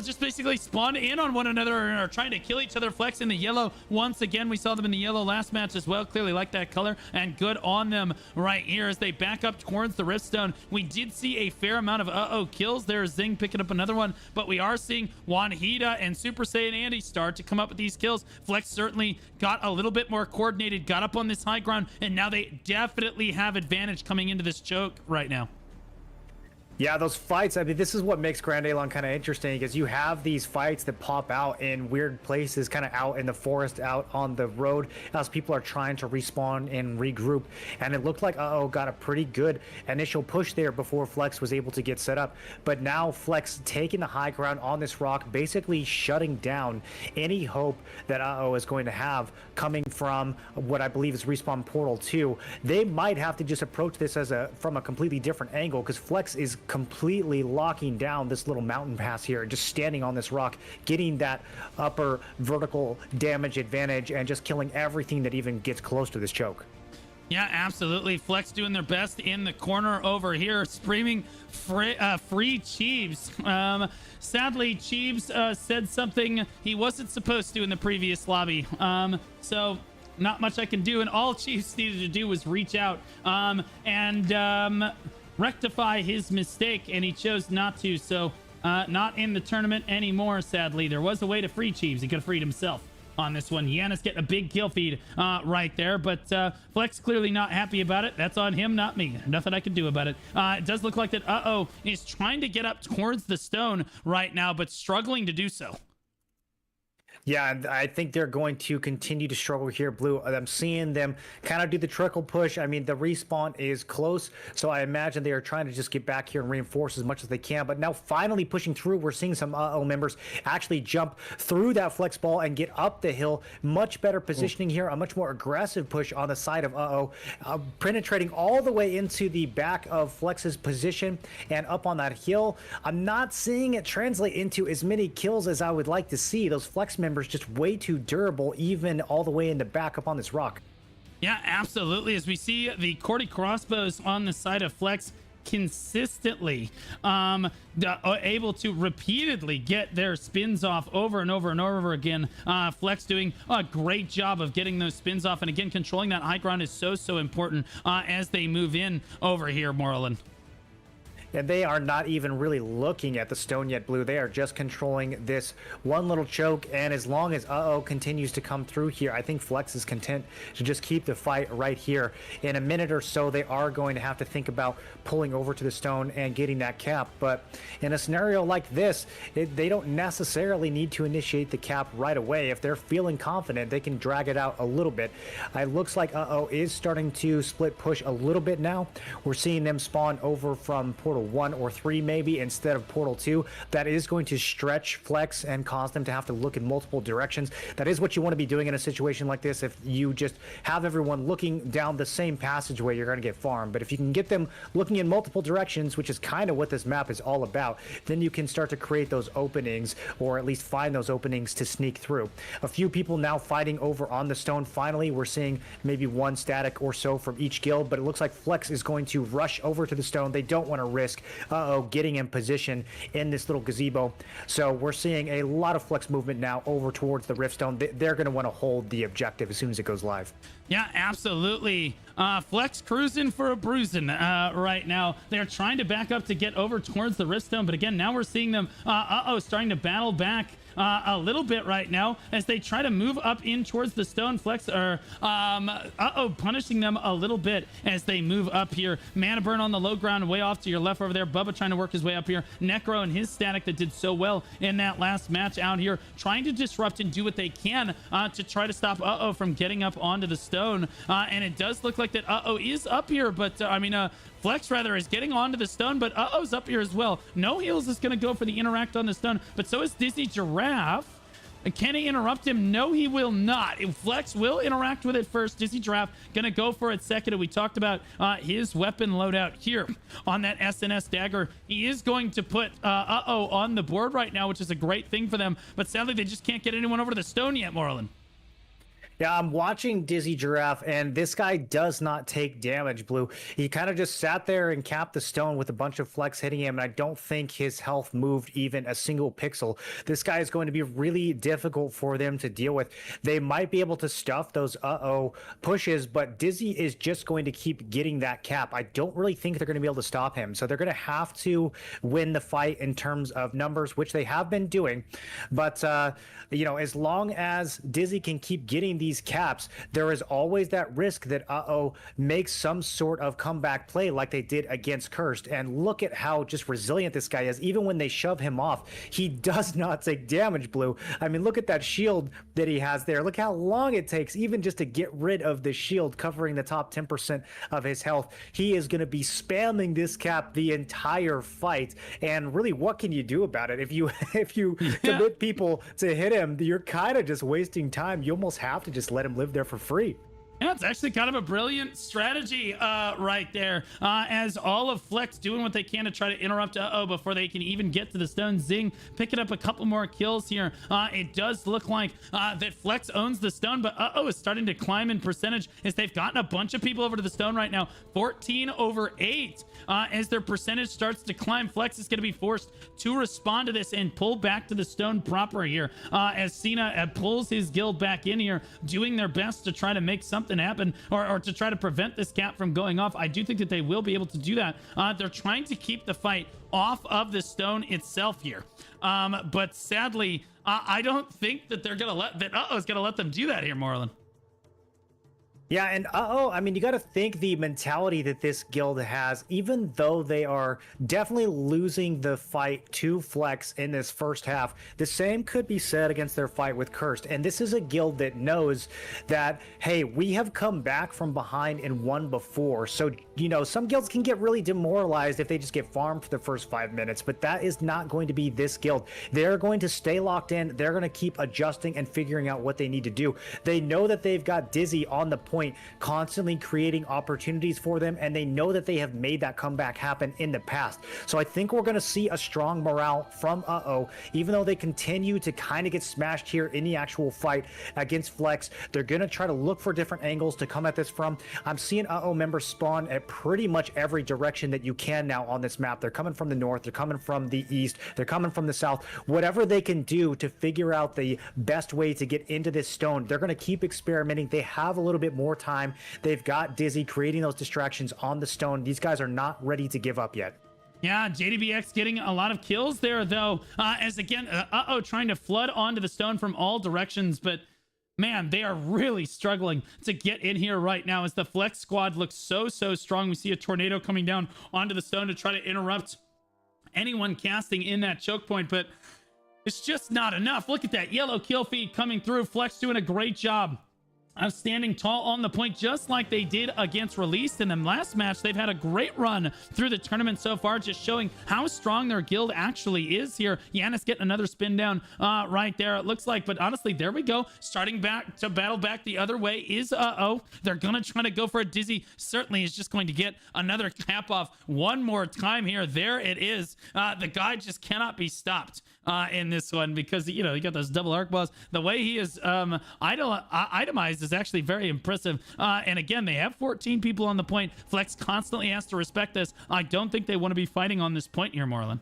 just basically spawned in on one another and are trying to kill each other. Flex in the yellow once again. We saw them in the yellow last match as well. Clearly like that color, and good on them right here as they back up towards the Riftstone. We did see a fair amount of kills. There's Zing picking up another one, but we are seeing Wanhida and Super Saiyan Andy start to come up with these kills. Flex certainly got a little bit more coordinated, got up on this high ground, and now they definitely have advantage coming into this choke right now. Yeah, those fights, I mean, this is what makes Grand Alon kind of interesting, because you have these fights that pop out in weird places, kind of out in the forest, out on the road, as people are trying to respawn and regroup. And it looked like got a pretty good initial push there before Flex was able to get set up. But now Flex taking the high ground on this rock, basically shutting down any hope that is going to have coming from what I believe is Respawn Portal 2. They might have to just approach this as from a completely different angle, because Flex is completely locking down this little mountain pass here, just standing on this rock, getting that upper vertical damage advantage and just killing everything that even gets close to this choke. Yeah, absolutely. Flex doing their best in the corner over here, screaming free Cheebs. Sadly, Cheebs said something he wasn't supposed to in the previous lobby. So not much I can do, and all Cheebs needed to do was reach out and rectify his mistake, and he chose not to. So not in the tournament anymore, sadly. There was a way to free Cheebs. He could have freed himself on this one. Yanis getting a big kill feed right there, but Flex clearly not happy about it. That's on him, not me. Nothing I can do about it. It does look like that is trying to get up towards the stone right now, but struggling to do so. Yeah, I think they're going to continue to struggle here, Blue. I'm seeing them kind of do the trickle push. I mean, the respawn is close, so I imagine they are trying to just get back here and reinforce as much as they can. But now finally pushing through, we're seeing some members actually jump through that Flex ball and get up the hill. Much better positioning here, a much more aggressive push on the side of penetrating all the way into the back of Flex's position and up on that hill. I'm not seeing it translate into as many kills as I would like to see. Those Flex members just way too durable, even all the way in the back up on this rock. Yeah, absolutely. As we see the Cordy crossbows on the side of Flex consistently able to repeatedly get their spins off over and over and over again. Flex doing a great job of getting those spins off, and again, controlling that high ground is so important as they move in over here, Moreland. And they are not even really looking at the stone yet, Blue. They are just controlling this one little choke, and as long as continues to come through here, I think Flex is content to just keep the fight right here. In a minute or so, they are going to have to think about pulling over to the stone and getting that cap, but in a scenario like this, they don't necessarily need to initiate the cap right away. If they're feeling confident, they can drag it out a little bit. It looks like is starting to split push a little bit now. We're seeing them spawn over from Portal 1 or 3 maybe instead of Portal 2. That is going to stretch Flex and cause them to have to look in multiple directions. That is what you want to be doing in a situation like this. If you just have everyone looking down the same passageway, you're going to get farmed. But if you can get them looking in multiple directions, which is kind of what this map is all about, then you can start to create those openings, or at least find those openings to sneak through. A few people now fighting over on the stone. Finally, we're seeing maybe one static or so from each guild, but it looks like Flex is going to rush over to the stone. They don't want to risk getting in position in this little gazebo. So we're seeing a lot of Flex movement now over towards the Riftstone. They're going to want to hold the objective as soon as it goes live. Yeah, absolutely. Flex cruising for a bruising right now. They're trying to back up to get over towards the Riftstone, but again, now we're seeing them starting to battle back a little bit right now as they try to move up in towards the stone. Flex are punishing them a little bit as they move up here. Mana burn on the low ground way off to your left over there. Bubba trying to work his way up here. Necro and his static that did so well in that last match out here, trying to disrupt and do what they can to try to stop from getting up onto the stone. And it does look like that is up here, but Flex rather is getting onto the stone, but is up here as well. No Heals is going to go for the interact on the stone, but so is Dizzy Giraffe. Can he interrupt him? No, he will not. Flex will interact with it first. Dizzy Giraffe gonna go for it second. And we talked about his weapon loadout here on that SNS dagger. He is going to put on the board right now, which is a great thing for them. But sadly, they just can't get anyone over to the stone yet, Moreland. Yeah, I'm watching Dizzy Giraffe, and this guy does not take damage, Blue. He kind of just sat there and capped the stone with a bunch of flex hitting him, and I don't think his health moved even a single pixel. This guy is going to be really difficult for them to deal with. They might be able to stuff those pushes, but Dizzy is just going to keep getting that cap. I don't really think they're going to be able to stop him, so they're going to have to win the fight in terms of numbers, which they have been doing. But as long as Dizzy can keep getting these caps, there is always that risk that makes some sort of comeback play like they did against Cursed. And look at how just resilient this guy is. Even when they shove him off, he does not take damage, Blue. I mean, look at that shield that he has there. Look how long it takes even just to get rid of the shield covering the top 10% of his health. He is going to be spamming this cap the entire fight. And really, what can you do about it? If you commit people to hit him, you're kind of just wasting time. You almost have to just let him live there for free. Yeah, it's actually kind of a brilliant strategy right there, as all of Flex doing what they can to try to interrupt before they can even get to the stone. Zing picking up a couple more kills here. It does look like that Flex owns the stone, but is starting to climb in percentage as they've gotten a bunch of people over to the stone right now. 14/8. As their percentage starts to climb, Flex is going to be forced to respond to this and pull back to the stone proper here, as Cena pulls his guild back in here, doing their best to try to make something happen or to try to prevent this cap from going off. I do think that they will be able to do that. They're trying to keep the fight off of the stone itself here, but sadly I don't think that they're gonna let that is gonna let them do that here, Moreland. Yeah, and I mean, you got to think the mentality that this guild has, even though they are definitely losing the fight to Flex in this first half, the same could be said against their fight with Cursed. And this is a guild that knows that, hey, we have come back from behind and won before. So, some guilds can get really demoralized if they just get farmed for the first 5 minutes, but that is not going to be this guild. They're going to stay locked in. They're going to keep adjusting and figuring out what they need to do. They know that they've got Dizzy on the point, constantly creating opportunities for them, and they know that they have made that comeback happen in the past. So I think we're going to see a strong morale from even though they continue to kind of get smashed here in the actual fight against Flex. They're going to try to look for different angles to come at this from. I'm seeing members spawn at pretty much every direction that you can now on this map. They're coming from the north, they're coming from the east, they're coming from the south. Whatever they can do to figure out the best way to get into this stone, they're going to keep experimenting. They have a little bit more time. They've got Dizzy creating those distractions on the stone. These guys are not ready to give up yet. Yeah, JDBX getting a lot of kills there, though, as again, trying to flood onto the stone from all directions, but man, they are really struggling to get in here right now as the Flex squad looks so strong. We see a tornado coming down onto the stone to try to interrupt anyone casting in that choke point, but it's just not enough. Look at that yellow kill feed coming through. Flex doing a great job of standing tall on the point, just like they did against Released in the last match. They've had a great run through the tournament so far, just showing how strong their guild actually is here. Yanis getting another spin down right there, it looks like. But honestly, there we go. Starting back to battle back the other way is They're gonna try to go for a Dizzy. Certainly is just going to get another cap off one more time here. There it is. The guy just cannot be stopped in this one, because you got those double arc balls. The way he is itemized is actually very impressive. And again, they have 14 people on the point. Flex constantly has to respect this. I don't think they want to be fighting on this point here, Moreland.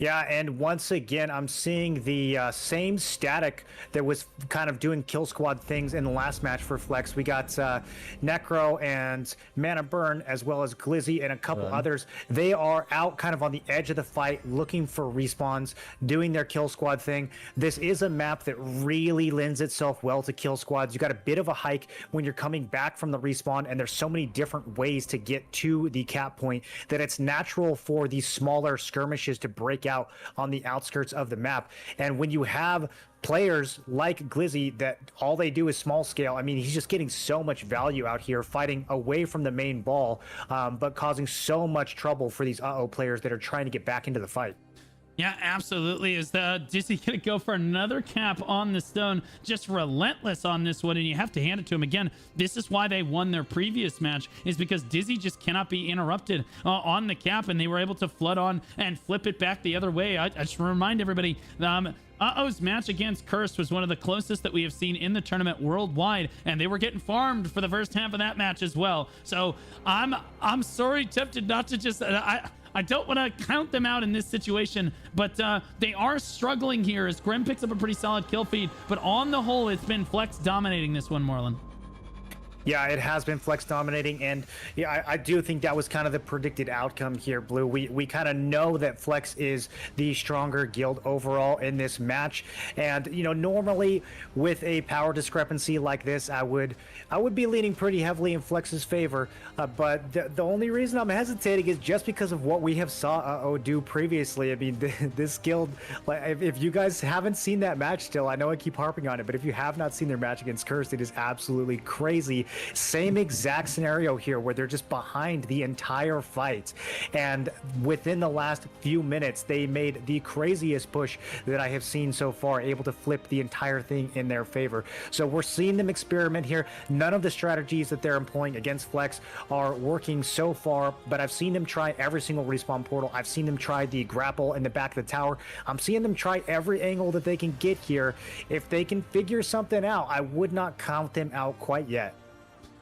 Yeah, and once again, I'm seeing the same static that was kind of doing kill squad things in the last match for Flex. We got Necro and Mana Burn, as well as Glizzy and a couple others. They are out kind of on the edge of the fight, looking for respawns, doing their kill squad thing. This is a map that really lends itself well to kill squads. You got a bit of a hike when you're coming back from the respawn, and there's so many different ways to get to the cap point that it's natural for these smaller skirmishes to break out on the outskirts of the map. And when you have players like Glizzy that all they do is small scale, I mean, he's just getting so much value out here fighting away from the main ball, but causing so much trouble for these players that are trying to get back into the fight. Yeah, absolutely. Is the Dizzy going to go for another cap on the stone? Just relentless on this one, and you have to hand it to him again. This is why they won their previous match, is because Dizzy just cannot be interrupted on the cap, and they were able to flood on and flip it back the other way. I just remind everybody, Uh-Oh's match against Cursed was one of the closest that we have seen in the tournament worldwide, and they were getting farmed for the first half of that match as well. So I'm sorry, tempted not to just I don't want to count them out in this situation, but they are struggling here as Grim picks up a pretty solid kill feed. But on the whole, it's been Flex dominating this one, Moreland. Yeah, it has been Flex dominating, and yeah, I do think that was kind of the predicted outcome here, Blue. We kind of know that Flex is the stronger guild overall in this match, and you know, normally with a power discrepancy like this, I would be leaning pretty heavily in Flex's favor, but the only reason I'm hesitating is just because of what we have saw Uh-Oh do previously. I mean, this guild, like, if you guys haven't seen that match still, I know I keep harping on it, but if you have not seen their match against Cursed, it is absolutely crazy. Same exact scenario here where they're just behind the entire fight, and within the last few minutes they made the craziest push that I have seen so far, able to flip the entire thing in their favor. So we're seeing them experiment here. None of the strategies that they're employing against Flex are working so far, but I've seen them try every single respawn portal. I've seen them try the grapple in the back of the tower. I'm seeing them try every angle that they can get here. If they can figure something out, I would not count them out quite yet.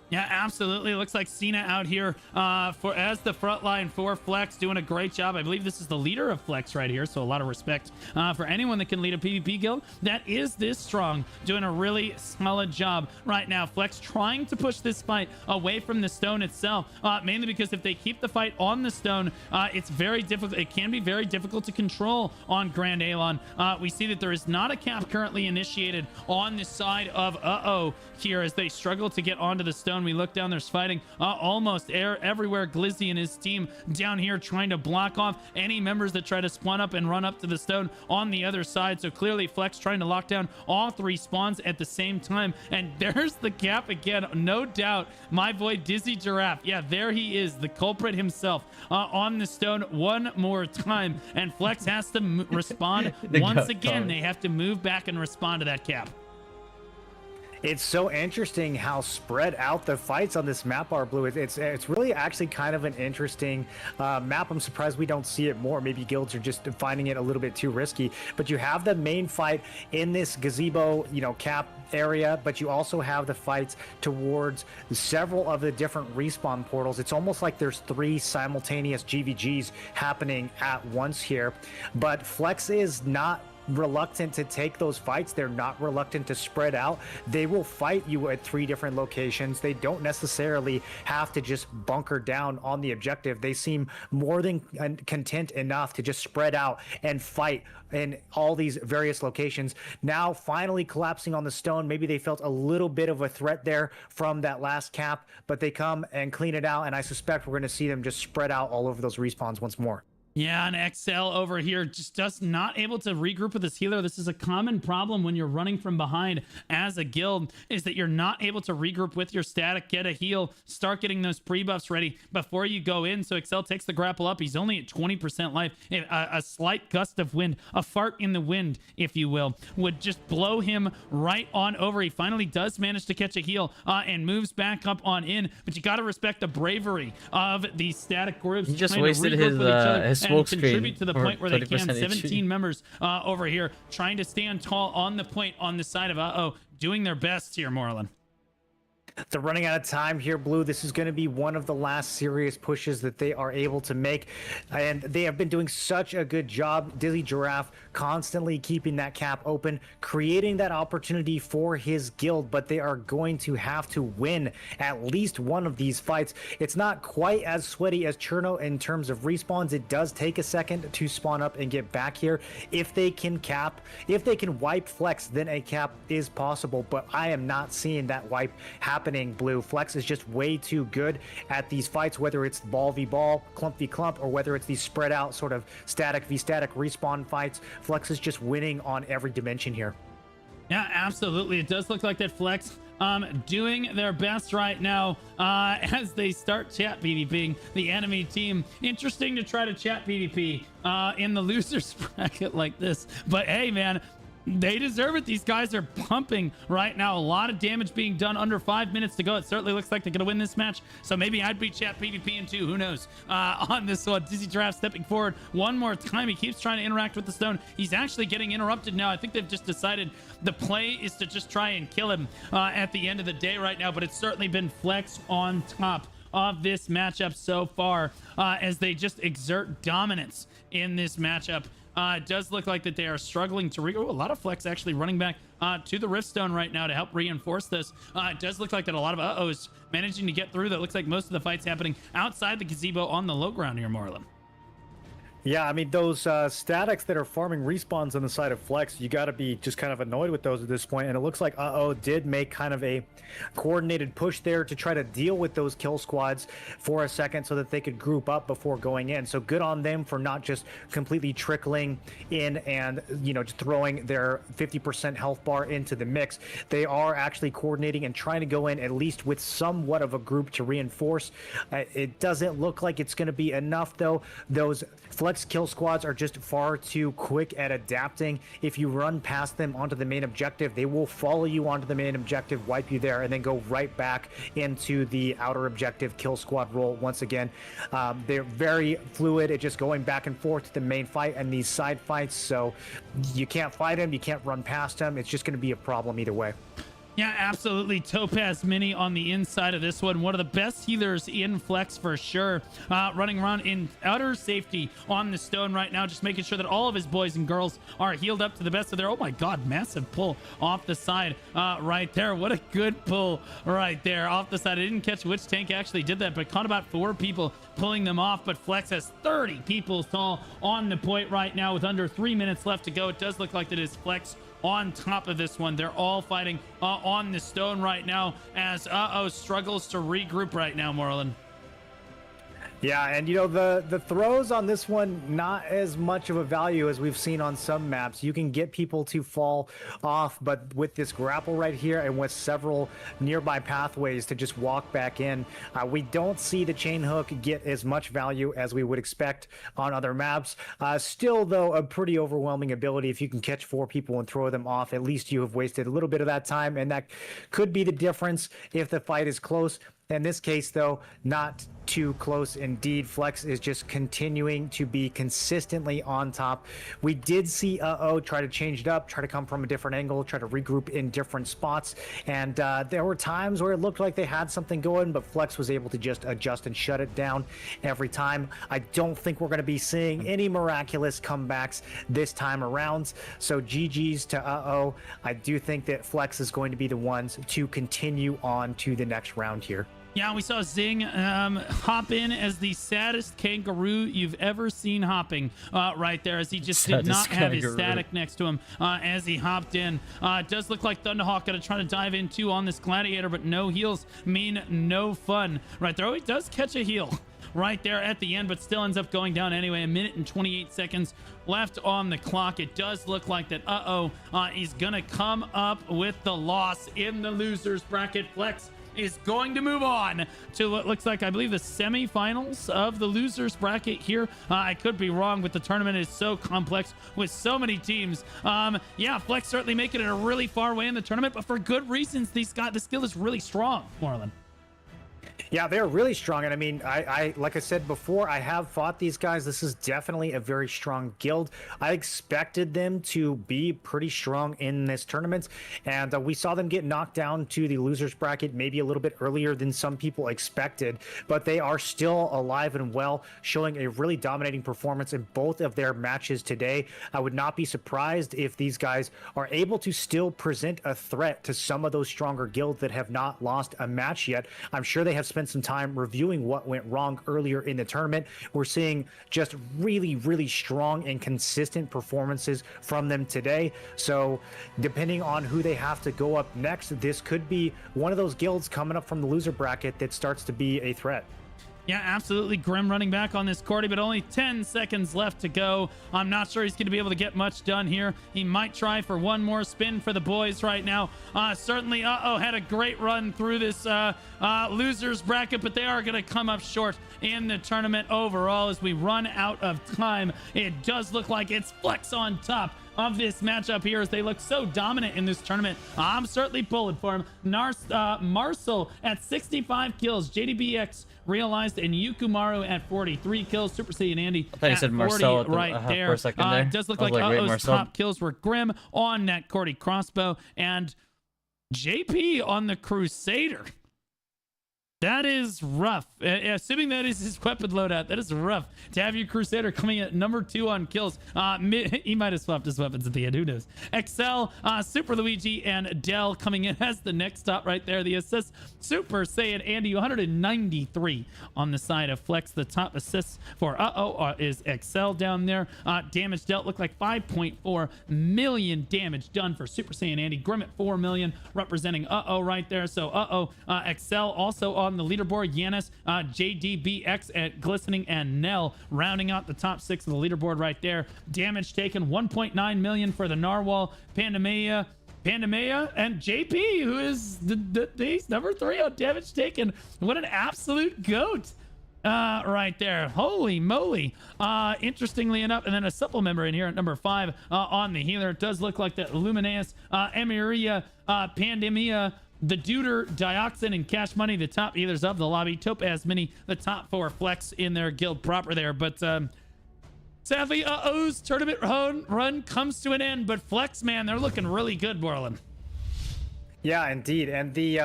Yeah, absolutely. It looks like Cena out here as the front line for Flex, doing a great job. I believe this is the leader of Flex right here, so a lot of respect for anyone that can lead a PvP guild that is this strong, doing a really solid job right now. Flex trying to push this fight away from the stone itself, mainly because if they keep the fight on the stone, it's very difficult. It can be very difficult to control on Grand Alon. We see that there is not a cap currently initiated on the side of Uh-Oh here as they struggle to get onto the stone. We look down, there's fighting almost everywhere. Glizzy and his team down here trying to block off any members that try to spawn up and run up to the stone on the other side. So clearly Flex trying to lock down all three spawns at the same time. And there's the cap again, no doubt. My boy Dizzy Giraffe, yeah, there he is, the culprit himself on the stone one more time. And Flex has to respond once again. They have to move back and respond to that cap. It's so interesting how spread out the fights on this map are, Blue. It's really actually kind of an interesting map. I'm surprised we don't see it more. Maybe guilds are just finding it a little bit too risky. But you have the main fight in this gazebo, you know, cap area, but you also have the fights towards several of the different respawn portals. It's almost like there's three simultaneous GVGs happening at once here. But Flex is not reluctant to take those fights. They're not reluctant to spread out. They will fight you at three different locations. They don't necessarily have to just bunker down on the objective. They seem more than content enough to just spread out and fight in all these various locations. Now finally collapsing on the stone. Maybe they felt a little bit of a threat there from that last cap, but they come and clean it out, and I suspect we're going to see them just spread out all over those respawns once more. Yeah, and XL over here just not able to regroup with his healer. This is a common problem when you're running from behind as a guild, is that you're not able to regroup with your static, get a heal, start getting those pre-buffs ready before you go in. So XL takes the grapple up. He's only at 20% life. A slight gust of wind, a fart in the wind, if you will, would just blow him right on over. He finally does manage to catch a heal and moves back up on in. But you got to respect the bravery of these static groups. He just wasted his smoke screen contribute to the point where they can. 17 HP. members over here trying to stand tall on the point on the side of Uh-Oh, doing their best here, Moreland. They're running out of time here, Blue. This is going to be one of the last serious pushes that they are able to make, and they have been doing such a good job. Dizzy Giraffe constantly keeping that cap open, creating that opportunity for his guild, but they are going to have to win at least one of these fights. It's not quite as sweaty as Cherno in terms of respawns. It does take a second to spawn up and get back here. If they can wipe Flex, then a cap is possible, but I am not seeing that wipe happen. Blue. Flex is just way too good at these fights, whether it's ball v ball, clump v clump, or whether it's these spread out sort of static v static respawn fights. Flex is just winning on every dimension here. Yeah, absolutely. It does look like that Flex doing their best right now as they start chat PvPing the enemy team. Interesting to try to chat PvP in the losers bracket like this, but hey, man, they deserve it. These guys are pumping right now. A lot of damage being done under 5 minutes to go. It certainly looks like they're going to win this match. So maybe I'd beat chat PvP in 2. Who knows? On this one, Dizzy Giraffe stepping forward one more time. He keeps trying to interact with the stone. He's actually getting interrupted now. I think they've just decided the play is to just try and kill him at the end of the day right now. But it's certainly been Flex on top of this matchup so far as they just exert dominance in this matchup. It does look like that they are struggling to a lot of Flex actually running back to the Riftstone right now to help reinforce this. It does look like that a lot of uh-ohs managing to get through. That looks like most of the fight's happening outside the gazebo on the low ground here, Marlon. Yeah, I mean, those statics that are farming respawns on the side of Flex, you got to be just kind of annoyed with those at this point. And it looks like uh-oh did make kind of a coordinated push there to try to deal with those kill squads for a second so that they could group up before going in. So good on them for not just completely trickling in and, you know, just throwing their 50% health bar into the mix. They are actually coordinating and trying to go in at least with somewhat of a group to reinforce. It doesn't look like it's going to be enough, though. Those Flex kill squads are just far too quick at adapting. If you run past them onto the main objective, they will follow you onto the main objective, wipe you there, and then go right back into the outer objective kill squad role once again. They're very fluid at just going back and forth to the main fight and these side fights, so you can't fight them, you can't run past them. It's just going to be a problem either way. Yeah, absolutely. Topaz Mini on the inside of this one. One of the best healers in Flex for sure. Running around in utter safety on the stone right now, just making sure that all of his boys and girls are healed up to the best of their... Oh my God, massive pull off the side right there. What a good pull right there off the side. I didn't catch which tank actually did that, but caught about 4 people pulling them off. But Flex has 30 people all on the point right now with under 3 minutes left to go. It does look like that is Flex on top of this one. They're all fighting on the stone right now as uh-oh struggles to regroup right now, Marlon. Yeah, and you know, the throws on this one, not as much of a value as we've seen on some maps. You can get people to fall off, but with this grapple right here and with several nearby pathways to just walk back in, we don't see the chain hook get as much value as we would expect on other maps. Still, though, a pretty overwhelming ability. If you can catch 4 people and throw them off, at least you have wasted a little bit of that time, and that could be the difference if the fight is close. In this case, though, not too close indeed. Flex is just continuing to be consistently on top. We did see uh-oh try to change it up, try to come from a different angle, try to regroup in different spots, and there were times where it looked like they had something going, but Flex was able to just adjust and shut it down every time. I don't think we're going to be seeing any miraculous comebacks this time around, so GG's to uh-oh. I do think that Flex is going to be the ones to continue on to the next round here. Yeah, we saw Zing hop in as the saddest kangaroo you've ever seen hopping right there, as he just did not have his static next to him as he hopped in. It does look like Thunderhawk going to try to dive in too on this Gladiator, but no heals mean no fun right there. Oh, he does catch a heal right there at the end, but still ends up going down anyway. 1 minute and 28 seconds left on the clock. It does look like that uh-oh is going to come up with the loss in the losers bracket. Flex is going to move on to what looks like, I believe, the semifinals of the losers bracket here. I could be wrong, but the tournament is so complex with so many teams. Yeah, Flex certainly making it a really far way in the tournament, but for good reasons. The skill is really strong, Marlon. Yeah, they're really strong. And I mean, I like I said before, I have fought these guys. This is definitely a very strong guild. I expected them to be pretty strong in this tournament. And we saw them get knocked down to the losers bracket maybe a little bit earlier than some people expected. But they are still alive and well, showing a really dominating performance in both of their matches today. I would not be surprised if these guys are able to still present a threat to some of those stronger guilds that have not lost a match yet. I'm sure they have spent some time reviewing what went wrong earlier in the tournament. We're seeing just really strong and consistent performances from them today. So depending on who they have to go up next, this could be one of those guilds coming up from the loser bracket that starts to be a threat. Yeah, absolutely. Grim running back on this Cordy, but only 10 seconds left to go. I'm not sure he's going to be able to get much done here. He might try for one more spin for the boys right now. Certainly, had a great run through this losers bracket, but they are going to come up short in the tournament overall as we run out of time. It does look like it's Flex on top of this matchup here as they look so dominant in this tournament. I'm certainly pulling for him. Marcel at 65 kills. JDBX realized, and Yukumaru at 43 kills. Super Saiyan Andy I thought you said Marcel right there. For a second there. It does look like Uh-Oh's top kills were Grim on that Cordy crossbow and JP on the Crusader. That is rough. Assuming that is his weapon loadout, that is rough to have your Crusader coming at number 2 on kills. He might have swapped his weapons at the end. Who knows? Excel, Super Luigi, and Dell coming in as the next stop right there. The assists, Super Saiyan Andy, 193 on the side of Flex. The top assists for is Excel down there. Damage dealt looked like 5.4 million damage done for Super Saiyan Andy. Grim at 4 million, representing right there. So Excel also on the leaderboard. Yanis, JDBX at Glistening, and Nell rounding out the top 6 of the leaderboard right there. Damage taken 1.9 million for the Narwhal, Pandemia, and JP, who is he's number 3 on damage taken. What an absolute goat right there. Holy moly. Interestingly enough, and then a supple member in here at number 5 on the healer. It does look like that Lumineus, Emiria, Pandemia, the Duder, Dioxin, and Cash Money, the top healers of the lobby. Topaz Mini, the top 4 Flex in their guild proper there. But sadly, Uh-Oh's tournament run comes to an end. But Flex, man, they're looking really good, Borland. Yeah, indeed. And the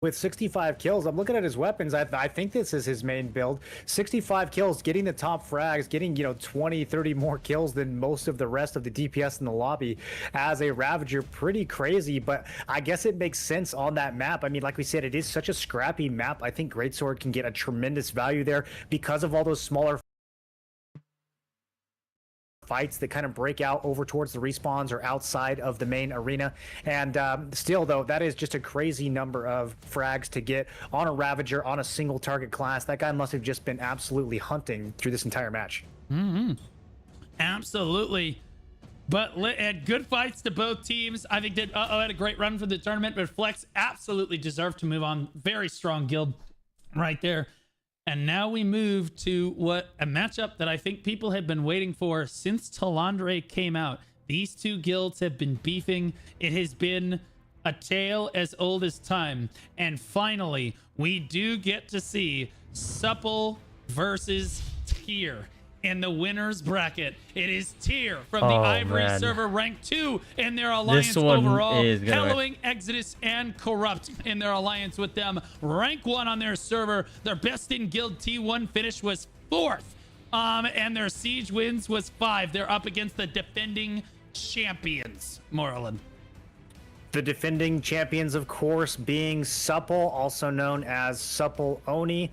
with 65 kills, I'm looking at his weapons. I think this is his main build. 65 kills, getting the top frags, getting 20, 30 more kills than most of the rest of the DPS in the lobby as a Ravager. Pretty crazy, but I guess it makes sense on that map. I mean, like we said, it is such a scrappy map. I think Greatsword can get a tremendous value there because of all those smaller fights that kind of break out over towards the respawns or outside of the main arena. And still, though, that is just a crazy number of frags to get on a Ravager on a single target class. That guy must have just been absolutely hunting through this entire match. Absolutely. But had good fights to both teams. I think that had a great run for the tournament, but Flex absolutely deserved to move on. Very strong guild right there. And now we move to a matchup that I think people have been waiting for since Talandre came out. These two guilds have been beefing. It has been a tale as old as time. And finally, we do get to see Supple versus Tier in the winner's bracket. It is Tier from the Ivory server, rank 2 in their alliance overall. Hallowing, Exodus, and Corrupt in their alliance with them. Rank 1 on their server. Their best in guild T1 finish was 4th. And their siege wins was 5. They're up against the defending champions, Moreland. The defending champions, of course, being Supple, also known as Supple Oni.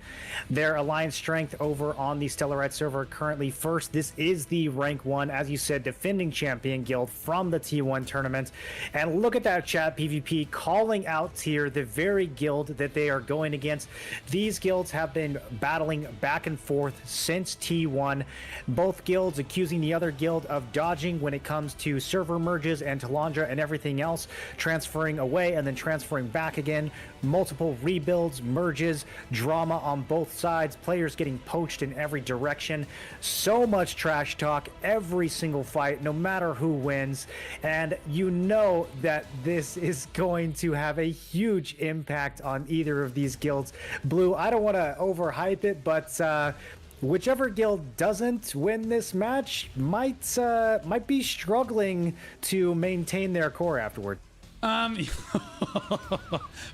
Their alliance strength over on the Stellarite server currently first. This is the rank 1, as you said, defending champion guild from the T1 tournament. And look at that chat PvP calling out Tier, the very guild that they are going against. These guilds have been battling back and forth since T1. Both guilds accusing the other guild of dodging when it comes to server merges and Talandra and everything else. Transferring away and then transferring back again. Multiple rebuilds, merges, drama on both sides. Players getting poached in every direction. So much trash talk every single fight, no matter who wins. And you know that this is going to have a huge impact on either of these guilds. Blue, I don't want to overhype it, but whichever guild doesn't win this match might be struggling to maintain their core afterward.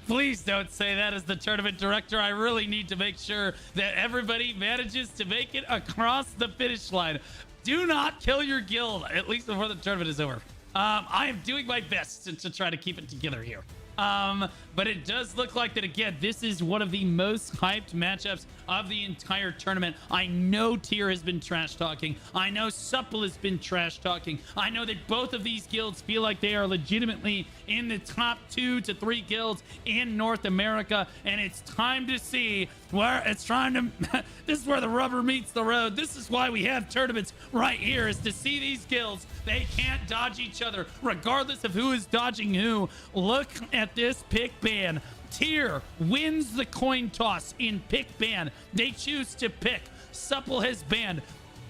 Please don't say that as the tournament director. I really need to make sure that everybody manages to make it across the finish line. Do not kill your guild, at least before the tournament is over. I am doing my best to try to keep it together here. But it does look like that again. This is one of the most hyped matchups of the entire tournament. I know Tier has been trash talking. I know Supple has been trash talking. I know that both of these guilds feel like they are legitimately in the top 2 to 3 guilds in North America, and it's time to see where it's trying to. This is where the rubber meets the road. This is why we have tournaments right here, is to see these guilds. They can't dodge each other, regardless of who is dodging who. Look at this pick ban. Tier wins the coin toss in pick ban. They choose to pick. Supple has banned.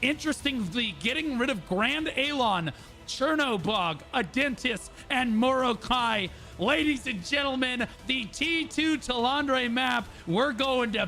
Interestingly, getting rid of Grand Alon, Chernobog, Adentis, and Morokai. Ladies and gentlemen, the T2 Talandre map, we're going to.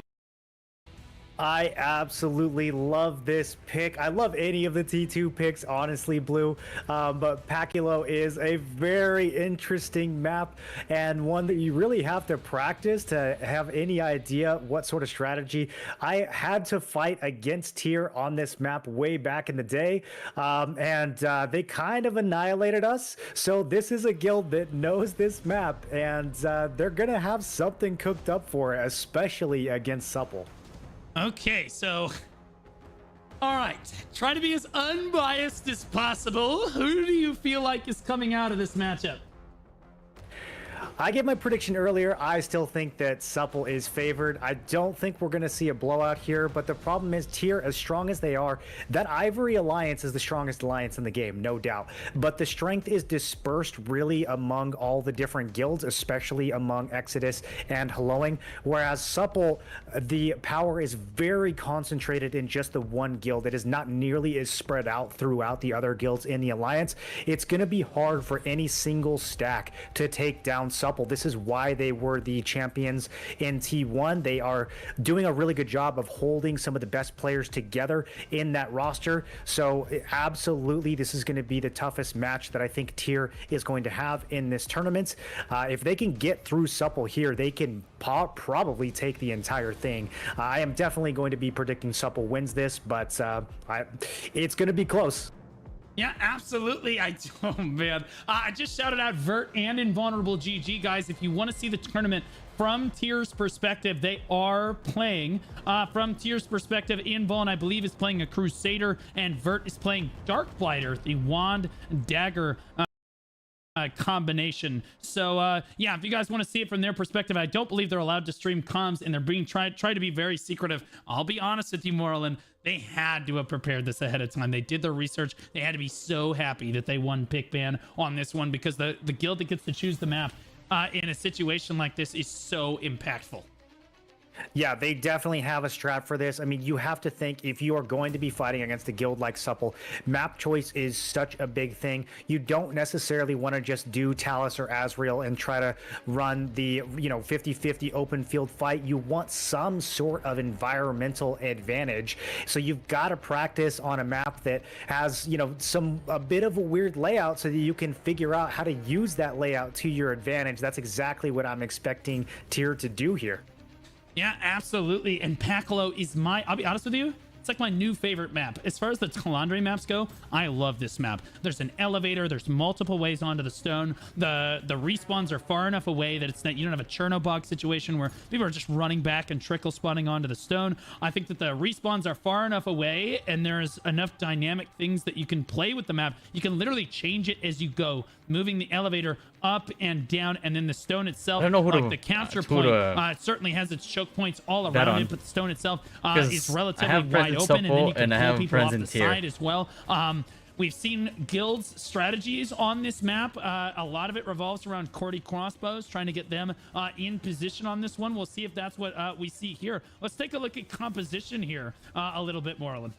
I absolutely love this pick. I love any of the T2 picks, honestly, Blue. But Paculo is a very interesting map and one that you really have to practice to have any idea what sort of strategy. I had to fight against Tier on this map way back in the day, and they kind of annihilated us. So this is a guild that knows this map, and they're going to have something cooked up for it, especially against Supple. Okay, so, all right, try to be as unbiased as possible. Who do you feel like is coming out of this matchup? I gave my prediction earlier. I still think that Supple is favored. I don't think we're going to see a blowout here, but the problem is Tier, as strong as they are, that Ivory Alliance is the strongest alliance in the game, no doubt. But the strength is dispersed really among all the different guilds, especially among Exodus and Helloing, whereas Supple, the power is very concentrated in just the one guild. It is not nearly as spread out throughout the other guilds in the alliance. It's going to be hard for any single stack to take down Supple. This is why they were the champions in T1. They are doing a really good job of holding some of the best players together in that roster. So absolutely, this is going to be the toughest match that I think Tier is going to have in this tournament. If they can get through Supple here, they can probably take the entire thing. I am definitely going to be predicting Supple wins this, but it's going to be close. Yeah, absolutely. Oh man, I just shouted out Vert and Invulnerable GG, guys. If you want to see the tournament from Tier's perspective, they are playing. From Tier's perspective, Invuln, I believe, is playing a Crusader, and Vert is playing Darkblighter, the Wand Dagger combination. So yeah, if you guys want to see it from their perspective, I don't believe they're allowed to stream comms, and they're being try to be very secretive. I'll be honest with you, Morlin, they had to have prepared this ahead of time. They did their research. They had to be so happy that they won pick ban on this one, because the guild that gets to choose the map in a situation like this is so impactful. Yeah, they definitely have a strat for this. I mean, you have to think, if you are going to be fighting against a guild like Supple, map choice is such a big thing. You don't necessarily want to just do Talus or Azrael and try to run the 50-50 open field fight. You want some sort of environmental advantage. So you've got to practice on a map that has a bit of a weird layout, so that you can figure out how to use that layout to your advantage. That's exactly what I'm expecting Tier to do here. Yeah, absolutely. And Paculo is I'll be honest with you, it's like my new favorite map. As far as the Talandre maps go, I love this map. There's an elevator, there's multiple ways onto the stone. The respawns are far enough away that it's not, you don't have a Chernobog situation where people are just running back and trickle spawning onto the stone. I think that the respawns are far enough away, and there's enough dynamic things that you can play with the map. You can literally change it as you go, moving the elevator up and down, and then the stone itself, I don't know who like the counterpoint, it certainly has its choke points all around it, but the stone itself is relatively wide open, and then you can pull people off the side as well. We've seen guilds strategies on this map. A lot of it revolves around Cordy crossbows, trying to get them in position on this one. We'll see if that's what we see here. Let's take a look at composition here a little bit, Morlin.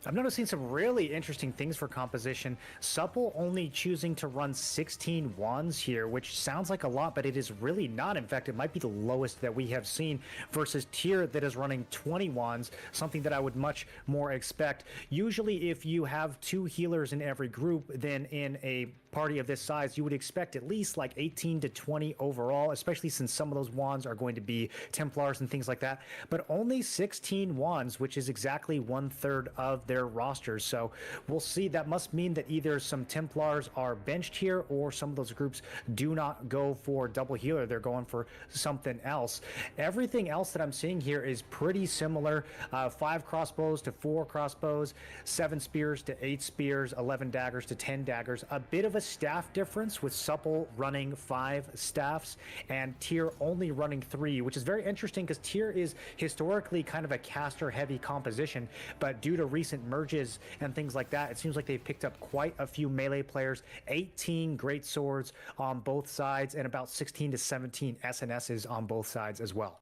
I'm noticing some really interesting things for composition. Supple only choosing to run 16 wands here, which sounds like a lot, but it is really not. In fact, it might be the lowest that we have seen, versus Tier that is running 20 wands, something that I would much more expect. Usually, if you have 2 healers in every group, then in a party of this size, you would expect at least like 18 to 20 overall, especially since some of those wands are going to be Templars and things like that. But only 16 wands, which is exactly 1/3 of their rosters. So we'll see. That must mean that either some Templars are benched here, or some of those groups do not go for double healer. They're going for something else. Everything else that I'm seeing here is pretty similar. 5 crossbows to 4 crossbows, 7 spears to 8 spears, 11 daggers to 10 daggers. A bit of a staff difference, with Supple running 5 staffs and Tyr only running 3, which is very interesting because Tyr is historically kind of a caster heavy composition, but due to recent merges and things like that, it seems like they've picked up quite a few melee players. 18 great swords on both sides and about 16 to 17 SNSs on both sides as well.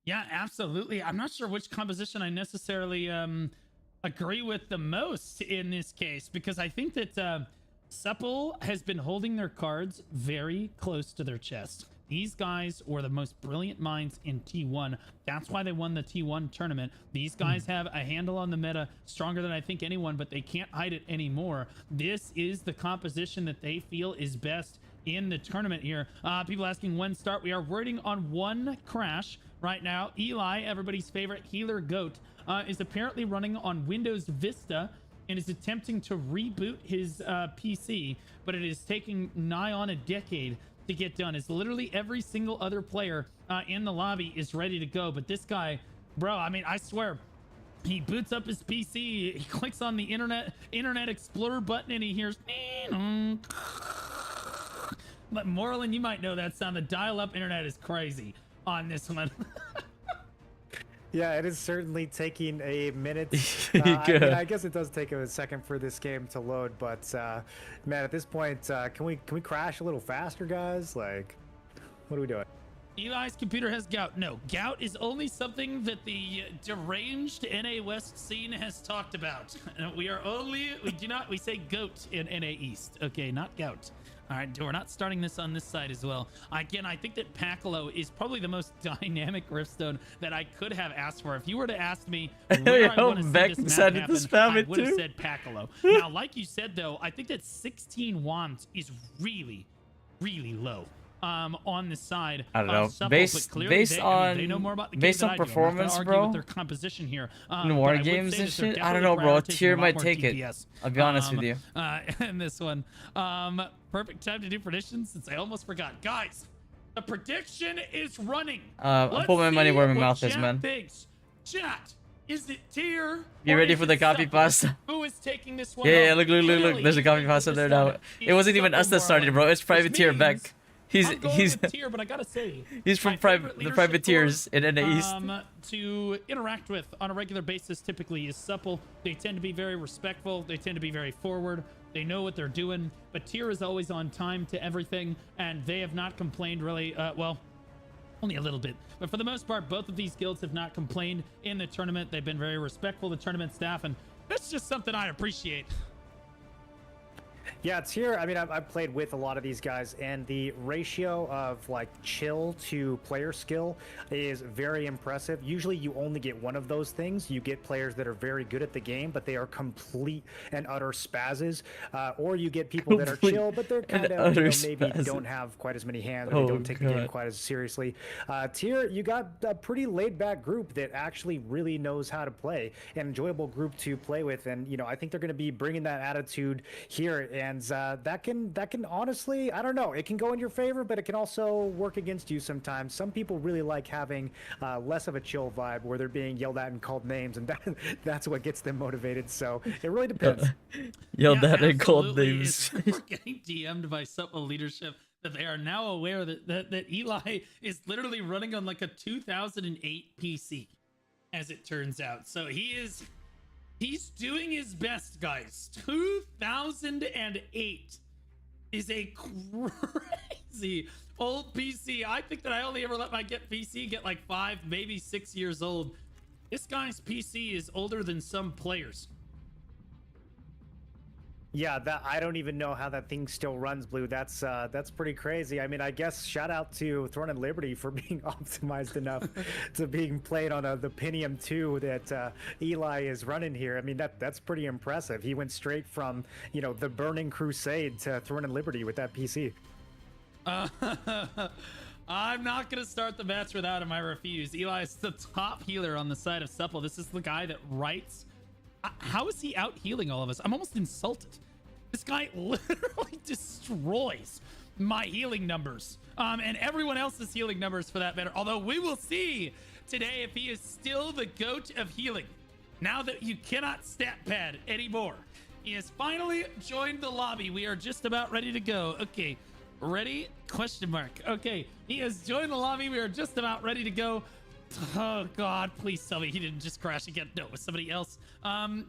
Yeah, absolutely. I'm not sure which composition I necessarily agree with the most in this case, because I think that Supple has been holding their cards very close to their chest. These guys were the most brilliant minds in T1. That's why they won the T1 tournament. These guys have a handle on the meta stronger than I think anyone, but they can't hide it anymore. This is the composition that they feel is best in the tournament here. People asking when start. We are waiting on one crash right now. Eli, everybody's favorite healer goat, is apparently running on Windows Vista and is attempting to reboot his PC, but it is taking nigh on a decade to get done. It's literally every single other player in the lobby is ready to go, but this guy, bro, I mean, I swear, he boots up his PC, he clicks on the Internet Explorer button, and he hears but Moreland, you might know that sound. The dial-up internet is crazy on this one. Yeah, it is certainly taking a minute. I guess it does take a second for this game to load, but man, at this point, can we crash a little faster, guys? Like, what are we doing? Eli's computer has gout. No, gout is only something that the deranged NA West scene has talked about. We say goat in NA East. Okay, not gout. All right, we're not starting this on this side as well. Again, I think that Pacolo is probably the most dynamic Riftstone that I could have asked for. If you were to ask me where I want to see this map happen, I would have said Pacolo. Now, like you said, though, I think that 16 wands is really, really low on the side. I don't know. Supple, based on they know more about the game based than on I do. performance, argue bro. with their composition here. In war games and shit, I don't know, bro. Tyr might take it. I'll be honest with you. And this one, perfect time to do predictions since I almost forgot, guys. The prediction is running. I'll put my money where my mouth is, man. Chat, is it Tyr? Be ready for the copy pasta. Who is taking this one? Yeah, look. There's a copy pasta there now. It wasn't even us that started, bro. It's Privateer Beck. He's Tyr, but I gotta say, he's from the privateers in NA East. To interact with on a regular basis typically is Supple. They tend to be very respectful. They tend to be very forward. They know what they're doing. But Tyr is always on time to everything, and they have not complained really. Well, only a little bit, but for the most part, both of these guilds have not complained in the tournament. They've been very respectful of the tournament staff, and that's just something I appreciate. Yeah, it's here. I mean, I've played with a lot of these guys, and the ratio of like chill to player skill is very impressive. Usually you only get one of those things. You get players that are very good at the game, but they are complete and utter spazzes. Or you get people that are chill, but they're kind of, maybe don't have quite as many hands, or they don't take the game quite as seriously. Tyr, you got a pretty laid back group that actually really knows how to play, an enjoyable group to play with. And, you know, I think they're going to be bringing that attitude here. And that can honestly, I don't know, it can go in your favor, but it can also work against you sometimes. Some people really like having less of a chill vibe where they're being yelled at and called names, and that's what gets them motivated. So it really depends. Yelled at and called names. We're getting DM'd by Supple leadership that they are now aware that Eli is literally running on like a 2008 PC, as it turns out. So he's doing his best, guys. 2008 is a crazy old PC. I think that I only ever let my PC get like 5, maybe 6 years old. This guy's PC is older than some players. Yeah, that I don't even know how that thing still runs, Blue. That's pretty crazy. I mean, I guess shout out to Throne and Liberty for being optimized enough to being played on the Pentium 2 that Eli is running here. I mean, that's pretty impressive. He went straight from, you know, the Burning Crusade to Throne and Liberty with that PC. I'm not going to start the match without him. I refuse. Eli is the top healer on the side of Supple. This is the guy that writes. How is he out healing all of us? I'm almost insulted. This guy literally destroys my healing numbers, and everyone else's healing numbers for that matter. Although we will see today if he is still the GOAT of healing. Now that you cannot stat pad anymore. He has finally joined the lobby. We are just about ready to go. Okay, ready? Question mark. Okay, he has joined the lobby. We are just about ready to go. Oh God, please tell me he didn't just crash again. No, it was somebody else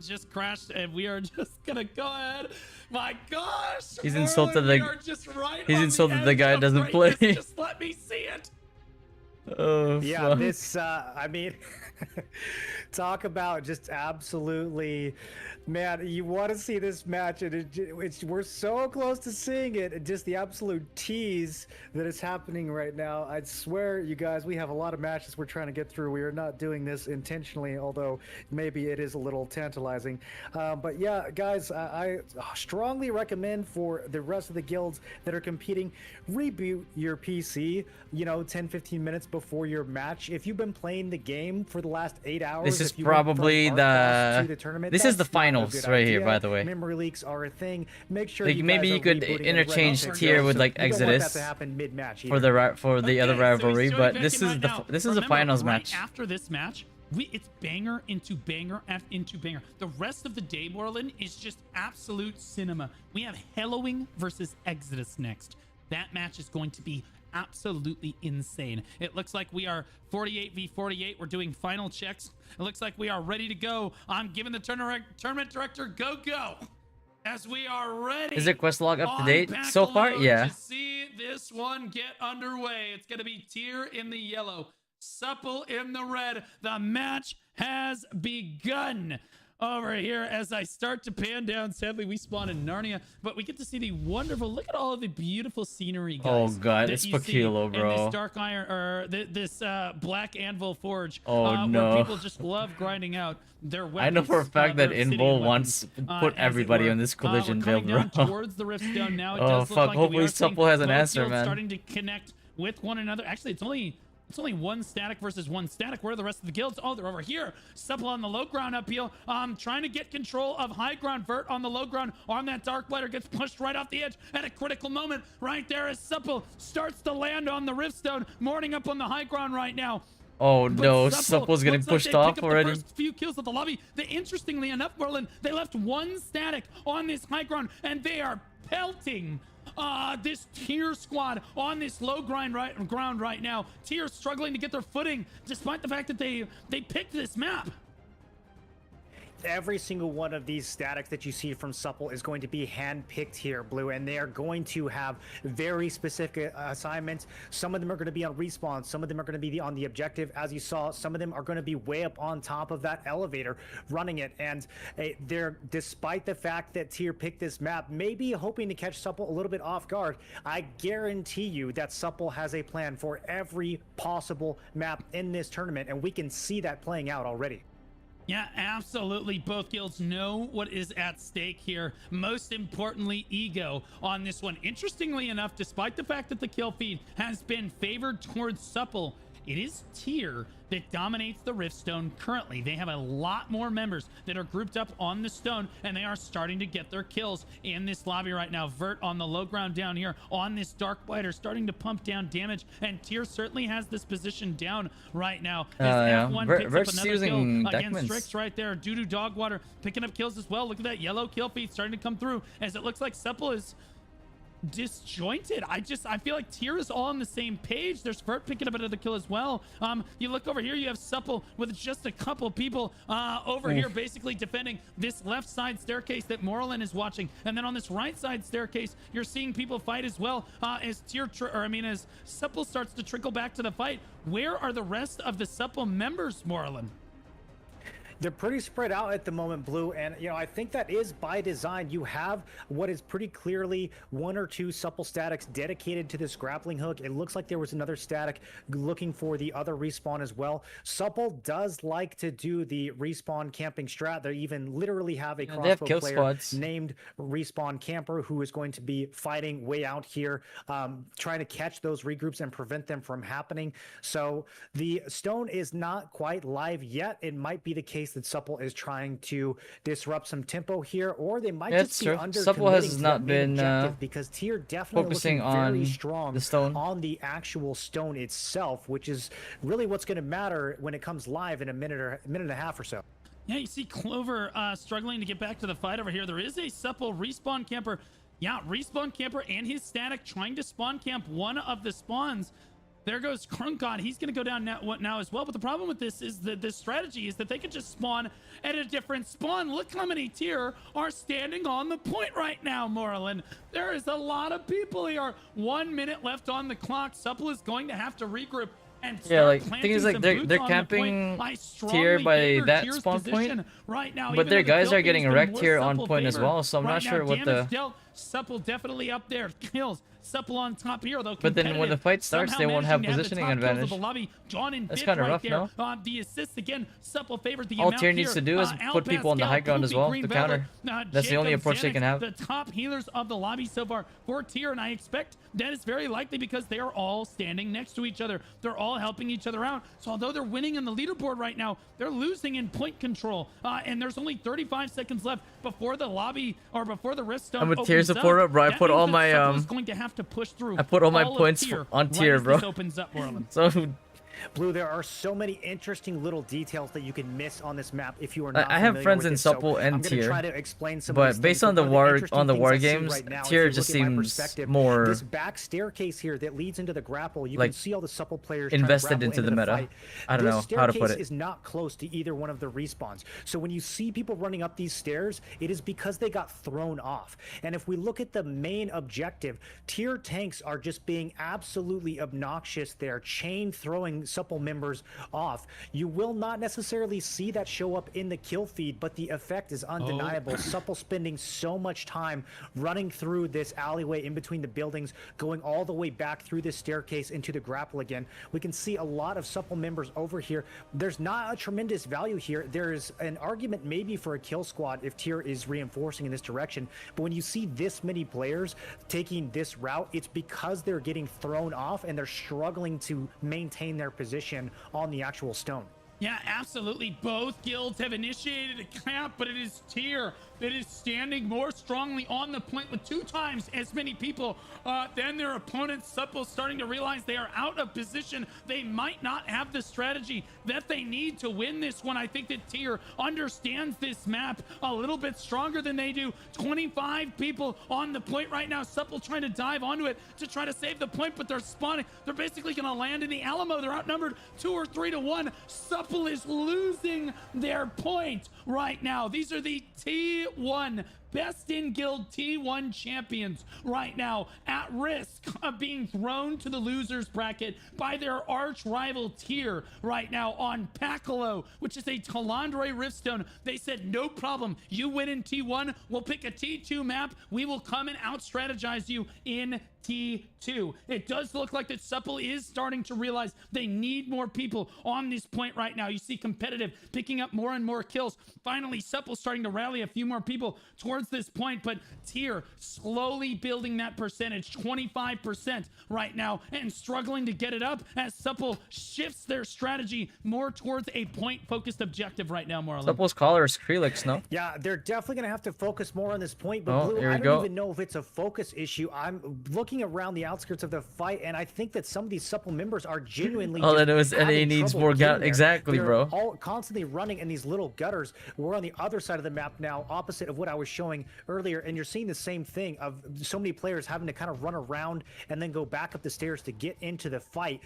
just crashed, and we are just gonna go ahead. My gosh, He's insulted the he's insulted the guy doesn't play. Just let me see it. Oh yeah, fuck. this I mean, talk about just absolutely, man, you want to see this match, and we're so close to seeing it, and just the absolute tease that is happening right now. I swear, you guys, we have a lot of matches we're trying to get through. We are not doing this intentionally, although maybe it is a little tantalizing. But yeah, guys, I strongly recommend for the rest of the guilds that are competing, reboot your PC, you know, 10-15 minutes before your match. If you've been playing the game for the last 8 hours, This is if you went from probably Arcos to the tournament, this is the that's not a finals good right here, idea. by the way. Memory leaks are a thing. Make sure Like, you maybe guys you are could rebooting interchange the red tier with, like, you don't want that Exodus to happen mid-match for the other Okay, rivalry, so he's but joining this back in is right the now. this is the Remember, finals right match. After this match, it's banger into banger into banger. The rest of the day, Moreland, is just absolute cinema. We have Hellowing versus Exodus next. That match is going to be absolutely insane. It looks like we are 48v48. We're doing final checks. It looks like we are ready to go. I'm giving the tournament director go as we are ready. Is it quest log up to on date so far? Baccalaureate Yeah. to see this one get underway. It's going to be Tier in the yellow, Supple in the red. The match has begun over here as I start to pan down. Sadly, we spawn in Narnia, but we get to see the wonderful, look at all of the beautiful scenery, Oh guys. god, that it's you see Pakilo, in bro. this dark iron, or this black anvil forge. Oh, no. Where people just love grinding out their weapons. I know for a fact that their obsidian Invol weapons, once put as it everybody were. on this collision We're build, coming bro. down towards the riftstone now. It Oh, does look fuck, like that we hopefully are seeing Supple has an both answer, guilds man. starting to connect with one another. Actually, it's only one static versus one static. Where are the rest of the guilds? Oh, they're over here. Supple on the low ground uphill. Trying to get control of high ground. Vert on the low ground. On that dark blighter gets pushed right off the edge at a critical moment. Right there as Supple starts to land on the riftstone. Morning up on the high ground right now. Oh But no, Supple Supple's getting looks like pushed they off pick up already. The first few kills of the lobby. Interestingly enough, Merlin, they left one static on this high ground, and they are pelting this Tier squad on this low ground right now. Tier struggling to get their footing, despite the fact that they picked this map. Every single one of these statics that you see from Supple is going to be hand-picked here, Blue, and they are going to have very specific assignments. Some of them are going to be on respawn. Some of them are going to be on the objective. As you saw, some of them are going to be way up on top of that elevator running it. And they're, despite the fact that Tier picked this map, maybe hoping to catch Supple a little bit off guard, I guarantee you that Supple has a plan for every possible map in this tournament, and we can see that playing out already. Yeah, absolutely. Both guilds know what is at stake here. Most importantly, ego on this one. Interestingly enough, despite the fact that the kill feed has been favored towards Supple, it is Tier that dominates the Riftstone currently. They have a lot more members that are grouped up on the stone, and they are starting to get their kills in this lobby right now. Vert on the low ground down here on this Dark Blighter, starting to pump down damage, and Tier certainly has this position down right now. Yeah. F1 picks Vert's up another using kill against Deckmans. Strix right there. Doo-Doo Dogwater picking up kills as well. Look at that yellow kill feed starting to come through, as it looks like Supple is disjointed. I feel like Tier is all on the same page. There's Vert picking up another kill as well. You look over here, you have Supple with just a couple people over here basically defending this left side staircase that Morlin is watching, and then on this right side staircase you're seeing people fight as well, as as Supple starts to trickle back to the fight. Where are the rest of the Supple members, Morlin? They're pretty spread out at the moment, Blue, and I think that is by design. You have what is pretty clearly one or two supple statics dedicated to this grappling hook. It looks like there was another static looking for the other respawn as well. Supple does like to do the respawn camping strat. They even literally have a crossbow player squads named Respawn Camper who is going to be fighting way out here, trying to catch those regroups and prevent them from happening. So the stone is not quite live yet. It might be the case that Supple is trying to disrupt some tempo here, or they might just be under Supple has not been because Tier definitely focusing looking very on strong the stone, on the actual stone itself, which is really what's going to matter when it comes live in a minute and a half or so. Yeah, you see Clover struggling to get back to the fight over here. There is a Supple Respawn Camper. Yeah, Respawn Camper and his static trying to spawn camp one of the spawns. There goes Krunkon. He's going to go down now as well. But the problem with this is that this strategy is that they could just spawn at a different spawn. Look how many Tier are standing on the point right now, Moreland. There is a lot of people here. 1 minute left on the clock. Supple is going to have to regroup. And like thing is, like they're camping Tier by that spawn point right now, but their guys are getting wrecked here on point as well, so I'm not sure what the Supple definitely up there, kills Supple on top here though. But then when the fight starts, they won't have positioning advantage. That's kind of rough, no? The assist again, Supple favored the all Tier needs to do is put people on the high ground as well to counter. That's the only approach they can have. The top healers of the lobby so far for Tier, and I expect that is very likely because they are all standing next to each other. They're all helping each other out. So although they're winning in the leaderboard right now, they're losing in point control. And there's only 35 seconds left before the lobby or before the rift stone. I'm a Tier supporter, bro. I put all my going to have to push through. I put all my points on Tier, bro. Opens up, So Blue, there are so many interesting little details that you can miss on this map if you are not I have friends in Supple and Tier, try to explain some but based on the war games, Tier just seems more this back staircase here that leads into the grapple. You like can see all the Supple players invested into the meta. I don't know how to put it. This staircase is not close to either one of the respawns. So when you see people running up these stairs, it is because they got thrown off. And if we look at the main objective, Tier tanks are just being absolutely obnoxious there, chain throwing Supple members off. You will not necessarily see that show up in the kill feed, but the effect is undeniable. Supple spending so much time running through this alleyway in between the buildings, going all the way back through this staircase into the grapple again. We can see a lot of Supple members over here. There's not a tremendous value here. There is an argument maybe for a kill squad if Tier is reinforcing in this direction, but when you see this many players taking this route, it's because they're getting thrown off and they're struggling to maintain their position on the actual stone. Yeah, absolutely. Both guilds have initiated a camp, but it is Tier that is standing more strongly on the point with 2 times as many people than their opponents. Supple starting to realize they are out of position. They might not have the strategy that they need to win this one. I think that Tier understands this map a little bit stronger than they do. 25 people on the point right now. Supple trying to dive onto it to try to save the point, but they're spawning. They're basically going to land in the Alamo. They're outnumbered 2 or 3 to 1. Supple is losing their point right now. These are the T1 best in guild T1 champions right now at risk of being thrown to the losers bracket by their arch rival Tier right now on Pacolo, which is a Talandre Riftstone. They said, no problem. You win in T1. We'll pick a T2 map. We will come and out strategize you in T2. It does look like that Supple is starting to realize they need more people on this point right now. You see competitive picking up more and more kills. Finally, Supple starting to rally a few more people towards this point, but Tier slowly building that percentage, 25% right now, and struggling to get it up as Supple shifts their strategy more towards a point-focused objective right now, more or less. Supple's caller is Krelix, no? Yeah, they're definitely going to have to focus more on this point, but Blue, I don't even know if it's a focus issue. I'm looking around the outskirts of the fight, and I think that some of these Supple members are genuinely all I know is NAE needs more exactly, they're bro. All constantly running in these little gutters. We're on the other side of the map now, opposite of what I was showing earlier, and you're seeing the same thing of so many players having to kind of run around and then go back up the stairs to get into the fight.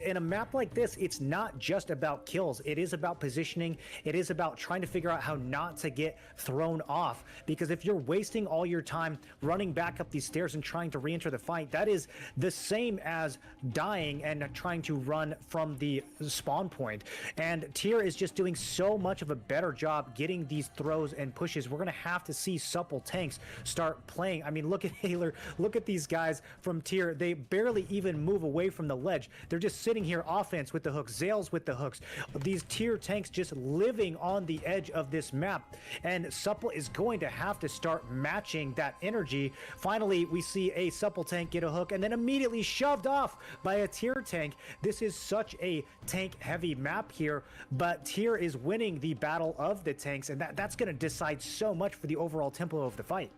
In a map like this, it's not just about kills. It is about positioning. It is about trying to figure out how not to get thrown off, because if you're wasting all your time running back up these stairs and trying to re-enter the fight. That is the same as dying and trying to run from the spawn point. And Tyr is just doing so much of a better job getting these throws and pushes. We're going to have to see supple tanks start playing. I mean, look at Haler. Look at these guys from Tyr. They barely even move away from the ledge. They're just sitting here, offense with the hooks, Zales with the hooks. These Tyr tanks just living on the edge of this map. And supple is going to have to start matching that energy. Finally, we see a supple tank get a hook and then immediately shoved off by a Tyr tank. This is such a tank heavy map here, but Tyr is winning the battle of the tanks, and that's going to decide so much for the overall tempo of the fight.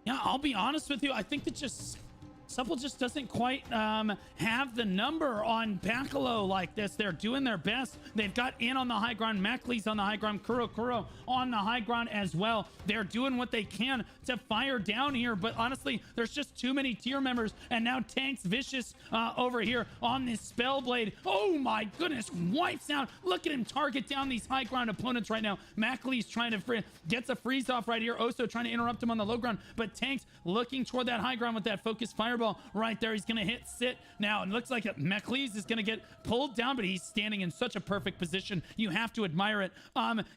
Yeah, I'll be honest with you. I think that just supple just doesn't quite have the number on Bacalo like this. They're doing their best. They've got in on the high ground. Mackley's on the high ground. Kuro on the high ground as well. They're doing what they can to fire down here, but honestly, there's just too many Tyr members. And now Tanks Vicious over here on this Spellblade. Oh my goodness, wipes out. Look at him target down these high ground opponents right now. Mackley's trying to gets a freeze off right here. Oso trying to interrupt him on the low ground, but Tanks looking toward that high ground with that focused fireball right there. He's gonna hit sit now. It looks like Mekles is gonna get pulled down, but he's standing in such a perfect position. You have to admire it.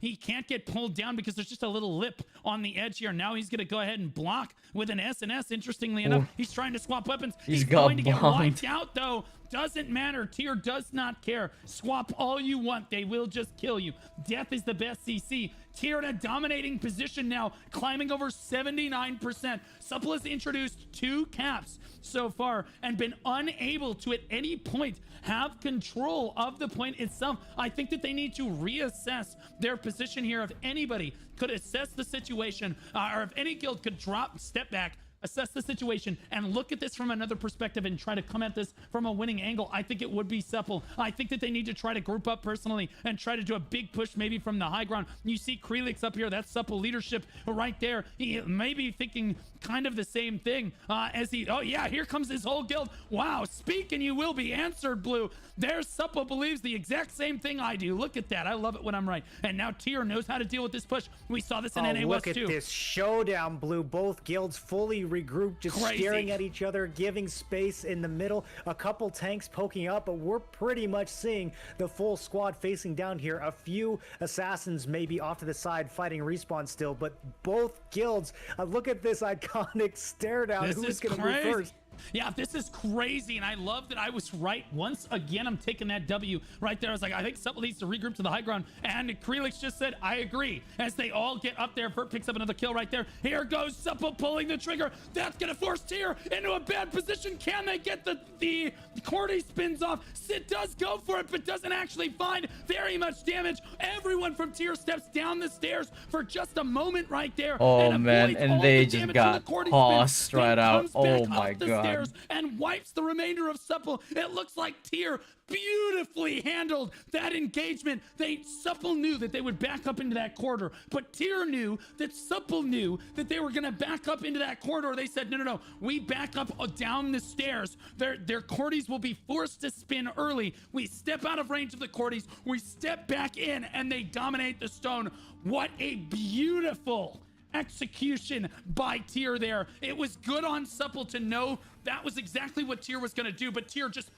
He can't get pulled down because there's just a little lip on the edge here. Now he's gonna go ahead and block with an S&S. Interestingly enough, he's trying to swap weapons. He's going to get wiped out though. Doesn't matter. Tyr does not care. Swap all you want. They will just kill you. Death is the best CC. Tyr in a dominating position now, climbing over 79%. Supple has introduced 2 caps so far and been unable to at any point have control of the point itself. I think that they need to reassess their position here. If anybody could assess the situation, or if any guild could step back, assess the situation, and look at this from another perspective and try to come at this from a winning angle, I think it would be supple. I think that they need to try to group up personally and try to do a big push maybe from the high ground. You see Krelix up here, that's supple leadership right there. He may be thinking kind of the same thing as he, oh yeah, here comes his whole guild. Wow, speak and you will be answered, Blue. There's supple believes the exact same thing I do. Look at that. I love it when I'm right. And now Tyr knows how to deal with this push. We saw this in NA West too. Look at this showdown, Blue. Both guilds fully regrouped, just staring at each other, giving space in the middle. A couple tanks poking up, but we're pretty much seeing the full squad facing down here. A few assassins maybe off to the side fighting respawn still, but both guilds. Look at this iconic stare down. Who's going to move first? Yeah, this is crazy, and I love that I was right. Once again, I'm taking that W right there. I was like, I think supple needs to regroup to the high ground, and Krelix just said, I agree. As they all get up there, Bert picks up another kill right there. Here goes supple pulling the trigger. That's going to force Tyr into a bad position. Can they get the Cordy spins off? Sid does go for it, but doesn't actually find very much damage. Everyone from Tyr steps down the stairs for just a moment right there. Oh, man, and they just got tossed right out. Oh, my God. And wipes the remainder of supple. It looks like Tyr beautifully handled that engagement. Supple knew that they would back up into that corridor, but Tyr knew that supple knew that they were going to back up into that corridor. They said, no, we back up down the stairs. Their cordies will be forced to spin early. We step out of range of the cordies. We step back in, and they dominate the stone. What a beautiful execution by Tyr there. It was good on supple to know that was exactly what Tyr was going to do, but Tyr just,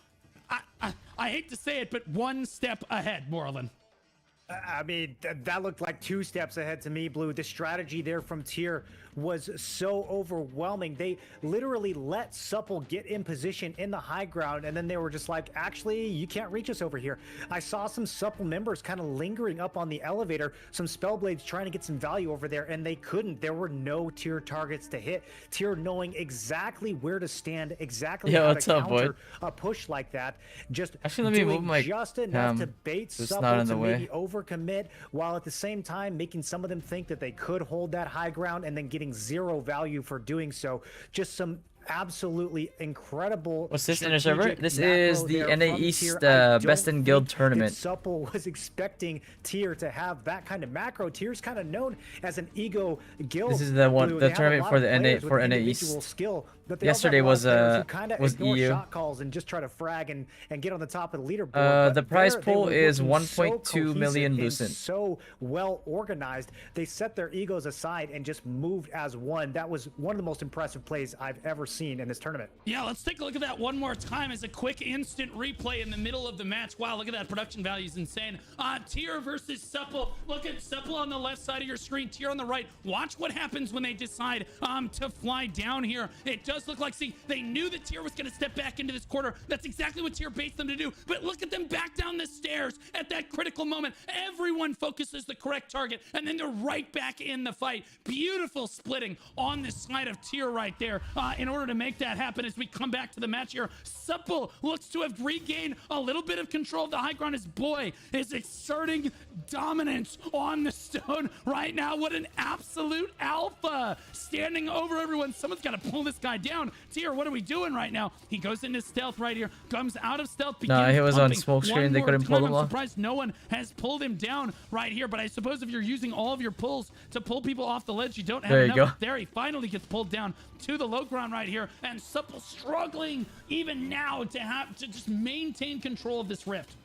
I hate to say it, but one step ahead, Moreland. I mean, that looked like 2 steps ahead to me, Blue. The strategy there from Tyr was so overwhelming. They literally let supple get in position in the high ground, and then they were just like, actually, you can't reach us over here. I saw some supple members kind of lingering up on the elevator, some Spellblades trying to get some value over there, and they couldn't. There were no Tyr targets to hit. Tyr knowing exactly where to stand, exactly how to counter a push like that. Just doing just enough to bait supple to maybe overcommit, while at the same time making some of them think that they could hold that high ground and then getting 0 value for doing so. Just some absolutely incredible. What's this in the server? This is the NAE East Best in Guild tournament. Supple was expecting Tyr to have that kind of macro. Tyr's kind of known as an ego guild. This is the tournament for the NAE East. Skill, But they Yesterday also have a lot was of players who kind of was ignore EU. shot calls and just try to frag and get on the top of the leaderboard. The But prize they pool were is looking so 1.2 million cohesive and Lucent. so well organized. They set their egos aside and just moved as one. That was one of the most impressive plays I've ever seen in this tournament. Yeah, let's take a look at that one more time as a quick instant replay in the middle of the match. Wow, look at that. Production value is insane. Tier versus Supple. Look at Supple on the left side of your screen, Tier on the right. Watch what happens when they decide to fly down here. It does look like, see, they knew that Tier was going to step back into this quarter. That's exactly what Tier based them to do. But look at them back down the stairs at that critical moment. Everyone focuses the correct target, and then they're right back in the fight. Beautiful splitting on the side of Tier right there in order to make that happen as we come back to the match here. Supple looks to have regained a little bit of control of the high ground. His boy is exerting dominance on the stone right now. What an absolute alpha standing over everyone. Someone's got to pull this guy down. Tier, what are we doing right now? He goes into stealth right here, comes out of stealth. No, he was on smoke screen. They couldn't pull him off. I'm surprised no one has pulled him down right here, but I suppose if you're using all of your pulls to pull people off the ledge, you don't have enough. Go. There, he finally gets pulled down to the low ground right here, and Supple struggling even now to just maintain control of this rift.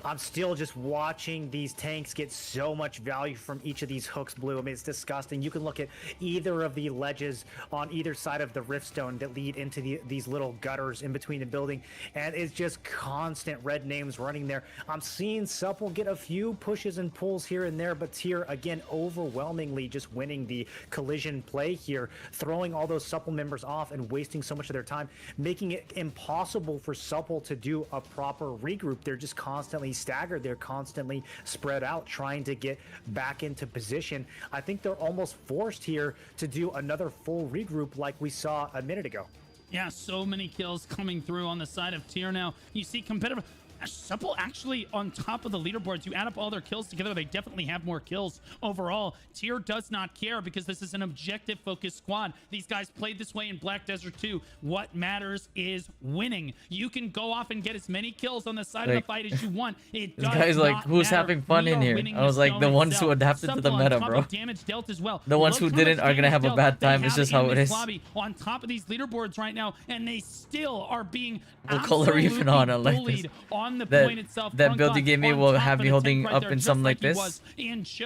I'm still just watching these tanks get so much value from each of these hooks, Blue. I mean, it's disgusting. You can look at either of the ledges on either side of the riftstone that lead into these little gutters in between the building, and it's just constant red names running there. I'm seeing Supple get a few pushes and pulls here and there, but Tier, again, overwhelmingly just winning the collision play here, throwing all those Supple members off and wasting so much of their time, making it impossible for Supple to do a proper regroup. They're just constantly staggered. They're constantly spread out, trying to get back into position. I think they're almost forced here to do another full regroup like we saw a minute ago. Yeah, so many kills coming through on the side of Tier now. You see competitive... Supple actually on top of the leaderboards. You add up all their kills together, they definitely have more kills overall. Tier does not care because this is an objective focused squad. These guys played this way in Black Desert 2. What matters is winning. You can go off and get as many kills on the side of the fight as you want. It does guy's like, who's matter. having fun in here? I was like, the ones who adapted to the meta, bro. Damage dealt as well. The ones who didn't are gonna have a bad time. It's just how it is. On top of these leaderboards right now, and they still are being We'll color even on it like this. On the point itself. That build you gave me will have me holding up in something like this.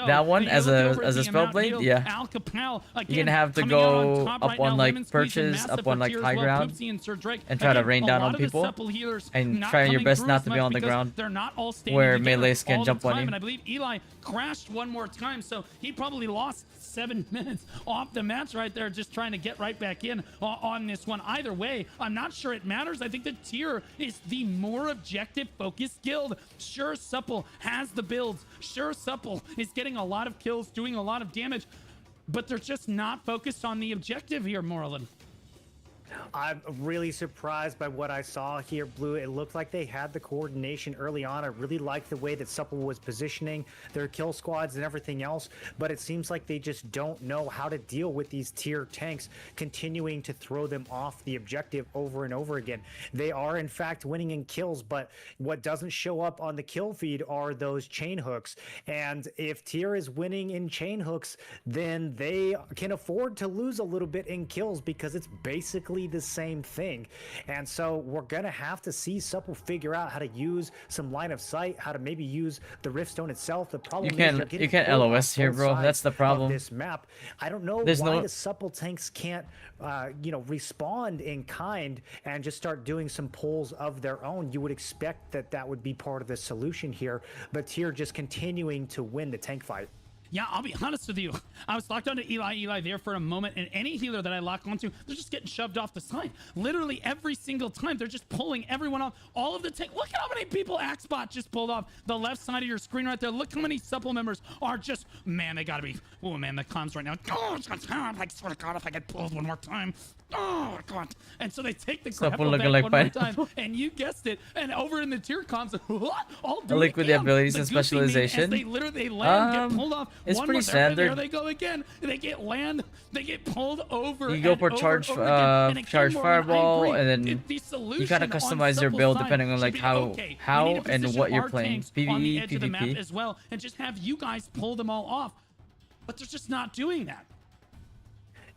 That one as a spell blade, yeah. You're gonna have to go up on like perches, up on like high ground, and try to rain down on people, and try your best not to be on the ground where melees can jump on you. And I believe Eli crashed one more time, so he probably lost 7 minutes off the match right there, just trying to get right back in on this one. Either way, I'm not sure it matters. I think the Tier is the more objective focused guild. Sure, Supple has the builds. Sure, Supple is getting a lot of kills, doing a lot of damage, but they're just not focused on the objective here, Morlin. I'm really surprised by what I saw here, Blue. It looked like they had the coordination early on. I really liked the way that Supple was positioning their kill squads and everything else, but it seems like they just don't know how to deal with these Tier tanks continuing to throw them off the objective over and over again. They are, in fact, winning in kills, but what doesn't show up on the kill feed are those chain hooks. And if Tier is winning in chain hooks, then they can afford to lose a little bit in kills because it's basically the same thing. And so we're gonna have to see Supple figure out how to use some line of sight, how to maybe use the Riftstone itself. The problem is you can't LOS here, bro. That's the problem. This map, I don't know why the Supple tanks can't respond in kind and just start doing some pulls of their own. You would expect that would be part of the solution here, but Tier just continuing to win the tank fight. Yeah, I'll be honest with you. I was locked onto Eli there for a moment, and any healer that I lock onto, they're just getting shoved off the side. Literally every single time, they're just pulling everyone off. All of the tank. Look at how many people Axbot just pulled off the left side of your screen right there. Look how many Supple members are just, man, they gotta be, oh man, the comms right now. Oh, it's gonna sound like, swear to God, if I get pulled one more time. Oh, God. And so they take the grapple back one more time, and you guessed it, and over in the Tier comms, all I like with the abilities and specialization. They literally land, get pulled off. It's pretty standard. There they go again. They get land. They get pulled over. You go for charge fireball, and then you gotta customize your build depending on like how and what you're playing. PvE, PvP as well, and just have you guys pull them all off. But they're just not doing that.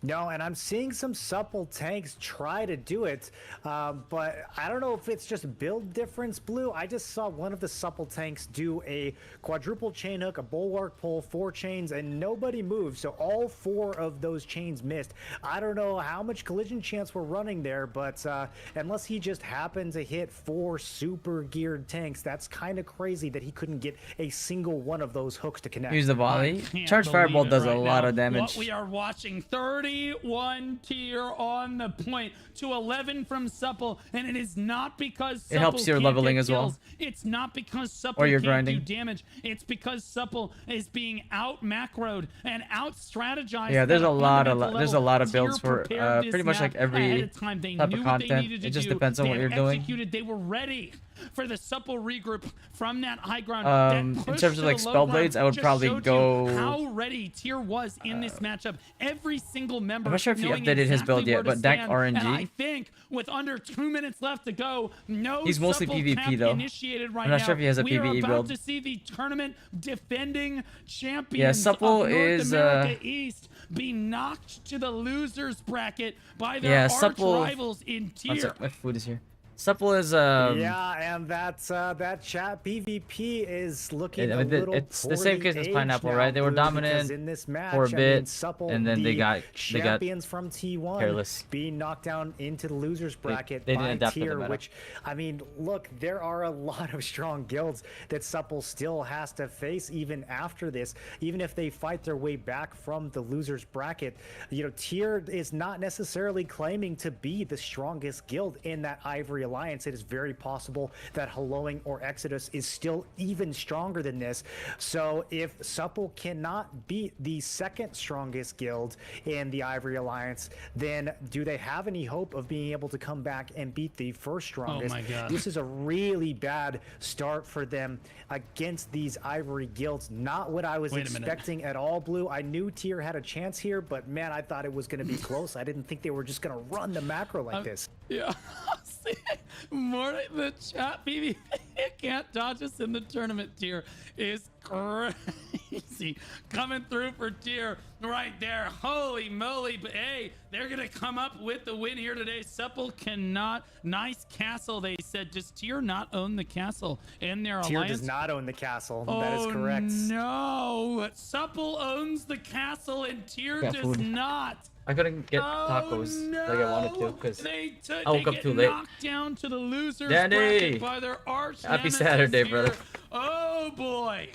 No, and I'm seeing some supple tanks try to do it, but I don't know if it's just build difference, Blue. I just saw one of the supple tanks do a quadruple chain hook, a bulwark pull, 4 chains, and nobody moved. So all 4 of those chains missed. I don't know how much collision chance we're running there, but unless he just happened to hit 4 super geared tanks, that's kind of crazy that he couldn't get a single one of those hooks to connect. Use the volley. Charge Fireball does a lot of damage. What we are watching, 31 tier on the point to 11 from supple, and it is not because supple it helps your leveling as well. It's not because supple can't do damage. It's because supple is being out macroed and out strategized. Yeah, there's a lot of builds for pretty much like every type of content. It just depends on what you're doing. They were ready for the supple regroup from that high ground. In terms of like spell blades, I would probably go. How ready tier was in this matchup. Every single member. I'm not sure if he updated his build yet, but Dak RNG. And I think with under 2 minutes left to go, he's mostly PvP though. Initiated right I'm not sure if he has a PvE build. We are about to see the tournament defending champions. Yeah, supple of is North America East be knocked to the losers bracket by their arch rivals in tier. My food is here. Supple is yeah, and that chat PvP is looking a little it's the same case as Pineapple, right? They were dominant in this match, for a bit, Supple, and then they got champions from T1 careless, being knocked down into the losers bracket they by didn't adapt tier. to the meta. Which, I mean, look, there are a lot of strong guilds that Supple still has to face even after this. Even if they fight their way back from the losers bracket, you know, tier is not necessarily claiming to be the strongest guild in that Ivory Alliance. It is very possible that Helloing or Exodus is still even stronger than this. So if Supple cannot beat the second strongest guild in the Ivory Alliance, then do they have any hope of being able to come back and beat the first strongest? Oh my God. This is a really bad start for them against these Ivory guilds. Not what I was expecting at all, Blue. I knew tier had a chance here, but man, I thought it was going to be close. I didn't think they were just going to run the macro like this. Yeah. More the chat PvP can't dodge us in the tournament tier is crazy. Coming through for tier right there. Holy moly. But hey, they're gonna come up with the win here today. Supple cannot. Nice castle, they said. Does tier not own the castle in their tier alliance? Does not own the castle. Oh, that is correct. No, Supple owns the castle and tier does not. I couldn't get tacos like I wanted to because I woke up too late. Knocked down to the losers Danny, by their arch happy Saturday, brother. Oh boy,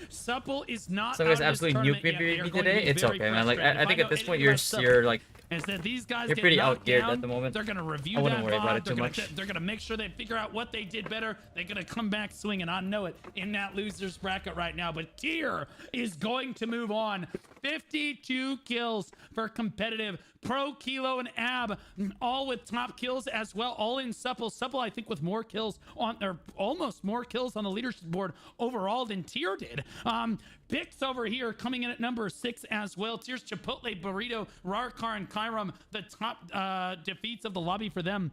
Supple is not. Some guys absolutely nuke PvP today. It's okay, man. Like I think at this point you're like. Is that these guys You're pretty outgeared at the moment. They're going to review I wouldn't that worry about VOD. it too much. They're going to make sure they figure out what they did better. They're going to come back swinging. I know it in that losers bracket right now. But tier is going to move on. 52 kills for competitive. Pro, Kilo, and Ab, all with top kills as well, all in Supple. Supple, I think, with more kills on, or almost more kills on the leadership board overall than Tier did. Picks over here coming in at number 6 as well. Tier's Chipotle, Burrito, Rarkar, and Kyrum, the top defeats of the lobby for them.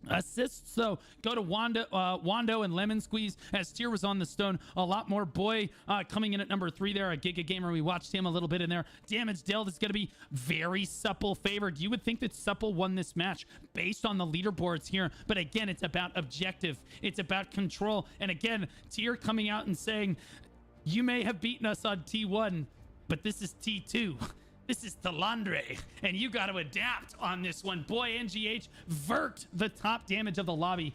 Assists, though, go to Wando and Lemon Squeeze as Tier was on the stone. A lot more Boy coming in at number 3 there. A Giga Gamer, we watched him a little bit in there. Damage dealt is going to be very Supple favored. You would think that Supple won this match based on the leaderboards here. But again, it's about objective. It's about control. And again, Tier coming out and saying, you may have beaten us on T1, but this is T2. This is Talandre, and you got to adapt on this one. Boy, NGH, Vert, the top damage of the lobby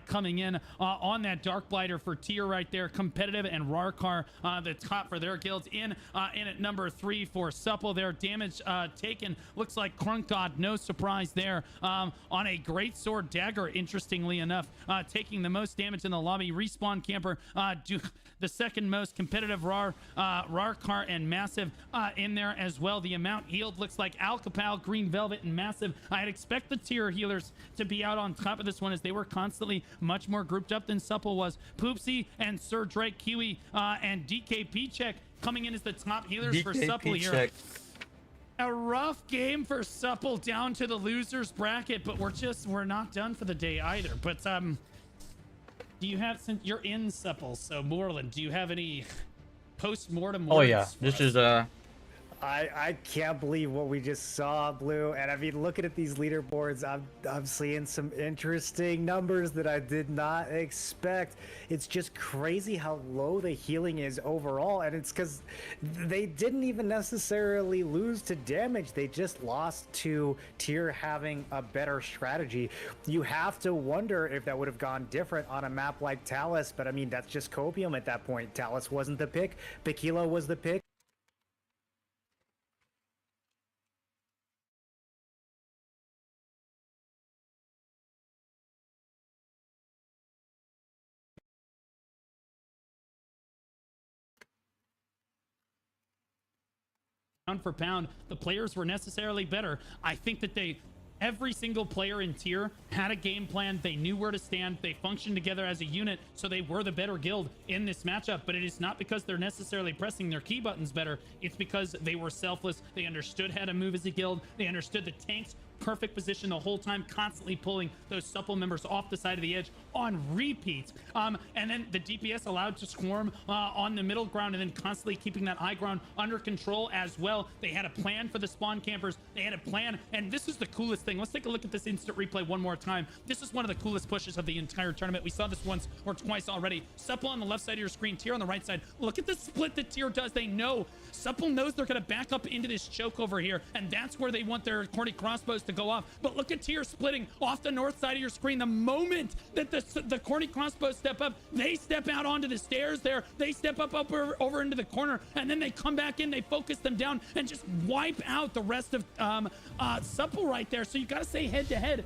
coming in on that Dark Blighter for Tier right there. Competitive and Rarkar, the top for their guilds. In at number 3 for Supple. Their damage taken looks like Crunk God, no surprise there. On a Great Sword Dagger, interestingly enough, taking the most damage in the lobby. Respawn Camper, the second most competitive Rarkar and Massive in there as well. The amount healed looks like Alcapal, Green Velvet, and Massive. I'd expect the Tier healers to be out on top of this one as they were constantly much more grouped up than Supple was. Poopsie and Sir Drake, Kiwi, and DKP Check coming in as the top healers for Supple here. A rough game for Supple down to the losers bracket, but we're not done for the day either. But do you have, since you're in Supple, so Moreland, do you have any post-mortem words? Oh yeah, this is I can't believe what we just saw, Blue. And I mean, looking at these leaderboards, I'm seeing some interesting numbers that I did not expect. It's just crazy how low the healing is overall, and it's because they didn't even necessarily lose to damage. They just lost to Tier having a better strategy. You have to wonder if that would have gone different on a map like Talus, but I mean, that's just copium at that point. Talus wasn't the pick. Bikilo was the pick. Pound for pound, the players were necessarily better. I think that every single player in Tier had a game plan. They knew where to stand. They functioned together as a unit, so they were the better guild in this matchup. But it is not because they're necessarily pressing their key buttons better. It's because they were selfless. They understood how to move as a guild. They understood the tanks perfect position the whole time, constantly pulling those supple members off the side of the edge on repeat. And then the DPS allowed to swarm on the middle ground, and then constantly keeping that high ground under control as well. They had a plan for the spawn campers. They had a plan, and this is the coolest thing. Let's take a look at this instant replay one more time. This is one of the coolest pushes of the entire tournament. We saw this once or twice already. Supple on the left side of your screen, Tier on the right side. Look at the split that Tier does. They know. Supple knows they're going to back up into this choke over here, and that's where they want their corny crossbows to go off. But look at Tier splitting off the north side of your screen. The moment that the corny crossbows step up, they step out onto the stairs there. They step up over into the corner, and then they come back in. They focus them down and just wipe out the rest of Supple right there. So you got to say head to head,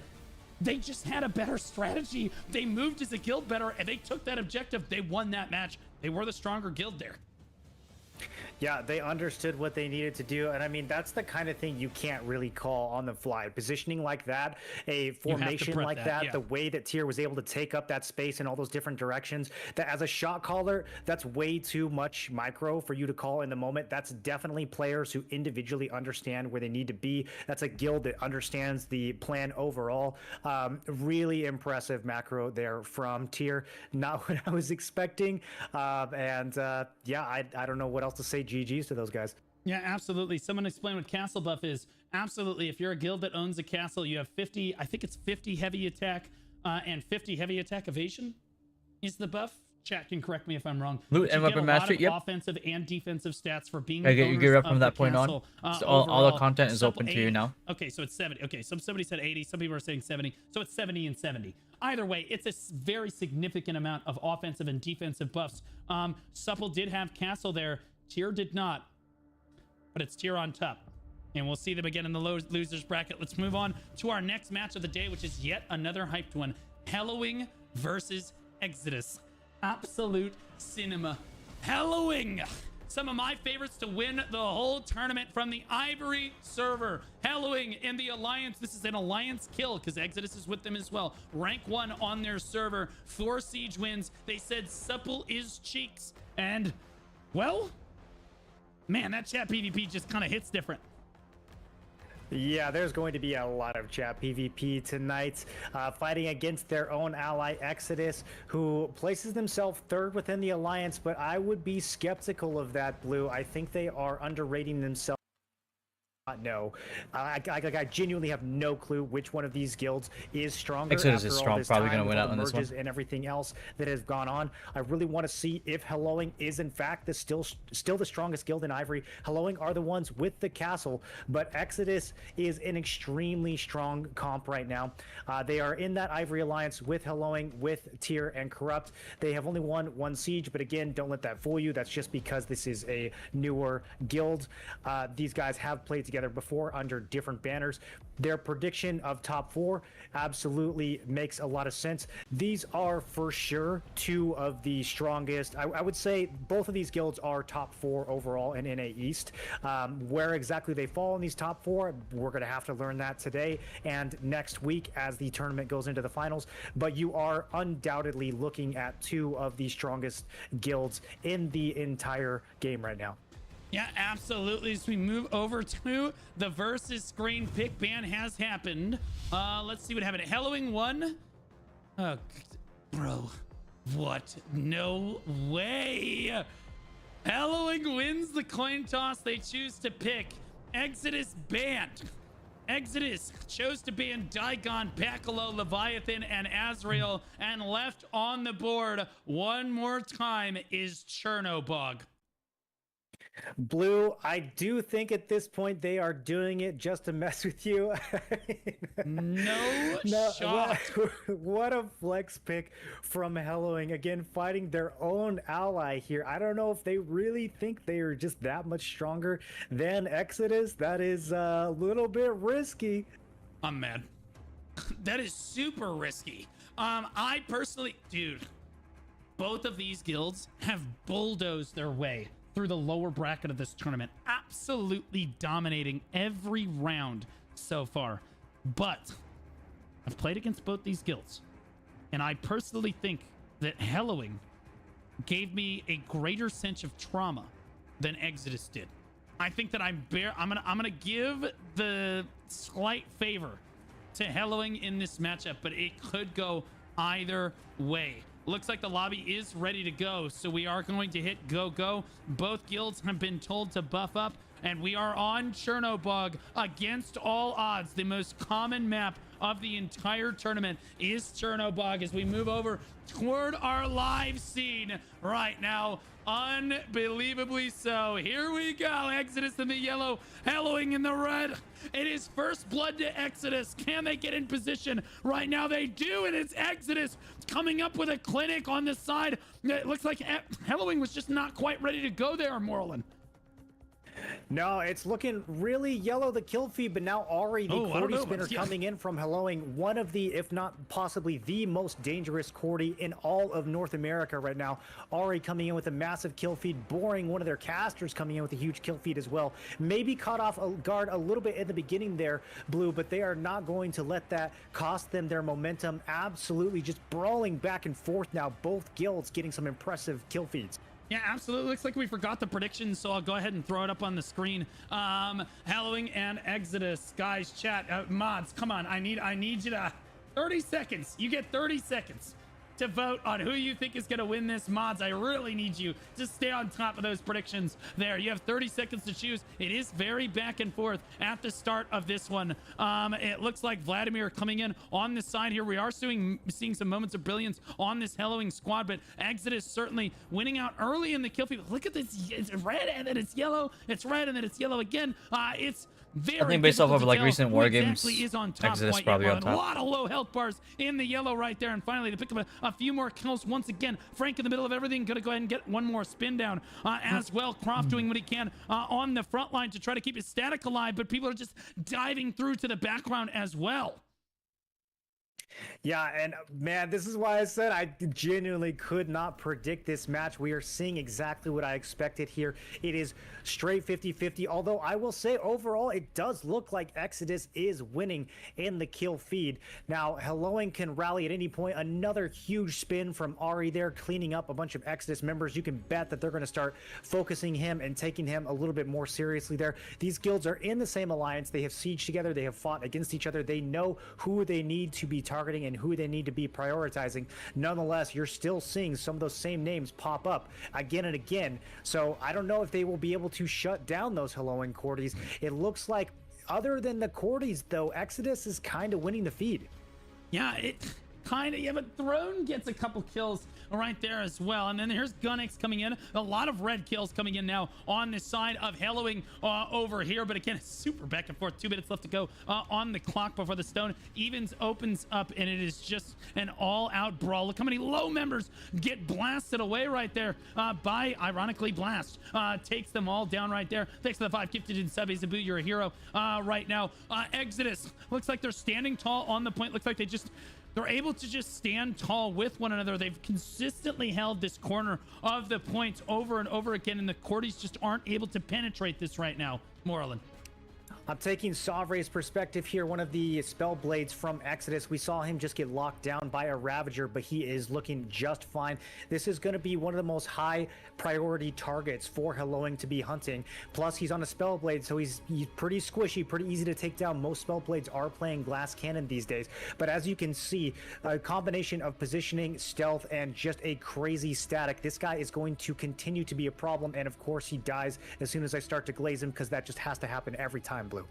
they just had a better strategy. They moved as a guild better, and they took that objective. They won that match. They were the stronger guild there. Yeah, they understood what they needed to do, and I mean, that's the kind of thing you can't really call on the fly. Positioning like that, a formation like that, the way that Tier was able to take up that space in all those different directions, that as a shot caller, that's way too much micro for you to call in the moment. That's definitely players who individually understand where they need to be. That's a guild that understands the plan overall. Really impressive macro there from Tier. Not what I was expecting, yeah, I don't know what else to say. GG's to those guys. Yeah, absolutely. Someone explain what castle buff is. Absolutely. If you're a guild that owns a castle, you have 50, I think it's 50 heavy attack and 50 heavy attack evasion is the buff. Chat can correct me if I'm wrong. Loot and weapon mastery. Yep. Offensive and defensive stats for being. You get up from that point on. So all the content is open to you now. Okay, so it's 70. Okay, somebody said 80. Some people are saying 70. So it's 70 and 70. Either way, it's a very significant amount of offensive and defensive buffs. Supple did have castle there. Tier did not, but it's Tier on top. And we'll see them again in the losers bracket. Let's move on to our next match of the day, which is yet another hyped one. Hellowing versus Exodus. Absolute cinema. Hellowing. Some of my favorites to win the whole tournament from the Ivory server. Hellowing in the Alliance. This is an Alliance kill because Exodus is with them as well. Rank 1 on their server. 4 siege wins. They said Supple is cheeks. And, well, man, that chat PvP just kind of hits different. Yeah, there's going to be a lot of chat PvP tonight, fighting against their own ally Exodus, who places themselves third within the Alliance, but I would be skeptical of that, Blue. I think they are underrating themselves. No, I genuinely have no clue which one of these guilds is stronger. Exodus is strong, probably going to win out on this one. And everything else that has gone on. I really want to see if Hellowing is in fact still the strongest guild in Ivory. Hellowing are the ones with the castle, but Exodus is an extremely strong comp right now. They are in that Ivory Alliance with Hellowing, with Tier and Corrupt. They have only won 1 siege, but again, don't let that fool you. That's just because this is a newer guild. These guys have played together before under different banners. Their prediction of top 4 absolutely makes a lot of sense. These are for sure 2 of the strongest. I would say both of these guilds are top 4 overall in NA East. Where exactly they fall in these top 4, we're going to have to learn that today and next week as the tournament goes into the finals. But you are undoubtedly looking at 2 of the strongest guilds in the entire game right now. Yeah, absolutely. As we move over to the versus screen, pick ban has happened. Let's see what happened. Hellowing won. Oh, bro, what? No way. Hellowing wins the coin toss. They choose to pick Exodus banned. Exodus chose to ban Daigon, Bacalo, Leviathan, and Azrael, and left on the board one more time is Chernobog. Blue, I do think at this point they are doing it just to mess with you. No shot. What a flex pick from Hellowing. Again, fighting their own ally here. I don't know if they really think they are just that much stronger than Exodus. That is a little bit risky. I'm mad. That is super risky. I personally, dude, both of these guilds have bulldozed their way through the lower bracket of this tournament, absolutely dominating every round so far. But I've played against both these guilds, and I personally think that Hellowing gave me a greater sense of trauma than Exodus did. I think that I'm gonna give the slight favor to Hellowing in this matchup, but it could go either way. Looks like the lobby is ready to go, so we are going to hit go. Both guilds have been told to buff up, and we are on Chernobog against all odds. The most common map of the entire tournament is Chernobog as we move over toward our live scene right now. Unbelievably so. Here we go. Exodus in the yellow, Hellowing in the red. It is first blood to Exodus. Can they get in position? Right now they do, and it's Exodus coming up with a clinic on the side. It looks like Hellowing was just not quite ready to go there, Morlin. No, it's looking really yellow, the kill feed, but now Ari, the Cordy spinner, coming in from Hellowing, one of the, if not possibly the most dangerous Cordy in all of North America right now. Ari coming in with a massive kill feed, boring one of their casters coming in with a huge kill feed as well. Maybe caught off guard a little bit in the beginning there, Blue, but they are not going to let that cost them their momentum. Absolutely just brawling back and forth now, both guilds getting some impressive kill feeds. Yeah, absolutely. Looks like we forgot the predictions, so I'll go ahead and throw it up on the screen. Hellowing and Exodus. Guys, chat, mods, come on. I need you to... 30 seconds. You get 30 seconds to vote on who you think is going to win this. Mods, I really need you to stay on top of those predictions there. You have 30 seconds to choose. It is very back and forth at the start of this one. It looks like Vladimir coming in on this side here. We are seeing some moments of brilliance on this Hellowing squad, but Exodus certainly winning out early in the kill feed. Look at this. It's red and then it's yellow. It's red and then it's yellow again. It's very, I think based off of like recent war games, Exodus probably on top. A lot of low health bars in the yellow right there, and finally to pick up a few more kills once again. Frank in the middle of everything, gonna go ahead and get one more spin down as well. Croft doing what he can on the front line to try to keep his static alive, but people are just diving through to the background as well. Yeah, and man, this is why I said I genuinely could not predict this match. We are seeing exactly what I expected here. It is straight 50-50, although I will say overall it does look like Exodus is winning in the kill feed. Now, Hellowing can rally at any point. Another huge spin from Ari there, cleaning up a bunch of Exodus members. You can bet that they're going to start focusing him and taking him a little bit more seriously there. These guilds are in the same alliance. They have sieged together. They have fought against each other. They know who they need to be targeting and who they need to be prioritizing. Nonetheless, you're still seeing some of those same names pop up again and again. So I don't know if they will be able to shut down those Hellowing Cordys. It looks like, other than the Cordys, though, Exodus is kind of winning the feed. Yeah, it kind of, yeah, but Throne gets a couple kills right there as well. And then here's Gunix coming in. A lot of red kills coming in now on this side of Hellowing over here. But again, super back and forth. 2 minutes left to go on the clock before the Stone Evens opens up, and it is just an all-out brawl. Look how many low members get blasted away right there by, ironically, Blast. Takes them all down right there. Thanks to the 5 gifted in sub. Abu, you're a hero right now. Exodus looks like they're standing tall on the point. Looks like they're able to just stand tall with one another. They've consistently held this corner of the points over and over again, and the Cordys just aren't able to penetrate this right now. Morlin. I'm taking Savre's perspective here, one of the spell blades from Exodus. We saw him just get locked down by a Ravager, but he is looking just fine. This is going to be one of the most high priority targets for Helloing to be hunting. Plus, he's on a spell blade, so he's pretty squishy, pretty easy to take down. Most spell blades are playing glass cannon these days. But as you can see, a combination of positioning, stealth, and just a crazy static. This guy is going to continue to be a problem, and of course he dies as soon as I start to glaze him, because that just has to happen every time, Blue.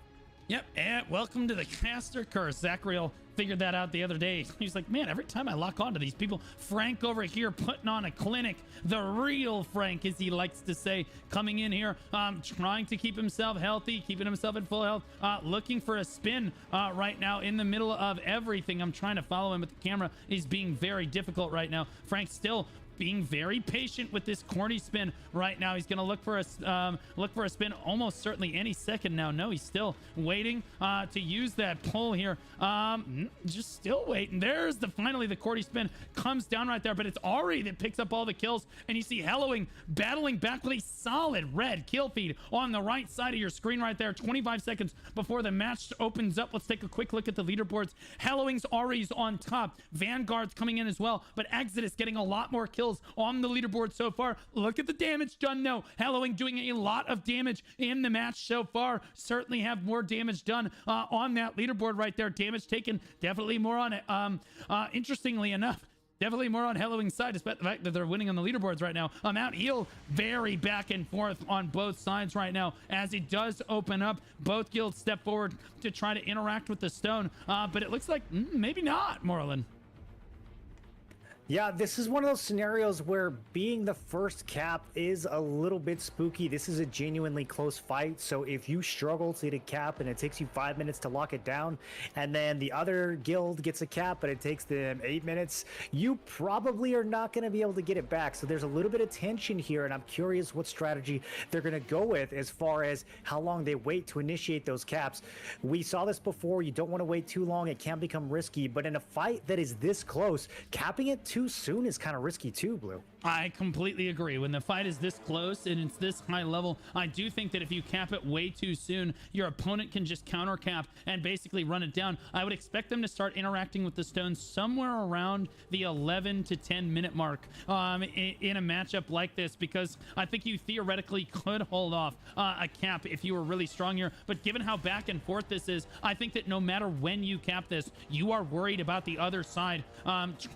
Yep, and welcome to the caster curse. Zachariel figured that out the other day. He's like, man, every time I lock onto these people, Frank over here putting on a clinic, the real Frank, as he likes to say, coming in here, trying to keep himself healthy, keeping himself in full health, looking for a spin right now in the middle of everything. I'm trying to follow him, but the camera is being very difficult right now. Frank still being very patient with this corny spin right now. He's going to look for a spin almost certainly any second now. No, he's still waiting to use that pull here. Just still waiting. There's finally the corny spin comes down right there, but it's Ari that picks up all the kills, and you see Hellowing battling back with a solid red kill feed on the right side of your screen right there. 25 seconds before the match opens up. Let's take a quick look at the leaderboards. Hellowing's Ari's on top. Vanguard's coming in as well, but Exodus getting a lot more kills on the leaderboard so far. Look at the damage done now. Hellowing doing a lot of damage in the match so far. Certainly have more damage done on that leaderboard right there. Damage taken definitely more on it. Interestingly enough, definitely more on Hellowing's side, despite the fact that they're winning on the leaderboards right now. Mount Eel very back and forth on both sides right now as it does open up. Both guilds step forward to try to interact with the stone, but it looks like maybe not, Morlin. Yeah, this is one of those scenarios where being the first cap is a little bit spooky. This is a genuinely close fight, so if you struggle to get a cap and it takes you 5 minutes to lock it down, and then the other guild gets a cap but it takes them 8 minutes, you probably are not going to be able to get it back. So there's a little bit of tension here, and I'm curious what strategy they're going to go with as far as how long they wait to initiate those caps. We saw this before. You don't want to wait too long. It can become risky, but in a fight that is this close, capping it too soon is kind of risky too, Blue. I completely agree. When the fight is this close and it's this high level, I do think that if you cap it way too soon, your opponent can just counter cap and basically run it down. I would expect them to start interacting with the stones somewhere around the 11 to 10 minute mark in a matchup like this, because I think you theoretically could hold off a cap if you were really strong here. But given how back and forth this is, I think that no matter when you cap this, you are worried about the other side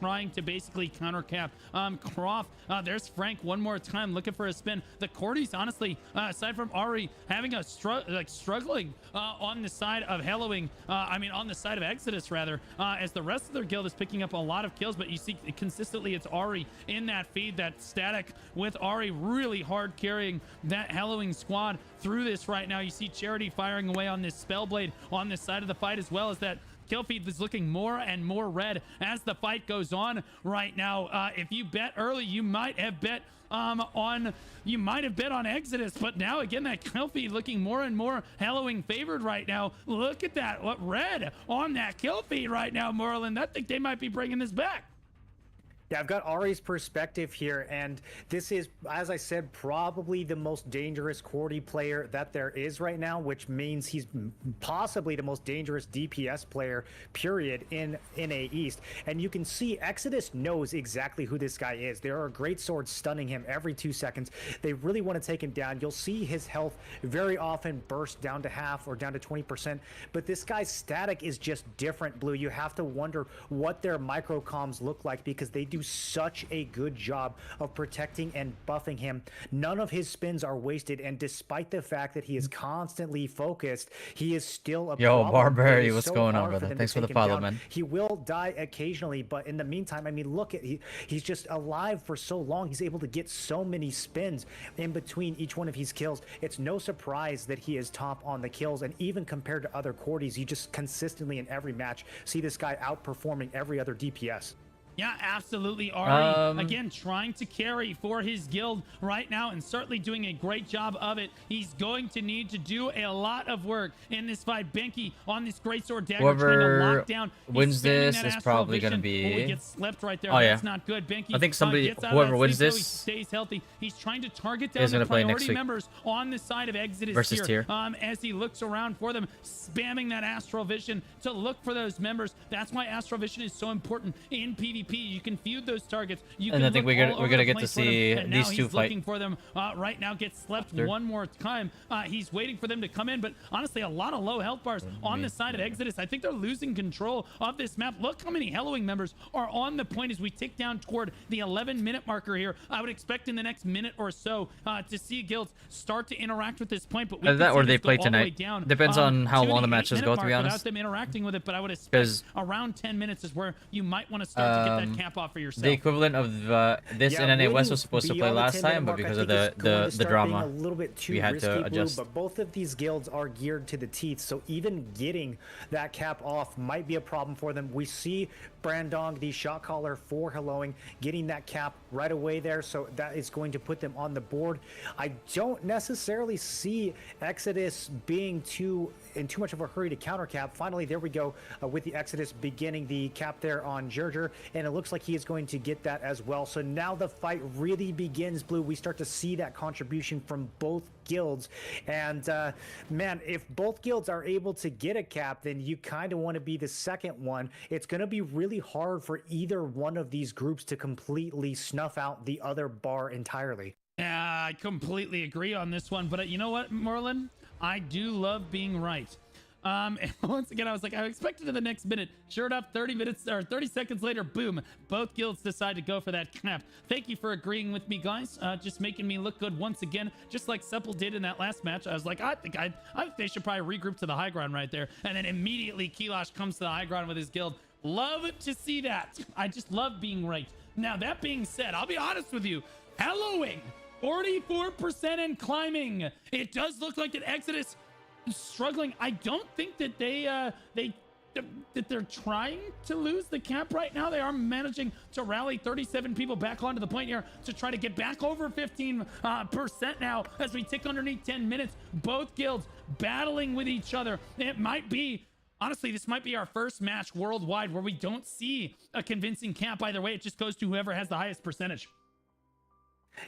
trying to basically counter cap. Croft, there's Frank one more time looking for a spin. The Cordy's honestly, aside from Ari having a struggling on the side of Hellowing, on the side of Exodus rather, as the rest of their guild is picking up a lot of kills, but you see consistently it's Ari in that feed, that static with Ari really hard carrying that Hellowing squad through this right now. You see Charity firing away on this Spellblade on this side of the fight, as well as that kill feed is looking more and more red as the fight goes on right now. If you bet early, you might have bet on Exodus, but now again that kill feed looking more and more Hellowing favored right now. Look at that, what red on that kill feed right now, Merlin. I think they might be bringing this back. Yeah, I've got Ari's perspective here, and this is, as I said, probably the most dangerous Cordy player that there is right now, which means he's possibly the most dangerous DPS player, period, in NA East. And you can see Exodus knows exactly who this guy is. There are great swords stunning him every 2 seconds. They really want to take him down. You'll see his health very often burst down to half or down to 20%, but this guy's static is just different, Blue. You have to wonder what their microcoms look like, because they do such a good job of protecting and buffing him. None of his spins are wasted, and despite the fact that he is constantly focused, he is still a Yo, Barbary, what's going on, brother? Thanks for the follow, man. He will die occasionally, but in the meantime, look at he's just alive for so long. He's able to get so many spins in between each one of his kills. It's no surprise that he is top on the kills, and even compared to other Cordys, you just consistently in every match see this guy outperforming every other DPS. Yeah, absolutely. Ari, again, trying to carry for his guild right now and certainly doing a great job of it. He's going to need to do a lot of work in this fight. Benki on this Greatsword Dagger trying to lock down. Wins this is probably going to be... Oh, he gets slept right there. Oh, yeah. That's not good. Benki I think somebody, gets out whoever of that wins sleep, this... so he stays healthy. He's trying to target down the priority members on the side of Exodus versus tier. As he looks around for them, spamming that Astral Vision to look for those members. That's why Astral Vision is so important in PvP. You can feud those targets. You and can I think we're gonna get to see these two fight. Looking for them right now. Gets slept one more time. He's waiting for them to come in, but honestly, a lot of low health bars on the side of Exodus. I think they're losing control of this map. Look how many Hellowing members are on the point as we tick down toward the 11-minute marker here. I would expect in the next minute or so to see guilds start to interact with this point, but we that or they play tonight. Depends on how long the matches go. To be honest, without them interacting with it, but I would expect around 10 minutes is where you might want to start to get that cap off for yourself. The equivalent of this in NA West was supposed to play last time, but because of the drama, a little bit too we had risky, to adjust. But both of these guilds are geared to the teeth, so even getting that cap off might be a problem for them. We see Brandong, the shot caller for Hellowing, getting that cap right away there, so that is going to put them on the board. I don't necessarily see Exodus being in too much of a hurry to counter cap. Finally, there we go with the Exodus beginning the cap there on Gerger, and it looks like he is going to get that as well. So now the fight really begins, Blue. We start to see that contribution from both guilds, and man, if both guilds are able to get a cap, then you kind of want to be the second one. It's going to be really hard for either one of these groups to completely snuff out the other bar entirely. Yeah, I completely agree on this one, but you know what, Merlin? I do love being right. And once again, I was like, I expected in the next minute. Sure enough, 30 seconds later, boom, both guilds decide to go for that cap. Thank you for agreeing with me, guys. Just making me look good once again, just like Supple did in that last match. I was like, I think they should probably regroup to the high ground right there. And then immediately Kilash comes to the high ground with his guild. Love to see that. I just love being right. Now, that being said, I'll be honest with you. Hellowing, 44% and climbing. It does look like that Exodus struggling. I don't think that they're trying to lose the cap right now. They are managing to rally 37 people back onto the point here to try to get back over 15% now as we tick underneath 10 minutes. Both guilds battling with each other. It might be, honestly, this might be our first match worldwide where we don't see a convincing cap either way. It just goes to whoever has the highest percentage.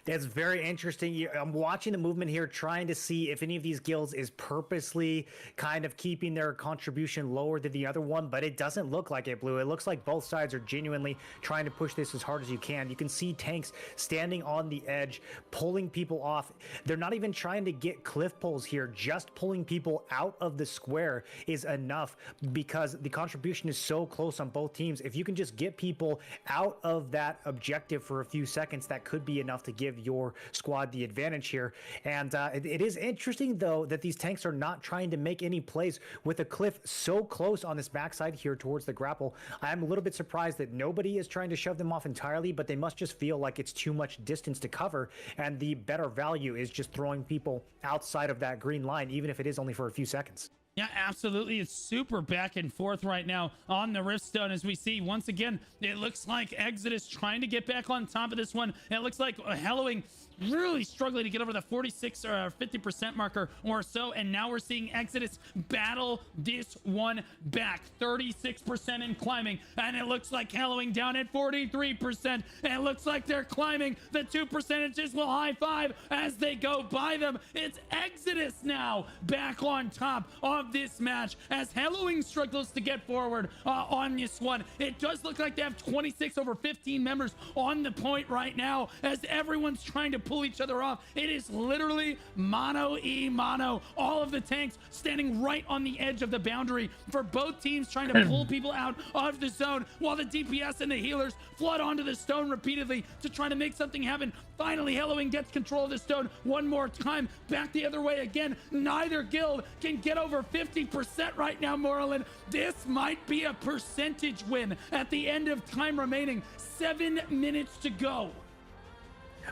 That's very interesting. I'm watching the movement here, trying to see if any of these guilds is purposely kind of keeping their contribution lower than the other one, but it doesn't look like it, Blue. It looks like both sides are genuinely trying to push this as hard as you can. You can see tanks standing on the edge, pulling people off. They're not even trying to get cliff pulls here. Just pulling people out of the square is enough because the contribution is so close on both teams. If you can just get people out of that objective for a few seconds, that could be enough to give your squad the advantage here. And it is interesting, though, that these tanks are not trying to make any plays with a cliff so close on this backside here towards the grapple. I'm a little bit surprised that nobody is trying to shove them off entirely, but they must just feel like it's too much distance to cover, and the better value is just throwing people outside of that green line, even if it is only for a few seconds. Yeah, absolutely. It's super back and forth right now on the Riftstone as we see once again, it looks like Exodus trying to get back on top of this one. It looks like Hellowing really struggling to get over the 46 or 50% marker or so. And now we're seeing Exodus battle this one back. 36% in climbing. And it looks like Hellowing down at 43%. And it looks like they're climbing. The 2 percentages will high five as they go by them. It's Exodus now back on top of this match as Hellowing struggles to get forward on this one. It does look like they have 26 over 15 members on the point right now as everyone's trying to pull each other off. It is literally mano. All of the tanks standing right on the edge of the boundary for both teams trying to pull people out of the zone while the DPS and the healers flood onto the stone repeatedly to try to make something happen. Finally, Hellowing gets control of the stone one more time. Back the other way again. Neither guild can get over 50% right now, Morlin. This might be a percentage win at the end of time remaining. 7 minutes to go.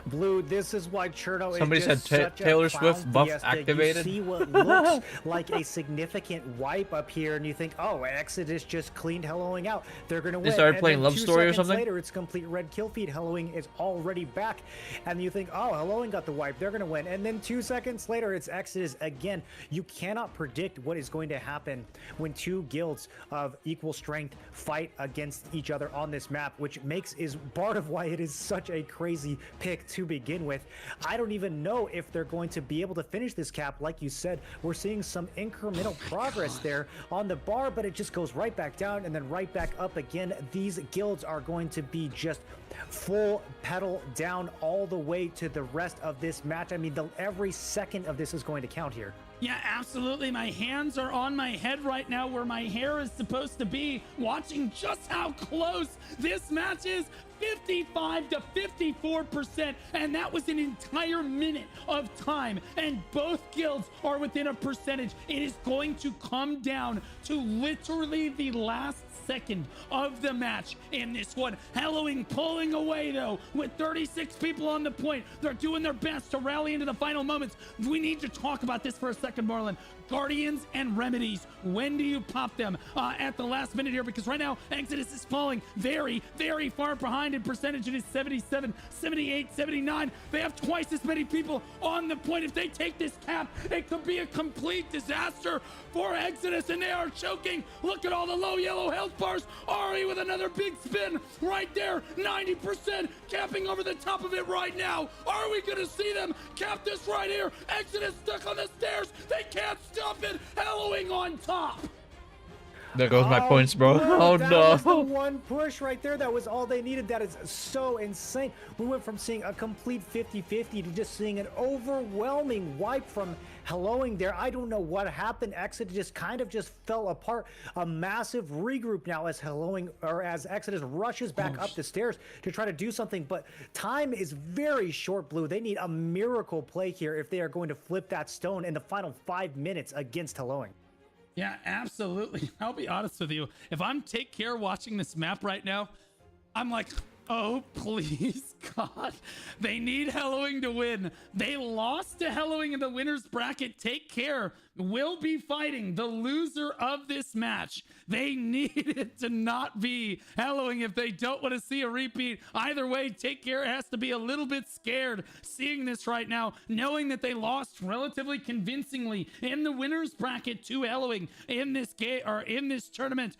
Blue, this is why Cherno Somebody is just said such Taylor a Swift clown buff fiesta. activated. You see what looks like a significant wipe up here, and you think, oh, Exodus just cleaned Helloing out. They're going to win. They started and playing Love Story or something? Later, it's complete red kill feed. Helloing is already back, and you think, oh, Helloing got the wipe. They're going to win. And then 2 seconds later, it's Exodus again. You cannot predict what is going to happen when two guilds of equal strength fight against each other on this map, which is part of why it is such a crazy pick to begin with. I don't even know if they're going to be able to finish this cap. Like you said, we're seeing some incremental progress there on the bar, but it just goes right back down and then right back up again. These guilds are going to be just full pedal down all the way to the rest of this match. I mean, every second of this is going to count here. Yeah, absolutely. My hands are on my head right now where my hair is supposed to be, watching just how close this match is. 55 to 54%, and that was an entire minute of time, and both guilds are within a percentage. It is going to come down to literally the last second of the match in this one. Halloween pulling away though with 36 people on the point. They're doing their best to rally into the final moments. We need to talk about this for a second, Marlon. Guardians and Remedies, when do you pop them at the last minute here? Because right now Exodus is falling very, very far behind in percentage. It is 77, 78, 79. They have twice as many people on the point. If they take this cap, it could be a complete disaster for Exodus, and they are choking. Look at all the low yellow health bars. Ari with another big spin right there, 90%, capping over the top of it right now. Are we gonna see them cap this right here? Exodus stuck on the stairs. They can't stop it. Hallowing on top. There goes my points, bro. Oh that no. was the one push right there. That was all they needed. That is so insane. We went from seeing a complete 50-50 to just seeing an overwhelming wipe from Helloing there. I don't know what happened. Exodus just kind of just fell apart. A massive regroup now as Exodus rushes back up the stairs to try to do something, but time is very short, Blue. They need a miracle play here if they are going to flip that stone in the final 5 minutes against Helloing. Yeah, absolutely. I'll be honest with you. If I'm Take Care watching this map right now, I'm like, oh, please, God. They need Hellowing to win. They lost to Hellowing in the winner's bracket. Take Care will be fighting the loser of this match. They need it to not be Hellowing if they don't want to see a repeat. Either way, Take Care has to be a little bit scared seeing this right now, knowing that they lost relatively convincingly in the winner's bracket to Hellowing in this game or in this tournament.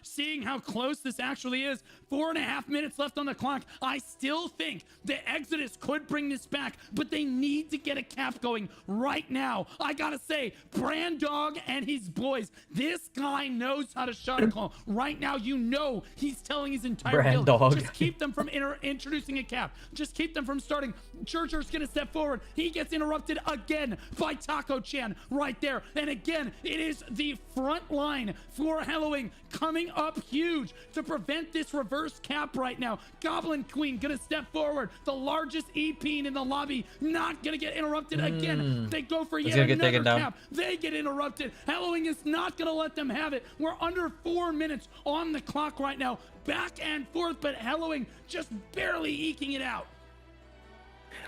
Seeing how close this actually is, 4.5 minutes left on the clock. I still think the Exodus could bring this back, but they need to get a cap going right now. I gotta say, Brand Dog and his boys, this guy knows how to shot call. Right now, you know he's telling his entire Brand guild, Dog. just keep them from introducing a cap. Just keep them from starting. Churcher's gonna step forward. He gets interrupted again by Taco Chan right there. And again, it is the front line for Halloween coming up huge to prevent this reverse cap right now. Goblin Queen gonna step forward. The largest EP in the lobby, not gonna get interrupted again. They go for yet another cap. They get interrupted. Halloween is not gonna let them have it. We're under 4 minutes on the clock right now. Back and forth, but Halloween just barely eking it out.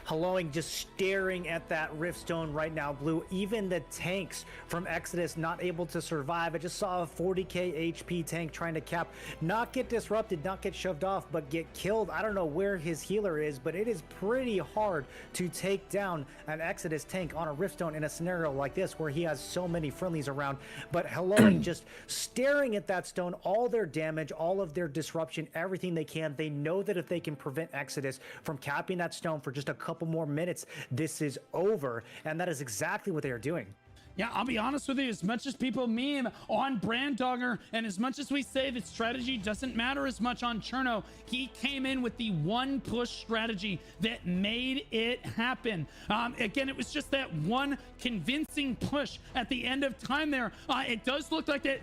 Hellowing just staring at that Riftstone right now, Blue. Even the tanks from Exodus not able to survive. I just saw a 40k HP tank trying to cap, not get disrupted, not get shoved off, but get killed. I don't know where his healer is, but it is pretty hard to take down an Exodus tank on a Riftstone in a scenario like this where he has so many friendlies around. But Hellowing just staring at that stone, all their damage, all of their disruption, everything they can. They know that if they can prevent Exodus from capping that stone for just a couple more minutes, this is over, and that is exactly what they are doing. Yeah, I'll be honest with you, as much as people meme on Brand Dogger, and as much as we say that strategy doesn't matter as much on Cherno, he came in with the one push strategy that made it happen. Again, it was just that one convincing push at the end of time there. It does look like that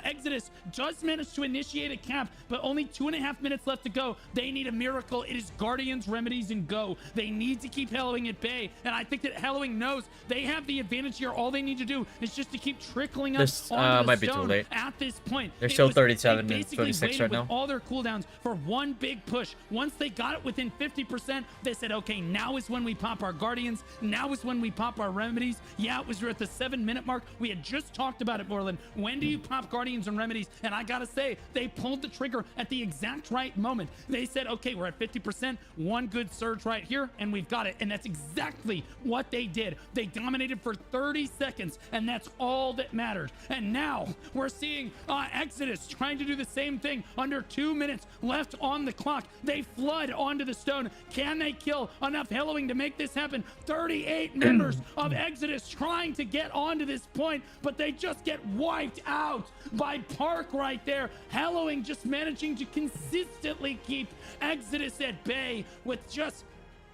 Exodus does manage to initiate a cap, but only 2.5 minutes left to go. They need a miracle. It is Guardians, Remedies, and go. They need to keep Hellowing at bay, and I think that Hellowing knows they have the advantage here. All they need to do is just to keep trickling up This onto might the be too stone late. at this point. They're still 37 they and basically 36 waited right with now. all their cooldowns for one big push. Once they got it within 50%, they said, okay, now is when we pop our Guardians. Now is when we pop our Remedies. Yeah, it was at the 7-minute mark. We had just talked about it, Moreland. When do you pop Guardians and Remedies? And I gotta say, they pulled the trigger at the exact right moment. They said, okay, we're at 50%, one good surge right here, and we've got it. And that's exactly what they did. They dominated for 30 seconds, and that's all that mattered. And now we're seeing Exodus trying to do the same thing. Under 2 minutes left on the clock. They flood onto the stone. Can they kill enough Hellowing to make this happen? 38 members of Exodus trying to get onto this point, but they just get wiped out by Park right there. Hellowing just managing to consistently keep Exodus at bay with just,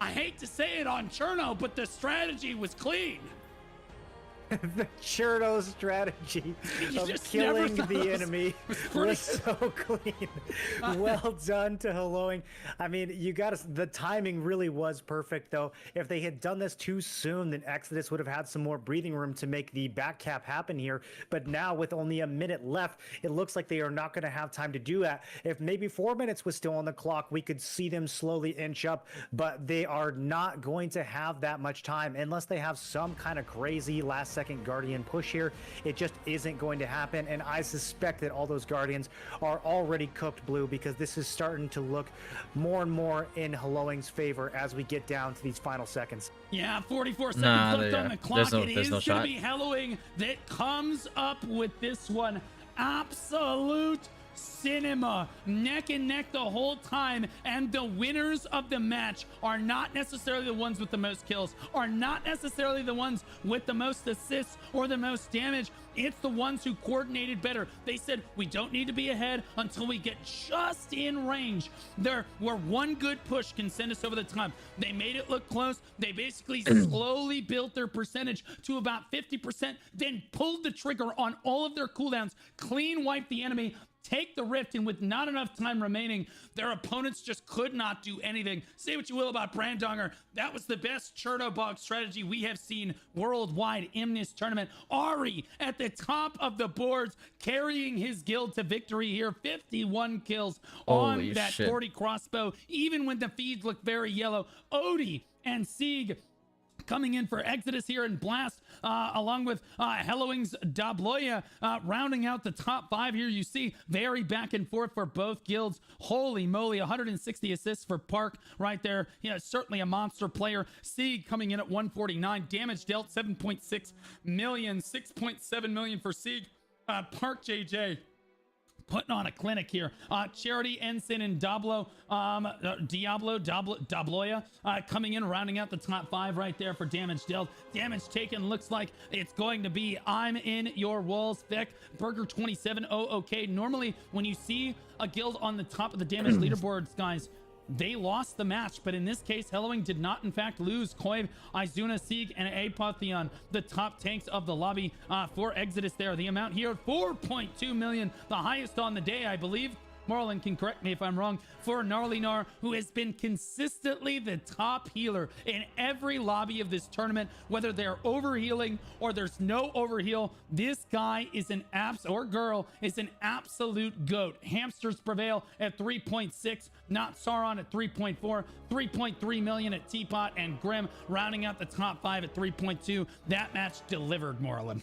I hate to say it on Cherno, but the strategy was clean. The Cherno strategy of killing the enemy was so clean. Well done to Hellowing. I mean, the timing really was perfect, though. If they had done this too soon, then Exodus would have had some more breathing room to make the back cap happen here. But now, with only a minute left, it looks like they are not going to have time to do that. If maybe 4 minutes was still on the clock, we could see them slowly inch up, but they are not going to have that much time unless they have some kind of crazy last-second Guardian push here. It just isn't going to happen, and I suspect that all those Guardians are already cooked, Blue, because this is starting to look more and more in Hellowing's favor as we get down to these final seconds. Yeah, 44 seconds left on the clock. It is no going to be Hellowing that comes up with this one. Absolute cinema, neck and neck the whole time, and the winners of the match are not necessarily the ones with the most kills, are not necessarily the ones with the most assists or the most damage. It's the ones who coordinated better. They said, we don't need to be ahead until we get just in range. There, where one good push can send us over the top. They made it look close. They basically slowly built their percentage to about 50%, then pulled the trigger on all of their cooldowns, clean wiped the enemy, take the rift, and with not enough time remaining, their opponents just could not do anything. Say what you will about Brandonger, that was the best Chernobog strategy we have seen worldwide in this tournament. Ari at the top of the boards, carrying his guild to victory here. 51 kills on that 40 crossbow, even when the feeds look very yellow. Odie and Sieg coming in for Exodus here and Blast, along with Hellowing's Dabloya, rounding out the top 5 here. You see very back and forth for both guilds. Holy moly, 160 assists for Park right there. Yeah, certainly a monster player. Sieg coming in at 149. Damage dealt 7.6 million, 6.7 million for Sieg. Park JJ putting on a clinic here. Charity, Ensign, and Dabloya coming in, rounding out the top 5 right there for damage dealt. Damage taken looks like it's going to be I'm in your walls. Beck, Burger 27, okay. Normally, when you see a guild on the top of the damage leaderboards, guys, they lost the match, but in this case, Hellowing did not, in fact, lose. Koiv, Izuna, Sieg, and Apotheon, the top tanks of the lobby for Exodus there. The amount here, 4.2 million, the highest on the day, I believe. Marlon can correct me if I'm wrong, for Gnarly Gnar, who has been consistently the top healer in every lobby of this tournament, whether they're overhealing or there's no overheal. This guy is an or girl is an absolute goat. Hamsters prevail at 3.6, not Sauron at 3.4, 3.3 million at Teapot, and Grim rounding out the top 5 at 3.2. That match delivered, Marlon.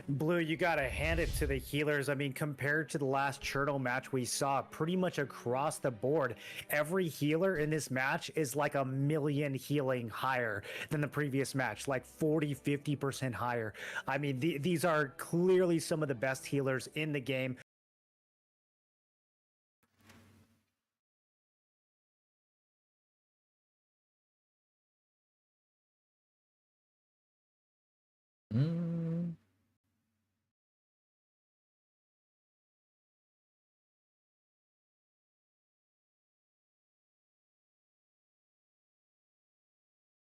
Blue, you gotta hand it to the healers. I mean, compared to the last Cherno match we saw, pretty much across the board, every healer in this match is like a million healing higher than the previous match, like 40-50% higher. I mean, these are clearly some of the best healers in the game.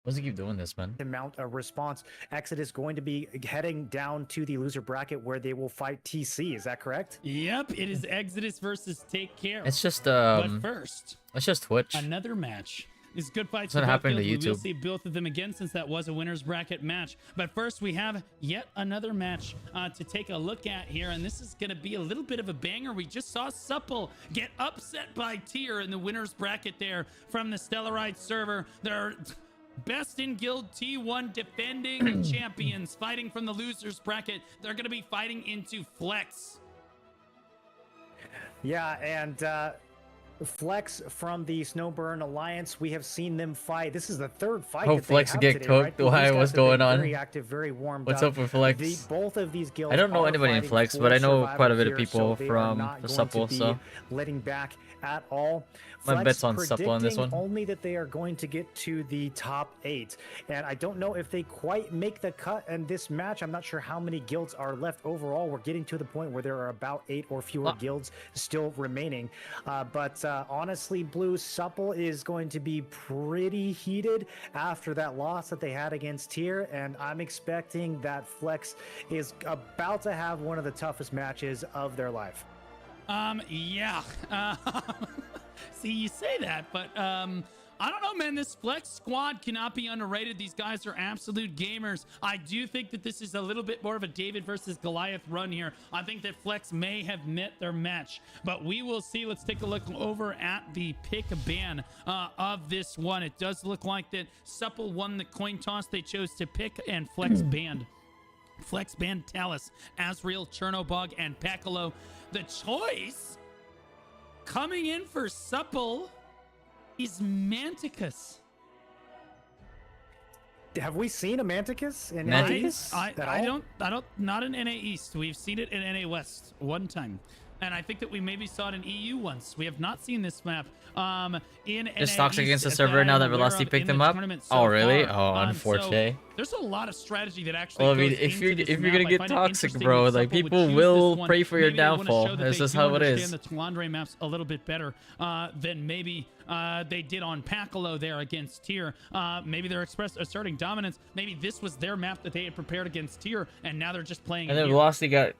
Why does he keep doing this, man? To mount a response, Exodus going to be heading down to the loser bracket where they will fight TC. Is that correct? Yep, it is Exodus versus Take Care. It's just but first, it's just Twitch. Another match These good fights. What's happening to We'll YouTube? see both of them again since that was a winner's bracket match. But first, we have yet another match to take a look at here, and this is going to be a little bit of a banger. We just saw Supple get upset by Tier in the winner's bracket there from the Stellarite server. They're best in guild T1 defending champions fighting from the losers bracket. They're going to be fighting into Flex. Yeah, and Flex from the Snowburn Alliance, we have seen them fight. This is the third fight. Hope Flex get cooked. Why? What's going on? Very active, very warmed What's up with Flex? Both of these guilds. I don't know anybody in Flex, but I know quite a bit of people so from the Supple, so letting back at all. My bet's on Supple on this one. Only that they are going to get to the top 8, and I don't know if they quite make the cut in this match. I'm not sure how many guilds are left overall. We're getting to the point where there are about 8 or fewer guilds still remaining. But honestly, Blue, Supple is going to be pretty heated after that loss that they had against Tier, and I'm expecting that Flex is about to have one of the toughest matches of their life. Yeah. See, you say that, but I don't know, man. This Flex squad cannot be underrated. These guys are absolute gamers. I do think that this is a little bit more of a David versus Goliath run here. I think that Flex may have met their match, but we will see. Let's take a look over at the pick ban of this one. It does look like that Supple won the coin toss. They chose to pick, and Flex banned. Flex banned Talus, Azrael, Chernobog, and Pakalo. The choice coming in for Supple is Manticus. Have we seen a Manticus in Manticus? I don't, not in NA East. We've seen it in NA West one time. And I think that we maybe saw it in EU once. We have not seen this map in NA Just toxic East against the server now that Velocity picked them up. Oh, really? Oh, unfortunate. So there's a lot of strategy that actually. Well, I mean, if you're gonna get toxic, bro, like people will pray for your downfall. That's just how it is. The Talandre maps a little bit better than maybe they did on Pakalo there against Tier. Maybe they're asserting dominance. Maybe this was their map that they had prepared against Tier, and now they're just playing. And then Velocity got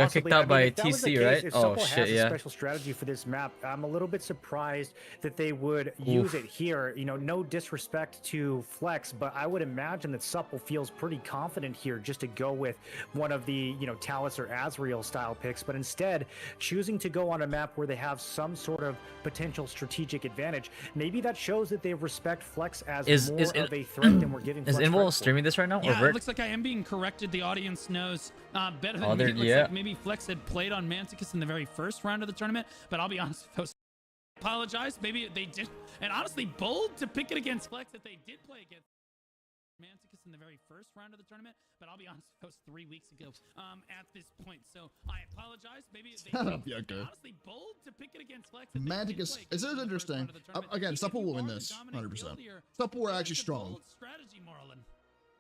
kicked out by TC, right? Oh shit, yeah. Special strategy for this map. I'm a little bit surprised that they would use it here. You know, no disrespect to Flex, but I would imagine that Supple feels pretty confident here just to go with one of the, you know, Talus or Azrael style picks, but instead choosing to go on a map where they have some sort of potential strategic advantage. Maybe that shows that they respect Flex as more of a threat than we're giving Flex. Is Invol streaming this right now? Yeah, it looks like I am being corrected. The audience knows better than me. It looks like maybe Flex had played on Manticus in the very first round of the tournament, but I'll be honest, I apologize. Maybe they did, and honestly, bold to pick it against Flex that they did play against Manticus in the very first round of the tournament, but I'll be honest, that was 3 weeks ago at this point, so I apologize. Maybe they honestly bold to pick it against Flex. Manticus, this is interesting. Again, Supple will win this, 100%. Supple were actually strong.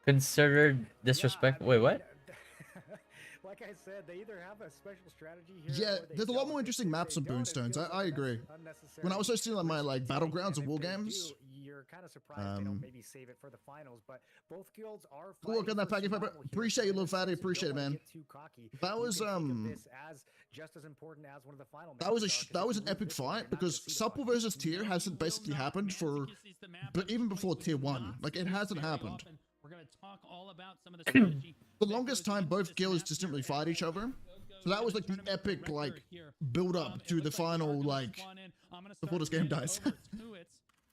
Considered disrespect. Wait, what? Like I said, they either have a special strategy here. Yeah, there's a lot more interesting maps on Boonstones. I agree. When I was hosting on my like battlegrounds and war games, you're kind of surprised they don't maybe save it for the finals, but both guilds are. Cool work on that, Packy. Appreciate you, little fatty. Appreciate it, man. That was just as important as one of the final. That was an epic fight because Supple versus Tier hasn't basically happened but even before Tier 1, like it hasn't happened. We're going to talk all about some of the strategy. The longest time both guilds just didn't really fight each other. So that was like the epic like build up to the final like before this game dies.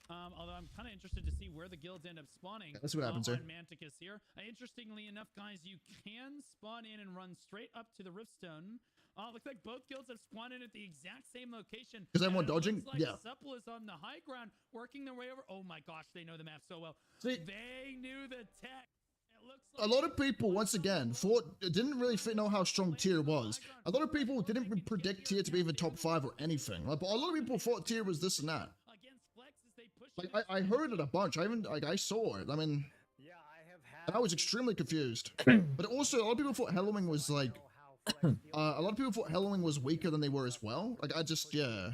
Although I'm kind of interested to see where the guilds end up spawning. That's what happens here. Manticus here. Interestingly enough, guys, you can spawn in and run straight up to the Riftstone. Looks like both guilds have spawned in at the exact same location. Because everyone dodging? Like yeah. Supple is on the high ground, working their way over. Oh my gosh, they know the map so well. See, they knew the tech. It looks like a lot of people, once again, didn't really know how strong Tier was. A lot of people didn't predict Tier to be even top 5 or anything. Like, but a lot of people thought Tier was this and that. Like, I heard it a bunch. I saw it. I mean, yeah, and I was extremely confused. But also, a lot of people thought Hellowing was like. A lot of people thought Hellowing was weaker than they were as well. Like, I just, yeah.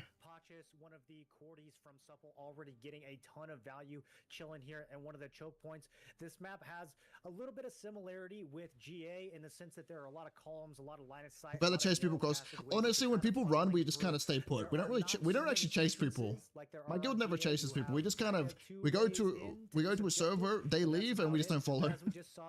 One of the Cordy's from Supple, already getting a ton of value chilling here. And one of the choke points, this map has a little bit of similarity with GA in the sense that there are a lot of columns, a lot of line of sight. Better chase people close. Honestly, when people run, we just kind of stay put. We don't really, we don't actually chase people. My guild never chases people. We just kind of, we go to a server, they leave, and we just don't follow.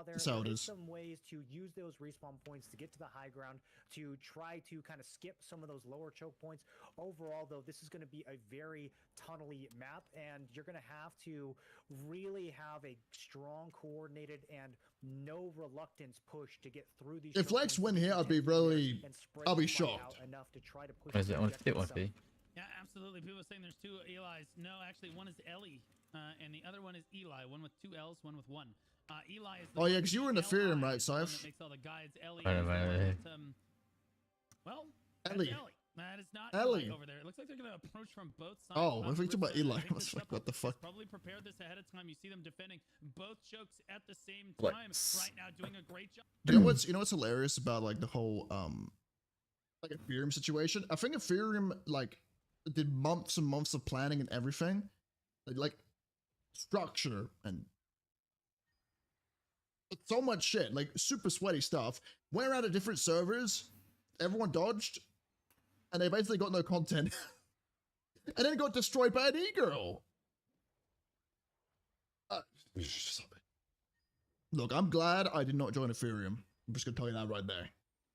That's how it is. Some ways to use those respawn points to get to the high ground, to try to kind of skip some of those lower choke points. Overall, though, this is going to be a very tunnely map, and you're going to have to really have a strong, coordinated, and no reluctance push to get through these. If Flex win here, I'll be shocked. Is it 150? Yeah, absolutely. People are saying there's two Eli's. No, actually, one is Ellie, and the other one is Eli. One with two L's, one with one. Eli is. Oh yeah, because you were in the Ethereum, right, Scythe? Makes all the guides. Ellie. Well, Ellie. That is not Ellie over there. It looks like they're going to approach from both sides. Oh, I think about Eli. I was like, what the fuck? Probably prepared this ahead of time. You see them defending both chokes at the same time right now, doing a great job. You know what's hilarious about like the whole like Ethereum situation? I think Ethereum like did months and months of planning and everything, like structure and so much shit, like super sweaty stuff. Went around at different servers, everyone dodged, and they basically got no content. And then got destroyed by an e-girl. Look, I'm glad I did not join Ethereum. I'm just gonna tell you that right there.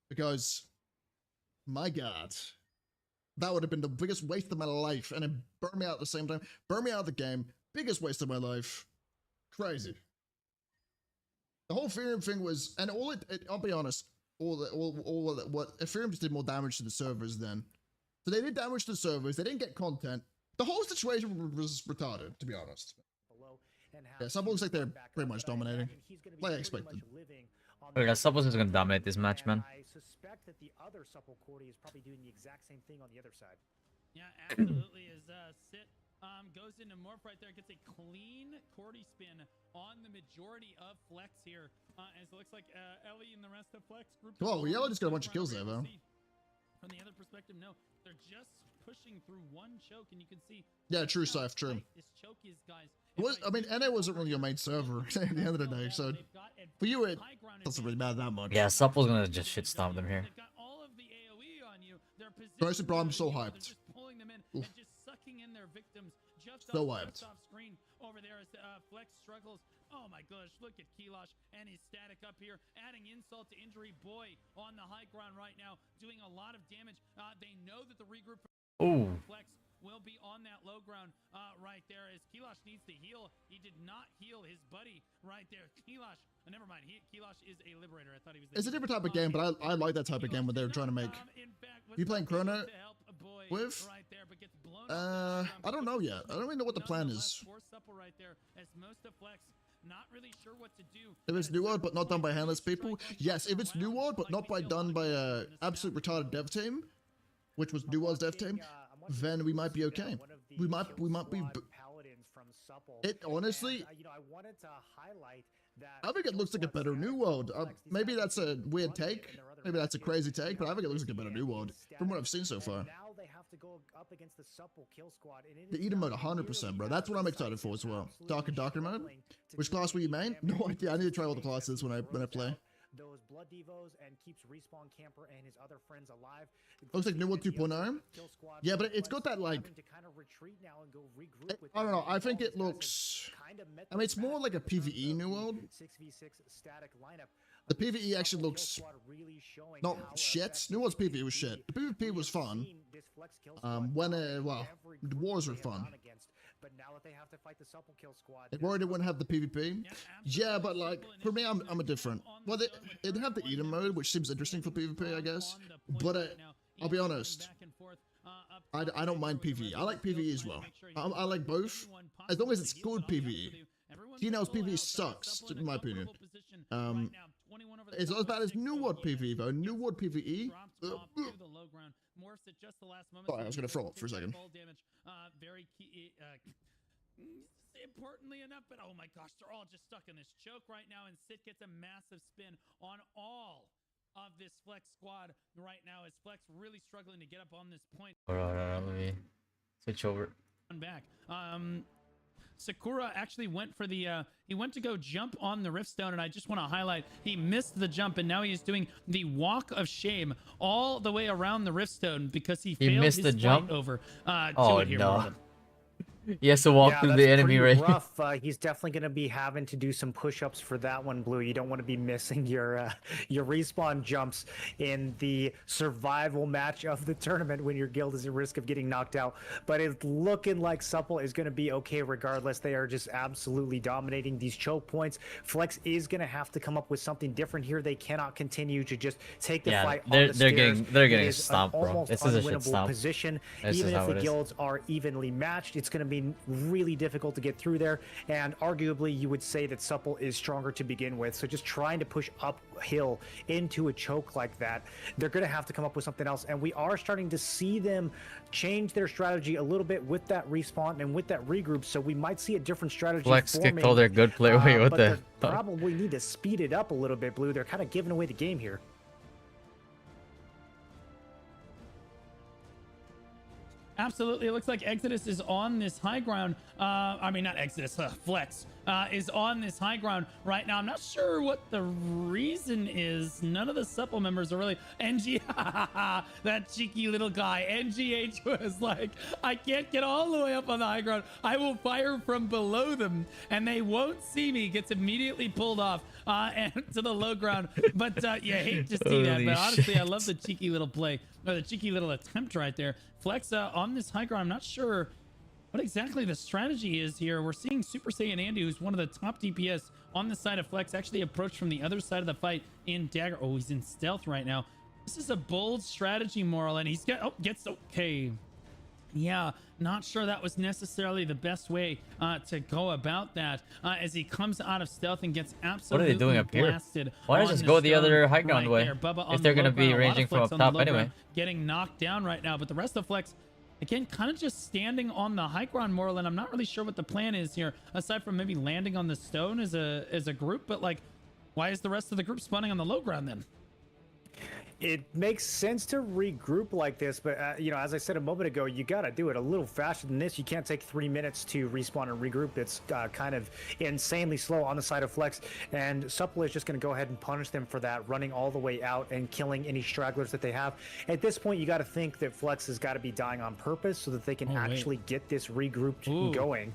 Because, my god, that would have been the biggest waste of my life. And then burn me out at the same time. Burn me out of the game. Biggest waste of my life. Crazy. The whole Ethereum thing was, and all I'll be honest, what Ethereum just did more damage to the servers then. So they did damage to the servers, they didn't get content. The whole situation was retarded, to be honest. Yeah, some looks like they're pretty much dominating. Like I expected. Okay, Supples is gonna dominate this match, man. I suspect that the other Supple Cordy is probably doing the exact same thing on the other side. Yeah, absolutely. As Sit goes into Morph right there, gets a clean Cordy spin on the majority of Flex here. As it looks like Ellie and the rest of Flex group. Whoa, Yellow just got a bunch of kills there, though. From the other perspective, no, they're just pushing through one choke, and you can see. Yeah, true, Scythe, true. This choke is, guys. I mean, NA wasn't really your main server at the end of the day, so for you it doesn't really matter that much. Yeah, Supple's gonna just shit stomp them here. Bro, I'm so hyped. Oof. So hyped. Over there as Flex struggles. Oh my gosh, look at Kilosh and his static up here, adding insult to injury. Boy on the high ground right now, doing a lot of damage. They know that the regroup Flex will be on that low ground right there as Kilosh needs to heal. He did not heal his buddy right there. Kilosh, never mind. Kilosh is a liberator. I thought he was. It's a different type of game, but I like that type of game when they're trying to make. You playing Chrono with? I don't know yet. I don't really know what the plan is. Not really sure what to do. If it's New World but not done by handless people, yes. If it's New World but not done by a absolute retarded dev team, which was New World's dev team, then we might be okay. We might be. It honestly, I think it looks like a better New World. Maybe that's a weird take. Maybe that's a crazy take, but I think it looks like a better New World from what I've seen so far. The Eden mode 100%, bro. That's what I'm excited for as well. Dark and Darker mode. Which class will you main? No idea. I need to try all the classes when I play. Those blood devos and keeps Respawn Camper and his other friends alive. Looks like New World 2.0. Yeah, but it's got that like. I don't know. I think it looks. I mean, it's more like a PvE New World. 6v6 static lineup. The PvE actually looks not shit. New World's PvE was shit. The PvP was fun. Well, the wars were fun. But now that they have to fight the Supple Kill Squad, they worried it wouldn't have the PvP. Yeah, but like for me, I'm a different. Well, they have the Eden mode, which seems interesting for PvP, I guess. But I'll be honest, I don't mind PvE. I like PvE as well. I like both, as long as it's good PvE. T-Now's PvE sucks, in my opinion. It's not as bad as New World PvE though. New World PvE. Sorry, I was gonna throw up for a second. Very key, importantly enough, but oh my gosh, they're all just stuck in this choke right now, and Sit gets a massive spin on all of this Flex squad right now, as Flex really struggling to get up on this point. Alright, let me switch over. back. Sakura actually went for the he went to go jump on the Riftstone, and I just want to highlight he missed the jump, and now he's doing the walk of shame all the way around the Riftstone because he failed missed his the jump flight over oh to it here. no Marlon. he has to walk through the enemy pretty right. rough. He's definitely going to be having to do some push-ups for that one, Blue. You don't want to be missing your respawn jumps in the survival match of the tournament when your guild is at risk of getting knocked out. But it's looking like Supple is going to be okay regardless. They are just absolutely dominating these choke points. Flex is going to have to come up with something different here. They cannot continue to just take the fight on the stairs. They're getting stomped, bro. This is a shit stomp. Position. This Even is if how the it is. guilds are evenly matched, it's going to be really difficult to get through there, and arguably you would say that Supple is stronger to begin with. So just trying to push uphill into a choke like that, they're going to have to come up with something else, and we are starting to see them change their strategy a little bit with that respawn and with that regroup, so we might see a different strategy Flex forming. kicked all their good play. Wait, what but the they probably need to speed it up a little bit, Blue. They're kind of giving away the game here. Absolutely. It looks like Exodus is on this high ground. I mean, not Exodus, Flex is on this high ground right now. I'm not sure what the reason is. None of the Supple members are really... NG, that cheeky little guy. NGH was like, I can't get all the way up on the high ground. I will fire from below them and they won't see me. Gets immediately pulled off and to the low ground. But you hate to see that. But honestly, I love the cheeky little play, or the cheeky little attempt right there. Flex on this high ground. I'm not sure what exactly the strategy is here. We're seeing Super Saiyan Andy, who's one of the top DPS on the side of Flex, actually approach from the other side of the fight in Dagger. Oh, he's in stealth right now. This is a bold strategy, Moral, and he's got, gets okay. Yeah, not sure that was necessarily the best way to go about that as he comes out of stealth and gets absolutely what are they doing up here? blasted. Why don't just go the other high ground way? If they're going to be ranging from up top anyway. Getting knocked down right now, but the rest of Flex, again, kind of just standing on the high ground, Moreland. I'm not really sure what the plan is here, aside from maybe landing on the stone as a group, but like, why is the rest of the group spawning on the low ground then? It makes sense to regroup like this, but you know, as I said a moment ago, you got to do it a little faster than this. You can't take 3 minutes to respawn and regroup. It's kind of insanely slow on the side of Flex, and Supple is just going to go ahead and punish them for that, running all the way out and killing any stragglers that they have. At this point, you got to think that Flex has got to be dying on purpose so that they can actually get this regrouped going.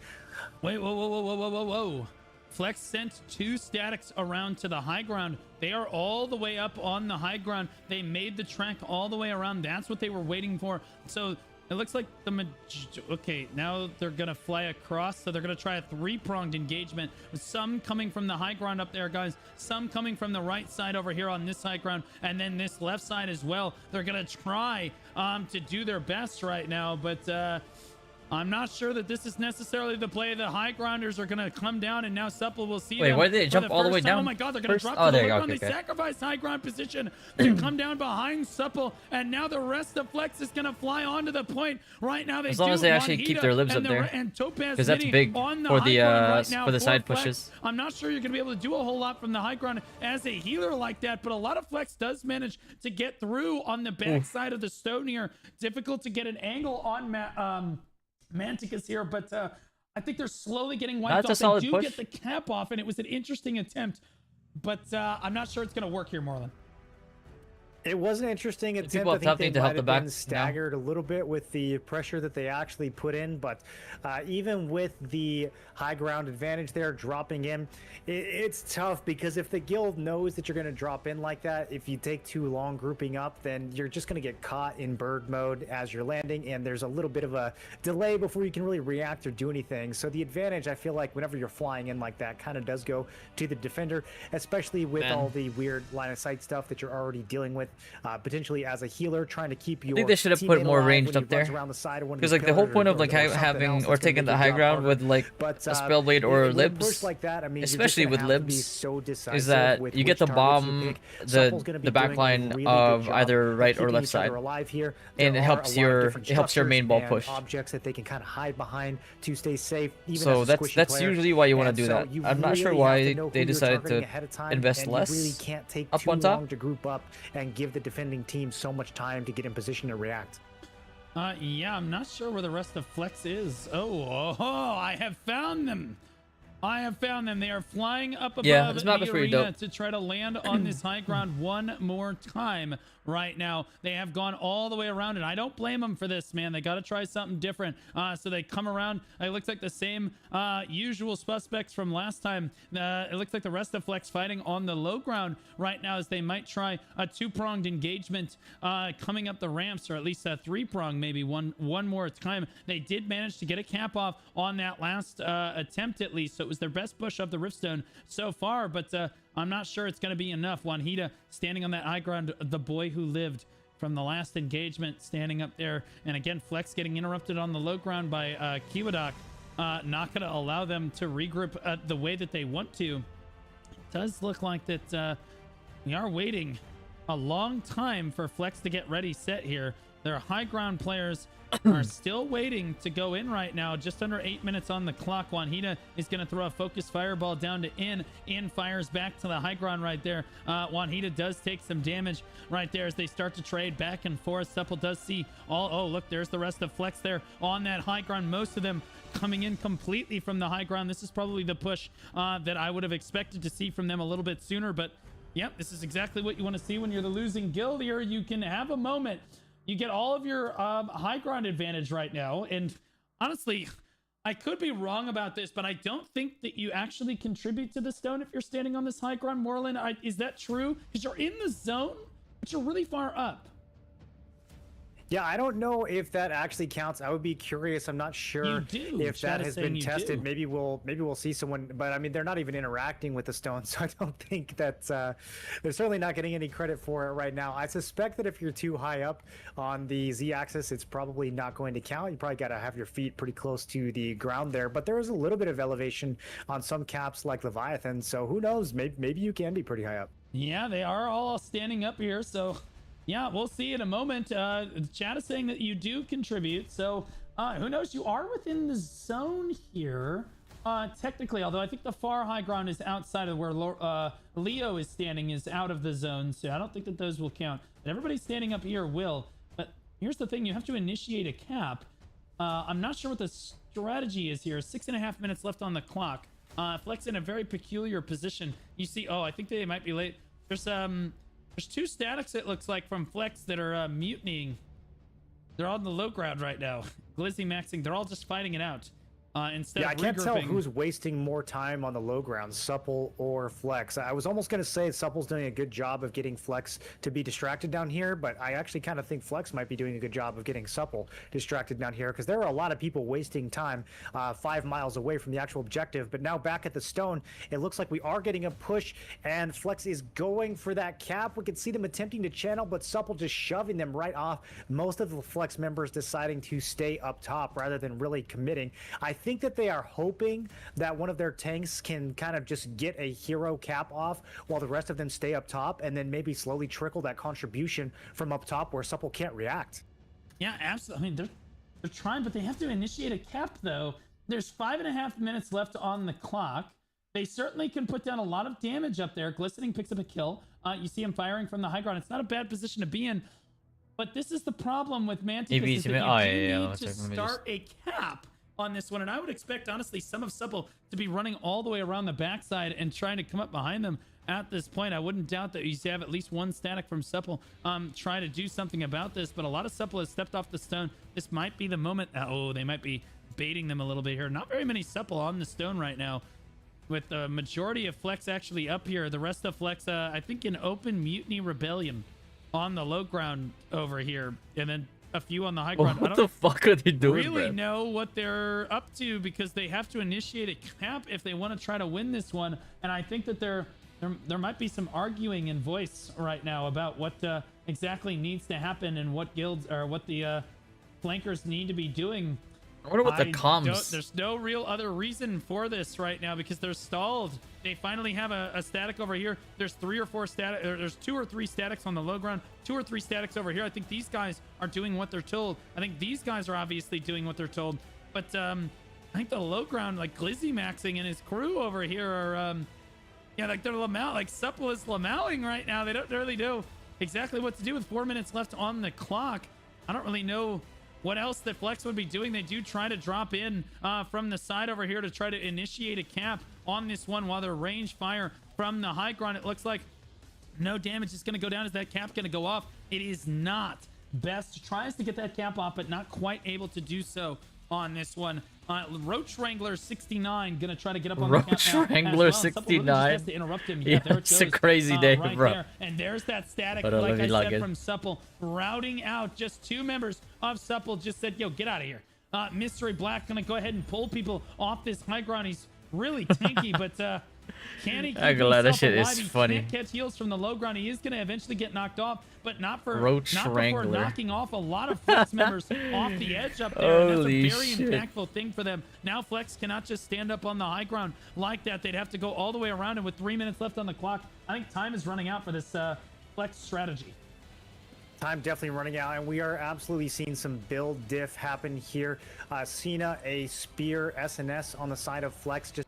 Wait, whoa. Flex sent 2 statics around to the high ground. They are all the way up on the high ground. They made the track all the way around. That's what they were waiting for. So it looks like okay, now they're going to fly across. So they're going to try a 3-pronged engagement. Some coming from the high ground up there, guys. Some coming from the right side over here on this high ground. And then this left side as well. They're going to try to do their best right now. But I'm not sure that this is necessarily the play. The high grounders are going to come down, and now Supple will see them. Wait, why did they jump all the way down? Oh my god, they're going to drop to the low ground. They sacrifice high ground position to come down behind Supple, and now the rest of Flex is going to fly onto the point. Right now, as long as they actually keep their libs up there, because that's big for the side pushes. I'm not sure you're going to be able to do a whole lot from the high ground as a healer like that, but a lot of Flex does manage to get through on the back side of the stone here. Difficult to get an angle on Manticus here, but I think they're slowly getting wiped off. They do get the cap off, and it was an interesting attempt, but I'm not sure it's going to work here, Marlon. It was an interesting attempt. I think they might have been staggered a little bit with the pressure that they actually put in, but even with the high ground advantage there dropping in, it's tough because if the guild knows that you're going to drop in like that, if you take too long grouping up, then you're just going to get caught in bird mode as you're landing, and there's a little bit of a delay before you can really react or do anything. So the advantage, I feel like, whenever you're flying in like that, kind of does go to the defender, especially with all the weird line of sight stuff that you're already dealing with. Potentially as a healer, trying to keep your I think they should have put more ranged up there, because like the whole point of like having or taking the high ground with like a spellblade or libs, like that, I mean, especially with libs, is that you get to bomb the back line of either right or left side, and it helps your main ball push. Objects that they can kind of hide behind to stay safe. So that's usually why you want to do that. I'm not sure why they decided to invest less up on top to group up and give the defending team so much time to get in position to react. Yeah, I'm not sure where the rest of Flex is. Oh, I have found them. I have found them. They are flying up above the arena to try to land on this high ground one more time right now. They have gone all the way around, and I don't blame them for this, man. They got to try something different. So they come around. It looks like the same usual suspects from last time. It looks like the rest of Flex fighting on the low ground right now, as they might try a two-pronged engagement coming up the ramps, or at least a three-prong, maybe one more time. They did manage to get a cap off on that last attempt, at least. So it was their best push of the Riftstone so far, but I'm not sure it's going to be enough. Juanita standing on that high ground, the boy who lived from the last engagement, standing up there. And again, Flex getting interrupted on the low ground by Kiwadak. Not going to allow them to regroup the way that they want to. It does look like that we are waiting a long time for Flex to get ready set here. Their high ground players are still waiting to go in right now. Just under 8 minutes on the clock. Juanita is going to throw a focus fireball down to In. In fires back to the high ground right there. Juanita does take some damage right there as they start to trade back and forth. Supple does see all. Oh, look, there's the rest of Flex there on that high ground. Most of them coming in completely from the high ground. This is probably the push that I would have expected to see from them a little bit sooner. But yep, this is exactly what you want to see when you're the losing guild here. You can have a moment. You get all of your high ground advantage right now. And honestly, I could be wrong about this, but I don't think that you actually contribute to the stone if you're standing on this high ground. Moreland, is that true? Because you're in the zone, but you're really far up. Yeah, I don't know if that actually counts. I would be curious. I'm not sure if that has been tested. Maybe we'll see someone, but I mean, they're not even interacting with the stone, so I don't think that they're certainly not getting any credit for it right now. I suspect that if you're too high up on the Z-axis, it's probably not going to count. You probably got to have your feet pretty close to the ground there, but there is a little bit of elevation on some caps like Leviathan, so who knows? Maybe you can be pretty high up. Yeah, they are all standing up here, so yeah, we'll see in a moment. The chat is saying that you do contribute, so who knows? You are within the zone here, technically, although I think the far high ground is outside of where Leo is standing, is out of the zone, so I don't think that those will count. But everybody standing up here will. But here's the thing, you have to initiate a cap. I'm not sure what the strategy is here. 6.5 minutes left on the clock. Flex in a very peculiar position. You see, oh, I think they might be late. There's two statics, it looks like, from Flex that are mutinying. They're on the low ground right now. Glizzy maxing. They're all just fighting it out. Instead of regrouping. I can't tell who's wasting more time on the low ground, Supple or Flex. I was almost going to say Supple's doing a good job of getting Flex to be distracted down here, but I actually kind of think Flex might be doing a good job of getting Supple distracted down here, because there are a lot of people wasting time 5 miles away from the actual objective. But now back at the stone, it looks like we are getting a push, and Flex is going for that cap. We can see them attempting to channel, but Supple just shoving them right off. Most of the Flex members deciding to stay up top rather than really committing. I think that they are hoping that one of their tanks can kind of just get a hero cap off while the rest of them stay up top, and then maybe slowly trickle that contribution from up top where Supple can't react. Yeah, absolutely. I mean, they're trying, but they have to initiate a cap, though. There's 5.5 minutes left on the clock. They certainly can put down a lot of damage up there. Glistening picks up a kill. You see him firing from the high ground. It's not a bad position to be in, but this is the problem with Manticus, is that you need to start a cap on this one, and I would expect, honestly, some of Supple to be running all the way around the backside and trying to come up behind them at this point. I wouldn't doubt that you have at least one static from Supple trying to do something about this, but a lot of Supple has stepped off the stone. This might be the moment. Oh, they might be baiting them a little bit here. Not very many Supple on the stone right now, with the majority of Flex actually up here. The rest of Flex, I think, in open mutiny rebellion on the low ground over here, and then a few on the high ground. What the fuck are they doing? Really know what they're up to, because they have to initiate a cap if they want to try to win this one. And I think that there might be some arguing in voice right now about what exactly needs to happen and what guilds or what the flankers need to be doing. I wonder what the comms. There's no real other reason for this right now, because they're stalled. They finally have a static over here. There's 3 or 4 static. There's 2 or 3 statics on the low ground. 2 or 3 statics over here. I think these guys are doing what they're told. I think these guys are obviously doing what they're told. But I think the low ground, like Glizzy Maxing and his crew over here, are yeah, like they're Lamau. Like Supple is Lamauing right now. They don't really know exactly what to do with 4 minutes left on the clock. I don't really know what else that Flex would be doing. They do try to drop in from the side over here to try to initiate a cap on this one while they're range fire from the high ground. It looks like no damage is going to go down. Is that cap going to go off? It is not. Best tries to get that cap off, but not quite able to do so on this one. Roach Wrangler 69 gonna try to get up on Roach the cap Wrangler well. 69. To interrupt him. Yeah, there it it's a goes, crazy day, right bro. there. And there's that static, Hold on, like let me I log said, in. from Supple, routing out. Just 2 members of Supple just said, yo, get out of here. Mystery Black gonna go ahead and pull people off this high ground. He's really tanky, but can he keep that himself shit alive? is He funny. can't catch heals from the low ground. He is gonna eventually get knocked off, but not for Roach not Wrangler. before knocking off a lot of Flex members off the edge up there. And Holy that's a very shit. impactful thing for them. Now Flex cannot just stand up on the high ground like that. They'd have to go all the way around, and with 3 minutes left on the clock, I think time is running out for this Flex strategy. Time definitely running out, and we are absolutely seeing some build diff happen here. Cena, a spear SNS on the side of Flex, just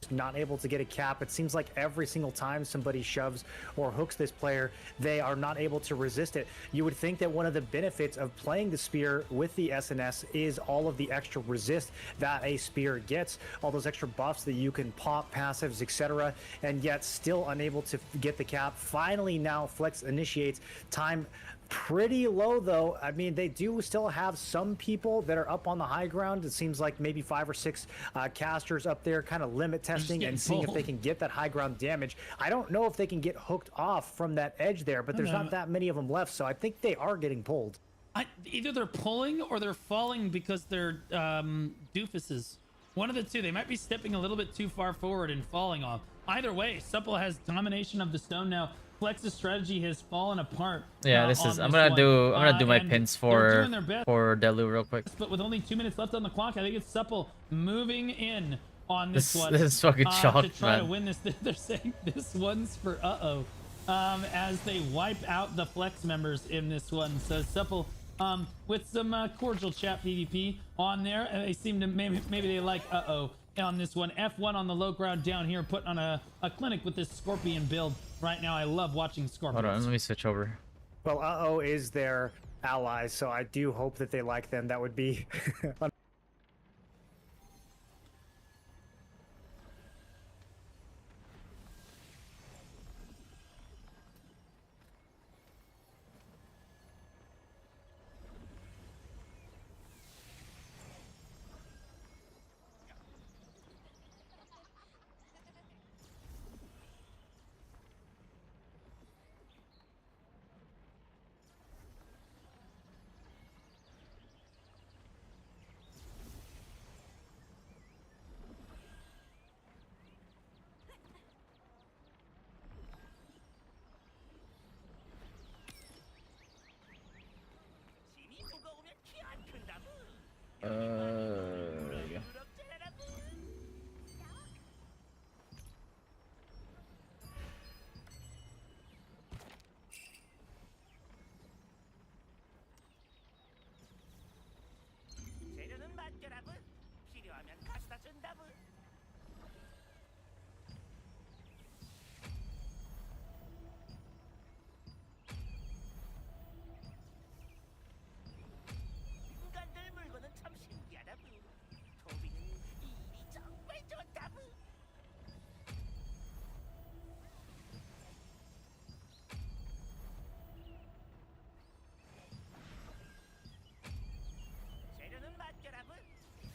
not able to get a cap. It seems like every single time somebody shoves or hooks this player, they are not able to resist it. You would think that one of the benefits of playing the spear with the SNS is all of the extra resist that a spear gets, all those extra buffs that you can pop, passives, etc., and yet still unable to get the cap. Finally, now Flex initiates. Time pretty low though. I mean, they do still have some people that are up on the high ground. It seems like maybe 5 or 6 casters up there kind of limit testing and seeing if they can get that high ground damage. I don't know if they can get hooked off from that edge there, but there's not that many of them left, so I think they are getting pulled. Either they're pulling or they're falling because they're doofuses. One of the two. They might be stepping a little bit too far forward and falling off. Either way, Supple has domination of the stone now. Flex's strategy has fallen apart. Yeah, this is. I'm gonna do my pins for Delu real quick. But with only 2 minutes left on the clock, I think it's Supple moving in on this one. This is fucking to shocked, try man. to win this. They're saying this one's for as they wipe out the Flex members in this one. So Supple with some cordial chat PvP on there, and they seem to maybe they like on this one. F1 on the low ground down here, putting on a clinic with this Scorpion build right now. I love watching Scorpions. Hold on, let me switch over. Well, is their ally, so I do hope that they like them. That would be There we go. 재료는 맡겨라부. 필요하면 가져다 준다부. 인간들 물건은 참 신기하다부. 토비는 일이 정말 좋다부. 재료는 맡겨라부.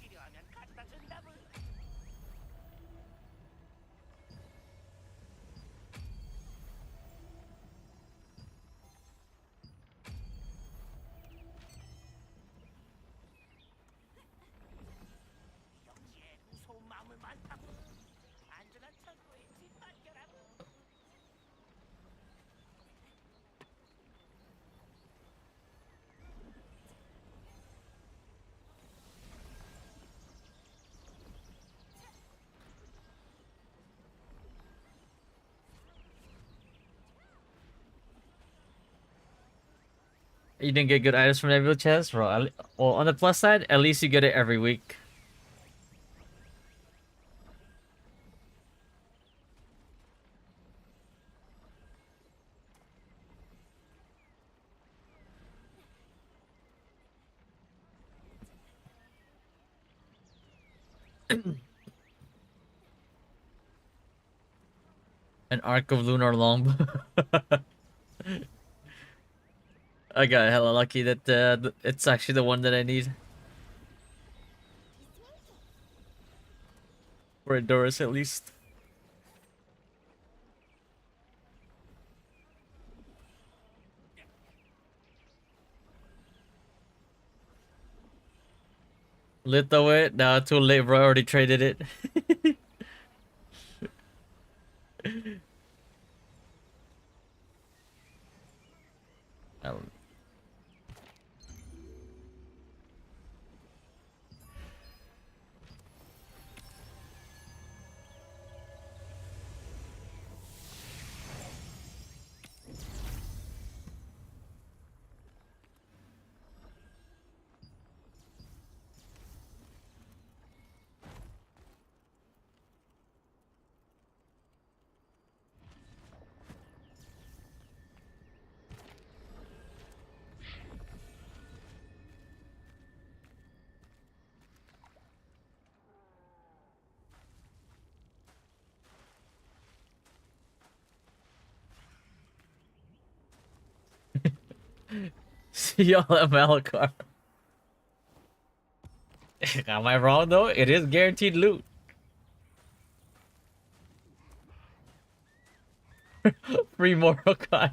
필요하면 가져다 준다부. 여기에 무서운 마음을 많다부. 안전한 창고에 집 맡겨라부. You didn't get good items from Nebula chest, bro. Well, on the plus side, at least you get it every week. An arc of lunar long. I got hella lucky that it's actually the one that I need. For Doris at least. Litho it? Nah, too late, bro. I already traded it. Um, See y'all at Malakar. Am I wrong though? It is guaranteed loot. Free Morokai.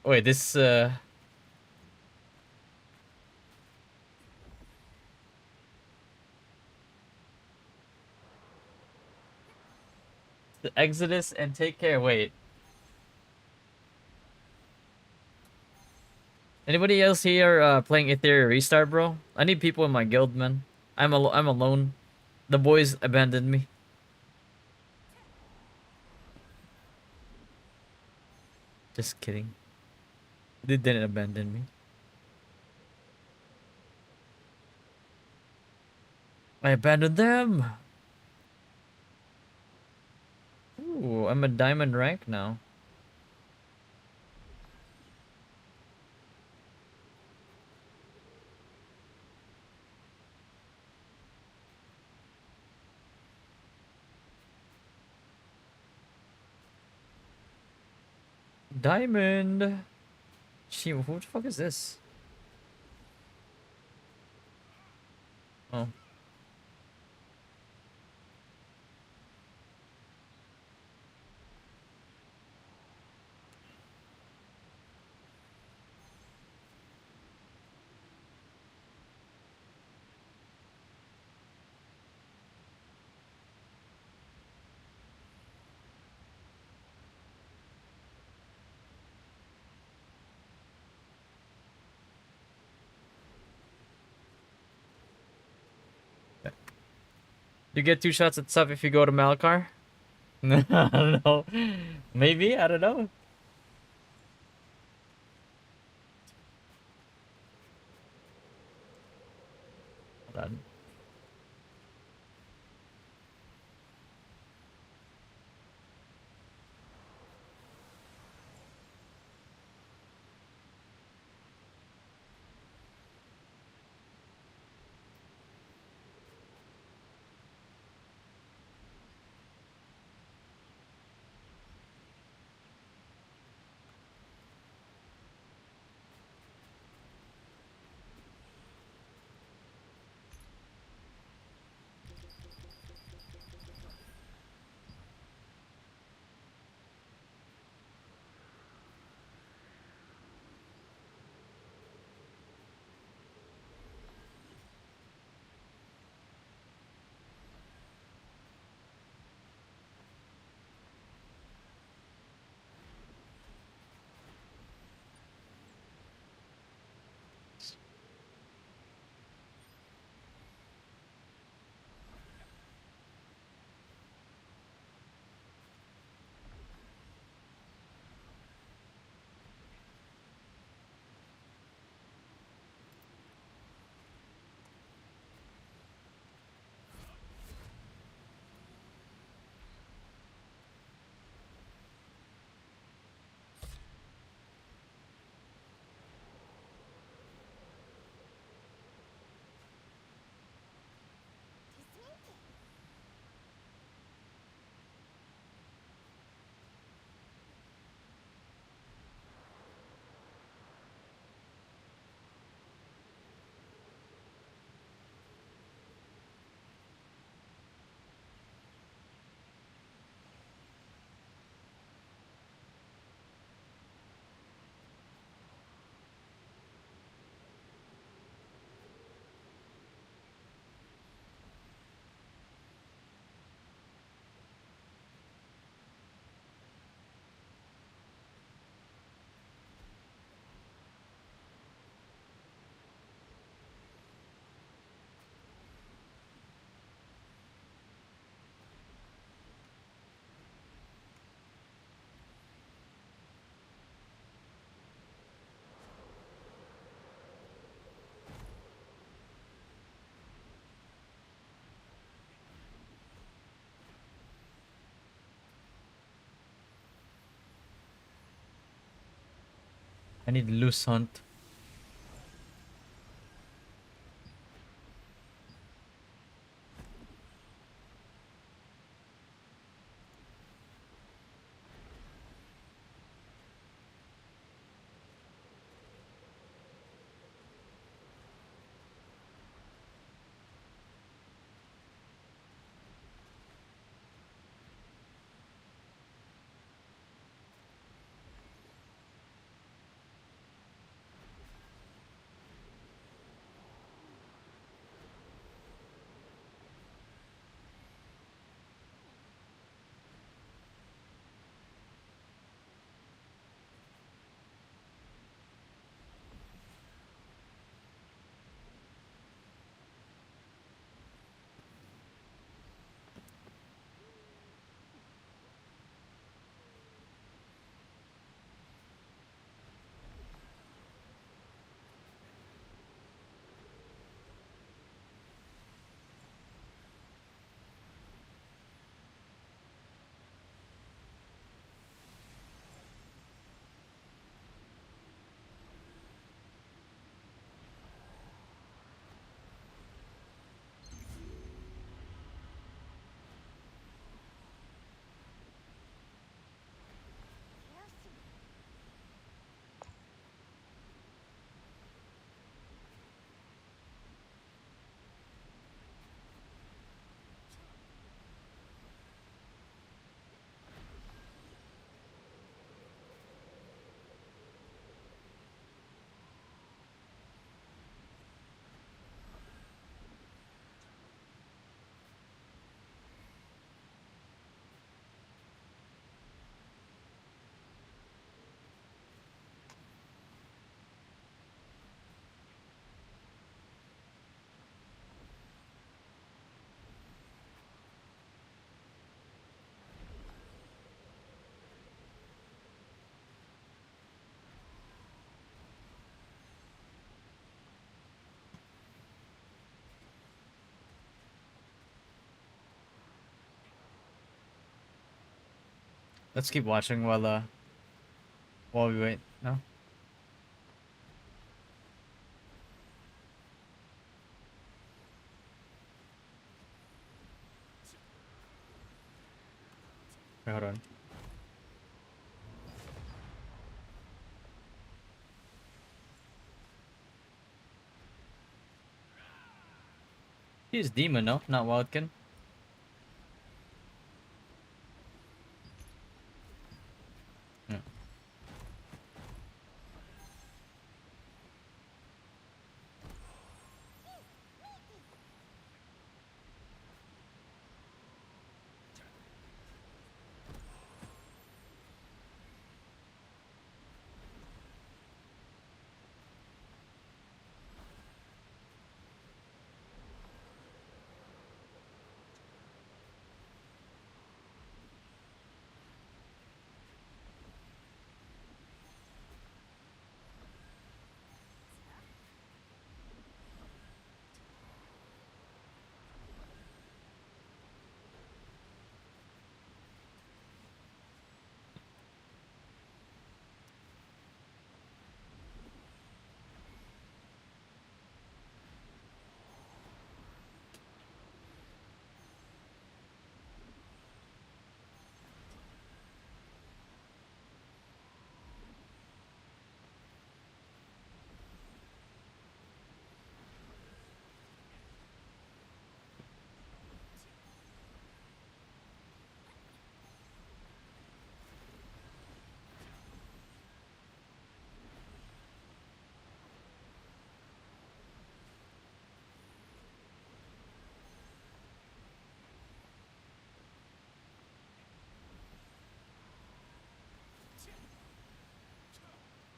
Wait, this the Exodus and take care. Wait. Anybody else here playing Ethereum Restart, bro? I need people in my guild, man. I'm alone. The boys abandoned me. Just kidding. They didn't abandon me. I abandoned them. Ooh, I'm a diamond rank now. Diamond. Gee, who the fuck is this? Oh. You get 2 shots at sub if you go to Malakar? I don't know. Maybe, I don't know. Hold on. I need loose hunt. Let's keep watching while we wait. No. Wait, hold on. He's demon, no? Not Wildkin. Yeah.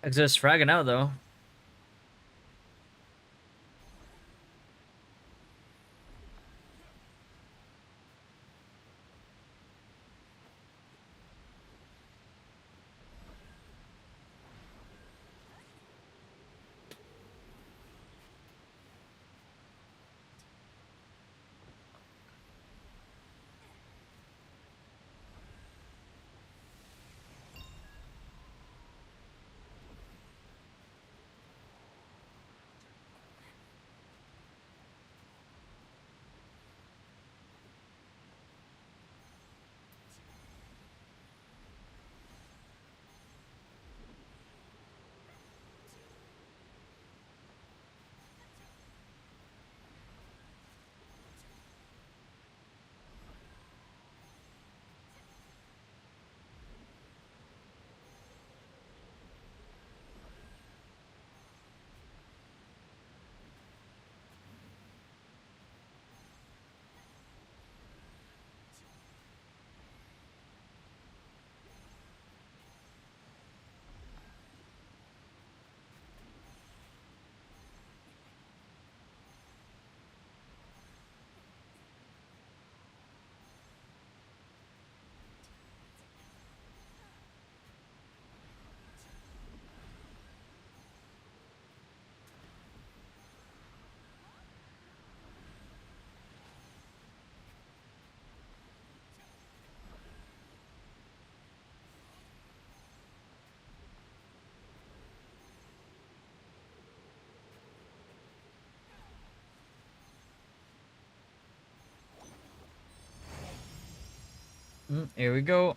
Exodus fragging out though. Here we go.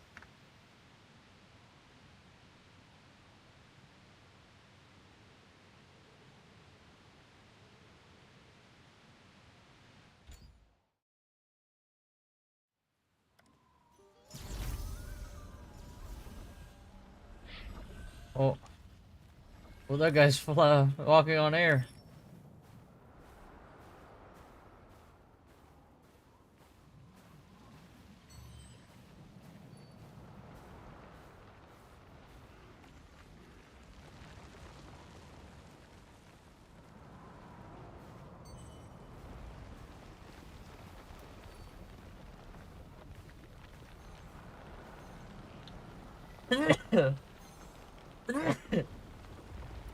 Oh. Well, that guy's walking on air.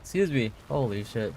Excuse me. Holy shit.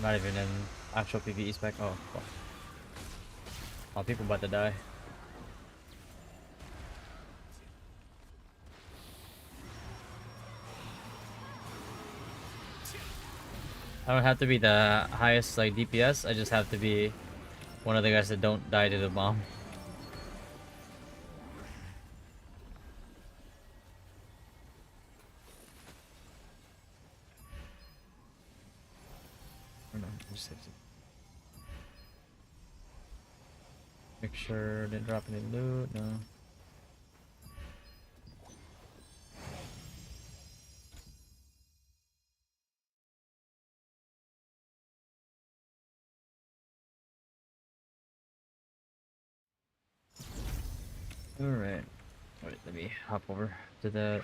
Not even an actual PvE spec. Oh, fuck. Oh, people about to die. I don't have to be the highest like DPS. I just have to be one of the guys that don't die to the bomb. Or no, just save it. Make sure didn't drop any loot. No. Alright. Wait, let me hop over to the...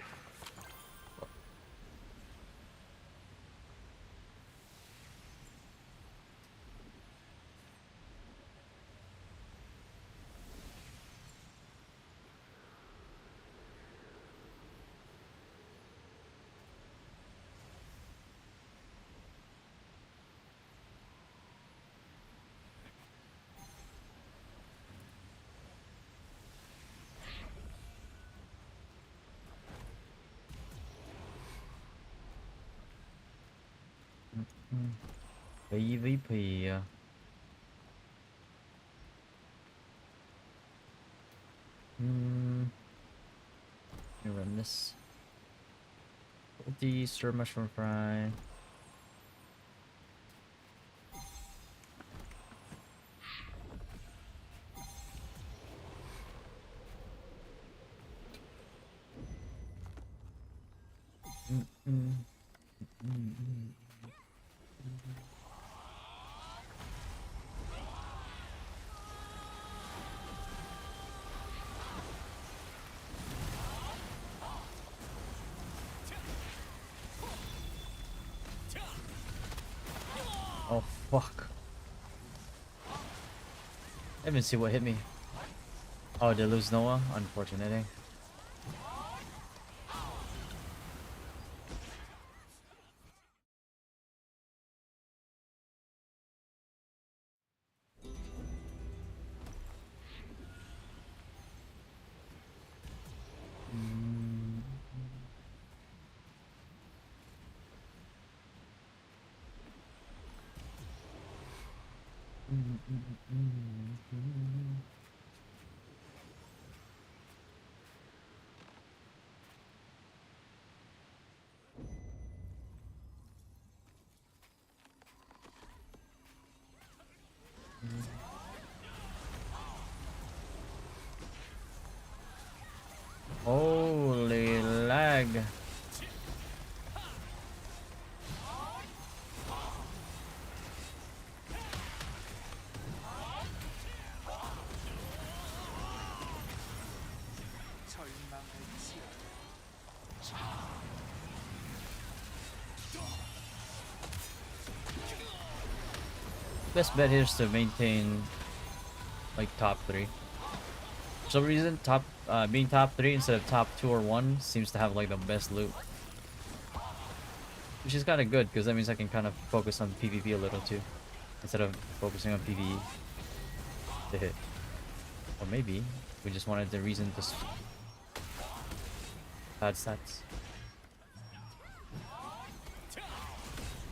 PvP. Let me run this. The stir mushroom fry. Oh fuck. I didn't even see what hit me. Oh, did I lose Noah? Unfortunate, eh? Holy lag. best bet here is to maintain like top 3. For some reason, being top 3 instead of top 2 or 1 seems to have like the best loot. Which is kind of good, because that means I can kind of focus on PvP a little too, instead of focusing on PvE to hit. Or maybe we just wanted the reason to bad stats.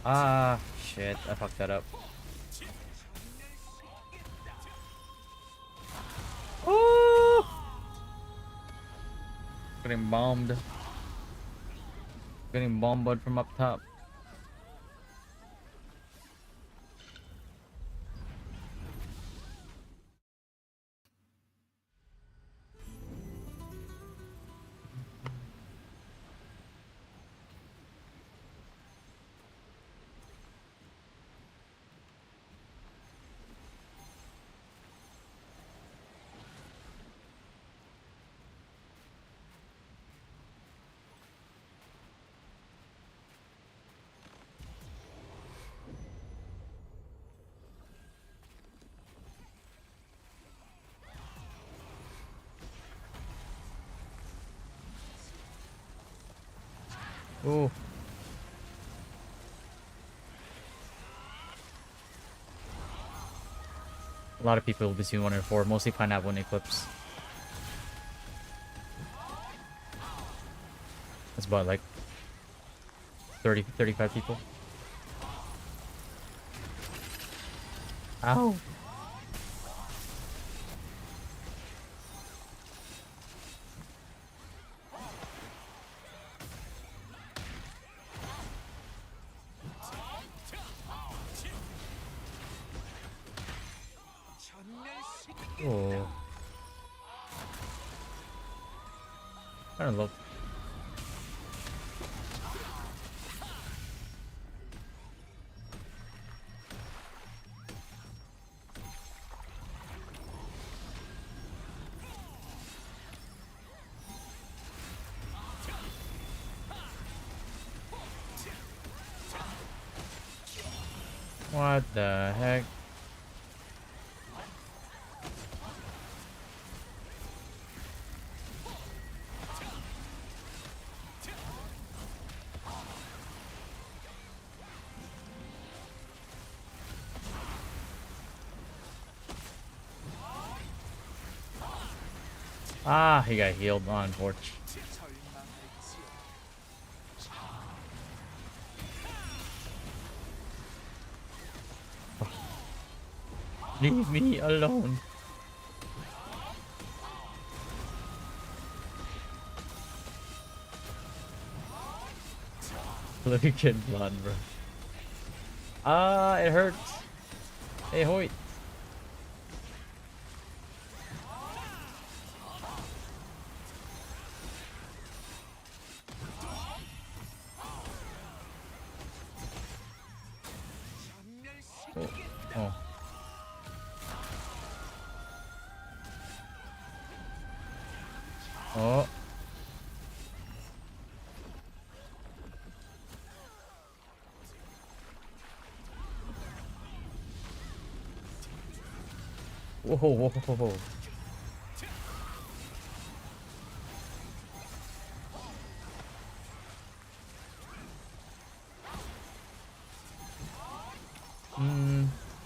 Ah, shit, I fucked that up. Ooh! Getting bombed. Getting bombed from up top. Ooh. A lot of people between 1 and 4, mostly Pineapple and Eclipse. That's about like 35 people. Ow. Oh. I don't know. What the heck? Ah, he got healed on Porch. Leave me alone. Look at blood, bro. Ah, it hurts. Hey, Hoyt. Oh. Oh. Whoa, whoa, whoa, whoa.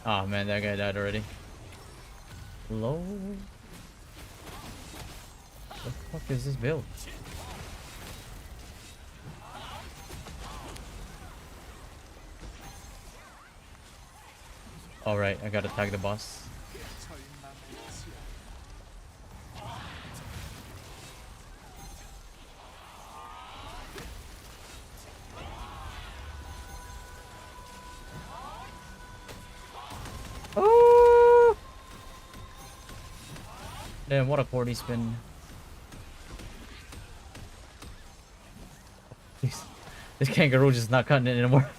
Oh man, that guy died already. Low. The fuck is this build? Alright, I gotta tag the boss. Oh! Damn, what a 40 spin. This kangaroo just not cutting it anymore.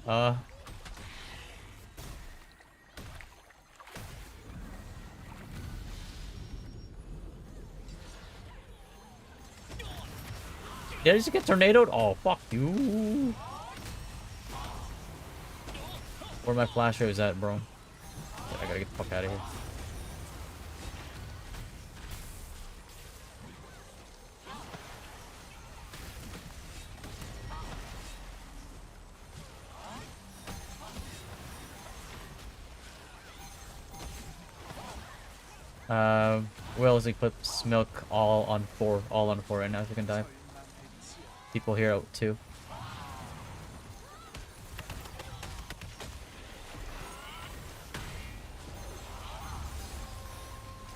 Did I just get tornadoed? Oh, fuck you. Where my flash is at, bro? I gotta get the fuck out of here. Will's Eclipse Milk all on 4 right now if you can dive. People here out too.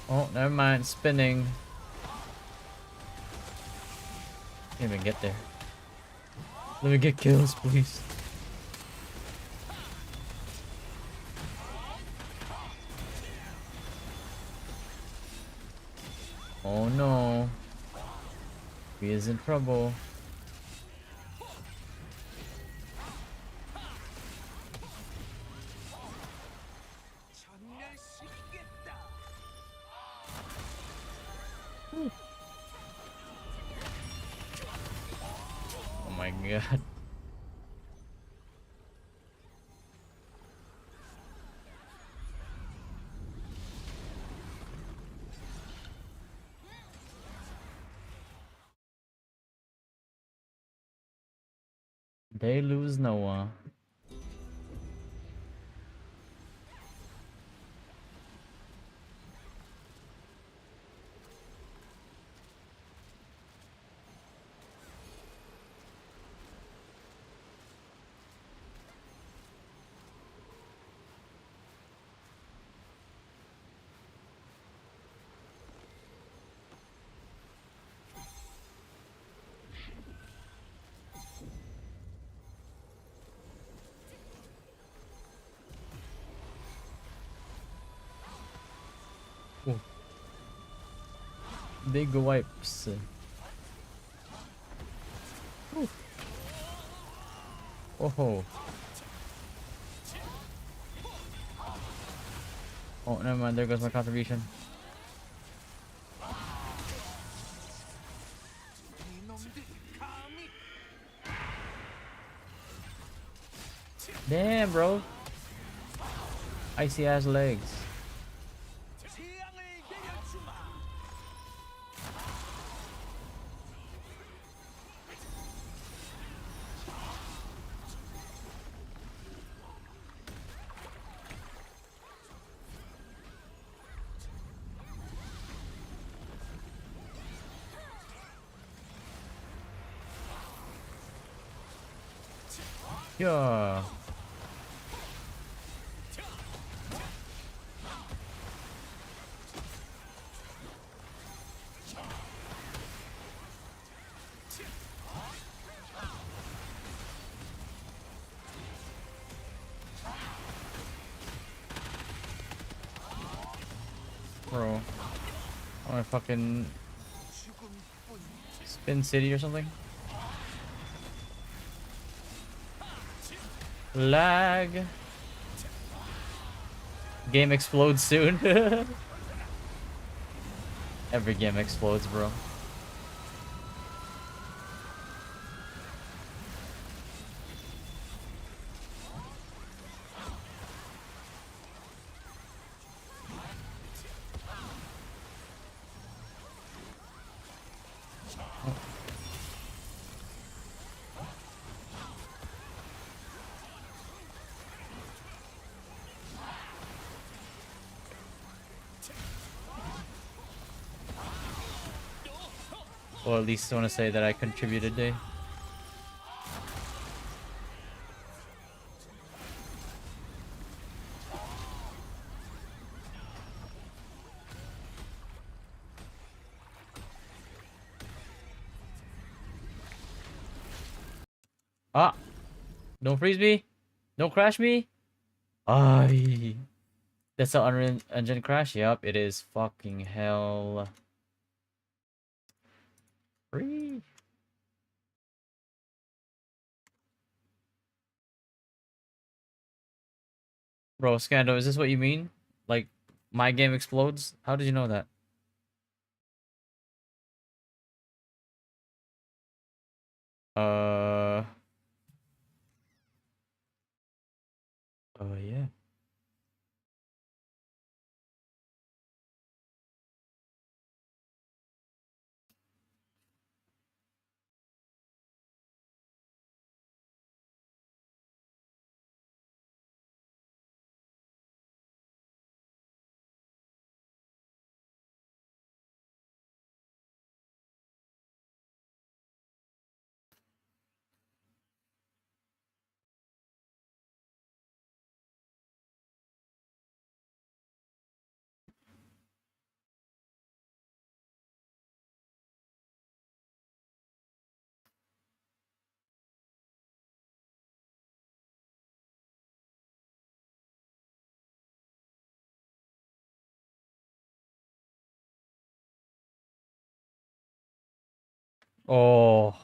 Oh, never mind, spinning. Can't even get there. Let me get kills, please. Oh no. He is in trouble. Oh my god. They lose Noah. Ooh. Big wipes. Ooh. Oh. Oh, never mind. There goes my contribution. Damn, bro. Icy ass legs. Yeah. Bro. I wanna fucking Spin City or something. Lag. Game explodes soon. Every game explodes, bro. Or at least I want to say that I contributed today. Ah! Don't freeze me! Don't crash me! Ay! That's the Unreal Engine crash? Yup, it is fucking hell. Free. Bro, Scando, is this what you mean? Like, my game explodes? How did you know that? Oh, yeah. Oh.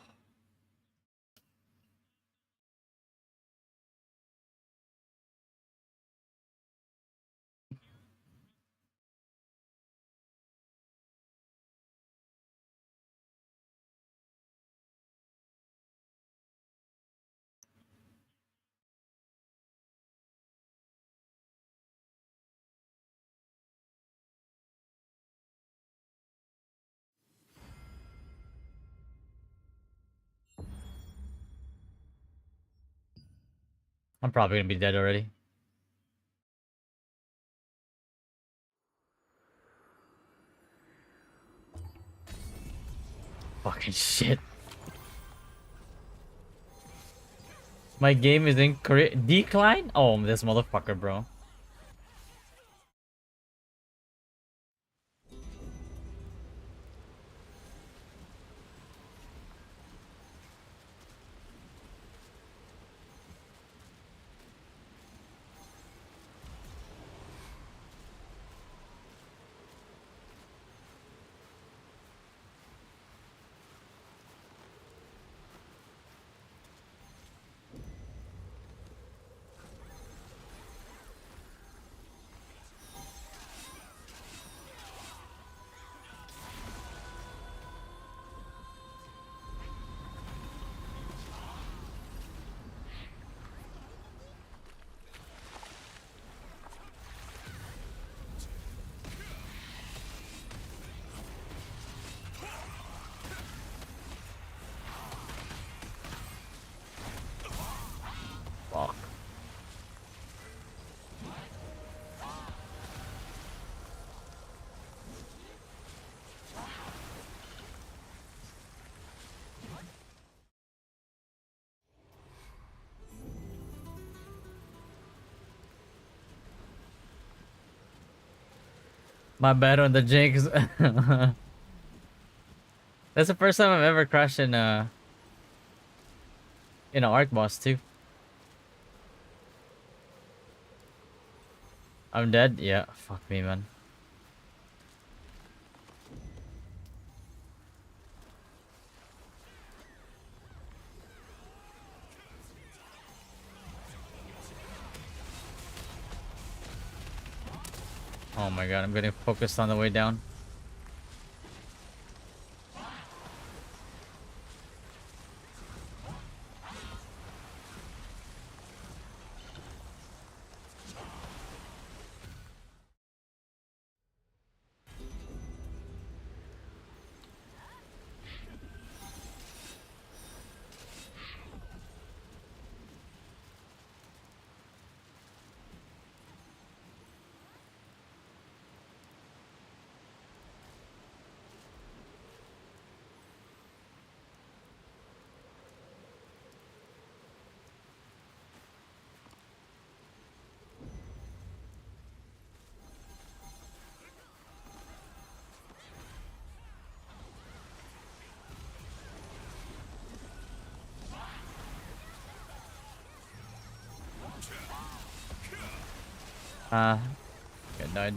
I'm probably gonna be dead already. Fucking shit. My game is in decline? Oh, this motherfucker, bro. Fuck. My bad on the jinx. That's the first time I've ever crashed in an arc boss too. I'm dead? Yeah, fuck me, man. Oh my god, I'm getting focused on the way down. Get died.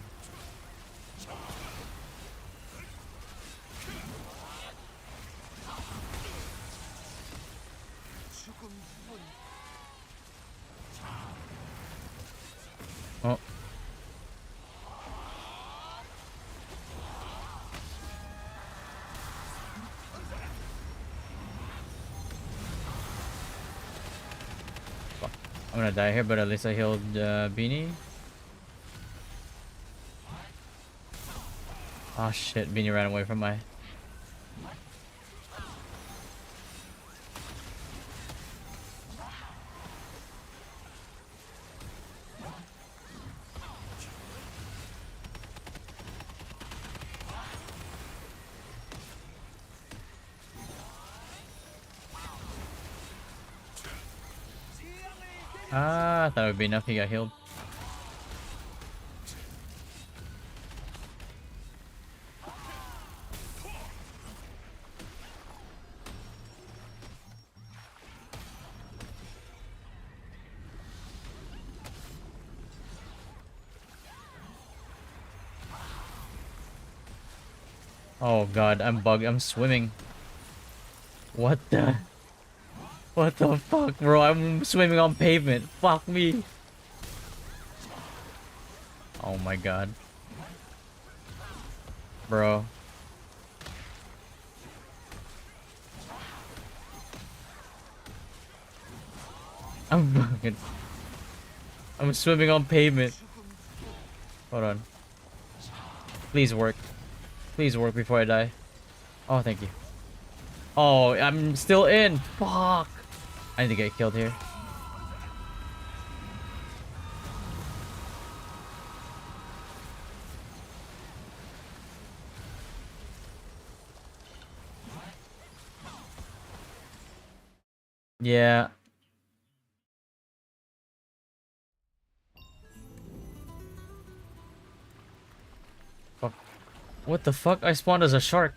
Oh. Fuck. I'm gonna die here, but at least I healed Beanie. Oh shit, Beanie ran away from my... Ah, I thought it would be enough. He got healed. Oh god, I'm bugged. I'm swimming. What the? What the fuck, bro? I'm swimming on pavement. Fuck me. Oh my god. Bro. I'm fucking... I'm swimming on pavement. Hold on. Please work. Please work before I die. Oh, thank you. Oh, I'm still in. Fuck. I need to get killed here. Yeah. Fuck. What the fuck? I spawned as a shark.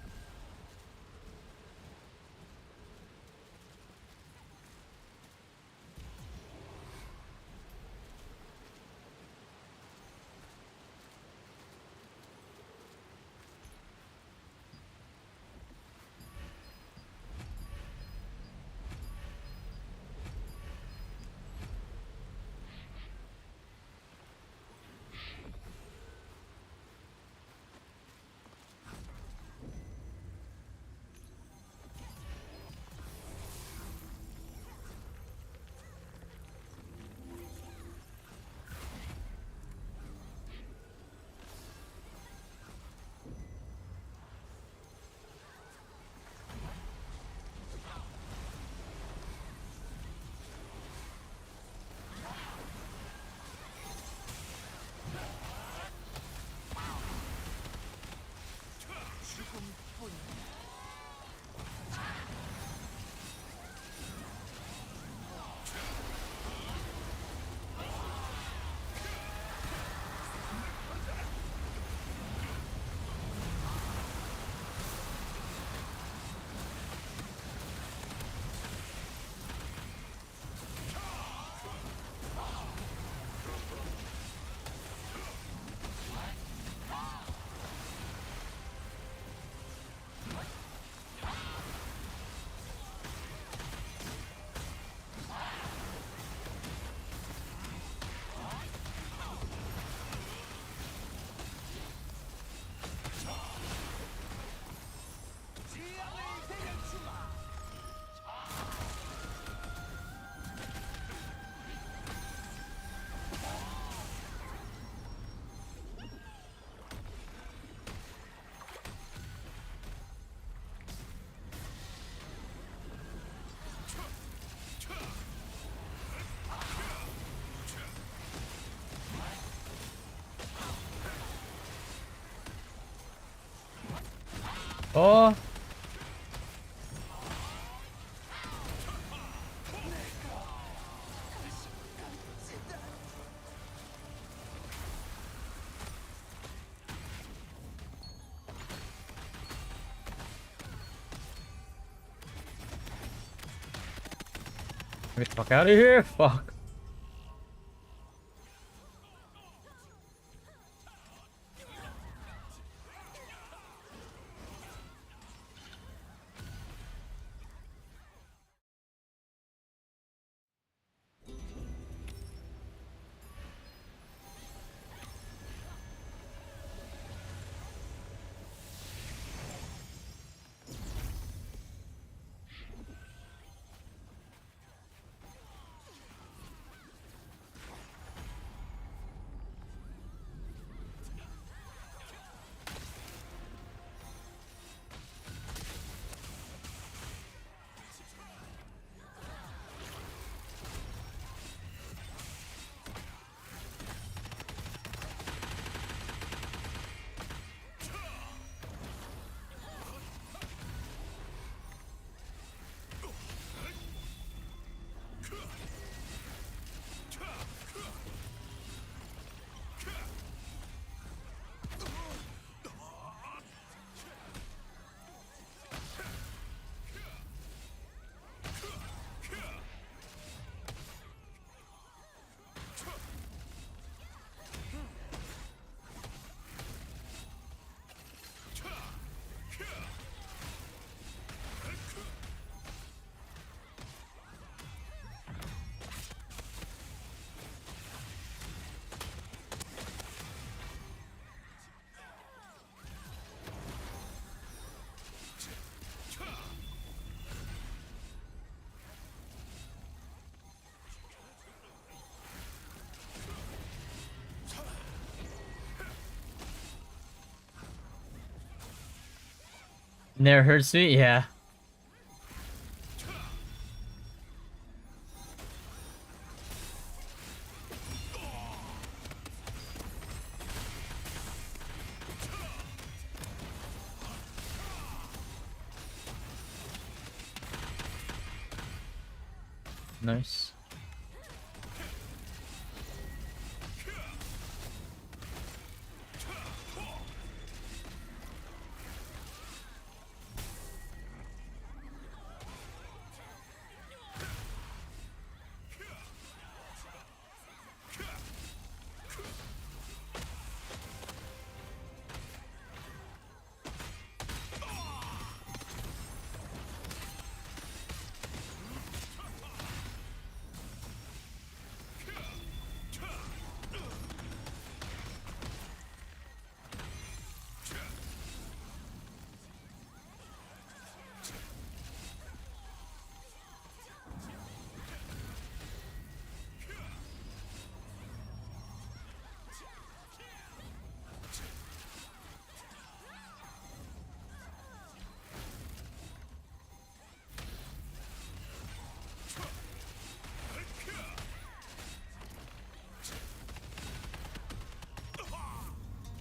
Oh. Get the fuck out of here. Fuck. Never hurts me, yeah. Nice.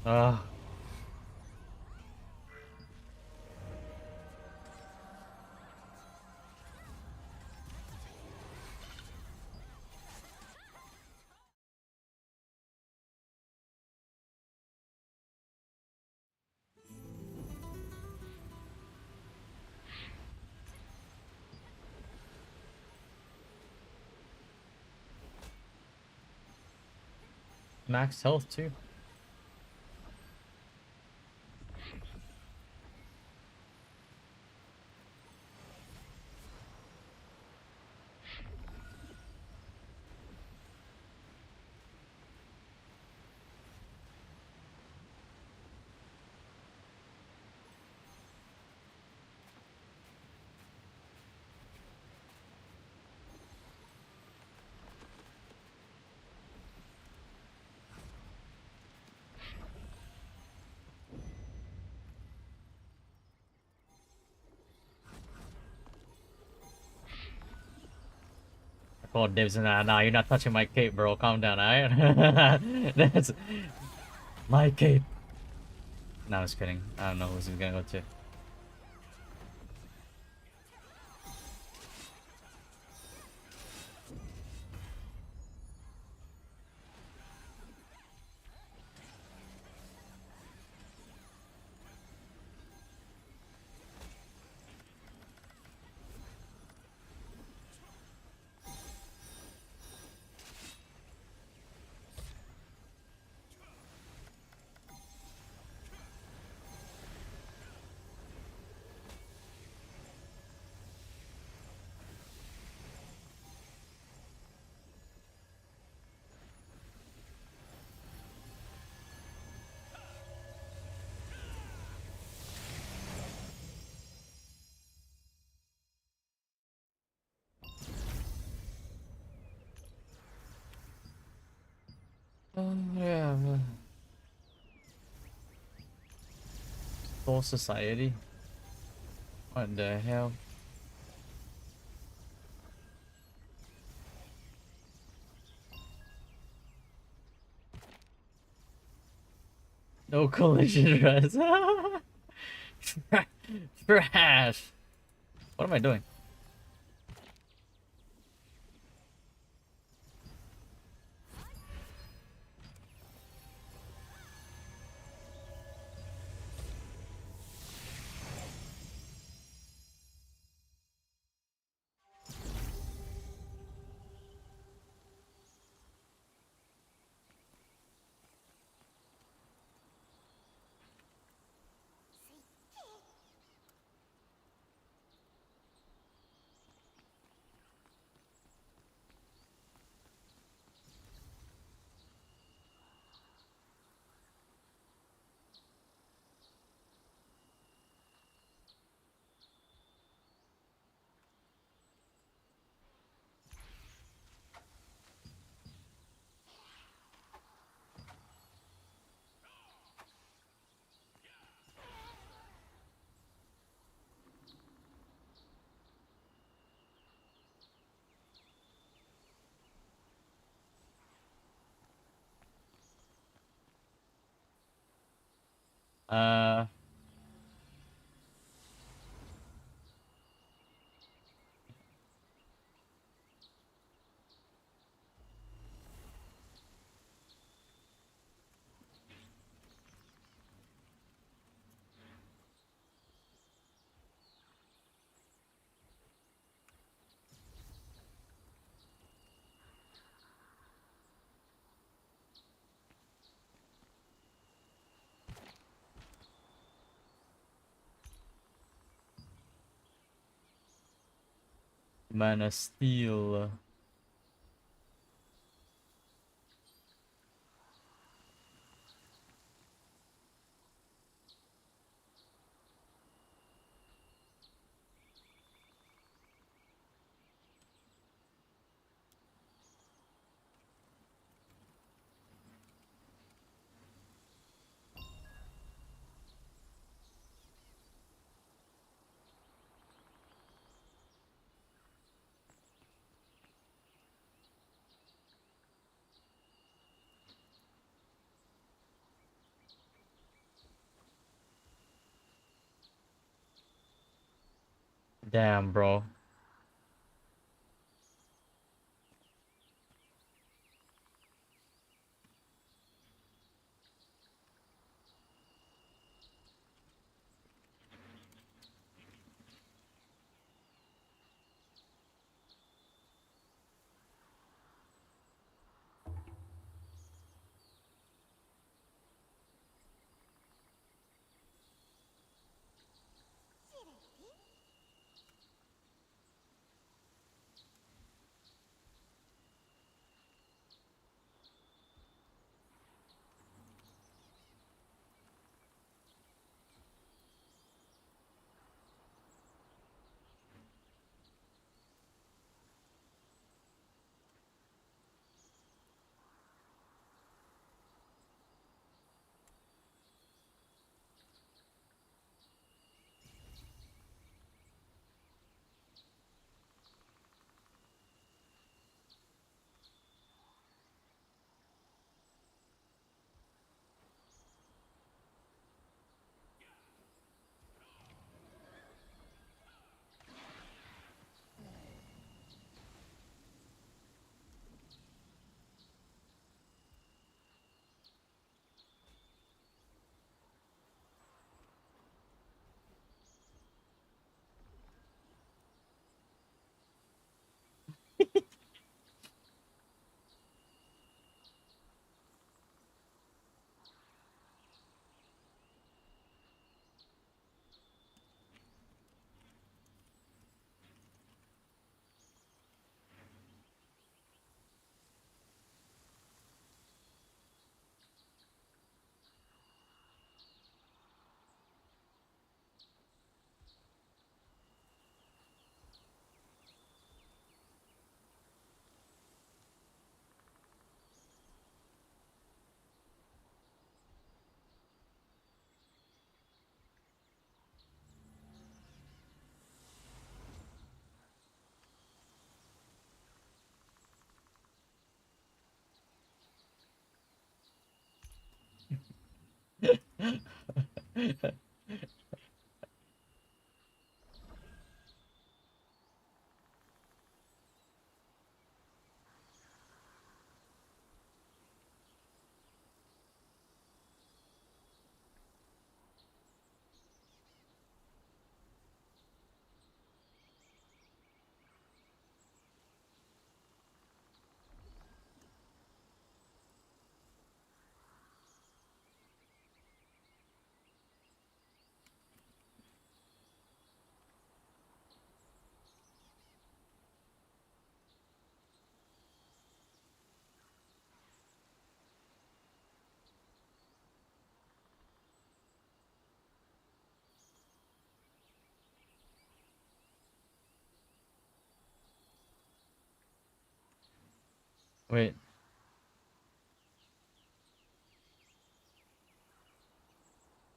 Ah. Max health too. Oh, dibs and nah, you're not touching my cape, bro. Calm down, alright? That's my cape. No, I was kidding. I don't know who's gonna go to. Yeah. Soul Society? What the hell? No collision rest. Trash. What am I doing? Uh, Man of Steel. Damn, bro. Wait.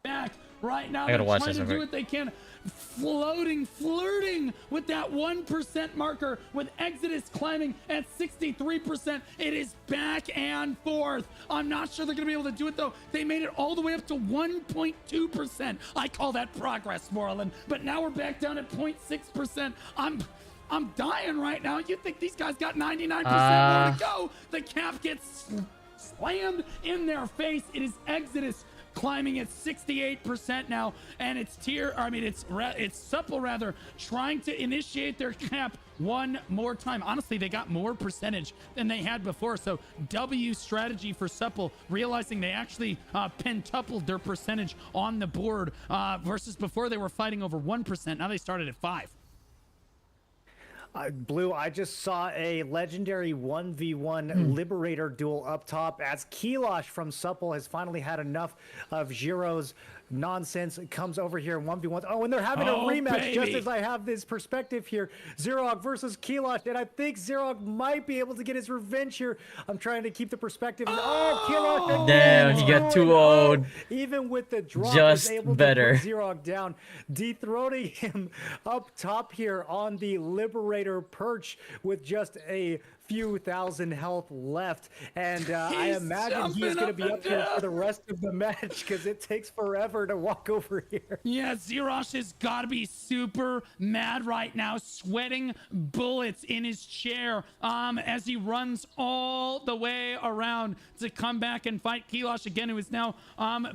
Back right now. I gotta They're watch trying this to real do quick. what they can. Flirting with that 1% marker, with Exodus climbing at 63%. It is back and forth. I'm not sure they're gonna be able to do it though. They made it all the way up to 1.2%. I call that progress, Moreland. But now we're back down at 0.6%. I'm dying right now. You think these guys got 99% more to go? The cap gets slammed in their face. It is Exodus climbing at 68% now, and it's Supple rather trying to initiate their cap one more time. Honestly, they got more percentage than they had before, so W strategy for Supple, realizing they actually pentupled their percentage on the board versus before they were fighting over 1%. Now they started at 5. Blue, I just saw a legendary 1v1 Liberator duel up top as Kilosh from Supple has finally had enough of Jiro's nonsense. Comes over here in 1v1. Oh, and they're having a rematch just as I have this perspective here. Xerog versus Kilosh, and I think Xerog might be able to get his revenge here. I'm trying to keep the perspective. Kilosh! Damn, he got too old. Even with the drop, Just was able better. to put Xerog down, dethroning him up top here on the Liberator perch with just a few thousand health left, and I imagine he's going to be up here for the rest of the match because it takes forever to walk over here. Yeah, Xerosh has got to be super mad right now, sweating bullets in his chair as he runs all the way around to come back and fight Kilosh again, who is now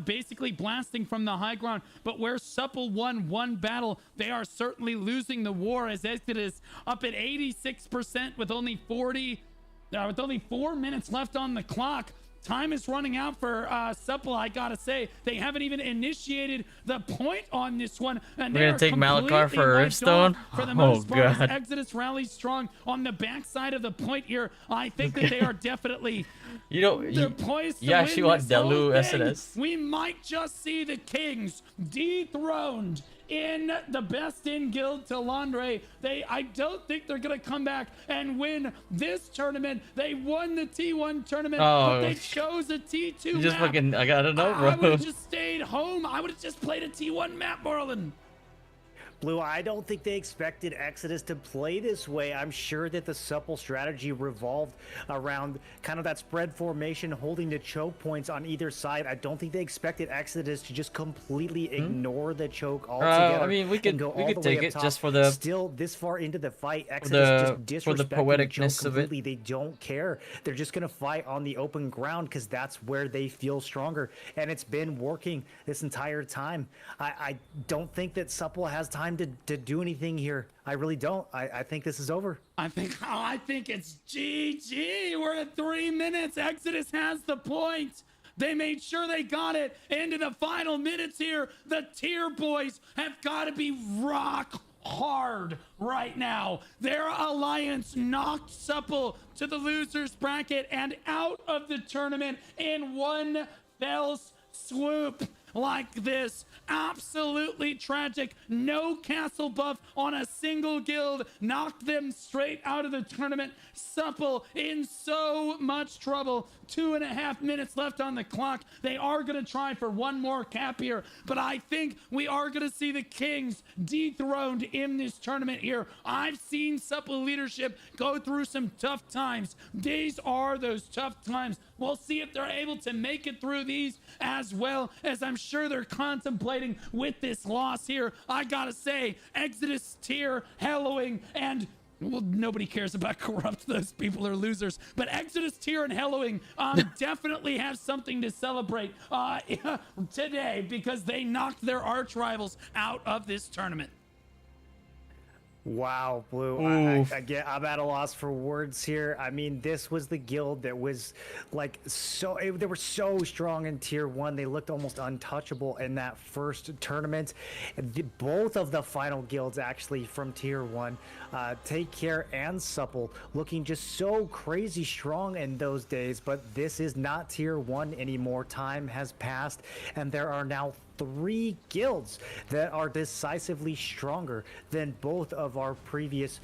basically blasting from the high ground. But where Supple won one battle, they are certainly losing the war, as Exodus up at 86% with only 4 minutes left on the clock. Time is running out for Supple, I gotta say. They haven't even initiated the point on this one. And we're gonna take Malachar for a Ripstone? For the most part, God. Exodus rallies strong on the backside of the point here. I think that they are definitely... They're poised to you actually win want this whole Delu thing. SNS? We might just see the Kings dethroned in the best in guild Talandre. I don't think they're gonna come back and win this tournament. They won the T1 tournament, but they chose a T2 just map. fucking, I gotta know, bro. I would have just stayed home. I would have just played a T1 map, Marlon. Blue, I don't think they expected Exodus to play this way. I'm sure that the Supple strategy revolved around kind of that spread formation, holding the choke points on either side. I don't think they expected Exodus to just completely ignore the choke altogether. I mean, we could take it just for the still this far into the fight. Exodus just for the poeticness of it. They don't care. They're just gonna fight on the open ground because that's where they feel stronger, and it's been working this entire time. I don't think that Supple has time to do anything here. I really don't. I think this is over. I think it's GG. We're at 3 minutes. Exodus has the point. They made sure they got it into the final minutes here. The tier boys have got to be rock hard right now. Their alliance knocked Supple to the losers bracket and out of the tournament in one fell swoop. Like this. Absolutely tragic. No castle buff on a single guild. Knocked them straight out of the tournament. Supple in so much trouble. 2.5 minutes left on the clock. They are going to try for one more cap here, but I think we are going to see the Kings dethroned in this tournament here. I've seen Supple leadership go through some tough times. These are those tough times. We'll see if they're able to make it through these as well, as I'm sure they're contemplating with this loss here. I gotta say, Exodus, Tier, Hellowing, and well, nobody cares about Corrupt. Those people are losers. But Exodus, Tier, and Hellowing definitely have something to celebrate today because they knocked their arch rivals out of this tournament. Wow, Blue. I'm at a loss for words here. I mean, this was the guild that was like they were so strong in tier 1. They looked almost untouchable in that first tournament. Both of the final guilds actually from tier 1, Take Care and Supple, looking just so crazy strong in those days. But this is not tier 1 anymore. Time has passed, and there are now 3 guilds that are decisively stronger than both of of our previous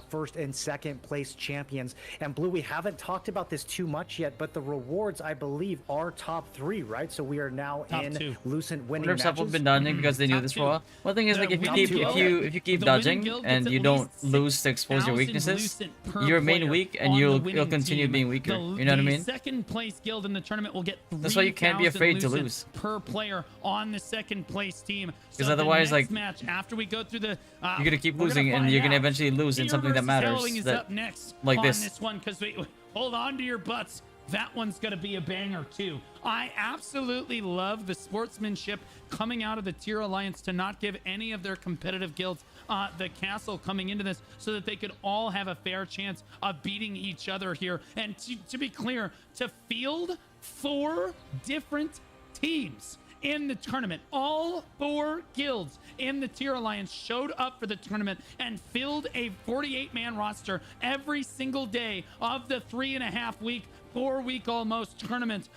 first and second place champions. And Blue, we haven't talked about this too much yet, but the rewards, I believe, are top 3, right? So we are now Top in 2. Lucent winning Wonder if matches. Supple been dodging because they knew Top this 2. for a while. One thing is, like, if you The keep winning if you keep the winning dodging guild and gets you at don't least lose to expose your 6,000 weaknesses, lucent per you remain player weak and on the you'll winning continue team. being weaker. The, You know what I the mean? second place guild in the tournament will get 3,000 That's why you can't be afraid to lucent lose. per player on the second place team. Because So otherwise, the next like, match after we go through the, you're gonna keep we're losing, and find you're gonna out. eventually lose in Fear something that versus matters. Howling is That, up next like on this. this one, because we hold on to your butts. That one's going to be a banger too. I absolutely love the sportsmanship coming out of the Tier Alliance to not give any of their competitive guilds the castle coming into this, so that they could all have a fair chance of beating each other here. And to be clear, to field 4 different teams in the tournament. All 4 guilds in the Tier Alliance showed up for the tournament and filled a 48-man roster every single day of the 4-week almost tournament.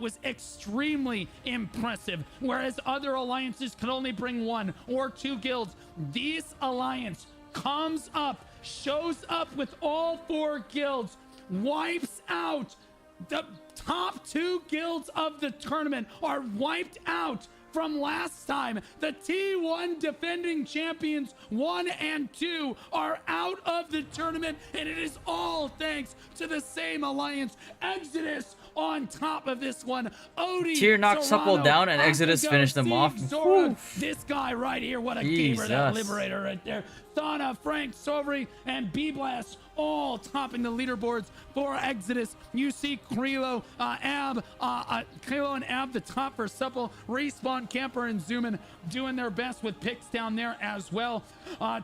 Was extremely impressive. Whereas other alliances could only bring 1 or 2 guilds, this alliance comes up, shows up with all 4 guilds, wipes out the top 2 guilds of the tournament, are wiped out from last time. The T1 defending champions 1 and 2 are out of the tournament, and it is all thanks to the same alliance. Exodus on top of this one. Odie, Tier knocked Supple Serrano, down, and Exodus Akago, finished them off. Zora, Whew. this guy right here, what a gamer, that Jesus. liberator right there. Thana, Frank, Sovry, and B-Blast all topping the leaderboards for Exodus. You see Krilo, Krilo and Ab the top for Supple. Respawn, Camper, and Zoomin doing their best with picks down there as well.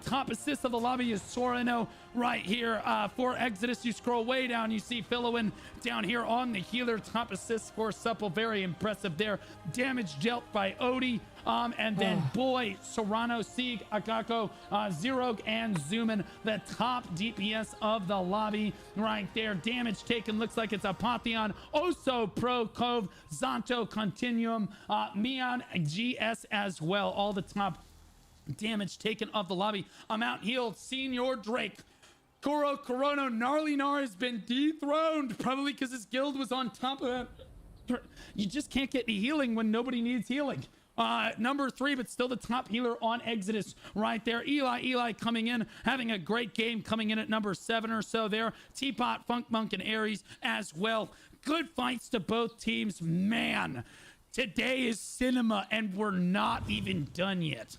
Top assist of the lobby is Sorano right here for Exodus. You scroll way down, you see Philowin down here on the healer. Top assist for Supple, very impressive there. Damage dealt by Odie. And then Boy, Serrano, Sieg, Akako, Zerog, and Zoomin, the top DPS of the lobby right there. Damage taken, looks like it's Apotheon, Oso, Pro, Cove, Zonto, Continuum, Mion, GS as well. All the top damage taken of the lobby. I'm out healed. Senior Drake. Kuro, Corono, Gnarly Gnar has been dethroned, probably because his guild was on top of that. You just can't get any healing when nobody needs healing. Number 3, but still the top healer on Exodus right there. Eli coming in, having a great game, coming in at number 7 or so there. Teapot, Funk Monk, and Ares as well. Good fights to both teams. Man, today is cinema, and we're not even done yet.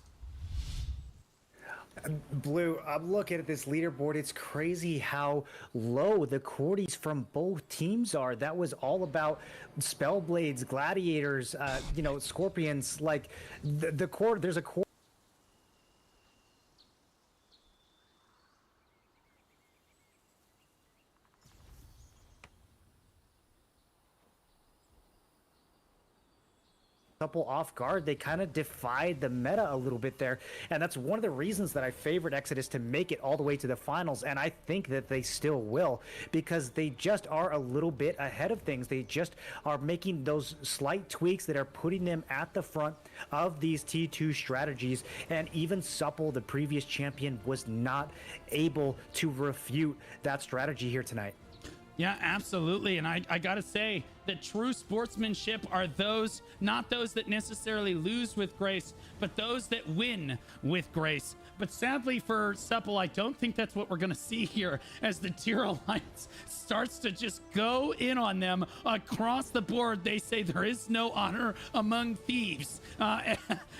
Blue, I'm looking at this leaderboard. It's crazy how low the Cordies from both teams are. That was all about Spellblades, Gladiators, Scorpions. Like the core, there's a core. Couple off guard. They kind of defied the meta a little bit there, and that's one of the reasons that I favored Exodus to make it all the way to the finals, and I think that they still will, because they just are a little bit ahead of things. They just are making those slight tweaks that are putting them at the front of these T2 strategies, and even Supple, the previous champion, was not able to refute that strategy here tonight. Yeah, absolutely. And I gotta say that true sportsmanship are those, not those that necessarily lose with grace, but those that win with grace. But sadly for Supple, I don't think that's what we're gonna see here, as the Tier Alliance starts to just go in on them across the board. They say there is no honor among thieves,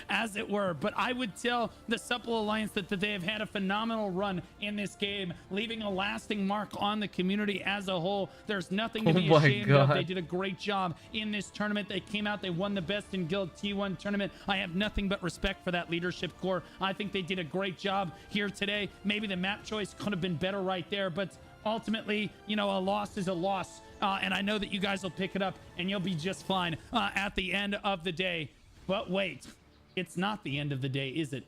as it were. But I would tell the Supple Alliance that they have had a phenomenal run in this game, leaving a lasting mark on the community as a whole. There's nothing to be ashamed of. They did a great job in this tournament. They came out, they won the Best in Guild T1 tournament. I have nothing but respect for that leadership core. I think they did a great job here today. Maybe the map choice could have been better right there, but ultimately, a loss is a loss. And I know that you guys will pick it up and you'll be just fine at the end of the day. But wait, it's not the end of the day, is it?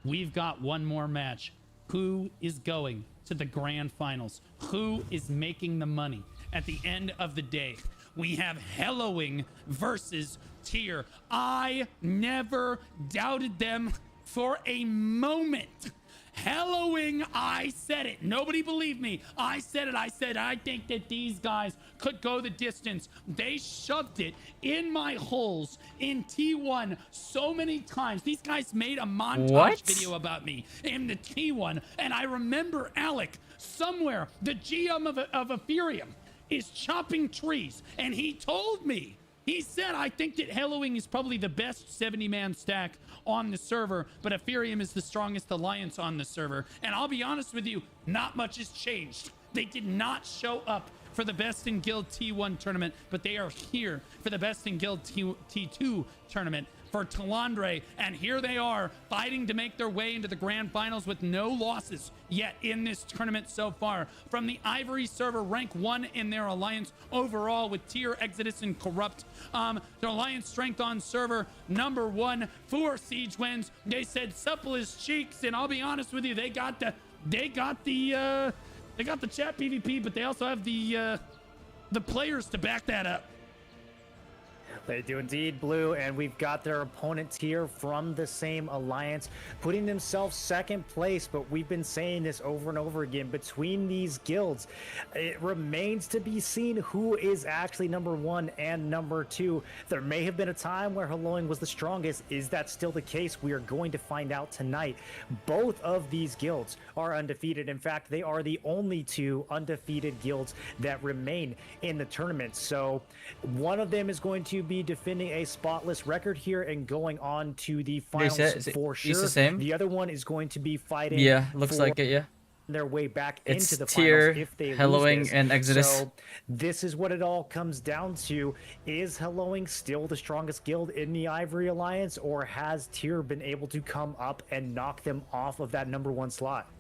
We've got one more match. Who is going to the grand finals? Who is making the money at the end of the day? We have Hellowing versus Tier. I never doubted them for a moment. Hellowing, I said it. Nobody believed me. I said it. I said, I think that these guys could go the distance. They shoved it in my holes in T1 so many times. These guys made a montage video about me in the T1. And I remember Alec somewhere, the GM of Ethereum, is chopping trees. And he told me, he said, I think that Hellowing is probably the best 70-man stack on the server, but Ethereum is the strongest alliance on the server. And I'll be honest with you, not much has changed. They did not show up for the Best in Guild T1 tournament, but they are here for the Best in Guild T2 tournament for Talandre, and here they are fighting to make their way into the grand finals with no losses yet in this tournament so far. From the Ivory server, rank 1 in their alliance overall with Tier, Exodus, and Corrupt. Their alliance strength on server number 1, 4 siege wins. They said supple as cheeks, and I'll be honest with you, they got the chat PvP, but they also have the players to back that up. They do indeed, Blue, and we've got their opponents here from the same alliance, putting themselves second place, but we've been saying this over and over again, between these guilds, it remains to be seen who is actually number 1 and number 2. There may have been a time where Hellowing was the strongest. Is that still the case? We are going to find out tonight. Both of these guilds are undefeated. In fact, they are the only 2 undefeated guilds that remain in the tournament. So one of them is going to be defending a spotless record here and going on to the finals for sure. It's the same. The other one is going to be fighting. Yeah, looks like it. Yeah. Their way back It's into the Tier, finals if they Hellowing, lose this. and Exodus. So this is what it all comes down to. Is Hellowing still the strongest guild in the Ivory Alliance, or has Tier been able to come up and knock them off of that number 1 slot?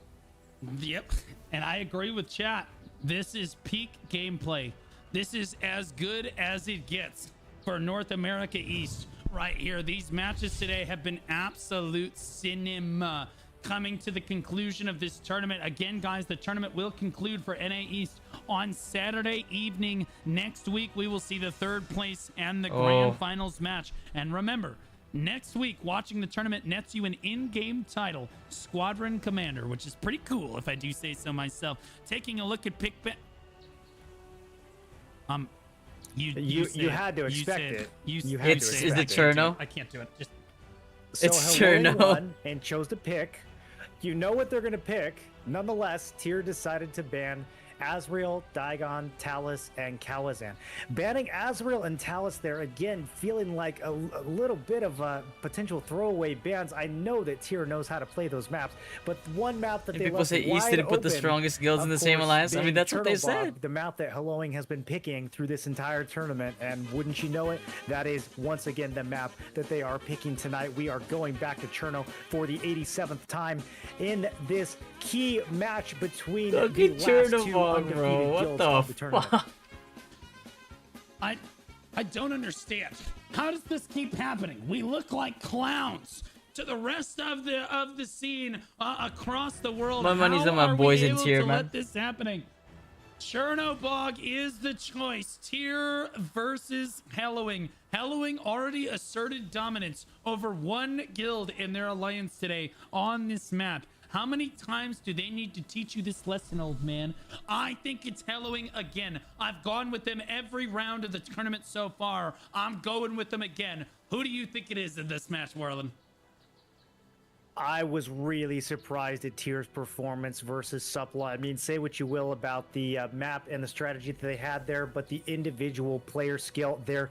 Yep, and I agree with chat. This is peak gameplay. This is as good as it gets for North America East right here. These matches today have been absolute cinema. Coming to the conclusion of this tournament. Again, guys, the tournament will conclude for NA East on Saturday evening. Next week, we will see the 3rd place and the grand finals match. And remember, next week, watching the tournament nets you an in-game title, Squadron Commander, which is pretty cool, if I do say so myself. Taking a look at pick... You had to expect it. Is it Cherno? I can't do it. Just It's Hellowing Cherno. won and chose to pick. You know what they're going to pick. Nonetheless, Tier decided to ban Azrael, Daigon, Talus, and Kalazan. Banning Azrael and Talus there, again, feeling like a little bit of a potential throwaway bans. I know that Tier knows how to play those maps, but one map that And they people left say East wide didn't put the open, strongest guilds in of the same course, alliance. I mean, being that's what they Turtlebog, said. the map that Hellowing has been picking through this entire tournament, and wouldn't you know it, that is once again the map that they are picking tonight. We are going back to Cherno for the 87th time in this key match between Look the at last Cherno, 2 bro. undefeated What guilds the of the tournament. fuck? I don't understand. How does this keep happening? We look like clowns to the rest of the scene across the world. My money's How on my are boys we in able Tier, to man. let this happening? Chernobog is the choice. Tier versus Hellowing. Hellowing already asserted dominance over 1 guild in their alliance today on this map. How many times do they need to teach you this lesson, old man? I think it's Hellowing again. I've gone with them every round of the tournament so far. I'm going with them again. Who do you think it is in this match, Warlin? I was really surprised at Tier's performance versus Suppla. I mean, say what you will about the map and the strategy that they had there, but the individual player skill, their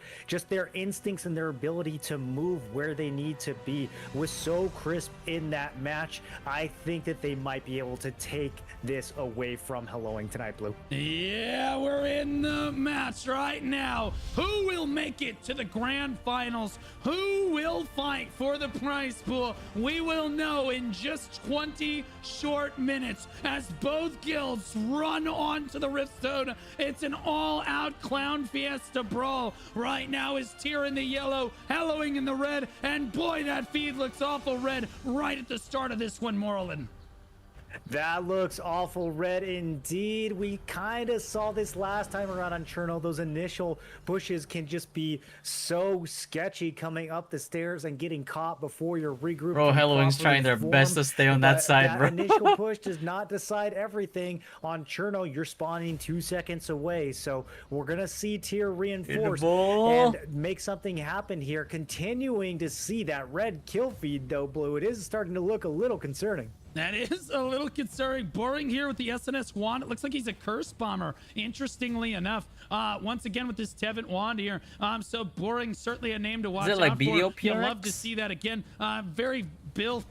instincts and their ability to move where they need to be was so crisp in that match. I think that they might be able to take this away from Hellowing tonight, Blue. Yeah, we're in the match right now. Who will make it to the grand finals? Who will fight for the prize pool? We will know in just 20 short minutes as both guilds run onto the Riftstone. It's an all-out clown fiesta brawl. Right now is Tier in the yellow, Hellowing in the red, and boy, that feed looks awful red right at the start of this one, Morlin. That looks awful red indeed. We kind of saw this last time around on Cherno. Those initial pushes can just be so sketchy coming up the stairs and getting caught before your regroup. Bro, Hellowing's trying their best to stay on that side, bro. That initial push does not decide everything. On Cherno, you're spawning 2 seconds away. So we're going to see tier reinforce and make something happen here. Continuing to see that red kill feed, though, Blue. It is starting to look a little concerning. That is a little concerning. Boring here with the SNS wand. It looks like he's a curse bomber, interestingly enough. Once again with this Tevent wand here. So Boring, certainly a name to watch out like for. BDO You'll love to see that again. Very built.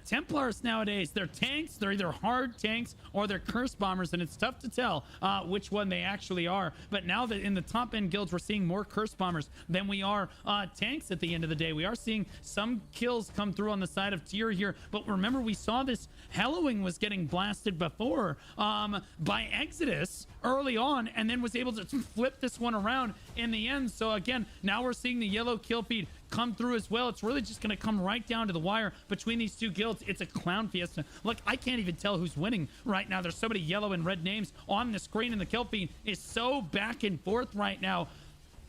Templars nowadays, they're tanks. They're either hard tanks or they're curse bombers, and it's tough to tell which one they actually are. But now that in the top end guilds, we're seeing more curse bombers than we are tanks at the end of the day. We are seeing some kills come through on the side of tier here. But remember, we saw this Hellowing was getting blasted before by Exodus early on, and then was able to flip this one around in the end. So again, now we're seeing the yellow kill feed come through as well. It's really just going to come right down to the wire between these two guilds. It's a clown fiesta. Look, I can't even tell who's winning right now. There's so many yellow and red names on the screen, and the kill feed is so back and forth right now.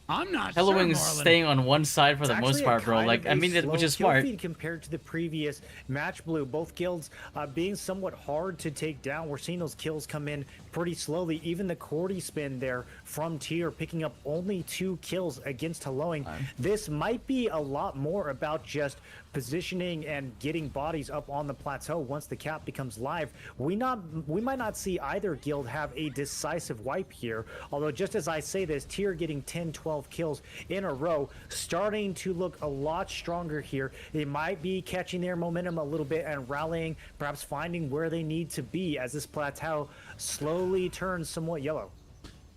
I'm not sure, Hellowing is staying on one side for the most part, bro. Like, I mean, which is smart. Compared to the previous match, Blue, both guilds being somewhat hard to take down. We're seeing those kills come in pretty slowly. Even the Cordy spin there from tier, picking up only 2 kills against Hellowing. This might be a lot more about just positioning and getting bodies up on the plateau. Once the cap becomes live, we might not see either guild have a decisive wipe here. Although, just as I say this, tier getting 10-12 kills in a row, starting to look a lot stronger here. They might be catching their momentum a little bit and rallying, perhaps finding where they need to be as this plateau slowly turns somewhat yellow.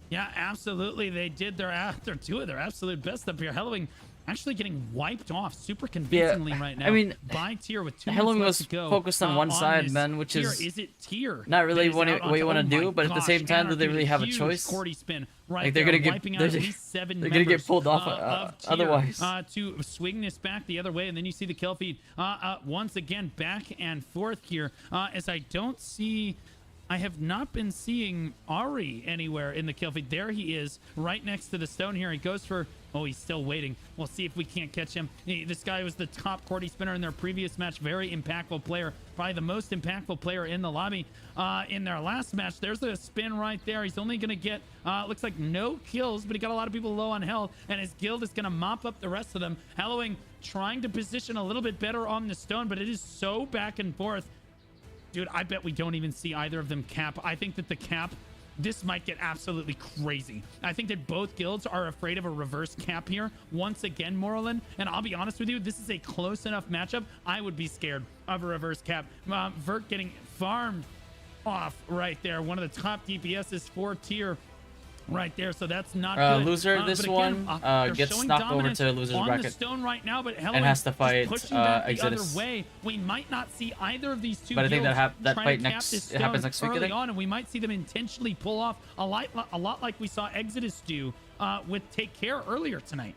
Yeah, absolutely. They did their absolute best up here. Hellowing actually getting wiped off super convincingly right now. I mean, by tier with 2 Hellowing minutes was left to go, focused on one side, man, which is it tier? Not really what you want to do, but at the same time, do they really have a choice? Cordy spin right like they're there, gonna get wiping out at least 7 they're gonna get pulled off of tier, otherwise. To swing this back the other way, and then you see the kill feed once again back and forth here. As I have not been seeing Ari anywhere in the kill feed. There he is, right next to the stone here. He goes for... Oh, he's still waiting. We'll see if we can't catch him. This guy was the top Cordy spinner in their previous match. Very impactful player. Probably the most impactful player in the lobby in their last match. There's the spin right there. He's only going to get, looks like no kills, but he got a lot of people low on health, and his guild is going to mop up the rest of them. Hellowing trying to position a little bit better on the stone, but it is so back and forth. Dude, I bet we don't even see either of them cap. I think that the cap, this might get absolutely crazy. I think that both guilds are afraid of a reverse cap here. Once again, Morlin, and I'll be honest with you, this is a close enough matchup. I would be scared of a reverse cap. Vert getting farmed off right there. One of the top DPSs for tier right there, so that's not good. Loser this one gets knocked over to loser's on bracket the stone right now, but and has to fight Exodus. The other way. We might not see either of these two. But I think that fight happens next week. Early on, and we might see them intentionally pull off a lot like we saw Exodus do with Take Care earlier tonight.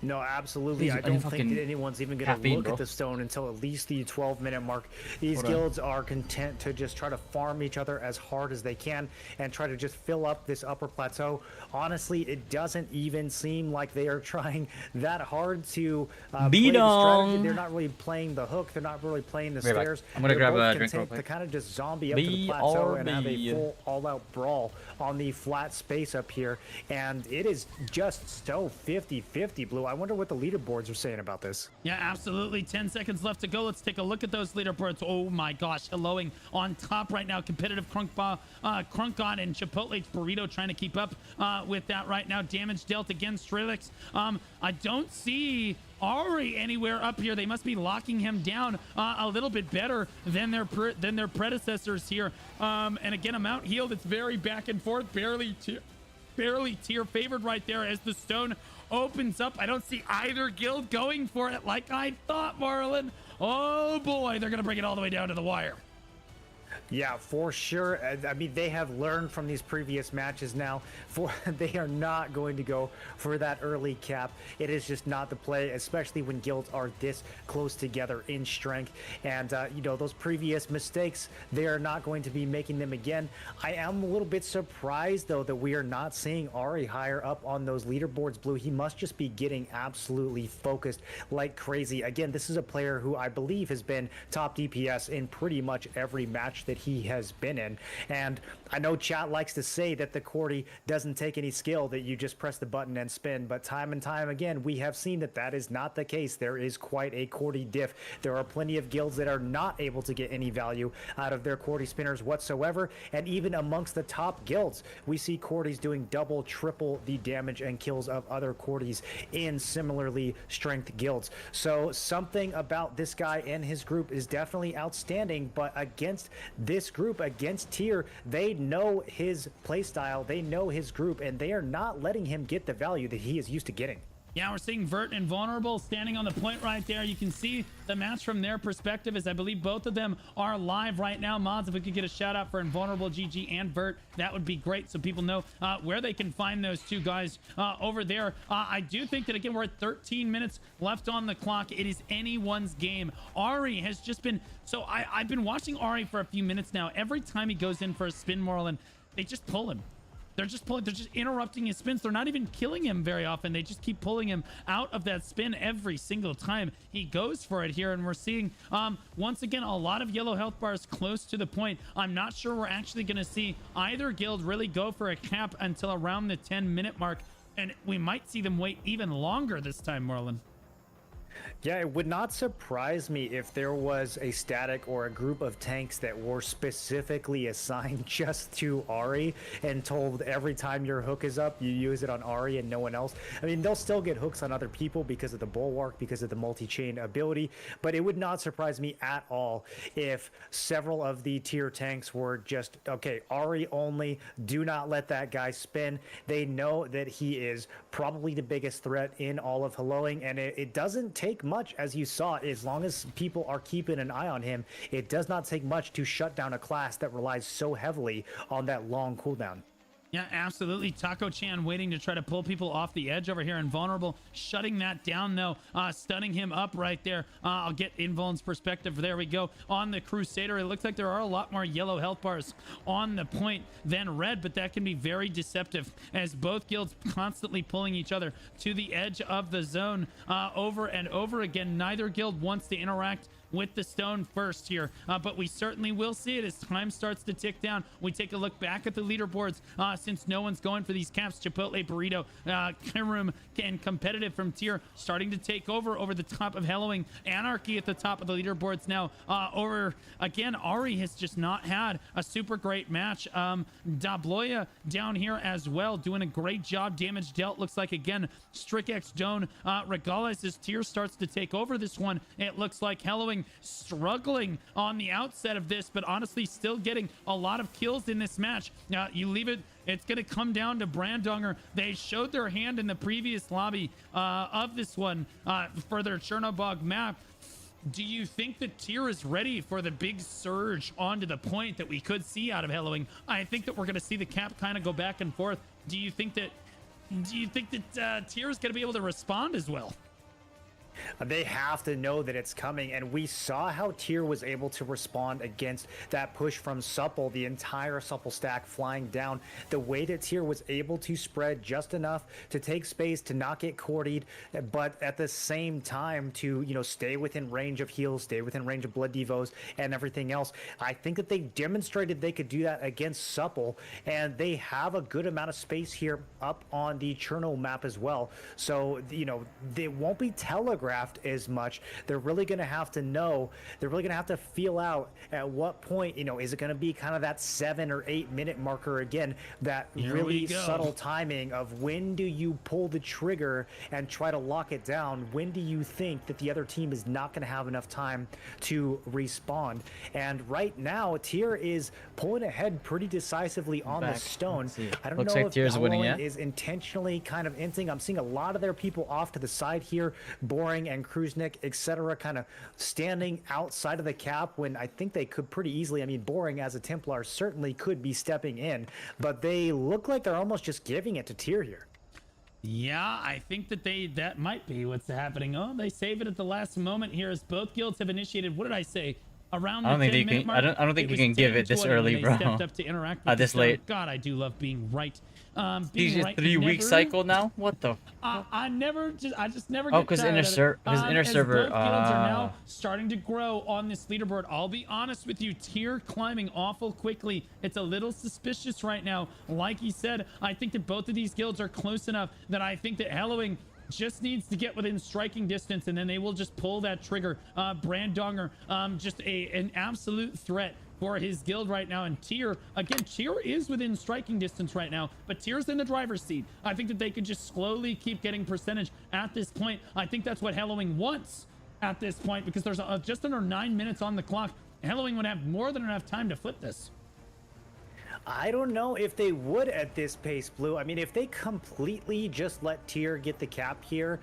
No, absolutely. I don't think that anyone's even going to look at the stone until at least the 12-minute mark. These guilds are content to just try to farm each other as hard as they can and try to just fill up this upper plateau. Honestly, it doesn't even seem like they are trying that hard to play the strategy. They're not really playing the hook. They're not really playing the stairs. I'm going to grab a drink real quick. quick. To kind of just zombie up to the plateau and have a full all-out brawl on the flat space up here. And it is just so 50-50, Blue. I wonder what the leaderboards are saying about this. Yeah, absolutely. 10 seconds left to go. Let's take a look at those leaderboards. Oh my gosh, Hellowing on top right now. Competitive Crunkon and Chipotle's Burrito trying to keep up with that right now. Damage dealt against Strelix. I don't see Ari anywhere up here. They must be locking him down a little bit better than their predecessors here. And again, amount healed. It's very back and forth. Barely tier favored right there as the stone opens up. I don't see either guild going for it like I thought, Marlon. Oh boy, they're gonna bring it all the way down to the wire. Yeah, for sure. I mean, they have learned from these previous matches now. They are not going to go for that early cap. It is just not the play, especially when guilds are this close together in strength. And you know, those previous mistakes, they are not going to be making them again. I am a little bit surprised though that we are not seeing Ari higher up on those leaderboards, Blue. He must just be getting absolutely focused like crazy. Again, this is a player who I believe has been top DPS in pretty much every match that he has been in. And I know chat likes to say that the Cordy doesn't take any skill, that you just press the button and spin, but time and time again we have seen that that is not the case. There is quite a Cordy diff. There are plenty of guilds that are not able to get any value out of their Cordy spinners whatsoever, and even amongst the top guilds we see Cordys doing double, triple the damage and kills of other Cordys in similarly strength guilds. So something about this guy and his group is definitely outstanding, but against this group, against Tier, they know his playstyle, they know his group, and they are not letting him get the value that he is used to getting. Yeah, we're seeing Vert and Vulnerable standing on the point right there. You can see the match from their perspective, as I believe both of them are live right now. Mods, if we could get a shout out for Invulnerable, GG, and Vert, that would be great, so people know where they can find those two guys over there. I do think that, again, we're at 13 minutes left on the clock. It is anyone's game. Ari has just been... So I've been watching Ari for a few minutes now. Every time he goes in for a spin, Morlin, they just pull him. They're just interrupting his spins. They're not even killing him very often. They just keep pulling him out of that spin every single time he goes for it here. And we're seeing, once again, a lot of yellow health bars close to the point. I'm not sure we're actually going to see either guild really go for a cap until around the 10-minute mark. And we might see them wait even longer this time, Marlon. Yeah, it would not surprise me if there was a static or a group of tanks that were specifically assigned just to Ari and told every time your hook is up, you use it on Ari and no one else. I mean, they'll still get hooks on other people because of the bulwark, because of the multi-chain ability, but it would not surprise me at all if several of the tier tanks were just, okay, Ari only, do not let that guy spin. They know that he is probably the biggest threat in all of Helloing, and it doesn't take much, as you saw. As long as people are keeping an eye on him, it does not take much to shut down a class that relies so heavily on that long cooldown. Yeah, absolutely. Taco-chan waiting to try to pull people off the edge over here. Invulnerable shutting that down, though. Stunning him up right there. I'll get Invuln's perspective. There we go. On the Crusader, it looks like there are a lot more yellow health bars on the point than red, but that can be very deceptive as both guilds constantly pulling each other to the edge of the zone over and over again. Neither guild wants to interact with the stone first here, but we certainly will see it as time starts to tick down. We take a look back at the leaderboards since no one's going for these caps. Chipotle, Burrito, Kirum, and Competitive from Tier starting to take over the top of Hellowing. Anarchy at the top of the leaderboards now. Again, Ari has just not had a super great match. Dabloya down here as well, doing a great job. Damage dealt, looks like, again, Strikex Joan regardless as Tier starts to take over this one. It looks like Hellowing struggling on the outset of this, but honestly still getting a lot of kills in this match. You leave it, it's going to come down to Brandonger. They showed their hand in the previous lobby of this one for their Chernobog map. Do you think that Tier is ready for the big surge onto the point that we could see out of Hellowing? I think that we're going to see the cap kind of go back and forth. Do you think that Tier is going to be able to respond as well? They have to know that it's coming, and we saw how Tier was able to respond against that push from Supple, the entire Supple stack flying down. The way that Tier was able to spread just enough to take space, to not get courtied, but at the same time to, you know, stay within range of heals, stay within range of blood devos and everything else. I think that they demonstrated they could do that against Supple, and they have a good amount of space here up on the Cherno map as well. So, you know, they won't be telegraphed as much. They're really going to have to know, they're really going to have to feel out at what point, you know, is it going to be kind of that 7 or 8 minute marker again, that really subtle timing of when do you pull the trigger and try to lock it down? When do you think that the other team is not going to have enough time to respawn? And right now, Tier is pulling ahead pretty decisively on the stone. I don't know if Tier's winning, is intentionally kind of inting. I'm seeing a lot of their people off to the side here. Boren Boring and Kruznik, etc., kind of standing outside of the cap when I think they could pretty easily. I mean, Boring as a Templar certainly could be stepping in, but they look like they're almost just giving it to Tyr here. Yeah, I think that might be what's happening. Oh, they save it at the last moment here as both guilds have initiated. What did I say? Around the 10-minute mark. I don't think you can give it this early, bro. Stepped up to interact with this late. God, I do love being right. These right 3-week cycle now. What the? I just never. Oh, because inner server. Both guilds are now starting to grow on this leaderboard. I'll be honest with you, Tyr climbing awful quickly. It's a little suspicious right now. Like he said, I think that both of these guilds are close enough that I think that Hellowing just needs to get within striking distance, and then they will just pull that trigger. Brandonger, just an absolute threat for his guild right now. And Tyr, again, Tyr is within striking distance right now, but Tyr's in the driver's seat. I think that they could just slowly keep getting percentage at this point. I think that's what Hellowing wants at this point, because there's just under 9 minutes on the clock. Hellowing would have more than enough time to flip this. I don't know if they would at this pace, Blue. I mean, if they completely just let Tyr get the cap here,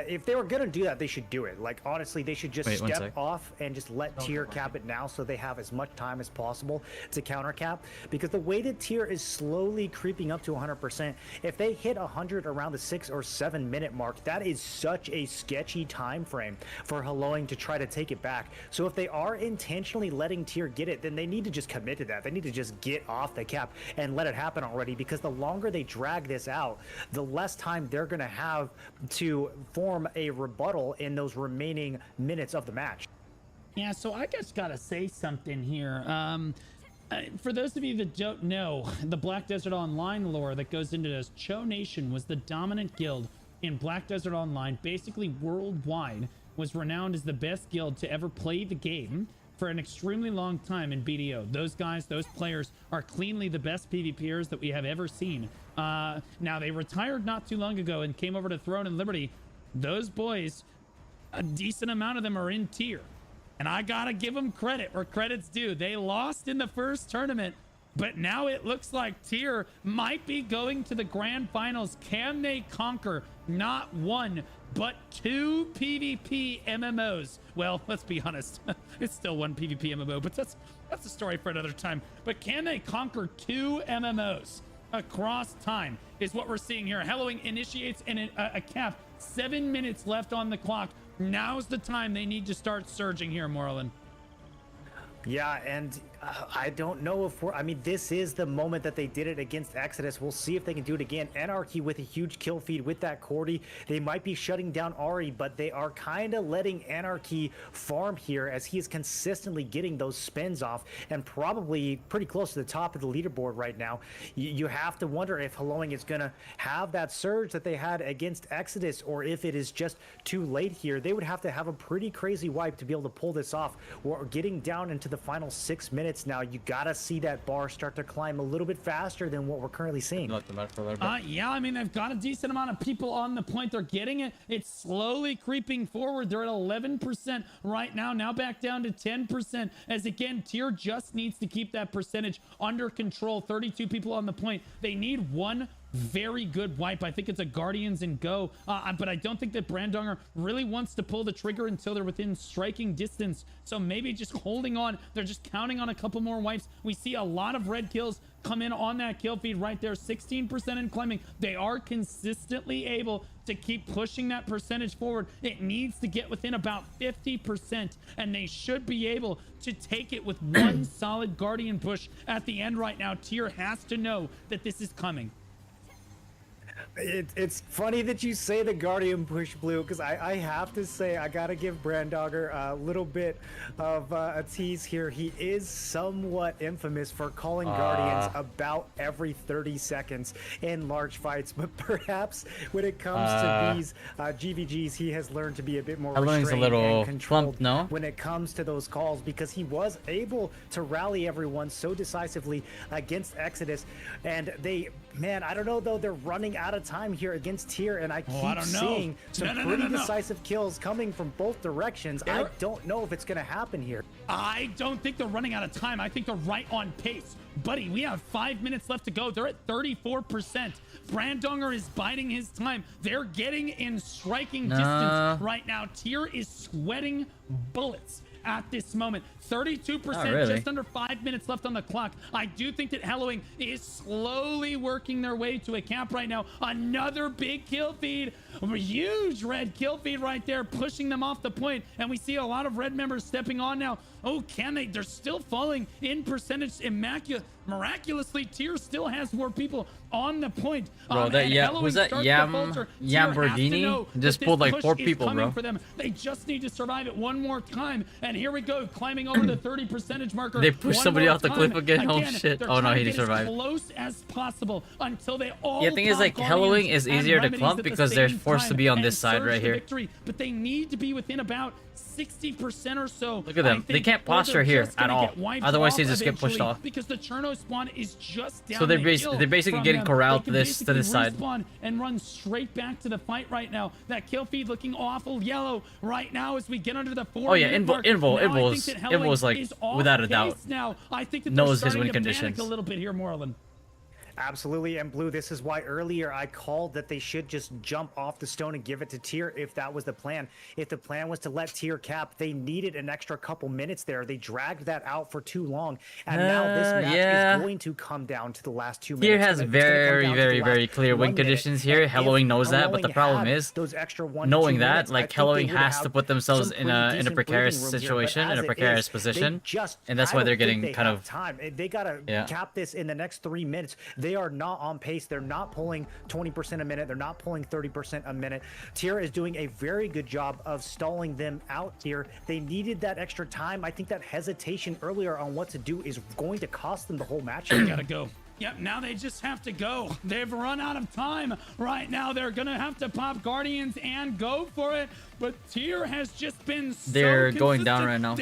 if they were going to do that, they should do it. Like, honestly, they should just step off and just let Tyr cap it now so they have as much time as possible to counter cap. Because the way that Tyr is slowly creeping up to 100%, if they hit 100 around the 6 or 7 minute mark, that is such a sketchy time frame for Hellowing to try to take it back. So if they are intentionally letting Tyr get it, then they need to just commit to that. They need to just get off the cap and let it happen already, because the longer they drag this out, the less time they're going to have to form a rebuttal in those remaining minutes of the match. Yeah, so I just gotta say something here. For those of you that don't know, the Black Desert Online lore that goes into this, Cho Nation was the dominant guild in Black Desert Online, basically worldwide, was renowned as the best guild to ever play the game for an extremely long time in BDO. Those guys, those players are cleanly the best PvPers that we have ever seen. Now, they retired not too long ago and came over to Throne and Liberty. Those boys, a decent amount of them are in Tyr. And I gotta give them credit where credit's due. They lost in the first tournament, but now it looks like Tyr might be going to the grand finals. Can they conquer not one, but 2 PvP MMOs? Well, let's be honest. It's still one PvP MMO, but that's a story for another time. But can they conquer 2 MMOs across time is what we're seeing here. Hellowing initiates a cap. 7 minutes left on the clock. Now's the time they need to start surging here, Morlin. Yeah, and I don't know if I mean, this is the moment that they did it against Exodus. We'll see if they can do it again. Anarchy with a huge kill feed with that Cordy. They might be shutting down Ari, but they are kind of letting Anarchy farm here as he is consistently getting those spins off and probably pretty close to the top of the leaderboard right now. You have to wonder if Hellowing is going to have that surge that they had against Exodus, or if it is just too late here. They would have to have a pretty crazy wipe to be able to pull this off. We're getting down into the final 6 minutes now. You gotta see that bar start to climb a little bit faster than what we're currently seeing. Yeah, I mean, they've got a decent amount of people on the point. They're getting it. It's slowly creeping forward. They're at 11% right now back down to 10%, as again, Tyr just needs to keep that percentage under control. 32 people on the point. They need one very good wipe. I think it's a Guardians and go, but I don't think that Brandonger really wants to pull the trigger until they're within striking distance. So maybe just holding on. They're just counting on a couple more wipes. We see a lot of red kills come in on that kill feed right there. 16% and climbing. They are consistently able to keep pushing that percentage forward. It needs to get within about 50%, and they should be able to take it with one solid Guardian push at the end right now. Tyr has to know that this is coming. It's funny that you say the Guardian push, Blue, because I have to say I gotta give Brandonger a little bit of a tease here. He is somewhat infamous for calling Guardians about every 30 seconds in large fights, but perhaps when it comes to these GVGs, he has learned to be a bit more restrained and controlled when it comes to those calls, because he was able to rally everyone so decisively against Exodus, and they Man, I don't know though. They're running out of time here against Tier, and I keep seeing some pretty decisive kills coming from both directions. I don't know if it's going to happen here. I don't think they're running out of time. I think they're right on pace. Buddy, we have 5 minutes left to go. They're at 34%. Brandonger is biding his time. They're getting in striking distance right now. Tier is sweating bullets at this moment. 32%, just under 5 minutes left on the clock. I do think that Hellowing is slowly working their way to a cap right now. Another big kill feed. A huge red kill feed right there, pushing them off the point. And we see a lot of red members stepping on now. Oh, can they? They're still falling in percentage. Miraculously, Tier still has more people on the point. Bro, who's that? Yambordini just pulled like 4 people, bro. For them. They just need to survive it one more time. And here we go, climbing over the 30% marker. They pushed somebody off the cliff again. Oh shit! Oh no, he didn't survive. As close as possible until they all. Yeah, the thing is, like, Hellowing is easier to clump because they're forced to be on this side right here. But they need to be within about 60% or so. Look at them. They can't posture here at all. Otherwise, they just get pushed off. Because the Cherno spawn is just down. So they're basically getting corralled to this side. And run straight back to the fight right now. That kill feed looking awful yellow right now as we get under the 4. Oh yeah, Invol is like without a doubt. Now I think that knows his win conditions a little bit here, Moreland. Absolutely, and Blue, this is why earlier I called that they should just jump off the stone and give it to Tier if that was the plan. If the plan was to let Tier cap, they needed an extra couple minutes there. They dragged that out for too long, and now this match is going to come down to the last 2 minutes. Tier has very clear win conditions here. Hellowing knows that, but the problem is, those extra knowing that, like, Hellowing has to put themselves in a precarious situation, in a precarious position, and that's why they're getting kind of time. They gotta cap this in the next 3 minutes. They are not on pace. They're not pulling 20% a minute. They're not pulling 30% a minute. Tier is doing a very good job of stalling them out here. They needed that extra time. I think that hesitation earlier on what to do is going to cost them the whole match. They gotta go. Yep, now they just have to go. They've run out of time right now. They're gonna have to pop Guardians and go for it. But Tier has just been so They're consistent. going down right now.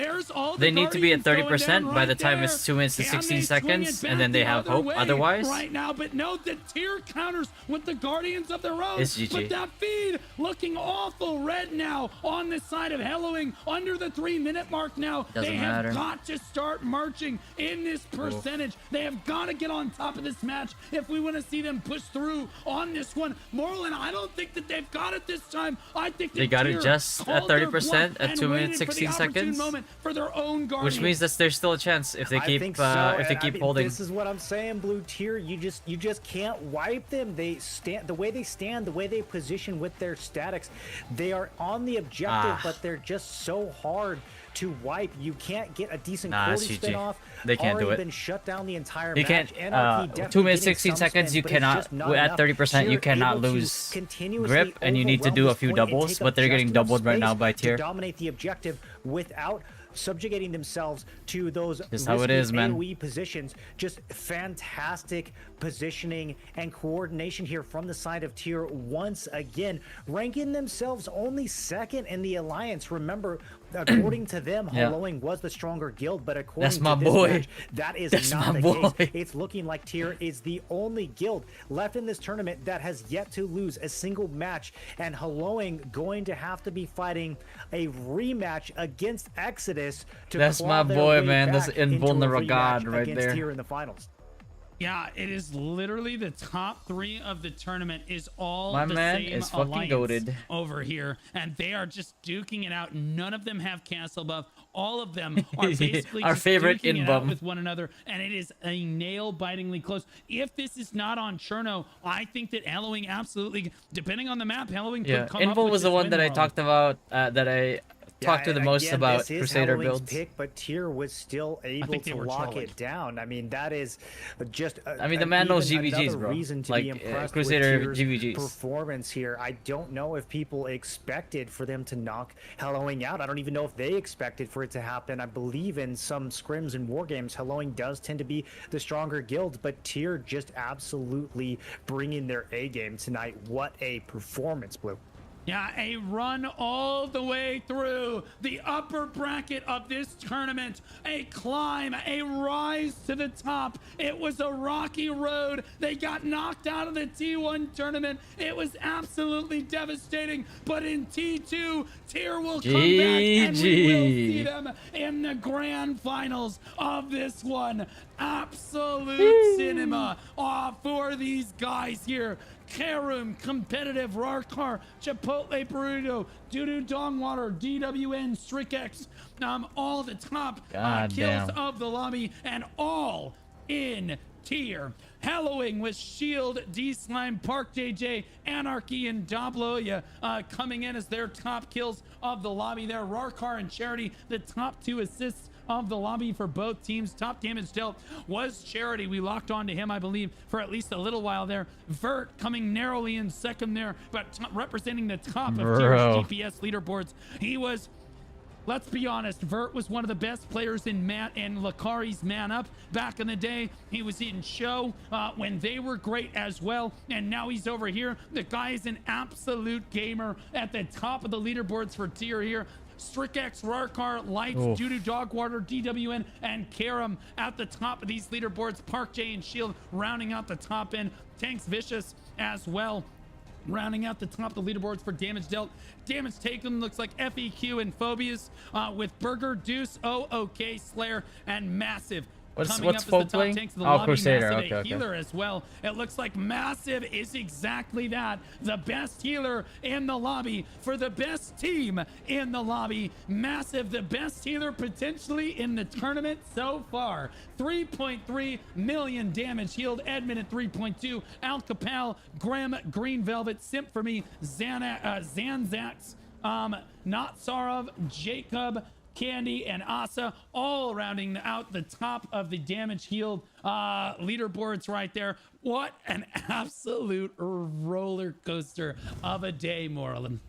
They need to be at 30% by the time it's 2 minutes and 16 seconds, and then they have hope. Otherwise, right now, but no, the Tier counters with the Guardians of their own. It's GG. But that feed looking awful red now on the side of Hellowing under the 3-minute mark now. Doesn't they matter. have got to start marching in this percentage. They have got to get on top of this match if we want to see them push through on this one. Moreland, I don't think that they've got it this time. I think they got it just at 30% at 2 minutes 16 seconds, for their own which means that there's still a chance if they keep holding. This is what I'm saying, Blue Tier. You just can't wipe them. They stand the way they stand, the way they position with their statics. They are on the objective, but they're just so hard to wipe. You can't get a decent quality spin off. They can't do it. Been shut down the entire you match. Can't 2 minutes 16 seconds you cannot at 30% you cannot lose grip, and you need to do a few doubles, but they're getting doubled right now by Tier. Dominate the objective without subjugating themselves to those just how it is, man. AoE positions. Just fantastic positioning and coordination here from the side of Tier once again, ranking themselves only second in the alliance. Remember, according to them, Hellowing was the stronger guild, but according to this match, that is not the case. It's looking like Tier is the only guild left in this tournament that has yet to lose a single match, and Hellowing going to have to be fighting a rematch against Exodus to that's my boy, man. That's invulnerable god right there. Tier in the finals. Yeah, it is literally the top 3 of the tournament is all my the man same is fucking goated over here, and they are just duking it out. None of them have castle buff. All of them are basically our just favorite duking in it bum out with one another, and it is a nail-bitingly close. If this is not on Cherno, I think that Hellowing absolutely, depending on the map, Hellowing could come up Invol with was the this one win, that I Marlon. talked about that I talked to the most about Crusader builds. Pick, but Tier was still able to lock it down. I mean, that is just. I mean, the man knows GVGs, bro. Reason to like be impressed Crusader with GVGs performance here. I don't know if people expected for them to knock Hellowing out. I don't even know if they expected for it to happen. I believe in some scrims and war games, Hellowing does tend to be the stronger guild, but Tier just absolutely bringing their A game tonight. What a performance, Blue. Yeah, a run all the way through the upper bracket of this tournament. A climb, a rise to the top. It was a rocky road. They got knocked out of the T1 tournament. It was absolutely devastating. But in T2, Tier will come back and we will see them in the grand finals of this one. Absolute cinema for these guys here. Karum, competitive, Rarkar, Chipotle Burrito, Doodoo Dongwater, DWN, Strikex, all the top kills of the lobby, and all in tier. Hallowing with Shield, D-Slime, Park JJ, Anarchy, and Dabloya coming in as their top kills of the lobby there. Rarkar and Charity, the top 2 assists of the lobby for both teams. Top damage dealt was Charity. We locked on to him, I believe, for at least a little while there. Vert coming narrowly in second there, but representing the top of Tier's GPS leaderboards. He was, let's be honest, Vert was one of the best players in Lakari's Man Up back in the day. He was in Show when they were great as well, and now he's over here. The guy is an absolute gamer at the top of the leaderboards for Tier here. Strikex, Rarkar, Lights, Doodoo Dogwater, DWN, and Karam at the top of these leaderboards. Park J and Shield rounding out the top end. Tanks Vicious as well, rounding out the top of the leaderboards for damage dealt. Damage taken looks like FEQ and Phobias with Burger, Deuce, OK, Slayer, and Massive. What's Folk playing? Crusader. Okay, okay. Healer as well. It looks like Massive is exactly that. The best healer in the lobby for the best team in the lobby. Massive, the best healer potentially in the tournament so far. 3.3 million damage healed. Edmund at 3.2. Al Capel, Graham, Green Velvet, Simp for me, Zanzax, Natsarov, Jacob, Candy, and Asa, all rounding out the top of the damage healed leaderboards right there. What an absolute roller coaster of a day, Moreland.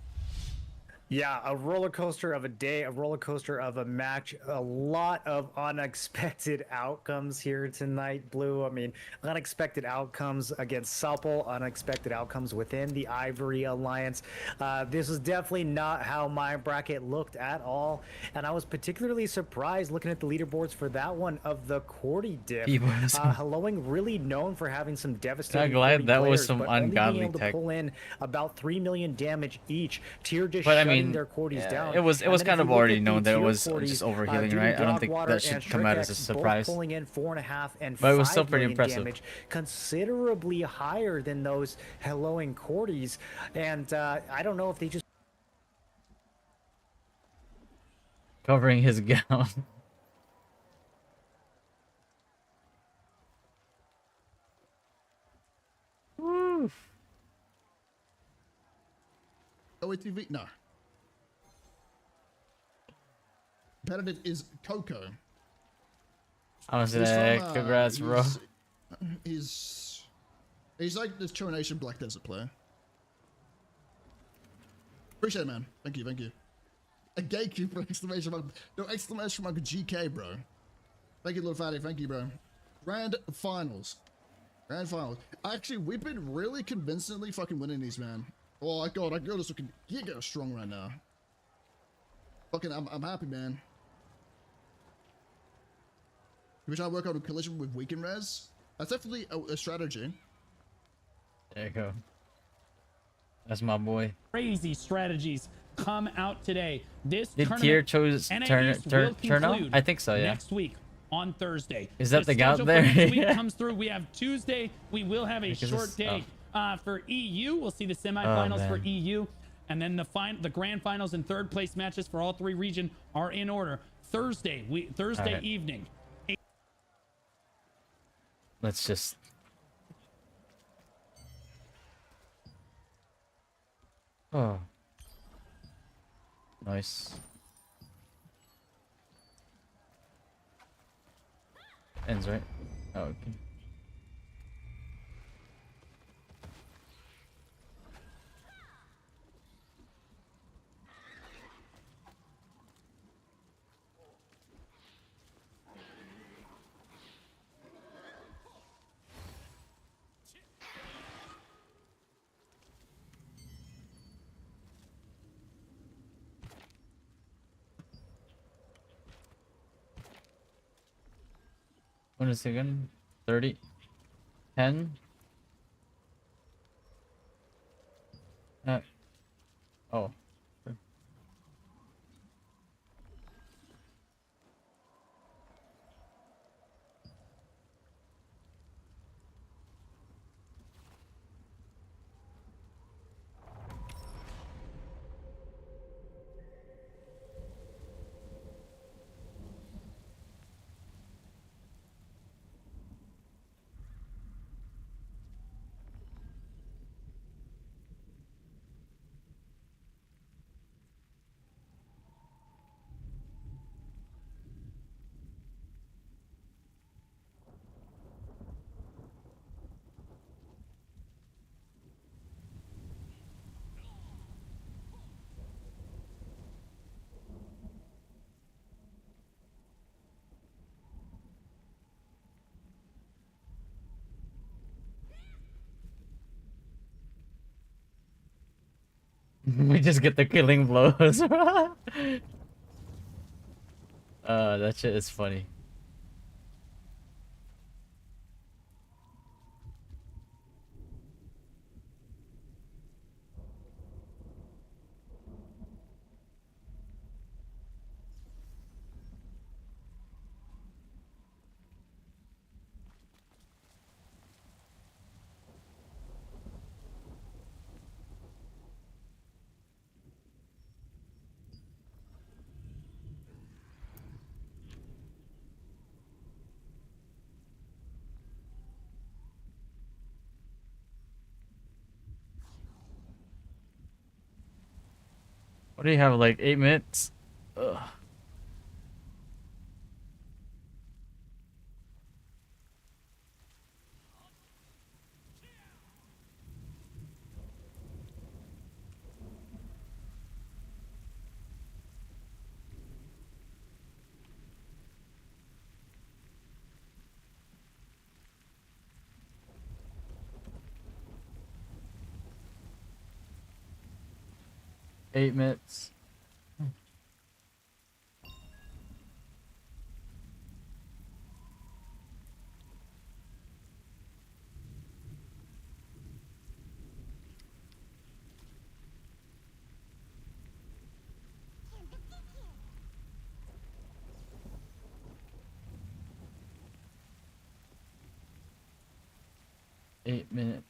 Yeah, a roller coaster of a day, a roller coaster of a match, a lot of unexpected outcomes here tonight, Blue. I mean, unexpected outcomes against Supple, unexpected outcomes within the Ivory Alliance. This was definitely not how my bracket looked at all, and I was particularly surprised looking at the leaderboards for that one of the Cordy diff. Hallowing really known for having some devastating. I'm glad that was players, some but ungodly only being able tech. to pull in about 3 million damage each. Tier just But I shutting mean, their Cordies down. it was kind of already known that it was Cordies, just overhealing, right? I don't think that should come out as a surprise. Pulling in 4.5 and but it was 5 still pretty million impressive. damage, considerably higher than those Hallowing Cordies. And I don't know if they just Covering his gown. Woo. OATV? No. Competitive is Coco. Honestly, He's from, congrats, bro. He's like this True Nation Black Desert player. Appreciate it, man. Thank you, thank you. A gatekeeper exclamation mark. No exclamation mark GK, bro. Thank you, little fatty. Thank you, bro. Grand finals. Grand finals. Actually, we've been really convincingly fucking winning these, man. Oh my god, I go to fucking giga strong right now. Fucking, I'm happy, man. We try to work out a collision with weakened res. That's definitely a strategy. There you go. That's my boy. Crazy strategies come out today. This Did tournament, Tier chose NAEs will turn out? conclude I think so, yeah. next week on Thursday. Is that the gout schedule there? for next week Yeah. comes through. We have Tuesday. We will have a Because short it's- day for EU. We'll see the semifinals for man. EU, and then the grand finals and third place matches for all 3 region are in order. Thursday Alright. evening. Let's just. Oh. Nice. Ends, right? Oh, okay. 1 second. 30. 10. Oh. We just get the killing blows. That shit is funny. What do you have, like 8 minutes? Ugh. Eight minutes. Eight minutes.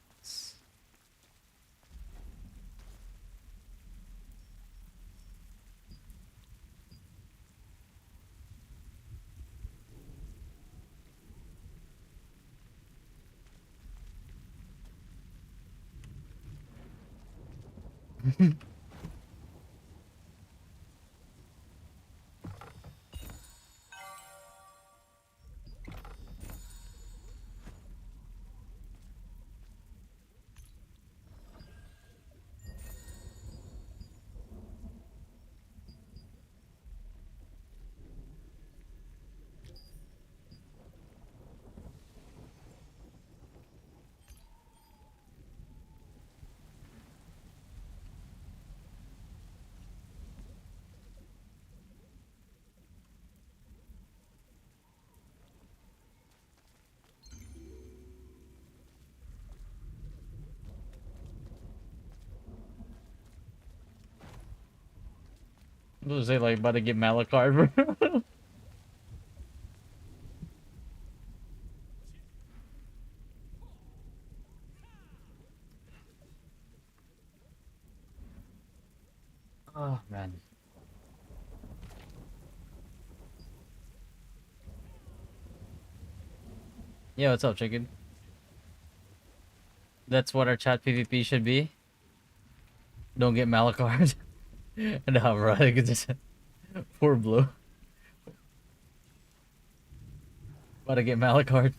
What was they like about to get Malachard, bro? Oh man. Yeah, what's up, chicken? That's what our chat PvP should be. Don't get Malachard. No, bro. I think it's just poor Blue. About to get Malachard.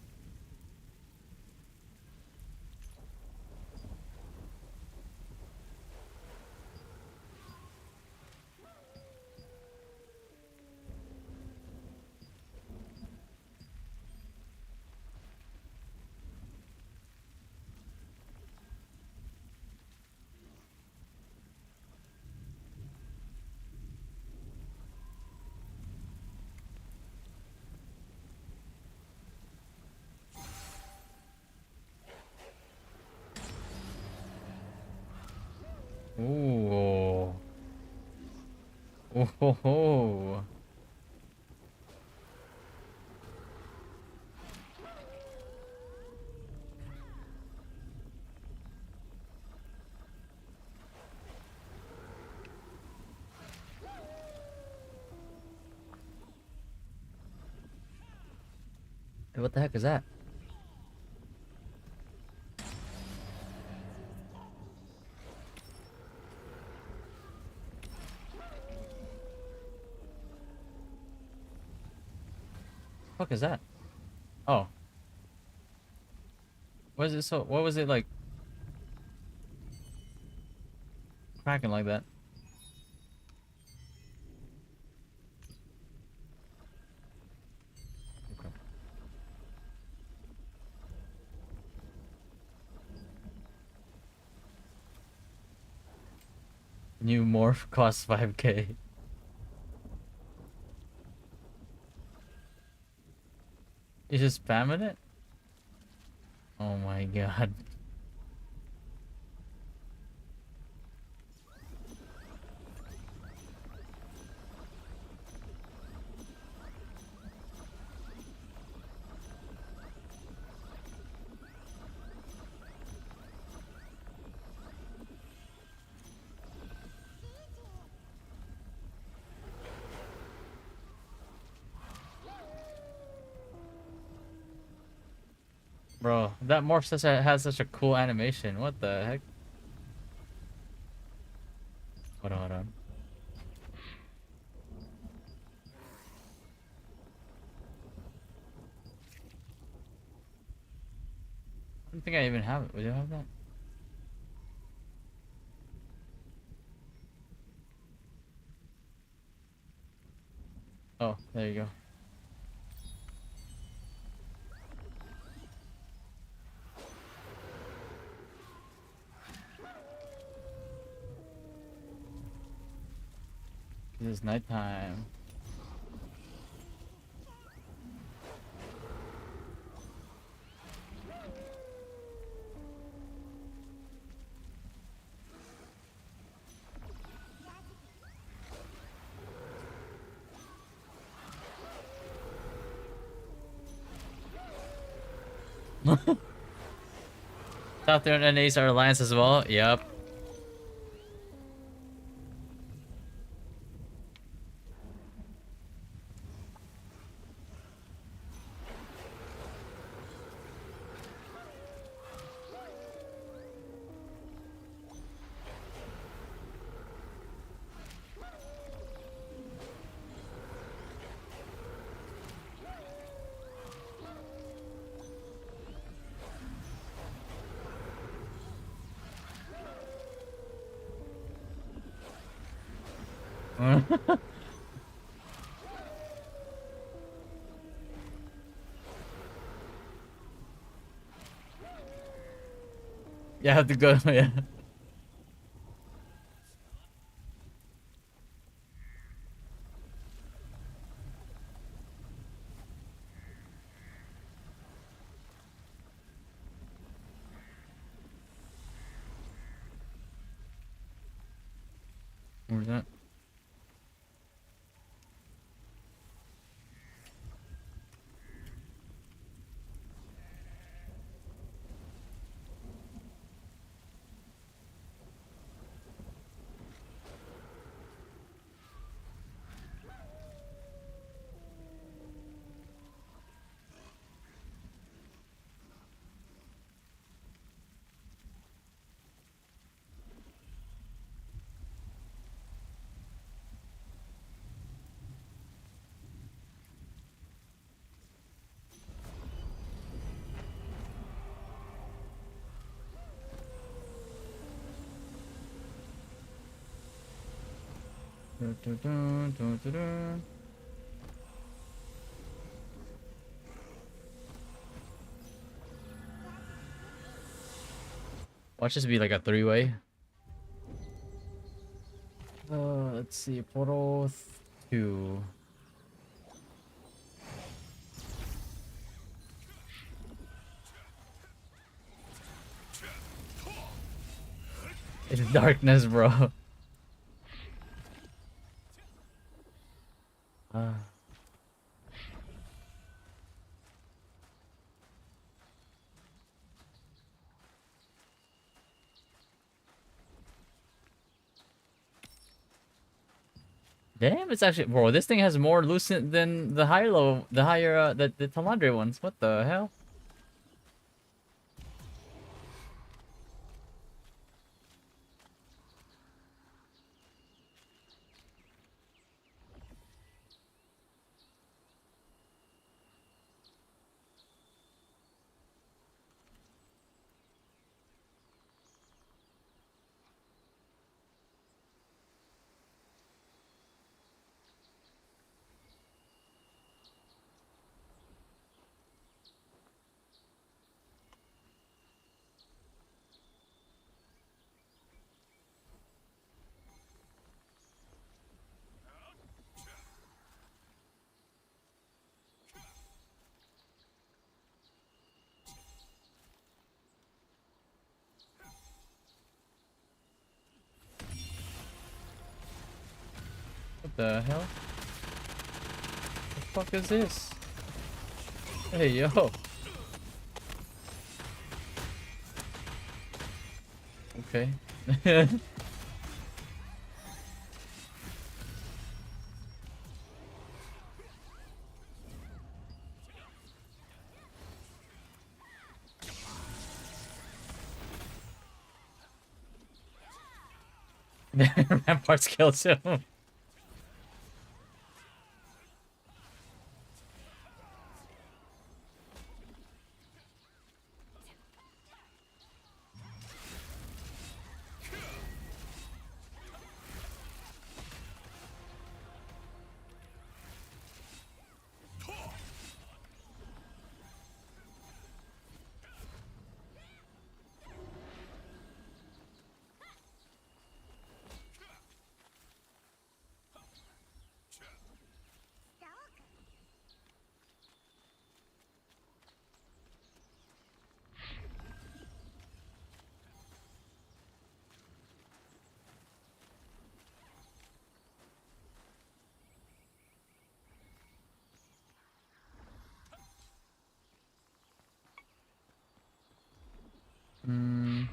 Oh ho ho. Hey, what the heck is that? Fuck is that? Oh. What is it so what was it like cracking like that? Okay. New morph costs 5k. You just spamming it? Oh my god. Bro, that morph has such a cool animation. What the heck? Hold on, hold on. I don't think I even have it. Would you have that? Oh, there you go. It is nighttime. Southern NAEs are alliance as well. Yep. You have to go. Yeah. Where's that? Dun, dun, dun, dun, dun, dun. Watch this be like a three-way. Let's see. Portal 2. It's darkness, bro. Damn, it's actually, bro, this thing has more lucent than the higher the Talandre ones. What the hell? What the hell? The fuck is this? Hey, yo. Okay. Ramparts killed him. Hmm.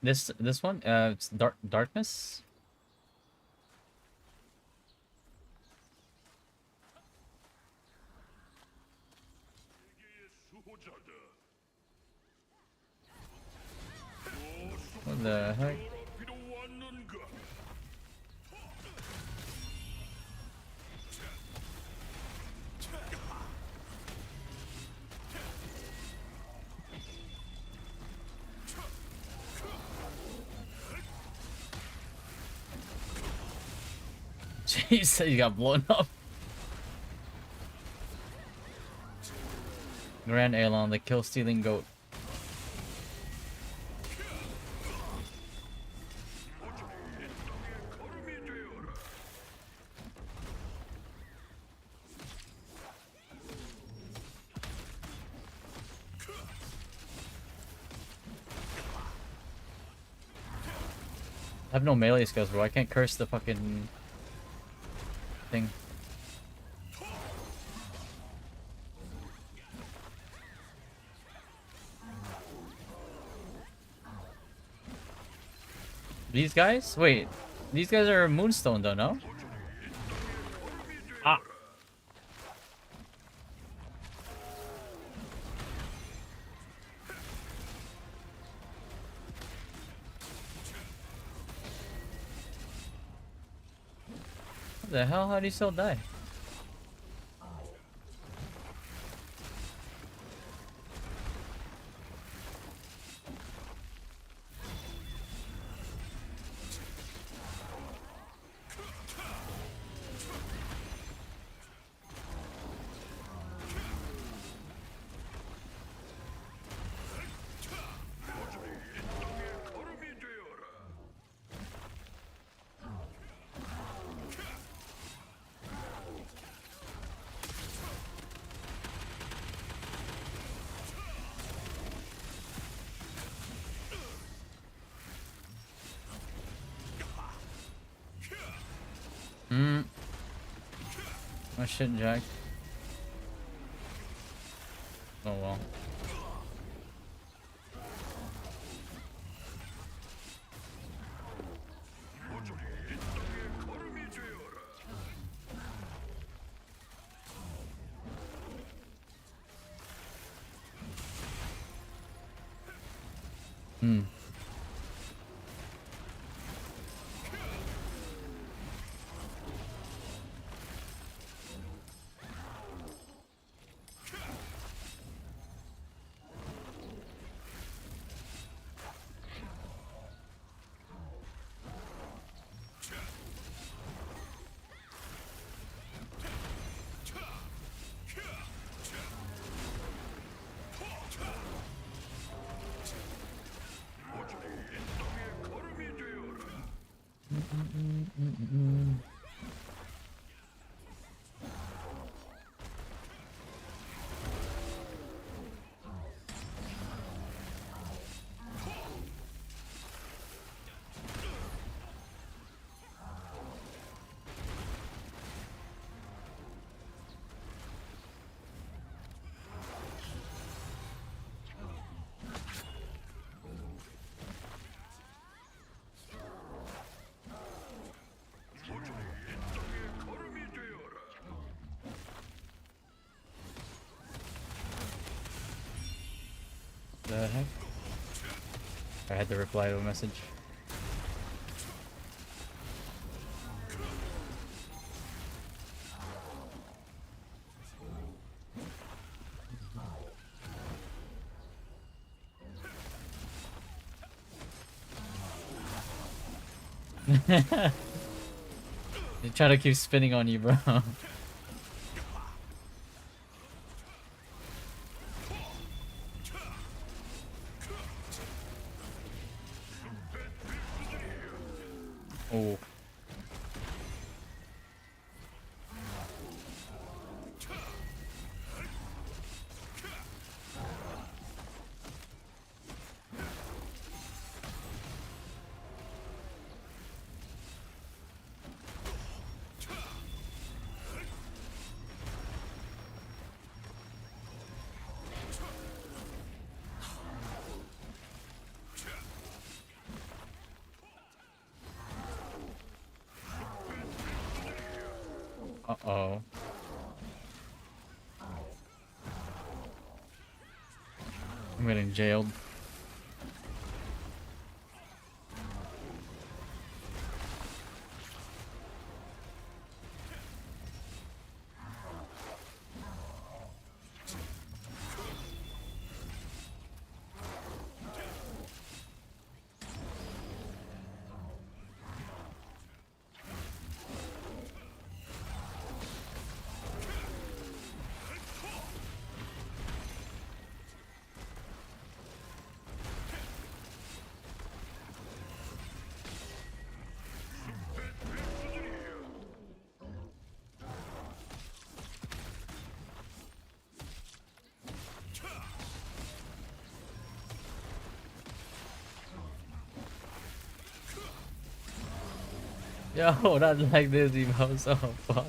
This one, it's darkness. What the heck? Jeez, you got blown up. Grand Aelon, the kill-stealing goat. I have no melee skills, bro. I can't curse the fucking thing. These guys? Wait. These guys are Moonstone though, no? Ah. What the hell? How do you still die? Oh shit, Jack. Oh well. The heck? I had to reply to a message. They try to keep spinning on you, bro. Oh. Uh-oh. I'm getting jailed. Yo, not like this, Evo. Oh, fuck.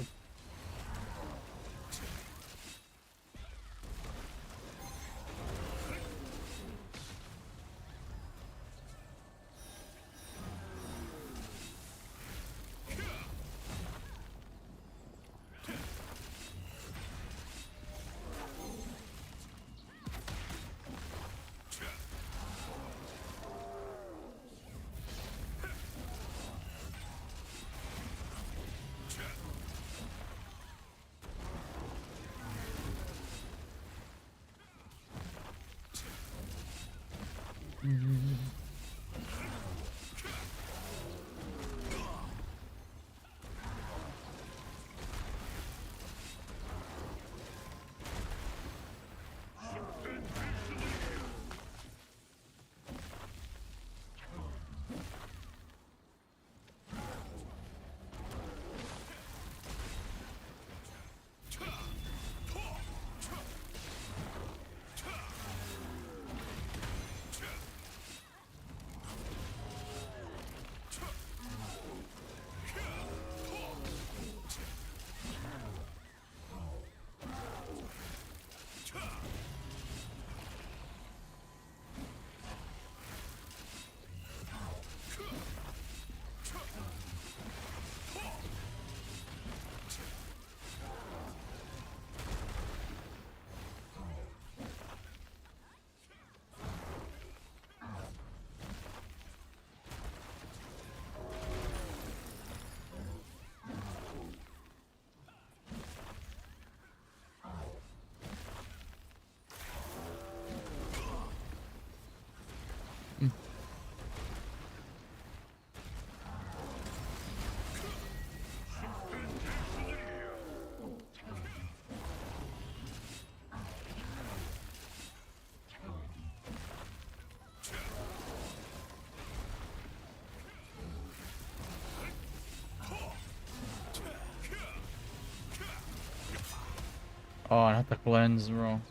Oh, I have to cleanse, bro.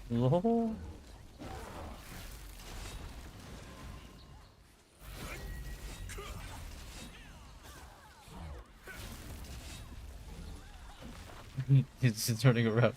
Lol. He's just running around.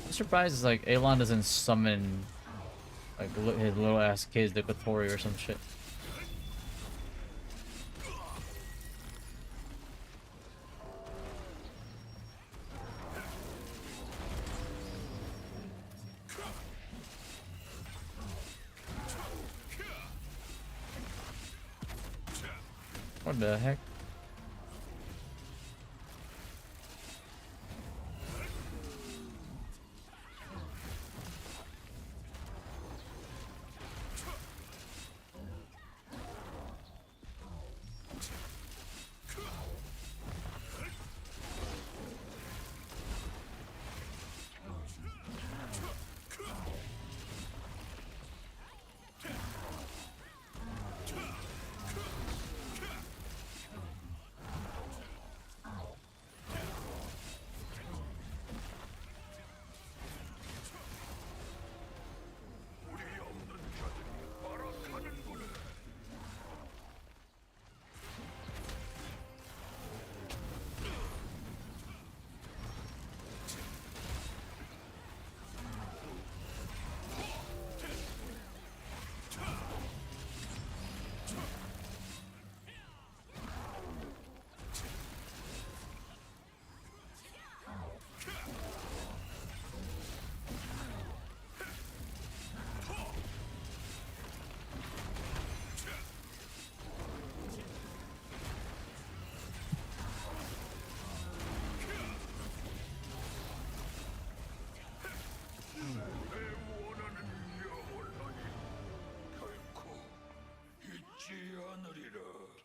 I'm surprised like Elon doesn't summon like his little ass kids like Kotori or some shit. What the heck?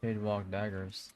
Shadewalk daggers.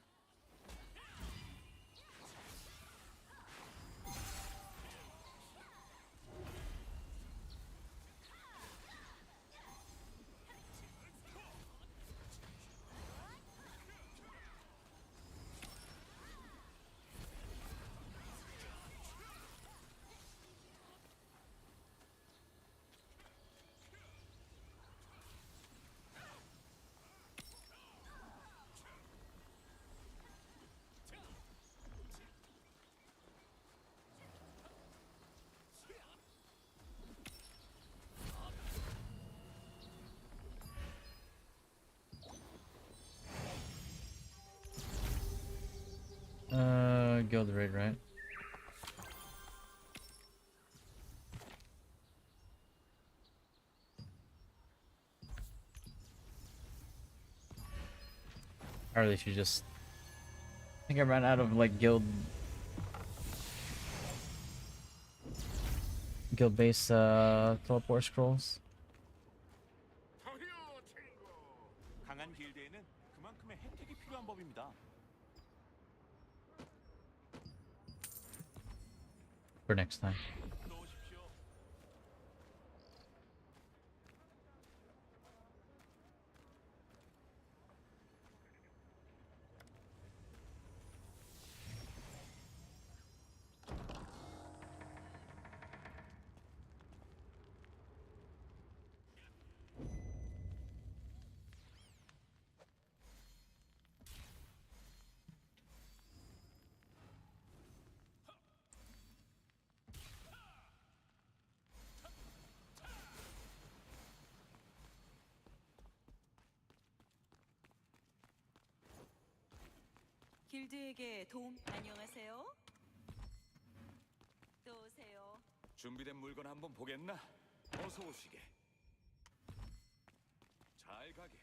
Guild raid, right? I really should just... I think I ran out of like guild based teleport scrolls. 강한 길드에는 그만큼의 혜택이 필요한 법입니다. For next time. 넣으십시오. 길드에게 도움. 안녕하세요. 또 오세요. 준비된 물건 한번 보겠나? 어서 오시게. 잘 가게.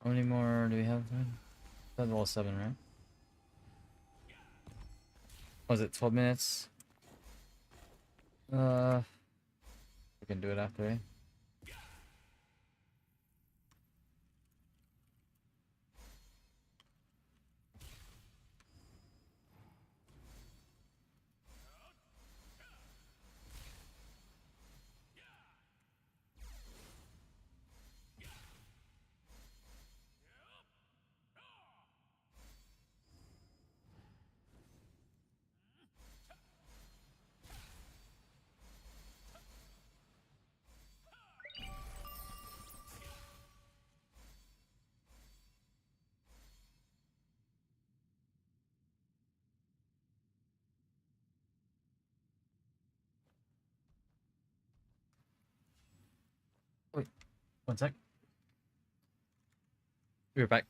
How many more do we have then? That's all 7, right? Was it 12 minutes? We can do it after, eh? Wait, one sec. We're back.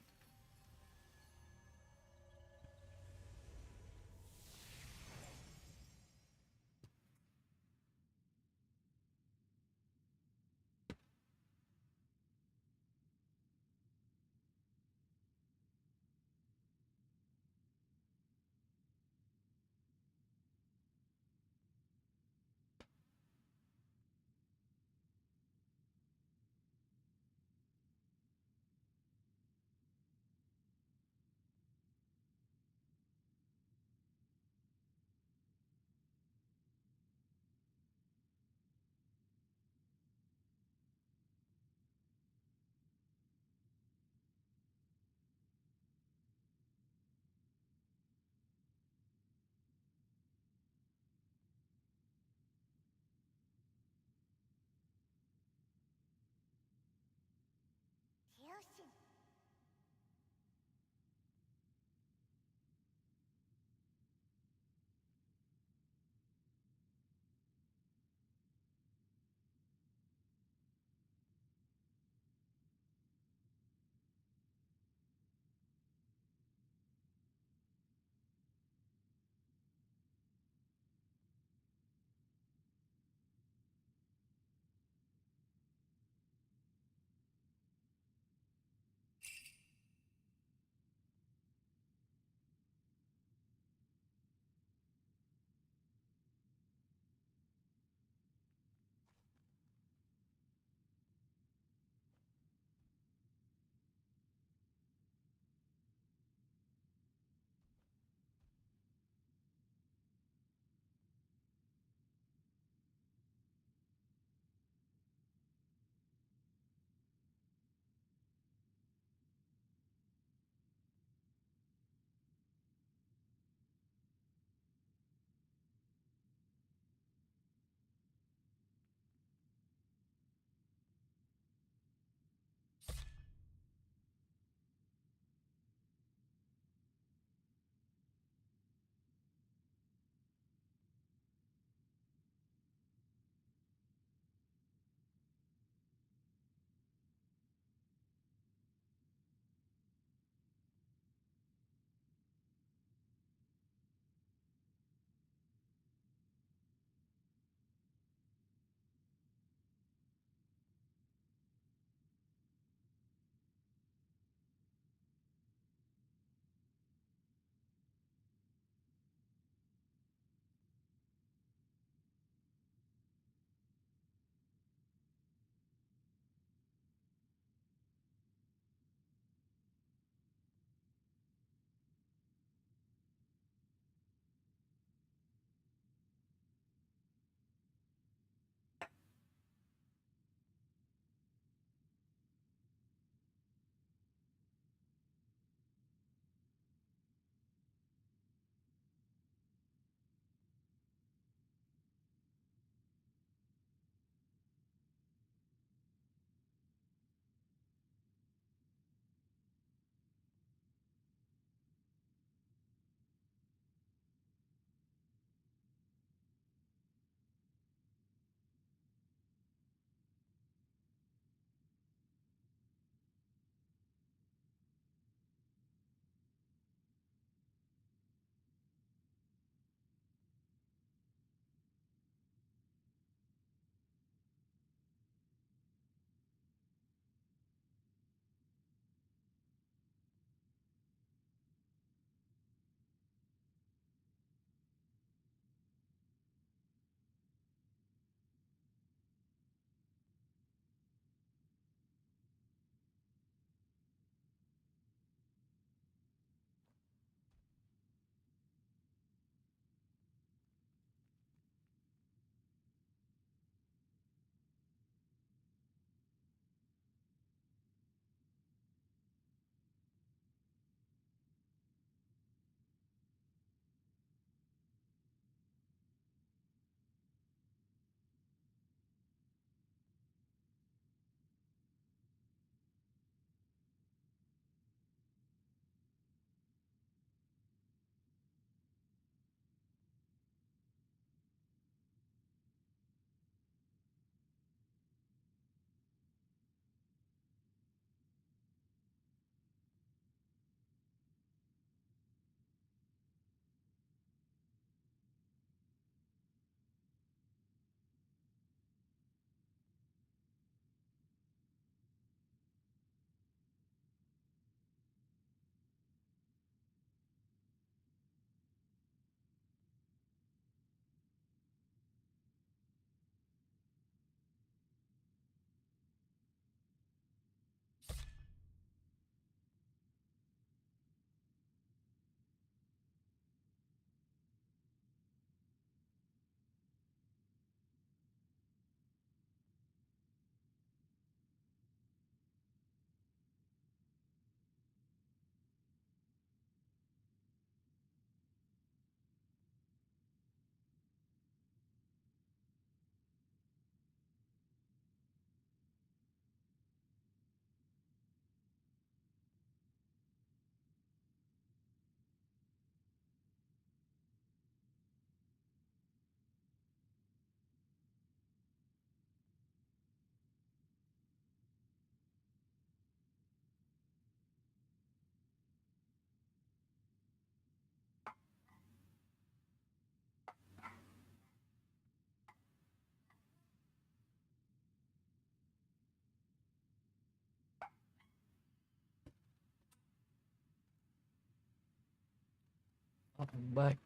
I'm back.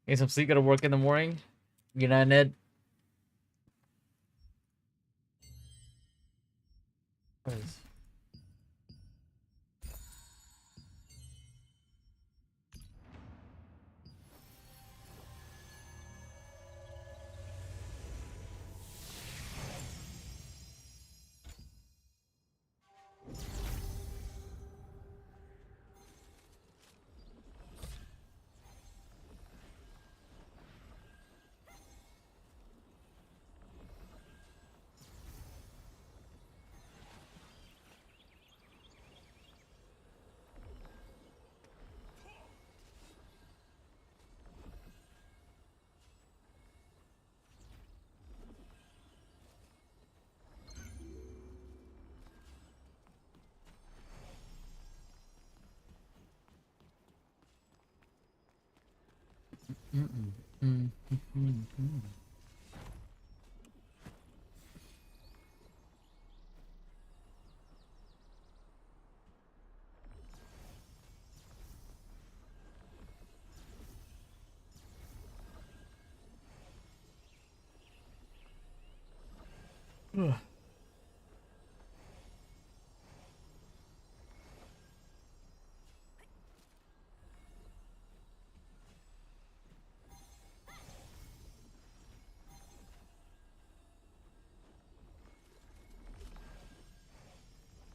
Get some sleep. Gotta work in the morning. Good night, Ned. What is-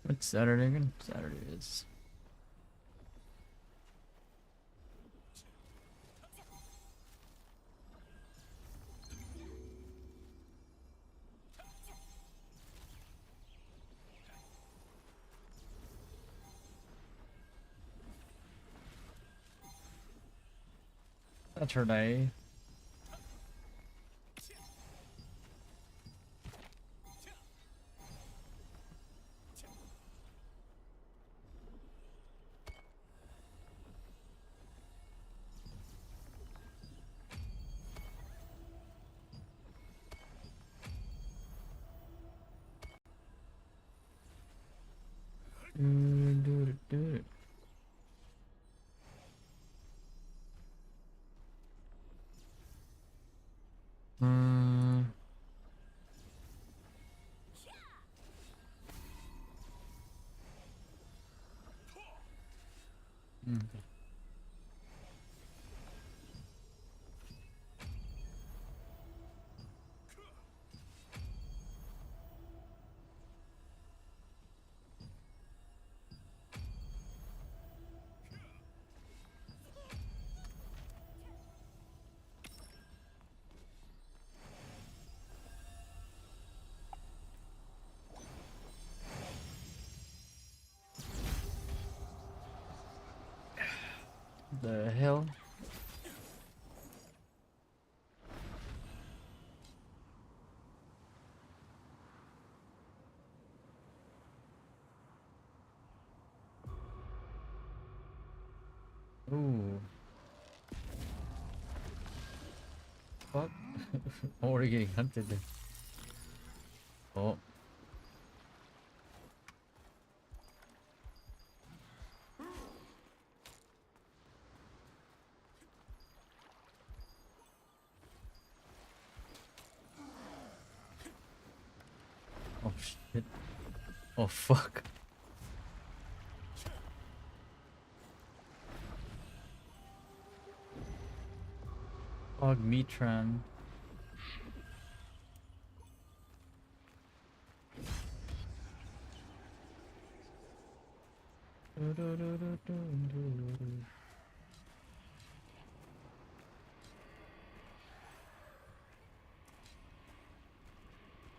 What's Saturday again? Saturday is. Saturday. Do. Mm. The hell? Ooh. Fuck. Already getting hunted then. Oh. Oh shit. Oh fuck. Fog Mitran.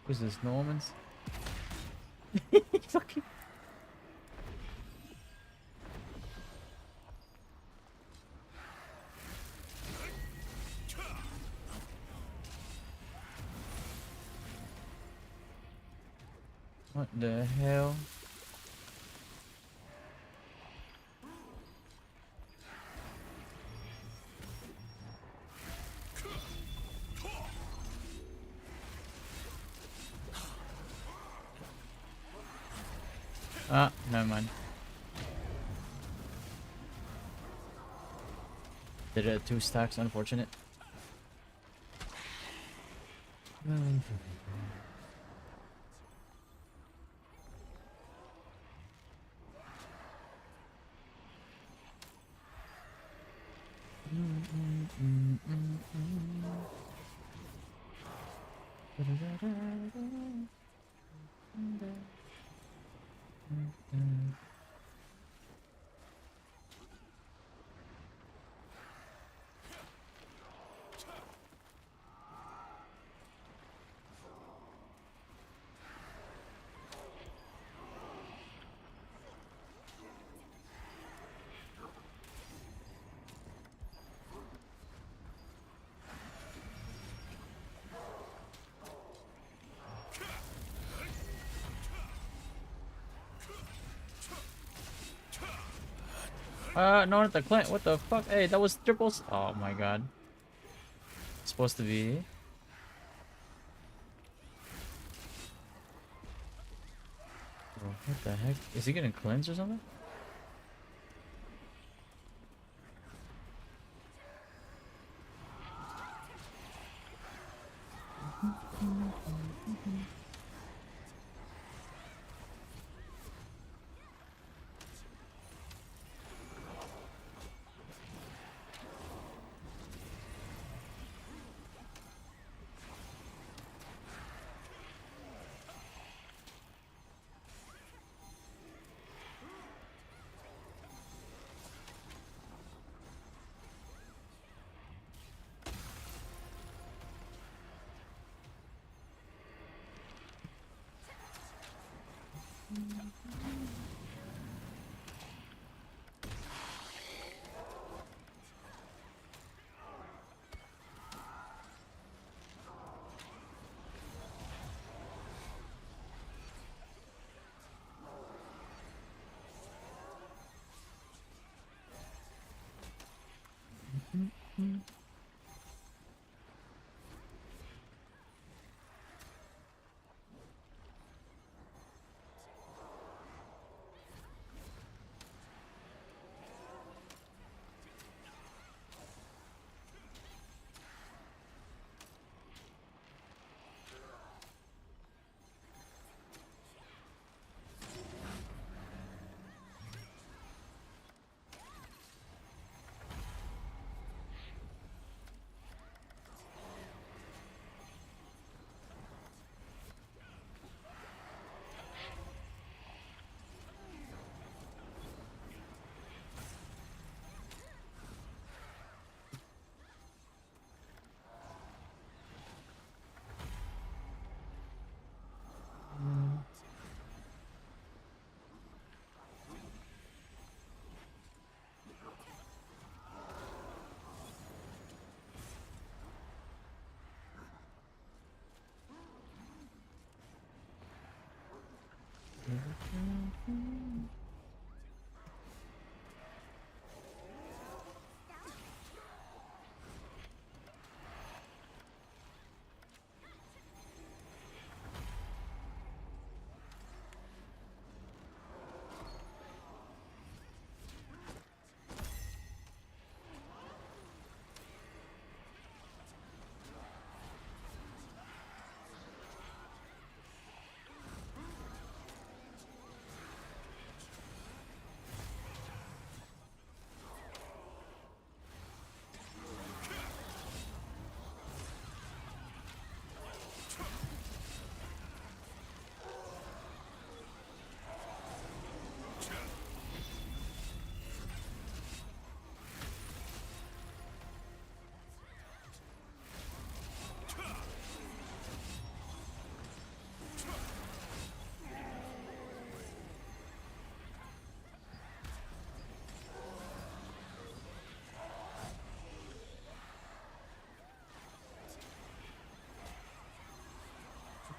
Who's this, Normans? Fucking. What the hell? Ah, never mind. Did it at 2 stacks, unfortunate. No, not the Clint. What the fuck? Hey, that was triples. Oh my god. Supposed to be. Bro, what the heck? Is he getting cleansed or something?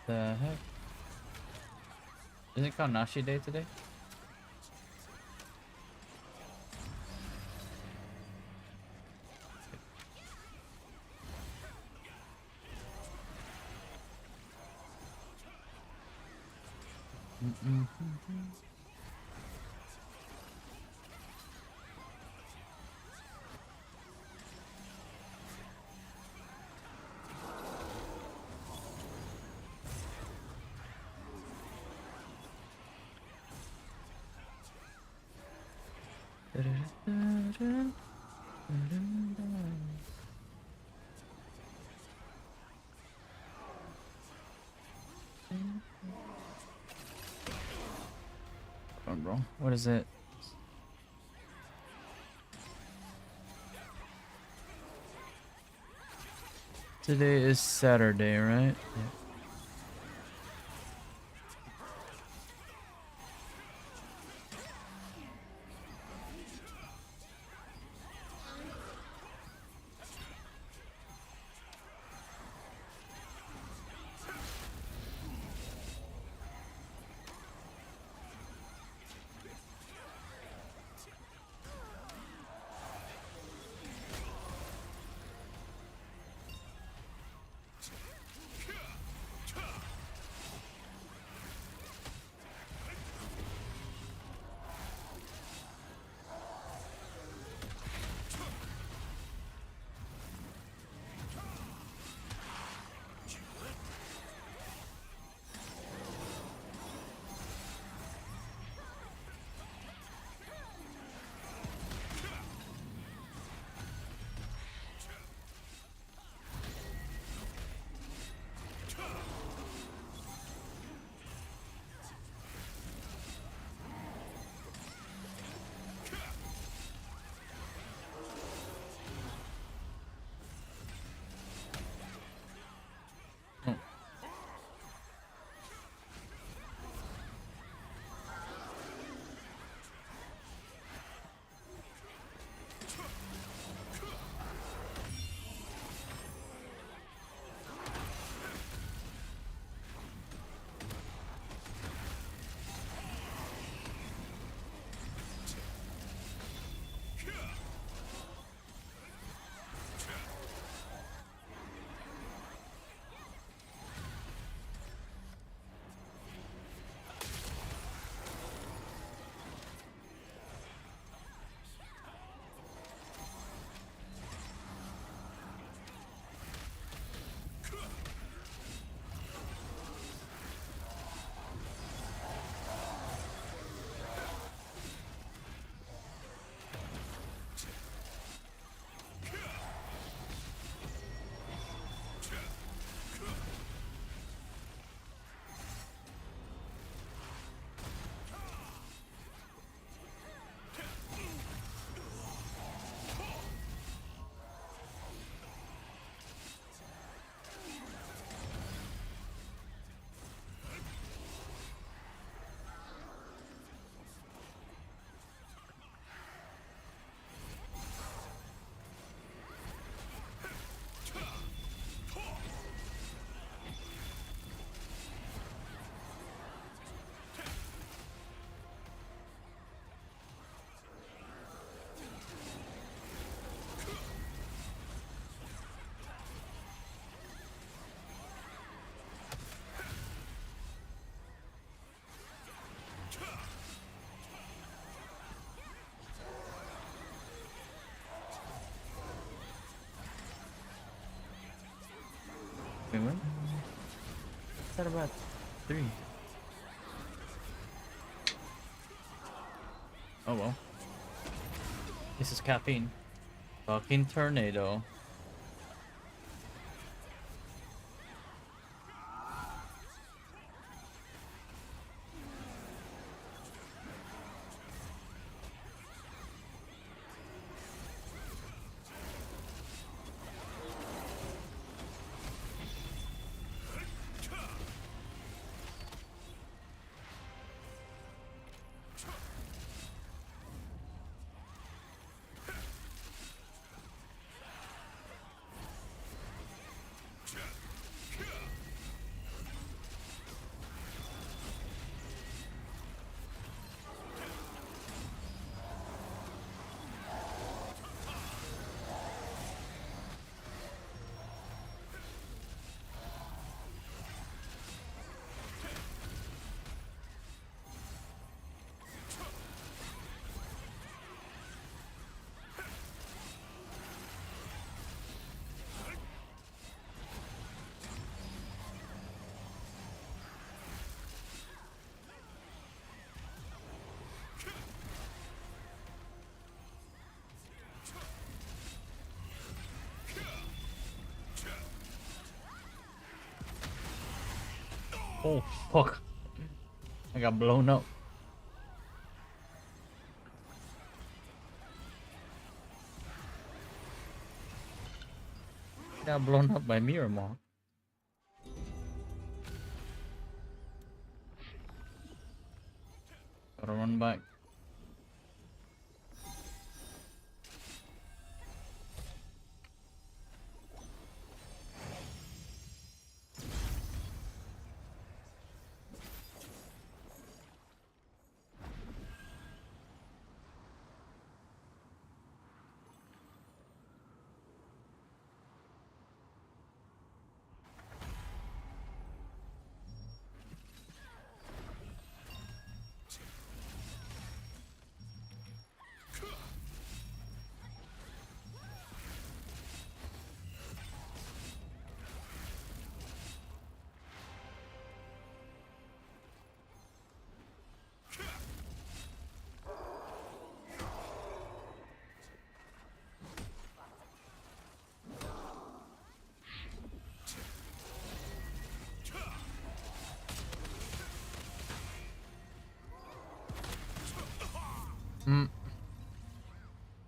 The heck? Isn't it called Nashi Day today? Come on, bro. What is it? Today is Saturday, right? Yeah. Wait, what? What's that about 3? Oh well. This is caffeine. Fucking tornado. Oh fuck! I got blown up. Got blown up by Miramar. Gotta run back.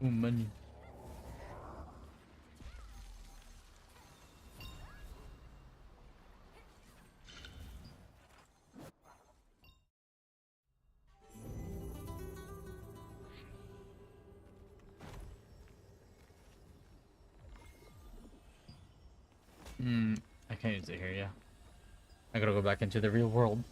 Ooh, money. I can't use it here, yeah. I gotta go back into the real world.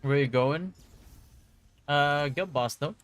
Where you going? Go boss though.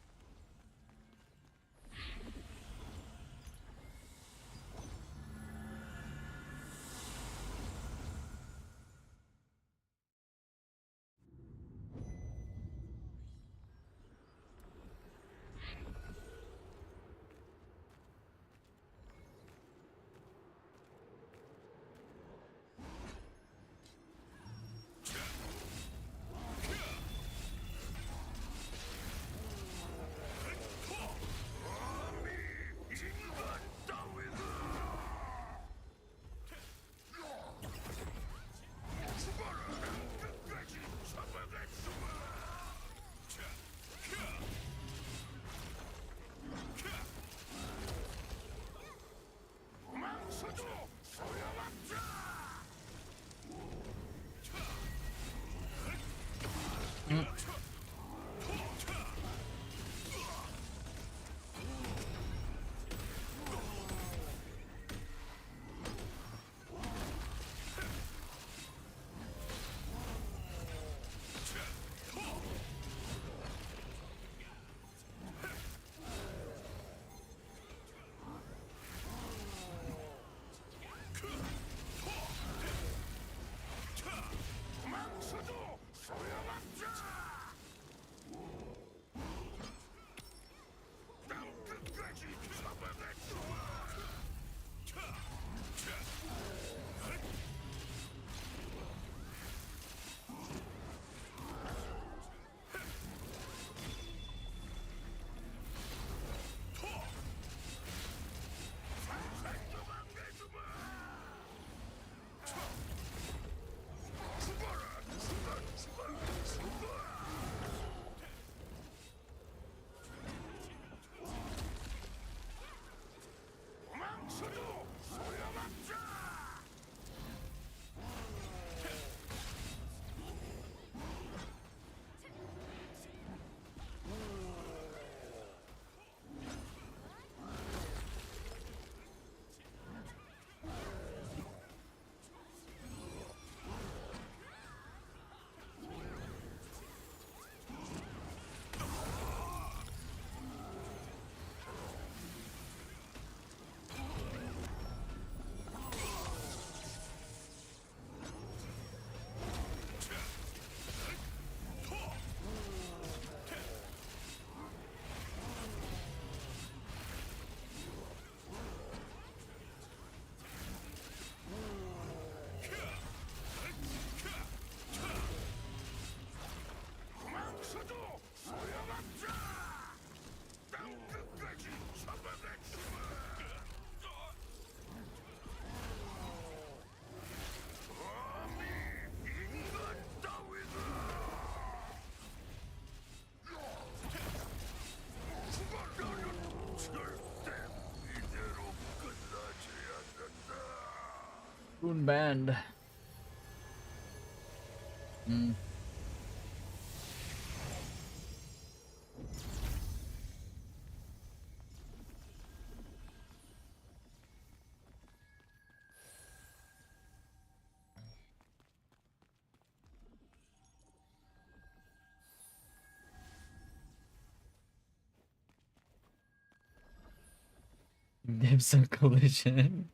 band. Dibs of collision.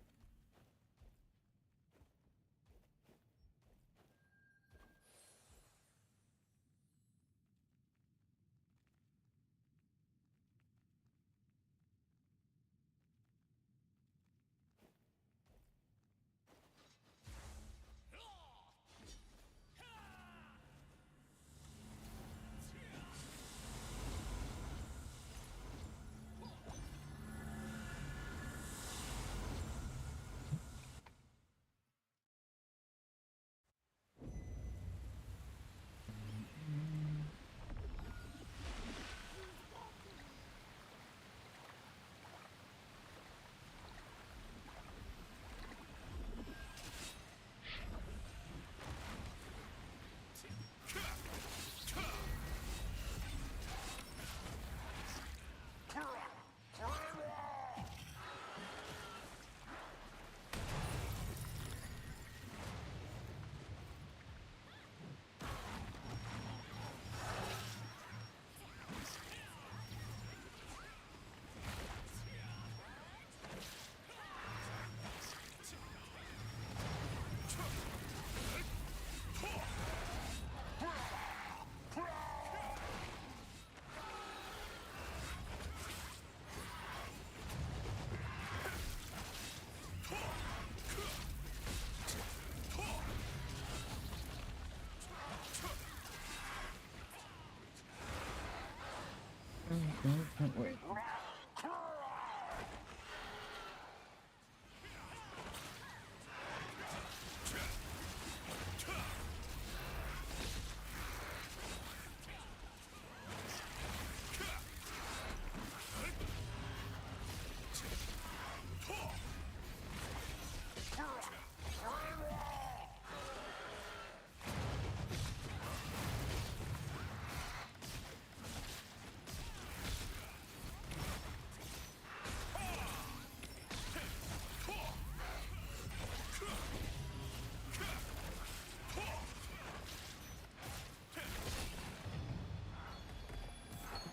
Wait.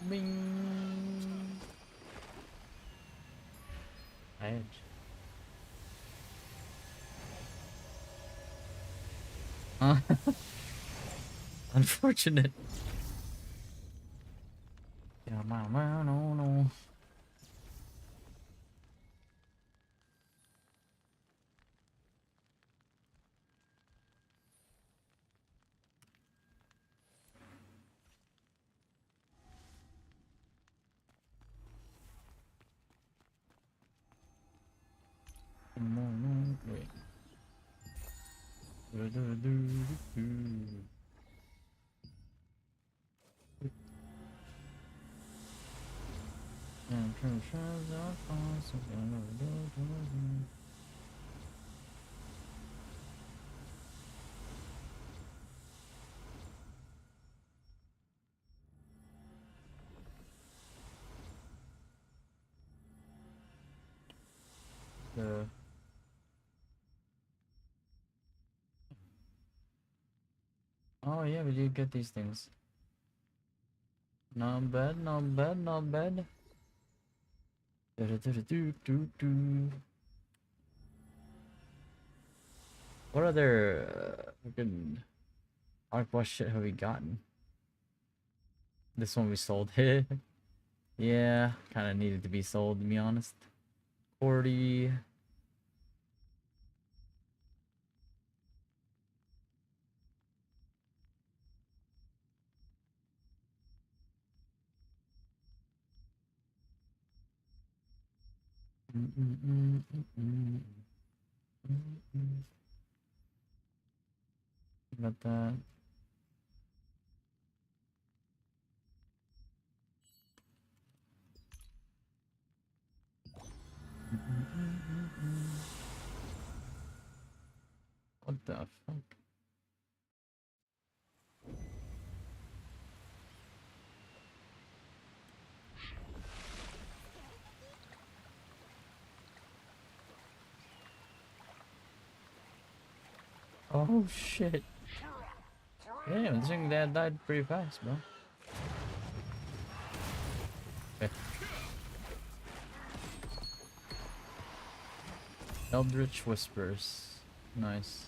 Bing. Edge. Unfortunate. Yeah, no. Wait. Oh yeah, we did get these things. Not bad, not bad, not bad. What other fucking hardcore shit have we gotten? This one we sold. Yeah, kind of needed to be sold, to be honest. 40. Got that. the fuck? Oh shit. Damn, this thing that died pretty fast, bro. Okay. Eldritch Whispers. Nice.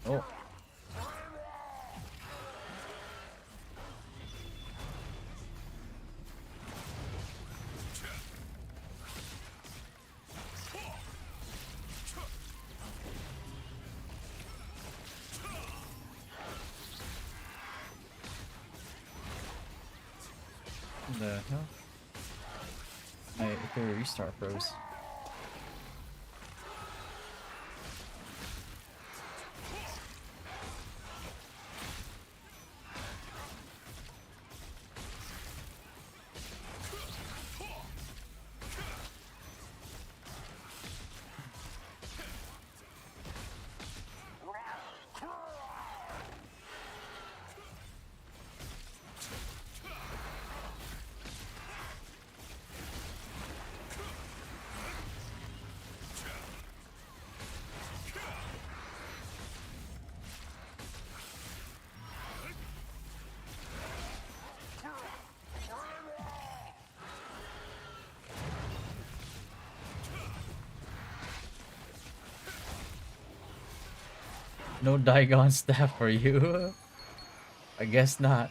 Oh. What the hell? I the restart froze. No Digon staff for you? I guess not.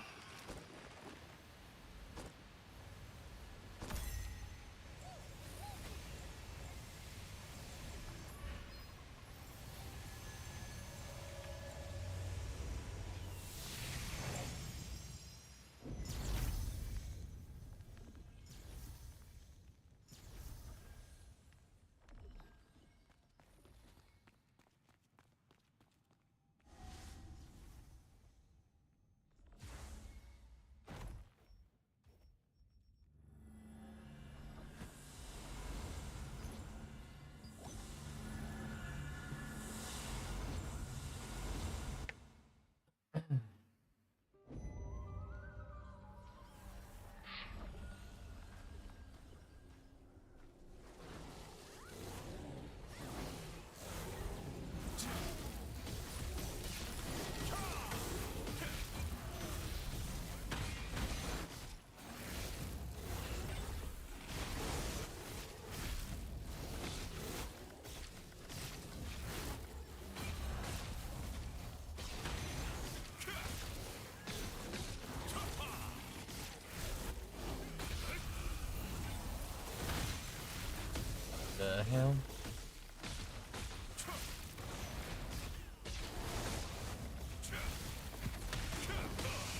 The hell?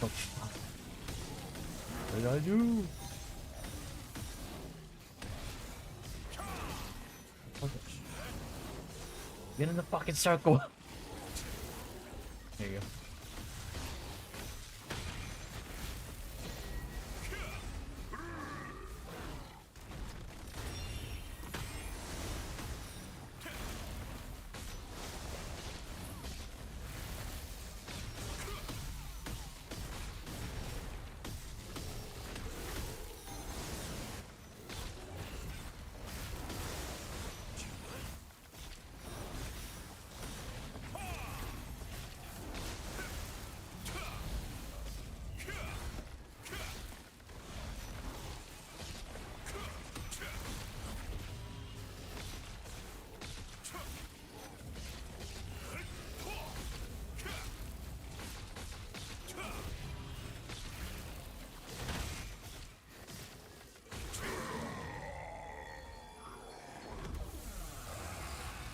Oh, fuck. What did I do? Okay. Get in the fucking circle. There you go.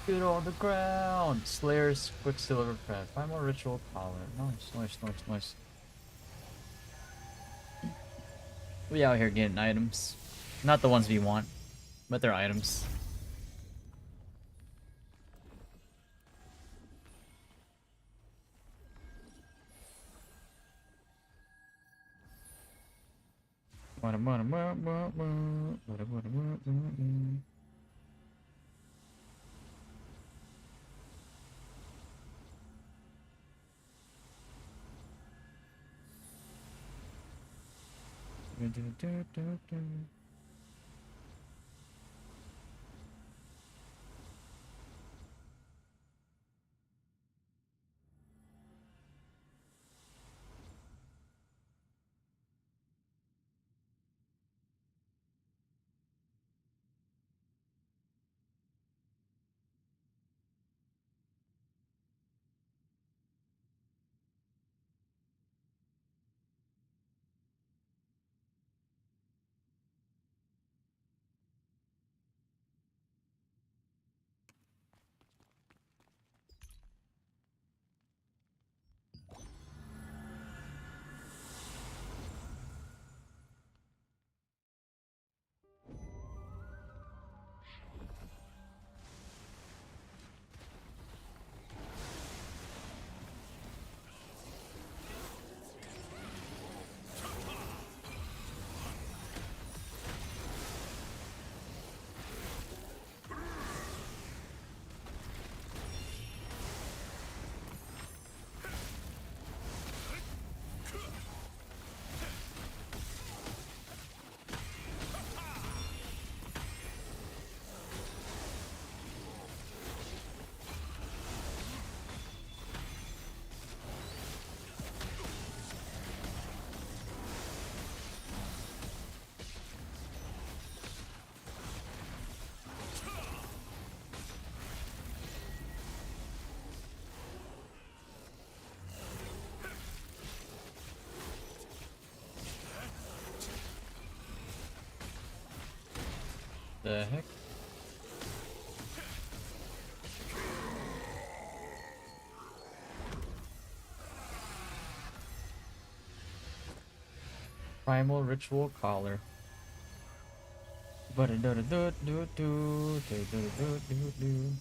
Get on the ground. Slayer's quick silver pet. 5 more ritual power. Nice. We out here getting items. Not the ones we want, but they're items. The heck? Primal Ritual Collar. But do do do do do do do do do.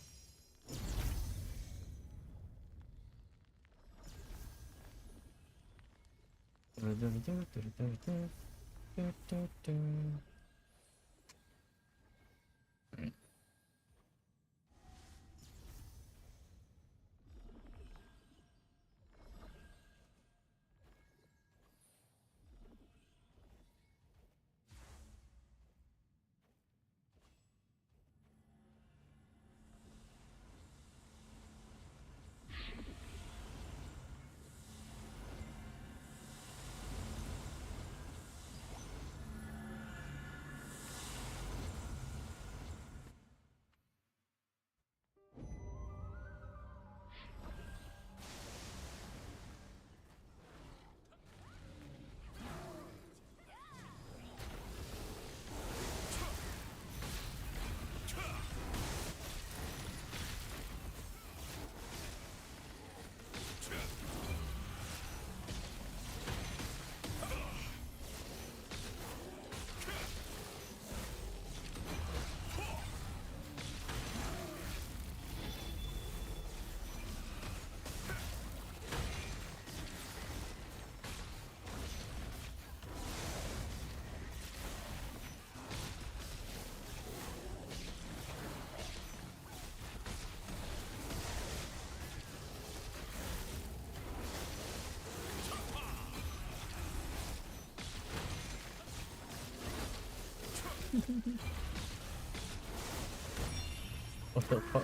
What the fuck?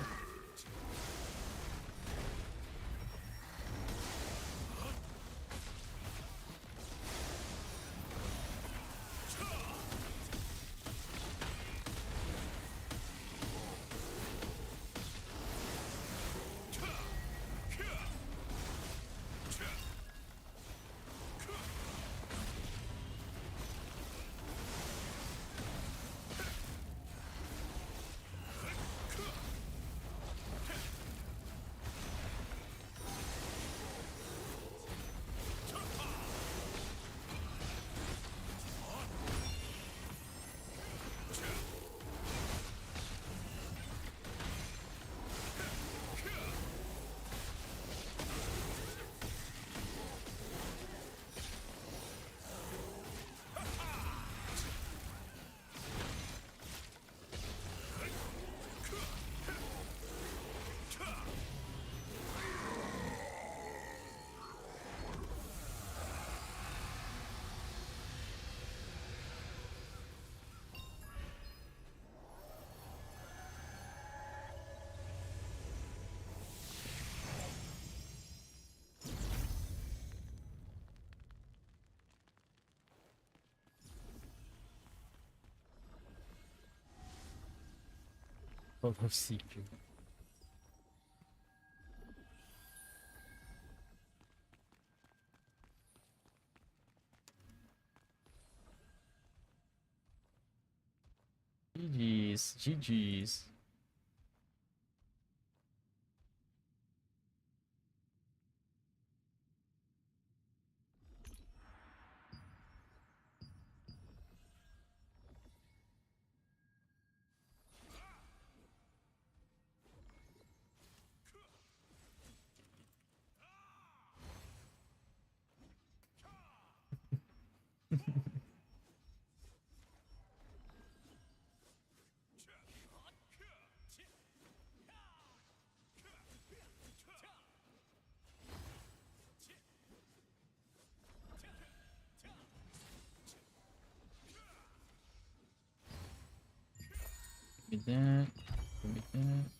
Full of CPU. GG's, GG's. Give me that. Give me that.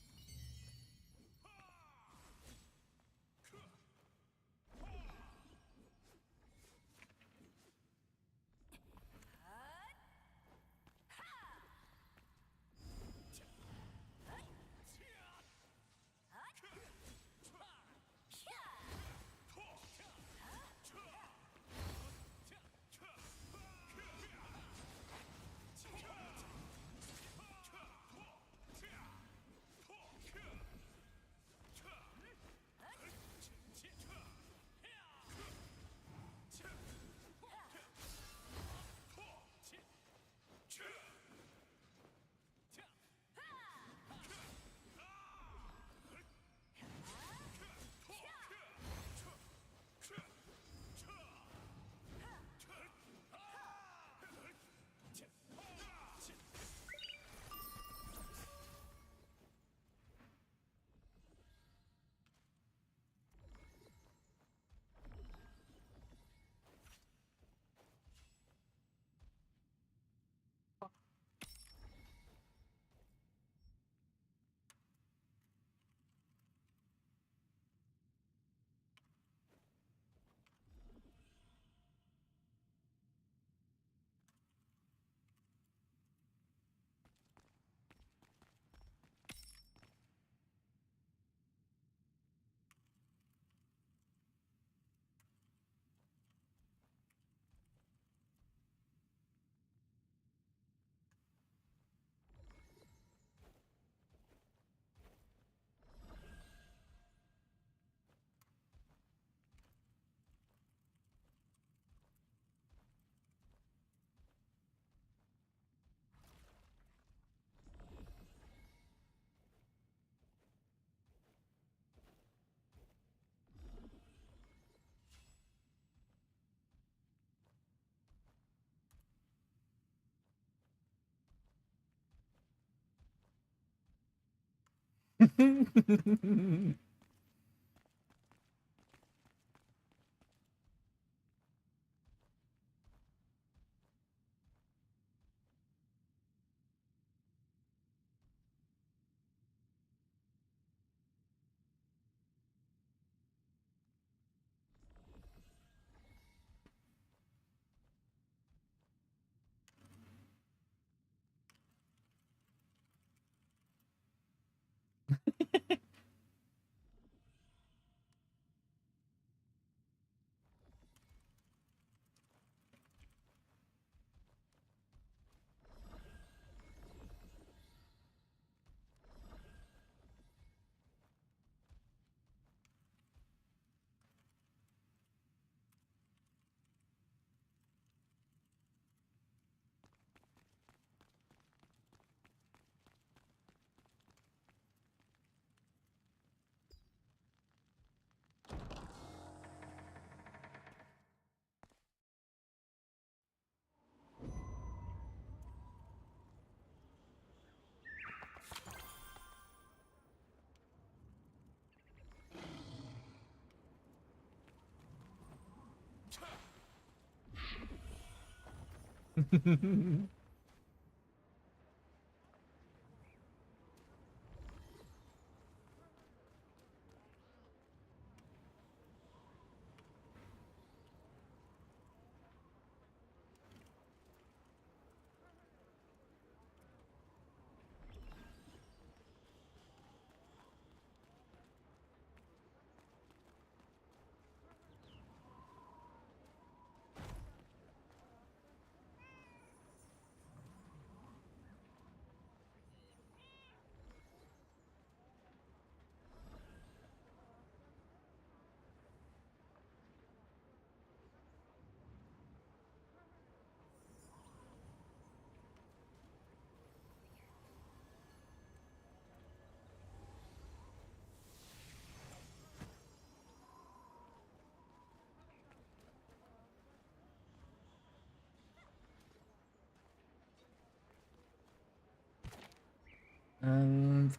One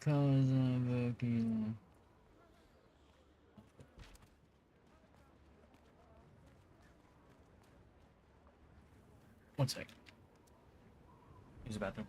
sec. Use the bathroom.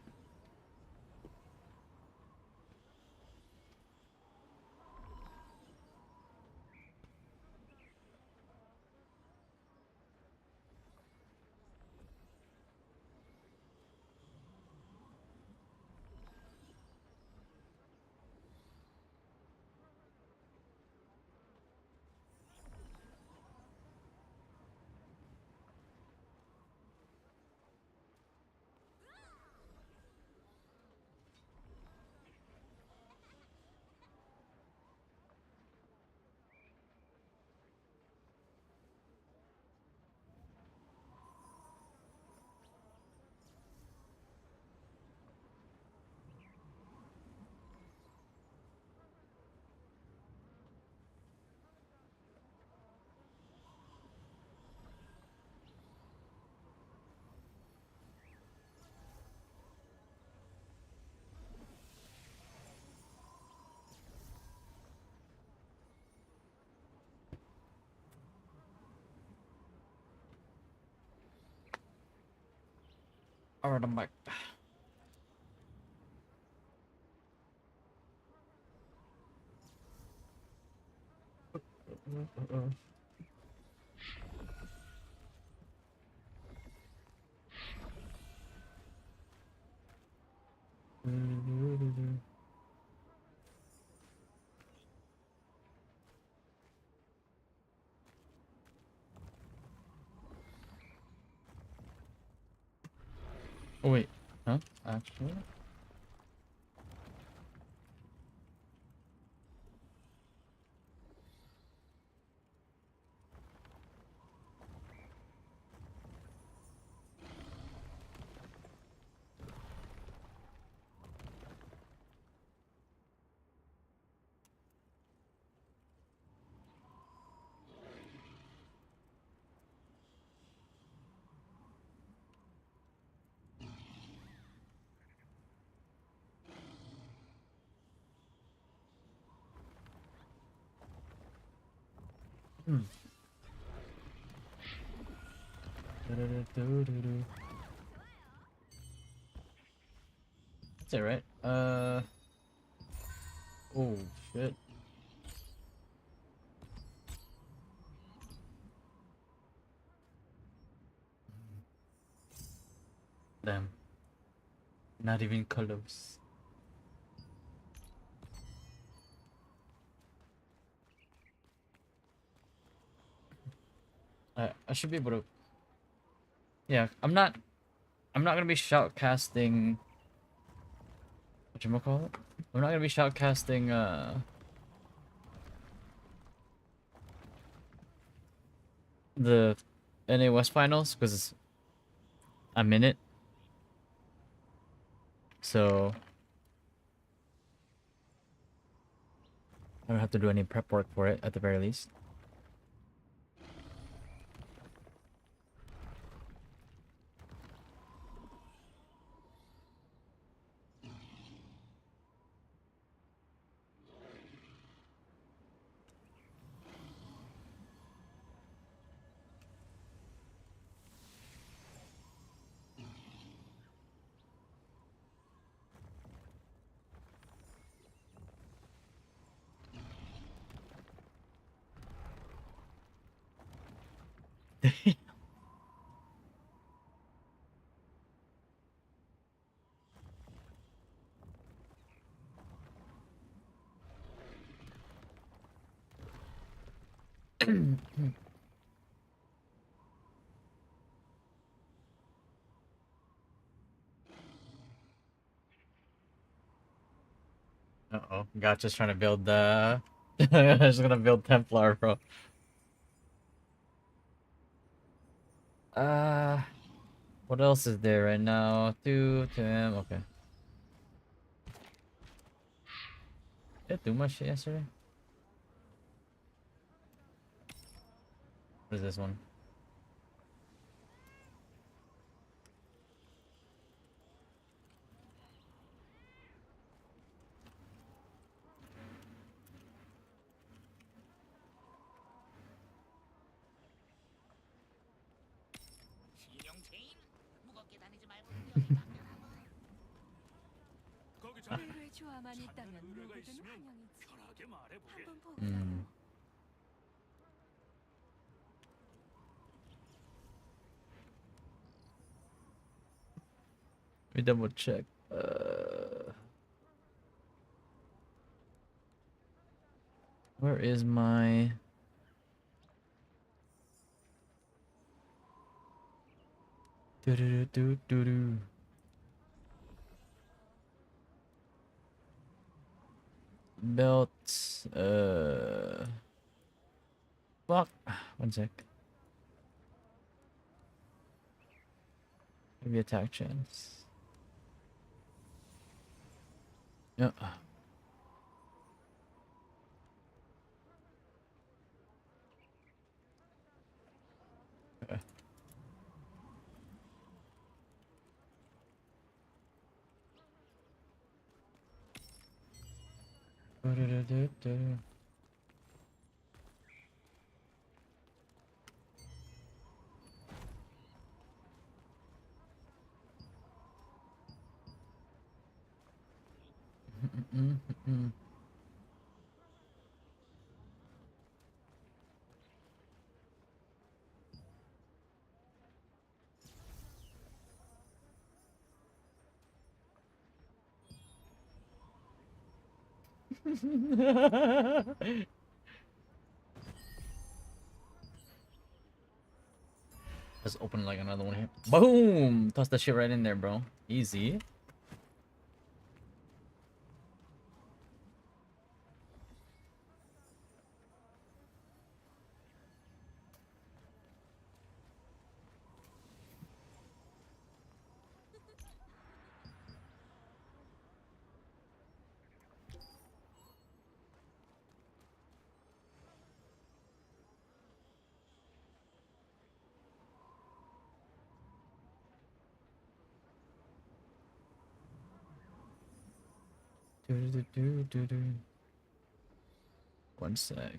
Alright, I'm back. Oh wait, huh? Actually? Hmm. That's it, right? Oh shit. Damn. Not even close. I should be able to. Yeah, I'm not gonna be shoutcasting. Whatchamacallit? I'm not gonna be shoutcasting the NA West finals because I'm in it. So I don't have to do any prep work for it at the very least. Uh-oh. Gotcha's trying to build the... Just gonna build Templar, bro. What else is there right now? 2, 10, okay. Did I do much shit yesterday? What is this one? 거기 잘 의뢰 조화만 있다면 의뢰가 누구든 있으면 환영이지. 편하게 말해보게. 한번 보세요. Let me double check. Where is my... Do do do do do. Belt. Fuck. 1 sec. Maybe attack chance. Yeah. Okay. Do-do-do-do-do. Mm-mm-mm-mm. Let's open like another one here. Boom! Toss that shit right in there, bro. Easy. Do-do-do-do-do. 1 sec.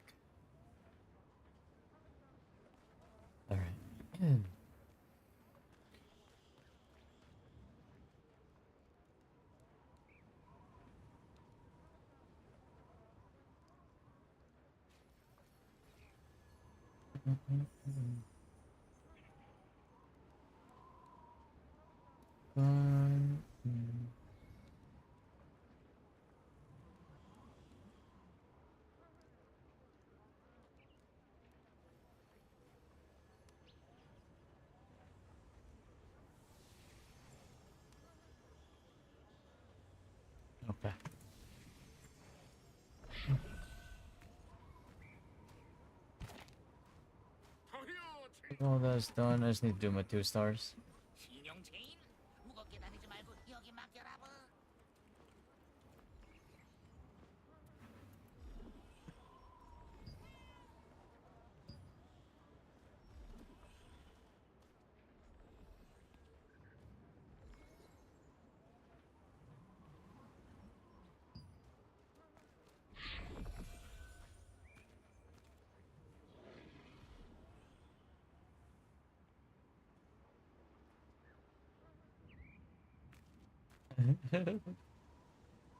Alright. Okay. All that's done. I just need to do my 2 stars. 신용 체인 무겁게 다니지 말고 여기 맡겨라.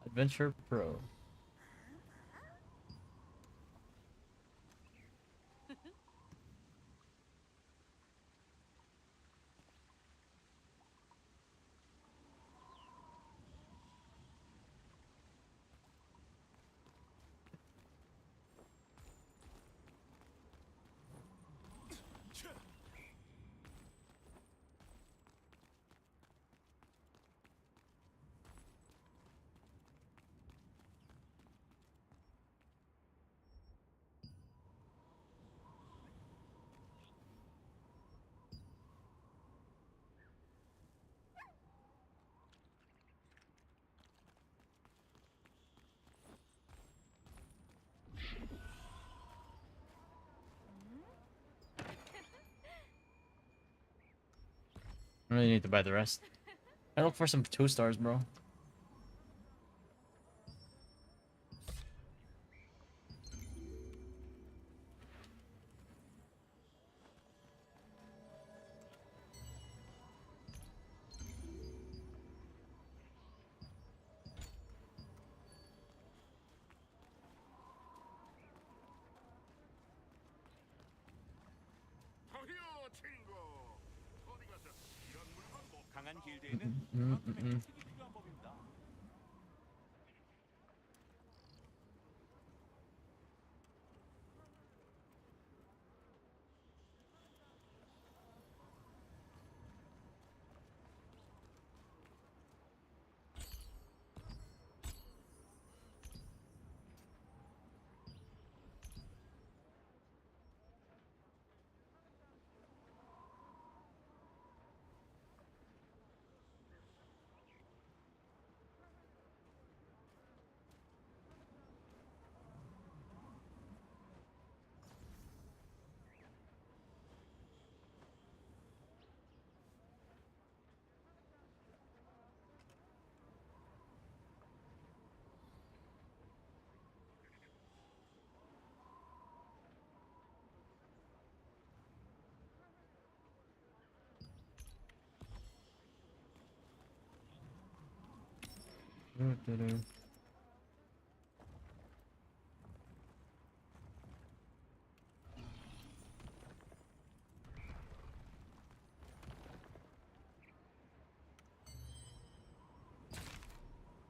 Adventure Pro. I really need to buy the rest. I look for some 2 stars, bro. 강한 길드에는 그만큼의 혜택이 필요한 법입니다.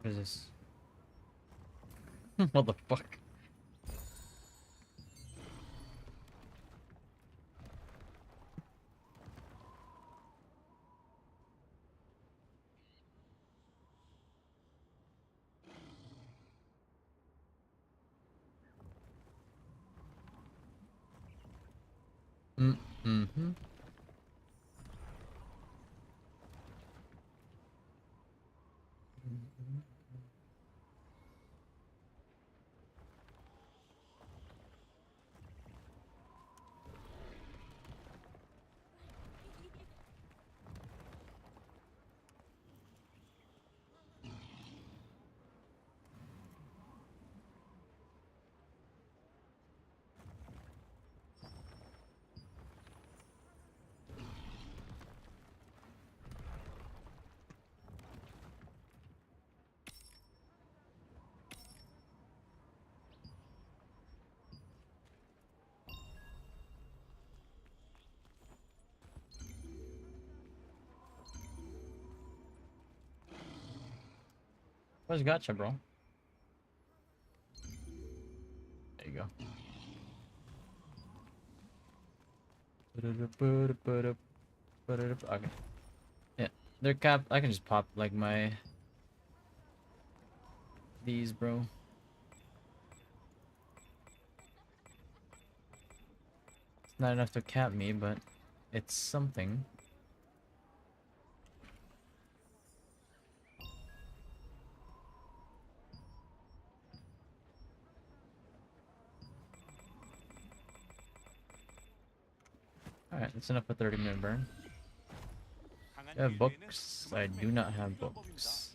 What is this? What the fuck? Mm-hmm. Where's gotcha, bro? There you go. Okay. Yeah, they're capped. I can just pop like my these, bro. It's not enough to cap me, but it's something. Alright, that's enough for 30-minute burn. 강한 I have 길드에는 books. I 그만큼의 do not 혜택이 have 필요한 books.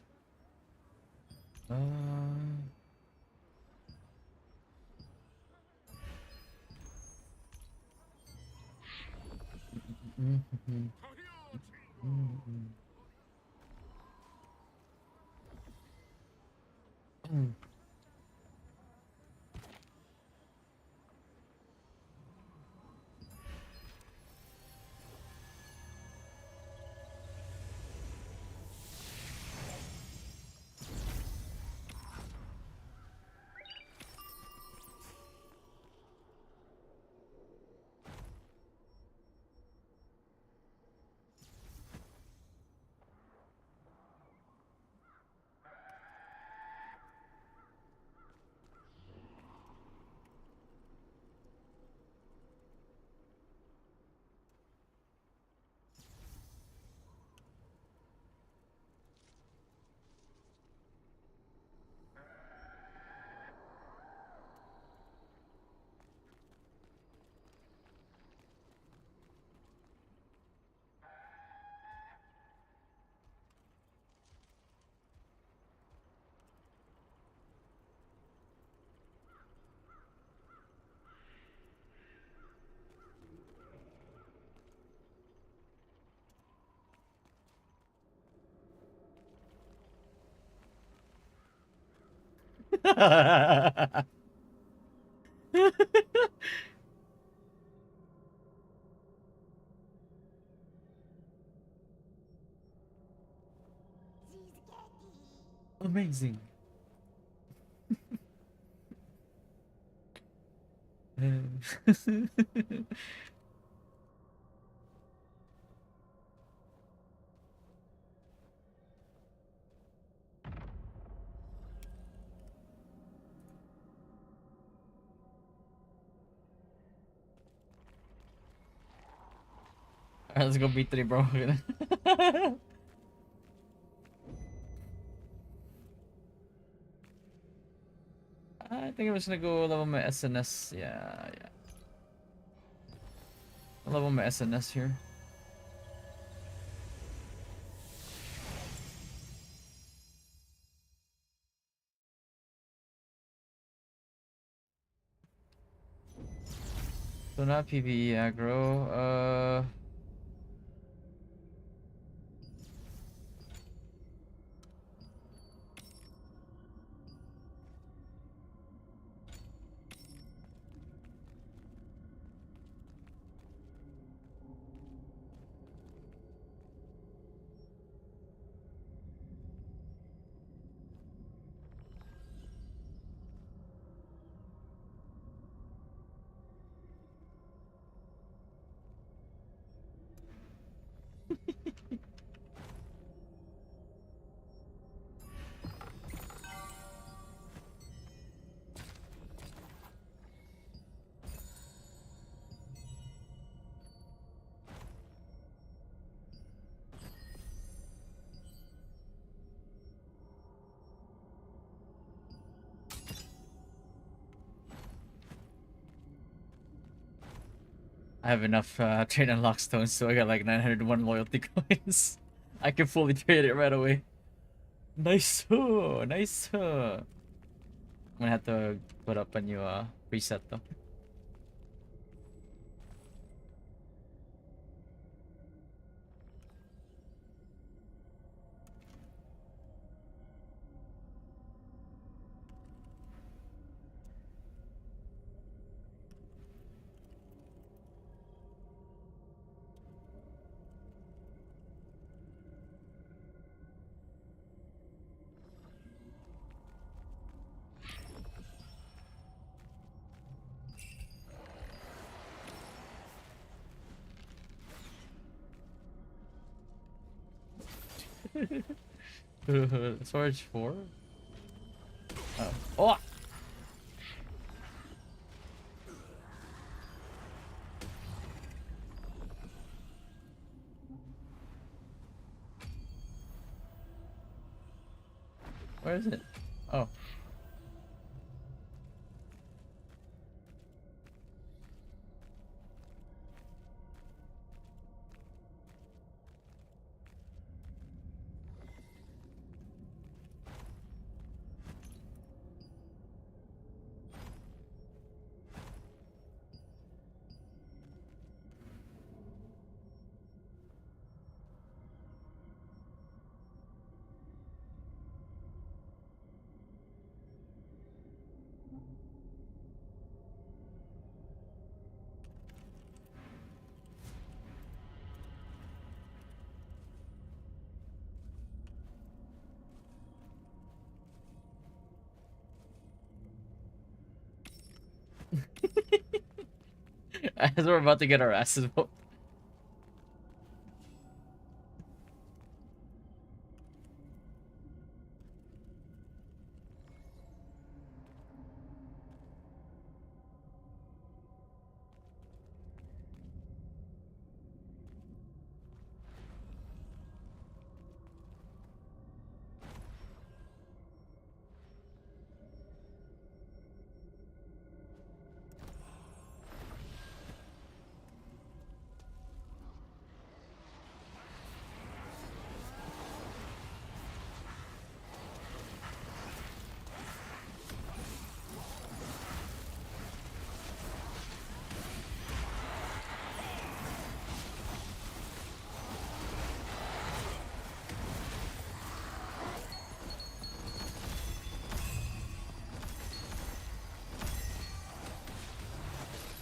amazing. Alright, let's go B3, bro. I think I'm just gonna go level my SNS. Yeah, yeah. I'll level my SNS here. So not PvE aggro. I have enough trade unlock stones, so I got like 901 loyalty coins. I can fully trade it right away. Nice, nice. I'm gonna have to put up a new preset though. Storage 4? Oh. Oh! Where is it? Oh. As we're about to get our asses whooped.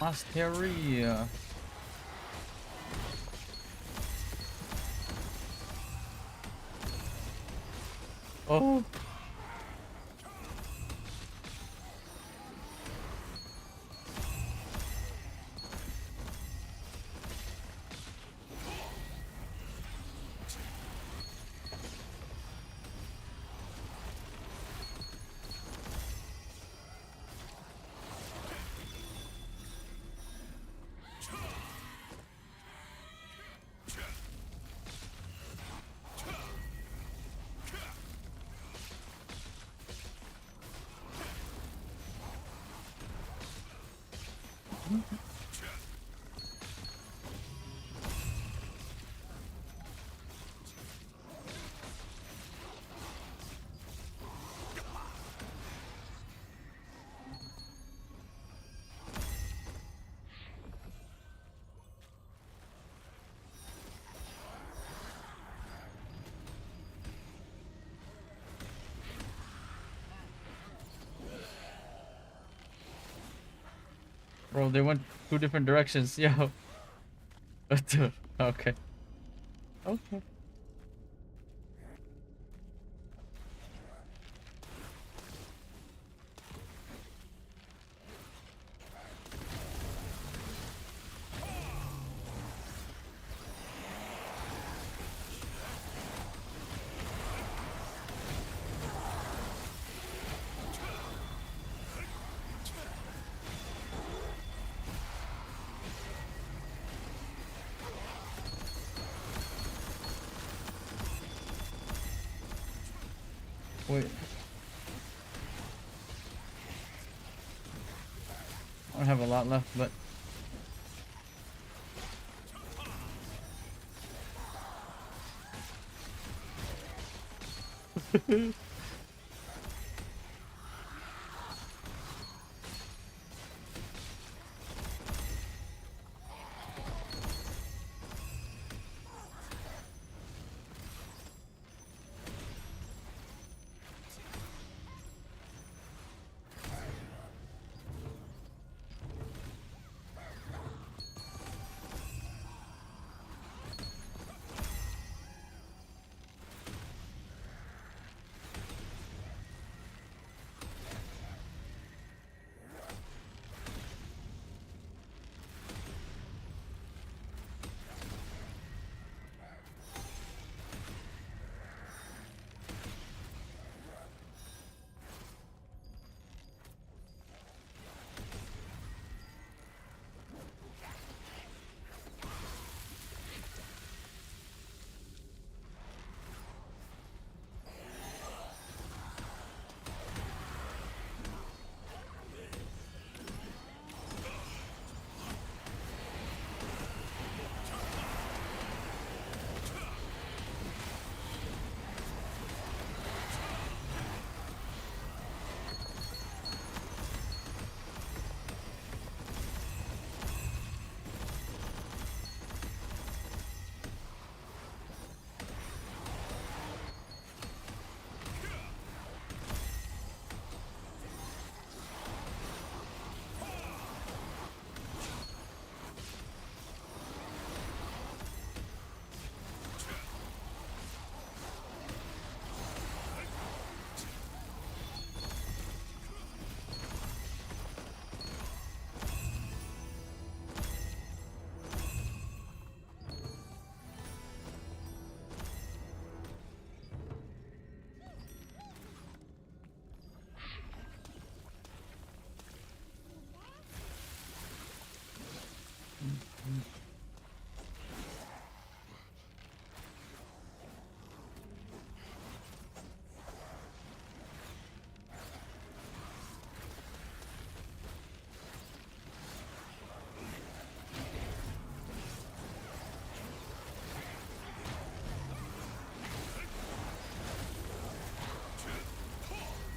Asteria. Oh. Bro, they went 2 different directions. Yo. What the? Okay. Okay. Wait. I don't have a lot left, but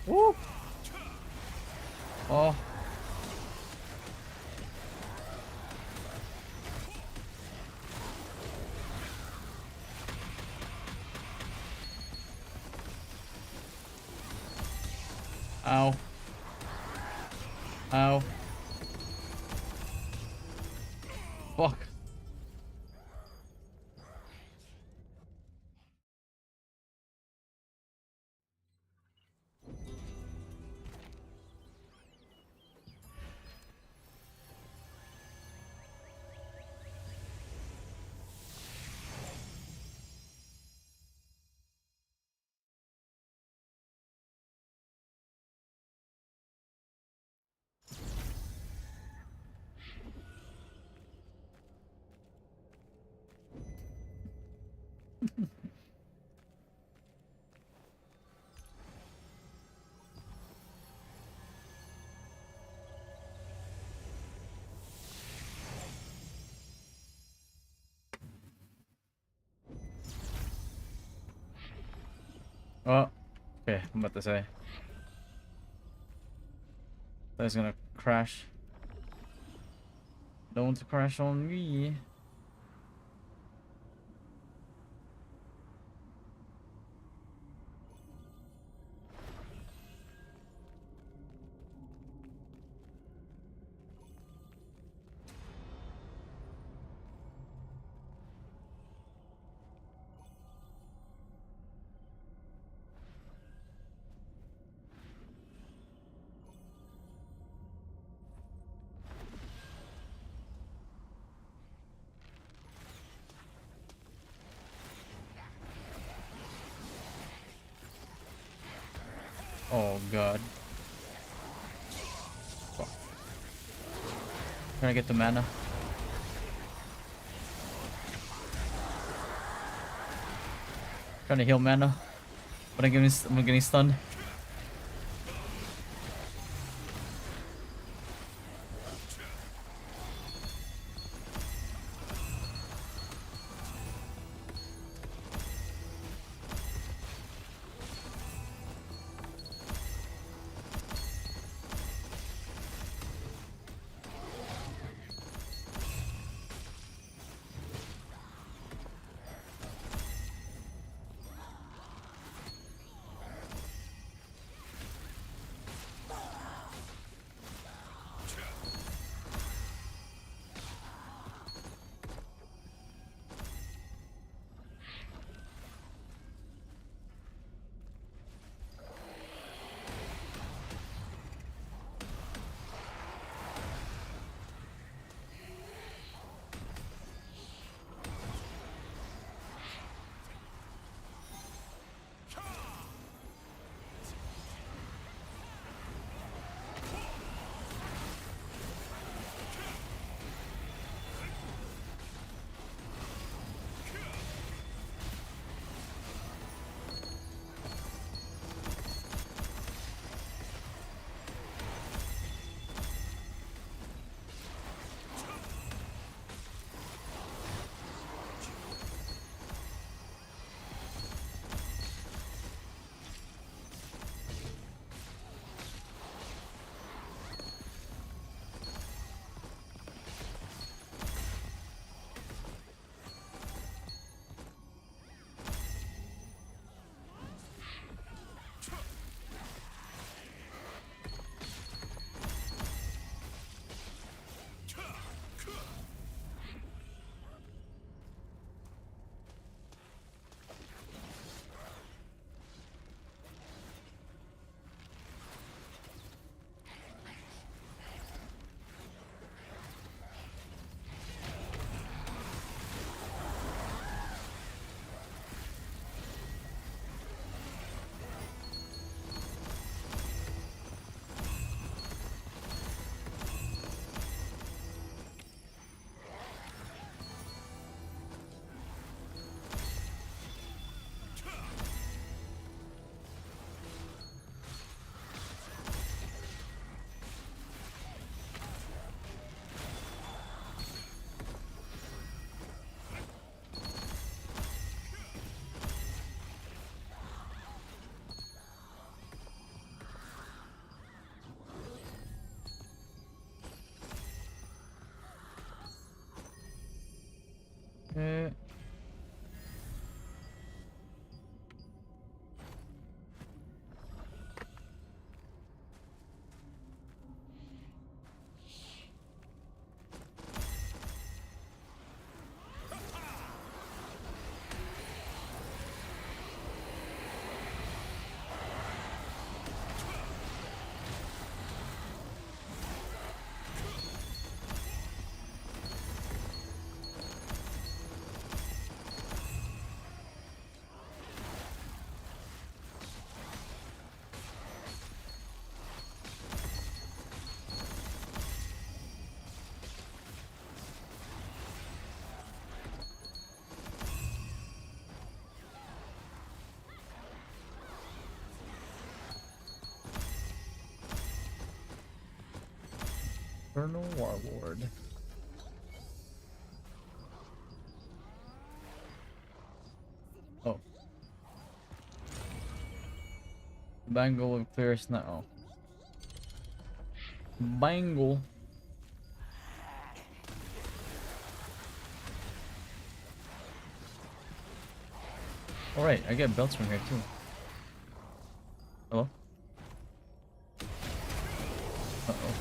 woo. Oh. Ow. Ow. Fuck. Oh, okay. I'm about to say. That's gonna crash. Don't crash on me. Oh god. Fuck. Trying to get the mana. Trying to heal mana. But I'm getting stunned. Uh, Eternal Warlord. Oh. Bangle will clear snow. Bangle. Alright, I get belts from here too. Hello? Uh-oh.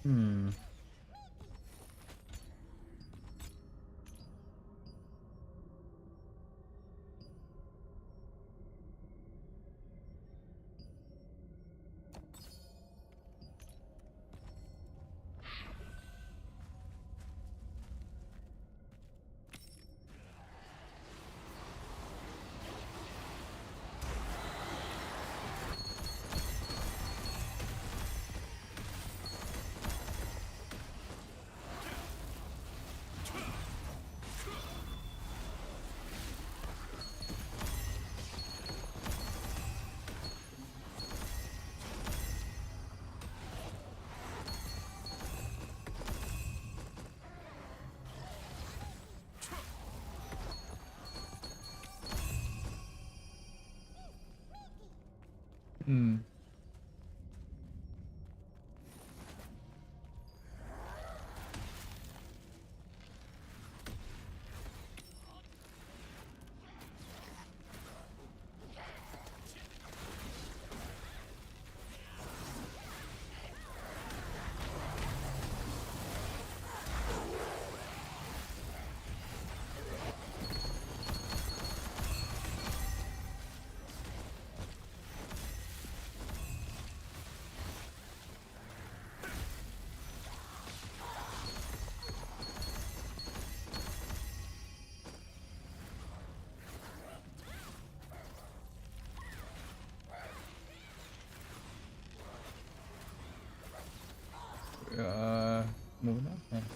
Hmm. Hmm. Moving on. Yeah.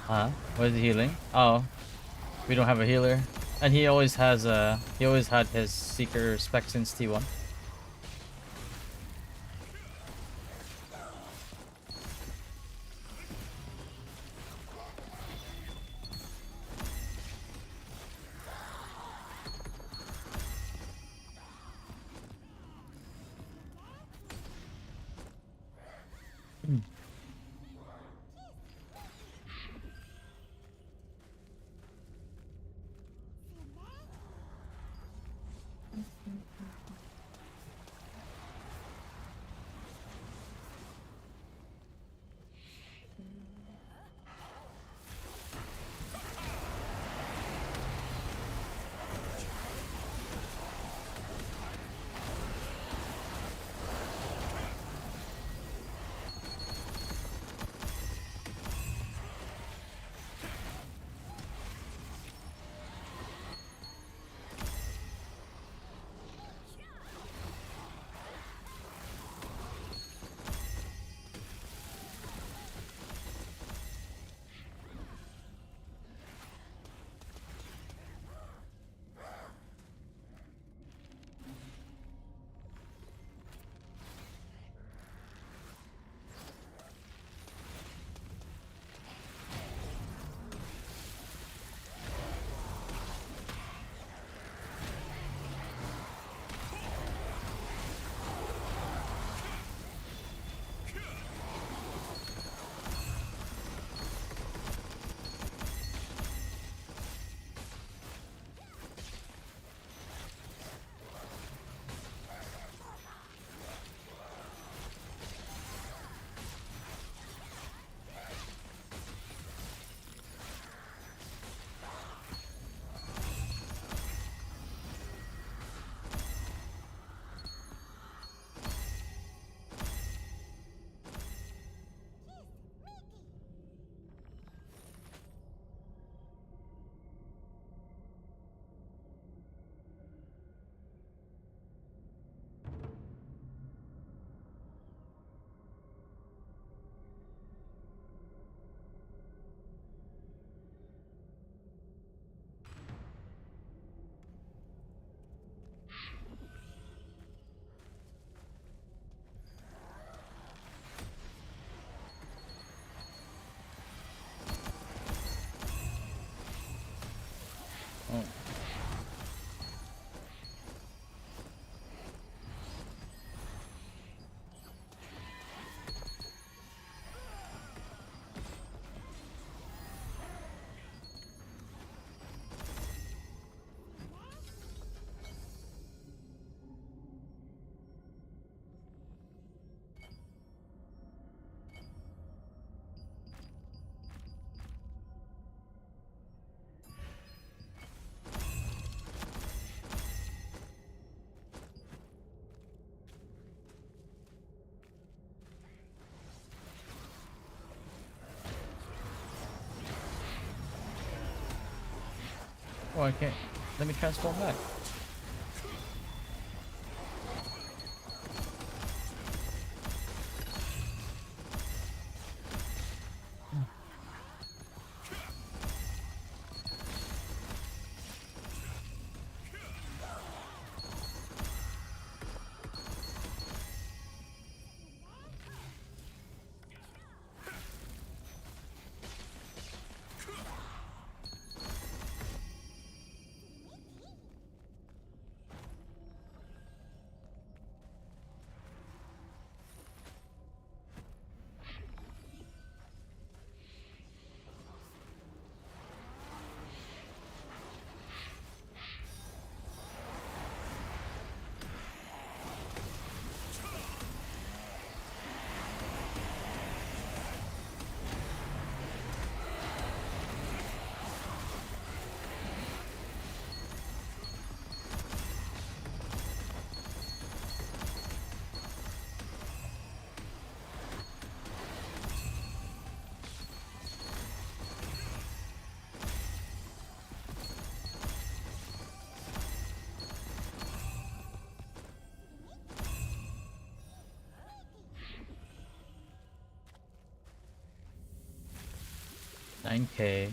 What is he healing? Oh, we don't have a healer, and he always has he always had his Seeker spec since T1. Oh, I can't. Let me transform back. 9K.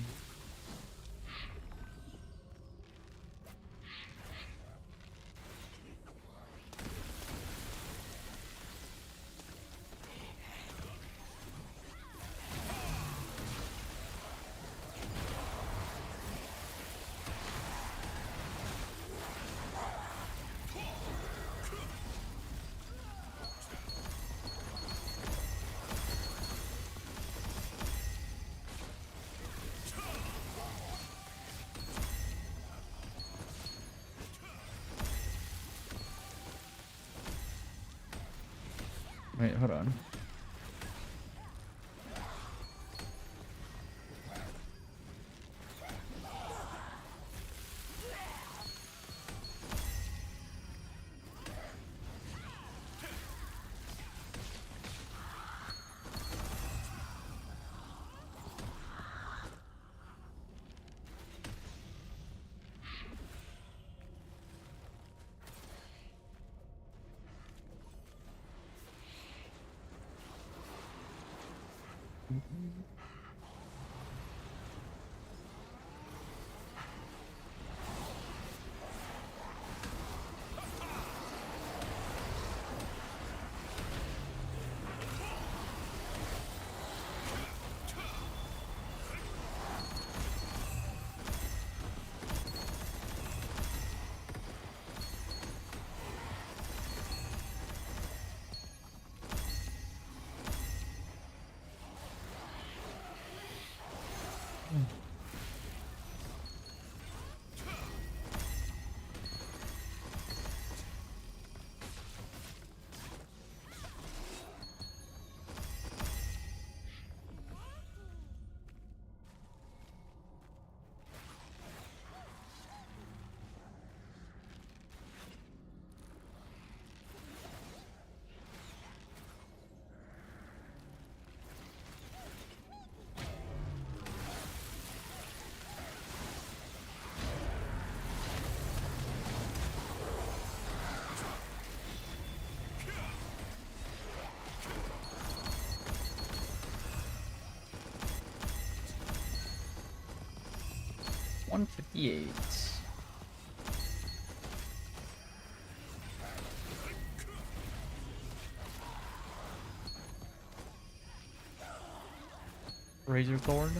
Wait, hold on. $158. Razor Thorn.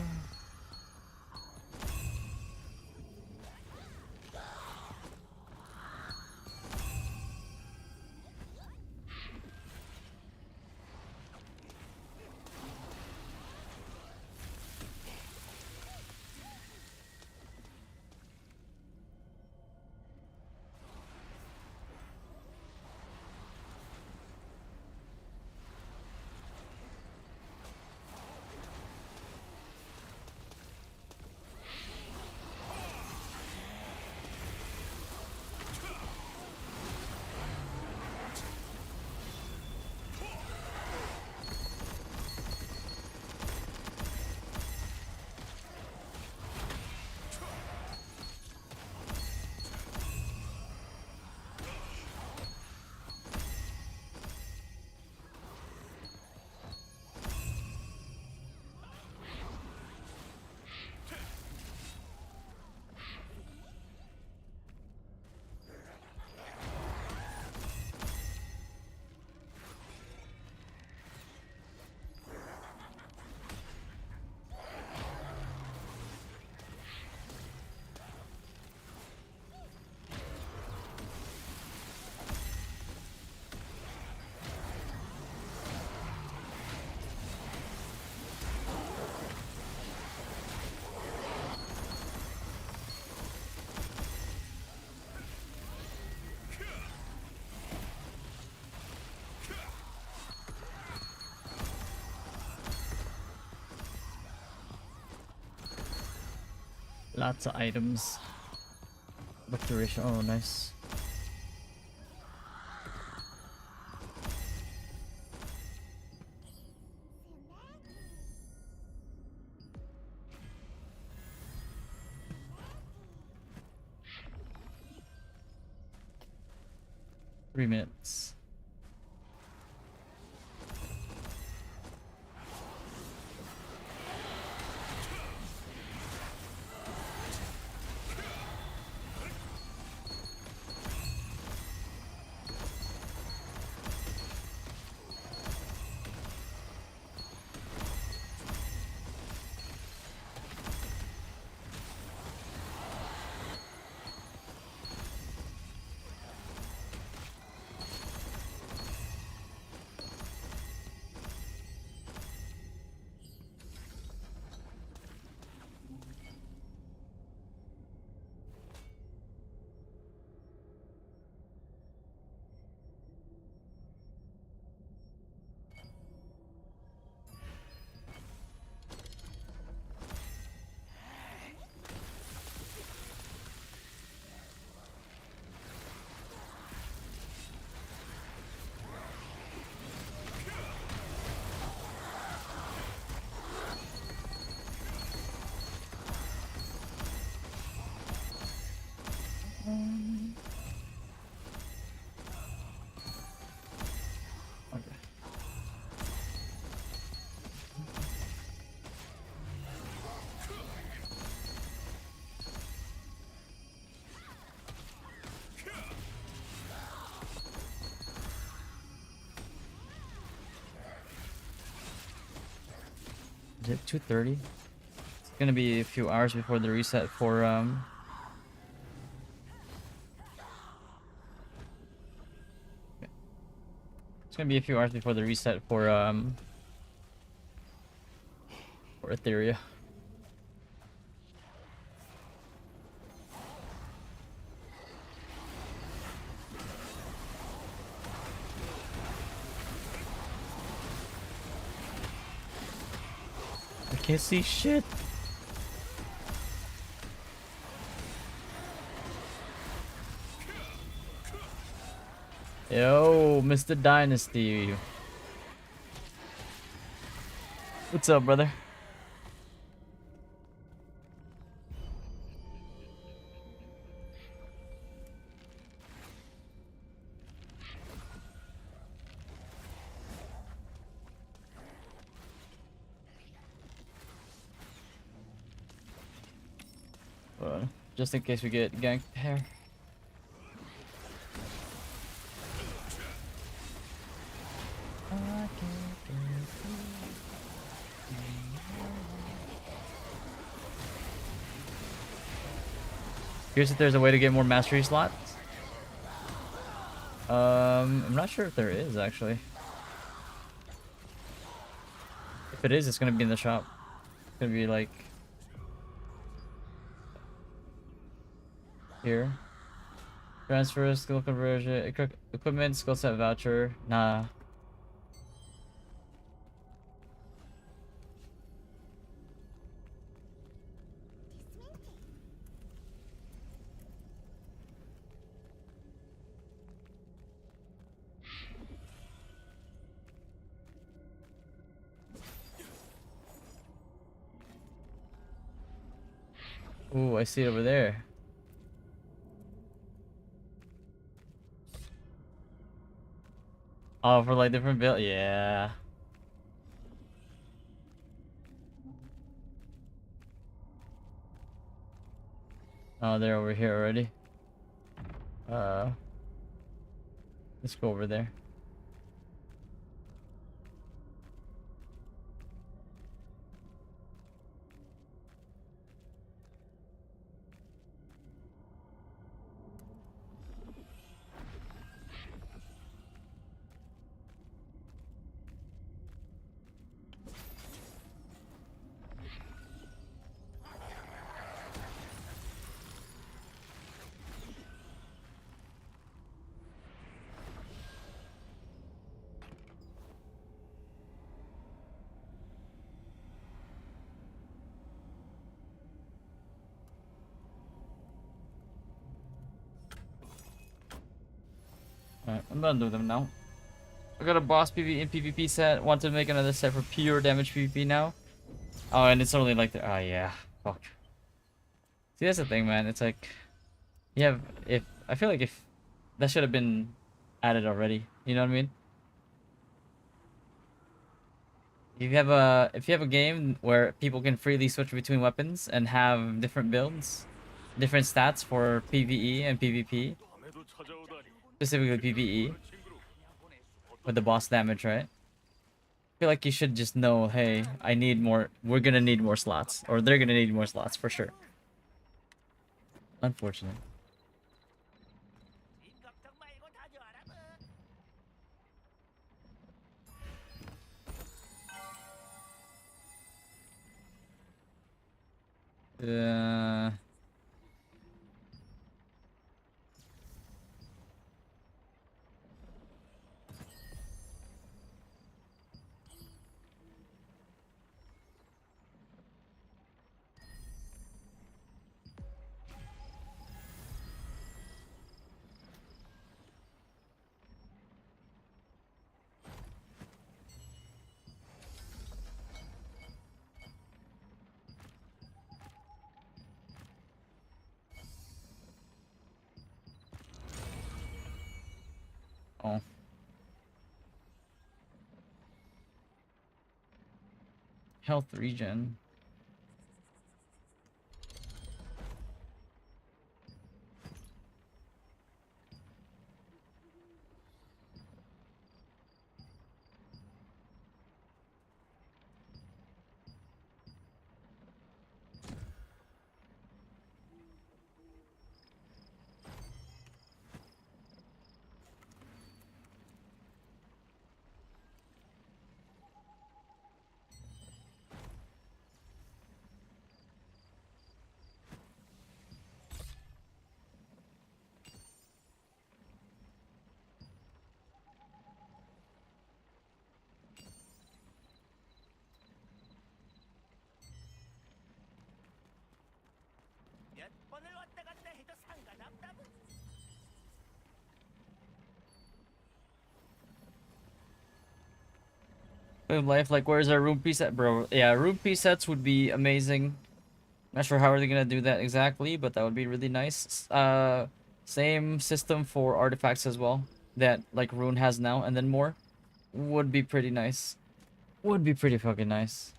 Lots of items. What duration? Oh, nice. Three minutes. Is it 2:30? It's gonna be a few hours before the reset for It's gonna be a few hours before the reset for Etheria. I can't see shit. Yo, Mr. Dynasty. What's up, brother? Just in case we get ganked here. Curious if there's a way to get more mastery slots. I'm not sure if there is actually. If it is, it's gonna be in the shop. It's gonna be like here. Transfer, skill conversion, equipment, skill set voucher. Nah. Ooh, I see it over there. Oh, for like different build, yeah. Oh, they're over here already. Let's go over there. Alright, I'm done with them now. I got a boss PvE and PvP set. Want to make another set for pure damage PvP now. Oh, and it's only like the. Oh, yeah. Fuck. See, that's the thing, man. It's like. You have. If. I feel like if. That should have been added already. You know what I mean? If you have a game where people can freely switch between weapons and have different builds, different stats for PvE and PvP, specifically PvE, with the boss damage, right? I feel like you should just know, hey, I need more. We're gonna need more slots, or they're gonna need more slots for sure. Unfortunate. 인 걱정 말고 다녀와라 뭐. Uh, oh. Health regen. Life, like, where's our room preset, bro? Yeah, room presets would be amazing. Not sure how are they gonna do that exactly, but that would be really nice. Same system for artifacts as well, that like Rune has now, and then more. Would be pretty nice. Would be pretty fucking nice.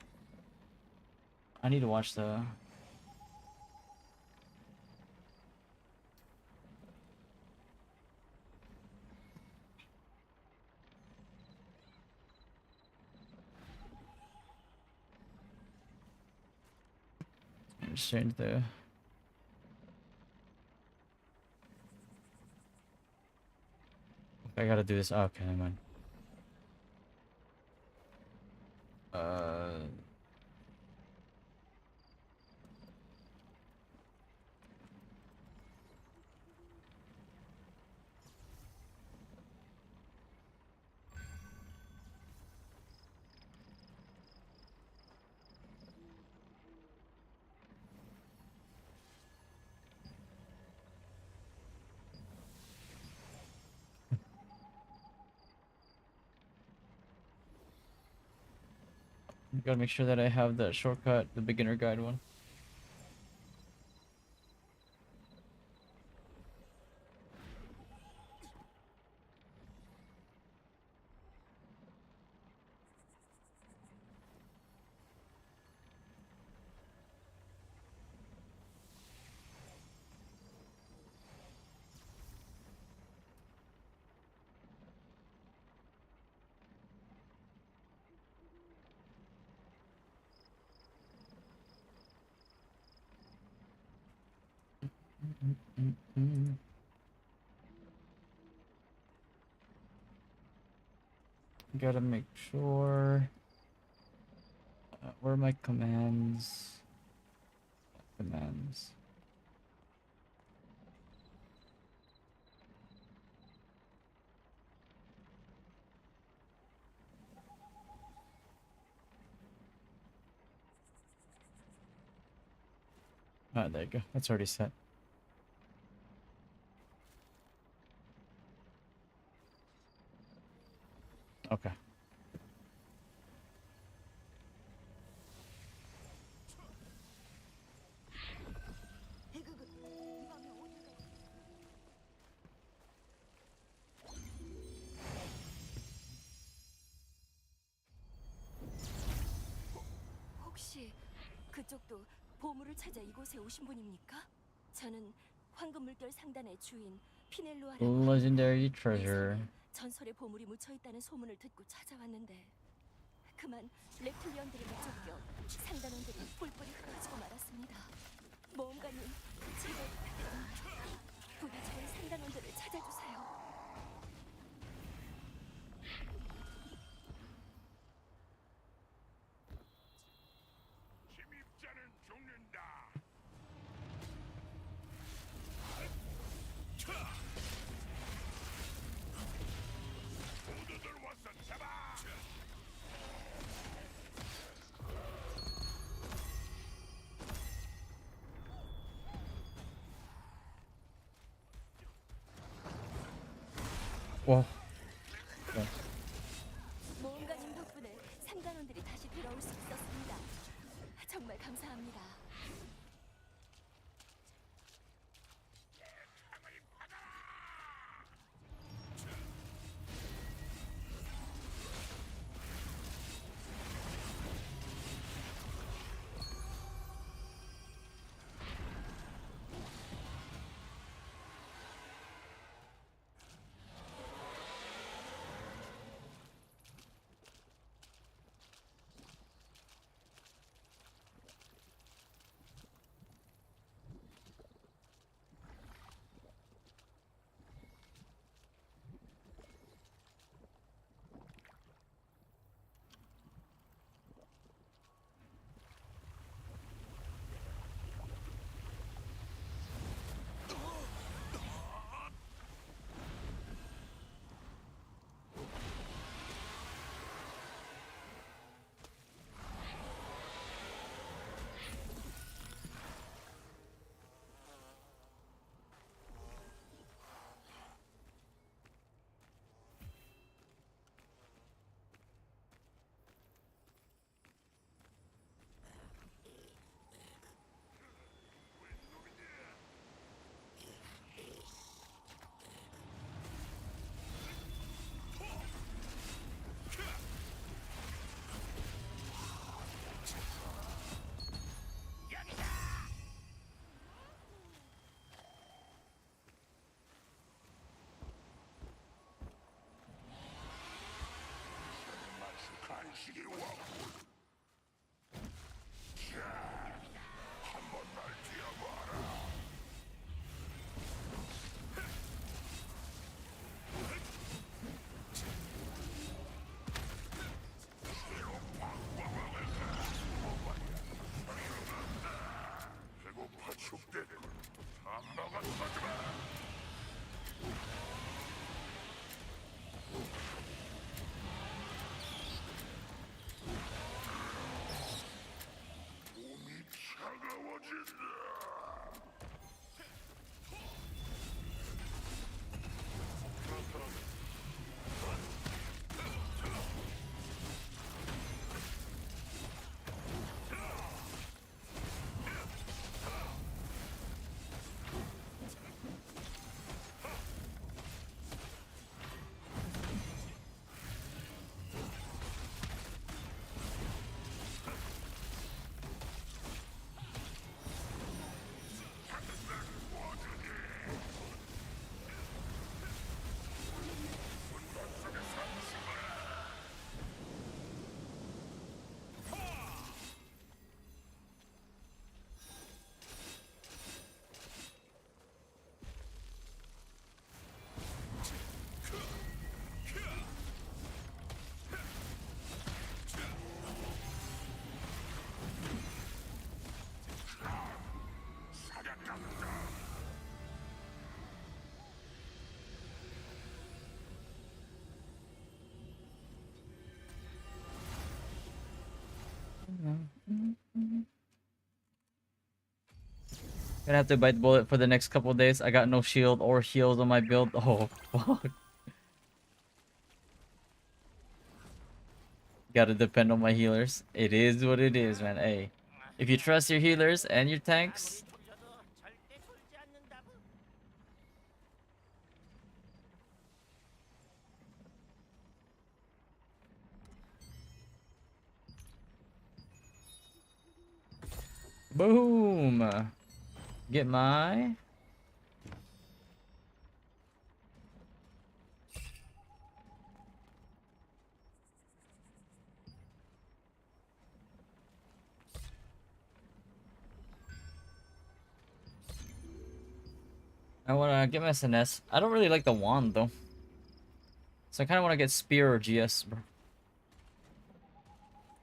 I need to watch the... Just change the... I gotta do this. Oh, okay, never mind. Gotta make sure that I have the shortcut, the beginner guide one. Gotta make sure... where are my commands? Commands. Ah, there you go. That's already set. Okay. 혹시 그쪽도 보물을 찾아 이곳에 오신 분입니까? 저는 황금 물결 상단의 주인 피넬로아라고 합니다. Legendary treasure. 전설의 보물이 묻혀 있다는 소문을 듣고 찾아왔는데 그만 레플리언들에게 쫓겨 상단원들이 뿔뿔이 흩어지고 말았습니다. 모험가님, 제발 부디 저희 상단원들을 찾아주세요. 침입자는 죽는다. 모두들 와서 잡아. Whoa. 모험가님 덕분에 상단원들이 다시 돌아올 수 있었습니다. 정말 감사합니다. Gonna have to bite the bullet for the next couple of days. I got no shield or heals on my build. Oh, fuck. Gotta depend on my healers. It is what it is, man. Hey, if you trust your healers and your tanks, 절대 졸지 않는다고. boom. Get my... I wanna get my SNS. I don't really like the wand though. So I kinda wanna get spear or GS, bro.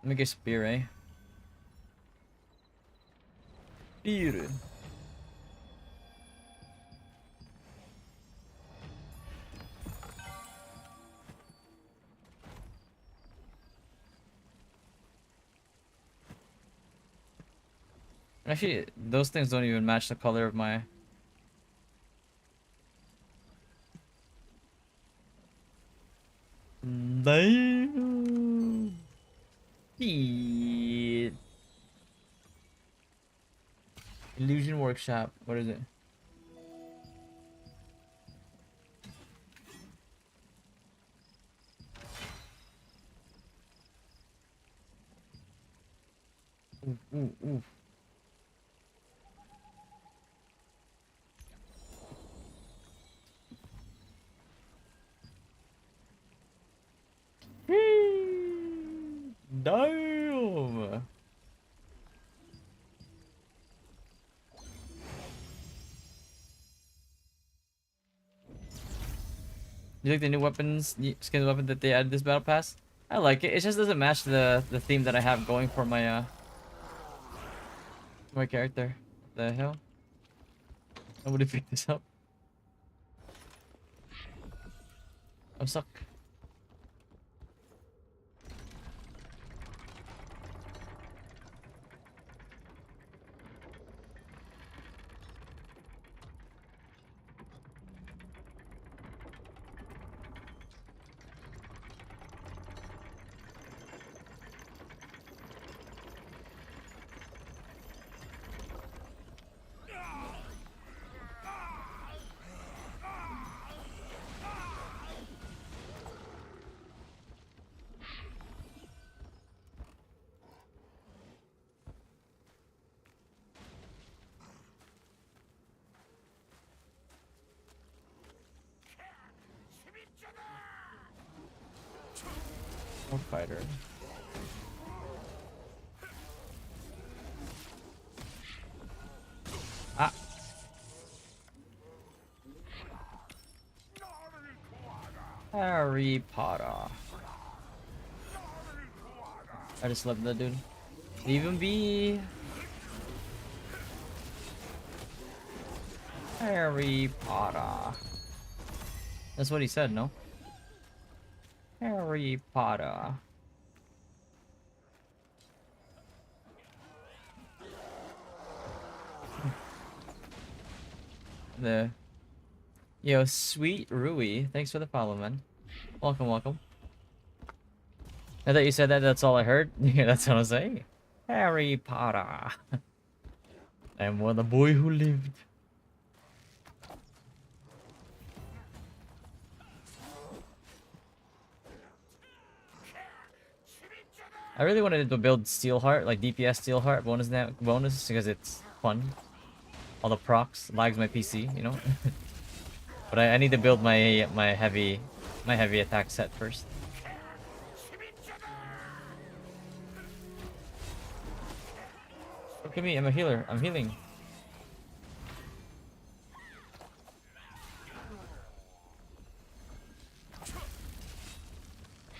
Let me get spear, eh? Spear. Actually, those things don't even match the color of my... Damn. Shit. Illusion Workshop. What is it? Ooh, ooh, ooh. Damn. You like the new weapons, skin weapon that they added this battle pass? I like it. It just doesn't match the theme that I have going for my character. The hell? Nobody picked this up. I'm stuck. Fighter. Harry Potter. I just love that dude. Leave him be. Harry Potter. That's what he said, no? Harry Potter. Yo, Sweet Rui, thanks for the follow, man. Welcome, welcome. I thought you said that, that's all I heard. Yeah, that's what I'm saying. Harry Potter. I'm one the boy who lived. I really wanted to build Steelheart, like DPS Steelheart bonus because it's fun. All the procs lags my PC, you know. But I need to build my heavy attack set first. Look at me, I'm a healer. I'm healing.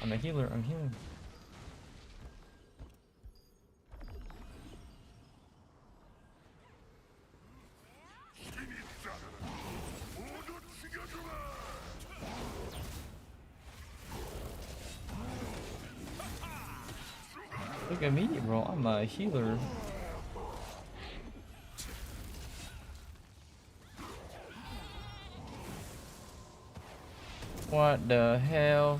I'm a healer. I'm healing. Look at me, bro. I'm a healer. What the hell?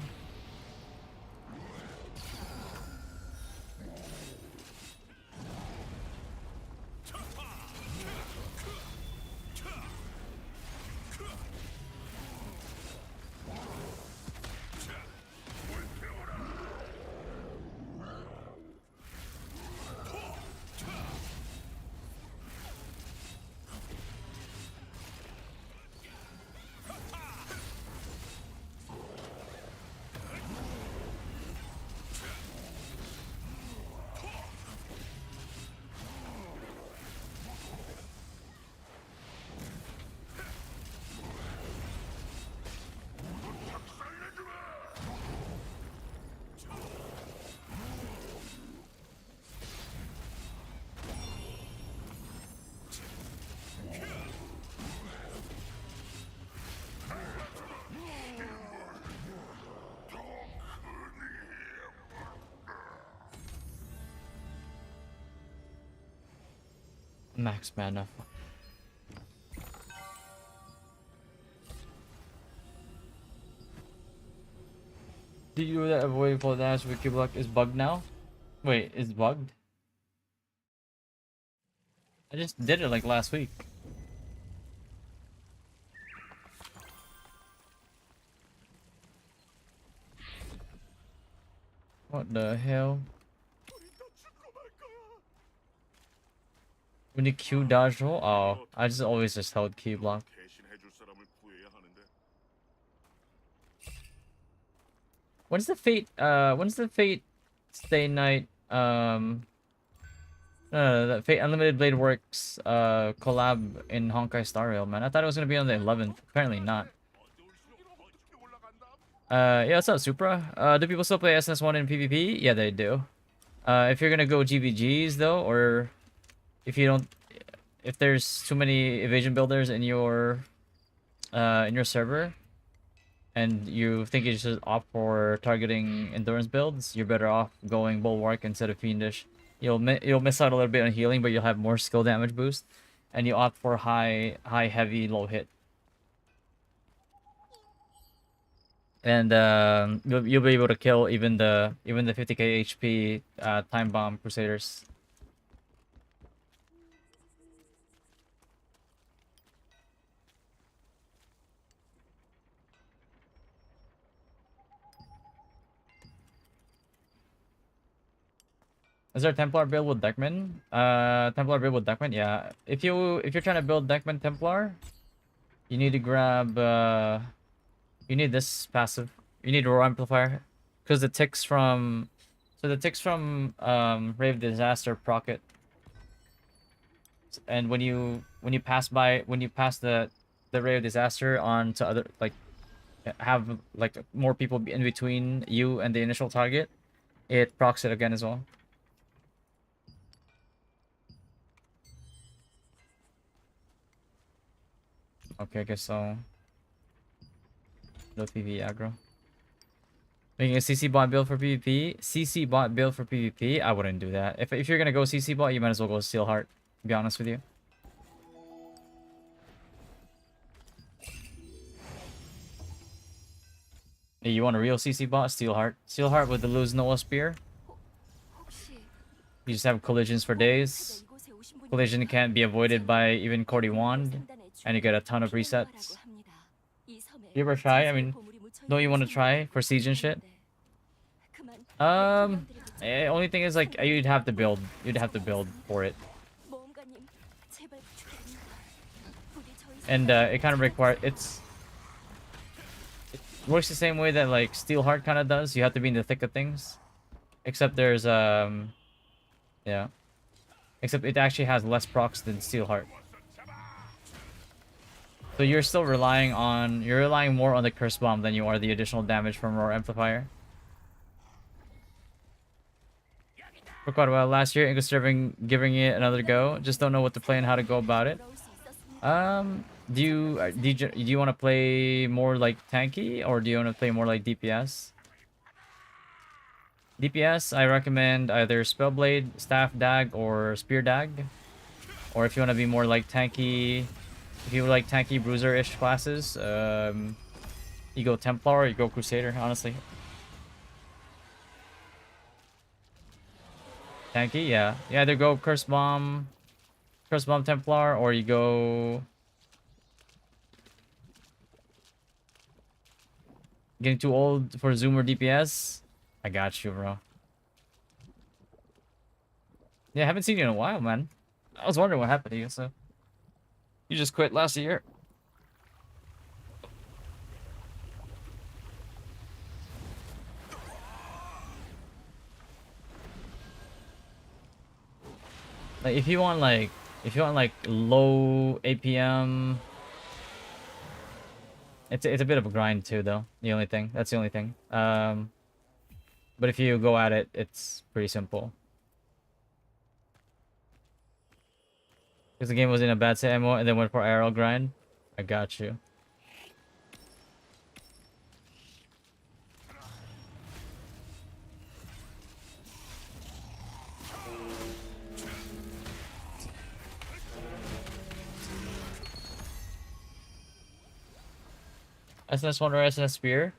Max mana. Did you know that avoid full damage with Q block is bugged now? Wait, is bugged? I just did it like last week. What the hell? When you Q dodge roll? Oh, I just always just held Q block. When's the Fate Stay Night the Fate Unlimited Blade Works collab in Honkai Star Rail, man? I thought it was gonna be on the 11th. Apparently not. Yeah, what's up, Supra? Do people still play SNS1 in PvP? Yeah, they do. If you're gonna go GVGs though, or if you don't, if there's too many evasion builders in your server, and you think you should opt for targeting endurance builds, you're better off going Bulwark instead of Fiendish. You'll miss out a little bit on healing, but you'll have more skill damage boost, and you opt for high heavy, low hit. And you'll be able to kill even the 50k HP time bomb crusaders. Is there a Templar build with Deckman? Templar build with Deckman, yeah. If you're trying to build Deckman Templar, you need to grab you need this passive. You need Roar Amplifier, because the ticks from Rave Disaster proc it. And when you pass the Rave Disaster on to other, like, have like more people in between you and the initial target, it procs it again as well. Okay, I guess so. No PvE aggro. Making a CC bot build for PvP? CC bot build for PvP? I wouldn't do that. If you're gonna go CC bot, you might as well go Steelheart, to be honest with you. Hey, you want a real CC bot? Steelheart. Steelheart with the lose Noah spear. 혹시 You just have collisions for days. 이곳에 오신 분입니까? Collision can't be avoided by even Cordy Wand. And you get a ton of resets. You ever try? I mean, don't you want to try for siege and shit? Only thing is like you'd have to build. You'd have to build for it. And it kind of requires it works the same way that like Steelheart kind of does. You have to be in the thick of things. Except there's yeah. Except it actually has less procs than Steelheart. So you're still relying more on the curse bomb than you are the additional damage from Roar Amplifier. For quite a while last year, considering giving it another go. Just don't know what to play and how to go about it. Do you want to play more like tanky, or do you want to play more like DPS? DPS, I recommend either Spellblade, Staff Dag, or Spear Dag. Or if you want to be more like tanky, if you like tanky bruiser-ish classes, you go Templar or you go Crusader, honestly. Tanky, yeah. You either go Curse Bomb Templar, or you go... Getting too old for Zoomer DPS? I got you, bro. Yeah, I haven't seen you in a while, man. I was wondering what happened to you, so... You just quit last year. Like if you want like low APM, it's a bit of a grind too, though. That's the only thing. But if you go at it, it's pretty simple. Because the game was in a bad set ammo and then went for IRL grind. I got you. SNS1 or SNS Spear?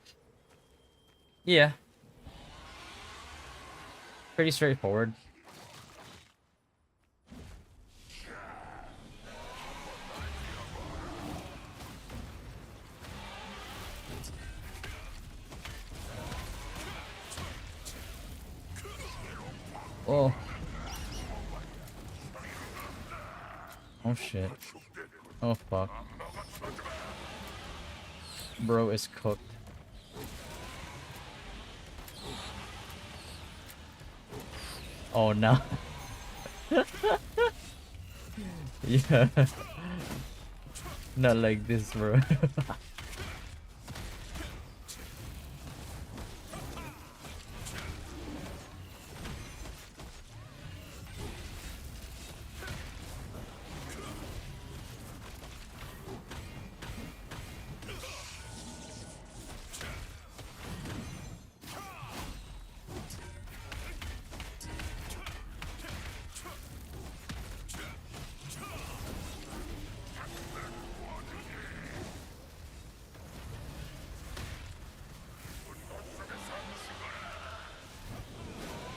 Yeah. Pretty straightforward. Oh. Oh shit. Oh fuck. Bro is cooked. Oh no. Yeah. Not like this, bro.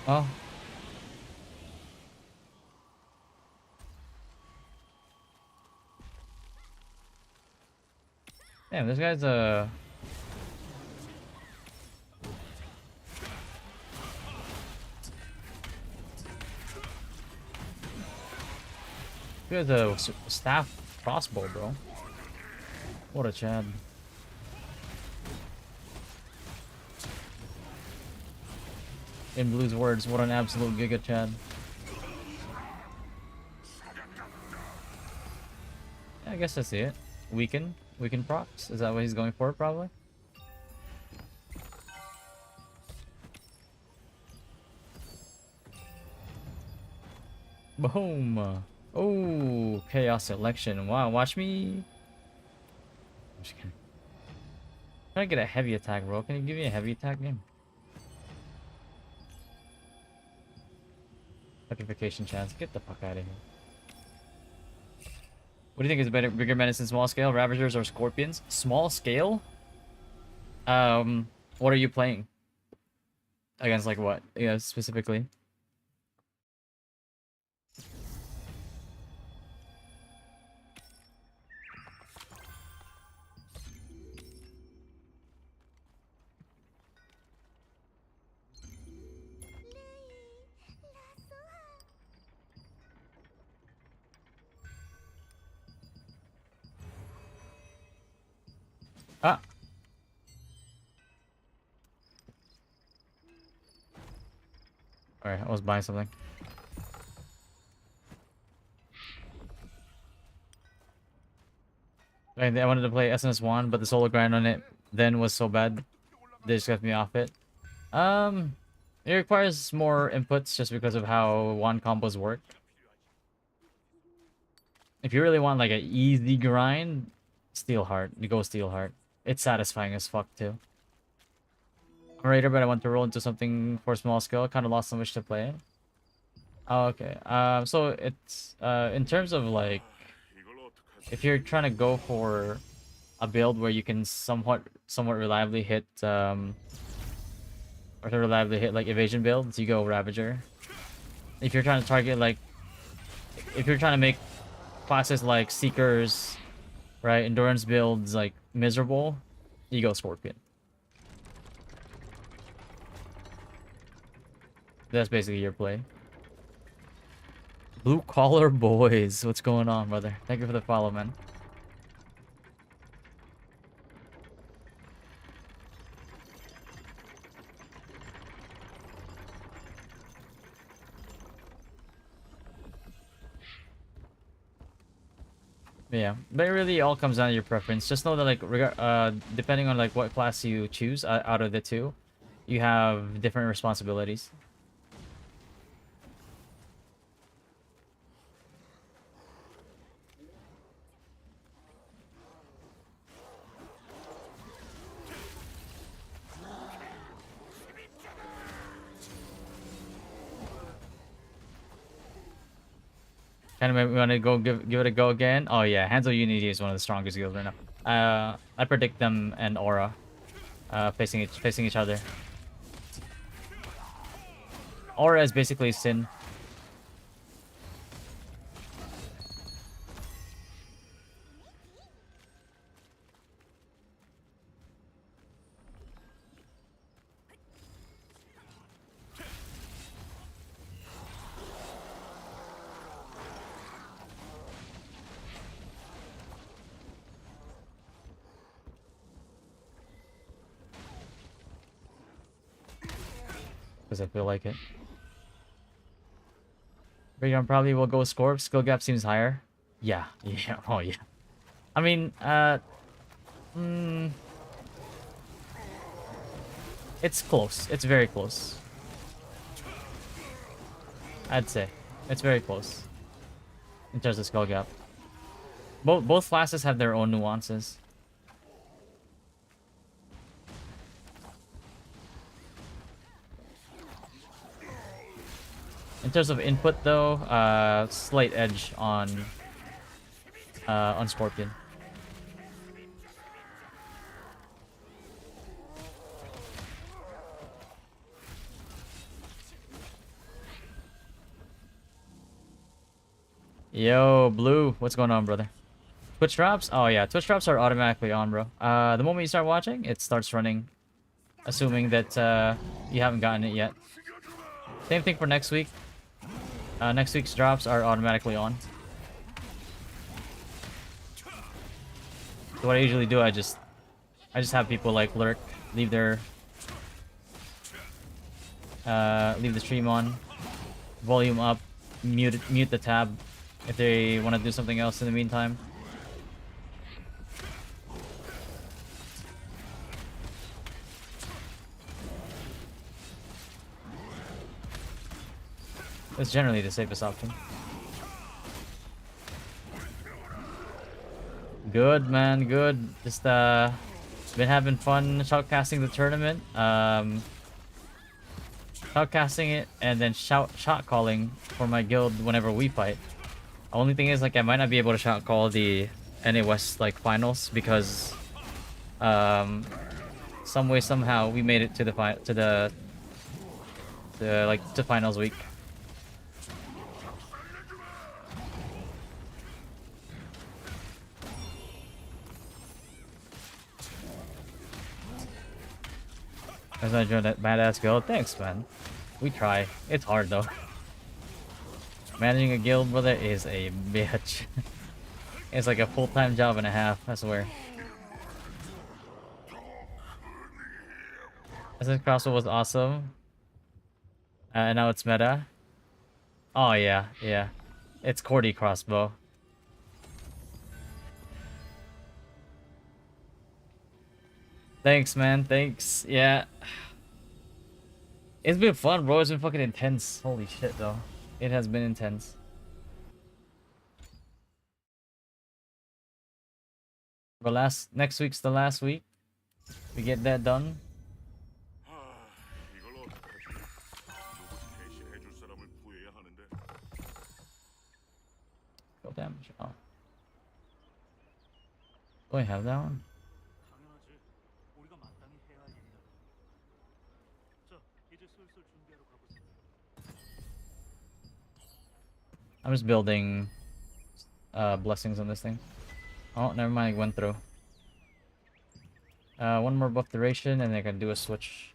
Oh. Damn, this guy's He has a staff crossbow, bro. What a Chad. In Blue's words, what an absolute Giga Chad. Yeah, I guess that's it. Weaken procs. Is that what he's going for, probably? Boom. Oh, chaos selection. Wow, watch me. I'm just kidding. Trying to get a heavy attack, bro. Can you give me a heavy attack game? Petrification chance. Get the fuck out of here. What do you think is better, bigger menace in small scale? Ravagers or scorpions? Small scale? What are you playing? Against like what? Yeah, specifically. Ah. Alright, I was buying something. I wanted to play SNS1, but the solo grind on it then was so bad. They just got me off it. It requires more inputs just because of how wand combos work. If you really want like an easy grind, Steelheart. You go Steelheart. It's satisfying as fuck too. I'm a raider, but I want to roll into something for small scale. Kind of lost so much to play. Oh, okay. So it's in terms of like, if you're trying to go for a build where you can somewhat reliably hit like evasion builds, you go Ravager. If you're trying to target like, if you're trying to make classes like Seekers, right, endurance builds like miserable, you go Scorpion. That's basically your play. Blue collar boys, what's going on, brother? Thank you for the follow, man. Yeah, but it really all comes down to your preference. Just know that like depending on like what class you choose out of the two, you have different responsibilities. Kind of want to go give it a go again. Oh yeah, Hands of Unity is one of the strongest guilds right now. I predict them and Aura facing each other. Aura is basically Sin. Because I feel like it. Breakdown probably will go Scorp. Skill gap seems higher. Yeah. Oh yeah. I mean, it's close. It's very close. I'd say it's very close in terms of skill gap. Both classes have their own nuances. In terms of input, though, slight edge on Scorpion. Yo, Blue, what's going on, brother? Twitch drops? Oh yeah, Twitch drops are automatically on, bro. The moment you start watching, it starts running, assuming that you haven't gotten it yet. Same thing for next week. Next week's drops are automatically on. So what I usually do, I just have people like lurk, leave the stream on, volume up, mute the tab if they want to do something else in the meantime. That's generally the safest option. Good, man, good. Just been having fun shoutcasting the tournament. Shoutcasting it and then shot calling for my guild whenever we fight. Only thing is, like, I might not be able to shout call the NA West like finals because some way somehow we made it to the finals week. As I joined that badass guild, thanks, man. We try. It's hard though. Managing a guild, brother, is a bitch. It's like a full-time job and a half, I swear. This crossbow was awesome. And now it's meta. Oh yeah, yeah. It's Cordy crossbow. Thanks, man. Thanks. Yeah. It's been fun, bro. It's been fucking intense. Holy shit, though. It has been intense. But next week's the last week. We get that done. Go damage. Oh. Do I have that one? I'm just building blessings on this thing. Oh, never mind, it went through. One more buff duration and I can do a switch.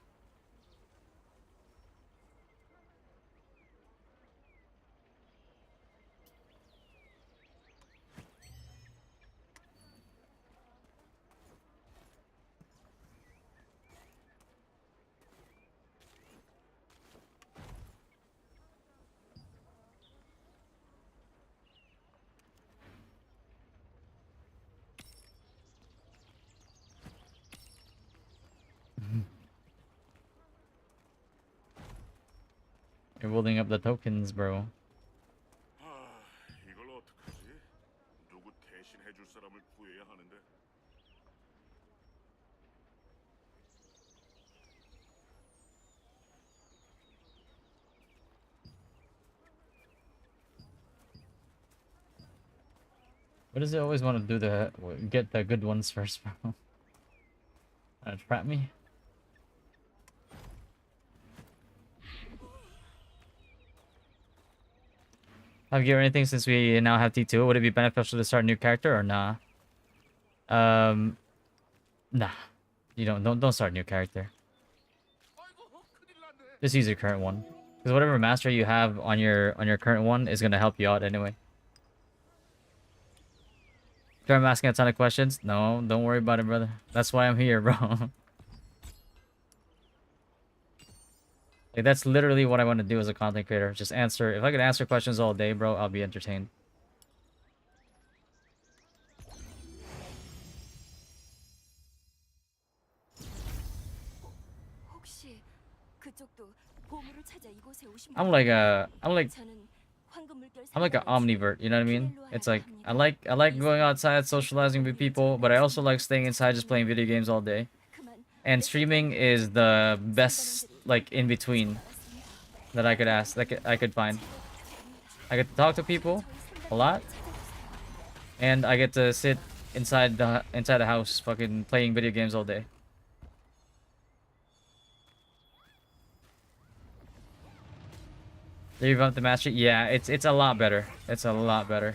You're building up the tokens, bro. What does it always want to do get the good ones first, bro? Trap me? Have you or anything since we now have T2? Would it be beneficial to start a new character or nah? Nah. You don't start a new character. Just use your current one. Because whatever master you have on your current one is gonna help you out anyway. Sure, I'm asking a ton of questions. No, don't worry about it, brother. That's why I'm here, bro. Like, that's literally what I want to do as a content creator. Just answer. If I could answer questions all day, bro, I'll be entertained. I'm like an omnivert, you know what I mean? It's like I like going outside, socializing with people, but I also like staying inside just playing video games all day. And streaming is the best like in between that I could find. I get to talk to people a lot, and I get to sit inside the house fucking playing video games all day. Do you want the master? Yeah, it's a lot better. It's a lot better.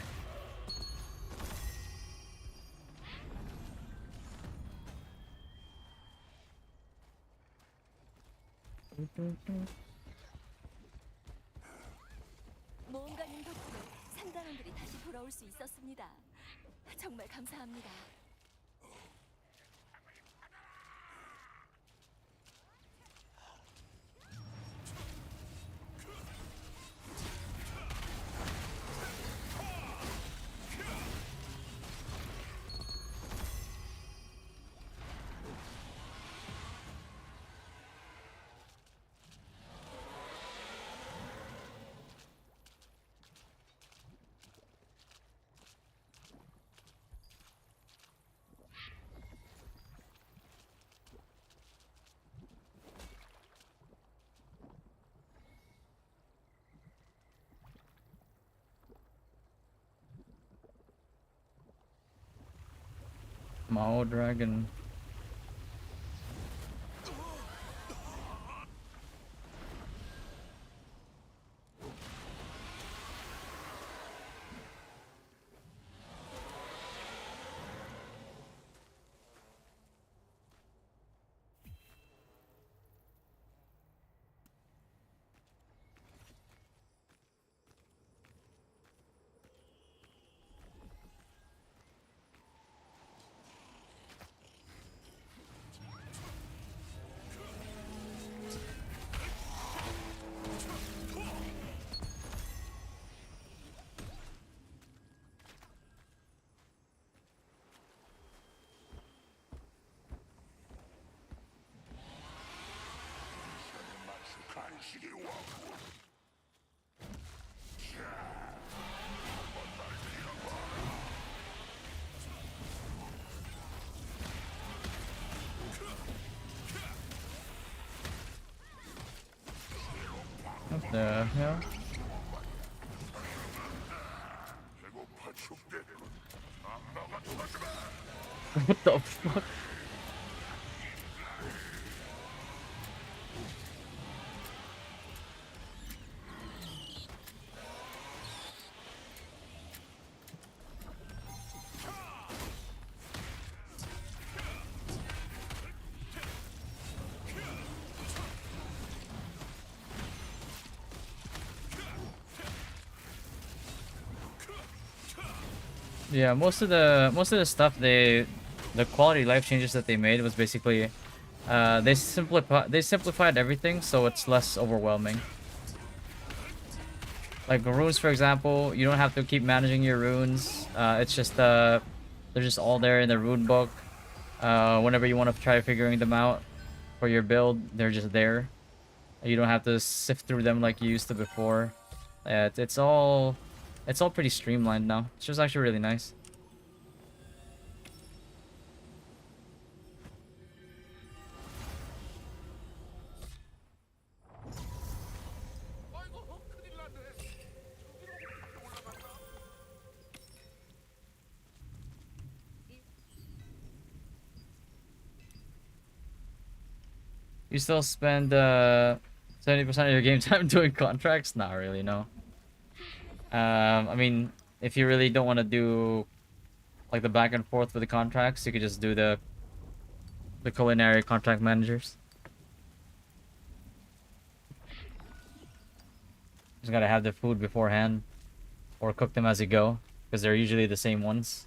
모험가님 덕분에 상단원들이 다시 돌아올 수 있었습니다. 정말 감사합니다. Mao Dragon. What the hell? What the fuck? Yeah, most of the stuff the quality life changes that they made was basically they simplified everything so it's less overwhelming. Like runes, for example, you don't have to keep managing your runes. It's just they're just all there in the rune book. Whenever you want to try figuring them out for your build, they're just there. You don't have to sift through them like you used to before. It's all pretty streamlined now. It's just actually really nice. You still spend 70% of your game time doing contracts? Not really, no. I mean, if you really don't want to do like the back and forth with the contracts, you could just do the culinary contract managers. Just gotta have the food beforehand or cook them as you go because they're usually the same ones,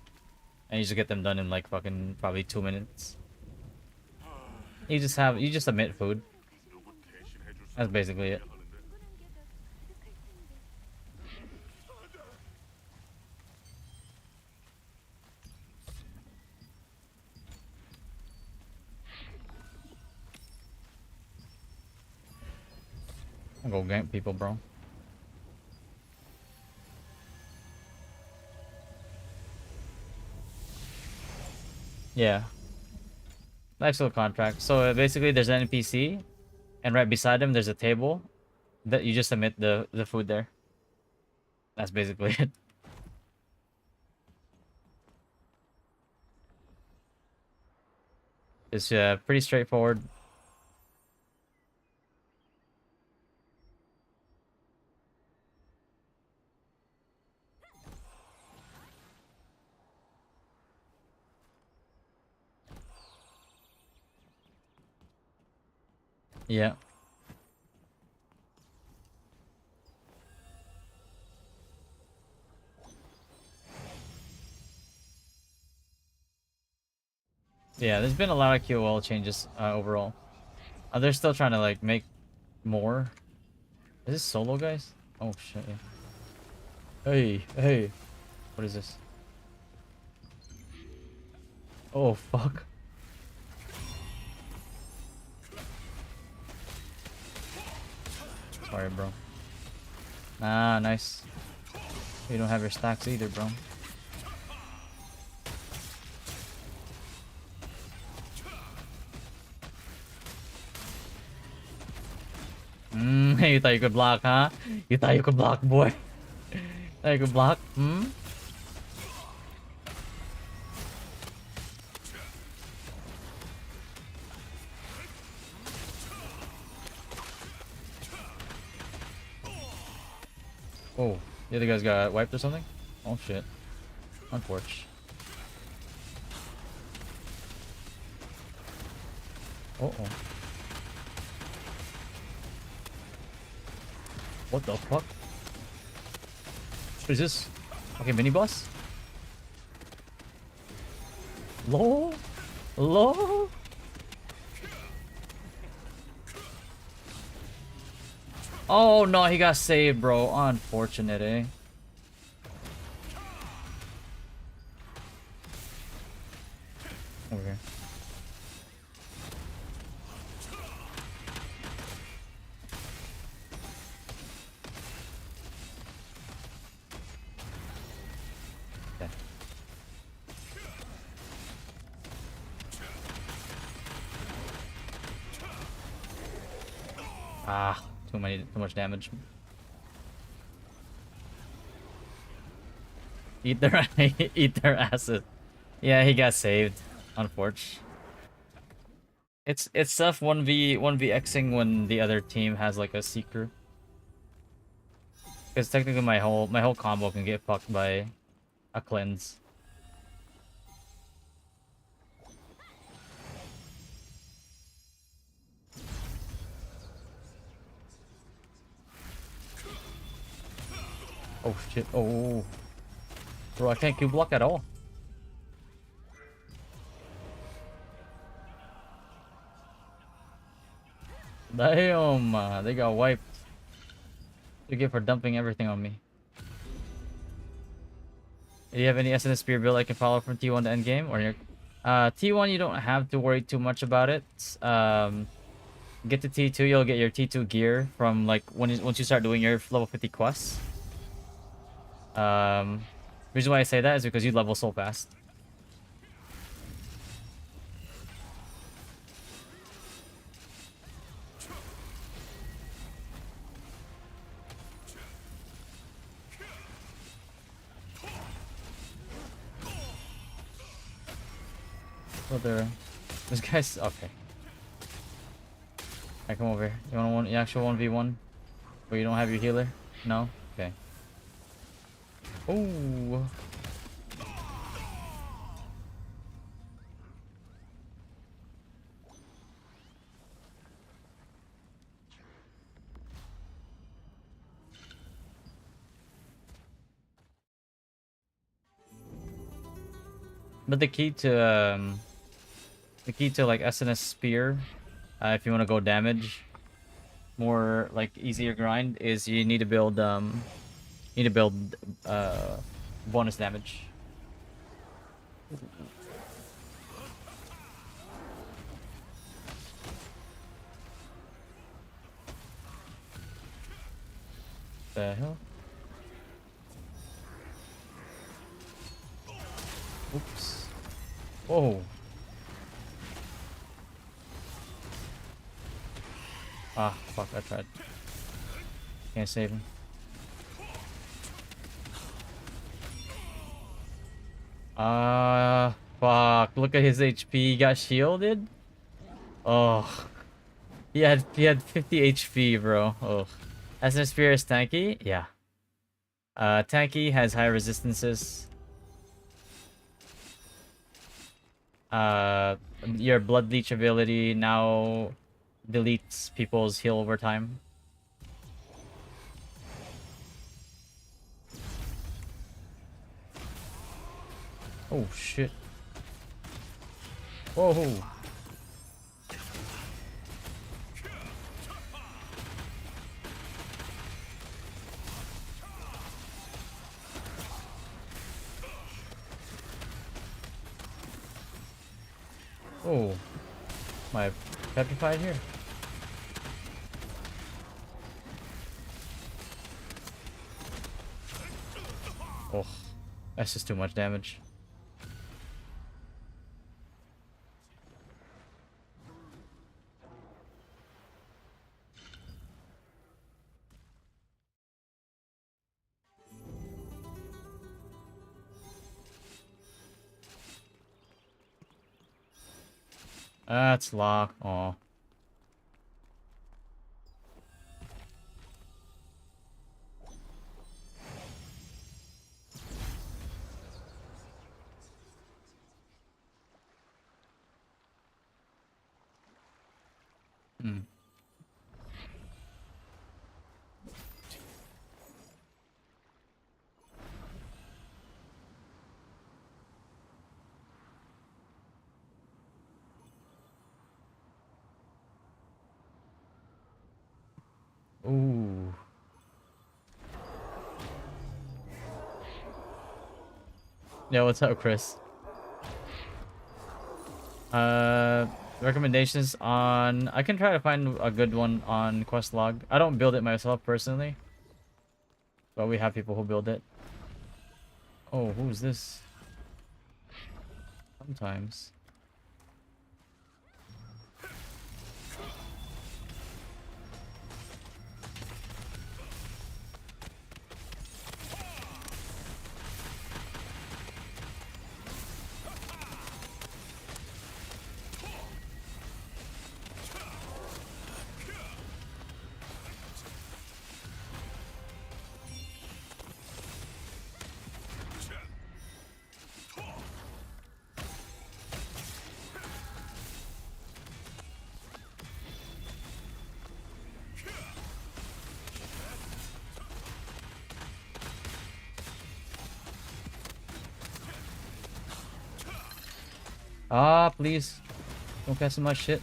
and you just get them done in like fucking probably 2 minutes. You just submit food. That's basically it. I'll go gank people, bro. Yeah. Nice little contract. So basically there's an NPC and right beside him there's a table that you just submit the food there. That's basically it. It's pretty straightforward. Yeah. Yeah, there's been a lot of QOL changes overall. They're still trying to like make more. Is this solo, guys? Oh shit. Yeah. Hey. What is this? Oh fuck. Sorry, bro. Ah, nice. You don't have your stacks either, bro. You thought you could block, huh? You thought you could block, boy. Thought you could block? Oh, the other guys got wiped or something? Oh shit. Unfortunate. Uh-oh. What the fuck? What is this? Okay, mini boss? Lol? Lol? Oh no, he got saved, bro. Unfortunate, eh? Over here. Okay. Ah, too much damage. Eat their eat their asses. Yeah, he got saved. Unfortunate. It's tough 1v1v-Xing when the other team has like a seeker. Because technically my whole combo can get fucked by a cleanse. Oh shit. Oh. Bro, I can't Q block at all. Damn, they got wiped. You get for dumping everything on me. Do you have any SNS spear build I can follow from T1 to endgame? Or your T1 you don't have to worry too much about it. Get to T2, you'll get your T2 gear from like once you start doing your level 50 quests. Reason why I say that is because you level so fast. Oh, there. This guy's okay. Alright, come over here. You want one? You actual 1v1? Where you don't have your healer? No? Okay. Oh. But the key to like SNS spear, if you want to go damage, more like easier grind, is you need to build bonus damage. The hell? Oops. Whoa. Ah, fuck, I tried. Can't save him. Fuck, look at his HP. He got shielded? Oh. He had 50 HP, bro. Oh. SNS Spear is tanky? Yeah. Tanky has high resistances. Your Blood Leech ability now deletes people's heal over time. Oh shit. Whoa. Oh. Am I petrified here? Oh. That's just too much damage. That's lock. Aw. Yeah, what's up, Chris? Recommendations on... I can try to find a good one on Questlog. I don't build it myself personally, but we have people who build it. Oh, who's this? Sometimes. Ah, please. Don't cast my shit.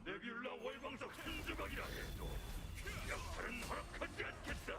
네뷸라 월광석 천주각이라 해도 약탈은 허락하지 않겠다.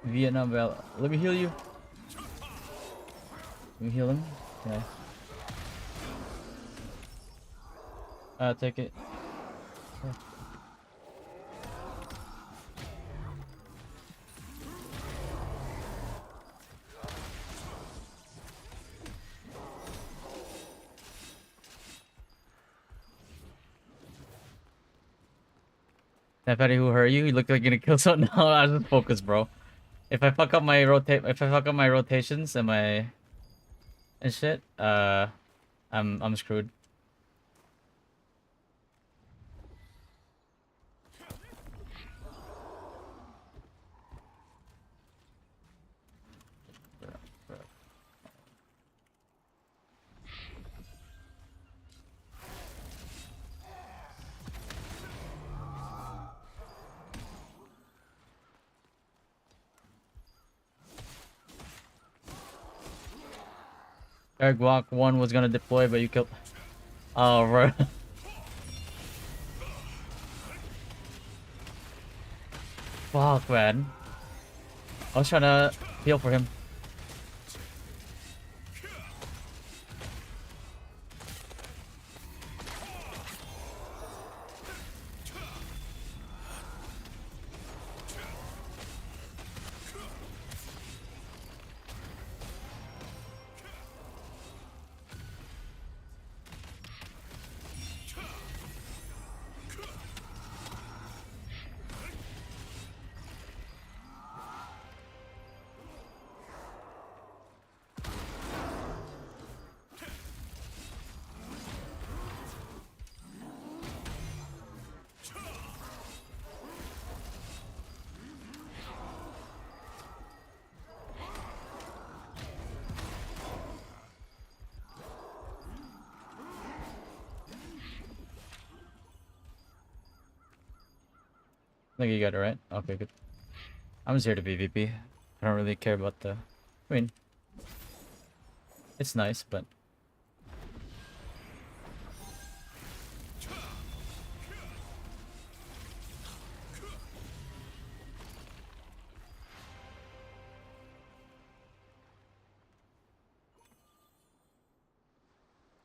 Vietnam Bell. Let me heal you. Let me heal him. Okay. Take it. That fatty who hurt you? You look like you're gonna kill something. No, I was just focused, bro. If I fuck up my rotations and my and shit, I'm screwed. Eric Walk 1 was gonna deploy, but you killed. Oh, bro. Fuck, man. I was trying to heal for him. I think you got it right. Okay, good. I'm just here to PvP. I don't really care about the... I mean... It's nice, but...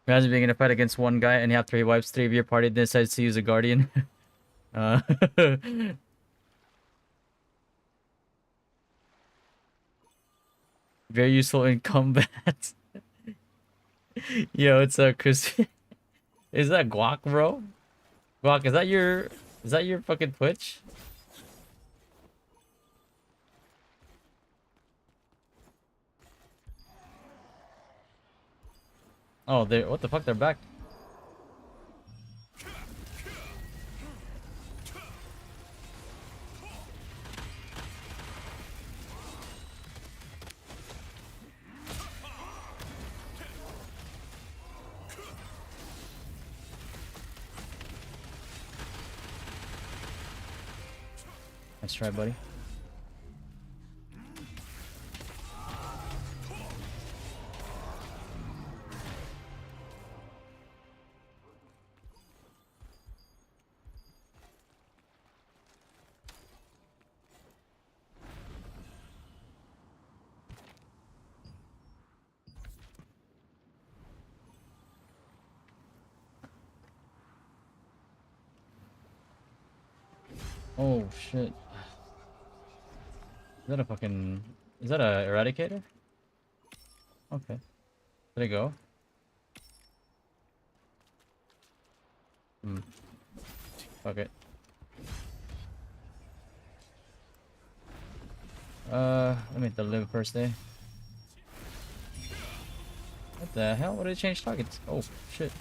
Imagine being in a fight against one guy and you have 3 wipes, 3 of your party decides to use a guardian. uh... Very useful in combat. Yo, it's a crispy. Is that Guac, bro? Guac, is that your fucking Twitch? Oh, they what the fuck? They're back. Nice try, buddy. Oh shit. Is that a fucking... Is that a eradicator? Okay. There you go. Fuck it. Let me deliver first, eh? What the hell? What did it change targets? Oh shit.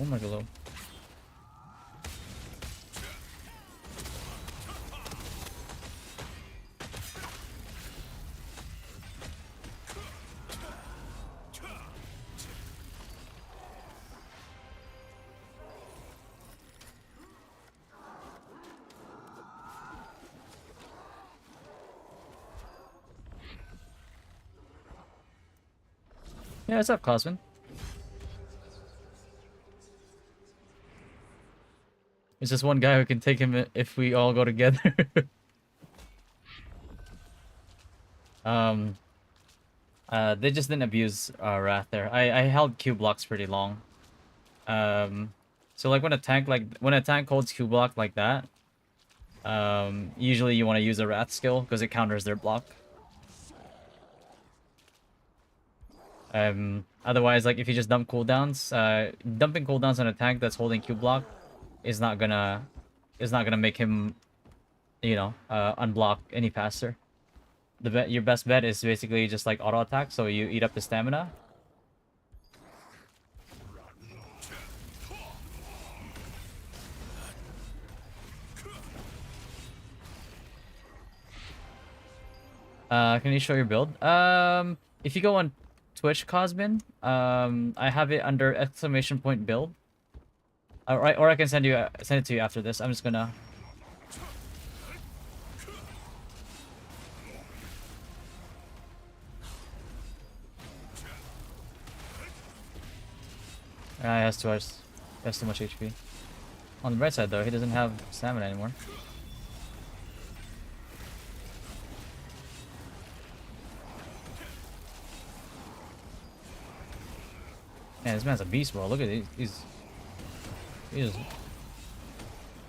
Oh my god. Yeah, what's up, Cosmin? It's just one guy who can take him if we all go together. They just didn't abuse Wrath there. I held Q blocks pretty long. So like when a tank holds Q block like that, Usually you want to use a Wrath skill because it counters their block. Otherwise, like if you just dump cooldowns, dumping cooldowns on a tank that's holding Q block is not gonna make him, you know, unblock any faster. Your best bet is basically just like auto attack, so you eat up the stamina. Can you show your build? If you go on Twitch, Cosmin, I have it under !build. Or I can send it to you after this. I'm just gonna. He has too much HP. On the right side though, he doesn't have stamina anymore. Man, this man's a beast, bro. Look at it. He's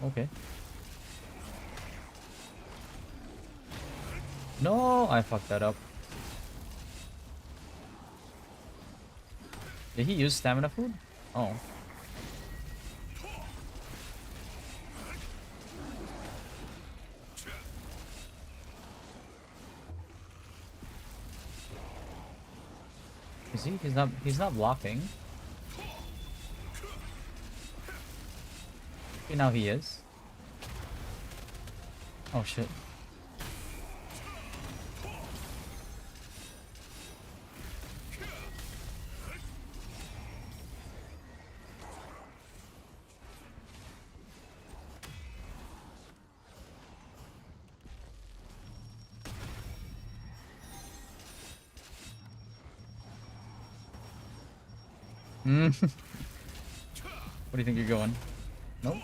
okay. No, I fucked that up. Did he use stamina food? Oh. Is he? He's not blocking. Okay, now he is. Oh shit. Where do you think you're going? Nope.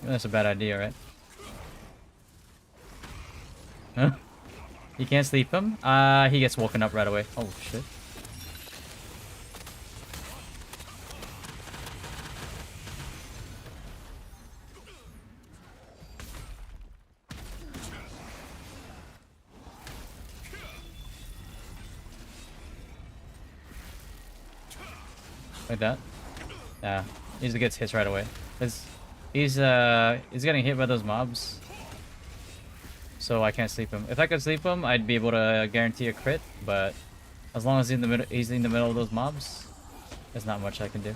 That's a bad idea, right? Huh? You can't sleep him? He gets woken up right away. Oh shit. Like that? Yeah. He just gets hits right away. He's getting hit by those mobs. So I can't sleep him. If I could sleep him, I'd be able to guarantee a crit, but as long as he's in the middle of those mobs, there's not much I can do.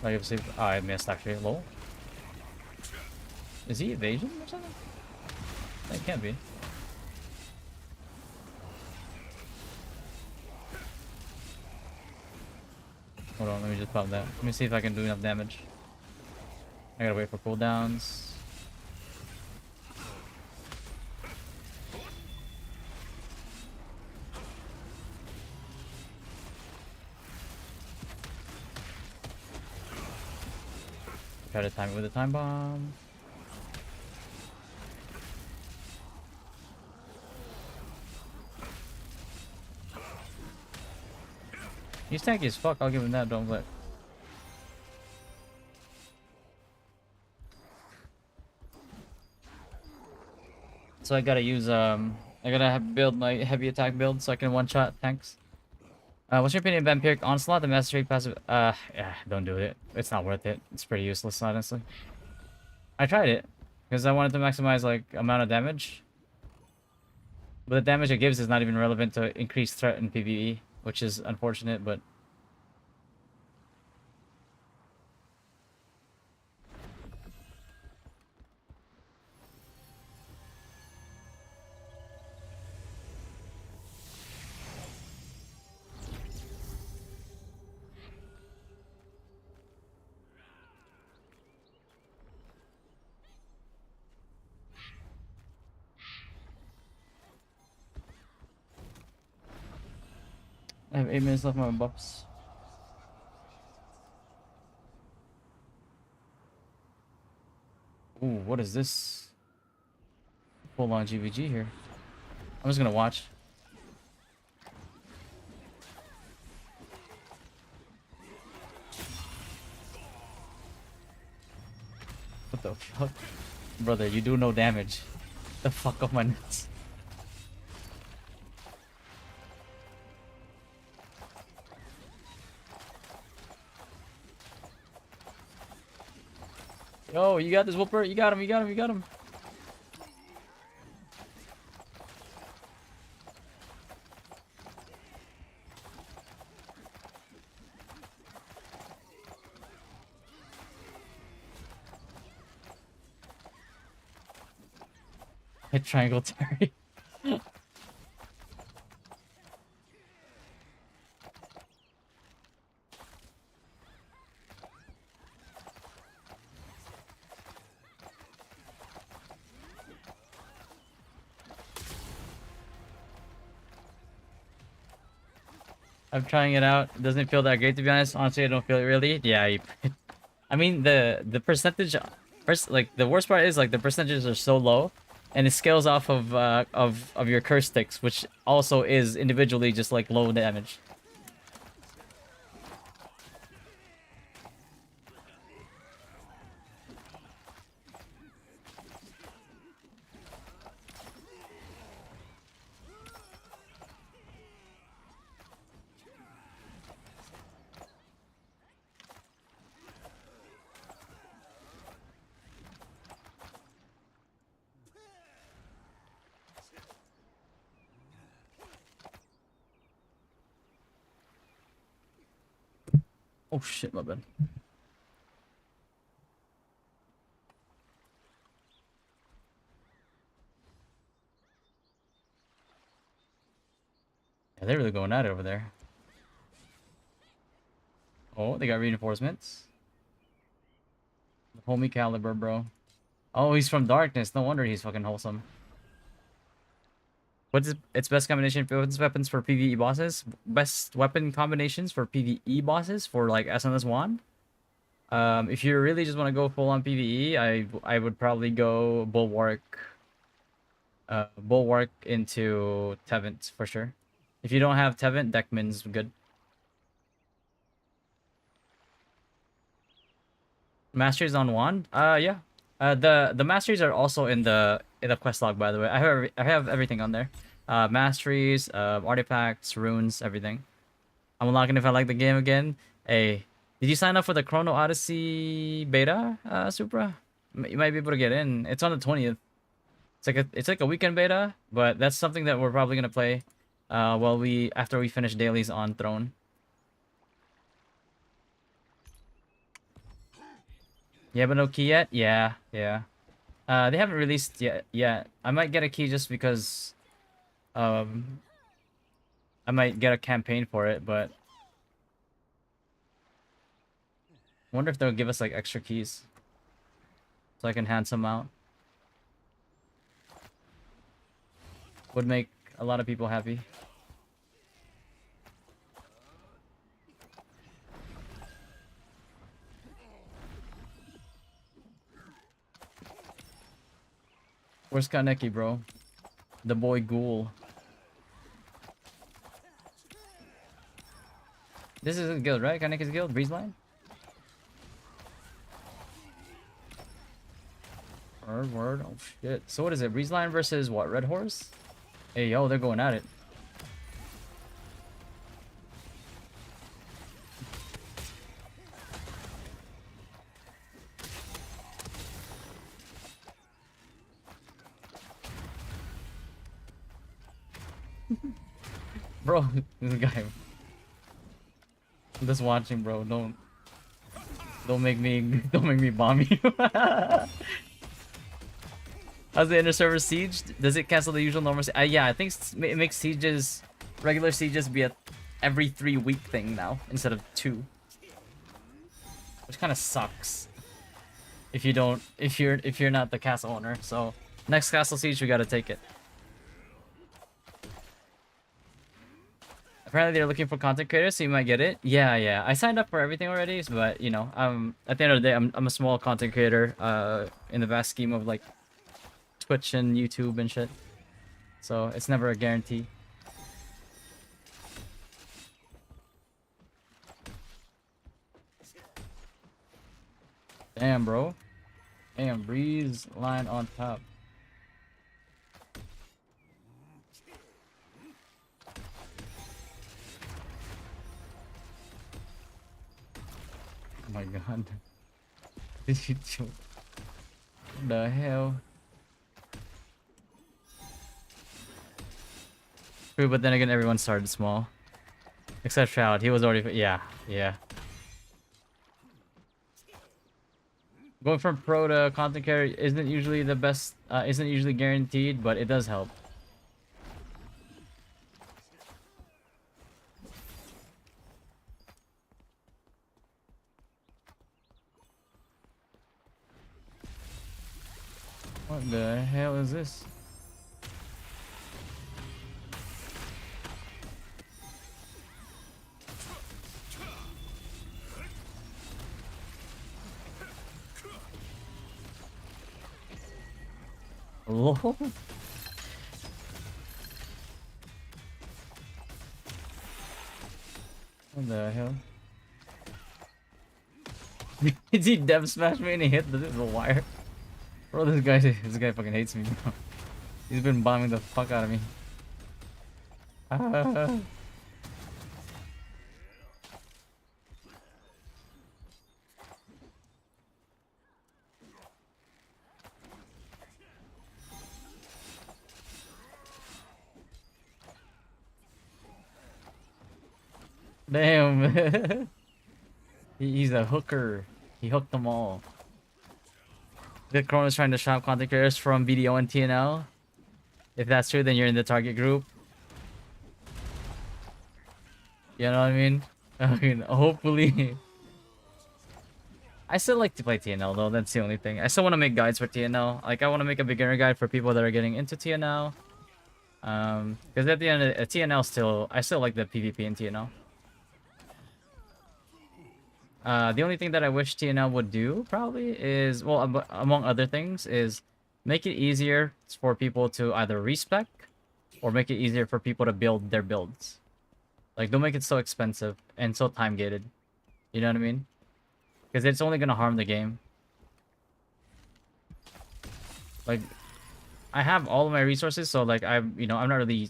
Like if sleep, oh, I missed actually. Lol. Is he evasion or something? It can't be. Hold on, let me just pop that. Let me see if I can do enough damage. I gotta wait for cooldowns. Try to time it with a time bomb. He's tanky as fuck, I'll give him that, don't let. So I gotta use I gotta build my heavy attack build so I can one-shot tanks. What's your opinion of Vampiric Onslaught, the Mastery passive? Yeah, don't do it. It's not worth it. It's pretty useless, honestly. I tried it because I wanted to maximize like amount of damage. But the damage it gives is not even relevant to increased threat in PvE, which is unfortunate, but I have 8 minutes left on my buffs. Ooh, what is this? Full on GVG here. I'm just gonna watch. What the fuck? Brother, you do no damage. The fuck off my nuts. Yo, you got this, Whooper. You got him, you got him, you got him. Hit triangle Terry. I'm trying it out. It doesn't feel that great, to be honest. Honestly, I don't feel it really. Yeah, I mean the percentage, first, like the worst part is like the percentages are so low, and it scales off of your curse sticks, which also is individually just like low damage. Oh shit, my bad. Yeah, they're really going at it over there. Oh, they got reinforcements. Homie caliber, bro. Oh, he's from Darkness. No wonder he's fucking wholesome. What's its best combination for weapons for PvE bosses? Best weapon combinations for PvE bosses for like SNS1? If you really just want to go full on PvE, I would probably go Bulwark. Bulwark into Tevent for sure. If you don't have Tevent, Deckman's good. Masteries on wand? Yeah. The masteries are also in the quest log, by the way. I have everything on there. Masteries, artifacts, runes, everything. I'm unlocking if I like the game again. Hey, did you sign up for the Chrono Odyssey beta, Supra? You might be able to get in. It's on the 20th. It's like a weekend beta, but that's something that we're probably gonna play after we finish dailies on Throne. Yeah, but no key yet? Yeah. They haven't released yet. I might get a key just because I might get a campaign for it, but I wonder if they'll give us like extra keys so I can hand some out. Would make a lot of people happy. Where's Kaneki, bro? The boy ghoul. This is a guild, right? Kaneki's guild? Breeze line? Word. Oh shit. So what is it? Breeze line versus what? Red Horse? Hey, yo, they're going at it. Bro, this guy. I'm just watching, bro. Don't make me bomb you. How's the inner server siege? Does it cancel the usual normal? Yeah, I think it makes sieges, regular sieges, be a every 3-week thing now instead of 2, which kind of sucks. If you're not the castle owner. So next castle siege, we gotta take it. apparently they're looking for content creators, so you might get it. Yeah, yeah. I signed up for everything already, but you know, at the end of the day, I'm a small content creator. In the vast scheme of like Twitch and YouTube and shit. So it's never a guarantee. Damn, bro. Damn, breeze line on top. Oh my god. Did you joke? What the hell? True, but then again, everyone started small. Except Shroud. He was already... Yeah, yeah. Going from pro to content creator isn't usually the best, isn't usually guaranteed, but it does help. What the hell is this? Lol. What the hell? Did he dev smash me and he hit the wire? Bro, this guy fucking hates me, bro. He's been bombing the fuck out of me. Ah. Damn. He's a hooker. He hooked them all. The Chrome is trying to shop content creators from BDO and TNL. If that's true, then you're in the target group. You know what I mean? Hopefully. I still like to play TNL though, that's the only thing. I still want to make guides for TNL. Like, I want to make a beginner guide for people that are getting into TNL. Because at the end of TNL I still like the PvP in TNL. The only thing that I wish TNL would do, probably, is, well, among other things, is make it easier for people to either respec, or make it easier for people to build their builds. Like, don't make it so expensive and so time-gated. You know what I mean? Because it's only going to harm the game. Like, I have all of my resources, so, like, I'm not really,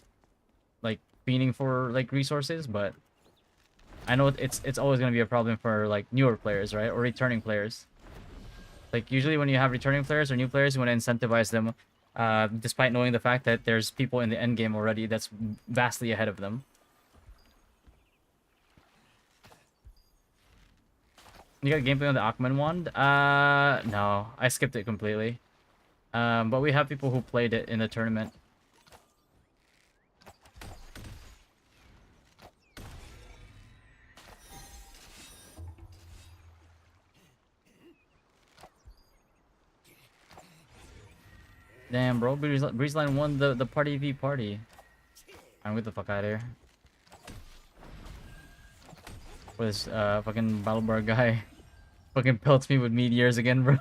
like, fiending for, like, resources, but I know it's always going to be a problem for, like, newer players, right? Or returning players. Like, usually when you have returning players or new players, you want to incentivize them, despite knowing the fact that there's people in the end game already that's vastly ahead of them. You got gameplay on the Aquaman wand? No. I skipped it completely. But we have people who played it in the tournament. Damn, bro. Breezeline won the party v party. I'm get the fuck out of here. With this fucking battle bar guy. Fucking pelts me with meteors again, bro.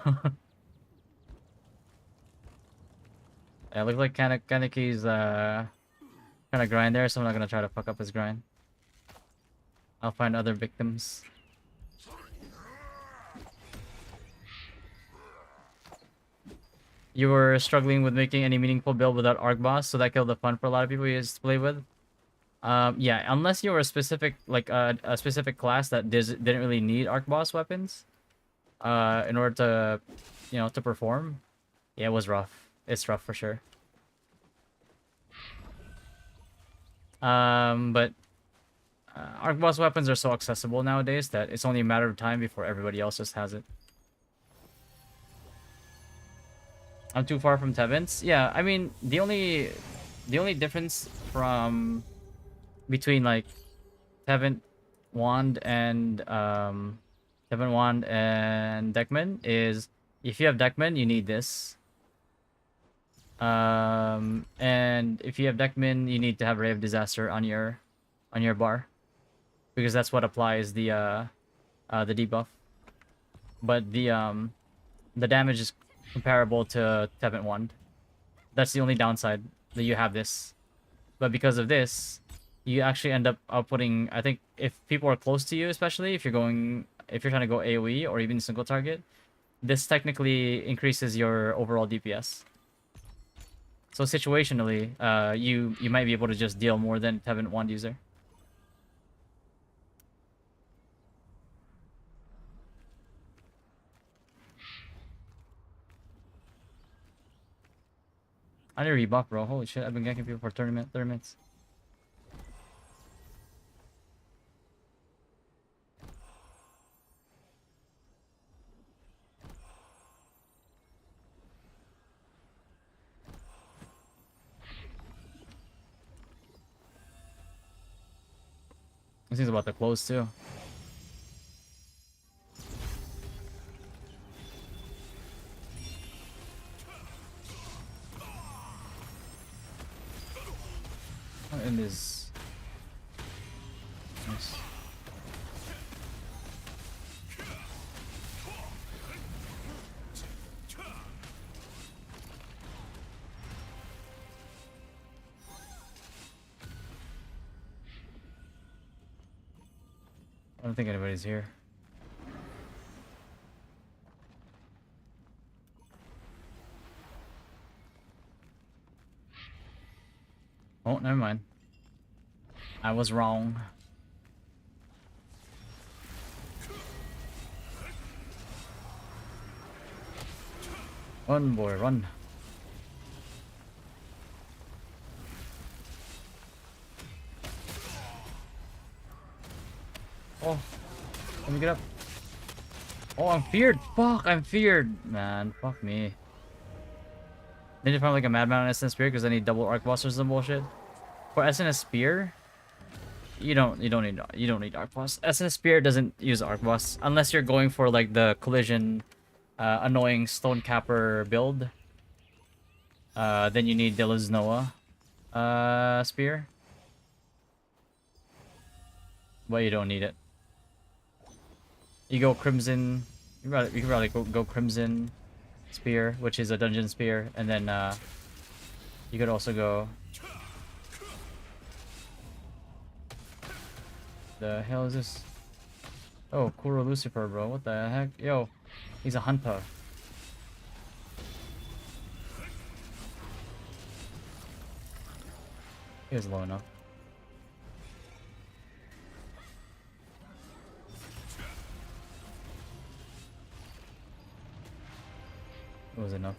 Yeah, looks like Kaneki's trying to grind there, so I'm not gonna try to fuck up his grind. I'll find other victims. You were struggling with making any meaningful build without Arc Boss, so that killed the fun for a lot of people you used to play with. Yeah, unless you were a specific, like, a specific class that didn't really need Arc Boss weapons, in order to, to perform. Yeah, it was rough. It's rough for sure. But Arc Boss weapons are so accessible nowadays that it's only a matter of time before everybody else just has it. I'm too far from Tevins. Yeah, I mean, the only difference between like Tevin Wand and Deckman is, if you have Deckman, you need this. And if you have Deckman, you need to have Ray of Disaster on your on your bar, because that's what applies the debuff. But the damage is comparable to Tevent Wand. That's the only downside that you have this. But because of this, you actually end up outputting, I think, if people are close to you, especially if you're trying to go AoE or even single target, this technically increases your overall DPS. So situationally, you might be able to just deal more than Tevent Wand user. I need to rebuff, bro. Holy shit, I've been ganking people for 30 minutes. This thing's about to close too. And this. Nice. I don't think anybody's here. Oh, never mind. I was wrong. Run, boy, run. Oh, let me get up. Oh, I'm feared. Fuck, I'm feared. Man, fuck me. Need to find like a madman on SNS Spear because I need double arc busters and bullshit. For SNS Spear, you don't need arc bust. SNS Spear doesn't use arc bust unless you're going for like the collision, annoying stone capper build. Then you need Dilla's Noah, spear. But you don't need it. You go Crimson. You could probably go Crimson Spear, which is a dungeon spear, and then you could also go. The hell is this? Oh, Kuro Lucifer, bro. What the heck? Yo, he's a hunter. He was low enough. It was enough.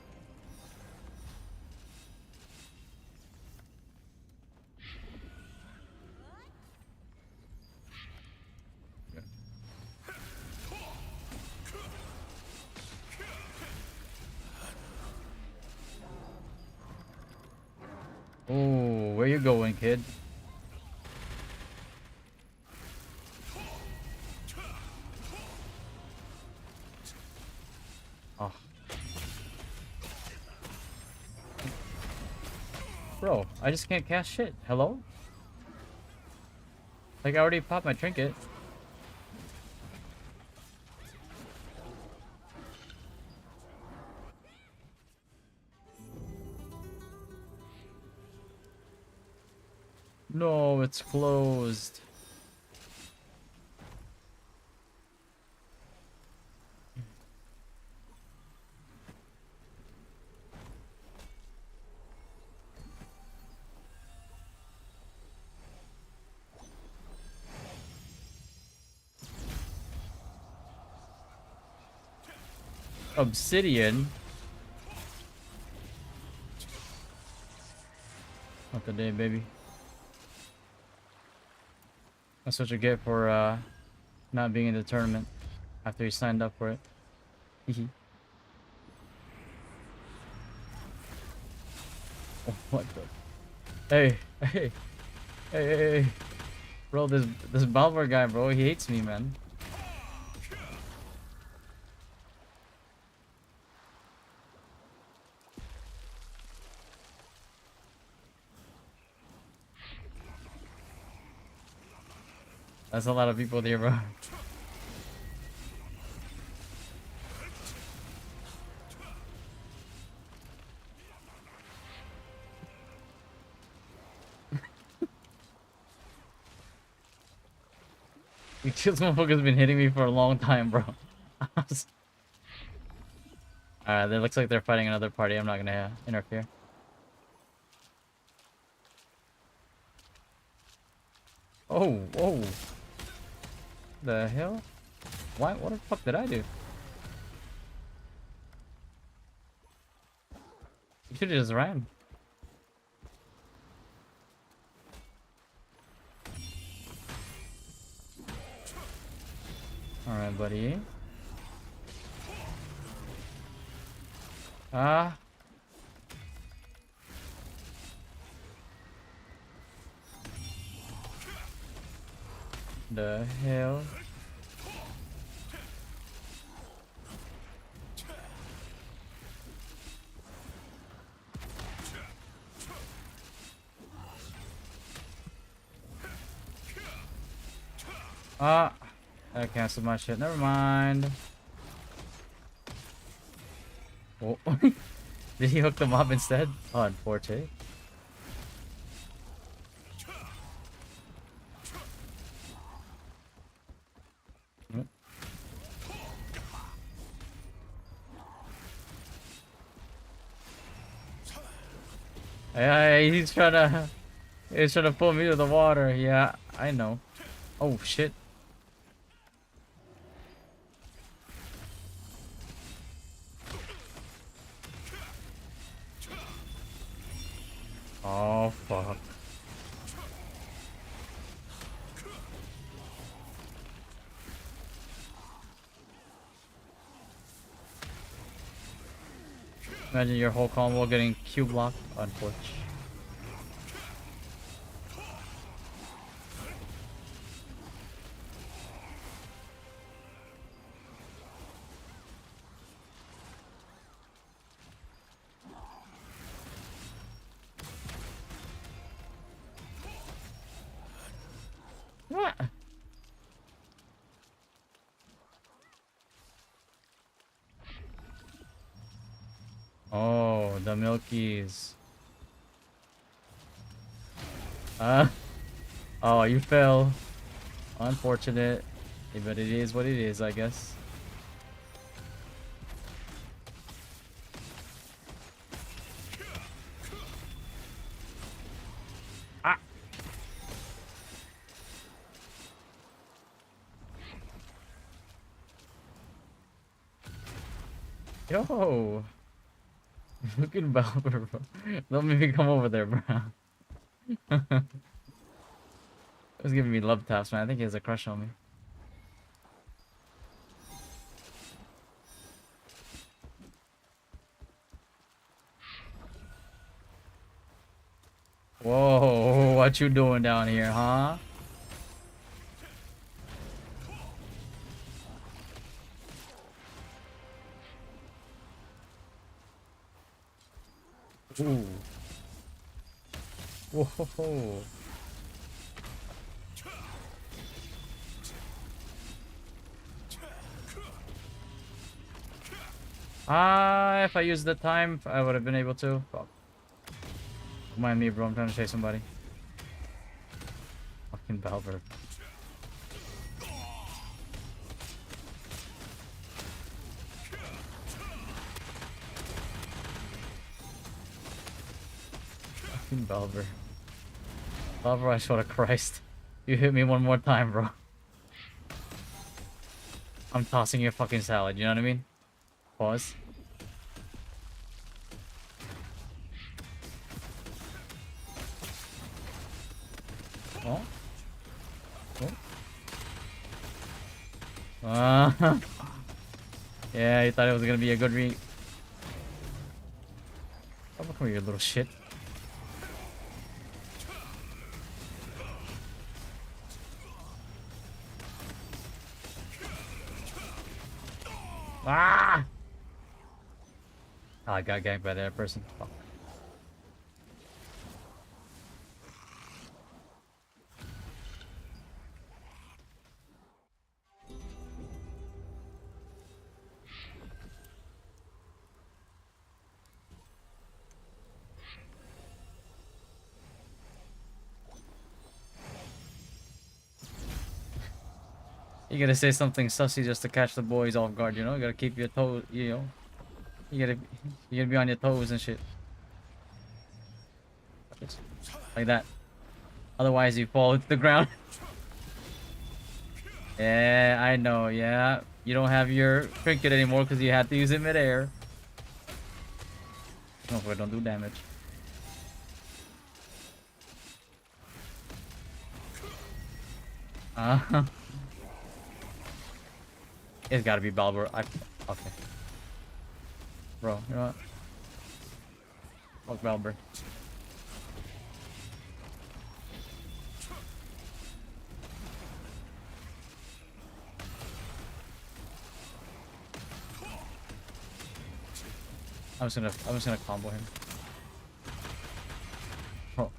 Oh, where you going, kid? Oh. Bro, I just can't cast shit. Hello? Like, I already popped my trinket. No, it's closed. Obsidian? Not today, baby. That's what you get for not being in the tournament after you signed up for it. Hehe. Oh, what the? Hey, hey, hey. Bro, this Balmer guy, bro, he hates me, man. That's a lot of people there, bro. This motherfucker's been hitting me for a long time, bro. Alright, it looks like they're fighting another party. I'm not gonna interfere. Oh, whoa. The hell? Why? What the fuck did I do? You should've just ran. Alright, buddy. Ah. The hell? Ah. I canceled my shit. Never mind. Oh. Did he hook the mob instead? Oh, unfortunate. Yeah, he's trying to pull me to the water. Yeah, I know. Oh shit. Oh fuck. Imagine your whole combo getting Q blocked, unfortunately. What? Oh, the Milkies. Oh, you fell. Unfortunate. But it is what it is, I guess. Ah. Yo. Look at Balber, bro. Don't make me come over there, bro. He was giving me love taps, man. I think he has a crush on me. Whoa, what you doing down here, huh? Ooh. Whoa. If I used the time, I would have been able to. Fuck. Mind me, bro. I'm trying to chase somebody. Fucking Balber. Fucking Balber. Balber, I swear to Christ. You hit me one more time, bro. I'm tossing you a fucking salad, you know what I mean? Pause. Oh. Oh. Yeah, you thought it was gonna be a good read. Oh, come here, you little shit. Ah! Oh, I got ganked by that person. Fuck. You gotta say something sussy just to catch the boys off guard, you know? You gotta keep your toes, you know? You gotta be on your toes and shit. Like that. Otherwise you fall to the ground. Yeah, I know, yeah. You don't have your trinket anymore because you had to use it midair. No, but don't do damage. It's gotta be Balbor. Okay. Bro, you know what? Fuck Balbor. I'm just gonna combo him. Bro,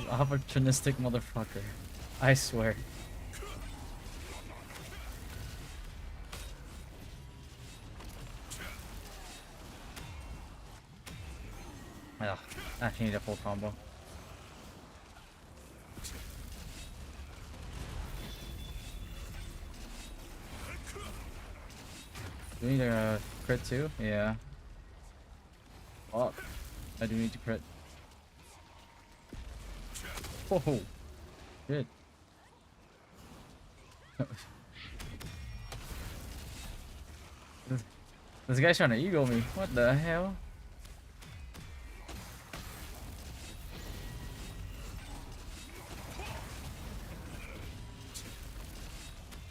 opportunistic motherfucker. I swear. Ugh, I actually need a full combo. Do we need a crit too? Yeah. Fuck. I do need to crit. Whoa. Shit. This guy's trying to ego me. What the hell?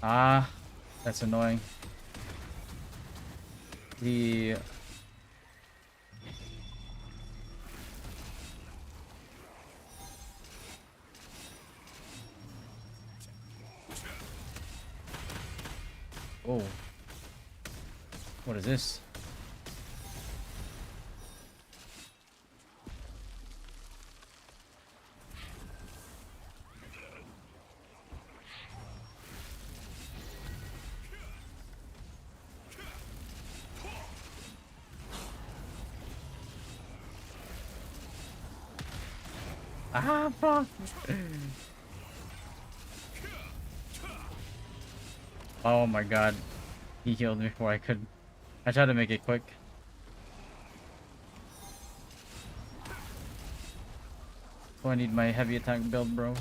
Ah, that's annoying. The oh, what is this? Ah, fuck. Oh my god. He healed me before I could. I tried to make it quick. So I need my heavy attack build, bro.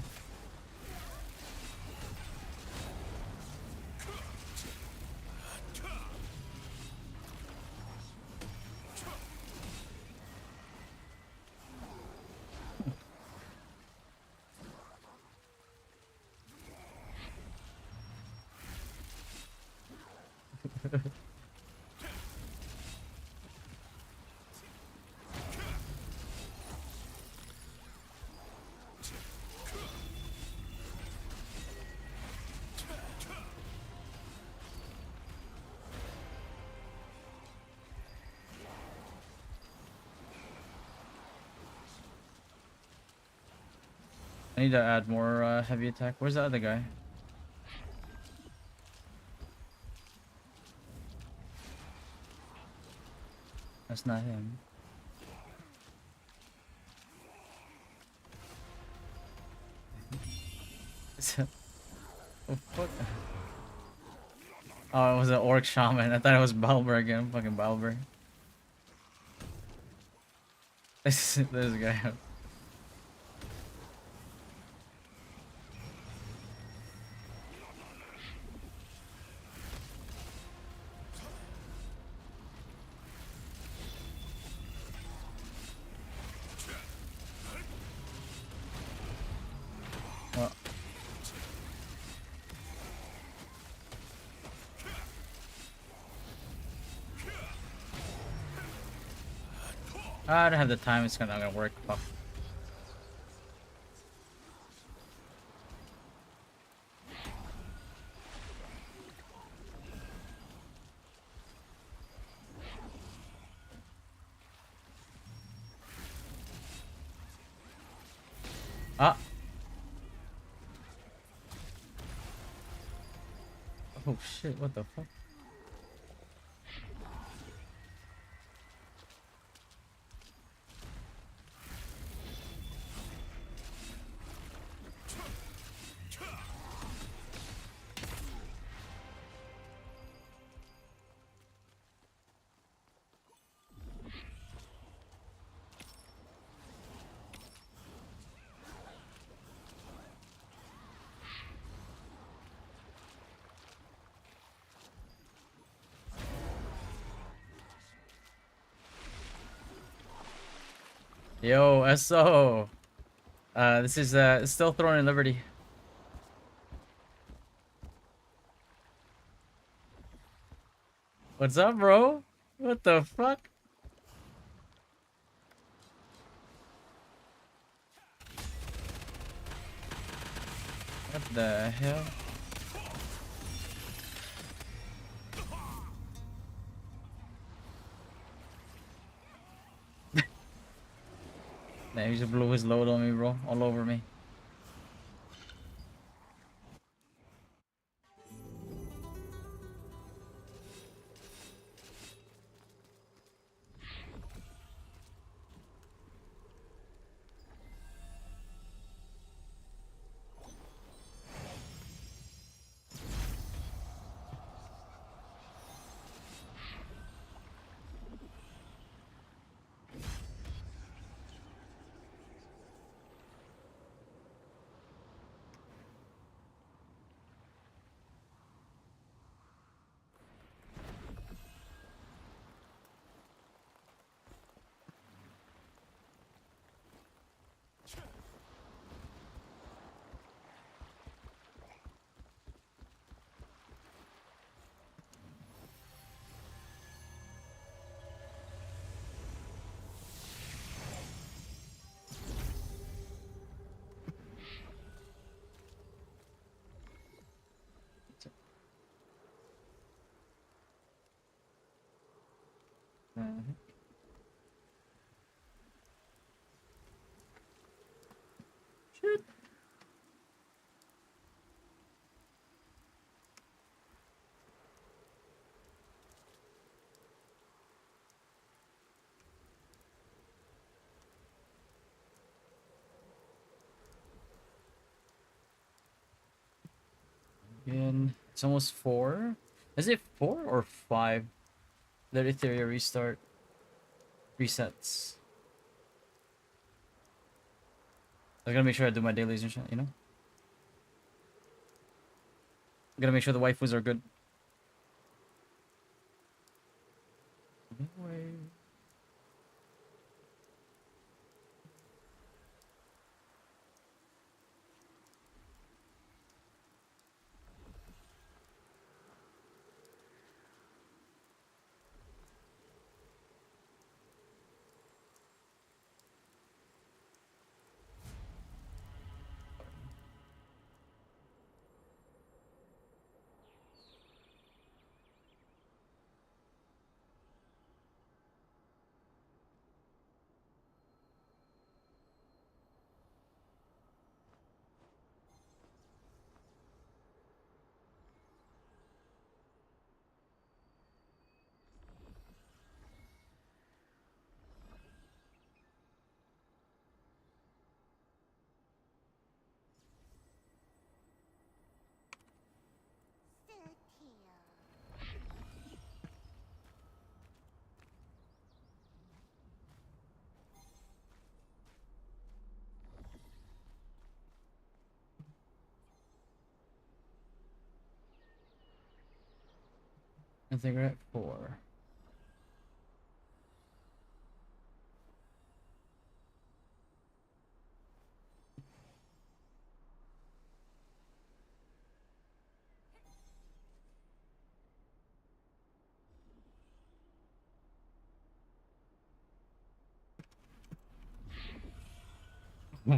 I need to add more heavy attack. Where's the other guy? That's not him. Oh, fuck. Oh, it was an orc shaman. I thought it was Balber again. Fucking Balber. There's a guy. Well, I don't have the time. It's not gonna work. Fuck. Ah. Oh shit! What the fuck? Yo, SO. This is still throwing in Liberty. What's up, bro? What the fuck? What the hell? Nah, he just blew his load on me, bro. All over me. Shit. Again, it's almost 4. Is it 4 or 5? Let Etheria restart. Resets. I gotta make sure I do my dailies and shit, you know? Gotta make sure the waifus are good. Anyway. I think we're at 4.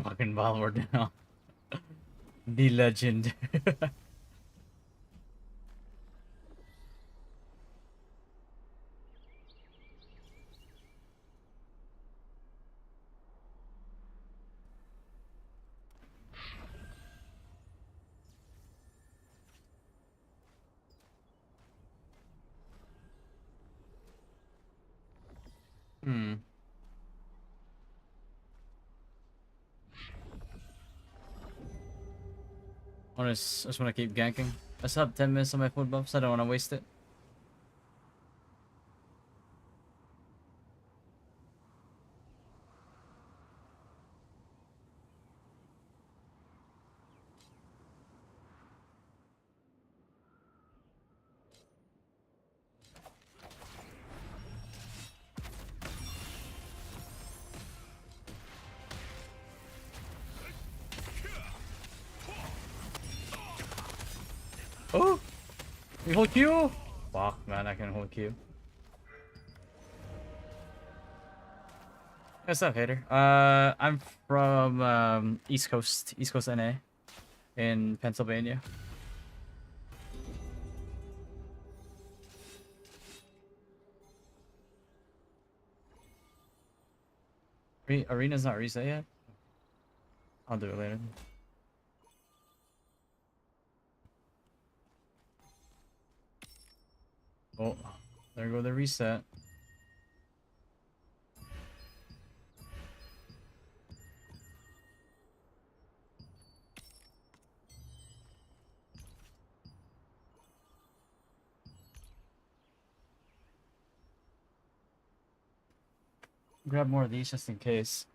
Fucking Valor now. The legend. Hmm. I just want to keep ganking. I still have 10 minutes on my food buffs. I don't want to waste it. We hold Q? Fuck, man, I can hold Q. What's up, hater? I'm from East Coast NA in Pennsylvania. Arena's not reset yet? I'll do it later. Oh, there go the reset. Grab more of these just in case.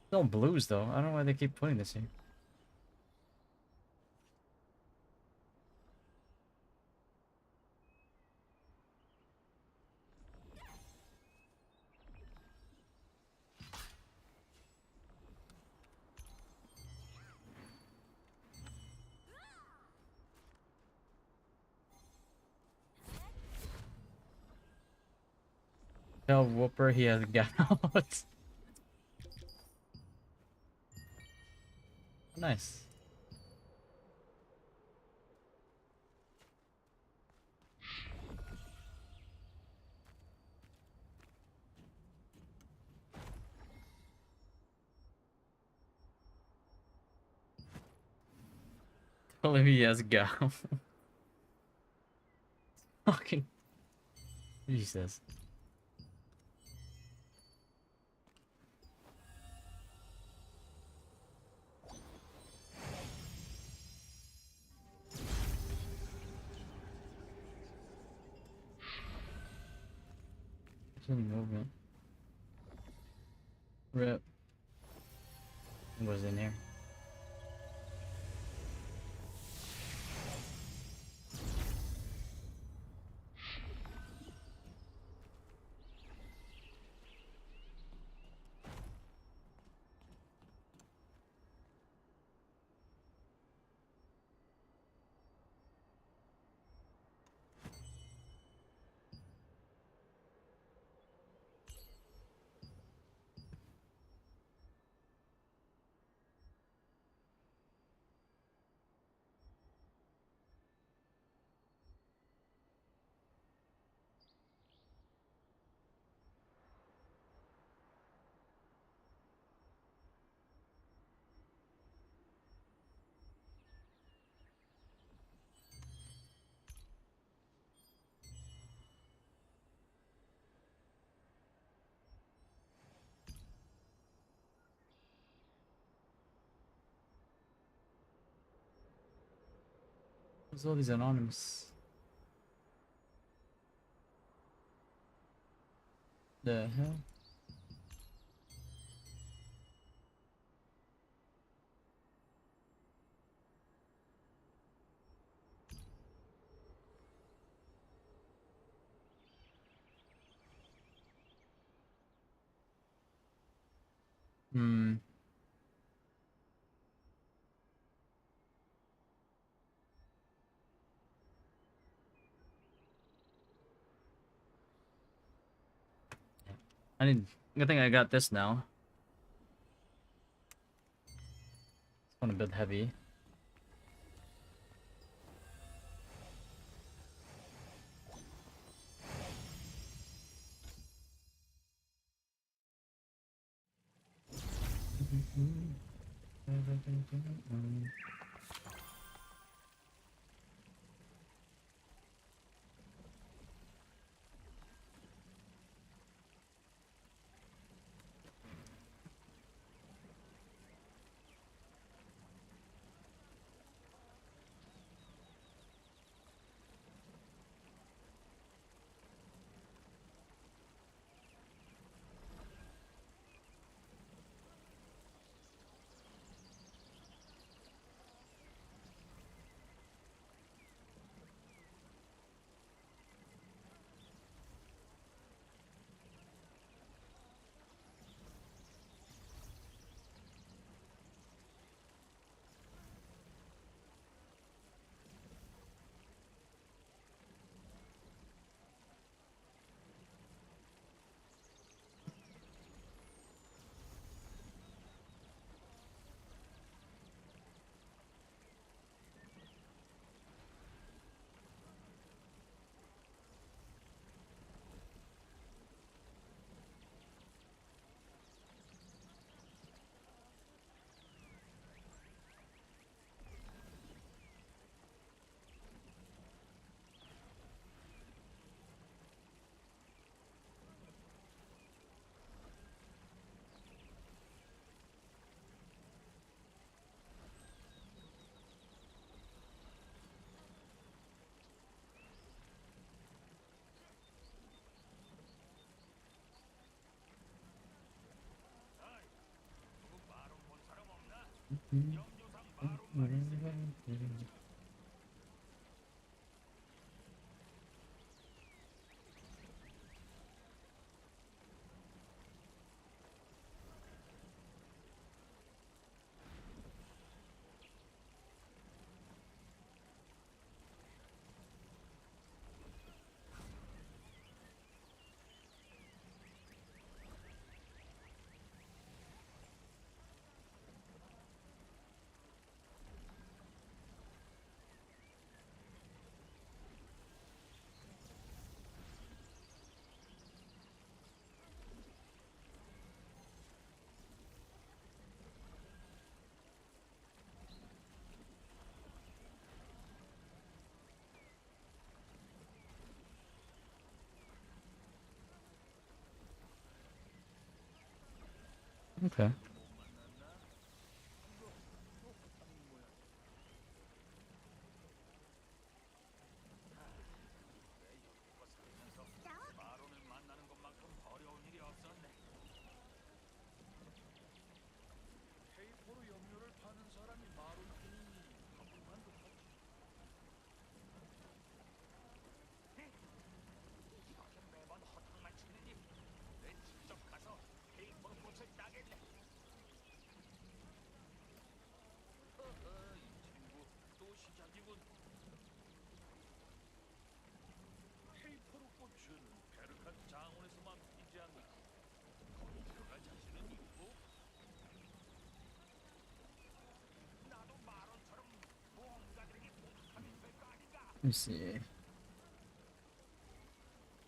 Still blues though. I don't know why they keep putting this here. Tell Whooper he has gouts. Nice. Tell him he has gout. Fucking Jesus. Movement. Rip. What was in here? What's all these anonymous? The hell? Hmm. Good thing I got this now. It's one a bit heavy. Okay. 마론을 만나는 것만큼 어려운 일이 없었네. 페이퍼로 염료를 파는 사람이 마론뿐이니 한분만 더 하지. 이렇게 매번 허탕만 치느니 내 직접 가서 페이퍼로 꽃을 따겠네. 이 친구 또 시작이군. 페이퍼로 꽃은 베르칸 장원에서만 피지 않나. 거기 들어갈 자신은 있고. 나도 마론처럼 모험가들에게 부탁하면 될 거 아닌가? Let's see.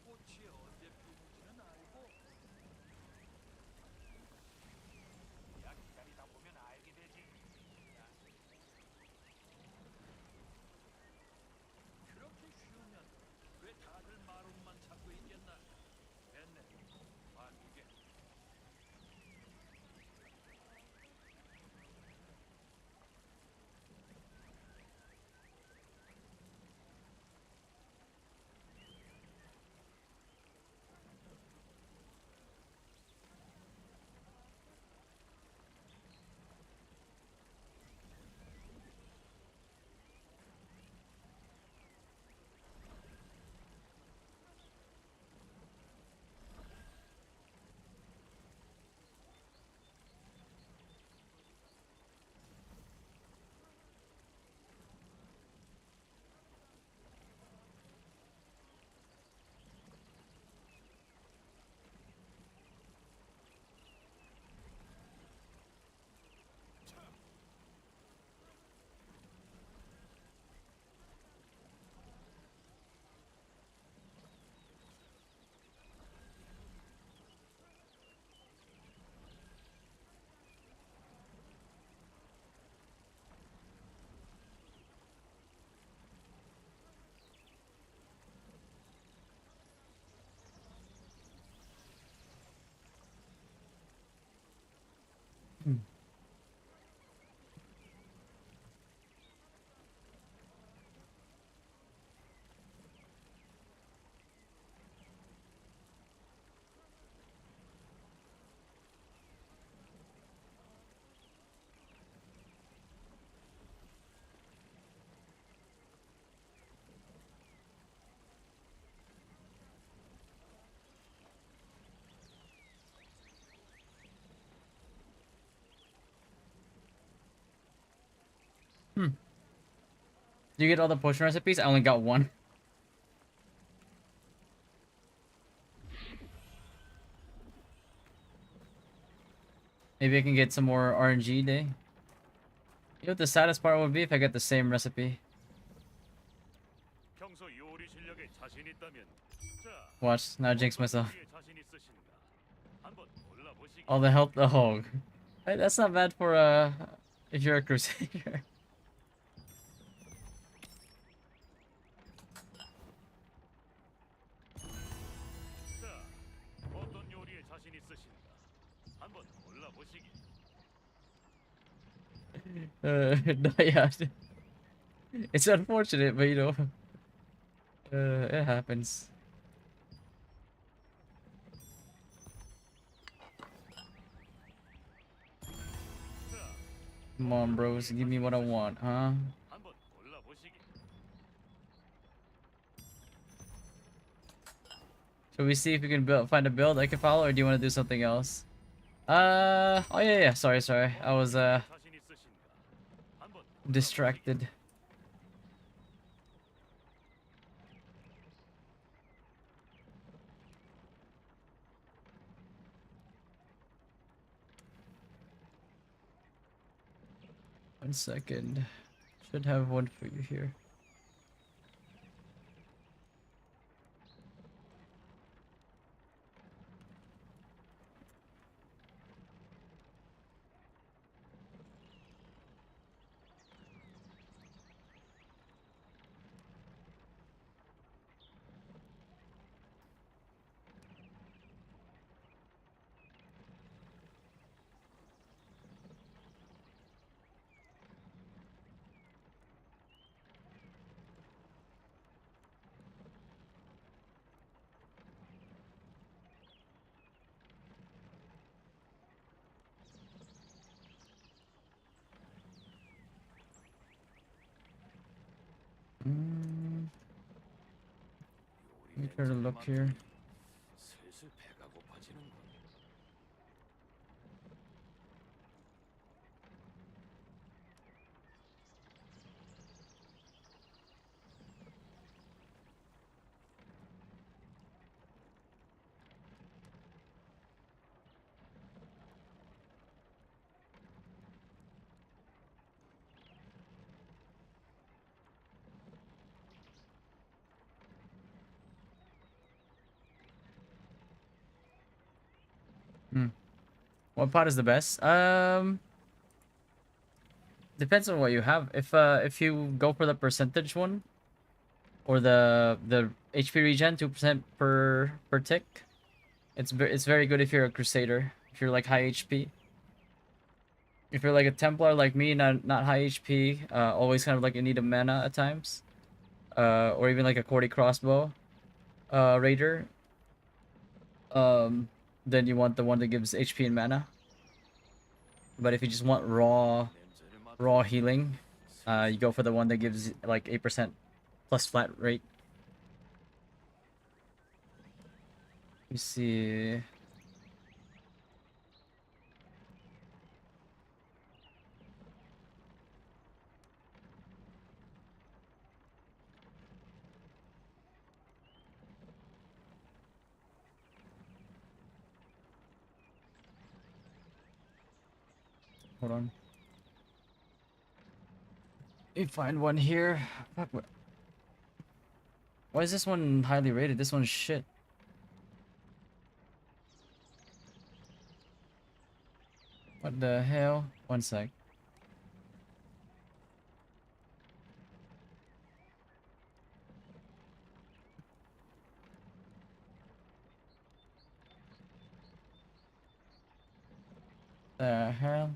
꽃이 언제 피는지는 알고. 야 기다리다 보면 알게 되지. 그렇게 쉬우면 왜 다들 마론만 찾고 있겠나? 됐네. 봐두게. Do you get all the potion recipes? I only got one. Maybe I can get some more RNG day. You know what the saddest part would be if I get the same recipe. 평소 요리 실력에 자신 있다면 자, Watch, now I jinx myself. 요리에 자신 있으신가? 한번 골라보시기. All the health. Oh, hey, that's not bad for if you're a crusader. 자, 어떤 요리에 자신 있으신가? 한번 골라보시기. No, yeah. It's unfortunate, but you know, it happens. 자, Come on, bros. Give me what I want, huh? 한번 골라보시기. Should we see if we can find a build I can follow, or do you want to do something else? Oh yeah. Sorry. I was 자신 있으신가? 한번 distracted. One second. Should have one for you here. Let me try to look here. 슬슬 배가 고파지는군. What pot is the best? Depends on what you have. If you go for the percentage one, or the HP regen 2% per tick, it's very good if you're a crusader. If you're like high HP. If you're like a Templar like me, not high HP, always kind of like in need of mana at times, or even like a Cordy crossbow, raider, then you want the one that gives HP and mana. But if you just want raw healing, you go for the one that gives like 8% plus flat rate. You see. Hold on. Let me find one here. Fuck, why is this one highly rated? This one's shit. What the hell? One sec. The hell?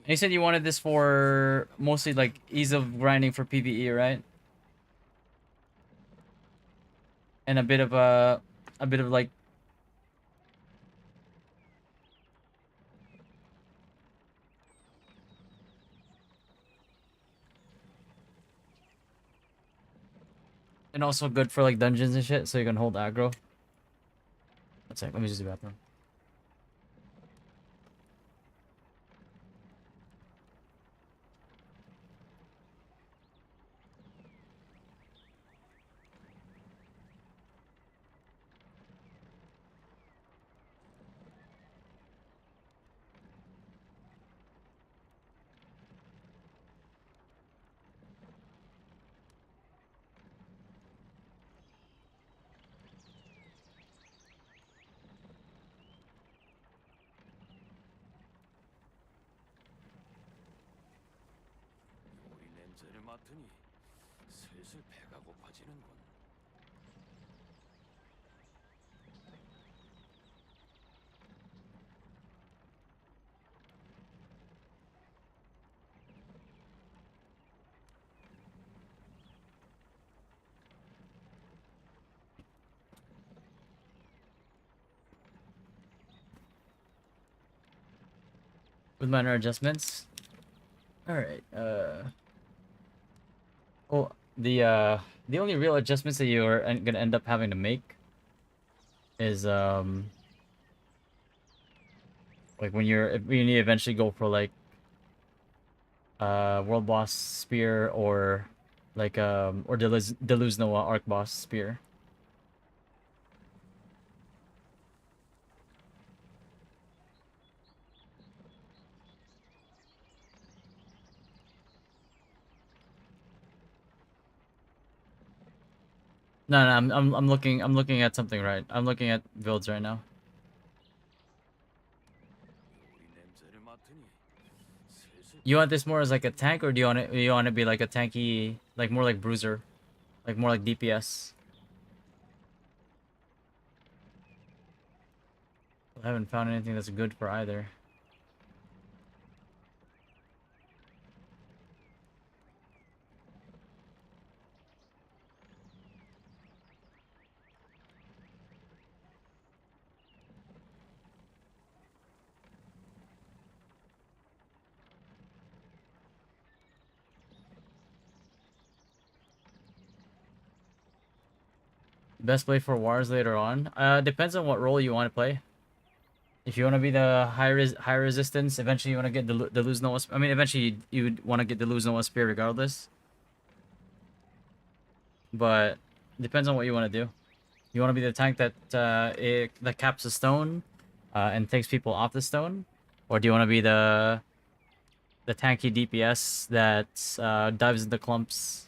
And you said you wanted this for mostly like ease of grinding for PvE, right? And a bit of like and also good for like dungeons and shit, so you can hold aggro. One sec, let me just do that one. 요리 냄새를 맡으니 슬슬 배가 고파지는군. with minor adjustments. All right. Well, the only real adjustments that you're gonna end up having to make is like when you eventually go for like world boss spear or like or Deluz Noah arc boss spear. No, no, I'm looking at something right. I'm looking at builds right now. You want this more as like a tank, or do you want it to be like a tanky, like more like bruiser, like more like DPS? I haven't found anything that's good for either. Best play for wars later on. Depends on what role you want to play. If you want to be the high resistance, eventually you want to get the lose Noah. I mean, eventually you would want to get the lose Noah spear regardless. But depends on what you want to do. You want to be the tank that that caps a stone, and takes people off the stone, or do you want to be the tanky DPS that dives into clumps?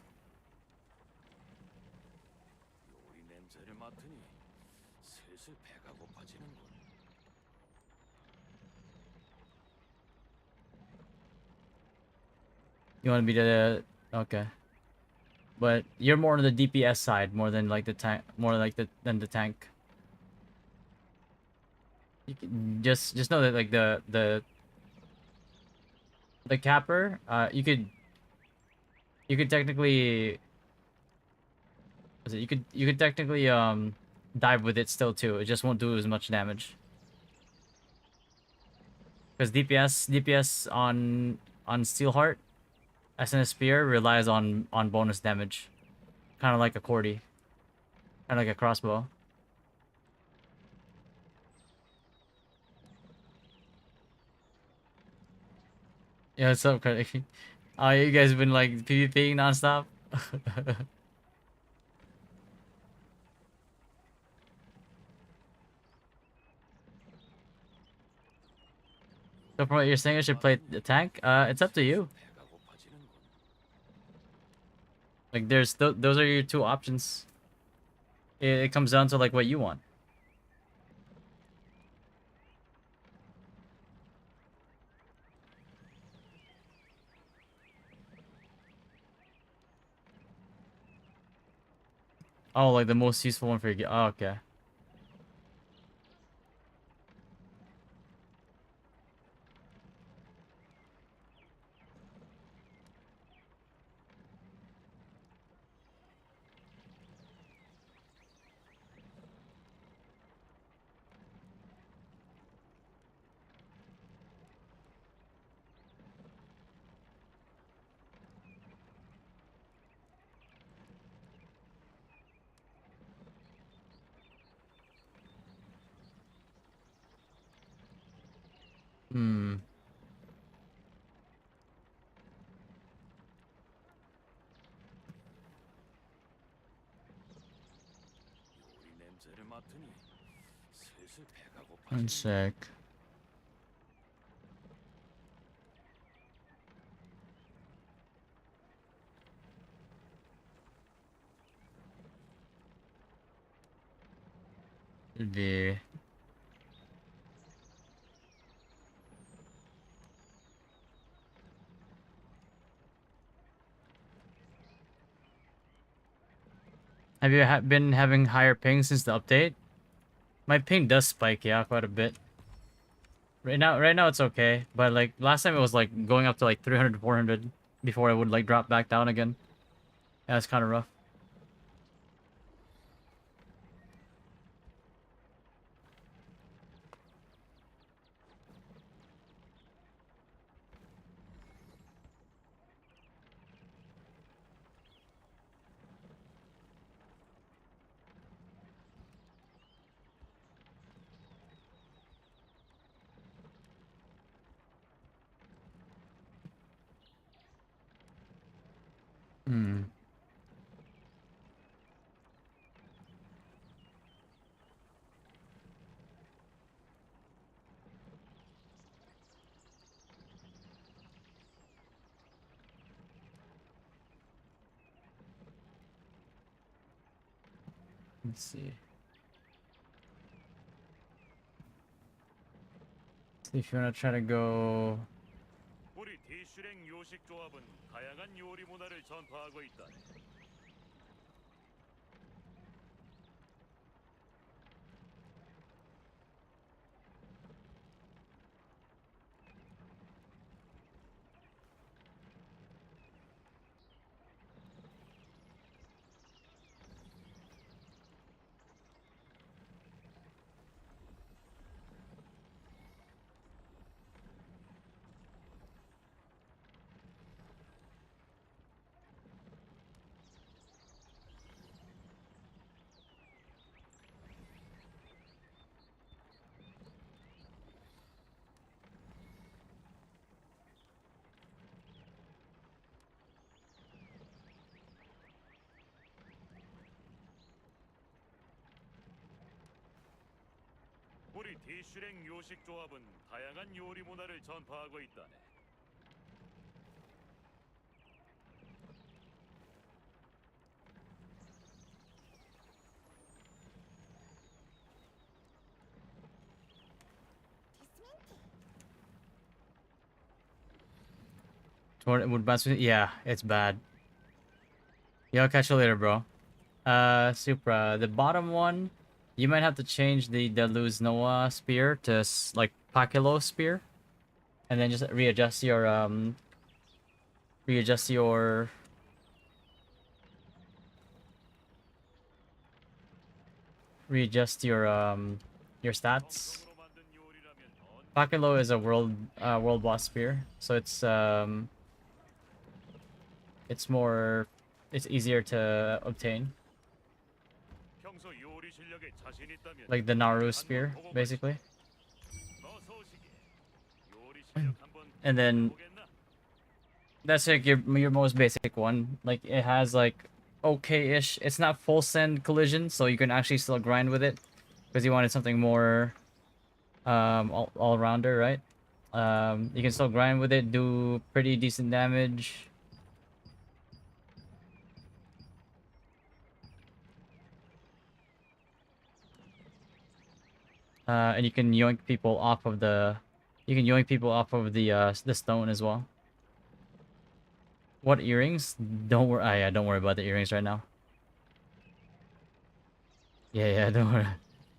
You want to be the okay, but you're more on the DPS side more than like the tank, more like than the tank. You can just know that like the capper, you could technically, you could technically dive with it still too. It just won't do as much damage. Because DPS on Steelheart, SNS Spear relies on bonus damage, kind of like a Cordy, kind of like a crossbow. Yeah, what's up, Craig? You guys been like PvPing nonstop? So from what you're saying, I should play the tank? It's up to you. Like, those are your two options. It comes down to like what you want. Oh, like the most useful one for your. Oh, okay. Hmm. One sec. Should be. Have you been having higher ping since the update? My ping does spike, yeah, quite a bit. Right now it's okay, but like last time it was like going up to like 300, 400 before it would like drop back down again. Yeah, it's kind of rough. Let's see. See if you wanna try to go. 우리 대슈랭 요식 조합은 다양한 요리 문화를 전파하고 있다. 우리 대슈랭 요식 조합은 다양한 요리 문화를 전파하고 있다네. Would bounce with, yeah, it's bad. Yeah, I'll catch you later, bro. Supra, the bottom one, you might have to change the Luz Noah spear to like Pakilo spear, and then just readjust your readjust your your stats. Pakilo is a world boss spear, so it's easier to obtain. 평소 요리 실력에 자신 있다면 Like the Naru spear, basically. 어서오시게. 요리 실력 한번 And then 보겠나? that's like your most basic one. Like it has like okay-ish. It's not full send collision, so you can actually still grind with it because you wanted something more all-rounder, right? You can still grind with it, do pretty decent damage. And you can yoink people off of the the stone as well. What earrings? Don't worry. Yeah, don't worry about the earrings right now. Yeah, don't worry.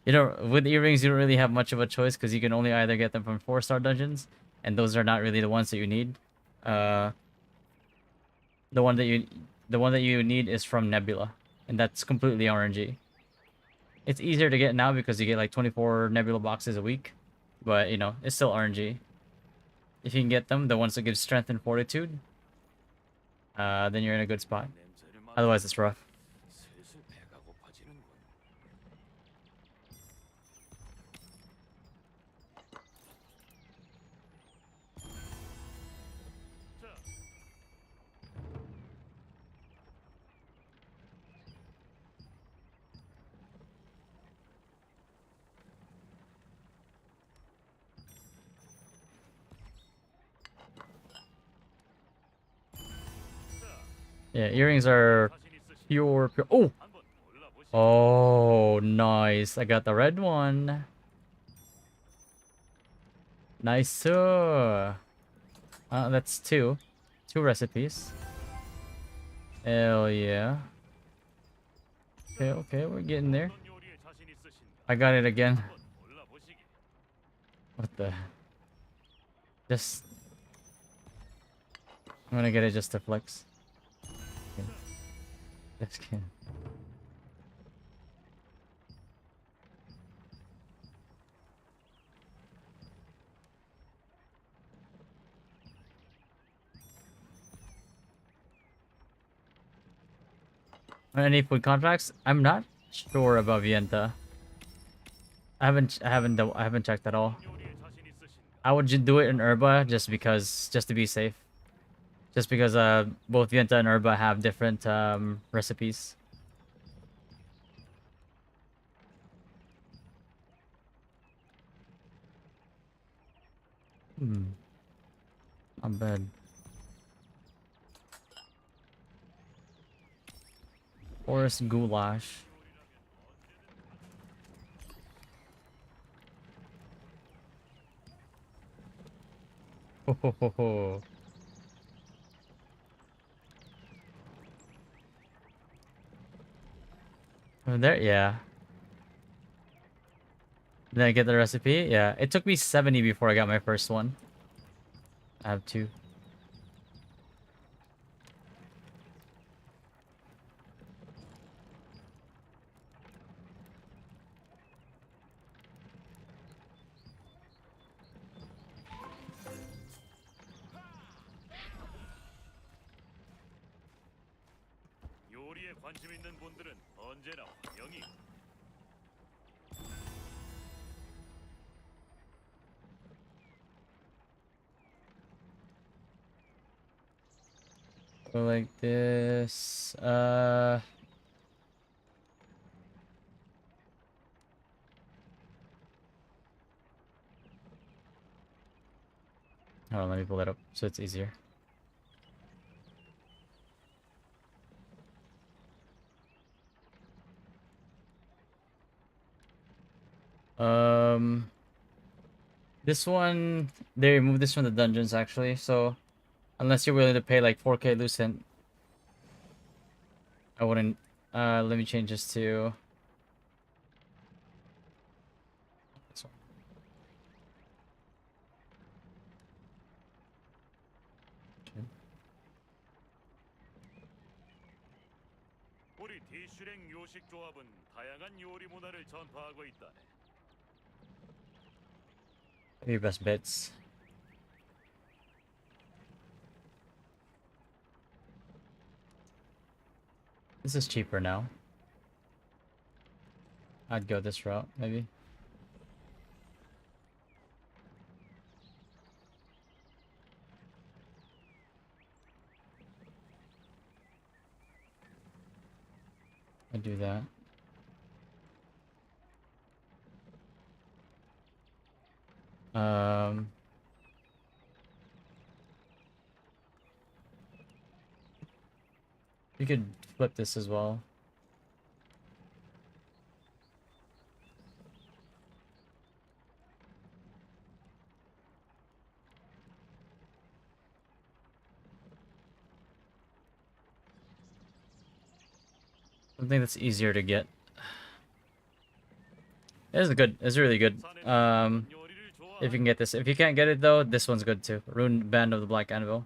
You know, with earrings, you don't really have much of a choice because you can only either get them from 4-star dungeons, and those are not really the ones that you need. The one that you need is from Nebula, and that's completely RNG. It's easier to get now because you get like 24 Nebula boxes a week, but you know, it's still RNG. If you can get them, the ones that give strength and fortitude, then you're in a good spot. Otherwise, it's rough. 슬슬 배가 고파지는군. 자, Yeah, earrings are 자신 있으시. pure. Oh, 한번 골라보시죠. oh, nice! I got the red one. Nice. That's two recipes. Hell yeah. Okay, we're getting there. 어떤 요리에 자신 있으신가? I got it again. 한번 골라보시게. What the? Just. I'm gonna get it just to flex. Okay. Just kidding. Any food contracts? I'm not sure about Vienta. I haven't checked at all. 요리에 자신 있으신가? I would do it in Herba just to be safe. Just because both Vienta and Herba have different recipes. Not bad. Forest goulash. Oh, there, yeah. Did I get the recipe? Yeah. It took me 70 before I got my first one. I have two. 요리에 관심 있는 분들은 언제나 환영이. Go like this. Hold on, let me pull that up so it's easier. This one, they removed this from the dungeons actually, so unless you're willing to pay like 4K Lucent, I wouldn't. Let me change this to this one. Okay. 우리 디슈랭 요식 조합은 다양한 요리 문화를 전파하고 있다네. Your best bets. This is cheaper now. I'd go this route, maybe. I'd do that. You could flip this as well. Something that's easier to get. It's good. It's really good. If you can get this. If you can't get it though, this one's good too. Rune Band of the Black Anvil.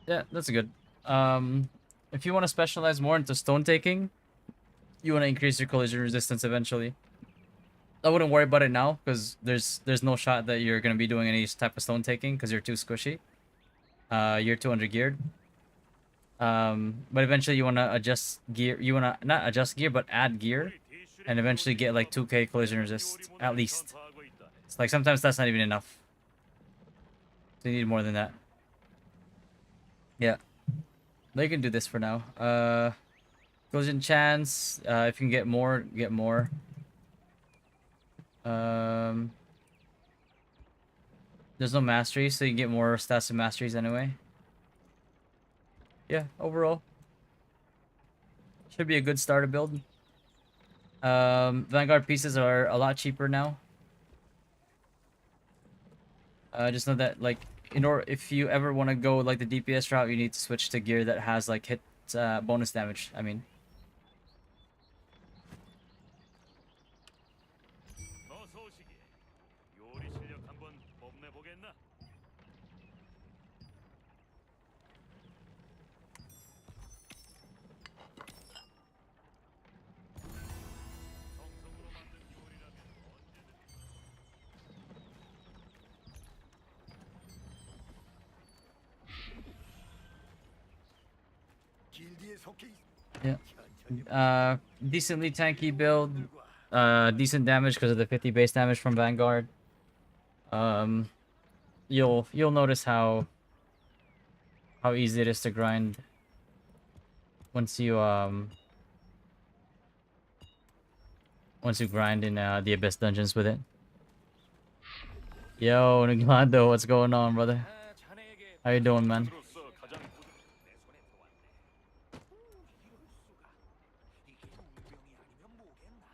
Yeah, that's good. If you want to specialize more into stone taking, you want to increase your collision resistance eventually. I wouldn't worry about it now because there's no shot that you're gonna be doing any type of stone taking because you're too squishy. You're 200 geared. But eventually you wanna adjust gear. You wanna not adjust gear, but add gear, and eventually get like 2K collision resist at least. It's like sometimes that's not even enough. So you need more than that. Yeah. They can do this for now. Collision chance. If you can get more, get more. There's no mastery, so you get more stats and masteries anyway. Yeah, overall. Should be a good starter build. Vanguard pieces are a lot cheaper now. Just know that like if you ever want to go like the DPS route, you need to switch to gear that has like hit bonus damage. I mean. 요리 실력 한번 뽐내 보겠나? 정성으로 만든 요리라면 언제든 길드에 속해 Yeah. Decently tanky build. Decent damage because of the 50 base damage from Vanguard. You'll notice how easy it is to grind once you grind in the Abyss dungeons with it. Yo, Niglando, what's going on, brother? How you doing, man? 적으로서 가장 내 손에 들어왔네. 이럴 수가. 이게 운명이 아니면 뭐겠나?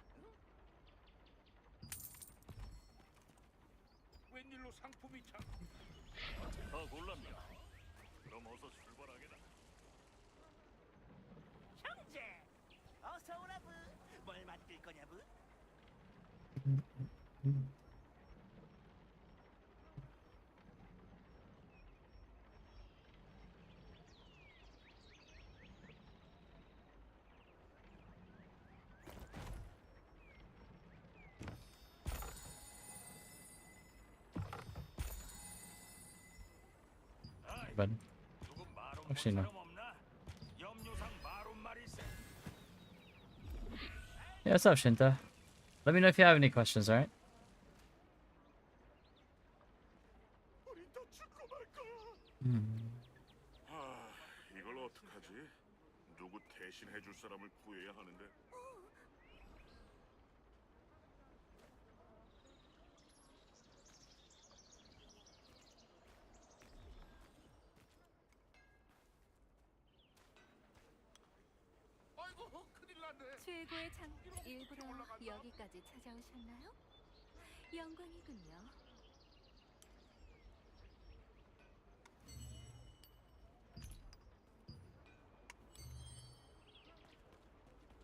웬일로 상품이 참. 다 골랐냐? 그럼 어서 출발하게나. 형제, 어서 오라 부. 뭘 만들 거냐 부? But 누구 마론 본 actually, no. 사람 없나? 염료상 마론 말일세. Yeah, what's up, Shinta? Let me know if you have any questions, alright? 우리 다칠거 말까? 이걸 어떡하지? 누구 대신 해줄 사람을 구해야 하는데. 아이고, 큰일 났네. 최고의 장 일부러 여기까지 찾아오셨나요? 영광이군요.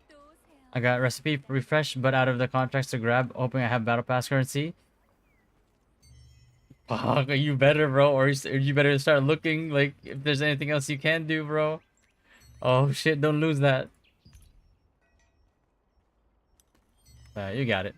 또 오세요. I got recipe refresh, but out of the contracts to grab, hoping I have battle pass currency. Fuck, you better, bro, or you better start looking like if there's anything else you can do, bro. Oh shit, don't lose that. You got it.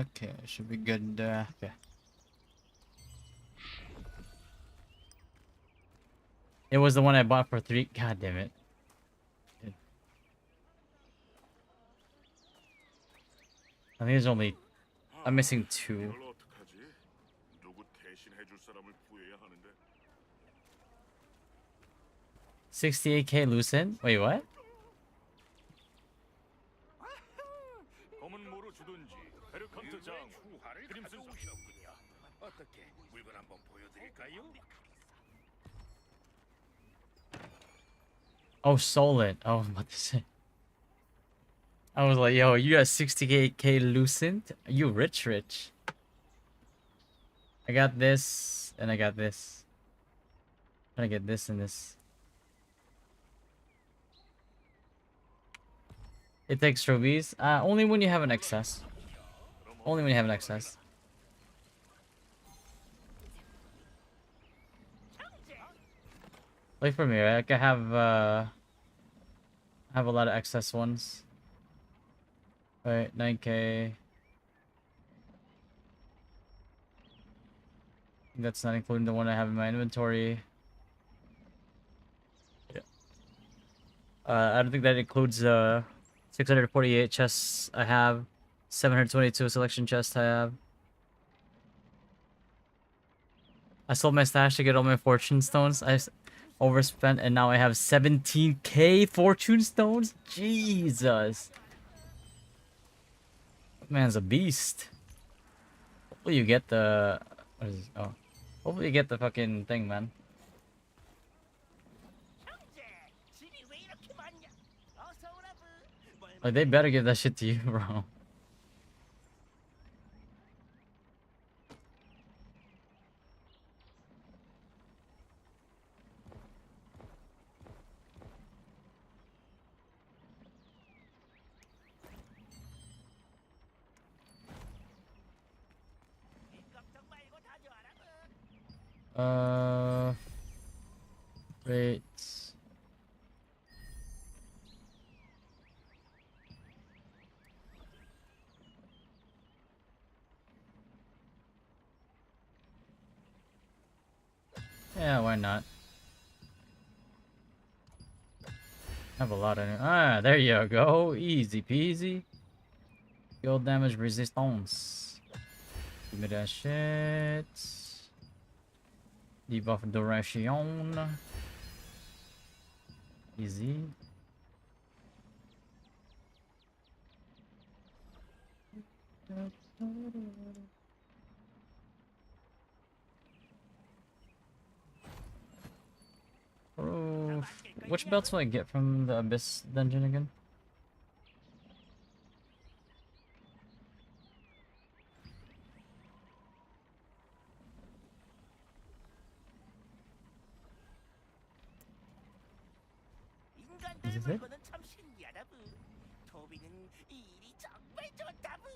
Okay, should be good. Okay. It was the one I bought for 3. God damn it. I think there's only. I'm missing 2. 이걸 어떡하지? 누구 대신 해줄 사람을 구해야 하는데. 68k lucent? Wait, what? 검은 뭐로 주든지 베르컨트 장 크림슨 오셨군요. 어떻게 물건 한번 보여드릴까요? Oh, Solent. Oh, I'm about to say. I was like, yo, you got 68k lucent? You rich. I got this, and I got this. I'm trying to get this and this. It takes rubies. Only when you have an excess. Only when you have an excess. Wait for me, right? Like I have a lot of excess ones. Right, 9k. That's not including the one I have in my inventory. Yeah. I don't think that includes 648 chests I have, 722 selection chests I have. I sold my stash to get all my fortune stones. Overspent and now I have 17k fortune stones. Jesus. Man's a beast. Hopefully you get the... What is this? Oh. Hopefully you get the fucking thing, man. 형제, 집이 왜 이렇게 많냐? 어서 오라부. 뭘 Like, they better give that shit to you, bro. 걱정 말고 다녀와라부. Wait. Yeah, why not? I have a lot of... Ah, there you go. Easy peasy. Skill damage resistance. Give me that shit. Debuff duration. Easy. Oh, which belts will I get from the Abyss dungeon again? 인간들 Is it? 물건은 참 신기하다부. 도비는 이 일이 정말 좋다부.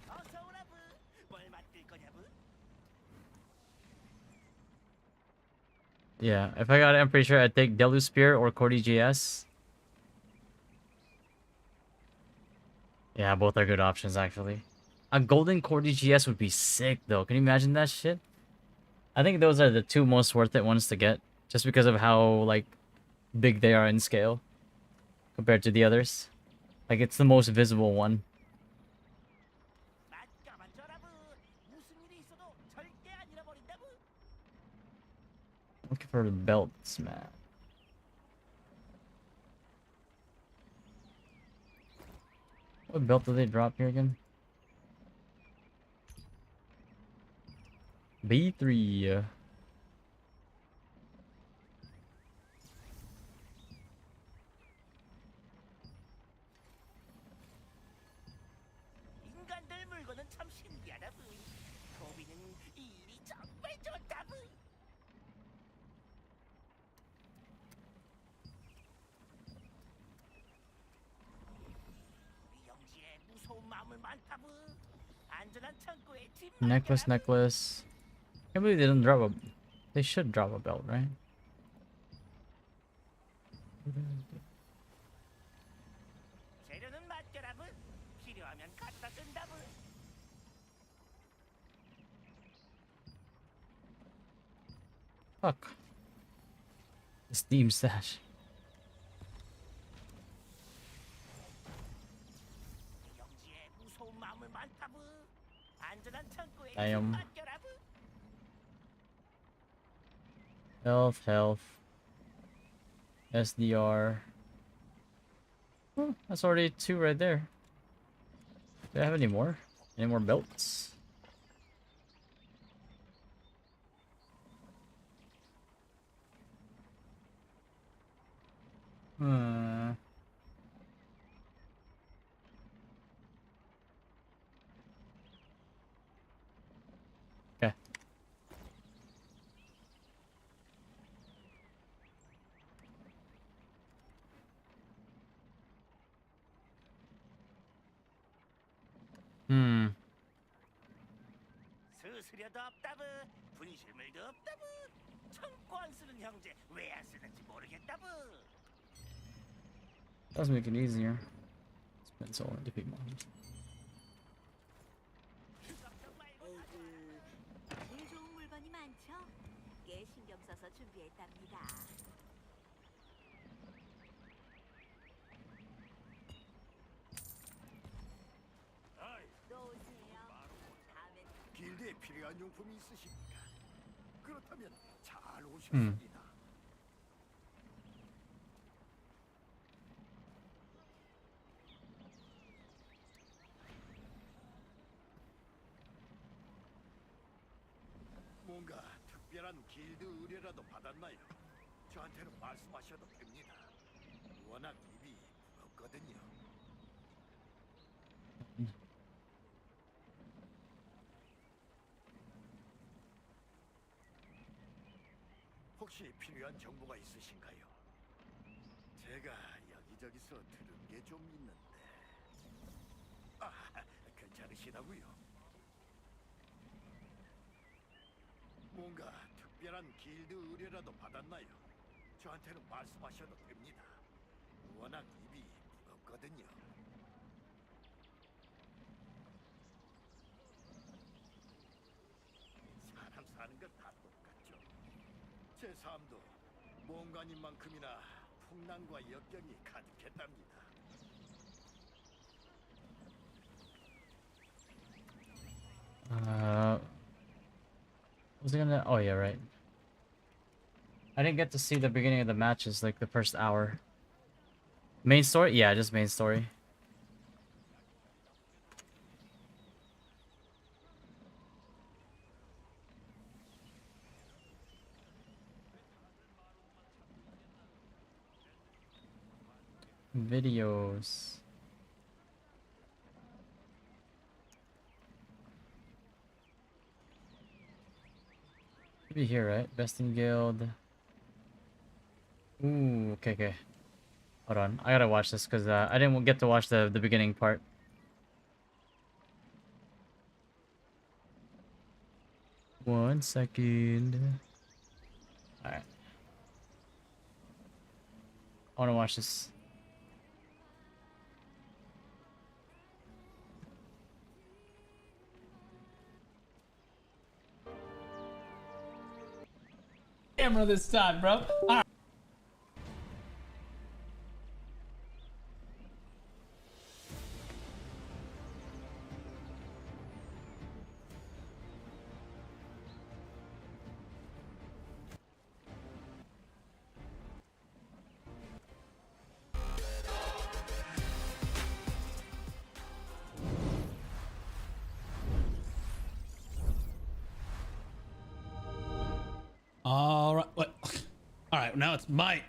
어서 오라부. 뭘 맡을 거냐부? Yeah, if I got it, I'm pretty sure I'd take Deluxe Spear or Cordy GS. Yeah, both are good options, actually. A golden Cordy GS would be sick, though. Can you imagine that shit? I think those are the two most worth it ones to get. Just because of how, like, big they are in scale. Compared to the others. Like, it's the most visible one. 맞가만 줘라부. 무슨 일이 있어도 절대 안 잃어버린다부. Looking for the belts, man. What belt do they drop here again? B3. 인간들 물건은 참 신기하다부. 도비는 이 일이 정말 좋다부. 우리 영지에 무서운 마음을 많다부. 안전한 창고에 집 Necklace, necklace. Can't believe they didn't drop a... They should drop a belt, right? 재료는 맡겨라부. 필요하면 갖다 준다부. Fuck. The Steam stash. 영지에 무서운 마음을 많다부. 안전한 창고에 집 Damn. 맡겨라부. Health, health. SDR. Oh, that's already 2 right there. Do I have any more? Any more belts? Hmm. Okay. Hmm. 수수료도 없다부. 분실물도 없다부. 창고 안 쓰는 형제 왜 안 쓰는지 모르겠다부. Does make it easier. Spend so long to defeat monsters. 걱정 말고 제일 좋은 물건이 많죠? 꽤 신경 써서 준비했답니다. 또 필요한 용품이 있으십니까? 그렇다면 잘 오셨습니다. 뭔가 특별한 길드 의뢰라도 받았나요? 저한테는 말씀하셔도 됩니다. 워낙 입이 무겁거든요. 혹시 필요한 정보가 있으신가요? 제가 여기저기서 들은 게 좀 있는데. 아, 괜찮으시다고요? 뭔가 특별한 길드 의뢰라도 받았나요? 저한테는 말씀하셔도 됩니다. 워낙 입이 무겁거든요. 사람 사는 건 다 똑같죠. 제 삶도 몽가님만큼이나 풍랑과 역경이 가득했답니다. Was it gonna? Oh yeah, right. I didn't get to see the beginning of the matches, like the first hour. Main story? Yeah, just main story. Videos. Should be here, right? Best in Guild. Ooh, okay. Hold on, I gotta watch this because I didn't get to watch the beginning part. One second. All right. I want to watch this. Camera this time, bro. All right. All right. What? All right. Now it's my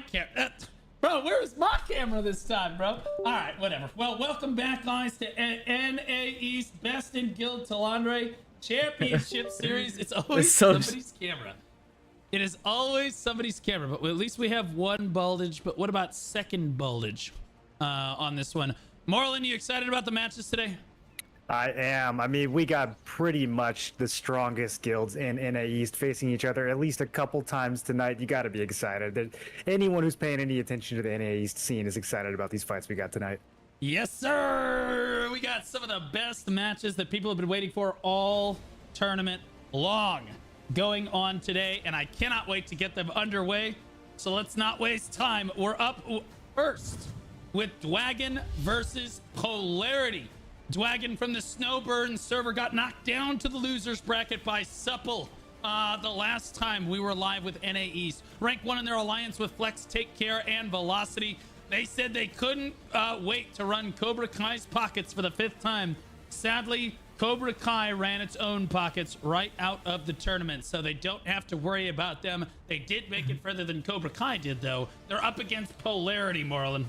camera. Bro, where's my camera this time, bro? All right, whatever. Well, welcome back, guys, to NA East Best in Guild Talandre Championship Series. It's always somebody's camera. It is always somebody's camera, but at least we have one baldage. But what about second baldage on this one? Marlon, you excited about the matches today? I am. I mean, we got pretty much the strongest guilds in NA East facing each other at least a couple times tonight. You got to be excited. Anyone who's paying any attention to the NA East scene is excited about these fights we got tonight. Yes, sir. We got some of the best matches that people have been waiting for all tournament long going on today, and I cannot wait to get them underway. So let's not waste time. We're up first with Dwagon versus Polarity. Dwagon from the Snowburn server got knocked down to the losers bracket by Supple the last time we were live with NA East. Rank 1 in their alliance with Flex, Take Care, and Velocity. They said they couldn't wait to run Cobra Kai's pockets for the 5th time. Sadly, Cobra Kai ran its own pockets right out of the tournament, so they don't have to worry about them. They did make it further than Cobra Kai did, though. They're up against Polarity, Marlon.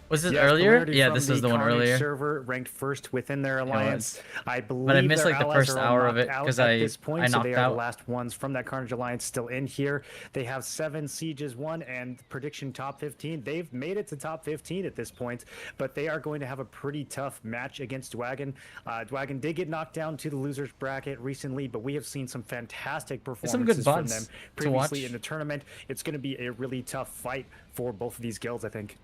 Was this earlier? Yeah, this was the one Carnage earlier. Server ranked first within their alliance. I believe. But I missed their like the allies first are all hour of knocked it out because at this point, I so knocked they are out. the last ones from that Carnage alliance still in here. They have 7 sieges won and prediction top 15. They've made it to top 15 at this point, but they are going to have a pretty tough match against Dwagon. Dwagon did get knocked down to the losers bracket recently, but we have seen some fantastic performances from them previously in the tournament. It's going to be a really tough fight for both of these guilds, I think.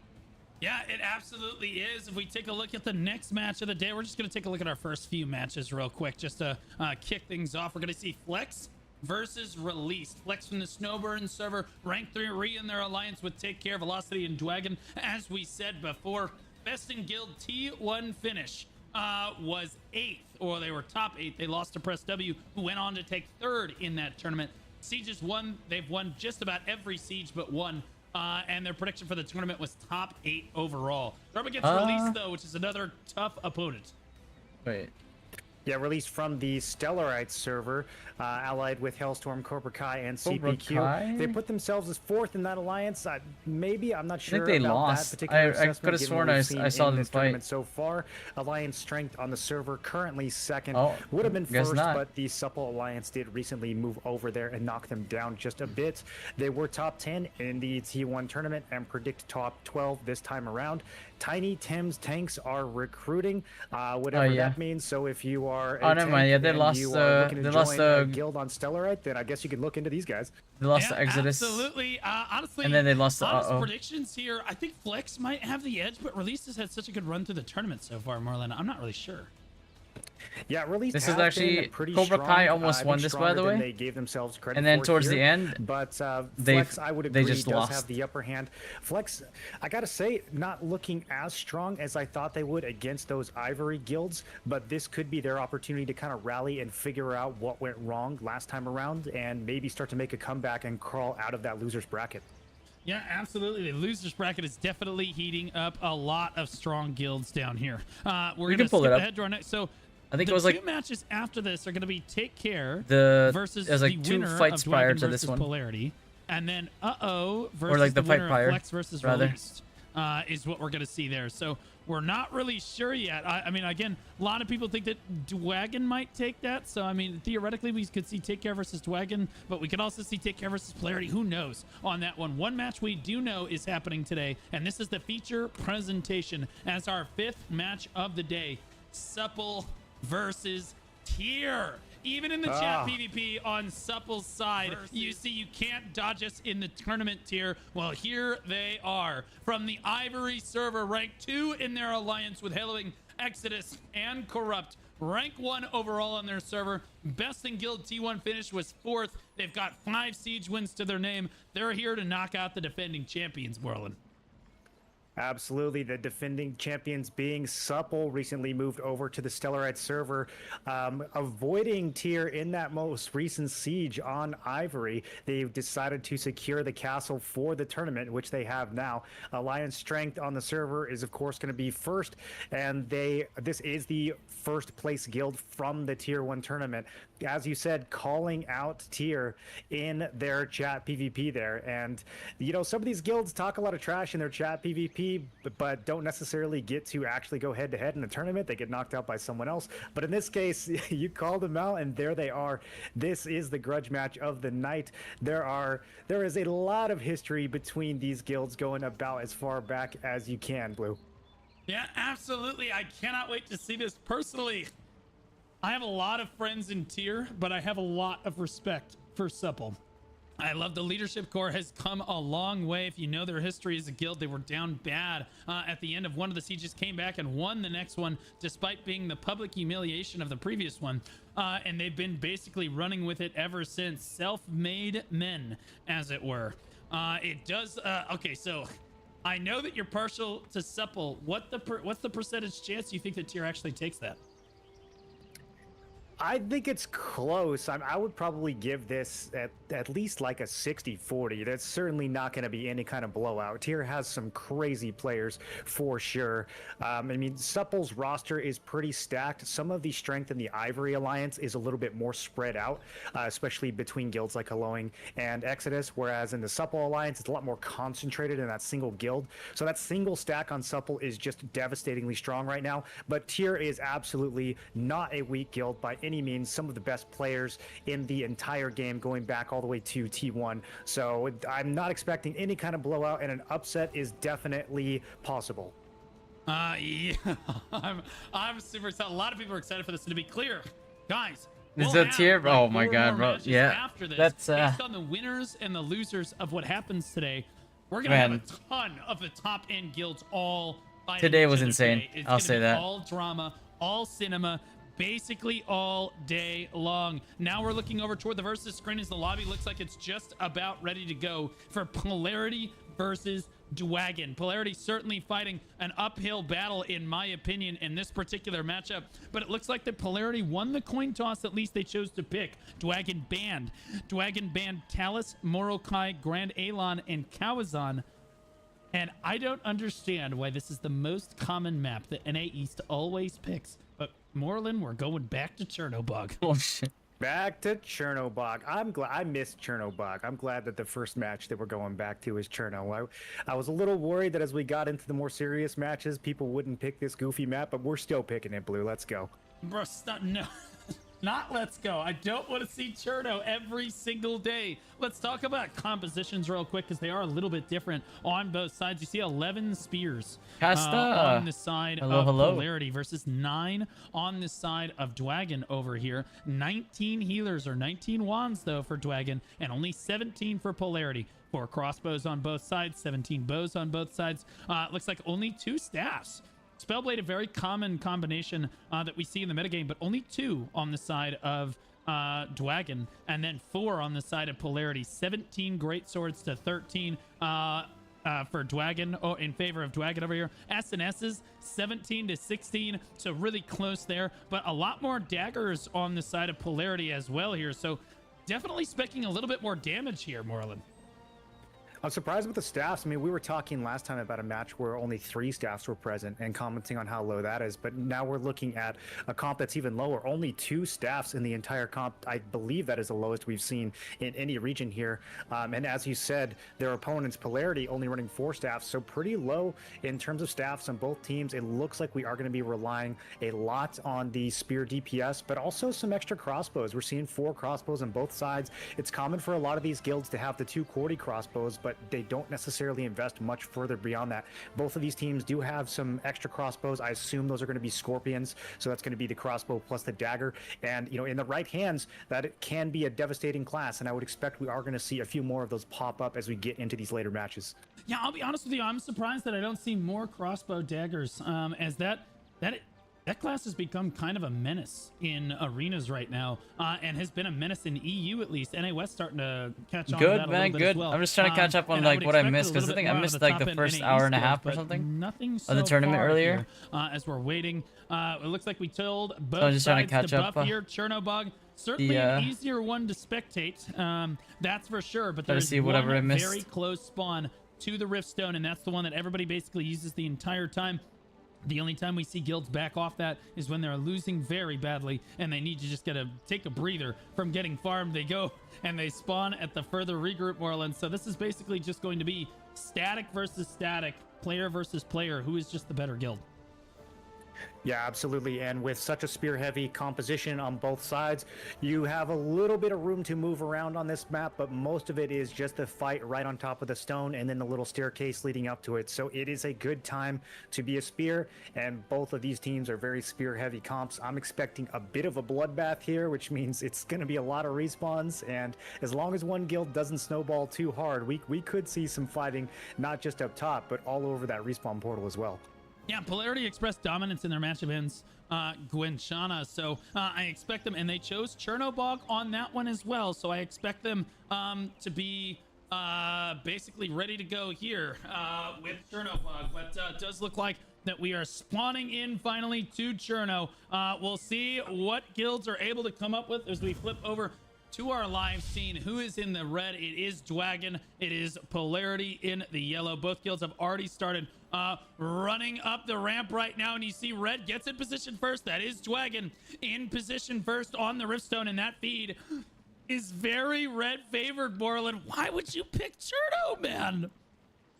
Yeah, it absolutely is. If we take a look at the next match of the day, we're just going to take a look at our first few matches real quick just to kick things off. We're going to see Flex versus Released. Flex from the Snowburn server, rank 3 in their alliance with Take Care, Velocity, and Dwagon. As we said before, Best in Guild T1 finish. was 8th, or they were top 8. They lost to Press W, who went on to take 3rd in that tournament. Sieges won. They've won just about every siege but one. And their prediction for the tournament was top 8 overall. They're up against Release, though, which is another tough opponent. Wait. Yeah, released from the Stellarite server, allied with Hailstorm, Cobra Kai, and CPQ. Kai? They put themselves as 4th in that alliance. Maybe, I'm not sure. I think they about lost. That particular I could have sworn I saw them fight. So far, Alliance strength on the server currently 2nd. Oh, would have been guess 1st, not. but the Supple Alliance did recently move over there and knock them down just a bit. They were top 10 in the T1 tournament and predict top 12 this time around. Tiny Tim's tanks are recruiting, whatever that means. So if you are never mind. Yeah, they lost. They lost a guild on Stellarite, then I guess you could look into these guys. They lost to Exodus. Absolutely. Honestly, and then they lost to honest predictions here. I think Flex might have the edge, but Release has had such a good run through the tournament so far, Marlon. I'm not really sure. Yeah, Release. This is actually Cobra Kai almost won this, by the way. They gave themselves credit. And then for towards here, the end, but Flex, I would agree, just does lost. have the upper hand. Flex, I gotta say, not looking as strong as I thought they would against those Ivory guilds, but this could be their opportunity to kind of rally and figure out what went wrong last time around, and maybe start to make a comeback and crawl out of that losers bracket. Yeah, absolutely. The losers bracket is definitely heating up a lot of strong guilds down here. We're gonna skip ahead to our next. So I think the it was like 2 matches after this are going to be Take Care versus there's like 2 fights prior to this one, Polarity, and then versus or like the fight winner prior, of Flex versus Released, is what we're going to see there. So we're not really sure yet. I mean, again, a lot of people think that Dwagon might take that. So I mean, theoretically, we could see Take Care versus Dwagon, but we could also see Take Care versus Polarity. Who knows on that one? One match we do know is happening today, and this is the feature presentation as our 5th match of the day: Supple versus Tier. Even in the chat PvP on Supple's side, you see you can't dodge us in the tournament Tier. Well, here they are from the Ivory server, ranked 2 in their alliance with Hallowing, Exodus, and Corrupt. Rank 1 overall on their server. Best in guild T1 finish was 4th. They've got 5 siege wins to their name. They're here to knock out the defending champions, Merlin. Absolutely. The defending champions being Supple recently moved over to the Stellarite server, avoiding Tier in that most recent siege on Ivory. They've decided to secure the castle for the tournament, which they have now. Alliance strength on the server is, of course, going to be 1st, and this is the 1st place guild from the Tier 1 tournament. As you said, calling out Tier in their chat PvP there. And, you know, some of these guilds talk a lot of trash in their chat PvP, but don't necessarily get to actually go head-to-head in the tournament. They get knocked out by someone else. But in this case, you called them out, and there they are. This is the grudge match of the night. There is a lot of history between these guilds going about as far back as you can, Blue. Yeah, absolutely. I cannot wait to see this personally. I have a lot of friends in Tier, but I have a lot of respect for Supple. I love the leadership core has come a long way. If you know their history as a guild, they were down bad at the end of one of the sieges, came back and won the next one, despite being the public humiliation of the previous one. And they've been basically running with it ever since. Self-made men, as it were. It does. Okay, so I know that you're partial to Supple. What's the percentage chance you think that Tier actually takes that? I think it's close. I would probably give this at least like a 60-40. That's certainly not going to be any kind of blowout. Tier has some crazy players for sure. I mean, Supple's roster is pretty stacked. Some of the strength in the Ivory Alliance is a little bit more spread out, especially between guilds like Hallowing and Exodus, whereas in the Supple Alliance, it's a lot more concentrated in that single guild. So that single stack on Supple is just devastatingly strong right now. But Tier is absolutely not a weak guild by any means. Some of the best players in the entire game going back all the way to T1. So I'm not expecting any kind of blowout, and an upset is definitely possible. Yeah, I'm super excited. A lot of people are excited for this. And to be clear, guys, is that Tier? Oh my god, bro. Yeah, after this, that's based on the winners and the losers of what happens today, we're gonna have a ton of the top end guilds all fighting today each was other insane. Today. I'll say that. All drama, all cinema, basically all day long. Now we're looking over toward the versus screen as the lobby looks like it's just about ready to go for Polarity versus Dwagon. Polarity certainly fighting an uphill battle, in my opinion, in this particular matchup, but it looks like that Polarity won the coin toss. At least they chose to pick. Dwagon banned Talus, Morokai, Grand Alon, and Kawazan. And I don't understand why this is the most common map that NA East always picks. But Moreland, we're going back to Chernobog. Oh shit. Back to Chernobog. I'm glad. I missed Chernobog. I'm glad that the first match that we're going back to is Cherno. I was a little worried that as we got into the more serious matches, people wouldn't pick this goofy map, but we're still picking it, Blue. Let's go. Bro, stop. No. Not let's go. I don't want to see Cherno every single day. Let's talk about compositions real quick, because they are a little bit different on both sides. You see 11 spears on the side of Polarity versus 9 on the side of Dwagon over here. 19 healers, or 19 wands though for Dwagon, and only 17 for Polarity. 4 crossbows on both sides, 17 bows on both sides. Looks like only 2 staffs. Spellblade, a very common combination that we see in the metagame, but only 2 on the side of Dwagon, and then 4 on the side of Polarity. 17 great swords to 13 for Dwagon, in favor of Dwagon over here. S&S's 17 to 16, so really close there, but a lot more daggers on the side of Polarity as well here, so definitely specking a little bit more damage here, Moreland. I'm surprised with the staffs. I mean, we were talking last time about a match where only 3 staffs were present and commenting on how low that is, but now we're looking at a comp that's even lower. Only 2 staffs in the entire comp. I believe that is the lowest we've seen in any region here. And as you said, their opponents, Polarity, only running 4 staffs, so pretty low in terms of staffs on both teams. It looks like we are going to be relying a lot on the spear DPS, but also some extra crossbows. We're seeing 4 crossbows on both sides. It's common for a lot of these guilds to have the 2 Cordy crossbows, but they don't necessarily invest much further beyond that. Both of these teams do have some extra crossbows. I assume those are going to be scorpions, so that's going to be the crossbow plus the dagger. And you know, in the right hands, that it can be a devastating class, and I would expect we are going to see a few more of those pop up as we get into these later matches. Yeah, I'll be honest with you, I'm surprised that I don't see more crossbow daggers, as that class has become kind of a menace in arenas right now, and has been a menace in EU at least. NA West starting to catch on to that a little bit as well. I'm just trying to catch up on like what I missed, because I think I missed like the first hour and a half or something nothing of the tournament earlier. As we're waiting, it looks like we told both I'm just trying sides to catch buff up. here. Chernobog, certainly an easier one to spectate, that's for sure, but there's one very close spawn to the Riftstone, and that's the one that everybody basically uses the entire time. The only time we see guilds back off that is when they're losing very badly and they need to just take a breather from getting farmed. They go and they spawn at the further regroup, Moreland. So this is basically just going to be static versus static, player versus player. Who is just the better guild? Yeah, absolutely. And with such a spear-heavy composition on both sides, you have a little bit of room to move around on this map, but most of it is just the fight right on top of the stone and then the little staircase leading up to it. So it is a good time to be a spear, and both of these teams are very spear-heavy comps. I'm expecting a bit of a bloodbath here, which means it's going to be a lot of respawns, and as long as one guild doesn't snowball too hard, we could see some fighting, not just up top, but all over that respawn portal as well. Yeah, Polarity expressed dominance in their match against Gwenchana, so I expect them, and they chose Chernobog on that one as well, so I expect them to be basically ready to go here with Chernobog, but it does look like that we are spawning in finally to Cherno. We'll see what guilds are able to come up with as we flip over to our live scene. Who is in the red? It is Dwagon. It is Polarity in the yellow. Both guilds have already started running up the ramp right now, and you see red gets in position first. That is Dwagon in position first on the Riftstone, and that feed is very red favored, Moreland. Why would you pick Cherno, man?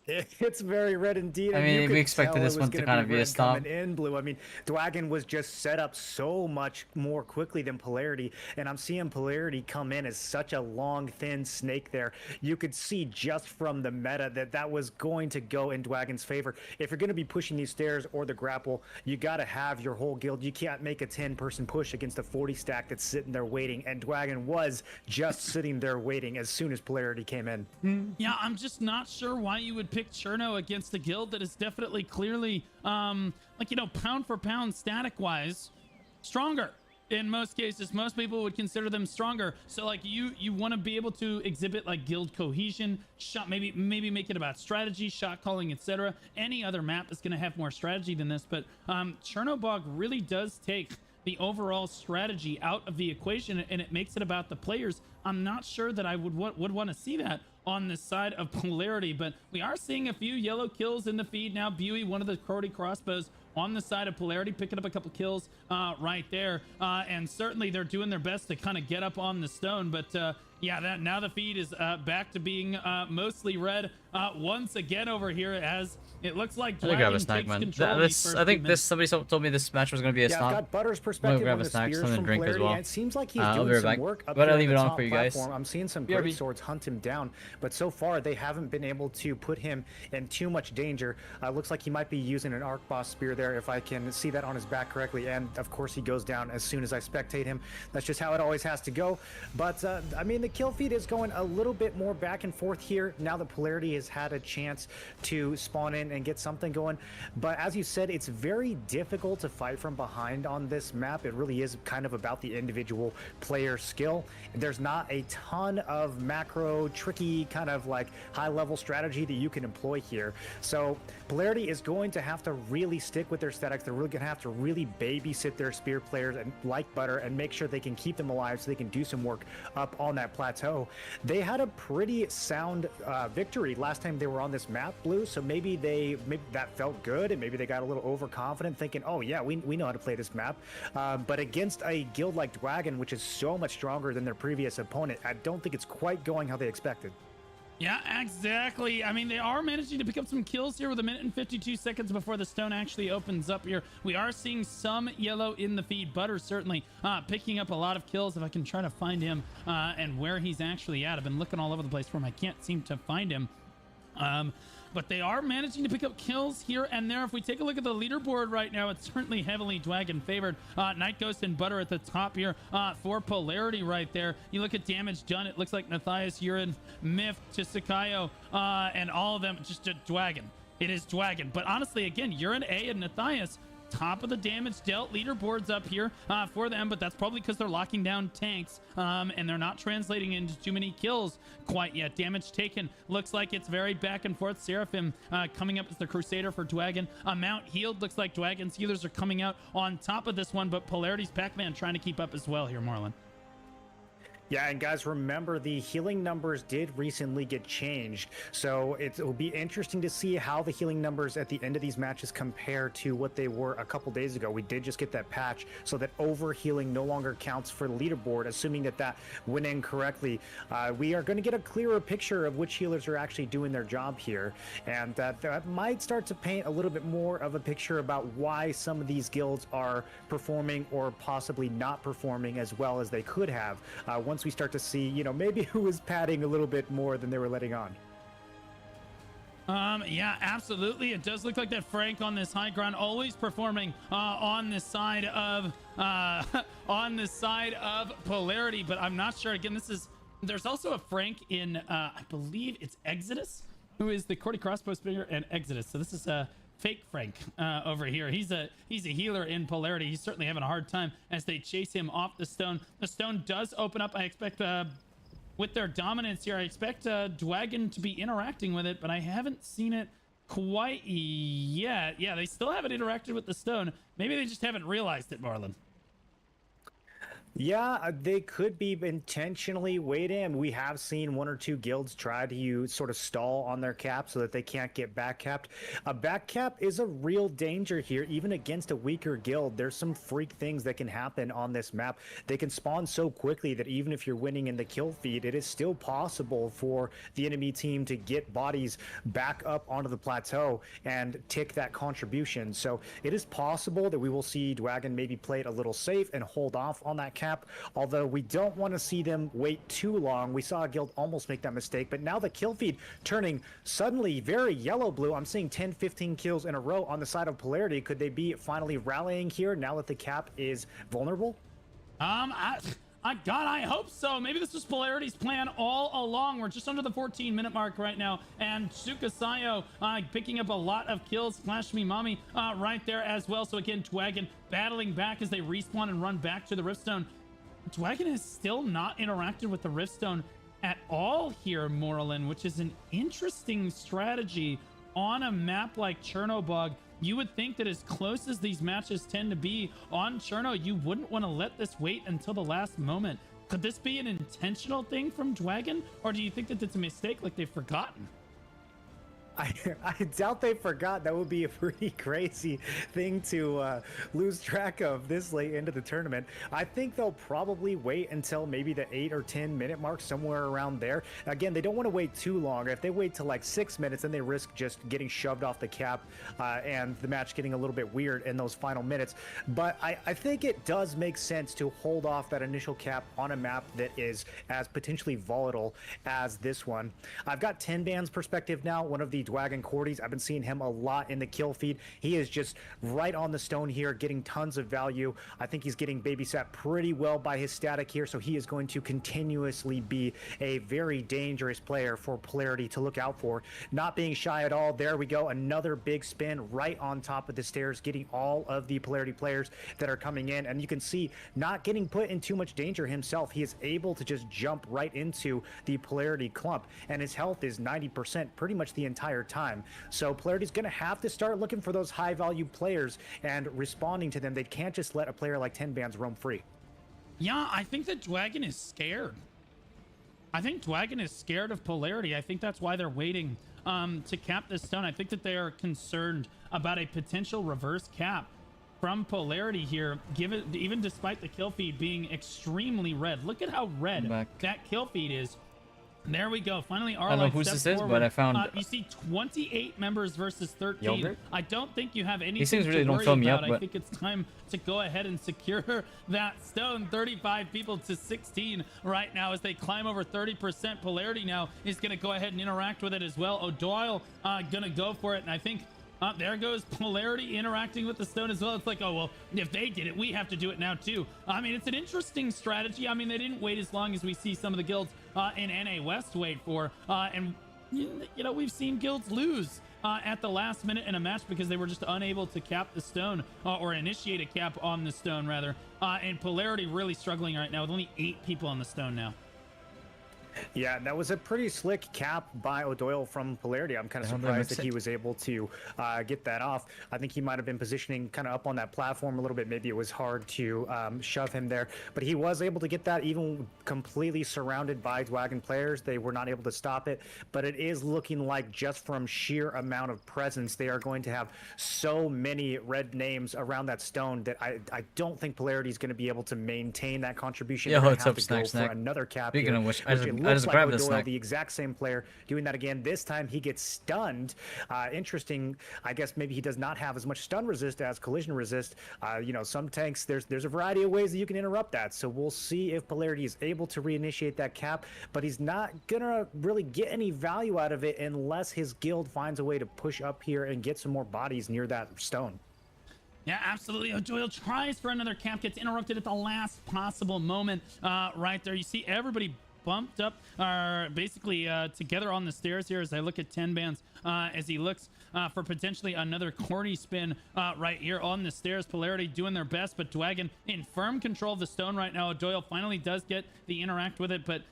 It's very red indeed. I mean, we expected this one to kind of be a stop. In blue. I mean, Dwagon was just set up so much more quickly than Polarity, and I'm seeing Polarity come in as such a long, thin snake there. You could see just from the meta that was going to go in Dwagon's favor. If you're going to be pushing these stairs or the grapple, you got to have your whole guild. You can't make a 10-person push against a 40 stack that's sitting there waiting, and Dwagon was just sitting there waiting as soon as Polarity came in. Yeah, I'm just not sure why you would pick Cherno against a guild that is definitely clearly like, you know, pound for pound static wise stronger. in most cases. Most people would consider them stronger. So like you want to be able to exhibit like guild cohesion, shot, maybe make it about strategy, shot calling, etc. Any other map is going to have more strategy than this, but Chernobog really does take the overall strategy out of the equation, and it makes it about the players. I'm not sure that I would want to see that on the side of Polarity, but we are seeing a few yellow kills in the feed now. Buey, one of the Crody crossbows on the side of Polarity, picking up a couple kills right there, and certainly they're doing their best to kind of get up on the stone, but yeah, now the feed is back to being mostly red once again over here, as it looks like I'm gonna grab a Dragon snack, takes man. control. I think somebody told me this match was gonna be a Yeah, stop. I've got Butter's perspective grab on a the snack, spears something to from drink as Polarity, well. and it seems like he's I'll be doing right some back. work up But I'll here leave on it the on top for you guys. platform. I'm seeing some BRB. great swords hunt him down, but so far they haven't been able to put him in too much danger. Looks like he might be using an arc boss spear there, if I can see that on his back correctly, and of course he goes down as soon as I spectate him. That's just how it always has to go. But I mean, the kill feed is going a little bit more back and forth here now that Polarity has had a chance to spawn in and get something going. But as you said, it's very difficult to fight from behind on this map. It really is kind of about the individual player skill. There's not a ton of macro, tricky kind of like high level strategy that you can employ here. So Polarity is going to have to really stick with their statics. They're really going to have to really babysit their spear players and like Butter and make sure they can keep them alive so they can do some work up on that plateau. They had a pretty sound victory last time they were on this map, Blue, so maybe that felt good, and maybe they got a little overconfident thinking, oh yeah, we know how to play this map. But against a guild like Dwagon, which is so much stronger than their previous opponent, I don't think it's quite going how they expected. Yeah, exactly. I mean, they are managing to pick up some kills here with 1 minute and 52 seconds before the stone actually opens up here. We are seeing some yellow in the feed. Butter certainly picking up a lot of kills. If I can try to find him and where he's actually at. I've been looking all over the place for him. I can't seem to find him. But they are managing to pick up kills here and there. If we take a look at the leaderboard right now, it's certainly heavily Dwagon favored. Night Ghost and Butter at the top here for Polarity right there. You look at damage done, it looks like Nathias, Urin, Myth, Chisakayo, and all of them just a Dwagon. It is Dwagon. But honestly, again, Urin A and Nathias, top of the damage dealt leaderboards up here for them, but that's probably because they're locking down tanks and they're not translating into too many kills quite yet. Damage taken looks like it's very back and forth. Seraphim coming up as the Crusader for Dwagon. Mount healed looks like Dwagon's healers are coming out on top of this one, but Polarity's Pac-Man trying to keep up as well here, Marlon. Yeah, and guys, remember the healing numbers did recently get changed, so it will be interesting to see how the healing numbers at the end of these matches compare to what they were a couple days ago. We did just get that patch so that overhealing no longer counts for the leaderboard, assuming that went in correctly. We are going to get a clearer picture of which healers are actually doing their job here, and that might start to paint a little bit more of a picture about why some of these guilds are performing or possibly not performing as well as they could have once we start to see, you know, maybe who is padding a little bit more than they were letting on. Yeah, absolutely. It does look like that Frank on this high ground always performing on the side of Polarity, but I'm not sure. Again, there's also a Frank in I believe it's Exodus, who is the Cordy crossbow spear and Exodus. So this is a fake Frank over here. He's a healer in Polarity. He's certainly having a hard time as they chase him off the stone. The stone does open up. I expect with their dominance here, I expect Dwagon to be interacting with it, but I haven't seen it quite yet. Yeah, they still haven't interacted with the stone. Maybe they just haven't realized it, Marlon. Yeah, they could be intentionally waiting. We have seen one or two guilds try to sort of stall on their cap so that they can't get back capped. A back cap is a real danger here, even against a weaker guild. There's some freak things that can happen on this map. They can spawn so quickly that even if you're winning in the kill feed, it is still possible for the enemy team to get bodies back up onto the plateau and tick that contribution. So it is possible that we will see Dwagon maybe play it a little safe and hold off on that cap, although we don't want to see them wait too long. We saw a guild almost make that mistake, but now the kill feed turning suddenly very yellow-blue. I'm seeing 10-15 kills in a row on the side of Polarity. Could they be finally rallying here now that the cap is vulnerable? God, I hope so. Maybe this was Polarity's plan all along. We're just under the 14-minute mark right now, and Tsukusayo picking up a lot of kills. Flash Me Mommy right there as well. So again, Dwagon battling back as they respawn and run back to the Riftstone. Dwagon has still not interacted with the Riftstone at all here, Morlin, which is an interesting strategy on a map like Chernobog. You would think that as close as these matches tend to be on Cherno, you wouldn't want to let this wait until the last moment. Could this be an intentional thing from Dwagon, or do you think that it's a mistake, like they've forgotten? I doubt they forgot. That would be a pretty crazy thing to lose track of this late into the tournament. I think they'll probably wait until maybe the 8 or 10 minute mark, somewhere around there. Again, they don't want to wait too long. If they wait till like 6 minutes, then they risk just getting shoved off the cap and the match getting a little bit weird in those final minutes. But I think it does make sense to hold off that initial cap on a map that is as potentially volatile as this one. I've got 10 Band's perspective now, one of the Dwagon Cordies. I've been seeing him a lot in the kill feed. He is just right on the stone here, getting tons of value. I think he's getting babysat pretty well by his static here, so he is going to continuously be a very dangerous player for Polarity to look out for. Not being shy at all. There we go. Another big spin right on top of the stairs, getting all of the Polarity players that are coming in. And you can see, not getting put in too much danger himself. He is able to just jump right into the Polarity clump, and his health is 90% pretty much the entire time. So Polarity's going to have to start looking for those high value players and responding to them. They can't just let a player like 10 Bands roam free. Yeah, I think that Dwagon is scared. I think Dwagon is scared of Polarity. I think that's why they're waiting to cap this stone. I think that they are concerned about a potential reverse cap from Polarity here, even despite the kill feed being extremely red. Look at how red that kill feed is. There we go. Finally, I don't know who this is, but I found you see 28 members versus 13. Yogurt? I don't think you have anything These things really to don't worry fill me about. up, but I think it's time to go ahead and secure that stone. 35 people to 16 right now as they climb over 30%. Polarity now is going to go ahead and interact with it as well. O'Doyle going to go for it, and I think there goes Polarity interacting with the stone as well. It's like, oh, well, if they did it, we have to do it now too. I mean, it's an interesting strategy. I mean, they didn't wait as long as we see some of the guilds in NA West wait for. And, you know, we've seen guilds lose at the last minute in a match because they were just unable to cap the stone or initiate a cap on the stone, rather. And Polarity really struggling right now with only 8 people on the stone now. Yeah, that was a pretty slick cap by O'Doyle from Polarity. I'm kind of surprised that he was able to get that off. I think he might have been positioning kind of up on that platform a little bit. Maybe it was hard to shove him there, but he was able to get that even completely surrounded by Dwagon players. They were not able to stop it, but it is looking like just from sheer amount of presence, they are going to have so many red names around that stone that I don't think Polarity is going to be able to maintain that contribution. Yeah, what's up, Snack? For another cap. Speaking of which, I just grabbed this snack. The exact same player doing that again. This time he gets stunned. Interesting. I guess maybe he does not have as much stun resist as collision resist. You know, some tanks, there's a variety of ways that you can interrupt that. So we'll see if Polarity is able to reinitiate that cap, but he's not gonna really get any value out of it unless his guild finds a way to push up here and get some more bodies near that stone. Yeah, absolutely. O'Doyle tries for another cap, gets interrupted at the last possible moment right there. You see everybody bumped up, basically together on the stairs here as I look at 10 Bands as he looks for potentially another corny spin right here on the stairs. Polarity doing their best, but Dwagon in firm control of the stone right now. Doyle finally does get the interact with it, but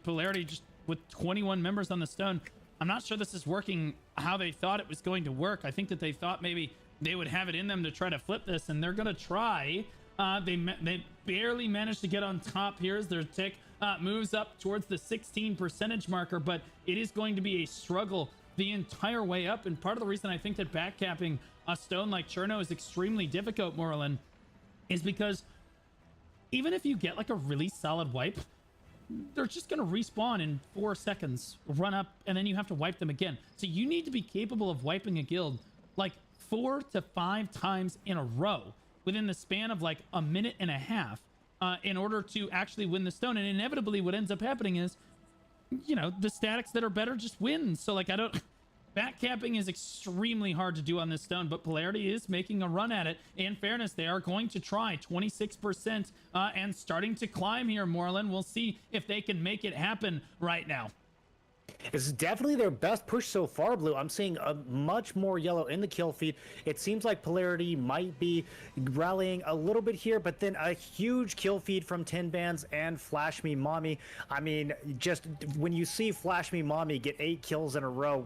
Polarity just with 21 members on the stone. I'm not sure this is working how they thought it was going to work. I think that they thought maybe they would have it in them to try to flip this, and they're going to try. They barely managed to get on top. Here's their tick. Moves up towards the 16% marker, but it is going to be a struggle the entire way up. And part of the reason I think that backcapping a stone like Cherno is extremely difficult, Morlin, is because even if you get like a really solid wipe, they're just going to respawn in 4 seconds, run up, and then you have to wipe them again. So you need to be capable of wiping a guild like 4 to 5 times in a row within the span of like a minute and a half. In order to actually win the stone. And inevitably what ends up happening is, you know, the statics that are better just win. So like, Backcapping is extremely hard to do on this stone, but Polarity is making a run at it. In fairness, they are going to try 26% and starting to climb here, Moreland. We'll see if they can make it happen right now. This is definitely their best push so far, Blue. I'm seeing a much more yellow in the kill feed. It seems like Polarity might be rallying a little bit here, but then a huge kill feed from 10 Bands and Flash Me Mommy. I mean, just when you see Flash Me Mommy get 8 kills in a row,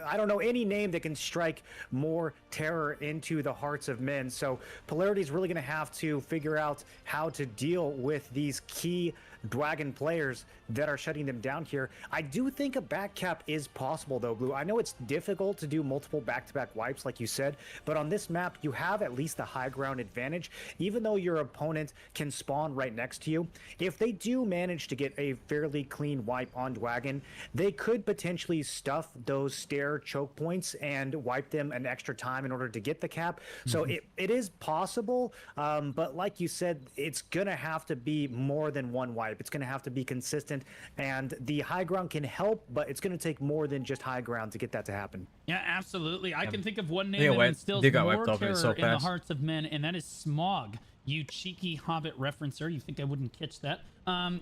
I don't know any name that can strike more terror into the hearts of men. So Polarity is really going to have to figure out how to deal with these key Dragon players that are shutting them down here. I do think a back cap is possible though, Blue. I know it's difficult to do multiple back-to-back wipes like you said, but on this map you have at least the high ground advantage, even though your opponent can spawn right next to you. If they do manage to get a fairly clean wipe on Dwagon, they could potentially stuff those stair choke points and wipe them an extra time in order to get the cap. So it is possible, but like you said, it's gonna have to be more than one wipe. It's going to have to be consistent, and the high ground can help, but it's going to take more than just high ground to get that to happen. Yeah, absolutely. I can think of one name that instills more terror in the hearts of men, and that is Smog. You cheeky Hobbit referencer. You think I wouldn't catch that?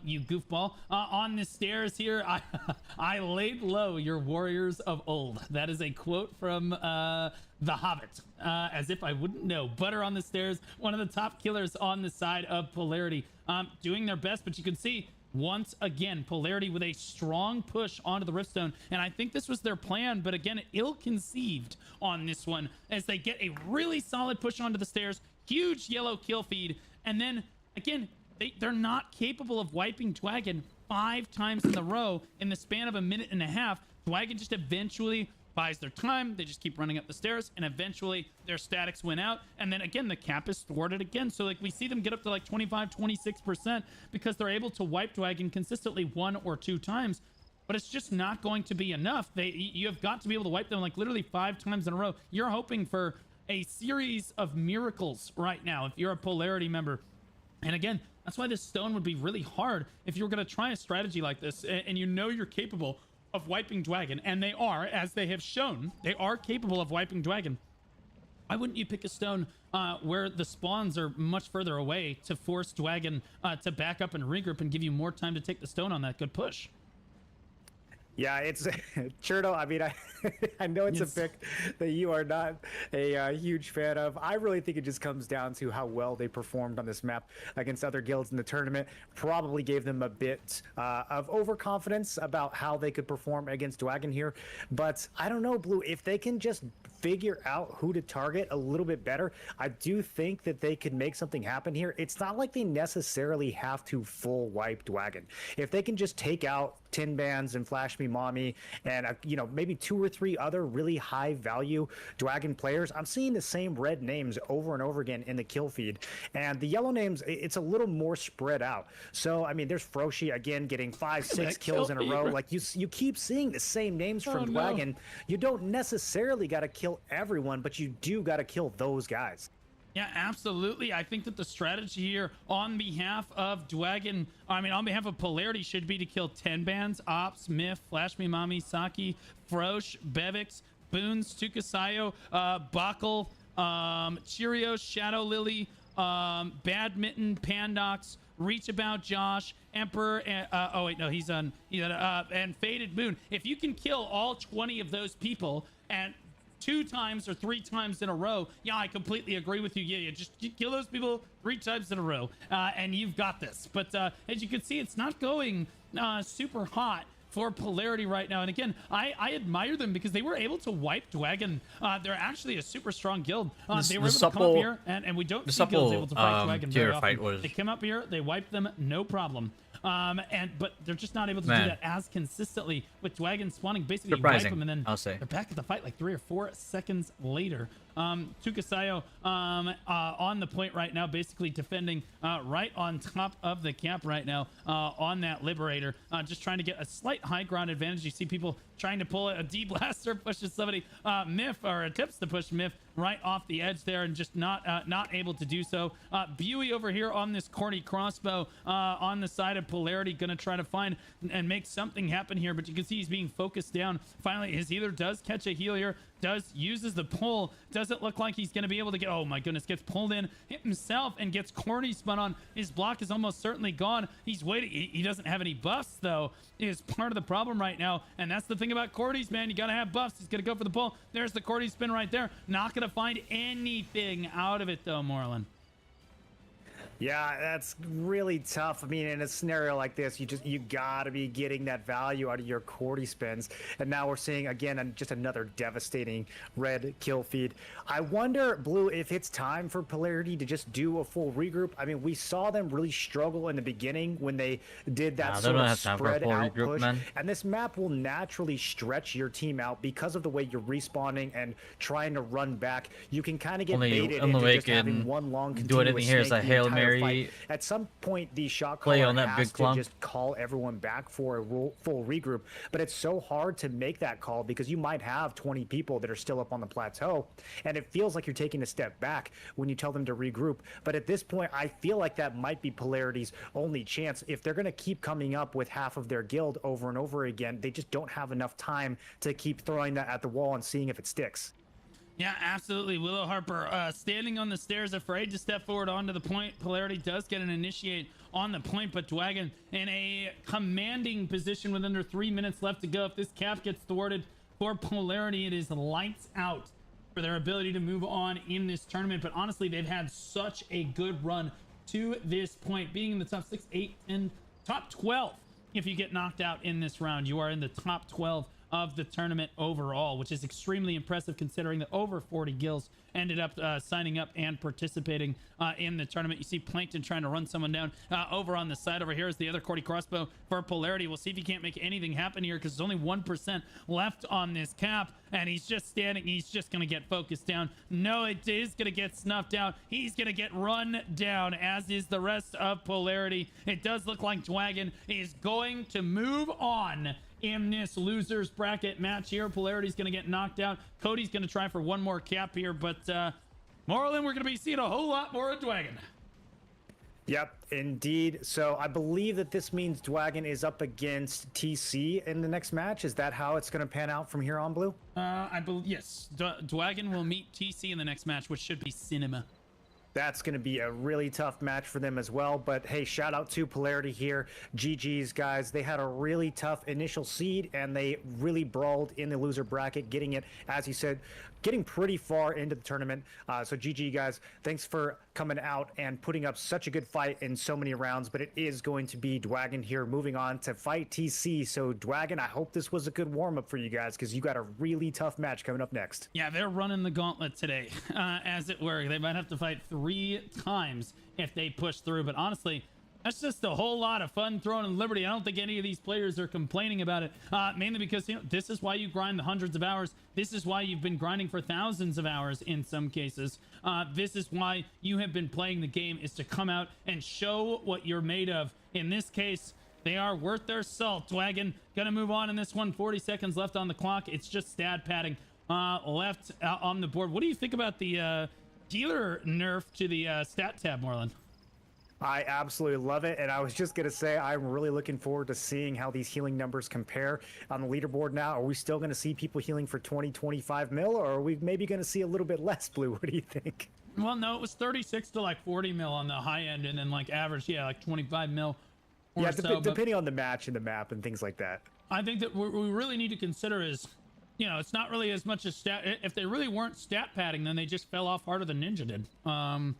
You goofball. On the stairs here, I laid low your warriors of old. That is a quote from The Hobbit. As if I wouldn't know. Butter on the stairs, one of the top killers on the side of Polarity. Doing their best, but you can see once again Polarity with a strong push onto the Riftstone, and I think this was their plan, but again ill-conceived on this one as they get a really solid push onto the stairs, huge yellow kill feed, and then again they're not capable of wiping Dwagon 5 times in a row in the span of a minute and a half. Dwagon just eventually buys their time. They just keep running up the stairs, and eventually their statics win out, and then again the cap is thwarted again. So like we see them get up to like 25-26% because they're able to wipe Dwagon consistently 1 or 2 times, but it's just not going to be enough. You have got to be able to wipe them like literally 5 times in a row. You're hoping for a series of miracles right now if you're a Polarity member, and again that's why this stone would be really hard if you were going to try a strategy like this and you know you're capable of wiping Dwagon, and they are, as they have shown, they are capable of wiping Dwagon. Why wouldn't you pick a stone where the spawns are much further away to force Dwagon to back up and regroup and give you more time to take the stone on that good push? Yeah, it's Churto. I mean, I know it's a pick that you are not a huge fan of. I really think it just comes down to how well they performed on this map against other guilds in the tournament. Probably gave them a bit of overconfidence about how they could perform against Dwagon here. But I don't know, Blue, if they can just figure out who to target a little bit better, I do think that they could make something happen here. It's not like they necessarily have to full wipe Dwagon. If they can just take out 10 Bands and Flash Me Mommy and maybe 2 or 3 other really high value Dwagon players, I'm seeing the same red names over and over again in the kill feed, and the yellow names, it's a little more spread out. So I mean, there's Froshi again getting 5-6 kills in a row. Like you keep seeing the same names from Dwagon. No. You don't necessarily got to kill everyone, but you do got to kill those guys. Yeah, absolutely. I think that the strategy here on behalf of Dwagon, on behalf of Polarity, should be to kill 10 Bands, Ops, Myth, Flash Me Mommy, Saki, Frosh, Bevix, Boons, Tukasayo, Buckle, Cheerios, Shadow Lily, Badminton, Pandox, Reach About Josh, Emperor, and Faded Moon. If you can kill all 20 of those people and 2 times or 3 times in a row, yeah, I completely agree with you. Yeah, just kill those people 3 times in a row, and you've got this. But as you can see, it's not going super hot for Polarity right now. And again, I admire them because they were able to wipe Dwagon. They're actually a super strong guild. They were able to come up here, and we don't see guilds able to fight Dwagon very often. They come up here, they wipe them, no problem. But they're just not able to do that as consistently with Dwagon spawning. Basically, you wipe them, and then they're back at the fight like 3 or 4 seconds later. Tukasayo on the point right now, basically defending right on top of the cap right now on that Liberator, just trying to get a slight high ground advantage. You see people trying to pull a D-Blaster, pushes somebody, Miff, or attempts to push Miff right off the edge there, and just not able to do so. Buey over here on this corny crossbow on the side of Polarity, gonna try to find and make something happen here, but you can see he's being focused down. Finally, his healer does catch a heal here, uses the pull. Doesn't look like he's going to be able to get, oh my goodness, gets pulled in himself and gets corny spun on. His block is almost certainly gone. He's waiting. He doesn't have any buffs, though, is part of the problem right now. And that's the thing about Cordy's, man. You got to have buffs. He's going to go for the pull. There's the Cordy spin right there. Not going to find anything out of it, though, Moreland. Yeah, that's really tough. I mean, in a scenario like this, you gotta be getting that value out of your Cordy spins. And now we're seeing again just another devastating red kill feed. I wonder, Blue, if it's time for Polarity to just do a full regroup. I mean, we saw them really struggle in the beginning when they did that sort of spread out push. Man. And this map will naturally stretch your team out because of the way you're respawning and trying to run back. You can kind of get baited into just having one long continuous do anything here is a Hail Mary. Fight. At some point, the shot caller on that has to just call everyone back for a full regroup. But it's so hard to make that call because you might have 20 people that are still up on the plateau, and it feels like you're taking a step back when you tell them to regroup. But at this point, I feel like that might be Polarity's only chance. If they're going to keep coming up with half of their guild over and over again, they just don't have enough time to keep throwing that at the wall and seeing if it sticks. Yeah, absolutely. Willow Harper standing on the stairs, afraid to step forward onto the point. Polarity does get an initiate on the point, but Dwagon in a commanding position with under 3 minutes left to go. If this cap gets thwarted for Polarity, it is lights out for their ability to move on in this tournament. But honestly, they've had such a good run to this point, being in the top 6, 8, and top 12. If you get knocked out in this round, you are in the top 12 of the tournament overall, which is extremely impressive considering that over 40 gills ended up signing up and participating in the tournament. You see Plankton trying to run someone down over on the side. Over here is the other Cordy crossbow for Polarity. We'll see if he can't make anything happen here because there's only 1% left on this cap, and he's just standing. He's just going to get focused down. No, it is going to get snuffed out. He's going to get run down, as is the rest of Polarity. It does look like Dwagon is going to move on in this losers bracket match here. Polarity's going to get knocked out. Cody's going to try for one more cap here, but Moreland, we're going to be seeing a whole lot more of Dwagon. Yep, indeed. So I believe that this means Dwagon is up against TC in the next match. Is that how it's going to pan out from here on, Blue? I believe, yes. Dwagon will meet TC in the next match, which should be cinema. That's going to be a really tough match for them as well. But hey, shout out to Polarity here. GG's, guys. They had a really tough initial seed, and they really brawled in the loser bracket, getting it, as you said, getting pretty far into the tournament. So GG, guys. Thanks for coming out and putting up such a good fight in so many rounds. But it is going to be Dwagon here moving on to fight TC. So Dwagon, I hope this was a good warm-up for you guys because you got a really tough match coming up next. Yeah, they're running the gauntlet today, as it were. They might have to fight 3 times if they push through. But honestly, that's just a whole lot of fun throwing in Liberty. I don't think any of these players are complaining about it, mainly because, you know, this is why you grind the hundreds of hours. This is why you've been grinding for thousands of hours in some cases. This is why you have been playing the game, is to come out and show what you're made of. In this case, they are worth their salt. Dwagon gonna move on in this one. 40 seconds left on the clock. It's just stat padding left on the board. What do you think about the dealer nerf to the stat tab, Moreland? I absolutely love it, and I was just going to say I'm really looking forward to seeing how these healing numbers compare on the leaderboard now. Are we still going to see people healing for 20, 25 mil, or are we maybe going to see a little bit less, Blue? What do you think? Well, no, it was 36 to like 40 mil on the high end, and then like average, yeah, like 25 mil or so. Depending on the match and the map and things like that. I think that what we really need to consider is, you know, it's not really as much as stat. If they really weren't stat padding, then they just fell off harder than Ninja did. And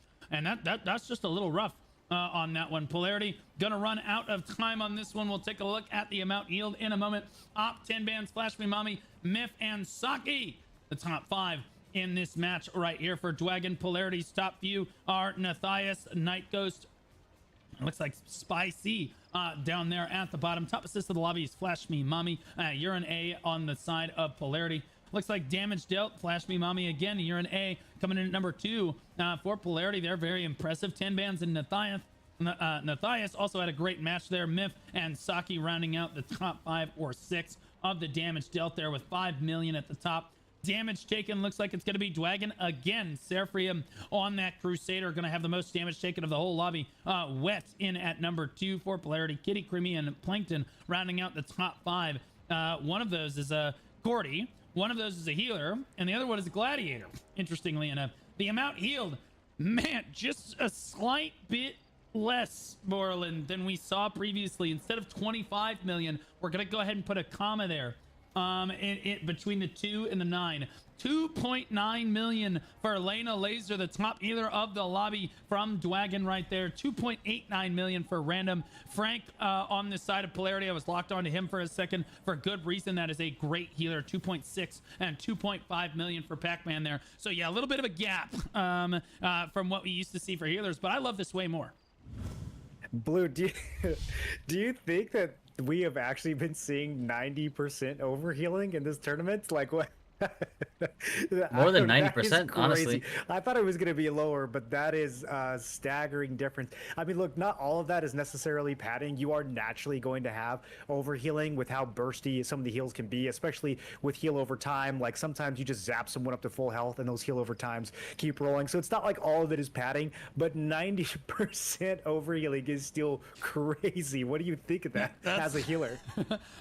that's just a little rough on that one. Polarity gonna run out of time on this one. We'll take a look at the amount yield in a moment. Op, 10 bands, Flash Me Mommy, Miff, and Saki, the top 5 in this match right here for Dwagon. Polarity's top few are Nathias, Night Ghost, it looks like Spicy down there at the bottom. Top assist of the lobby is Flash Me Mommy. You're an A on the side of Polarity. Looks like damage dealt. Flash Me Mommy again. You're an A. Coming in at number 2 for Polarity. They're very impressive. 10 bands and Nathias also had a great match there. Myth and Saki rounding out the top 5 or 6 of the damage dealt there with 5 million at the top. Damage taken looks like it's going to be Dwagon again. Seraphrium on that Crusader going to have the most damage taken of the whole lobby. Wet in at number 2 for Polarity. Kitty, Creamy, and Plankton rounding out the top 5. One of those is a Gordy. One of those is a healer, and the other one is a Gladiator. Interestingly enough, the amount healed, man, just a slight bit less, Moreland, than we saw previously. Instead of 25 million, we're gonna go ahead and put a comma there between the 2 and the 9. 2.9 million for Elena Laser, the top healer of the lobby from Dwagon right there. 2.89 million for Random. Frank on the side of Polarity, I was locked onto him for a second for good reason. That is a great healer. 2.6 and 2.5 million for Pac-Man there. So yeah, a little bit of a gap from what we used to see for healers, but I love this way more. Blue, do you think that we have actually been seeing 90% overhealing in this tournament? Like, what? More than 90%, honestly. I thought it was going to be lower, but that is a staggering difference. I mean, look, not all of that is necessarily padding. You are naturally going to have overhealing with how bursty some of the heals can be, especially with heal over time. Like, sometimes you just zap someone up to full health and those heal over times keep rolling. So it's not like all of it is padding, but 90% overhealing is still crazy. What do you think of that as a healer?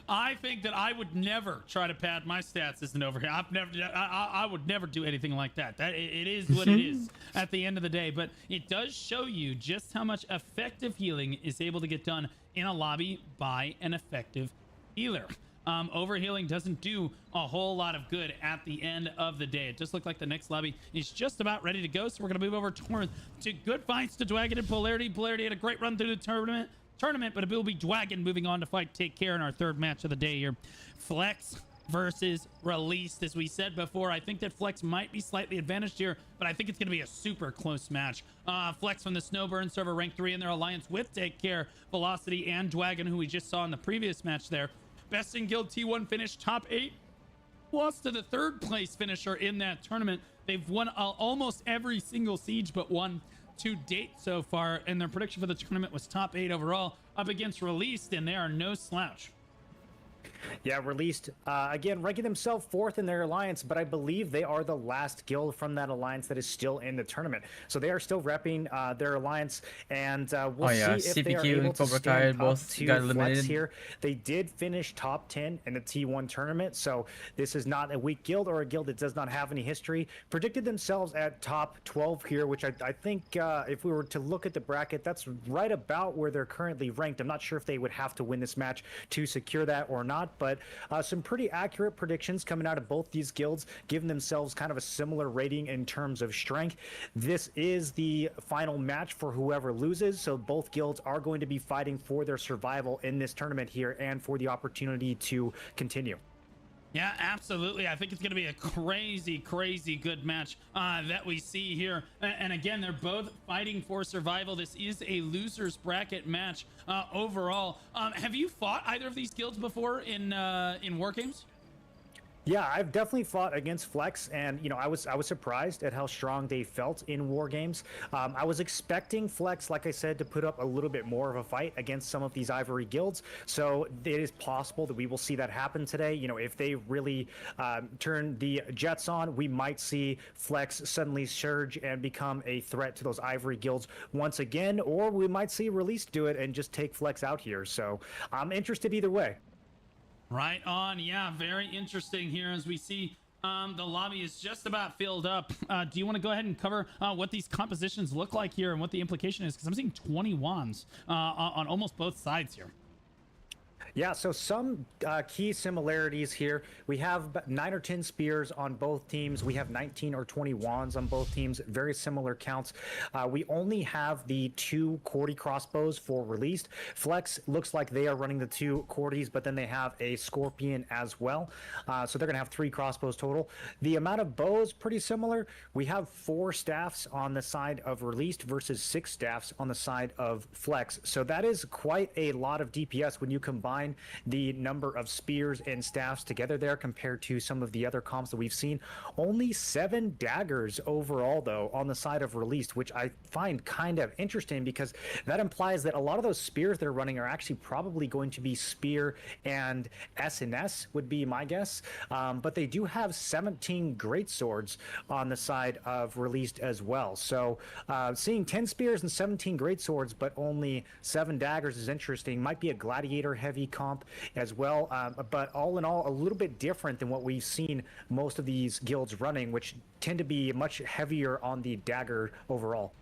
I think that I would never try to pad my stats as an overheal. I would never do anything like that. It is what it is at the end of the day, but it does show you just how much effective healing is able to get done in a lobby by an effective healer. Overhealing doesn't do a whole lot of good at the end of the day. It just looked like the next lobby is just about ready to go, so we're going to move over to good fights to Dwagon and Polarity. Polarity had a great run through the tournament, but it will be Dwagon moving on to fight Take Care in our third match of the day here. Flex versus Released. As we said before, I think that Flex might be slightly advantaged here, but I think it's going to be a super close match. Flex from the Snowburn server, rank 3 in their alliance with Take Care, Velocity, and Dwagon, who we just saw in the previous match there. Best in Guild T1 finish, top 8. Lost to the 3rd place finisher in that tournament. They've won almost every single siege but one to date so far, and their prediction for the tournament was top 8 overall, up against Released, and they are no slouch. Yeah, Released, again, ranking themselves 4th in their alliance, but I believe they are the last guild from that alliance that is still in the tournament. So they are still repping their alliance, and we'll see if they are able to stand up to Flex here. They did finish top 10 in the T1 tournament, so this is not a weak guild or a guild that does not have any history. Predicted themselves at top 12 here, which I think if we were to look at the bracket, that's right about where they're currently ranked. I'm not sure if they would have to win this match to secure that or not, but some pretty accurate predictions coming out of both these guilds, giving themselves kind of a similar rating in terms of strength. This is the final match for whoever loses, so both guilds are going to be fighting for their survival in this tournament here and for the opportunity to continue. Yeah, absolutely. I think it's going to be a crazy, crazy good match that we see here. And again, they're both fighting for survival. This is a loser's bracket match overall. Have you fought either of these guilds before in war games? Yeah, I've definitely fought against Flex, and you know, I was surprised at how strong they felt in war games. I was expecting Flex, like I said, to put up a little bit more of a fight against some of these Ivory guilds. So it is possible that we will see that happen today. You know, if they really turn the jets on, we might see Flex suddenly surge and become a threat to those Ivory guilds once again, or we might see Released do it and just take Flex out here. So I'm interested either way. Right on. Yeah, very interesting here as we see the lobby is just about filled up. Do you want to go ahead and cover what these compositions look like here and what the implication is? Because I'm seeing 20 wands on almost both sides here. Yeah, so some key similarities here. We have 9 or 10 spears on both teams. We have 19 or 20 wands on both teams. Very similar counts. We only have the 2 Cordy crossbows for Released. Flex looks like they are running the 2 Cordys, but then they have a Scorpion as well. So they're going to have 3 crossbows total. The amount of bows, pretty similar. We have 4 staffs on the side of Released versus 6 staffs on the side of Flex. So that is quite a lot of DPS when you combine combine the number of spears and staffs together there compared to some of the other comps that we've seen. Only 7 daggers overall, though, on the side of Released, which I find kind of interesting because that implies that a lot of those spears they're running are actually probably going to be spear and SNS, would be my guess. But they do have 17 great swords on the side of Released as well. So seeing 10 spears and 17 great swords, but only 7 daggers is interesting. Might be a gladiator heavy comp as well. But all in all, a little bit different than what we've seen most of these guilds running, which tend to be much heavier on the dagger overall.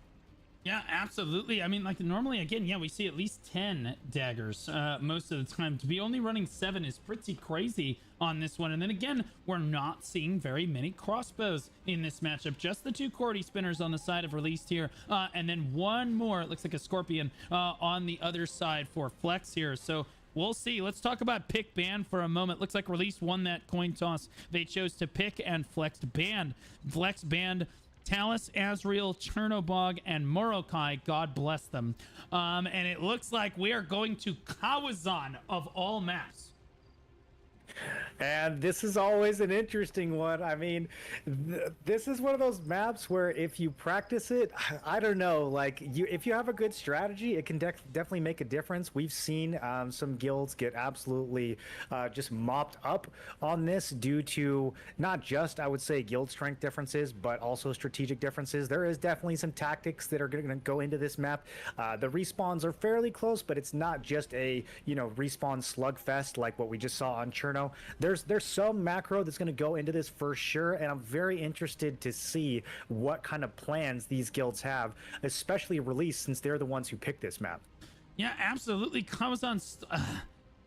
Yeah, absolutely. I mean, like normally, again, yeah, we see at least 10 daggers most of the time. To be only running 7 is pretty crazy on this one. And then again, we're not seeing very many crossbows in this matchup. Just the 2 Cordy spinners on the side of Released here. And then one more, it looks like a Scorpion on the other side for Flex here. So we'll see. Let's talk about pick ban for a moment. Looks like Released won that coin toss. They chose to pick and Flex banned. Flex banned Talus, Azrael, Chernobog, and Morokai. God bless them. And it looks like we are going to Kawazan of all maps. And this is always an interesting one. I mean, this is one of those maps where if you practice it, I don't know, like if you have a good strategy, it can definitely make a difference. We've seen some guilds get absolutely just mopped up on this due to not just, I would say, guild strength differences, but also strategic differences. There is definitely some tactics that are going to go into this map. The respawns are fairly close, but it's not just a, respawn slugfest like what we just saw on Cherno. There's some macro that's going to go into this for sure, and I'm very interested to see what kind of plans these guilds have, especially Released, since they're the ones who picked this map. Yeah, absolutely. Kawazan's a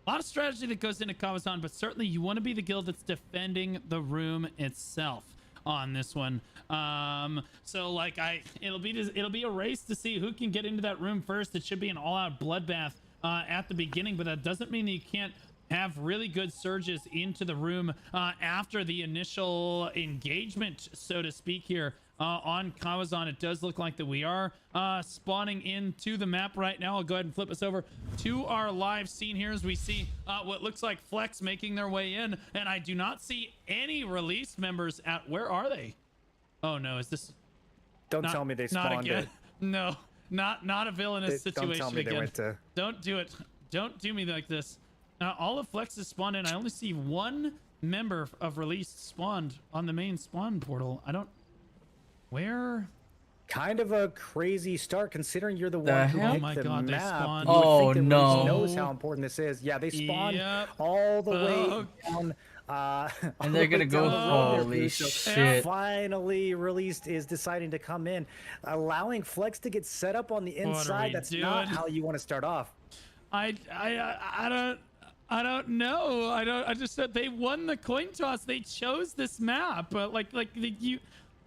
lot of strategy that goes into Kawazan, but certainly you want to be the guild that's defending the room itself on this one. So like it'll be a race to see who can get into that room first. It should be an all-out bloodbath at the beginning, but that doesn't mean that you can't have really good surges into the room after the initial engagement, so to speak, here on Kawazan. It does look like that we are spawning into the map right now. I'll go ahead and flip us over to our live scene here as we see what looks like Flex making their way in, and I do not see any Released members at... Where are they? Oh no, is this... Don't tell me they spawned not again. it. No, not a villainous situation don't tell me again. They went to... Don't do it. Don't do me like this. All of Flex is spawned in. I only see 1 member of Released spawned on the main spawn portal. I don't... Where? Kind of a crazy start considering you're the one who picked the map. They spawned. You would Oh, think that no. Released knows how important this is. Yeah, they spawned all the way down. And they're gonna go, holy shit. Finally, Released is deciding to come in, allowing Flex to get set up on the inside. That's not how you want to start off. I don't know. I just said they won the coin toss. They chose this map, but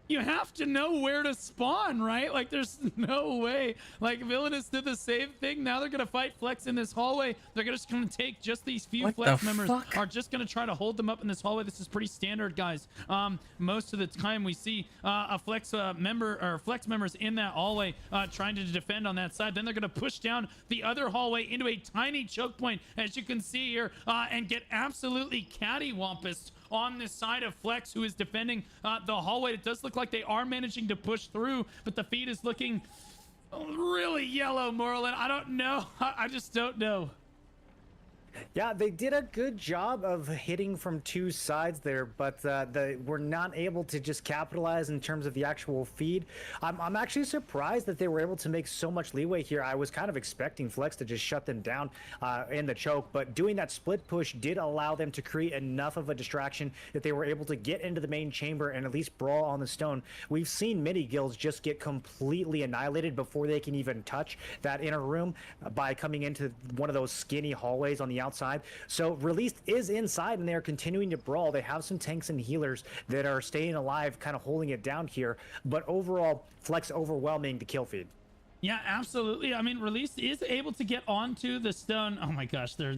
you have to know where to spawn, right? Like, there's no way. Like, Villainous did the same thing. Now they're gonna fight Flex in this hallway. They're just gonna take just these few Flex members. Are just gonna try to hold them up in this hallway. This is pretty standard, guys. Most of the time we see a Flex member or Flex members in that hallway trying to defend on that side. Then they're gonna push down the other hallway into a tiny choke point, as you can see here, and get absolutely cattywampus on this side of Flex, who is defending the hallway. It does look like they are managing to push through, but the feed is looking really yellow, Morlin. I don't know. I just don't know. Yeah, they did a good job of hitting from 2 sides there, but they were not able to just capitalize in terms of the actual feed. I'm actually surprised that they were able to make so much leeway here. I was kind of expecting Flex to just shut them down in the choke, but doing that split push did allow them to create enough of a distraction that they were able to get into the main chamber and at least brawl on the stone. We've seen many guilds just get completely annihilated before they can even touch that inner room by coming into one of those skinny hallways on the outside. So Released is inside and they're continuing to brawl. They have some tanks and healers that are staying alive, kind of holding it down here, but overall Flex overwhelming the kill feed. Yeah, absolutely. I mean, Released is able to get onto the stone. Oh my gosh, they're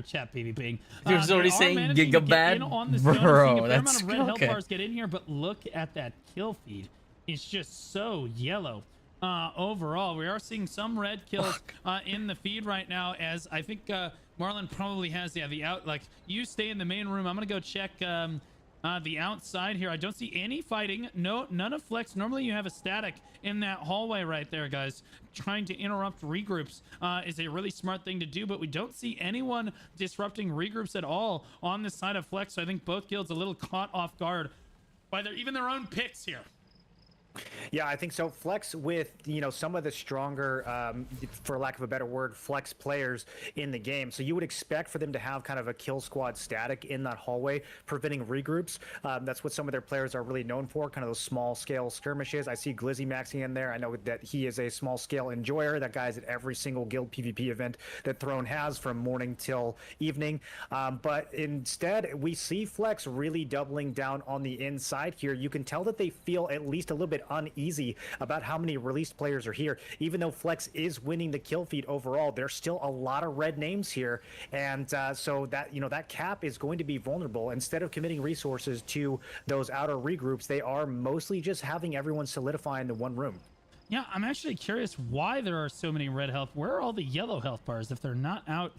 chat PvPing. You're already saying Gigabad, bro. That's amount of red health bars get in here, but look at that kill feed. It's just so yellow. Overall, we are seeing some red kills in the feed right now, as I think Marlon probably has, yeah, the out. Like, you stay in the main room. I'm gonna go check the outside here. I don't see any fighting. No, none of Flex. Normally you have a static in that hallway right there, guys. Trying to interrupt regroups is a really smart thing to do, but we don't see anyone disrupting regroups at all on the side of Flex. So I think both guilds a little caught off guard by even their own picks here. Yeah, I think so. Flex with, you know, some of the stronger, for lack of a better word, Flex players in the game. So you would expect for them to have kind of a kill squad static in that hallway, preventing regroups. That's what some of their players are really known for, kind of those small scale skirmishes. I see Glizzy maxing in there. I know that he is a small scale enjoyer. That guy's at every single guild PvP event that Throne has from morning till evening. But instead, we see Flex really doubling down on the inside here. You can tell that they feel at least a little bit uneasy about how many released players are here. Even though Flex is winning the kill feed overall, there's still a lot of red names here, and so that, you know, that cap is going to be vulnerable. Instead of committing resources to those outer regroups, they are mostly just having everyone solidify in the one room. Yeah, I'm actually curious why there are so many red health. Where are all the yellow health bars if they're not out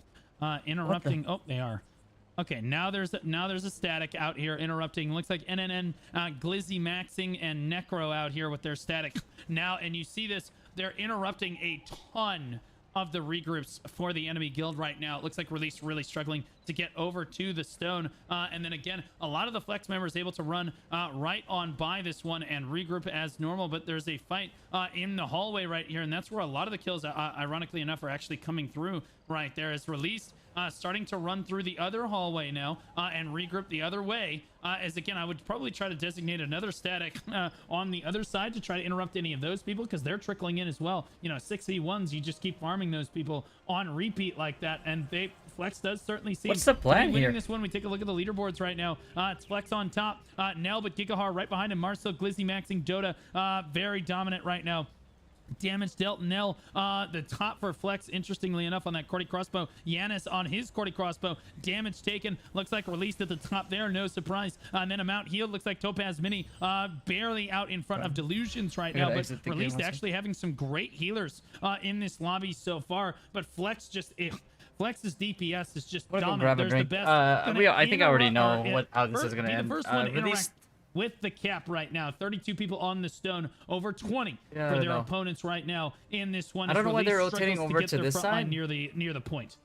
interrupting? Oh, they are. Okay, now there's a static out here interrupting. Looks like NNN, Glizzy maxing, and Necro out here with their static now. And you see this, they're interrupting a ton of the regroups for the enemy guild right now. It looks like Release really struggling to get over to the stone. And then again, a lot of the Flex members able to run right on by this one and regroup as normal. But there's a fight in the hallway right here. And that's where a lot of the kills, ironically enough, are actually coming through right there. As Release starting to run through the other hallway now and regroup the other way. As again, I would probably try to designate another static on the other side to try to interrupt any of those people, because they're trickling in as well. You know, 6v1s, you just keep farming those people on repeat like that, and Flex does certainly seem What's the plan winning here? This one. We take a look at the leaderboards right now. It's Flex on top, Nell, but Gigahar right behind him. Marcel, Glizzy maxing, Dota very dominant right now. Damage dealt Nell, the top for Flex, interestingly enough, on that Cordy crossbow. Yanis on his Cordy crossbow. Damage taken. Looks like released at the top there. No surprise. And then a mount healed. Looks like Topaz Mini barely out in front of Delusions right now. But released actually having some great healers in this lobby so far. But Flex just... Flex's DPS is just dominant. There's the best. I think I already know how this is going to end. The first one interact with the cap right now. 32 people on the stone, over 20 for their opponents right now in this one. I don't know why they're rotating over to this side near the point.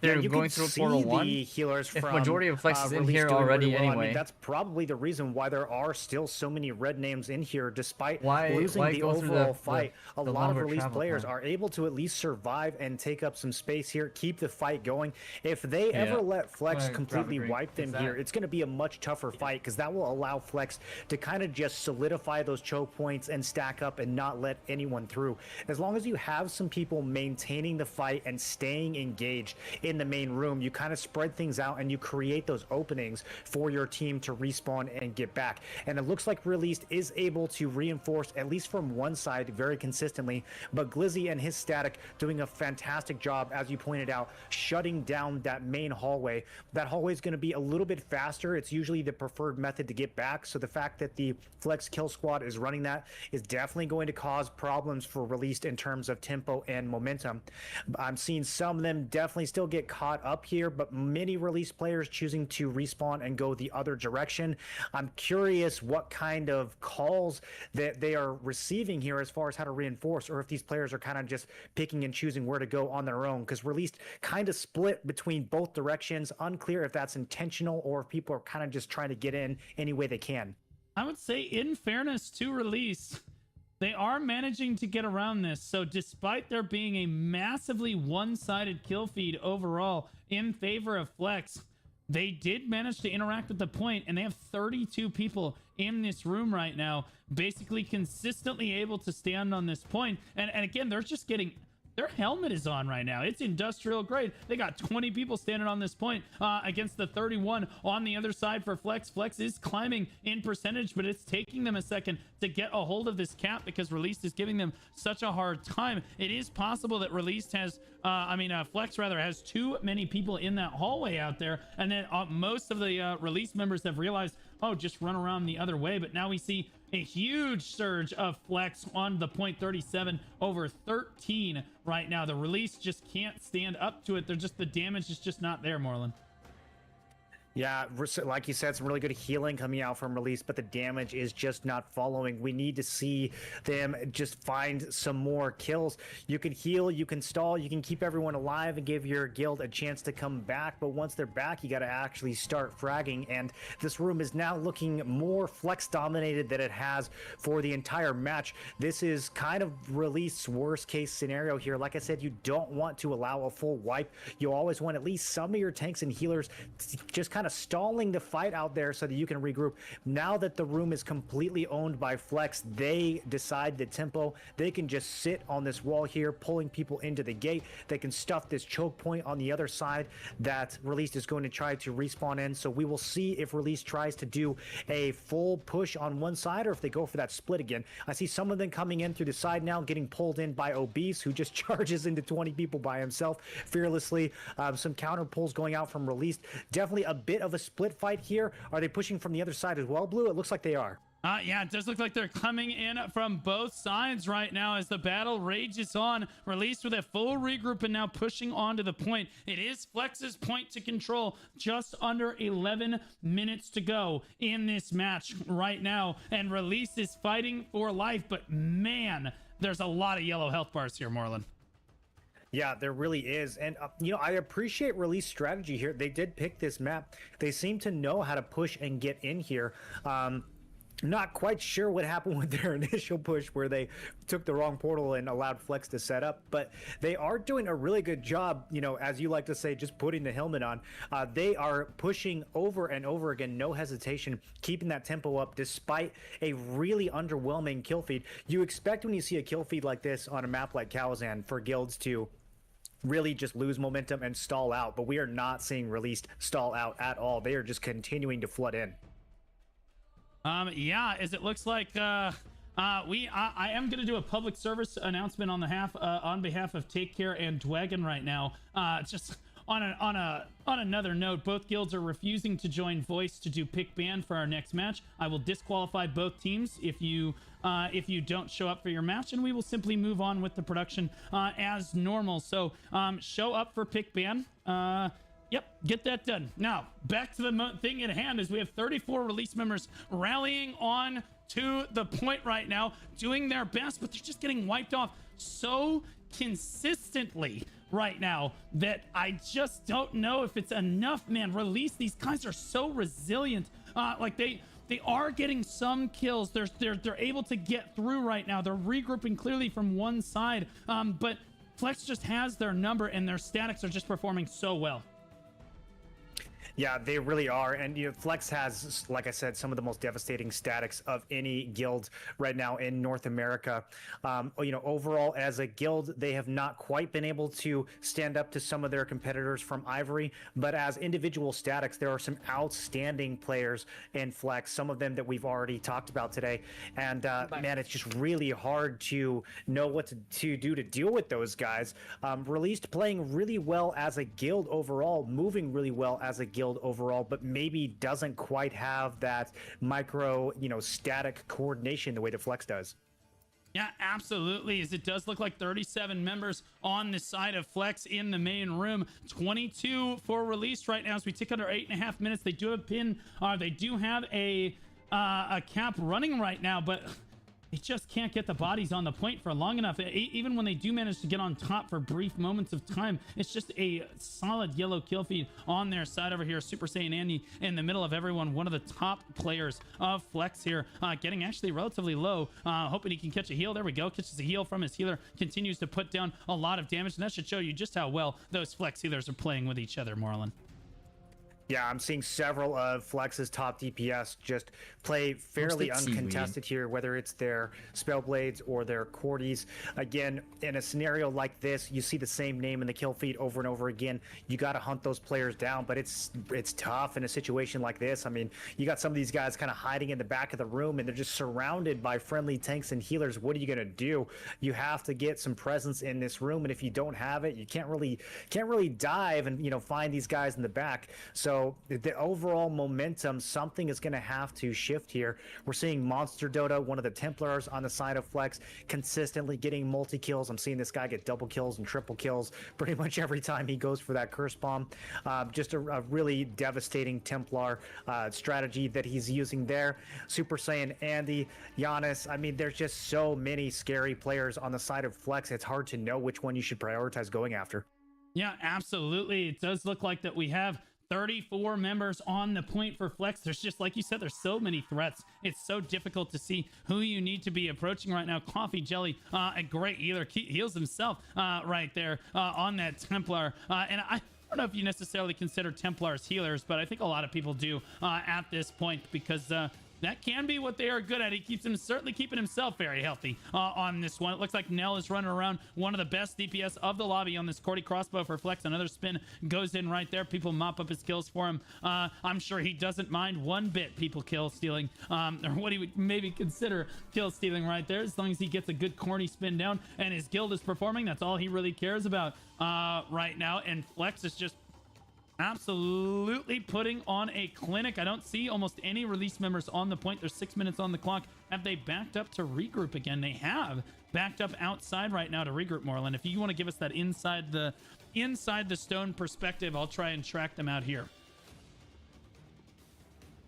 They're you going can through see portal 1. the healers If from majority of Flex is in Release here doing already really well. anyway. I mean, that's probably the reason why there are still so many red names in here, despite losing why the go through overall fight. A the lot of longer Release travel players time? are able to at least survive and take up some space here, keep the fight going. If they ever let Flex completely wipe them here, it's going to be a much tougher fight, because that will allow Flex to kind of just solidify those choke points and stack up and not let anyone through. As long as you have some people maintaining the fight and staying engaged in the main room, you kind of spread things out and you create those openings for your team to respawn and get back. And it looks like Released is able to reinforce, at least from one side, very consistently. But Glizzy and his static doing a fantastic job, as you pointed out, shutting down that main hallway. That hallway is going to be a little bit faster. It's usually the preferred method to get back. So the fact that the Flex kill squad is running that is definitely going to cause problems for Released in terms of tempo and momentum. I'm seeing some of them definitely still get caught up here, but many Release players choosing to respawn and go the other direction. I'm curious what kind of calls that they are receiving here as far as how to reinforce, or if these players are kind of just picking and choosing where to go on their own, because Released kind of split between both directions. Unclear if that's intentional or if people are kind of just trying to get in any way they can. I would say, in fairness to Release, they are managing to get around this. So despite there being a massively one-sided kill feed overall in favor of Flex, they did manage to interact with the point, and they have 32 people in this room right now, basically consistently able to stand on this point. And again, they're just getting... Their helmet is on right now. It's industrial grade. They got 20 people standing on this point against the 31 on the other side for Flex. Flex is climbing in percentage, but it's taking them a second to get a hold of this cap because Released is giving them such a hard time. It is possible that Released has, Flex rather, has too many people in that hallway out there, and then most of the Release members have realized, oh, just run around the other way. But now we see a huge surge of Flex on the point 37 over 13 right now. The release just can't stand up to it. They're just, the damage is just not there, Moreland. Yeah, like you said, some really good healing coming out from release, but the damage is just not following. We need to see them just find some more kills. You can heal, you can stall, you can keep everyone alive and give your guild a chance to come back, but once they're back, you got to actually start fragging, and this room is now looking more Flex dominated than it has for the entire match. This is kind of release worst case scenario here. Like I said, you don't want to allow a full wipe. You always want at least some of your tanks and healers just kind of stalling the fight out there so that you can regroup. Now that the room is completely owned by Flex, they decide the tempo. They can just sit on this wall here, pulling people into the gate. They can stuff this choke point on the other side that Release is going to try to respawn in. So we will see if Release tries to do a full push on one side or if they go for that split again. I see some of them coming in through the side now, getting pulled in by Obese, who just charges into 20 people by himself fearlessly. Some counter pulls going out from Release. Definitely a bit of a split fight here. Are they pushing from the other side as well, Blue? It looks like they are. Yeah, it does look like they're coming in from both sides right now as the battle rages on. Released with a full regroup and now pushing onto the point. It is Flex's point to control. Just under 11 minutes to go in this match right now. And Release is fighting for life, but man, there's a lot of yellow health bars here, Moreland. Yeah, there really is. And, I appreciate Release strategy here. They did pick this map. They seem to know how to push and get in here. Not quite sure what happened with their initial push where they took the wrong portal and allowed Flex to set up, but they are doing a really good job, as you like to say, just putting the helmet on. They are pushing over and over again, no hesitation, keeping that tempo up despite a really underwhelming kill feed. You expect when you see a kill feed like this on a map like Karazhan for guilds to really just lose momentum and stall out, but we are not seeing Released stall out at all. They are just continuing to flood in. Yeah, as it looks like I am going to do a public service announcement on behalf of Take Care and Dwagon right now. Just on another note, both guilds are refusing to join Voice to do pick ban for our next match. I will disqualify both teams if you don't show up for your match, and we will simply move on with the production as normal. So show up for pick ban. Yep, get that done. Now, back to the thing at hand is we have 34 Release members rallying on to the point right now, doing their best, but they're just getting wiped off so consistently right now that I just don't know if it's enough, man. Release, these guys are so resilient. Like they are getting some kills. They're able to get through right now. They're regrouping clearly from one side, but Flex just has their number and their statics are just performing so well. Yeah, they really are. And Flex has, like I said, some of the most devastating statics of any guild right now in North America. Overall, as a guild, they have not quite been able to stand up to some of their competitors from Ivory. But as individual statics, there are some outstanding players in Flex, some of them that we've already talked about today. And man, it's just really hard to know what to do to deal with those guys. Released playing really well as a guild overall, moving really well as a guild overall, but maybe doesn't quite have that micro, static coordination the way that Flex does. Yeah, absolutely. As it does look like 37 members on the side of Flex in the main room. 22 for Release right now as we tick under 8.5 minutes. They do have they do have a cap running right now, but they just can't get the bodies on the point for long enough. Even when they do manage to get on top for brief moments of time, it's just a solid yellow kill feed on their side over here. Super Saiyan Andy in the middle of everyone, one of the top players of Flex here, getting actually relatively low, hoping he can catch a heal. There we go, catches a heal from his healer, continues to put down a lot of damage, and that should show you just how well those Flex healers are playing with each other, Moreland. Yeah, I'm seeing several of Flex's top DPS just play fairly uncontested here, whether it's their Spellblades or their Cordies. Again, in a scenario like this, you see the same name in the kill feed over and over again. You got to hunt those players down, but it's tough in a situation like this. I mean, you got some of these guys kind of hiding in the back of the room, and they're just surrounded by friendly tanks and healers. What are you going to do? You have to get some presence in this room, and if you don't have it, you can't really dive and find these guys in the back. So So the overall momentum, something is going to have to shift here. We're seeing Monster Dota, one of the Templars on the side of Flex, consistently getting multi-kills. I'm seeing this guy get double kills and triple kills pretty much every time he goes for that curse bomb. Just a really devastating Templar strategy that he's using there. Super Saiyan Andy, Giannis. I mean, there's just so many scary players on the side of Flex. It's hard to know which one you should prioritize going after. Yeah, absolutely. It does look like that we have 34 members on the point for Flex. There's just, like you said, there's so many threats. It's so difficult to see who you need to be approaching right now. Coffee Jelly, a great healer, heals himself right there on that Templar. And I don't know if you necessarily consider Templars healers, but I think a lot of people do at this point, because that can be what they are good at. He keeps him certainly keeping himself very healthy on this one. It looks like Nell is running around, one of the best DPS of the lobby on this Cordy crossbow for Flex. Another spin goes in right there. People mop up his kills for him. I'm sure he doesn't mind one bit people kill stealing, or what he would maybe consider kill stealing right there. As long as he gets a good corny spin down and his guild is performing, that's all he really cares about right now. And Flex is just absolutely putting on a clinic. I don't see almost any release members on the point. There's 6 minutes on the clock. Have they backed up to regroup again? They have backed up outside right now to regroup, Moreland. If you want to give us that inside the stone perspective, I'll try and track them out here.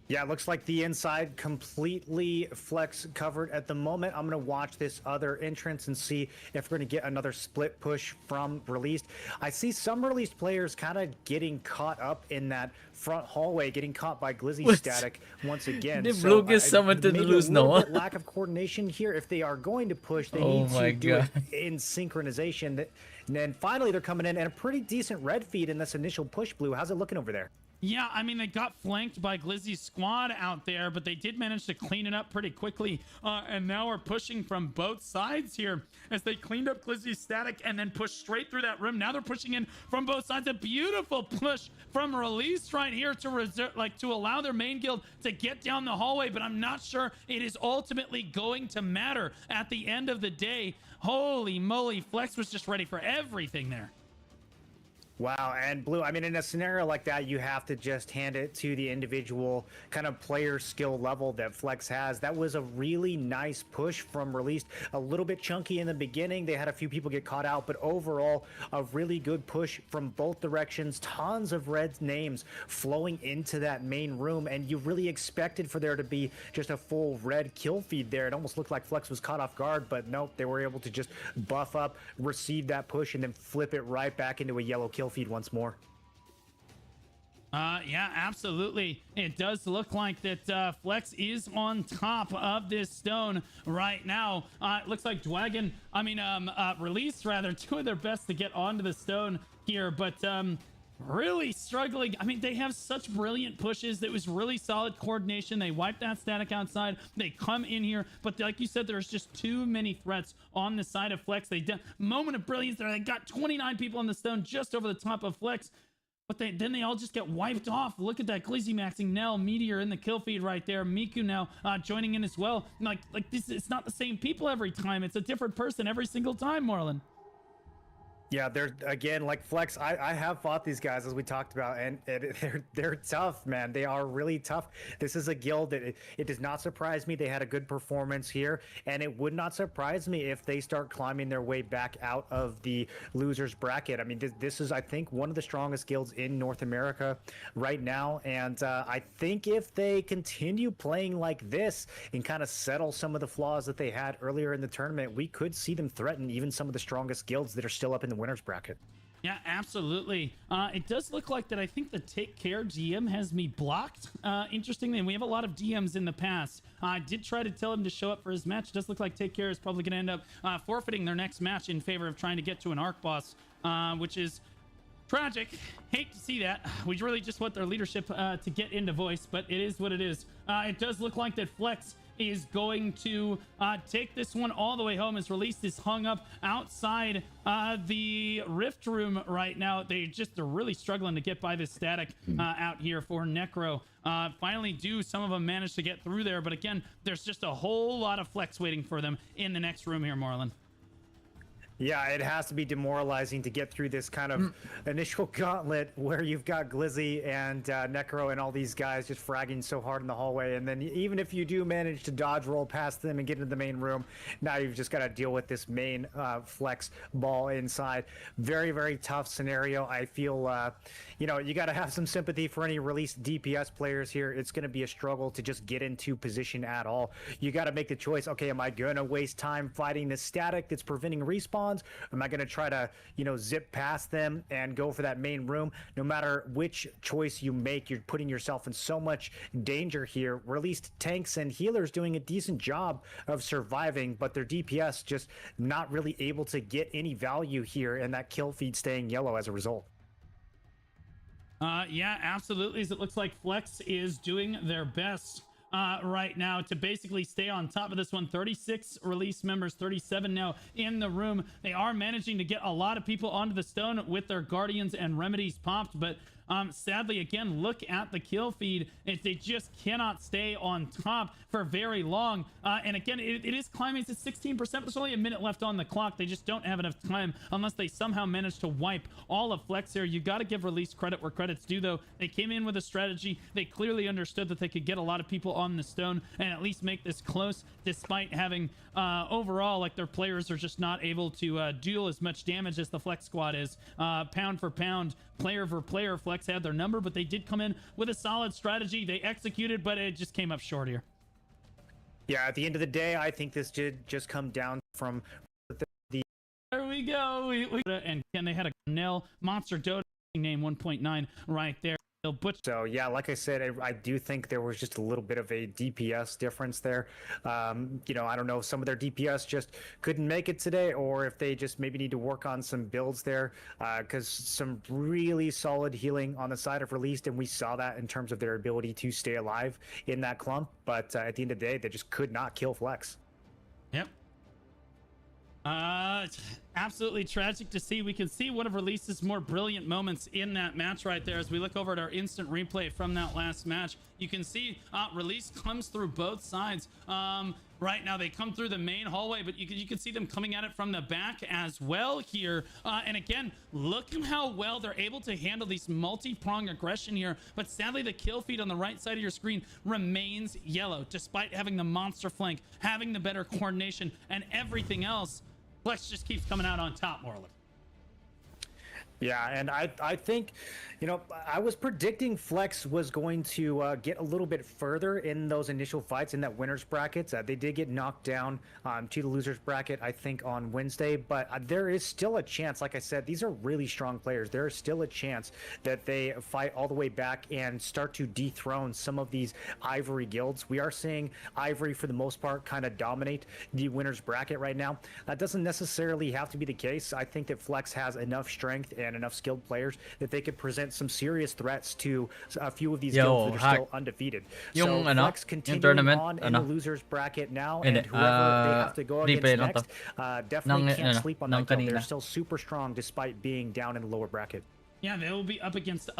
Yeah, it looks like the inside completely Flex covered at the moment. I'm going to watch this other entrance and see if we're going to get another split push from Released. I see some Released players kind of getting caught up in that front hallway, getting caught by Glizzy Static once again. Did Blue get summoned to lose Noah? Lack of coordination here. If they are going to push, they need to do it in synchronization. And then finally they're coming in and a pretty decent red feed in this initial push, Blue. How's it looking over there? Yeah, I mean, they got flanked by Glizzy's squad out there, but they did manage to clean it up pretty quickly. And now we're pushing from both sides here as they cleaned up Glizzy's static and then pushed straight through that room. Now they're pushing in from both sides. A beautiful push from Release right here to allow their main guild to get down the hallway, but I'm not sure it is ultimately going to matter at the end of the day. Holy moly, Flex was just ready for everything there. Wow, and Blue, I mean, in a scenario like that, you have to just hand it to the individual kind of player skill level that Flex has. That was a really nice push from Released. A little bit chunky in the beginning. They had a few people get caught out, but overall, a really good push from both directions. Tons of red names flowing into that main room, and you really expected for there to be just a full red kill feed there. It almost looked like Flex was caught off guard, but nope, they were able to just buff up, receive that push, and then flip it right back into a yellow kill feed once more. Yeah, absolutely. It does look like that Flex is on top of this stone right now. It looks like Release rather, doing their best to get onto the stone here, but really struggling. I mean, they have such brilliant pushes. It was really solid coordination. They wiped that static outside. They come in here, but like you said, there's just too many threats on the side of Flex. They did moment of brilliance there. They got 29 people on the stone just over the top of Flex, but then they all just get wiped off. Look at that Glizzy maxing Nell, Meteor in the kill feed right there. Miku now joining in as well. Like this, it's not the same people every time. It's a different person every single time, Marlon. Yeah, they're again like Flex. I have fought these guys as we talked about, and they're tough, man. They are really tough. This is a guild that it does not surprise me. They had a good performance here, and it would not surprise me if they start climbing their way back out of the losers bracket. I mean, this is, I think, one of the strongest guilds in North America right now, and I think if they continue playing like this and kind of settle some of the flaws that they had earlier in the tournament, we could see them threaten even some of the strongest guilds that are still up in the winners bracket. Yeah, absolutely. It does look like that. I think the Take Care GM has me blocked. Interestingly, and we have a lot of DMs in the past. I did try to tell him to show up for his match. It does look like Take Care is probably going to end up forfeiting their next match in favor of trying to get to an ARC boss, which is tragic. Hate to see that. We really just want their leadership to get into voice, but it is what it is. It does look like that Flex is going to take this one all the way home. As Release is hung up outside the Rift Room right now. They're really struggling to get by this static out here for Necro. Finally some of them manage to get through there, but again, there's just a whole lot of Flex waiting for them in the next room here, Marlon. Yeah, it has to be demoralizing to get through this kind of initial gauntlet where you've got Glizzy and Necro and all these guys just fragging so hard in the hallway. And then even if you do manage to dodge roll past them and get into the main room, now you've just got to deal with this main flex ball inside. Very, very tough scenario. I feel, you know, you got to have some sympathy for any released DPS players here. It's going to be a struggle to just get into position at all. You got to make the choice. Okay, am I going to waste time fighting this static that's preventing respawn? Am I going to try to, you know, zip past them and go for that main room? No matter which choice you make, you're putting yourself in so much danger here. Released tanks and healers doing a decent job of surviving, but their DPS just not really able to get any value here, and that kill feed staying yellow as a result. Yeah, absolutely. As it looks like Flex is doing their best right now to basically stay on top of this one. 36 release members, 37 now in the room. They are managing to get a lot of people onto the stone with their guardians and remedies popped, but sadly, again, look at the kill feed. They just cannot stay on top for very long. And again, it is climbing to 16%, but there's only a minute left on the clock. They just don't have enough time unless they somehow manage to wipe all of Flex here. You got to give Release credit where credit's due, though. They came in with a strategy. They clearly understood that they could get a lot of people on the stone and at least make this close, despite having overall, like, their players are just not able to deal as much damage as the Flex squad is. Pound for pound, player for player, Flex had their number, but they did come in with a solid strategy. They executed, but it just came up short here. Yeah, at the end of the day, I think this did just come down from the... There we go. And again, they had a Nell Monster Dota name 1.9 right there. So yeah, like I said, I do think there was just a little bit of a DPS difference there. You know, I don't know if some of their DPS just couldn't make it today, or if they just maybe need to work on some builds there, because some really solid healing on the side of Released, and we saw that in terms of their ability to stay alive in that clump. But at the end of the day, they just could not kill Flex. Yep. Absolutely tragic to see. We can see one of Release's more brilliant moments in that match right there. As we look over at our instant replay from that last match, you can see Release comes through both sides. Right now they come through the main hallway, but you can see them coming at it from the back as well here. And again, look at how well they're able to handle these multi-prong aggression here. But sadly, the kill feed on the right side of your screen remains yellow, despite having the monster flank, having the better coordination, and everything else. Flex just keeps coming out on top, more or less. Yeah, and I think, you know, I was predicting Flex was going to get a little bit further in those initial fights in that winners bracket. They did get knocked down to the losers bracket, I think, on Wednesday, but there is still a chance. Like I said, these are really strong players. There is still a chance that they fight all the way back and start to dethrone some of these Ivory guilds. We are seeing Ivory, for the most part, kind of dominate the winners bracket right now. That doesn't necessarily have to be the case. I think that Flex has enough strength and enough skilled players that they could present some serious threats to a few of these guilds that are still undefeated. So Flex continuing on in the losers bracket now, and whoever they have to go against next, definitely can't sleep on that guild. They're still super strong despite being down in the lower bracket. Yeah, they will be up against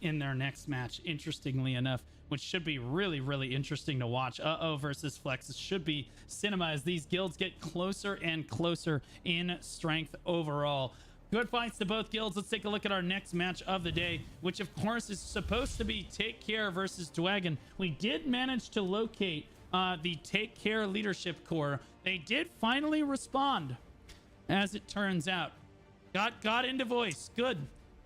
in their next match, interestingly enough, which should be really, really interesting to watch. Versus Flex. It should be cinema as these guilds get closer and closer in strength overall. Good fights to both guilds. Let's take a look at our next match of the day, which of course is supposed to be Take Care versus Dwagon. We did manage to locate the Take Care leadership core. They did finally respond, as it turns out. Got into voice. Good.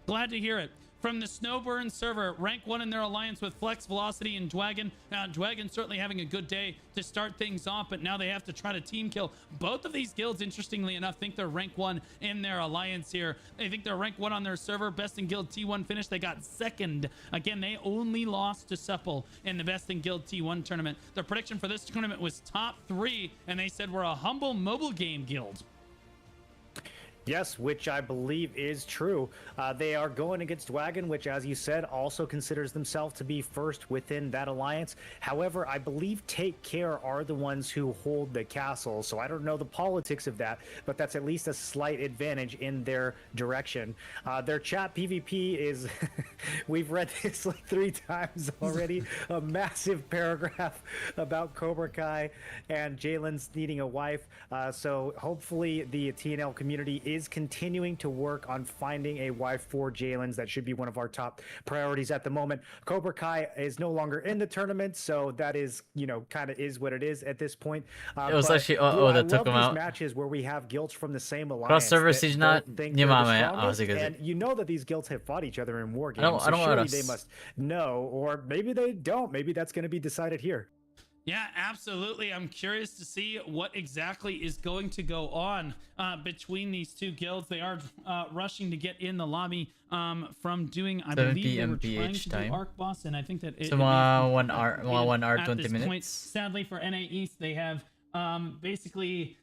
Glad to hear it. From the Snowburn server, rank 1 in their alliance with Flex, Velocity, and Dwagon. Now, Dwagon certainly having a good day to start things off, but now they have to try to team kill. Both of these guilds, interestingly enough, think they're rank 1 in their alliance here. They think they're rank 1 on their server. Best in Guild T1 finish. They got second. Again, they only lost to Supple in the Best in Guild T1 tournament. Their prediction for this tournament was top 3, and they said we're a humble mobile game guild. Yes, which I believe is true. They are going against Dwagon, which, as you said, also considers themselves to be first within that alliance. However, I believe Take Care are the ones who hold the castle, so I don't know the politics of that, but that's at least a slight advantage in their direction. Their chat PvP is, we've read this like 3 times already, a massive paragraph about Cobra Kai and Jalen's needing a wife. So hopefully the TNL community is continuing to work on finding a wife for Jalen's. That should be one of our top priorities at the moment. Cobra Kai is no longer in the tournament, so that is, you know, kind of is what it is at this point. It was actually that took him out. Matches where we have guilds from the same alliance. Cross server siege not and you know that these guilds have fought each other in war games. So surely they must know, or maybe they don't. Maybe that's going to be decided here. Yeah, absolutely. I'm curious to see what exactly is going to go on between these two guilds. They are rushing to get in the lobby from doing, I believe they were trying to do Arc Boss, and I think that it, so 1 hour 20 minutes. Point, sadly for NAE, they have basically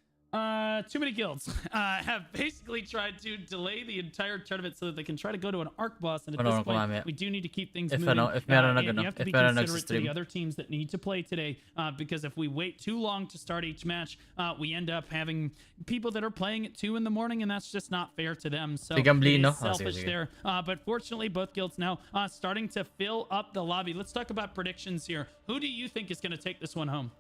too many guilds have basically tried to delay the entire tournament so that they can try to go to an arc boss, and at this point we do need to keep things moving. And you have to be considerate to the other teams that need to play today, because if we wait too long to start each match, we end up having people that are playing at 2 in the morning, and that's just not fair to them. So it's selfish there, but fortunately both guilds now starting to fill up the lobby. Let's talk about predictions here. Who do you think is going to take this one home?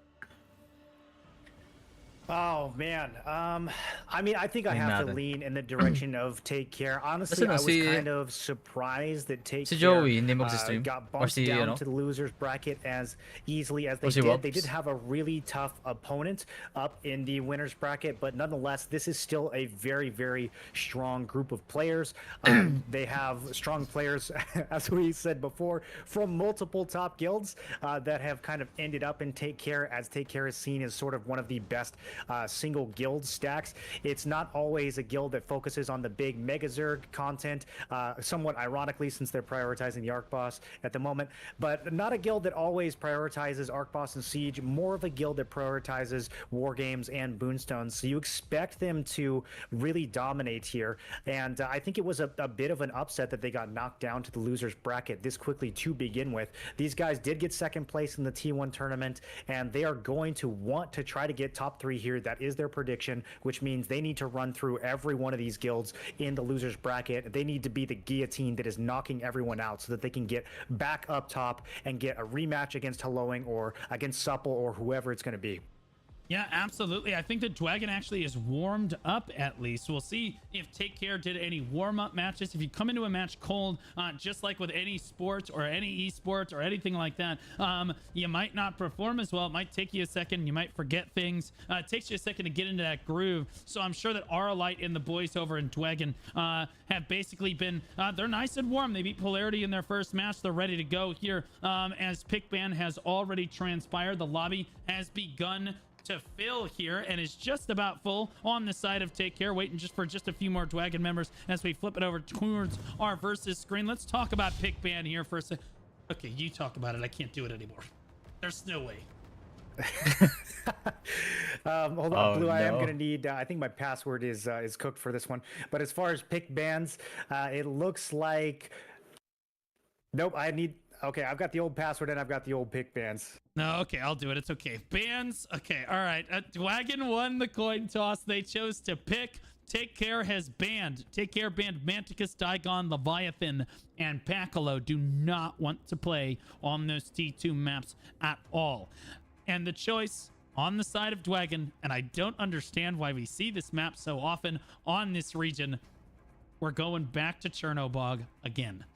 Oh man, I mean, I think I have to lean in the direction of Take Care. Honestly, I was kind of surprised that Take Care got bumped down to the losers bracket as easily as they did. They did have a really tough opponent up in the winners bracket, but nonetheless, this is still a very, very strong group of players. They have strong players, as we said before, from multiple top guilds that have kind of ended up in Take Care, as Take Care is seen as sort of one of the best single guild stacks. It's not always a guild that focuses on the big Megazerg content, somewhat ironically since they're prioritizing the Arc Boss at the moment, but not a guild that always prioritizes Arc Boss and Siege, more of a guild that prioritizes War Games and Boonstones. So you expect them to really dominate here, and I think it was a bit of an upset that they got knocked down to the losers bracket this quickly to begin with. These guys did get second place in the T1 tournament, and they are going to want to try to get top 3 here. That is their prediction, which means they need to run through every one of these guilds in the losers bracket. They need to be the guillotine that is knocking everyone out so that they can get back up top and get a rematch against Helloing or against Supple or whoever it's going to be. Yeah, absolutely. I think that Dwagon actually is warmed up at least. We'll see if Take Care did any warm-up matches. If you come into a match cold, just like with any sport or any esports or anything like that, you might not perform as well. It might take you a second. You might forget things. It takes you a second to get into that groove. So I'm sure that Aralite and the boys over in Dwagon have basically been, they're nice and warm. They beat Polarity in their first match. They're ready to go here. As Pick Ban has already transpired, the lobby has begun to fill here and is just about full on the side of Take Care, waiting just for a few more Dwagon members as we flip it over towards our versus screen. Let's talk about Pick Ban here for a second. Okay, you talk about it. I can't do it anymore. There's no way. Hold on, Blue. No. I am gonna need. I think my password is cooked for this one. But as far as pick bans, it looks like. Nope. I need. Okay, I've got the old password and I've got the old pick bans. No, okay, I'll do it. It's okay. Bans. Okay, all right. Dwagon won the coin toss. They chose to pick. Take Care has banned. Take Care banned Manticus, Digon, Leviathan, and Pacolo. Do not want to play on those T2 maps at all. And the choice on the side of Dwagon, and I don't understand why we see this map so often on this region, we're going back to Chernobog again.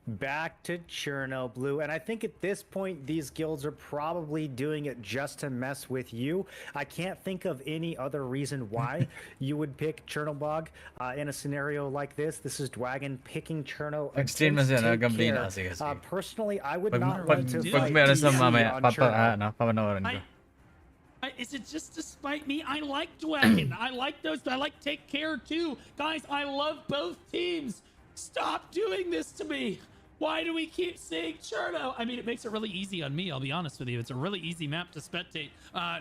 Back to Cherno, Blue, and I think at this point these guilds are probably doing it just to mess with you. I can't think of any other reason why you would pick Chernobog in a scenario like this. This is Dwagon picking Cherno against Take Care. Personally, I would not want to fight is it just to spite me? I like Dwagon. I like those. I like Take Care too. Guys, I love both teams. Stop doing this to me. Why do we keep saying Cherno? I mean, it makes it really easy on me, I'll be honest with you. It's a really easy map to spectate,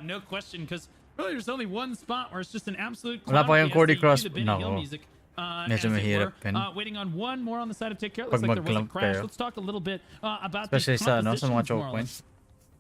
no question, because Really, there's only one spot where it's just an absolute Wala pa yung clown Cordy fiesta. You Cross. see the Benny Hill No. music, Medyo as it mahirap were. yan. Waiting on one more on the side of Take Care. It Pag looks like there was a mag-clump crash. kayo. Let's talk a little bit about Especially the sa, no, sa mga compositions, choke more or less. points.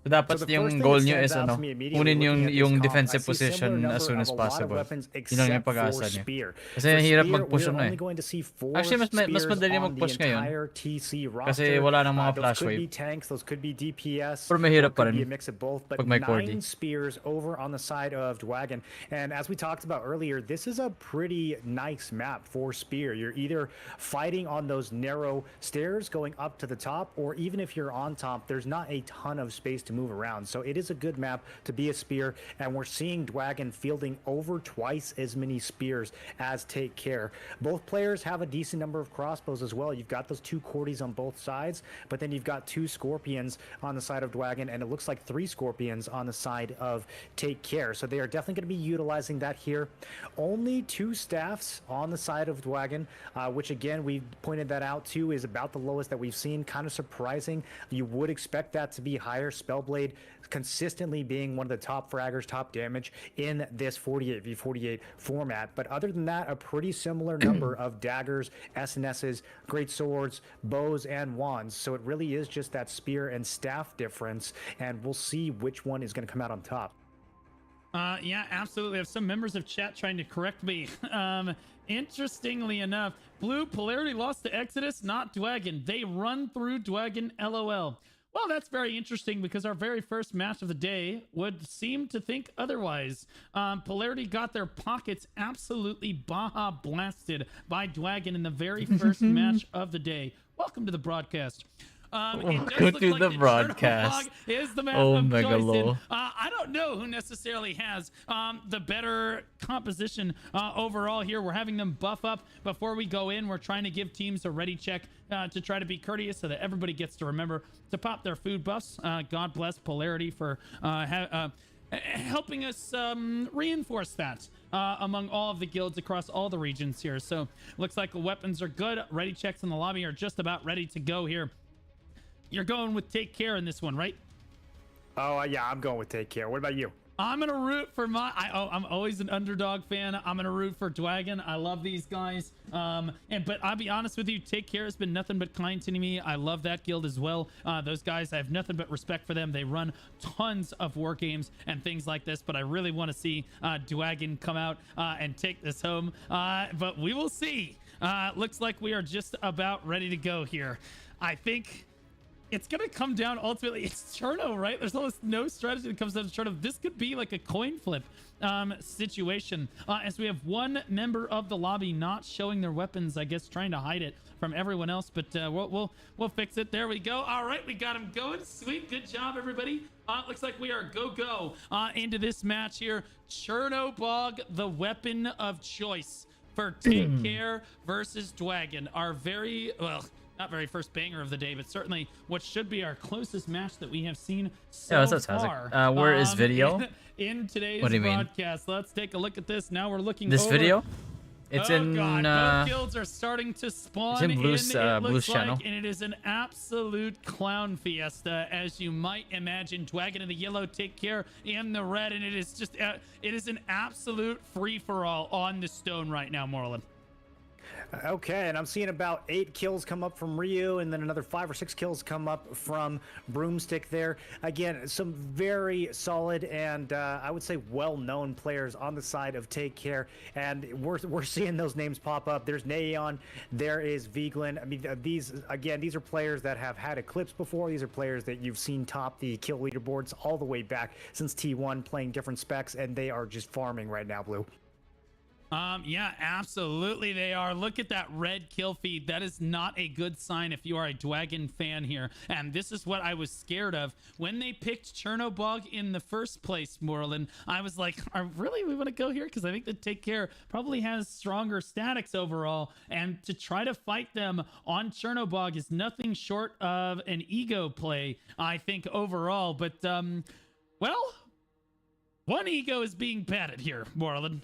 So dapat So the yung first thing goal that nyo is stands out ano, to me immediately kunin looking yung, at this yung comp, defensive I see similar position number as soon as of a lot of possible. weapons Yun lang yung except for pag-asa nyo. Spear. Kasi For hirap Spear, mag-push we're na eh. only going to see 4 Actually, mas spears madali on the mag-push ngayon. entire TC roster. Kasi wala nang mga Those flash could wave. be tanks, those could be DPS, Pero mahirap or pa could rin be a mix of both, but pag may 9 Cordy. spears over on the side of Dwagon. And as we talked about earlier, this is a pretty nice map for Spear. You're either fighting on those narrow stairs going up to the top, or even if you're on top, there's not a ton of space to move around. So it is a good map to be a Spear, and we're seeing Dwagon fielding over twice as many spears as Take Care. Both players have a decent number of crossbows as well. You've got those 2 Cordies on both sides, but then you've got 2 Scorpions on the side of Dwagon, and it looks like 3 Scorpions on the side of Take Care. So they are definitely going to be utilizing that here. Only 2 staffs on the side of Dwagon, which again, we pointed that out too, is about the lowest that we've seen. Kind of surprising. You would expect that to be higher. Spellblade consistently being one of the top fraggers, top damage in this 48v48 format. But other than that, a pretty similar number of daggers, SNSs, great swords, bows, and wands. So it really is just that spear and staff difference, and we'll see which one is going to come out on top. Yeah, absolutely. I have some members of chat trying to correct me. Interestingly enough, Blue Polarity lost to Exodus, not Dwagon. They run through Dwagon, LOL. Well, that's very interesting because our very first match of the day would seem to think otherwise. Polarity got their pockets absolutely Baja blasted by Dwagon in the very first match of the day. Welcome to the broadcast. Welcome to the broadcast. Is the map Oh of my choice, and, God. I don't know who necessarily has the better composition overall here. We're having them buff up before we go in. We're trying to give teams a ready check to try to be courteous so that everybody gets to remember to pop their food buffs. God bless Polarity for helping us reinforce that among all of the guilds across all the regions here. So looks like the weapons are good. Ready checks in the lobby are just about ready to go here. You're going with Take Care in this one, right? Oh, yeah, I'm going with Take Care. What about you? I'm gonna root for I'm always an underdog fan. I'm gonna root for Dwagon. I love these guys. But I'll be honest with you, Take Care has been nothing but kind to me. I love that guild as well. Those guys, I have nothing but respect for them. They run tons of war games and things like this. But I really want to see Dwagon come out and take this home. But we will see. Looks like we are just about ready to go here. I think it's going to come down ultimately. It's Cherno, right? There's almost no strategy that comes down to Cherno. This could be like a coin flip situation as we have one member of the lobby not showing their weapons, I guess trying to hide it from everyone else, but we'll fix it. There we go. All right, we got him going. Sweet. Good job, everybody. Looks like we are go into this match here. Cherno Bog, the weapon of choice for Take Care versus Dwagon. Our very, well, not very first banger of the day, but certainly what should be our closest match that we have seen so far. Where is video? In today's What do you mean? broadcast. Let's take a look at this. Now we're looking This over. video? It's oh in God, both guilds are starting to spawn in Blue's, it Blue's looks channel. like, and it is an absolute clown fiesta, as you might imagine. Dwagon in the yellow, Take Care in the red, and it is just it is an absolute free-for-all on the stone right now, Moreland. Okay, and I'm seeing about 8 kills come up from Ryu, and then another 5 or 6 kills come up from Broomstick there. Again, some very solid and I would say well-known players on the side of Take Care, and we're seeing those names pop up. There's NAE, there is Viglin. I mean, these are players that have had eclipse before. These are players that you've seen top the kill leaderboards all the way back since T1, playing different specs, and they are just farming right now, Blue. Yeah, absolutely they are. Look at that red kill feed. That is not a good sign if you are a Dwagon fan here. And this is what I was scared of. When they picked Chernobog in the first place, Moreland, I was like, really, we want to go here? Because I think that Take Care probably has stronger statics overall. And to try to fight them on Chernobog is nothing short of an ego play, I think, overall. But, well, one ego is being patted here, Moreland.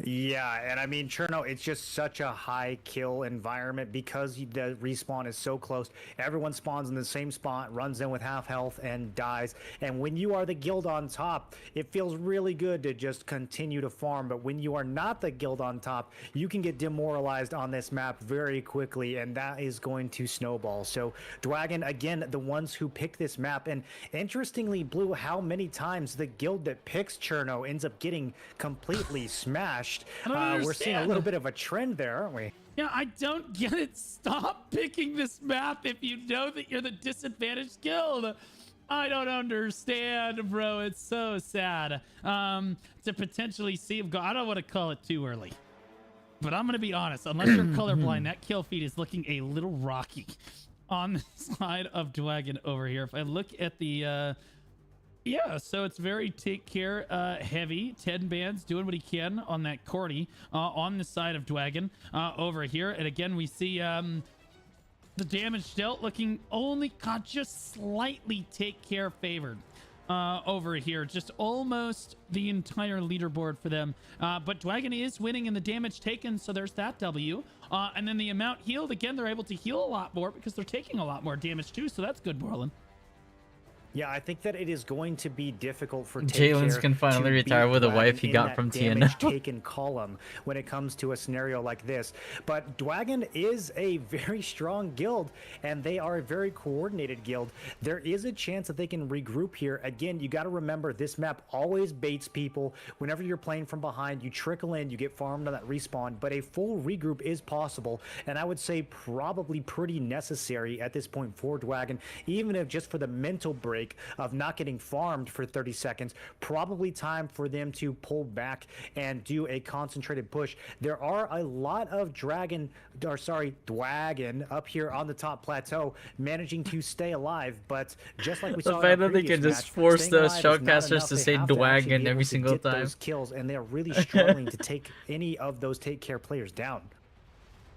Yeah, and I mean, Cherno, it's just such a high kill environment because the respawn is so close. Everyone spawns in the same spot, runs in with half health, and dies. And when you are the guild on top, it feels really good to just continue to farm. But when you are not the guild on top, you can get demoralized on this map very quickly, and that is going to snowball. So, Dwagon, again, the ones who pick this map. And interestingly, Blue, how many times the guild that picks Cherno ends up getting completely smashed. We're seeing a little bit of a trend there, aren't we? Yeah, I don't get it. Stop picking this map if you know that you're the disadvantaged guild. I don't understand, bro. It's so sad. To potentially see him go. I don't want to call it too early, but I'm gonna be honest. Unless you're colorblind, that kill feed is looking a little rocky on the side of Dwagon over here. If I look at the yeah, so it's very take care heavy. 10 bands doing what he can on that Cordy on the side of Dwagon over here. And again, we see the damage dealt looking only just slightly take care favored over here. Just almost the entire leaderboard for them. But Dwagon is winning in the damage taken, so there's that W. And then the amount healed, again, they're able to heal a lot more because they're taking a lot more damage too, so that's good, Borland. Yeah, I think that it is going to be difficult for Jalen's can finally retire with a wife he got from TNO. Taken column when it comes to a scenario like this. But Dwagon is a very strong guild, and they are a very coordinated guild. There is a chance that they can regroup here. Again, you got to remember this map always baits people. Whenever you're playing from behind, you trickle in, you get farmed on that respawn, but a full regroup is possible, and I would say probably pretty necessary at this point for Dwagon, even if just for the mental break of not getting farmed for 30 seconds, probably time for them to pull back and do a concentrated push. There are a lot of Dwagon up here on the top plateau managing to stay alive, but just like we saw, the fact that they can just force the shoutcasters to say Dwagon every single time. Those kills, and they're really struggling to take any of those take care players down.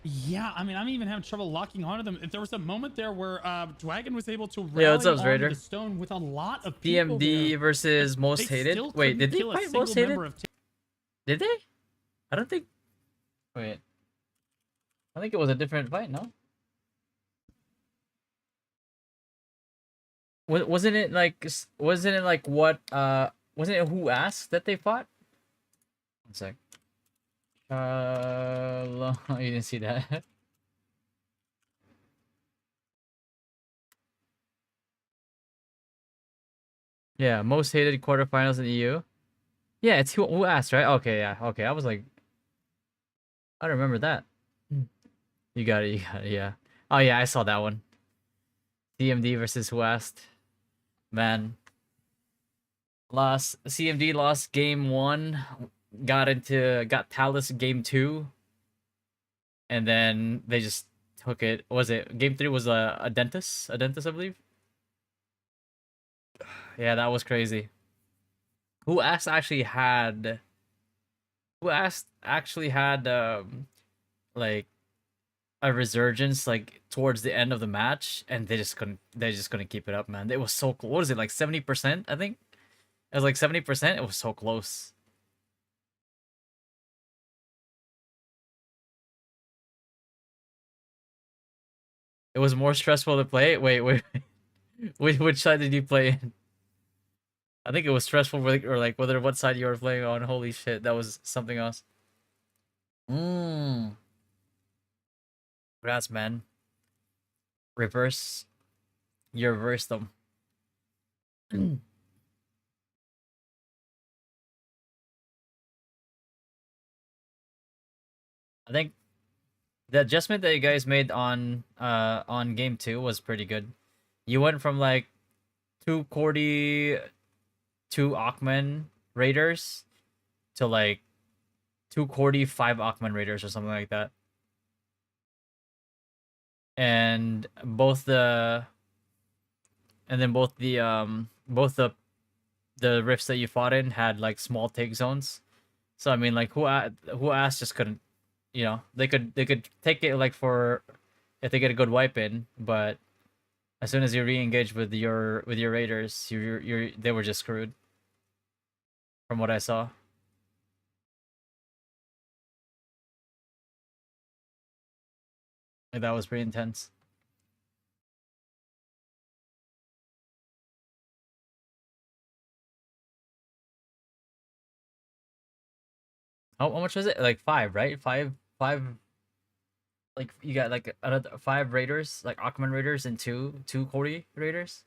Yeah, I mean, I'm even having trouble locking onto them. There was a moment there where Dwagon was able to rally onto the stone with a lot of people PMD there. versus Most Hated. Wait, did they fight Most Hated? Did they? I don't think... Wait. I think it was a different fight, no? Wasn't it like what, wasn't it Who Asked that they fought? One sec. You didn't see that. Yeah, Most Hated quarterfinals in EU. Yeah, it's Who Asked, right? Okay, yeah, okay. I was like, I don't remember that. You got it, yeah. Oh yeah, I saw that one. CMD versus Who Asked. Man. CMD lost game 1. Got Talus game 2, and then they just took it. Was it game 3 was a dentist, I believe. Yeah, that was crazy. Who Asked actually had like a resurgence like towards the end of the match, and they just couldn't keep it up, man. It was so close. What was it, like 70%? I think it was like 70%. It was so close. It was more stressful to play. Wait. Which side did you play in? I think it was stressful, or like whether what side you were playing on. Holy shit, that was something else. Congrats, man. You reversed them. I think the adjustment that you guys made on game 2 was pretty good. You went from like 2 Cordy, 2 Ackman Raiders to like 2 Cordy, 5 Ackman Raiders or something like that. And both the rifts that you fought in had like small take zones. So I mean, like Who Asked just couldn't, you know, they could take it like for if they get a good wipe in, but as soon as you re-engage with your raiders, they were just screwed. From what I saw. Like, that was pretty intense. How much was it? Like 5, right? 5. Like you got like another 5 raiders, like Aquaman raiders, and two Cody raiders.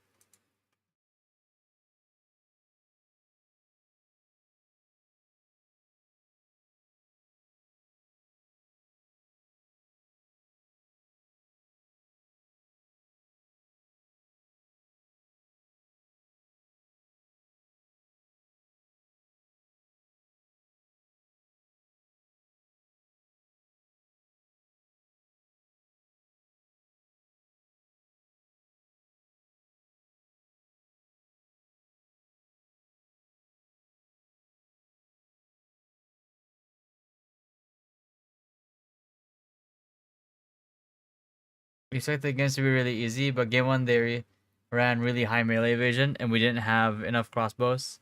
We expected the games to be really easy, but game 1 they ran really high melee evasion, and we didn't have enough crossbows.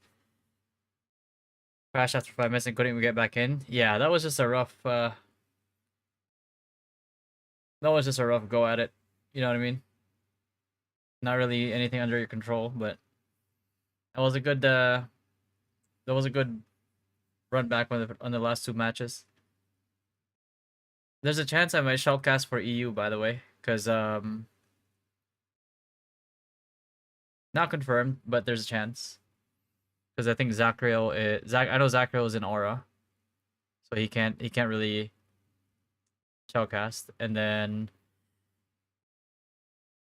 Crash after 5 minutes and couldn't get back in. Yeah, that was just a rough. That was just a rough go at it. You know what I mean? Not really anything under your control, but that was a good. That was a good run back on the last 2 matches. There's a chance I might shellcast for EU, by the way, because not confirmed, but there's a chance. Because I think Zachriel is I know Zachriel is in Aura, so he can't really shellcast, and then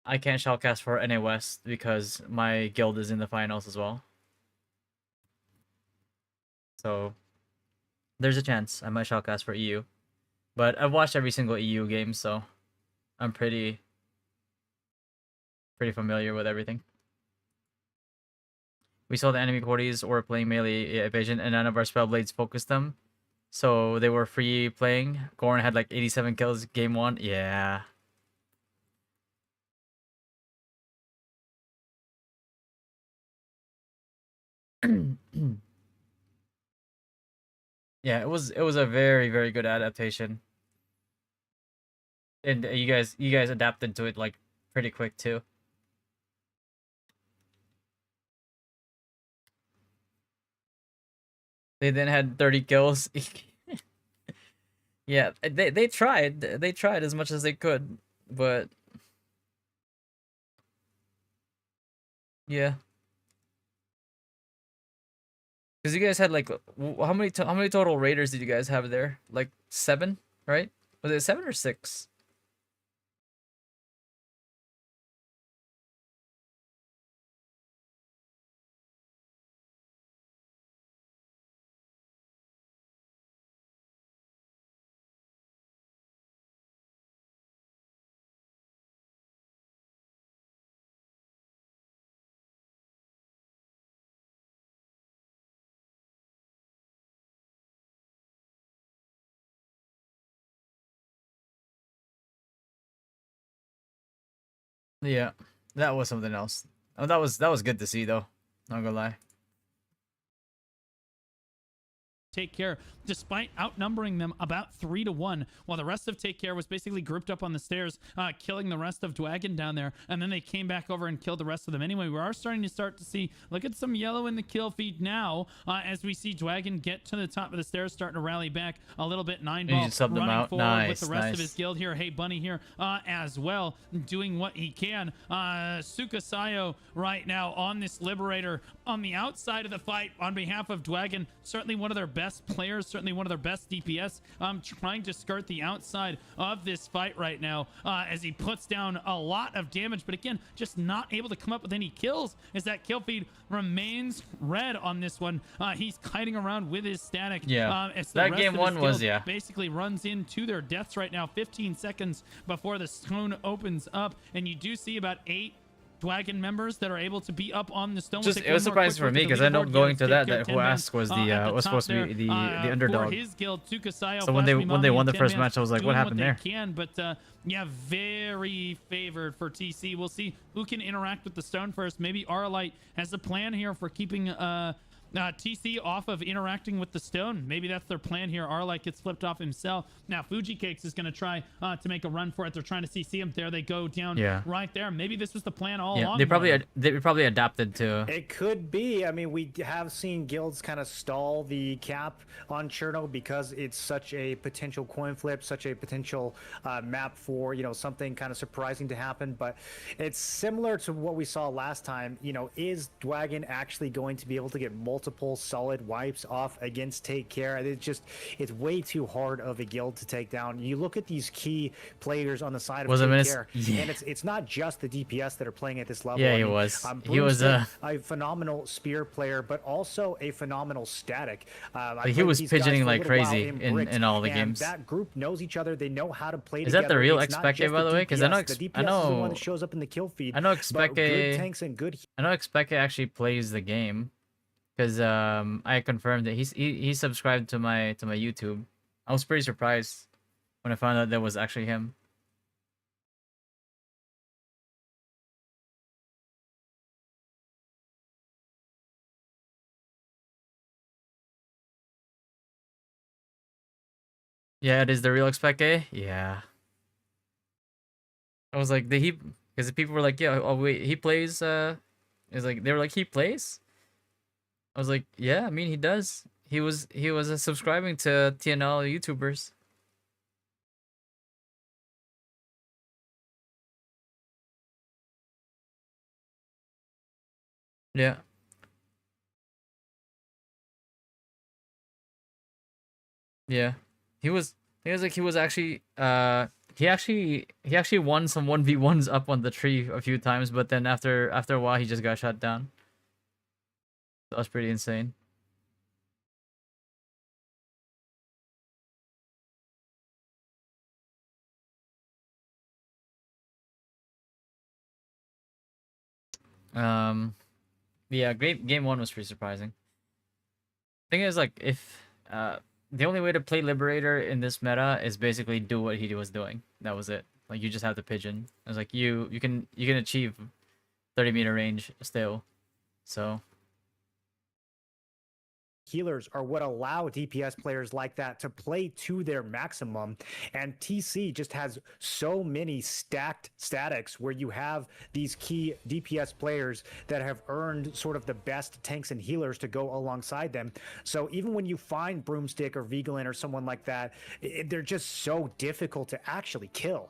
I can't shellcast for NA West because my guild is in the finals as well. So there's a chance I might shellcast for EU. But I've watched every single EU game, so I'm pretty familiar with everything. We saw the enemy Cordies were playing melee evasion, and none of our spellblades focused them. So they were free playing. Gorn had like 87 kills game 1. Yeah. Yeah, it was a very, very good adaptation. And you guys adapted to it like pretty quick too. They then had 30 kills. Yeah, they tried as much as they could, but yeah. Because you guys had like how many total raiders did you guys have there? Like 7, right? Was it 7 or 6? Yeah, that was something else. Oh, that was good to see though. Not gonna lie. Take Care, despite outnumbering them about 3-1, while the rest of Take Care was basically grouped up on the stairs, killing the rest of Dwagon down there, and then they came back over and killed the rest of them anyway. We are starting to see, look at some yellow in the kill feed now, as we see Dwagon get to the top of the stairs, starting to rally back a little bit. 9ball running forward with the rest of his guild here. Hey Bunny here as well, doing what he can. Sukasayo right now on this Liberator on the outside of the fight on behalf of Dwagon, certainly one of their best players, certainly one of their best DPS, trying to skirt the outside of this fight right now as he puts down a lot of damage, but again, just not able to come up with any kills as that kill feed remains red on this one. He's kiting around with his static. Yeah, as that game 1 was, yeah, basically runs into their deaths right now. 15 seconds before the stone opens up, and you do see about 8 Dwagon members that are able to be up on the stone. Just it was surprising for me because I know going to that who asked was the was supposed to be the underdog. His guild, so when they won the first match, I was like, what happened there? But yeah, very favored for TC. We'll see who can interact with the stone first. Maybe Aralite has a plan here for keeping TC off of interacting with the stone. Maybe that's their plan here. Arlike gets flipped off himself. Now Fuji Cakes is going to try to make a run for it. They're trying to CC him. There they go down right there. Maybe this was the plan all along. They probably adapted to. It could be. I mean, we have seen guilds kind of stall the cap on Cherno because it's such a potential coin flip, such a potential map for, you know, something kind of surprising to happen. But it's similar to what we saw last time. You know, is Dwagon actually going to be able to get multiple solid wipes off against Take Care? It's way too hard of a guild to take down. You look at these key players on the side of Take Care, and it's not just the DPS that are playing at this level. Yeah, he was a phenomenal spear player, but also a phenomenal static. He was pigeoning like crazy in all the games. That group knows each other. They know how to play together. together. Is that the real Expecte, by the way? Because I know the DPS is the one that shows up in the kill feed. I know Expecte. Good tanks and good. I know Expecte actually plays the game. Because I confirmed that he subscribed to my YouTube. I was pretty surprised when I found out that was actually him. Yeah, it is the real Expecte. Yeah. I was like, did he? Because people were like, yeah, oh wait, he plays. It's like they were like, he plays. I was like, yeah, I mean, he does. He was subscribing to TNL YouTubers. Yeah. Yeah. He was actually he actually won some 1v1s up on the tree a few times, but then after a while he just got shut down. That was pretty insane. Yeah, game one was pretty surprising. Thing is, like, if the only way to play Liberator in this meta is basically do what he was doing. That was it. Like, you just have the pigeon. It's like you can achieve 30-meter range still. So healers are what allow DPS players like that to play to their maximum, and TC just has so many stacked statics where you have these key DPS players that have earned sort of the best tanks and healers to go alongside them. So even when you find Broomstick or Vigelin or someone like that, they're just so difficult to actually kill.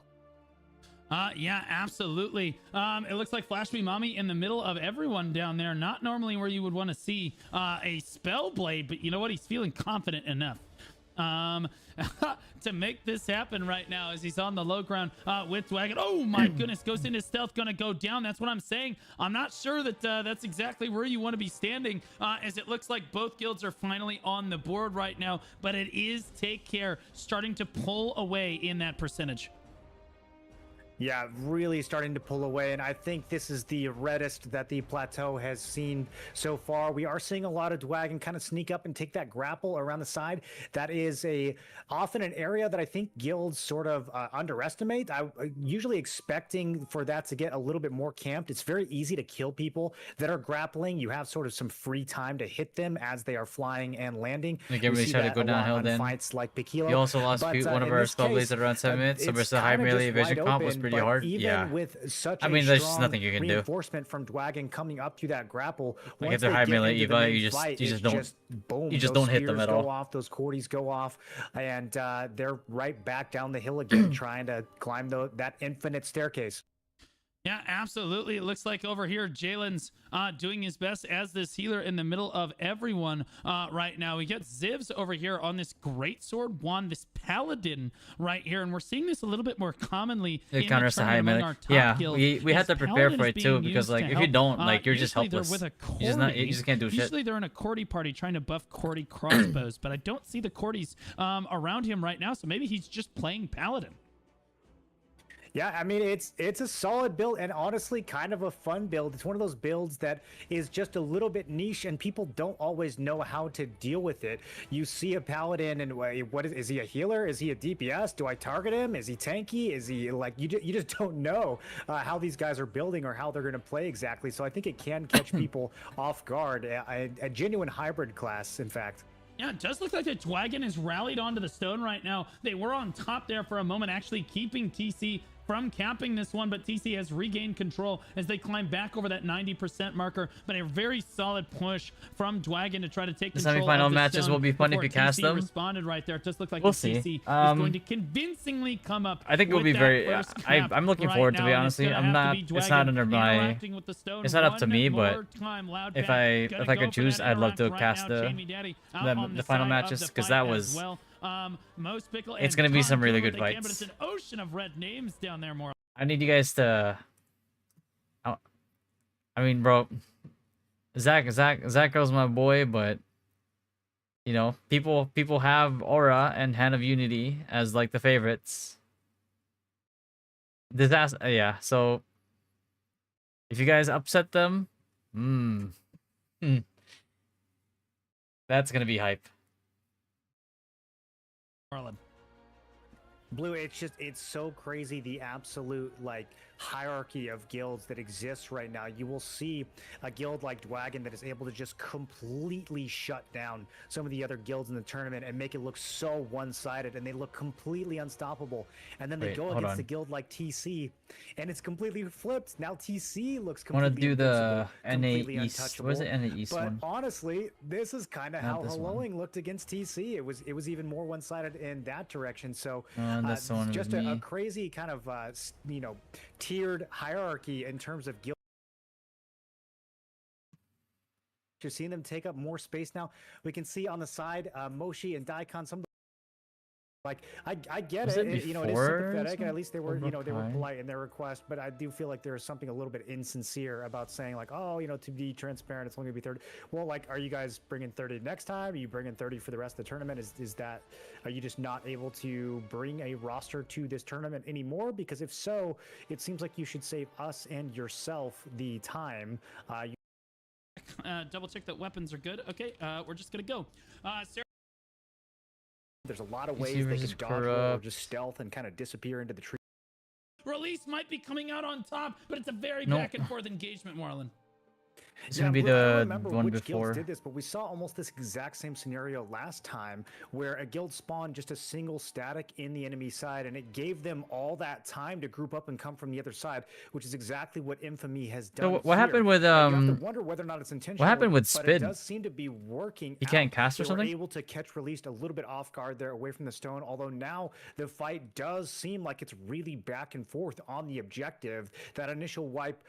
Yeah, absolutely. It looks like Flash Me Mommy in the middle of everyone down there. Not normally where you would want to see a spell blade, but you know what? He's feeling confident enough to make this happen right now as he's on the low ground with Dwagon. Oh my goodness, goes into stealth, gonna go down. That's what I'm saying. I'm not sure that that's exactly where you want to be standing, as it looks like both guilds are finally on the board right now, but it is Take Care starting to pull away in that percentage. Yeah, really starting to pull away, and I think this is the reddest that the plateau has seen so far. We are seeing a lot of Dwagon kind of sneak up and take that grapple around the side. That is often an area that I think guilds sort of underestimate. I usually expecting for that to get a little bit more camped. It's very easy to kill people that are grappling. You have sort of some free time to hit them as they are flying and landing. Again, we try to go downhill then. Fights like Pikilo. You also lost one of our spell blades at around 7 minutes, so versus the high melee evasion comp was pretty hard. Even with such there's just nothing you can do. Reinforcement from Dwagon coming up to that grapple. Like if they're high melee Eva, you just don't hit them at all. Go off, those Cordies go off, and they're right back down the hill again, trying to climb that infinite staircase. Yeah, absolutely. It looks like over here, Jalen's doing his best as this healer in the middle of everyone right now. We get Zivs over here on this greatsword wand, this paladin right here, and we're seeing this a little bit more commonly in the high melee. Yeah, we had to prepare for it too, because like if you don't, like you're just helpless. With a you just can't do shit. Usually they're in a Cordy party trying to buff Cordy crossbows, but I don't see the Cordys around him right now, so maybe he's just playing paladin. Yeah, I mean it's a solid build and honestly kind of a fun build. It's one of those builds that is just a little bit niche and people don't always know how to deal with it. You see a paladin and what is he a healer? Is he a DPS? Do I target him? Is he tanky? Is he like you just don't know how these guys are building or how they're going to play exactly. So I think it can catch people off guard. A genuine hybrid class, in fact. Yeah, it does look like the Dwagon is rallied onto the stone right now. They were on top there for a moment, actually keeping TC from capping this one, but TC has regained control as they climb back over that 90% marker. But a very solid push from Dwagon to try to take control. Semifinal of the matches stone will be fun if you cast TC them. Responded right there. It just looked like We'll TC see. is going to convincingly come up. I think it will be very. I'm looking forward to it. Honestly, I'm not. It's not under my. It's not up to me, but if I could choose, I'd love to cast the final matches because that was. It's gonna be some really good fights. But it's an ocean of red names down there, more. I need you guys to. I mean, bro, Zacho's my boy, but you know, people have Aura and Hand of Unity as like the favorites. Disaster, yeah. So if you guys upset them, that's gonna be hype. Marlon. Blue, it's so crazy the absolute like hierarchy of guilds that exists right now. You will see a guild like Dwagon that is able to just completely shut down some of the other guilds in the tournament and make it look so one-sided, and they look completely unstoppable. And then they go against a guild like TC, and it's completely flipped. Now TC looks completely I want to do the NAE East. What is it? NAE East one? But honestly, this is kind of how Helloing looked against TC. It was even more one-sided in that direction. So that's the one just with a me. crazy kind of you know, tiered hierarchy in terms of guild. You're seeing them take up more space now. We can see on the side Moshi and Daikon, some like I get it, you know, it is sympathetic, and at least they were, you know, they were polite in their request, but I do feel like there is something a little bit insincere about saying like, oh, you know, to be transparent, it's only gonna be 30. Well, like, are you guys bringing 30 next time? Are you bringing 30 for the rest of the tournament? Is that, are you just not able to bring a roster to this tournament anymore? Because if so, it seems like you should save us and yourself the time. Double check that weapons are good. Okay, we're just gonna go. Sarah. There's a lot of ways they can dodge or just stealth and kind of disappear into the tree. Release might be coming out on top, but it's a very back and forth engagement, Marlon. It's gonna be the one which before. Guilds did this, but we saw almost this exact same scenario last time, where a guild spawned just a single static in the enemy side, and it gave them all that time to group up and come from the other side, which is exactly what Infamy has done. So what happened with you have to wonder whether or not it's intentional. What happened with Spin? Spin? It does seem to be working. He can't cast or they something. Were able to catch released a little bit off guard there, away from the stone. Although now the fight does seem like it's really back and forth on the objective. That initial wipe.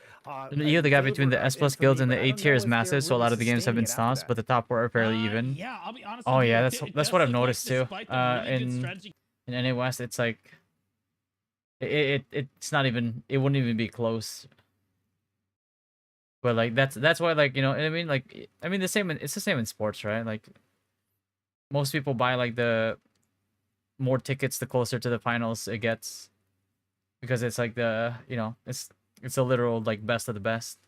You know, the gap between the S+ guilds and the A tier is massive. So a lot of the games have been stomped, but the top four are fairly even. Yeah, I'll be honest. Oh yeah, that's what I've noticed too. In NA West, it's like it's not even, it wouldn't even be close. But like that's why, like, you know, I mean, like, I mean, it's the same in sports, right? Like most people buy like the more tickets the closer to the finals it gets, because it's like the, you know, it's a literal like best of the best.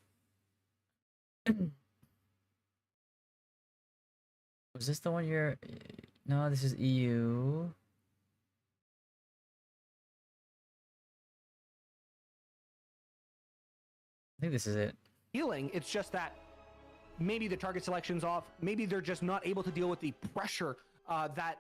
Was this the one you're... No, this is EU. I think this is it. Healing, it's just that maybe the target selection's off. Maybe they're just not able to deal with the pressure that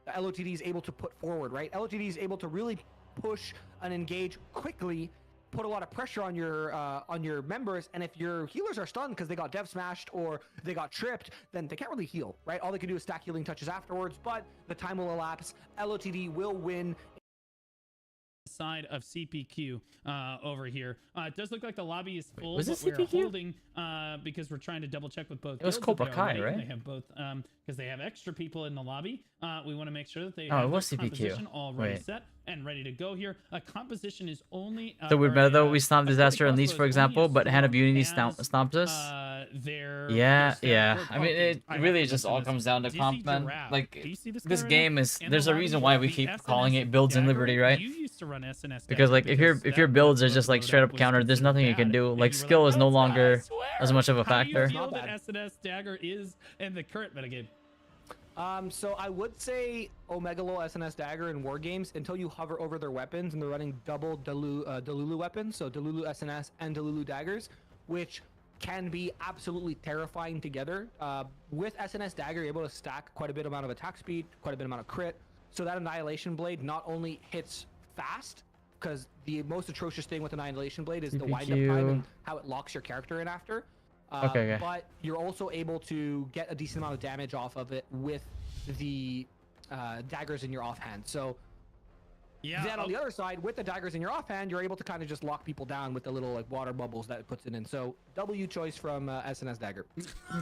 LOTD is able to put forward, right? LOTD is able to really push and engage quickly, put a lot of pressure on your members, and if your healers are stunned because they got dev smashed or they got tripped, then they can't really heal, right? All they can do is stack healing touches afterwards, but the time will elapse. LOTD will win. Side of CPQ over here. It does look like the lobby is full. Was it but we're CPQ? holding because we're trying to double check with both. It was guilds Cobra that they are Kai, ready. right? They have both because they have extra people in the lobby. We want to make sure that they Oh, have it was their CPQ. composition already Wait. set and ready to go here. A composition is only So we're better though. We stomped a Disaster critical Unleashed, for is only example, as but Hand of strong Unity as, stomped us. Their Yeah. core I mean, it qualities. really have to just mention all this. comes down to Dizzy comp, man. Giraffe. Like, Do you see this guy this right game now? is... In the There's a lobby, reason why we the keep SMS calling it Builds in dagger, Liberty, right? you used to run SNS because like if your builds are just like straight up countered, there's nothing you can do. Like skill is no longer as much of a factor. How do you feel that SNS Dagger is in the current metagame? So I would say Omegalo SNS Dagger in war games until you hover over their weapons and they're running double Delulu weapons, so Delulu SNS and Delulu Daggers, which can be absolutely terrifying together. With SNS Dagger, you're able to stack quite a bit amount of attack speed, quite a bit amount of crit, so that Annihilation Blade not only hits fast, because the most atrocious thing with Annihilation Blade is the wind-up time and how it locks your character in after. Okay. But you're also able to get a decent amount of damage off of it with the daggers in your offhand. So then on the other side, with the daggers in your offhand, you're able to kind of just lock people down with the little like water bubbles that it puts it in. So W choice from SNS Dagger.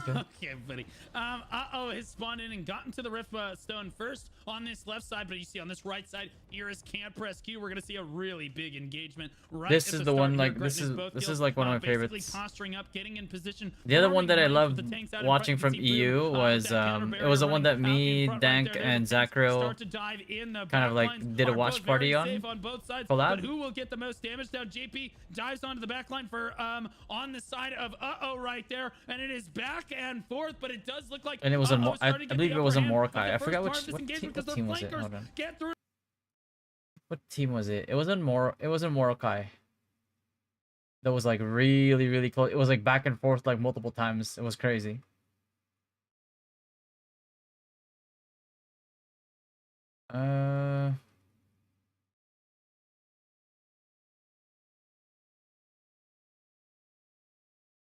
Okay, buddy. Has spawned in and gotten to the Rift Stone first on this left side, but you see on this right side, here is Camp Rescue. We're gonna see a really big engagement. Right this is the one like this is like one of my favorites. Posturing up, getting in position. The other one that I loved watching from EU was it was the one that me, Dank, and Zachro kind of like did a watch party on. Both sides, collab. but who will get the most damage? Now JP dives onto the back line for on the side of right there, and it is back and forth, but it does look like and it was I believe it was a Mordecai. I forgot what team was it. Hold on. What team was it? It wasn't Mordecai. That was like really close. It was like back and forth like multiple times. It was crazy.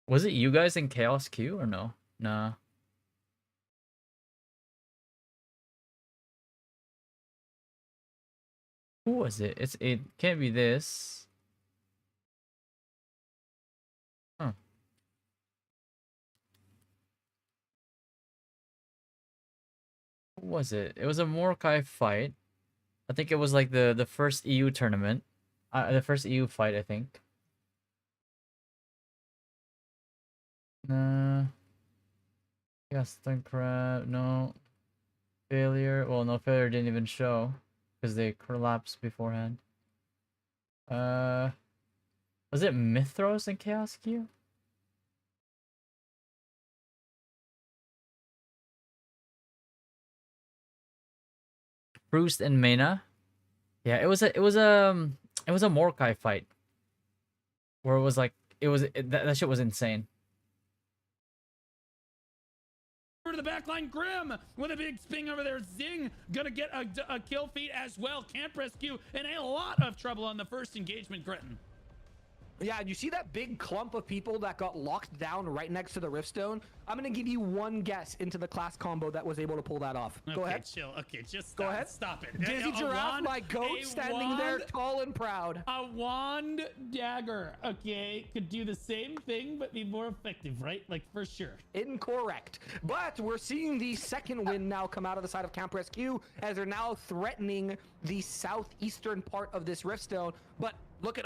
Was it you guys in Chaos Q or no? Nah. Who was it? It can't be this. Huh. Who was it? It was a Mordecai fight. I think it was like the first EU tournament. The first EU fight, I think. Yes, crap. No. Failure. Well, no, failure didn't even show because they collapsed beforehand. Was it Mythros and Chaos Q? Bruce and Mena. Yeah, it was a Mordecai fight. Where it was like that shit was insane. To the back line, Grim with a big spin over there. Zing gonna get a kill feed as well. Camp Rescue in a lot of trouble on the first engagement, Gretton. Yeah, you see that big clump of people that got locked down right next to the Riftstone? I'm gonna give you one guess into the class combo that was able to pull that off. Go ahead. Chill. Okay, just stop. Go ahead. Stop it. Dizzy Giraffe, my goat, standing there tall and proud. A wand dagger, okay, could do the same thing but be more effective, right? Like for sure. Incorrect. But we're seeing the second win now come out of the side of Camp Rescue as they're now threatening the southeastern part of this Riftstone. But look at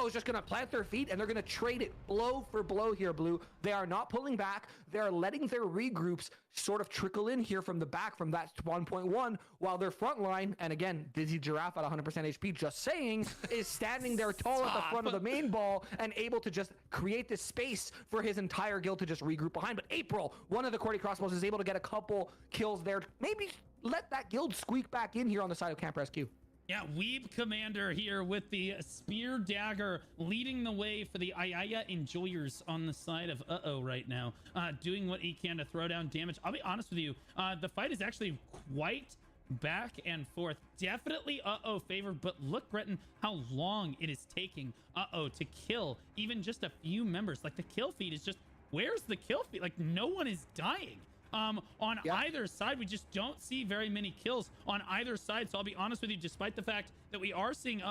is just gonna plant their feet and they're gonna trade it blow for blow here, Blue. They are not pulling back. They're letting their regroups sort of trickle in here from the back from that 1.1 while their front line, and again, Dizzy Giraffe at 100% HP, just saying, is standing there tall at the front of the main ball and able to just create this space for his entire guild to just regroup behind. But April, one of the Cordy Crossbows, is able to get a couple kills there. Maybe let that guild squeak back in here on the side of Camp Rescue. Yeah, Weeb Commander here with the Spear Dagger leading the way for the Ayaya Enjoyers on the side of right now. Doing what he can to throw down damage. I'll be honest with you, the fight is actually quite back and forth. Definitely favored, but look, Breton, how long it is taking to kill even just a few members. Like the kill feed is just, where's the kill feed? Like no one is dying. On either side, we just don't see very many kills on either side. So I'll be honest with you, despite the fact that we are seeing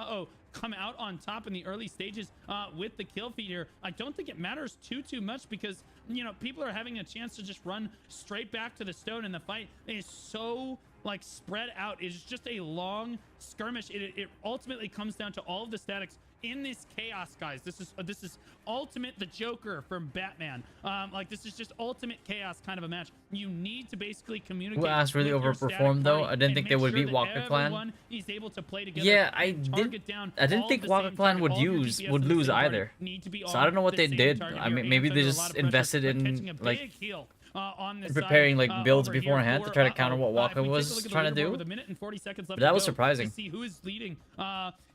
come out on top in the early stages with the kill feed here, I don't think it matters too much because, you know, people are having a chance to just run straight back to the stone, and the fight is so like spread out. It's just a long skirmish. It ultimately comes down to all of the statics in this chaos, guys. This is ultimate the Joker from Batman. Like this is just ultimate chaos kind of a match. You need to basically communicate. Who asked really with your overperformed static though? party I didn't think they and would make beat sure Walker that Clan. everyone is able to play together. Yeah, I and target down didn't all think the Walker same Clan target. would All of your DPS would of the lose same party either. need to be So I don't know on what the they same did. target I here. mean, maybe Ant's they under a just lot of pressure, invested but in catching a like big heal on this preparing side, like builds over here beforehand to for, try to counter what if Walker we take a was look at the trying to leaderboard do. with a minute and 40 seconds left But that to was go surprising. to see who is leading.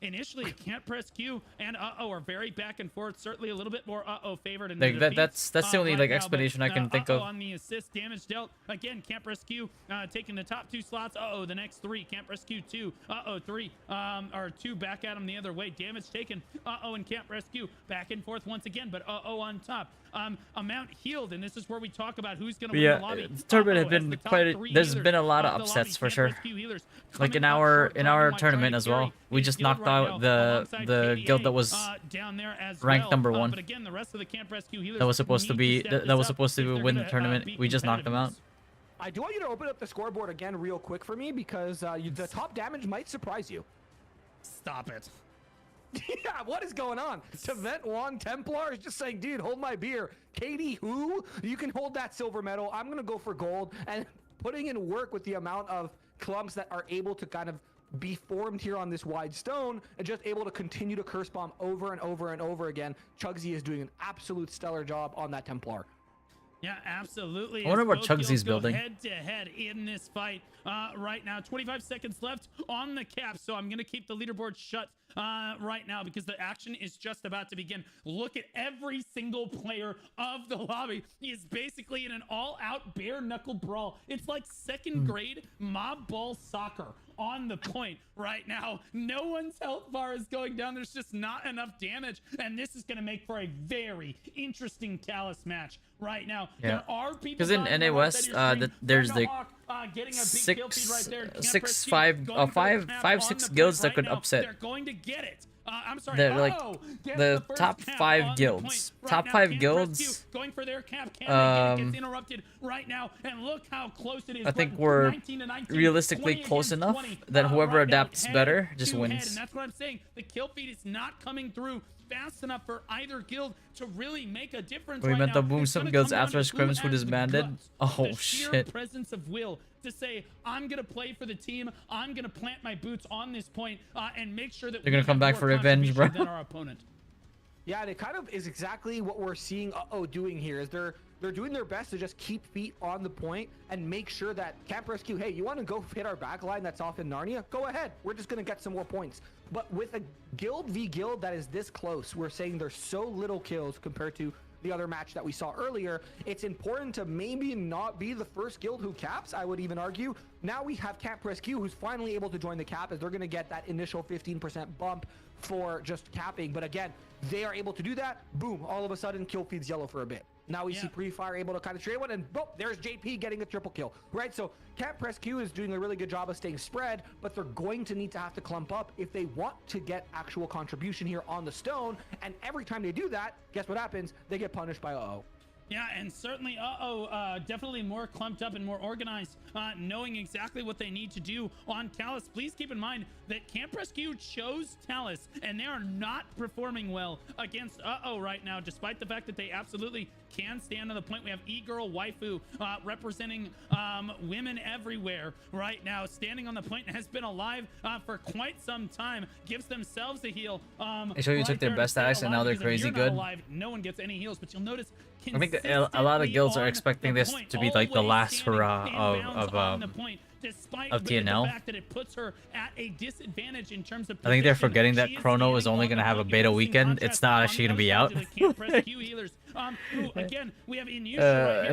Initially, Can't Press Q and are very back and forth. Certainly a little bit more favored in the Like defeats, that's the only right like now, explanation but, I can think of. on the assist damage dealt. Again, Can't Press Q taking the top 2 slots. The next 3. Can't Press Q 2. 3. Or 2 back at him the other way. Damage taken. And Can't Press Q back and forth once again, but on top. Amount healed, and this is where we talk about who's going to win the lobby. The tournament has been quite. There's been a lot of upsets for sure. Like in our tournament as well, we just knocked out the guild that was down there as ranked number 1. But again, the rest of the Camp Rescue healers That was supposed to need be step that this was up supposed if to they're win the gonna, tournament. beat We just knocked them out. competitiveness. I do want you to open up the scoreboard again real quick for me because the top damage might surprise you. Stop it. Yeah, what is going on? Tevent Wong Templar is just saying, dude, hold my beer. Katie, who? You can hold that silver medal. I'm going to go for gold. And putting in work with the amount of clumps that are able to kind of be formed here on this wide stone and just able to continue to curse bomb over and over and over again. Chugsy is doing an absolute stellar job on that Templar. Yeah, absolutely. I wonder As what both Chugsy's guilds go building. head to head in this fight right now. 25 seconds left on the cap, so I'm going to keep the leaderboard shut right now because the action is just about to begin. Look at every single player of the lobby. He is basically in an all-out bare-knuckle brawl. It's like second grade mob ball soccer on the point right now. No one's health bar is going down. There's just not enough damage, and this is going to make for a very interesting Talus match right now. Yeah. There are people Because in dying NA on the West, right side of your there's screen. the Thunderhawk, getting a big kill feed right there. Can't press six, Q, five, going for the five, cap five, on 6 the guilds point that right could now. upset. They're going to get it. I'm sorry. They're like Get the first top cap 5 on the guilds. point. Top Right 5 now, Can't Press Q guilds. going for their cap. Can't gets interrupted right now, and look how close it is. I think But we're 19 to 19, realistically 20 close against enough 20, that whoever right now, adapts head better just to wins. head, and that's what I'm saying. The kill feed is not coming through fast enough for either guild to really make a difference. We right meant now. to boom It's some gonna guilds come down after to who scrims were has the disbanded. guts, Oh, the sheer shit. presence of will to say, I'm gonna play for the team. I'm gonna plant my boots on this point and make sure that They're gonna come back for revenge, bro. than our opponent. Yeah, and it kind of is exactly what we're seeing doing here is they're doing their best to just keep feet on the point and make sure that Camp Rescue, hey, you want to go hit our back line that's off in Narnia? Go ahead. We're just going to get some more points. But with a guild v guild that is this close, we're saying there's so little kills compared to the other match that we saw earlier. It's important to maybe not be the first guild who caps, I would even argue. Now we have Camp Rescue who's finally able to join the cap as they're going to get that initial 15% bump for just capping. But again, they are able to do that. Boom, all of a sudden kill feeds yellow for a bit. Now we see Pre-Fire able to kind of trade one, and boom, there's JP getting a triple kill, right? So Camp Press Q is doing a really good job of staying spread, but they're going to need to have to clump up if they want to get actual contribution here on the stone. And every time they do that, guess what happens? They get punished by Yeah, and certainly, definitely more clumped up and more organized, knowing exactly what they need to do on Talus. Please keep in mind that Camp Rescue chose Talus, and they are not performing well against right now, despite the fact that they absolutely can stand on the point. We have E-Girl Waifu representing women everywhere right now, standing on the point, and has been alive for quite some time, gives themselves a heal. They show you took their best acts and now they're crazy good. Alive, no one gets any heals, but you'll notice I think a lot of guilds are expecting this to be like the last hurrah of TNL. I think they're forgetting that Chrono is only going to have a beta weekend. It's not actually going to be out. And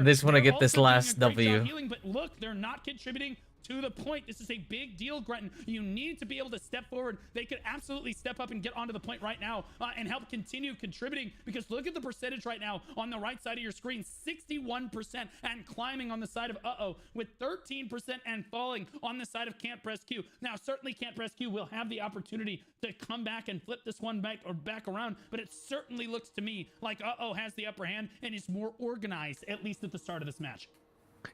they just want to get this last W. But look, they're not contributing to the point. This is a big deal, Gretton. You need to be able to step forward. They could absolutely step up and get onto the point right now and help continue contributing, because look at the percentage right now on the right side of your screen. 61% and climbing on the side of with 13% and falling on the side of Camp Press Q. Now, certainly Camp Press Q will have the opportunity to come back and flip this one back around, but it certainly looks to me like has the upper hand and is more organized, at least at the start of this match.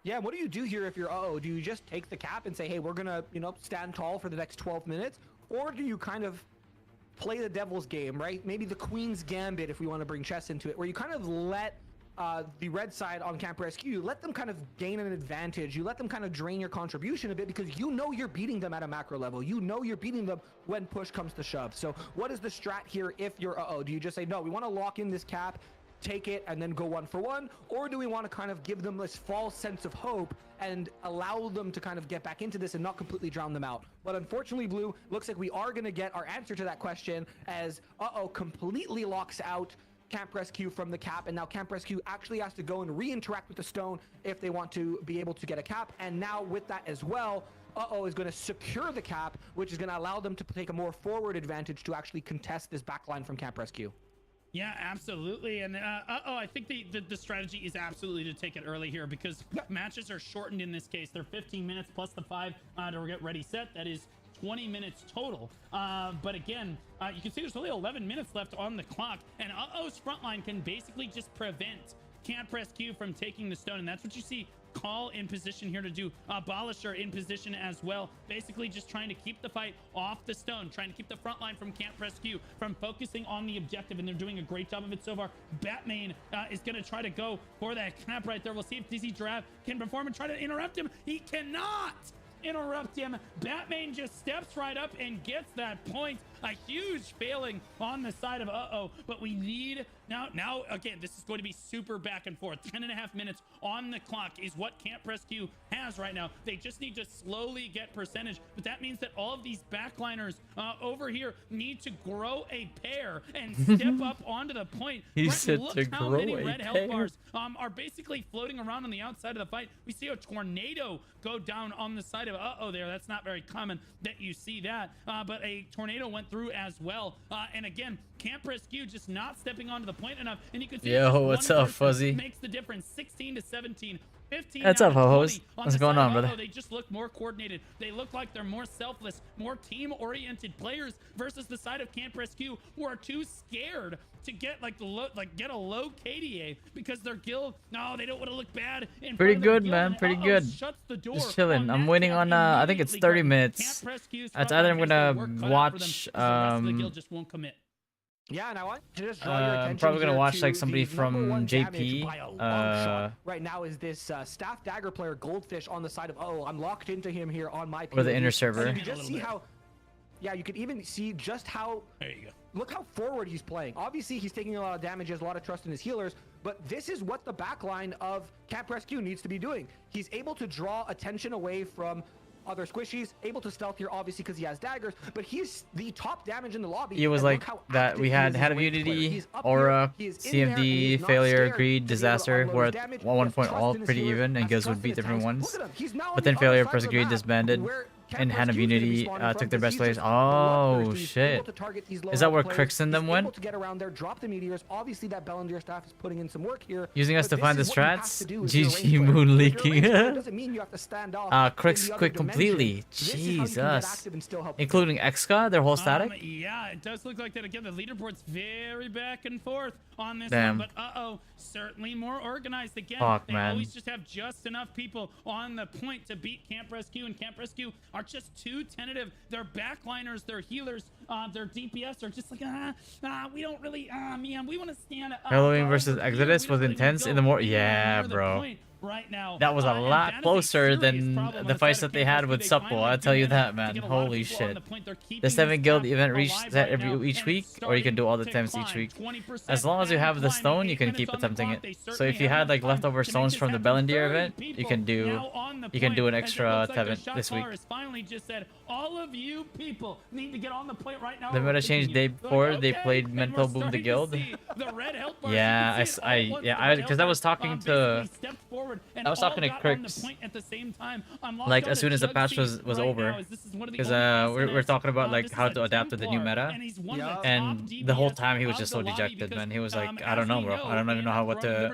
Yeah, what do you do here if you're do you just take the cap and say, hey, we're gonna, you know, stand tall for the next 12 minutes? Or do you kind of play the devil's game, right? Maybe the Queen's Gambit, if we want to bring chess into it, where you kind of let the red side on Camp Rescue, you let them kind of gain an advantage. You let them kind of drain your contribution a bit because you know you're beating them at a macro level. You know you're beating them when push comes to shove. So what is the strat here if you're do you just say, no, we want to lock in this cap, take it, and then go 1-for-1? Or do we want to kind of give them this false sense of hope and allow them to kind of get back into this and not completely drown them out? But unfortunately, Blue, looks like we are going to get our answer to that question as completely locks out Camp Rescue from the cap, and now Camp Rescue actually has to go and re-interact with the stone if they want to be able to get a cap. And now with that as well, is going to secure the cap, which is going to allow them to take a more forward advantage to actually contest this backline from Camp Rescue. Yeah, absolutely. And I think the strategy is absolutely to take it early here because matches are shortened in this case. They're 15 minutes plus the 5 to get ready set. That is 20 minutes total. But again, you can see there's only 11 minutes left on the clock, and Oh's front line can basically just prevent Camp Rescue from taking the stone, and that's what you see Call in position here to do. Abolisher in position as well, basically just trying to keep the fight off the stone, trying to keep the front line from Camp Rescue from focusing on the objective, and they're doing a great job of it so far. Batman is going to try to go for that cap right there. We'll see if Dizzy Giraffe can perform and try to interrupt him. He cannot interrupt him. Batman just steps right up and gets that point. A huge failing on the side of but we need now again, this is going to be super back and forth. 10.5 minutes on the clock is what Camp Rescue has right now. They just need to slowly get percentage, but that means that all of these backliners over here need to grow a pair and step up onto the point. He said look to how grow many a red pair. health bars are basically floating around on the outside of the fight. We see a tornado go down on the side of there. That's not very common that you see that, but a tornado went through as well. And again, Camp Rescue just not stepping onto the point enough. And you can see yo, what's up, Fuzzy? Makes the difference. 16 to 17. 15 What's up, ho-hos? on What's the going side on, of brother? They just look more coordinated. They look like they're more selfless, more team-oriented players versus the side of Camp Rescue, who are too scared to get get a low KDA because their guild. No, they don't want to look bad. Pretty good, man. Pretty good. Shuts the door. Just chilling. I'm waiting on I think it's 30 minutes. It's either I'm gonna watch the guild just won't commit. Yeah, and I want to just draw your attention. I'm probably gonna here watch to like somebody the number one from JP. damage by a long shot right now is this staff dagger player Goldfish on the side of I'm locked into him here on my Or the POV. inner server. And you can just see how, yeah, you can even see just how. There you go. Look how forward he's playing. Obviously, he's taking a lot of damage. He has a lot of trust in his healers, but this is what the backline of Camp Rescue needs to be doing. He's able to draw attention away from other squishies, able to stealth here, obviously, because he has daggers, but he's the top damage in the lobby. It was like that we had Head of Unity, Aura, CMD, Failure, Greed, Disaster, were at one point all pretty even, and guilds would beat different ones. But then Failure, Person, Greed disbanded, and Hand of Unity took their best players. Oh shit! Is that where Crix and them went? Using us to find the strats? GG Moon leaking. Crix quit completely. Jesus. Including Exca, their whole static? Yeah, it does look like that. Again, the leaderboard's very back and forth on this Damn. one, but certainly more organized. Again, Fuck, they man. always just have just enough people on the point to beat Camp Rescue, and Camp Rescue are just too tentative. Their backliners, their healers, their DPS are just like, we don't really, man, we want to stand up. Halloween versus Exodus was intense in the morning. Yeah, bro. Right now, That was a lot closer than the fights that they had with Supple. I'll tell you that, man. Holy shit. The 7 guild event reset each week, or you can do all the attempts each week. As long as you have the stone, you can keep attempting it. So if you had like leftover stones from the Bellendir event, you can do an extra attempt this week. Finally just said, all of you people need to get on the point right now. The meta changed day before they played Mental Boom the guild. Yeah, because I was talking to Crix, like as soon as the patch was over, because we're talking about like how to adapt to the new meta, and the whole time he was just so dejected, man. He was like, I don't know, bro. I don't even know what to,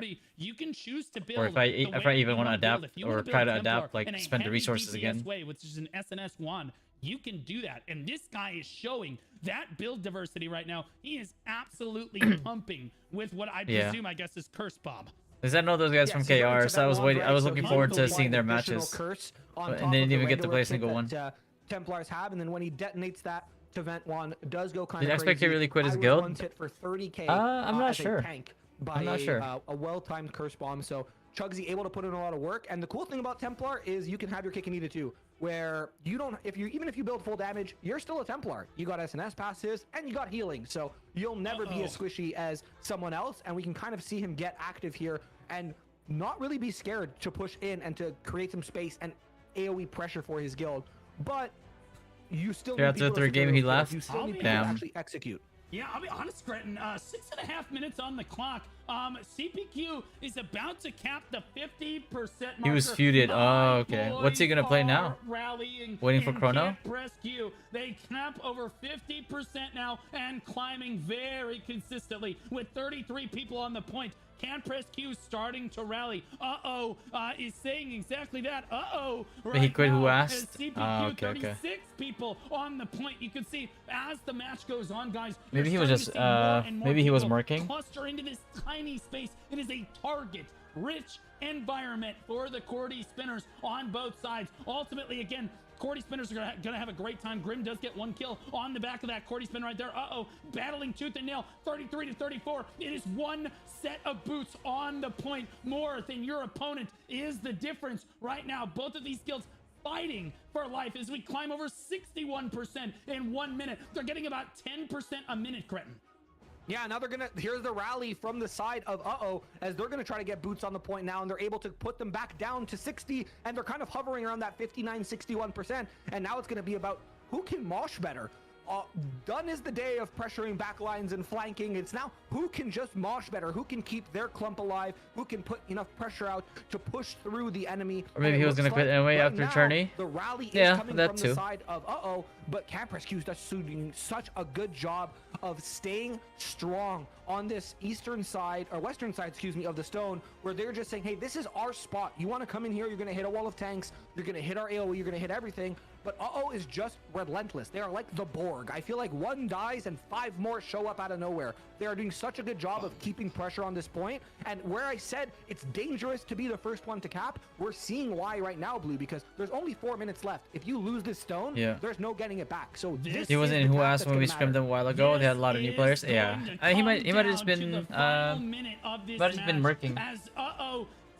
or if I even want to adapt or try to adapt, like spend the resources again. Which is an SNS wand. You can do that, and this guy is showing that build diversity right now. He is absolutely pumping with what I presume, I guess, is Curse Bob. Because I know those guys from KR, so I was looking forward to seeing their matches. And they didn't even get to play a single one. Templars have, and then when he detonates that, Vent one does go kind Did of XPK really quit his guild? Hit for 30k. I'm not sure. I'm not sure. A well-timed curse bomb. So Chugsy able to put in a lot of work. And the cool thing about Templar is you can have your Kikanita too, where you don't, even if you build full damage, you're still a Templar. You got SNS passives and you got healing, so you'll never be as squishy as someone else. And we can kind of see him get active here and not really be scared to push in and to create some space and AOE pressure for his guild. But you still need after the third game he left. You still need people to actually execute. Yeah, I'll be honest, Gretton. 6.5 minutes on the clock. CPQ is about to cap the 50% marker. He was feuded. Oh, okay. What's he gonna play now? Waiting for Chrono? Rescue. They cap over 50% now and climbing very consistently with 33 people on the point. Can't press Q starting to rally. Is saying exactly that. But he quit. Who asked? CPQ, 36 people on the point. You can see as the match goes on, guys. Maybe he was just maybe he was marking. Cluster into this tiny space. It is a target-rich environment for the Cordy Spinners on both sides. Ultimately, again, Cordy Spinners are gonna have a great time. Grim does get one kill on the back of that Cordy Spinner right there. Battling tooth and nail, 33 to 34. It is one set of boots on the point more than your opponent is the difference right now. Both of these guilds fighting for life as we climb over 61% in 1 minute. They're getting about 10% a minute, Cretin. Yeah, now here's the rally from the side of as they're gonna try to get boots on the point now, and they're able to put them back down to 60, and they're kind of hovering around that 59-61%, and now it's gonna be about who can mosh better. Done is the day of pressuring backlines and flanking. It's now who can just mosh better, who can keep their clump alive, who can put enough pressure out to push through the enemy. Or maybe he was gonna quit anyway after Tourney. The rally is coming from the side of but Camp Rescue is doing such a good job of staying strong on this eastern side, or western side, excuse me, of the stone, where they're just saying, hey, this is our spot. You want to come in here, you're going to hit a wall of tanks, you're going to hit our AoE, you're going to hit everything. But is just relentless. They are like the Borg. I feel like one dies and 5 more show up out of nowhere. They are doing such a good job of keeping pressure on this point. And where I said it's dangerous to be the first one to cap, we're seeing why right now, Blue, because there's only 4 minutes left. If you lose this stone, there's no getting it back. So this he wasn't in Who Asked when we scrimmed them a while ago. They had a lot of new players. Yeah, he might have just been working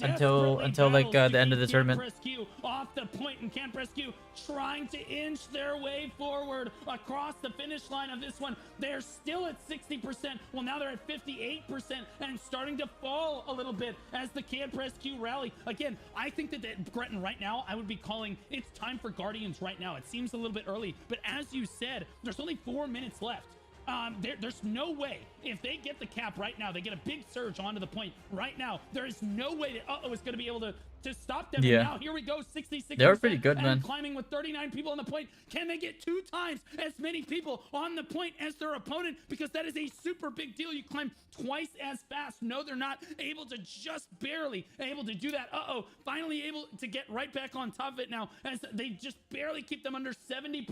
until like the end of the tournament. Rescue off the point, and Camp Rescue trying to inch their way forward across the finish line of this one. They're still at 60%. Well, now they're at 58% and starting to fall a little bit as the Camp Rescue rally. Again, I think that Gretton right now, I would be calling it's time for Guardians right now. It seems a little bit early, but as you said, there's only 4 minutes left. There's no way if they get the cap right now, they get a big surge onto the point right now. There is no way that is going to be able to stop them. Yeah. And now here we go, 66%. They were pretty good, man. Climbing with 39 people on the point. Can they get 2 times as many people on the point as their opponent? Because that is a super big deal. You climb twice as fast. No, they're not able to, just barely able to do that. Finally able to get right back on top of it now as they just barely keep them under 70%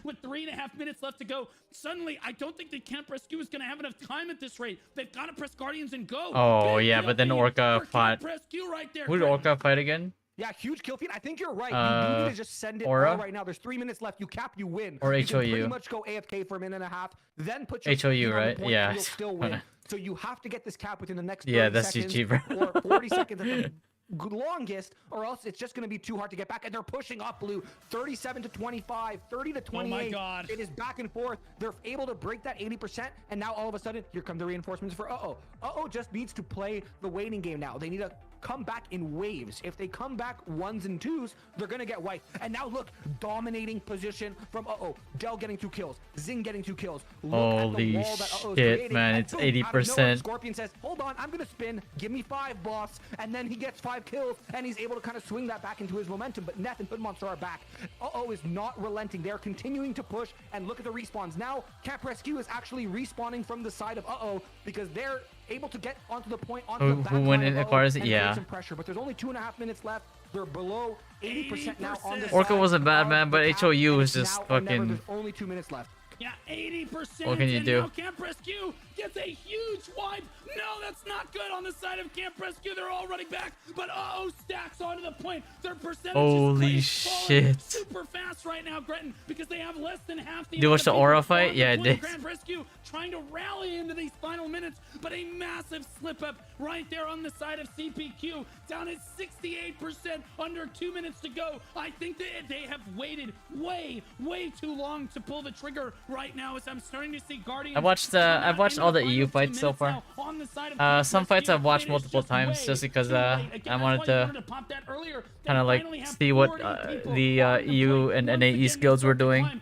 with 3.5 minutes left to go. Suddenly, I don't think the Camp Rescue is going to have enough time at this rate. They've got to press Guardians and go. Oh, yeah, but then Orca fought. Right there, who did Orca fight again? Yeah, huge kill feed. I think you're right. You need to just send it all right now. There's 3 minutes left. You cap, you win. Or you HOU. can pretty much go AFK for a minute and a half, then put your HOU, right? Yeah. You'll still win. So you have to get this cap within the next 30 that's seconds GG, bro. or 40 seconds at the longest, or else it's just going to be too hard to get back. And they're pushing up, Blue. 37 to 25, 30 to 28. Oh my God. It is back and forth. They're able to break that 80%, and now all of a sudden, here come the reinforcements for just needs to play the waiting game now. They need to come back in waves. If they come back 1s and 2s, they're gonna get wiped. And now look, dominating position from Del getting 2 kills, Zing getting 2 kills. Look holy at the wall that is shit, creating. man, And it's boom, out of nowhere, 80%. Scorpion says, hold on, I'm gonna spin, give me 5, boss. And then he gets 5 kills, and he's able to kind of swing that back into his momentum. But Neth and Hood Monster are back. Is not relenting. They're continuing to push, and look at the respawns. Now Camp Rescue is actually respawning from the side of because they're able to get onto the point, onto the back who went line in of acquires and it? Yeah. create some pressure. But there's only 2.5 minutes left. They're below 80% now on this Orca side wasn't bad, of man, the but cap, HOU and was it's just now or never. fucking. There's only 2 minutes left. Yeah, 80%. What can you do? Now Camp Rescue gets a huge wipe. No, that's not good on the side of Camp Rescue. They're all running back, but stacks onto the point. Their percentage Holy is shit. super fast right now, Gretton, because they have less than half the. Did you watch the Aura fight? Yeah, I did. Camp Rescue trying to rally into these final minutes, but a massive slip up right there on the side of CPQ, down at 68%, under 2 minutes to go. I think that they have waited way too long to pull the trigger right now, as I'm starting to see Guardians. I've watched all the EU fights so far. Some fights I've watched multiple times just because I wanted to kind of like see what the EU and NAE skills were doing.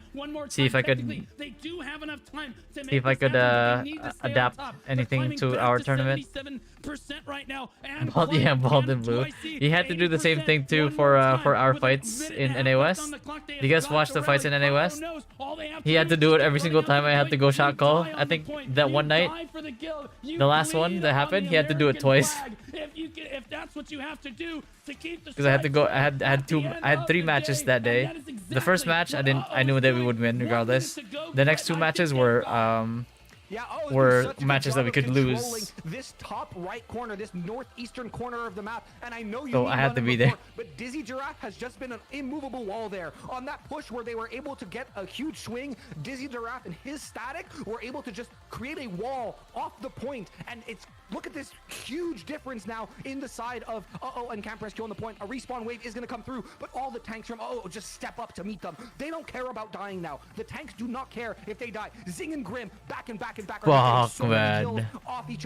See if I could adapt anything to our tournament. Yeah, bald and blue. You had to do the same thing too for our fights in NA West. You guys watch the fights in NA West? He had to do it every single time I had to go shot call. I think that one night, the last one that happened, he had to do it twice. Because I had to go. I had 3 matches that day. The first match I knew that we would win regardless. The next 2 matches were matches that we could lose. This top right corner, this northeastern corner of the map, and I know you. So I had to be there. But Dizzy Giraffe has just been an immovable wall there on that push where they were able to get a huge swing. Dizzy Giraffe and his static were able to just create a wall off the point, and it's look at this huge difference now in the side of and Camp Rescue on the point. A respawn wave is going to come through, but all the tanks from just step up to meet them. They don't care about dying now. The tanks do not care if they die. Zing and Grim back and back. Fuck, man.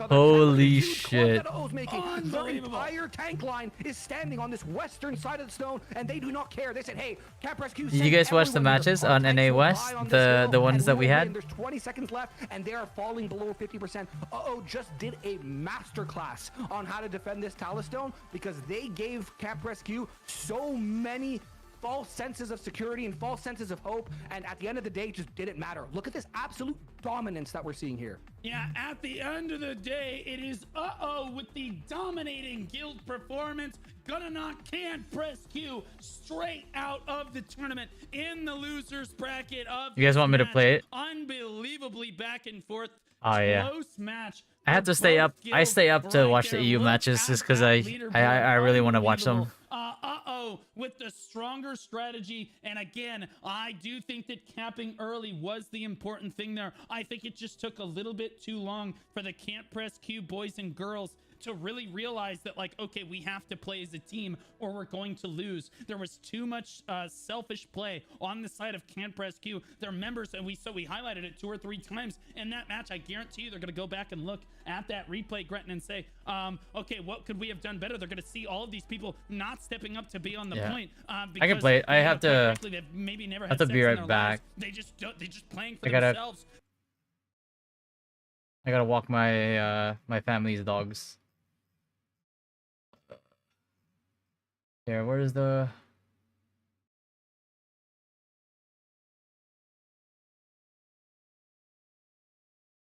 Holy shit. The entire tank line is standing on this western side of the stone, and they do not care. They said, hey, Camp Rescue. Did you guys watch the matches on NA West? The ones that we had? There's 20 seconds left, and they are falling below 50%. Just did a masterclass on how to defend this Talistone, because they gave Camp Rescue so many false senses of security and false senses of hope, and at the end of the day, it just didn't matter. Look at this absolute dominance that we're seeing here. Yeah, at the end of the day, it is with the dominating guild performance, gonna knock Camp Rescue straight out of the tournament in the losers bracket of. You guys want me to play it? Unbelievably back and forth. Oh yeah. Close match. I had to stay up. I stay up to watch the EU matches just because I really want to watch them. With the stronger strategy, and again, I do think that capping early was the important thing there. I think it just took a little bit too long for the Camp Rescue boys and girls to really realize that, like, okay, we have to play as a team or we're going to lose. There was too much selfish play on the side of Camp Rescue. Their members, and we highlighted it 2 or 3 times in that match. I guarantee you they're going to go back and look at that replay, Gretton, and say, okay, what could we have done better? They're going to see all of these people not stepping up to be on the point. I can play it. I have to. Maybe never have to be right back. They just playing for themselves. I gotta walk my my family's dogs. Here, where's the...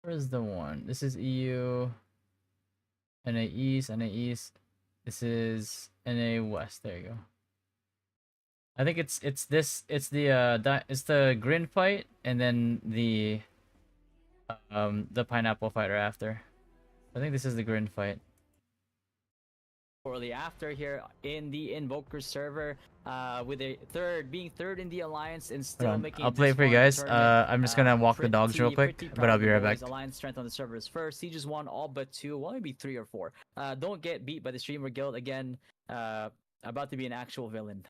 Where's the one? This is EU. NA East, NA East. This is NA West. There you go. I think it's the Grin fight and then the pineapple fighter after. I think this is the Grin fight. Shortly after here in the Invoker server, with being third in the alliance and still making. I'll play it for you guys. I'm just gonna walk the dogs real quick, but I'll be right back. Alliance strength on the server is first. Sieges won all but 2, well maybe 3 or 4. Don't get beat by the streamer guild again. About to be an actual villain.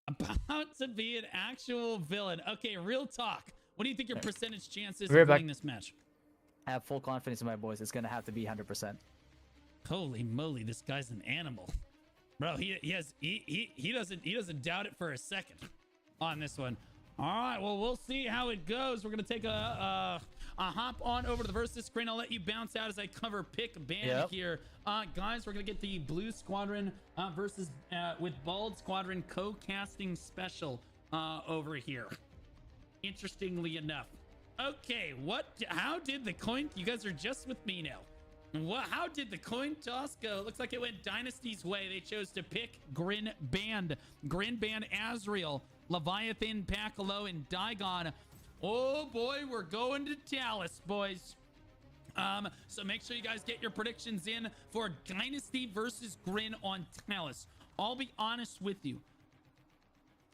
About to be an actual villain. Okay, real talk. What do you think your percentage chances of winning this match? I have full confidence in my boys. It's gonna have to be 100%. Holy moly, this guy's an animal, bro. He doesn't doubt it for a second on this one. All right, well, we'll see how it goes. We're gonna take a hop on over to the versus screen. I'll let you bounce out as I cover pick band here. Guys, we're gonna get the Blue Squadron versus with Bald Squadron co-casting special over here. Interestingly enough. Okay, how did the coin? You guys are just with me now. How did the coin toss go? Looks like it went Dynasty's way. They chose to pick Grin Band. Grin Band, Azrael, Leviathan, Pakalo, and Daigon Oh boy, we're going to Talus, boys. So make sure you guys get your predictions in for Dynasty versus Grin on Talus. I'll be honest with you.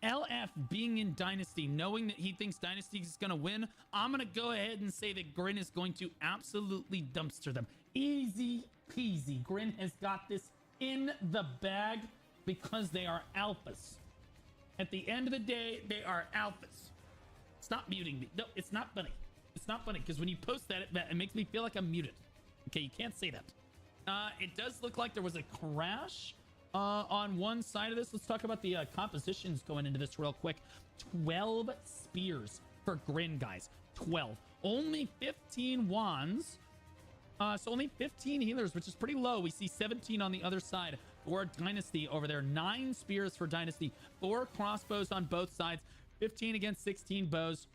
LF being in Dynasty, knowing that he thinks Dynasty is going to win, I'm going to go ahead and say that Grin is going to absolutely dumpster them. Easy peasy. Grin has got this in the bag because they are alphas. At the end of the day, they are alphas. Stop muting me. No, it's not funny. It's not funny because when you post that, it makes me feel like I'm muted. Okay, you can't say that. It does look like there was a crash on one side of this. Let's talk about the compositions going into this real quick. 12 spears for Grin, guys. 12. Only 15 wands. So only 15 healers, which is pretty low. We see 17 on the other side for Dynasty over there. 9 spears for Dynasty. 4 crossbows on both sides. 15 against 16 bows.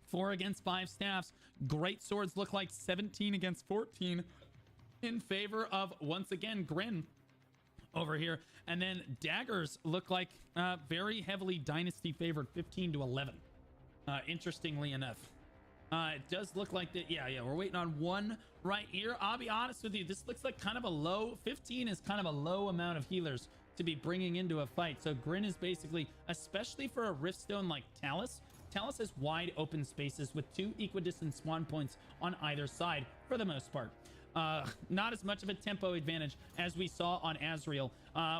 4 against 5 staffs. Great swords look like 17 against 14 in favor of, once again, Grin over here. And then daggers look like very heavily Dynasty favored, 15 to 11. Interestingly enough. It does look like that. Yeah, we're waiting on one right here. I'll be honest with you. This looks like kind of a low. 15 is kind of a low amount of healers to be bringing into a fight. So Grin is basically, especially for a Riftstone like Talus, Talus has wide open spaces with 2 equidistant spawn points on either side for the most part. Not as much of a tempo advantage as we saw on Azrael,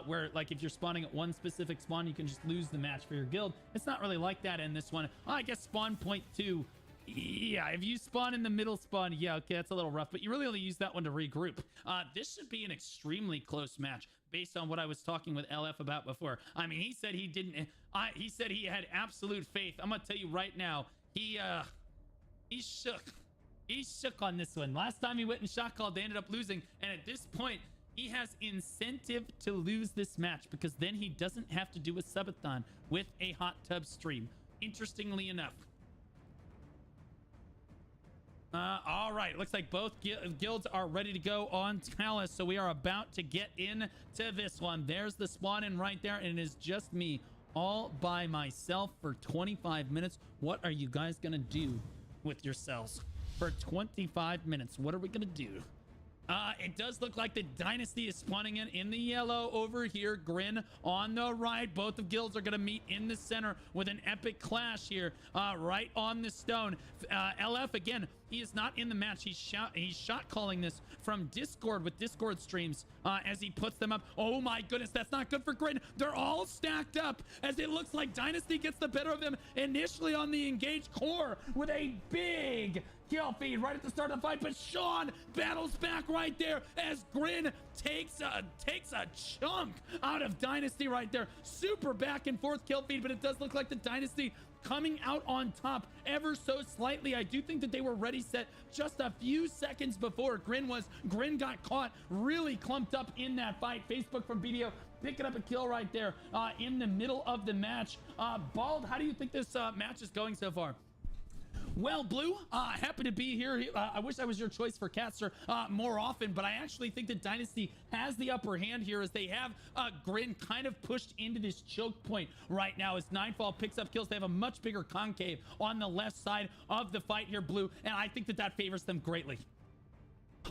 where like if you're spawning at one specific spawn, you can just lose the match for your guild. It's not really like that in this one. I guess spawn point 2. Yeah, if you spawn in the middle spawn, yeah, okay, that's a little rough, but you really only use that one to regroup. This should be an extremely close match based on what I was talking with LF about before. I mean, he said he didn't, he said he had absolute faith. I'm gonna tell you right now, he's shook. He's shook on this one. Last time he went in shot call, they ended up losing, and at this point, he has incentive to lose this match because then he doesn't have to do a subathon with a hot tub stream. Interestingly enough. All right, looks like both guilds are ready to go on Talus, so we are about to get into this one. There's the spawn in right there, and it is just me all by myself for 25 minutes. What are you guys gonna do with yourselves for 25 minutes? What are we gonna do? It does look like the Dynasty is spawning in the yellow over here. Grin on the right. Both of guilds are going to meet in the center with an epic clash here right on the stone. LF, again, he is not in the match. He's shot calling this from Discord with Discord streams as he puts them up. Oh my goodness, that's not good for Grin. They're all stacked up as it looks like Dynasty gets the better of them initially on the engaged core with a big kill feed right at the start of the fight, but Sean battles back right there as Grin takes a chunk out of Dynasty right there. Super back and forth kill feed, but it does look like the Dynasty coming out on top ever so slightly. I do think that they were ready set just a few seconds before Grin got caught really clumped up in that fight. Facebook from BDO picking up a kill right there in the middle of the match. Bald, how do you think this match is going so far? Well, Blue, happy to be here. I wish I was your choice for Caster more often, but I actually think that Dynasty has the upper hand here as they have Grin kind of pushed into this choke point right now as Ninefall picks up kills. They have a much bigger concave on the left side of the fight here, Blue, and I think that that favors them greatly.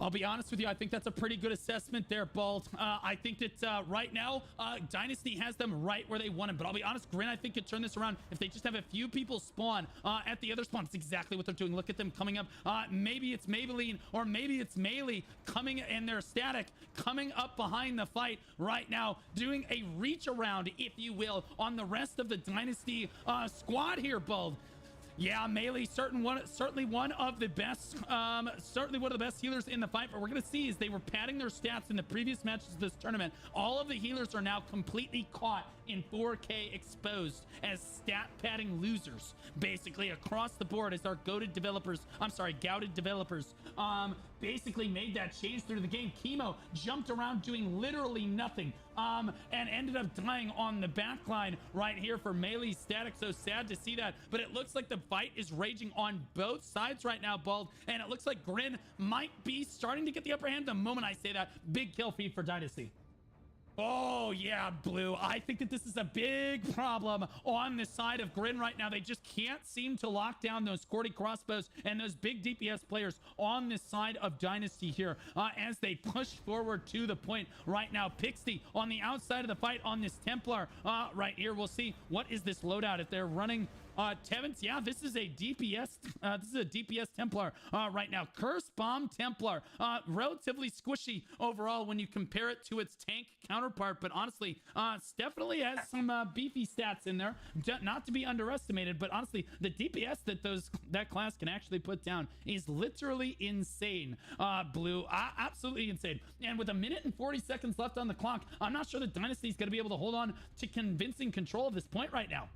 I'll be honest with you, I think that's a pretty good assessment there, Bald. I think that right now, Dynasty has them right where they want them. But I'll be honest, Grin, I think, could turn this around if they just have a few people spawn at the other spawn. It's exactly what they're doing. Look at them coming up. Maybe it's Maybelline or maybe it's Melee coming, and they're static, coming up behind the fight right now, doing a reach around, if you will, on the rest of the Dynasty squad here, Bald. Yeah, Melee, certainly one of the best, healers in the fight. But we're going to see as they were padding their stats in the previous matches of this tournament, all of the healers are now completely caught in 4K exposed as stat padding losers, basically across the board as our gouted developers basically made that change through the game. Chemo jumped around doing literally nothing and ended up dying on the backline right here for Melee static. So sad to see that, but it looks like the fight is raging on both sides right now, Bald, and it looks like Grin might be starting to get the upper hand the moment I say that. Big kill feed for Dynasty. Oh, yeah, Blue. I think that this is a big problem on the side of Grin right now. They just can't seem to lock down those Cordy crossbows and those big DPS players on this side of Dynasty here as they push forward to the point right now. Pixie on the outside of the fight on this Templar right here. We'll see what is this loadout if they're running Tevins. Yeah, this is a DPS. This is a DPS Templar right now. Curse Bomb Templar. Relatively squishy overall when you compare it to its tank counterpart, but honestly, definitely has some beefy stats in there. Not to be underestimated, but honestly, the DPS that class can actually put down is literally insane. Blue, absolutely insane. And with 1 minute and 40 seconds left on the clock, I'm not sure that Dynasty is going to be able to hold on to convincing control of this point right now.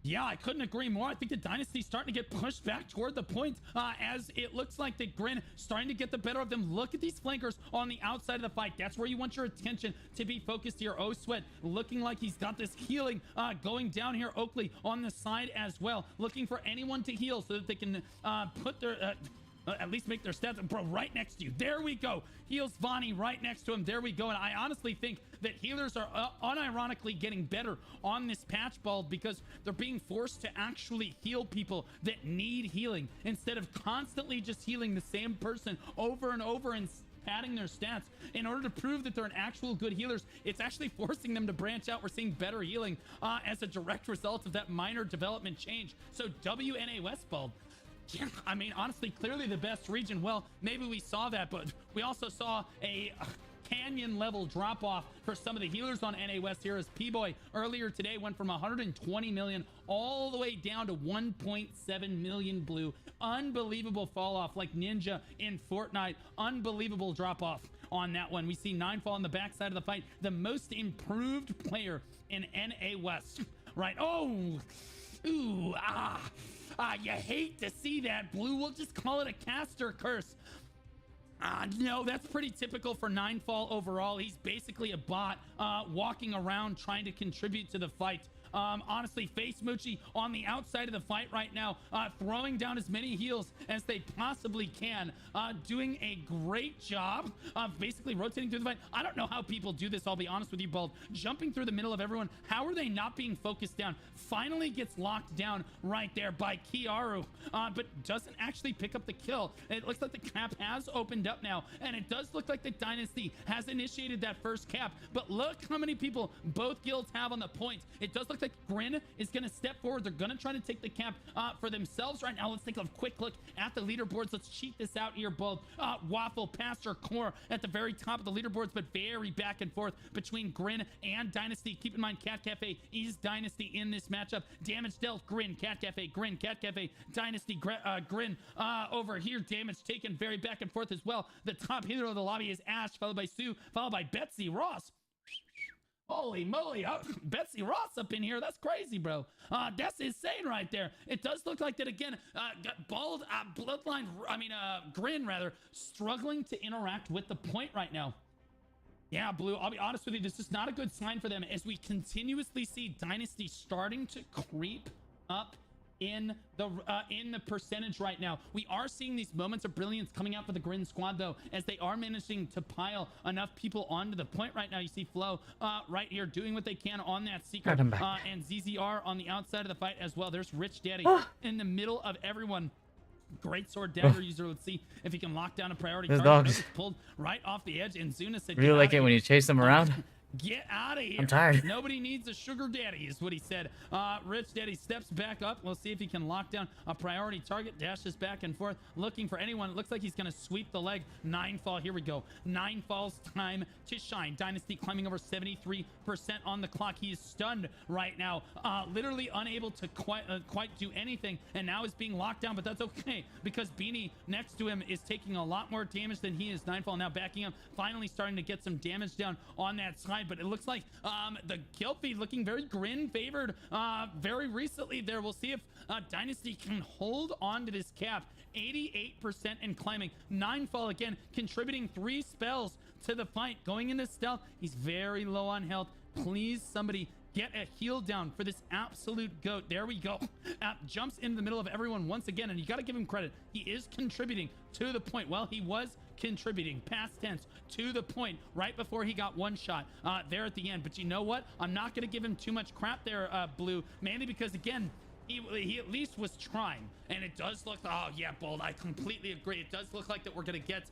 Yeah, I couldn't agree more. I think the Dynasty's starting to get pushed back toward the point as it looks like the Grin starting to get the better of them. Look at these flankers on the outside of the fight. That's where you want your attention to be focused here. Oh, Sweat looking like he's got this healing going down here. Oakley on the side as well, looking for anyone to heal so that they can put their... at least make their stats. Bro, right next to you. There we go. Heals Vonnie right next to him. There we go. And I honestly think that healers are unironically getting better on this patch ball because they're being forced to actually heal people that need healing instead of constantly just healing the same person over and over and padding their stats in order to prove that they're an actual good healers. It's actually forcing them to branch out. We're seeing better healing as a direct result of that minor development change. So WNA Westbald, yeah, I mean, honestly, clearly the best region. Well, maybe we saw that, but we also saw a canyon level drop off for some of the healers on NA West here as P-Boy earlier today went from 120 million all the way down to 1.7 million. Blue. Unbelievable fall off like Ninja in Fortnite. Unbelievable drop off on that one. We see Ninefall on the backside of the fight, the most improved player in NA West. Right. Oh, ooh, you hate to see that, Blue. We'll just call it a caster curse. No, that's pretty typical for Ninefall overall. He's basically a bot walking around trying to contribute to the fight. Honestly, Face Moochie on the outside of the fight right now, throwing down as many heals as they possibly can, doing a great job of basically rotating through the fight. I don't know how people do this, I'll be honest with you, Bald. Jumping through the middle of everyone, how are they not being focused down? Finally gets locked down right there by Kiaru, but doesn't actually pick up the kill. It looks like the cap has opened up now, and it does look like the Dynasty has initiated that first cap, but look how many people both guilds have on the point. It does look like Grin is going to step forward. They're going to try to take the cap for themselves right now. Let's take a quick look at the leaderboards. Let's cheat this out here, both. Waffle, Pastor, Core at the very top of the leaderboards, but very back and forth between Grin and Dynasty. Keep in mind, Cat Cafe is Dynasty in this matchup. Damage dealt, Grin, Cat Cafe, Grin, Cat Cafe, Dynasty, Grin over here. Damage taken, very back and forth as well. The top healer of the lobby is Ash, followed by Sue, followed by Betsy Ross. Holy moly, Betsy Ross up in here. That's crazy, bro. That's insane right there. It does look like that again. Bald, Bloodline, Grin rather, struggling to interact with the point right now. Yeah, Blue, I'll be honest with you, this is not a good sign for them as we continuously see Dynasty starting to creep up in the percentage right now. We are seeing these moments of brilliance coming out for the Grin squad though, as they are managing to pile enough people onto the point right now. You see Flo right here doing what they can on that secret, and ZZR on the outside of the fight as well. There's Rich Daddy in the middle of everyone. Great sword dagger user. Let's see if he can lock down a priority target. Dogs pulled right off the edge, and Zuna said, really like it when you chase them around. Get out of here. I'm tired. Nobody needs a sugar daddy is what he said. Rich Daddy steps back up. We'll see if he can lock down a priority target. Dashes back and forth looking for anyone. It looks like he's going to sweep the leg. Ninefall. Here we go. Ninefall's time to shine. Dynasty climbing over 73% on the clock. He is stunned right now. Literally unable to quite do anything. And now is being locked down, but that's okay because Beanie next to him is taking a lot more damage than he is. Ninefall now backing up. Finally starting to get some damage down on that side. But it looks like the kill feed looking very Grin favored very recently there. We'll see if Dynasty can hold on to this cap. 88% and climbing. Ninefall again contributing 3 spells to the fight. Going into stealth. He's very low on health. Please somebody get a heal down for this absolute goat. There we go. Jumps in the middle of everyone once again, and you got to give him credit. He is contributing to the point. Well, he was contributing past tense to the point right before he got one shot there at the end. But you know what? I'm not going to give him too much crap there, Blue, mainly because, again, he at least was trying. And it does look, oh yeah, Bold, I completely agree. It does look like that we're going to get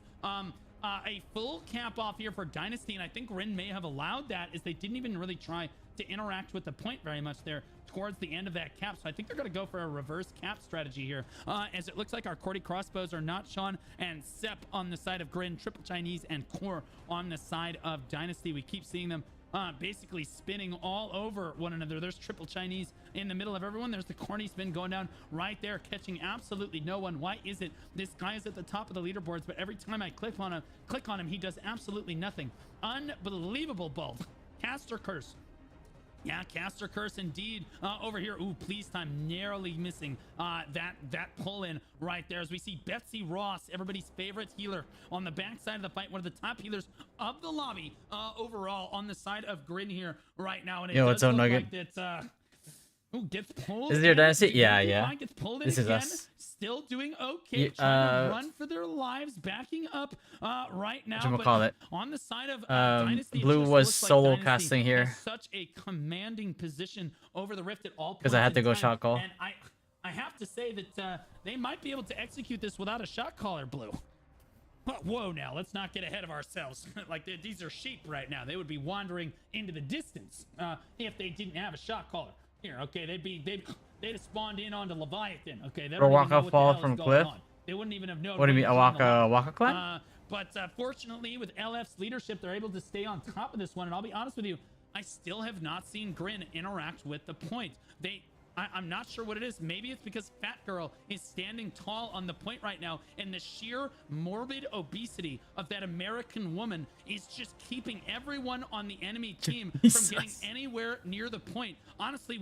a full cap off here for Dynasty, and I think Rin may have allowed that, as they didn't even really try to interact with the point very much there towards the end of that cap. So I think they're going to go for a reverse cap strategy here, as it looks like our Cordy crossbows are not Sean and Sep on the side of Grin, Triple Chinese and Core on the side of Dynasty. We keep seeing them basically spinning all over one another. There's Triple Chinese in the middle of everyone. There's the corny spin going down right there, catching absolutely no one. Why is it this guy is at the top of the leaderboards, but every time I click on him, he does absolutely nothing? Unbelievable, Bold. Caster Curse. Yeah, Caster Curse indeed over here. Ooh, please time, narrowly missing that pull in right there, as we see Betsy Ross, everybody's favorite healer, on the backside of the fight, one of the top healers of the lobby overall, on the side of Grin here right now. And it what's does up, look Nugget? like that Ooh, gets pulled. Is it your in. Dynasty? Yeah, Gets yeah. Gets pulled in This is again. us. Still doing okay. Yeah, Trying to run for their lives, backing up right now. But on the side of Dynasty, it Blue just was looks like solo Dynasty casting here. has such a commanding position over the Rift at all points. Because I had to in go time. shot call. And I have to say that they might be able to execute this without a shot caller, Blue. But whoa, now let's not get ahead of ourselves. Like these are sheep right now. They would be wandering into the distance if they didn't have a shot caller. Here, okay, they'd have spawned in onto Leviathan. Okay, they don't even know what the hell is going on. They wouldn't even have known. What do you mean, Waka Clan? But fortunately, with LF's leadership, they're able to stay on top of this one. And I'll be honest with you, I still have not seen Grin interact with the point. I'm not sure what it is. Maybe it's because Fat Girl is standing tall on the point right now, and the sheer morbid obesity of that American woman is just keeping everyone on the enemy team from getting anywhere near the point. Honestly,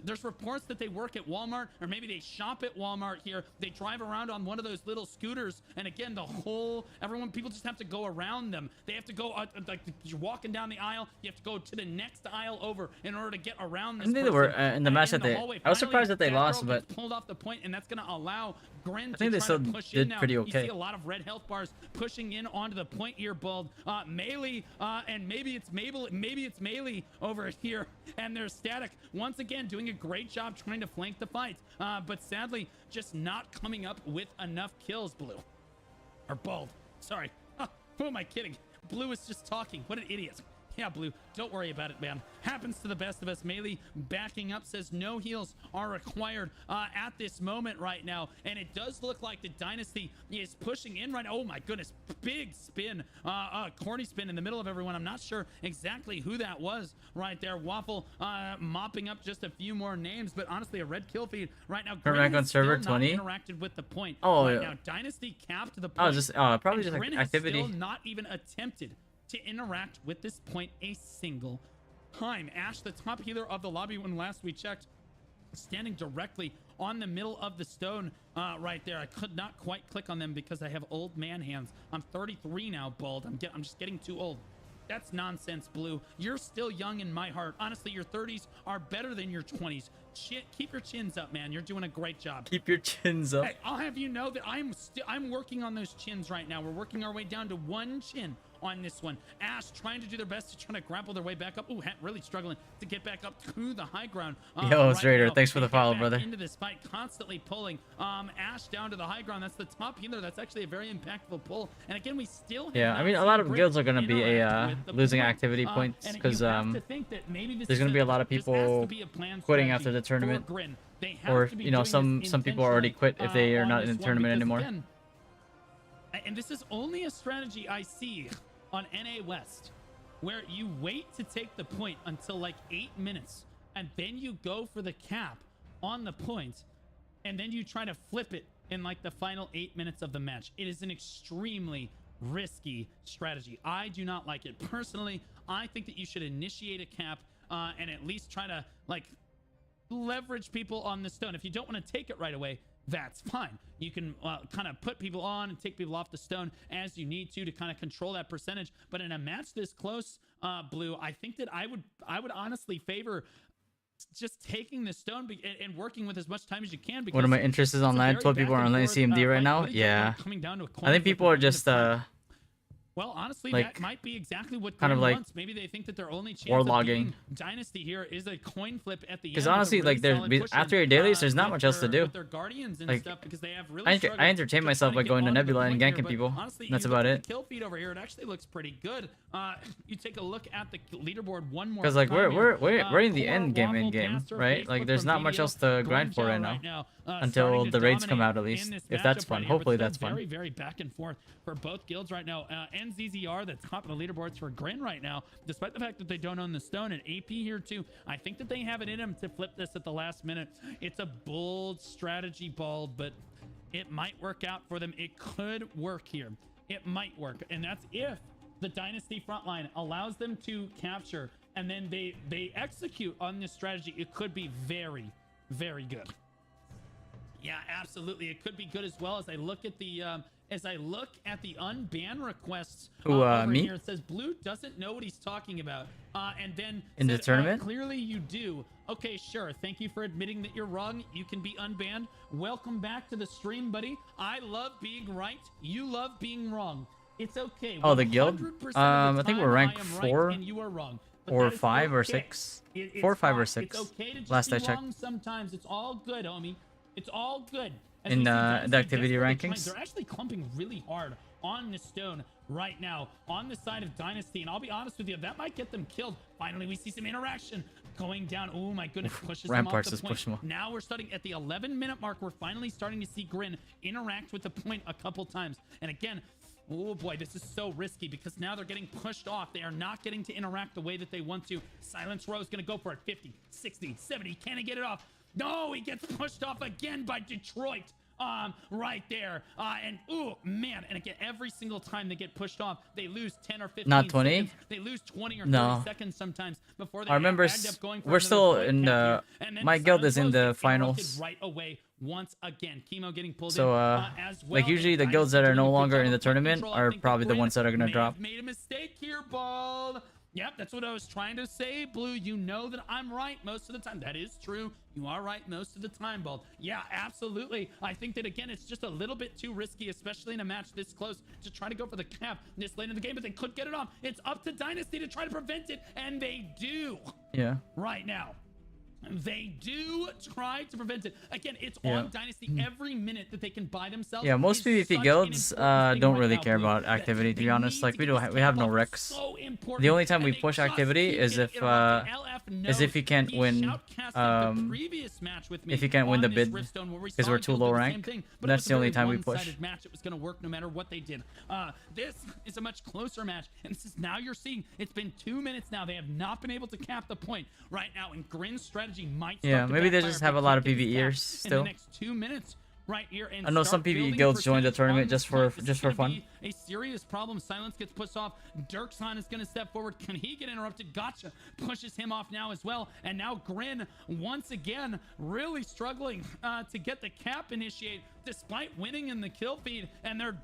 there's reports that they work at Walmart, or maybe they shop at Walmart here. They drive around on one of those little scooters, and again, people just have to go around them. They have to go like you're walking down the aisle. You have to go to the next aisle over in order to get around this. I think they were in the match that I was surprised that they lost, but pulled off the point, and that's going to allow Grin I think they still did pretty okay. You see a lot of red health bars pushing in onto the point here, Bold. Melee, and maybe it's Melee over here, and there's Static once again doing a great job trying to flank the fight, but sadly just not coming up with enough kills. Blue, or Bold, sorry. Who am I kidding? Blue is just talking. What an idiot. Yeah, Blue, don't worry about it, man. Happens to the best of us. Melee backing up, says no heals are required at this moment right now. And it does look like the Dynasty is pushing in right now. Oh my goodness, big spin, corny spin in the middle of everyone. I'm not sure exactly who that was right there. Waffle mopping up just a few more names, but honestly, a red kill feed right now. Rank on server 20. Interacted with the point. Oh, right yeah. Now, Dynasty capped the point. Probably just like activity. Still not even attempted to interact with this point a single time. Ash, the top healer of the lobby when last we checked, standing directly on the middle of the stone right there. I could not quite click on them because I have old man hands. I'm 33 now, Bold. I'm just getting too old. That's nonsense, Blue. You're still young in my heart. Honestly, your 30s are better than your 20s. Keep your chins up, man. You're doing a great job. Keep your chins up. Hey, I'll have you know that I'm working on those chins right now. We're working our way down to one chin on this one. Ash trying to do their best to try to grapple their way back up. Ooh, really struggling to get back up to the high ground. Yo, Raider, thanks for the follow, brother. Into this fight, constantly pulling Ash down to the high ground. That's the top healer. That's actually a very impactful pull. And again, we still have I mean, a lot of guilds are going to be losing activity points because there's going to be a lot of people quitting after the tournament, or some people already quit if they are not in the tournament anymore. Again, and this is only a strategy I see on NA West, where you wait to take the point until like 8 minutes, and then you go for the cap on the point, and then you try to flip it in like the final 8 minutes of the match. It is an extremely risky strategy. I do not like it. Personally, I think that you should initiate a cap and at least try to like leverage people on the stone. If you don't want to take it right away, that's fine. You can kind of put people on and take people off the stone as you need to kind of control that percentage. But in a match this close, Blue, I think that I would honestly favor just taking the stone and working with as much time as you can. One of my interests is online. 12 people are online CMD right now. Yeah. I think people are just well, honestly, like, that might be exactly what kind of like wants. Maybe they think that their only chance of beating Dynasty here is a coin flip at the end. Because honestly, like, after your dailies, there's not much else to do. With their guardians and like, stuff, because they have really I entertain myself by going to Nebula and ganking people. Honestly, that's about it. The kill feed over here, it actually looks pretty good. You take a look at the leaderboard one more. Because like we're in the end game, right? Like there's not much else to grind for right now. Until the raids come out, at least. If that's fun. Hopefully that's fun. Very, very back and forth for both guilds right now. NZZR, that's top of the leaderboards for Grin right now, despite the fact that they don't own the stone, and AP here too. I think that they have it in them to flip this at the last minute. It's a bold strategy, Bald, but it might work out for them. It could work here. It might work, and that's if the Dynasty frontline allows them to capture, and then they execute on this strategy. It could be very, very good. Yeah, absolutely. It could be good as well. As I look at the unban requests over me? here, it says Blue doesn't know what he's talking about. And then in the tournament, clearly you do. Okay, sure. Thank you for admitting that you're wrong. You can be unbanned. Welcome back to the stream, buddy. I love being right. You love being wrong. It's okay. Oh, the guild. I think we're ranked 4 and you are wrong. or 5 or 6. 4, 5 or 6. It's okay to just last be I checked. Wrong sometimes. It's all good, homie. It's all good. As in we see the activity rankings. They're actually clumping really hard on the stone right now on the side of Dynasty, and I'll be honest with you, that might get them killed. Finally, we see some interaction going down. Oh my goodness, pushes them off the point. Now we're starting at the 11-minute mark. We're finally starting to see Grin interact with the point a couple times, and again, oh boy, this is so risky because now they're getting pushed off. They are not getting to interact the way that they want to. Silence Row is going to go for it. 50, 60, 70. Can he get it off? No, he gets pushed off again by Detroit. Right there. And oh man, and again, every single time they get pushed off, they lose 10 or 15 not 20 seconds. They lose 20 or 30 seconds sometimes before they I remember up going for we're still point in the my guild is in the finals right away once again. Chemo getting pulled so in, as well. like usually the guilds that are no longer in the tournament are probably the ones that are gonna drop. Made a mistake here, Bald. Yep, that's what I was trying to say, Blue. You know that I'm right most of the time. That is true. You are right most of the time, Bald. Yeah, absolutely. I think that, again, it's just a little bit too risky, especially in a match this close, to try to go for the cap this late in the game, but they could get it off. It's up to Dynasty to try to prevent it, and they do. Yeah. Right now. They do try to prevent it. Again, it's on Dynasty every minute that they can buy themselves. Yeah, most PvP guilds don't really care about activity, to be honest. Like we have no wrecks. The only time we push activity is if you can't win if you can't win the bid because we're too low rank. That's the only time we push. Match. It was going to work no matter what they did. This is a much closer match, and this is now you're seeing it's been 2 minutes now. They have not been able to cap the point right now, and Grin's strategy might start maybe they just have a lot of PvEers still. In the next 2 minutes right here, and I know some PvE guilds join the tournament just for fun. A serious problem. Silence gets pushed off. Dirkson is going to step forward. Can he get interrupted? Gotcha pushes him off now as well, and now Grin once again really struggling to get the cap initiate despite winning in the kill feed, and they're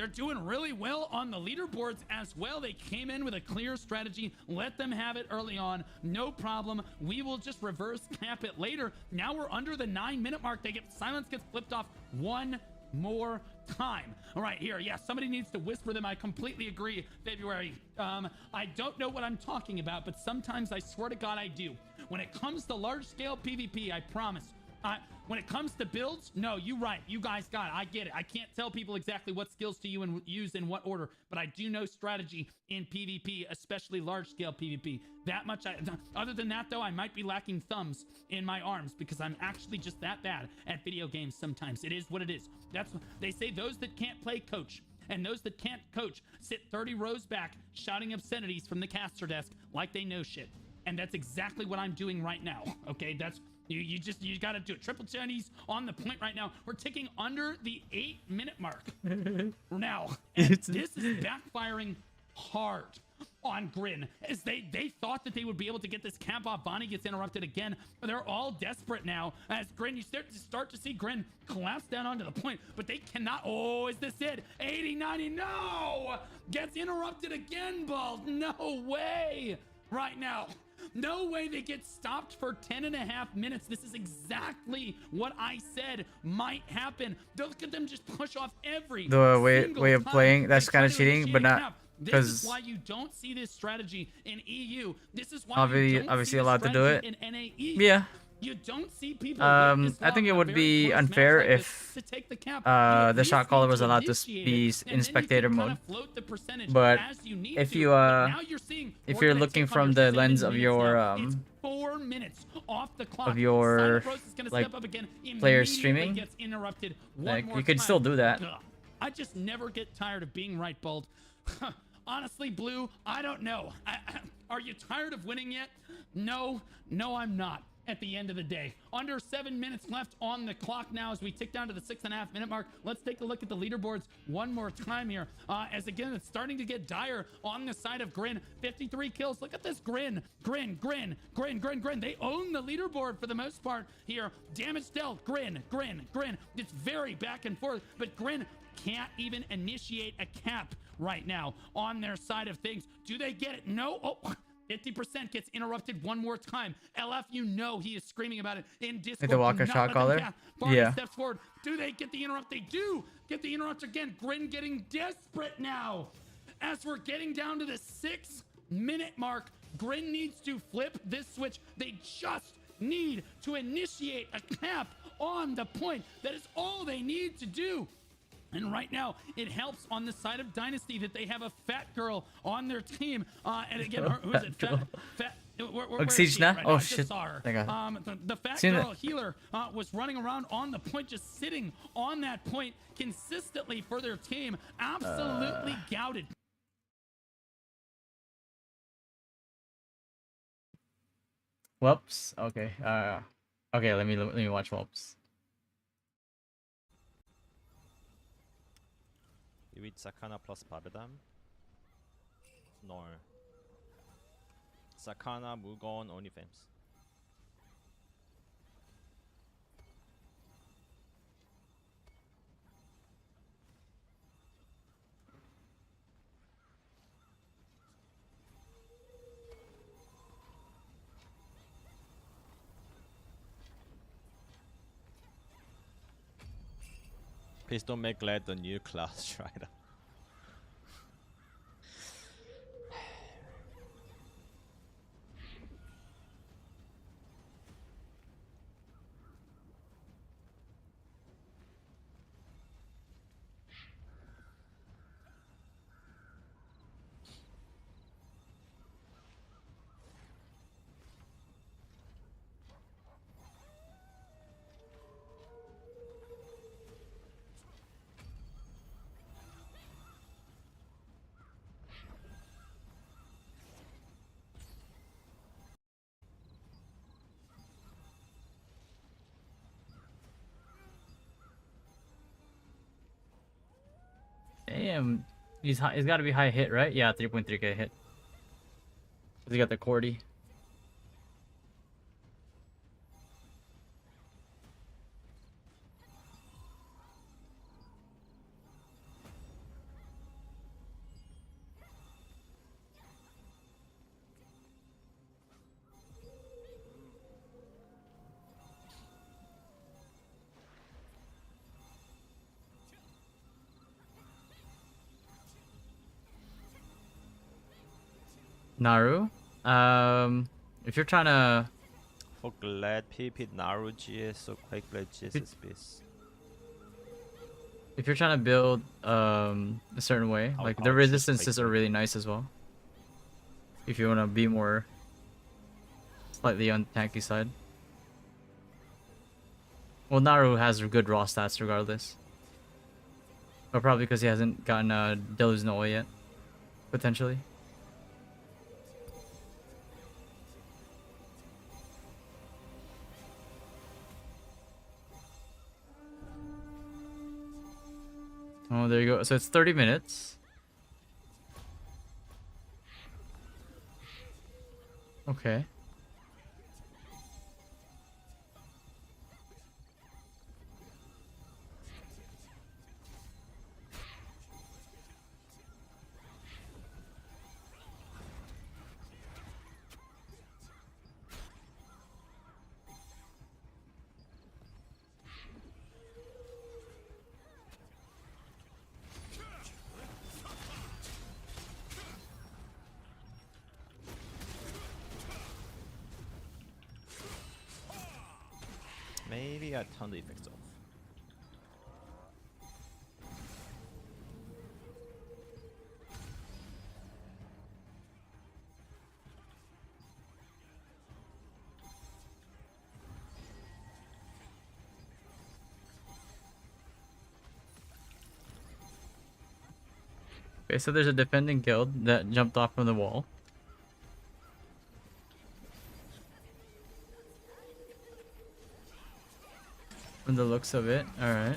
doing really well on the leaderboards as well. They came in with a clear strategy. Let them have it early on. No problem. We will just reverse cap it later. Now we're under the 9-minute mark. Silence gets flipped off one more time. All right, here. Yeah, somebody needs to whisper them. I completely agree, February. I don't know what I'm talking about, but sometimes I swear to God I do. When it comes to large-scale PvP, I promise. When it comes to builds, no, you're right. You guys got it. I get it. I can't tell people exactly what skills to use in what order, but I do know strategy in PvP, especially large-scale PvP. That much. Other than that, though, I might be lacking thumbs in my arms because I'm actually just that bad at video games sometimes. It is what it is. That's what they say. Those that can't play coach, and those that can't coach sit 30 rows back shouting obscenities from the caster desk like they know shit. And that's exactly what I'm doing right now. Okay, that's... You got to do it. Triple Chinese on the point right now. We're ticking under the 8-minute mark now. And this is backfiring hard on Grin, as they thought that they would be able to get this cap off. Bonnie gets interrupted again. They're all desperate now. As Grin, you start to see Grin collapse down onto the point, but they cannot. Oh, is this it? 80, 90, no! Gets interrupted again, Bald. No way! Right now. No way they get stopped for 10.5 minutes. This is exactly what I said might happen. Look at them just push off every The way of playing, that's kind of cheating, but not this is because why you don't see this strategy in EU. This is why obviously allowed to do it. in NAE. Yeah. You don't see people I think it would be unfair if the shot caller was allowed to be in spectator mode. But if you're looking from the lens of your 4 minutes off the clock. of your like player streaming, like you could still do that. I just never get tired of being right, Bold. Honestly, Blue, I don't know. Are you tired of winning yet? No, I'm not. At the end of the day, under 7 minutes left on the clock now as we tick down to the 6.5 minute mark. Let's take a look at the leaderboards one more time here. As again, it's starting to get dire on the side of Grin. 53 kills. Look at this Grin. They own the leaderboard for the most part here. Damage dealt. Grin. It's very back and forth, but Grin can't even initiate a cap right now on their side of things. Do they get it? No. Oh. 50% gets interrupted one more time. LF, you know he is screaming about it in Discord. Like the Walker shot caller? Yeah. Steps forward. Do they get the interrupt? They do get the interrupt again. Grin getting desperate now. As we're getting down to the 6 minute mark, Grin needs to flip this switch. They just need to initiate a cap on the point. That is all they need to do. And right now, it helps on the side of Dynasty that they have a fat girl on their team. And again, who is it? Fat. Where is she right now? Oh I shit! just saw her. The fat girl healer was running around on the point, just sitting on that point consistently for their team. Absolutely gouted. Whoops. Okay. Okay. Let me watch Whoops. with Sakana plus Babadam? No. Sakana, Mugon, OnlyFans. Please don't make Glad the new class Strider. Damn, he's got to be high hit, right? Yeah, 3.3k hit. He got the Cordy. Naru, if you're trying to For Glad PP Naru GS so quite Glad GS space. if you're trying to build a certain way, like the resistances are really nice as well. If you want to be more slightly on the tanky side. Well, Naru has good raw stats regardless. But probably because he hasn't gotten Delu's Noah yet. Potentially. Oh, there you go. So it's 30 minutes. Okay. that turn the effects off. Okay, so there's a defending guild that jumped off from the wall. From the looks of it, alright.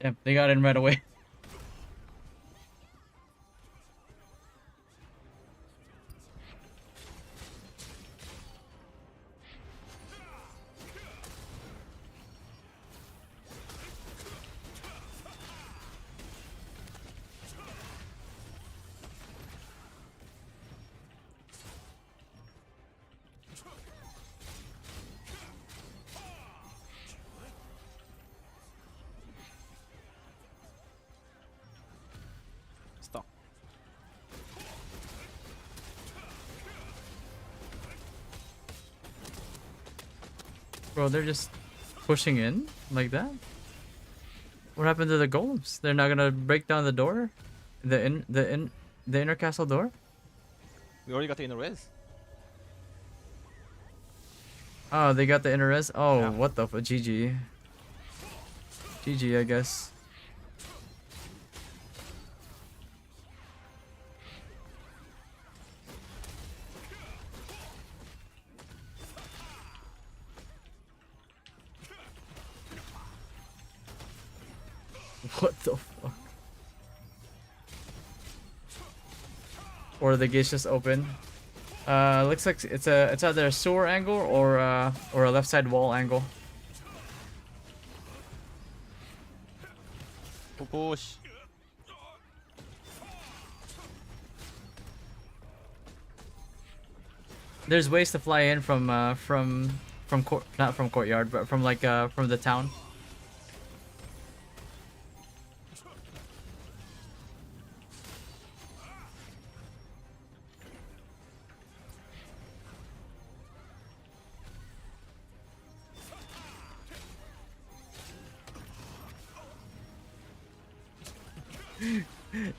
Damn, they got in right away. Stop. Bro, they're just pushing in like that? What happened to the golems? They're not gonna break down the door? The inner castle door? We already got the inner res. Oh, they got the inner res? Oh, Yeah. what the fuck? GG. GG, I guess. What the fuck? Or the gate's just open. Looks like it's either a sewer angle or a left side wall angle. Push. There's ways to fly in from not from courtyard, but from like from the town.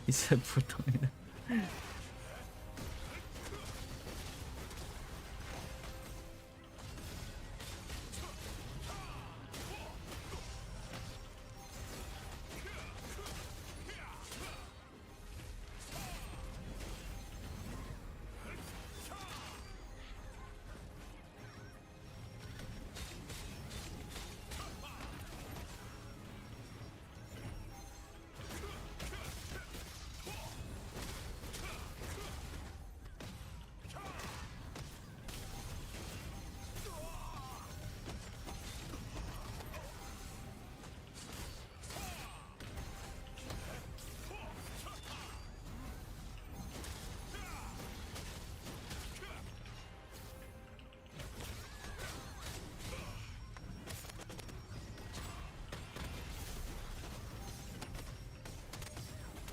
He said putoina.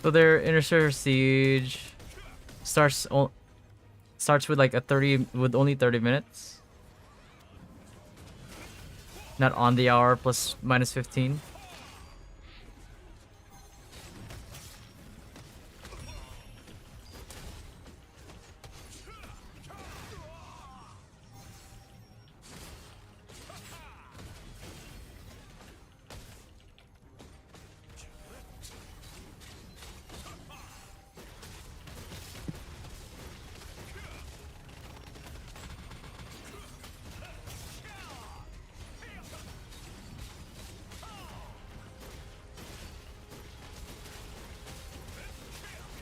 So their Inner Siege starts with like only 30 minutes. Not on the hour plus minus 15.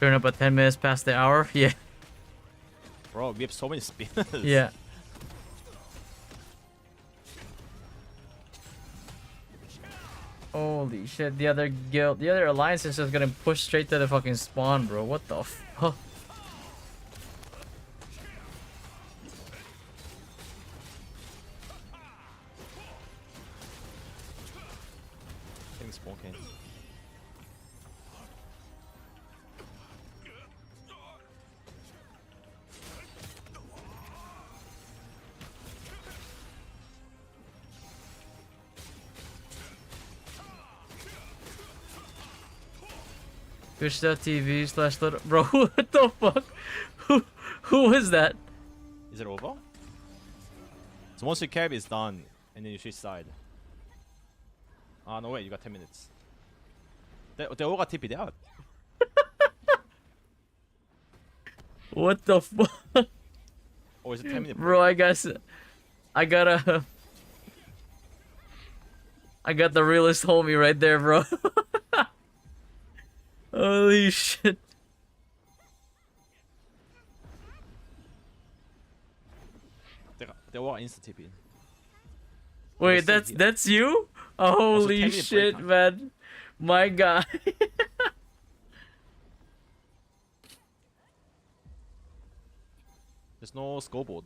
Turn up at 10 minutes past the hour. Yeah. Bro, we have so many spinners. Yeah. Holy shit, the other guild, the other alliance is just gonna push straight to the fucking spawn, bro. What the fuck? Things smoking. Twitch.tv/little bro. What the fuck? Who was that? Is it over? So once your cab is done, and then you switch side. Ah no wait, you got 10 minutes. They all got TP'd out. What the fuck? Or is it 10 minutes? Bro, I guess I got the realest homie right there, bro. Holy shit. They all insta TP. Wait, that's you? Holy shit, man. My guy. There's no scoreboard.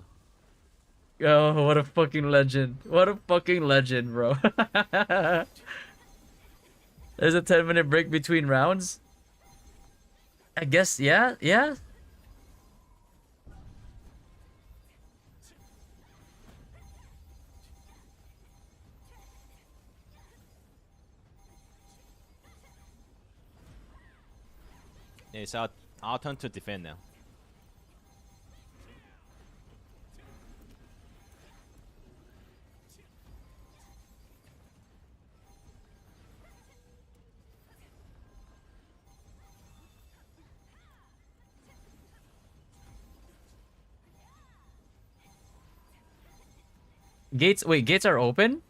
Oh, what a fucking legend. What a fucking legend, bro. There's a 10-minute break between rounds? I guess, yeah, yeah. Yeah, it's our turn to defend now. Gates, wait, gates are open?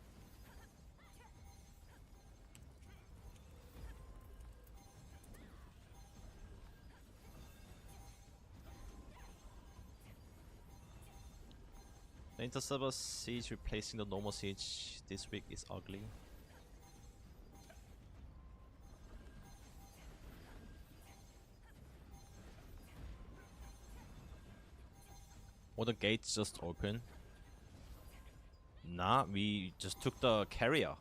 The inter-server siege replacing the normal siege this week is ugly. Or the gates just open. Nah, we just took the carrier.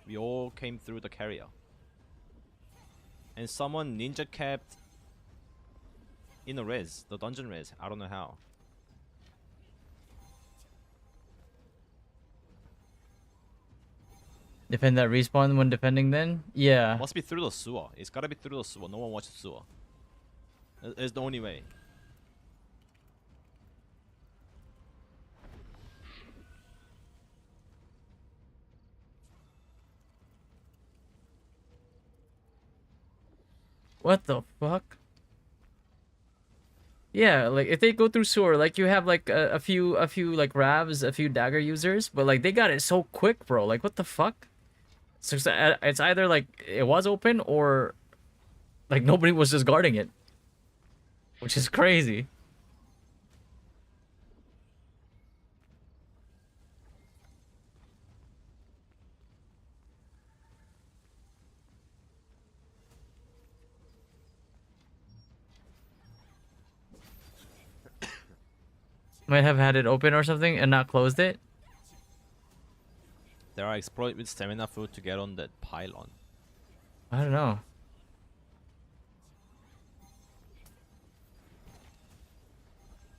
We all came through the carrier. And someone ninja capped in the res, the dungeon res. I don't know how. Defend that respawn when defending then? Yeah. Must be through the sewer. It's gotta be through the sewer. No one watches sewer. It's the only way. What the fuck? Yeah, like if they go through sewer, like you have like a few like ravs, a few dagger users, but like they got it so quick, bro. Like what the fuck? So it's either like it was open or like nobody was just guarding it, which is crazy. Might have had it open or something and not closed it. There are exploits with stamina food to get on that pylon. I don't know.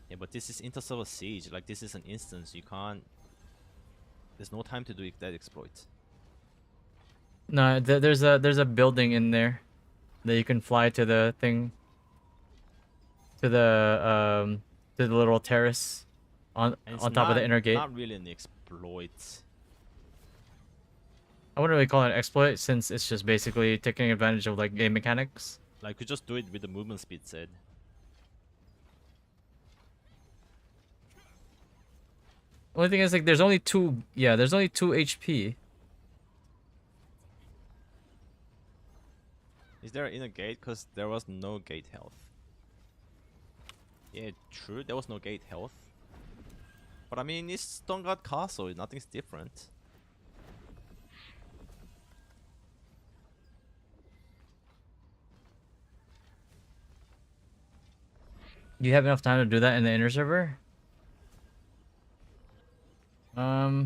Yeah, but this is inter-server siege. Like this is an instance. You can't. There's no time to do that exploit. No, there's a building in there that you can fly to the thing. To the little terrace on top of the inner gate. Not really an exploit. I wouldn't really call it an exploit since it's just basically taking advantage of like game mechanics. Like you just do it with the movement speed said. Only thing is like there's only two HP. Is there an inner gate? Because there was no gate health. Yeah, true, there was no gate health. But I mean, it's Stone God Castle, nothing's different. Do you have enough time to do that in the inner server? Not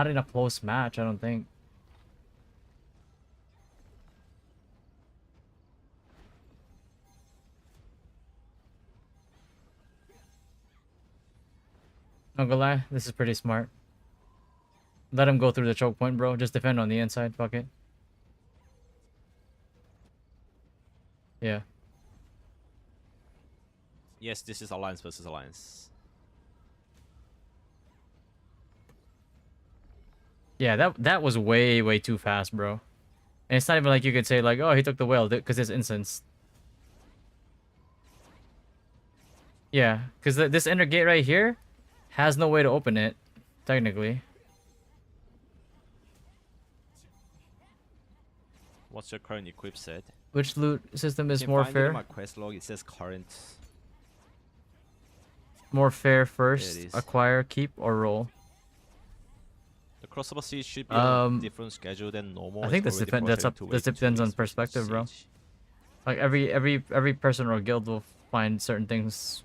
in a close match, I don't think. Not gonna lie, this is pretty smart. Let him go through the choke point, bro. Just defend on the inside. Fuck it. Yeah. Yes, this is alliance versus alliance. Yeah, that was way too fast, bro. And it's not even like you could say like, oh, he took the whale because it's instance. Yeah, because this inner gate right here has no way to open it, technically. What's your current equip set? Which loot system is You can more find it in fair? my quest log, it says current. More fair There it first, is. acquire, keep, or roll? The crossover siege should be on a different schedule than normal. I think It's this already ported to depends on weeks perspective, bro. siege. Like every person or guild will find certain things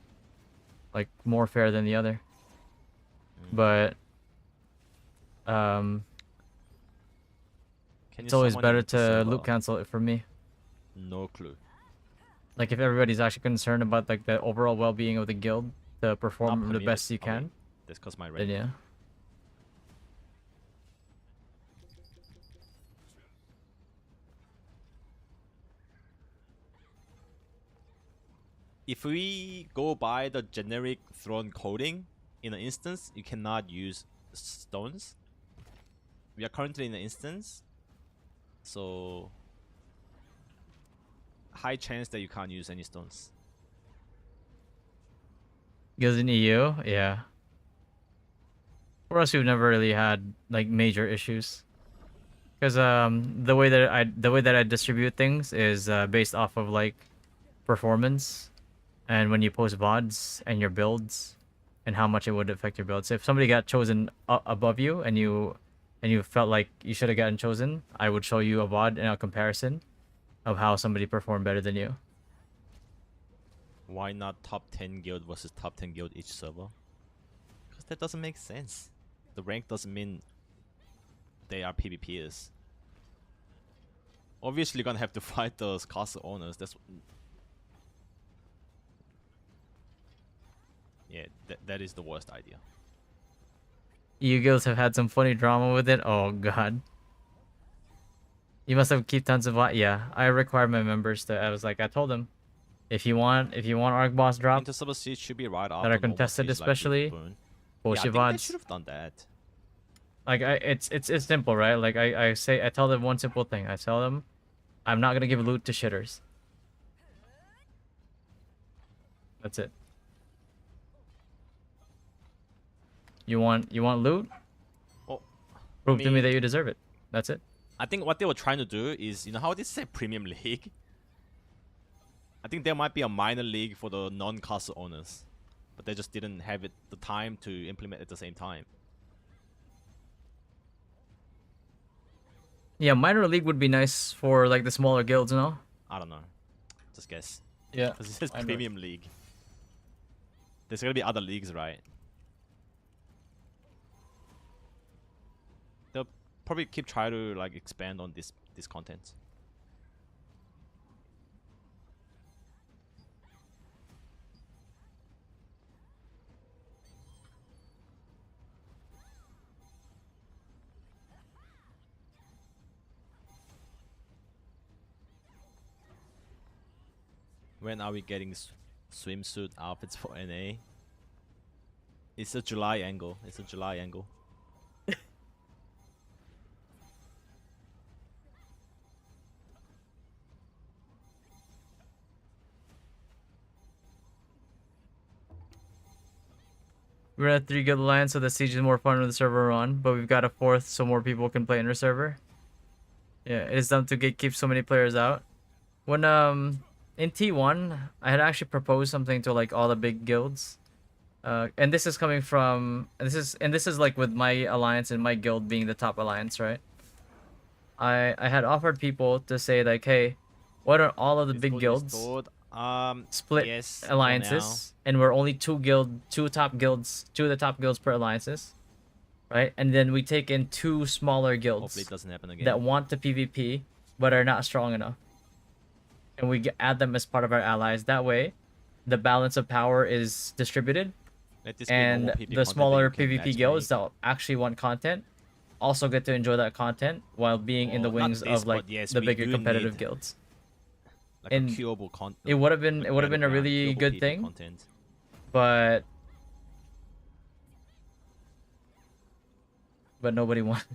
like more fair than the other. But Can it's you always summon better in to server? loot cancel it for me. No clue. Like if everybody's actually concerned about like the overall well-being of the guild to perform the best you can, That's cause my then rank. yeah. If we go by the generic throne coding, in an instance, you cannot use stones. We are currently in an instance, so high chance that you can't use any stones. Guilds in EU, yeah. For us, we've never really had like major issues, because the way that I distribute things is based off of like performance, and when you post VODs and your builds, and how much it would affect your builds. So if somebody got chosen above you and you felt like you should have gotten chosen, I would show you a VOD and a comparison of how somebody performed better than you. Why not top 10 guild versus top 10 guild each server? Because that doesn't make sense. The rank doesn't mean they are PvPers. Obviously, you're gonna have to fight those castle owners. That's yeah, that is the worst idea. EU guilds have had some funny drama with it. Oh god. You must have keep tons of yeah. I require my members to. I told them, if you want Arc Boss drop Inter-server siege should be right after that are normal contested, siege, like especially, Burn. post Yeah, your I think they VODs. should have done that. Like it's simple, right? Like I tell them one simple thing. I tell them, I'm not gonna give loot to shitters. That's it. You want loot? Well, Prove to me mean- that you deserve it. That's it. I think what they were trying to do is, you know how this is a premium league? I think there might be a minor league for the non-castle owners, but they just didn't have the time to implement at the same time. Yeah, minor league would be nice for like the smaller guilds, no? I don't know. Just guess. Yeah. Because it says minor. premium league. There's gonna be other leagues, right? They'll probably keep trying to like expand on this content. When are we getting swimsuit outfits for NA? It's a July angle. It's a July angle. We're at 3 guild alliance, so the siege is more fun with the server we're on, but we've got a 4th so more people can play in our server. Yeah, it is dumb to keep so many players out. When in T1, I had actually proposed something to like all the big guilds. And this is coming from this is like with my alliance and my guild being the top alliance, right? I had offered people to say like, hey, What are all of the It's big called guilds restored. split Yes, for alliances, and we're only two of the top guilds per alliances, right? And then we take in two smaller now. Hopefully guilds it doesn't happen again. that want to PvP but are not strong enough, and we add them as part of our allies. That way, the balance of power is distributed, Let this be normal and PvP the content that smaller you can PvP guilds matchmake. that actually want content also get to enjoy that content while being in the Or not wings this, of like but yes, the we bigger do competitive need guilds. like And a queuable content. It would have been a really good thing, content. but nobody wanted.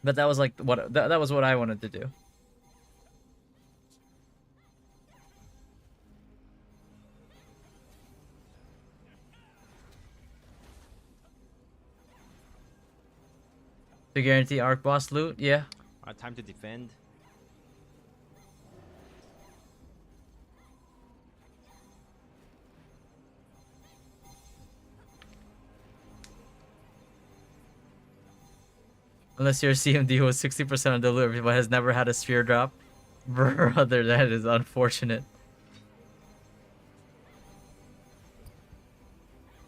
But that was like that was what I wanted to do. To guarantee arc boss loot, yeah. Alright, time to defend. Unless your CMD was 60% of the loot, but has never had a sphere drop. Brother, that is unfortunate.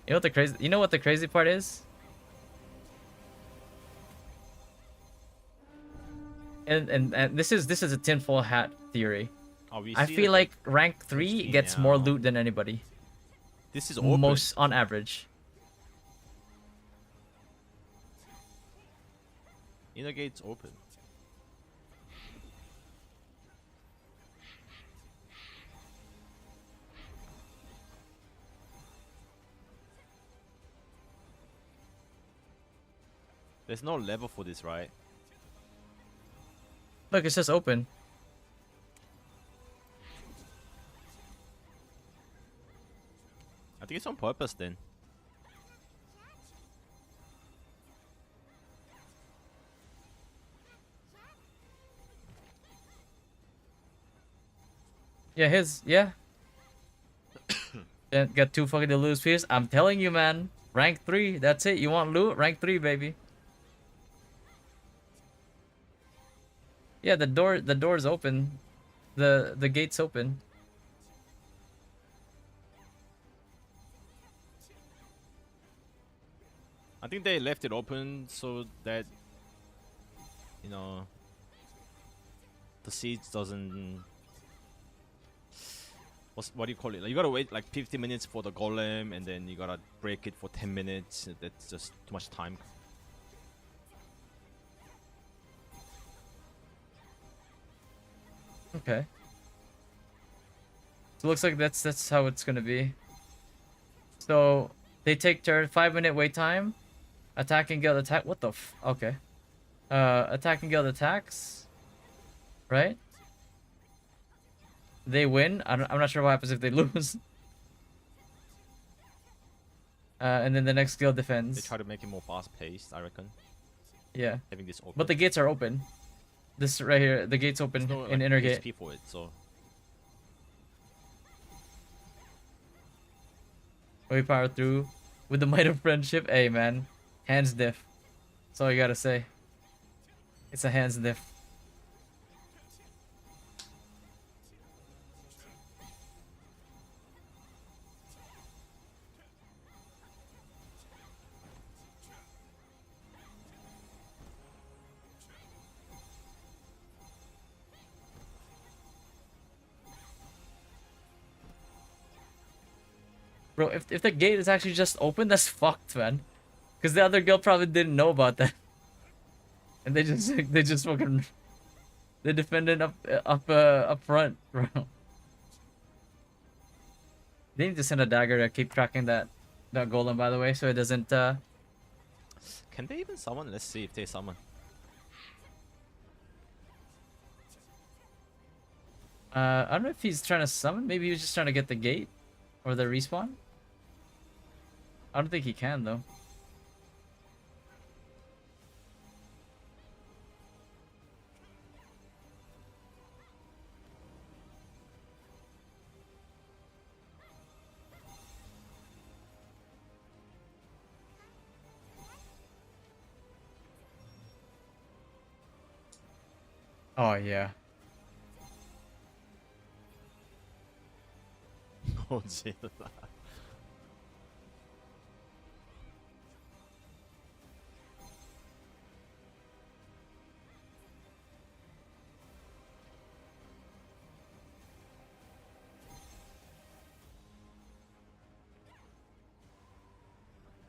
You know what the crazy part is? And this is a tinfoil hat theory. Oh, we I see feel the like rank 3 HP gets more now. loot than anybody. This is open. Most on average. Inner gate's open. There's no level for this, right? Look, it's just open. I think it's on purpose then. Yeah. Then got two fucking loot spheres. I'm telling you, man. Rank 3, that's it. You want loot? Rank 3, baby. Yeah, the door's open. The gate's open. I think they left it open so that, you know, the siege doesn't. What do you call it? Like, you gotta wait like 50 minutes for the golem, and then you gotta break it for 10 minutes. That's just too much time. Okay. So it looks like that's how it's gonna be. So they take turn, 5-minute wait time. Attacking guild attack. What the okay. Attacking guild attacks. Right? They win. I'm not sure what happens if they lose. And then the next guild defends. They try to make it more fast-paced, I reckon. Yeah. Having this open. But the gates are open. This right here, the gate's open There's no, in like, inner gate. XP for it, so. We power through with the might of friendship. Hey man, hands diff. That's all you gotta say. It's a hands diff. Bro, if the gate is actually just open, that's fucked, man. Because the other guild probably didn't know about that. And they just fucking... They defended up front, bro. They need to send a dagger to keep tracking that golem, by the way, so it doesn't, Can they even summon? Let's see if they summon. I don't know if he's trying to summon. Maybe he was just trying to get the gate. Or the respawn. I don't think he can, though. Oh yeah. Godzilla.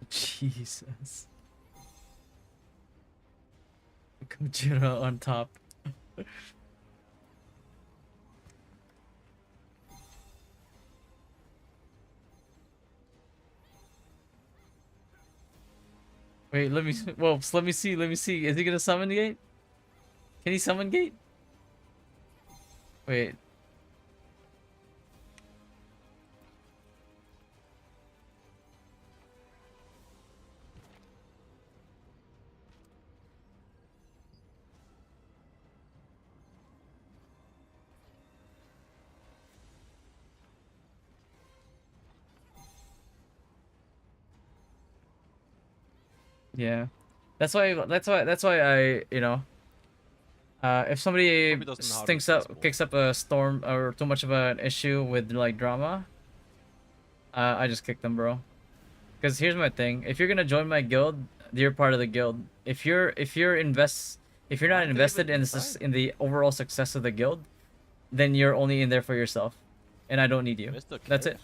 Jesus. Gojira on top. Wait, let me. Well, let me see. Let me see. Is he gonna summon Gate? Can he summon Gate? Wait. Yeah. That's why I, you know, if somebody Probably doesn't know how to stinks play up sport. kicks up a storm or too much of an issue with like drama, I just kick them, bro. Because here's my thing: if you're gonna join my guild, you're part of the guild. If you're not Aren't they invested even in inside? in the overall success of the guild, then you're only in there for yourself, and I don't need you. Where's the That's it. carrot?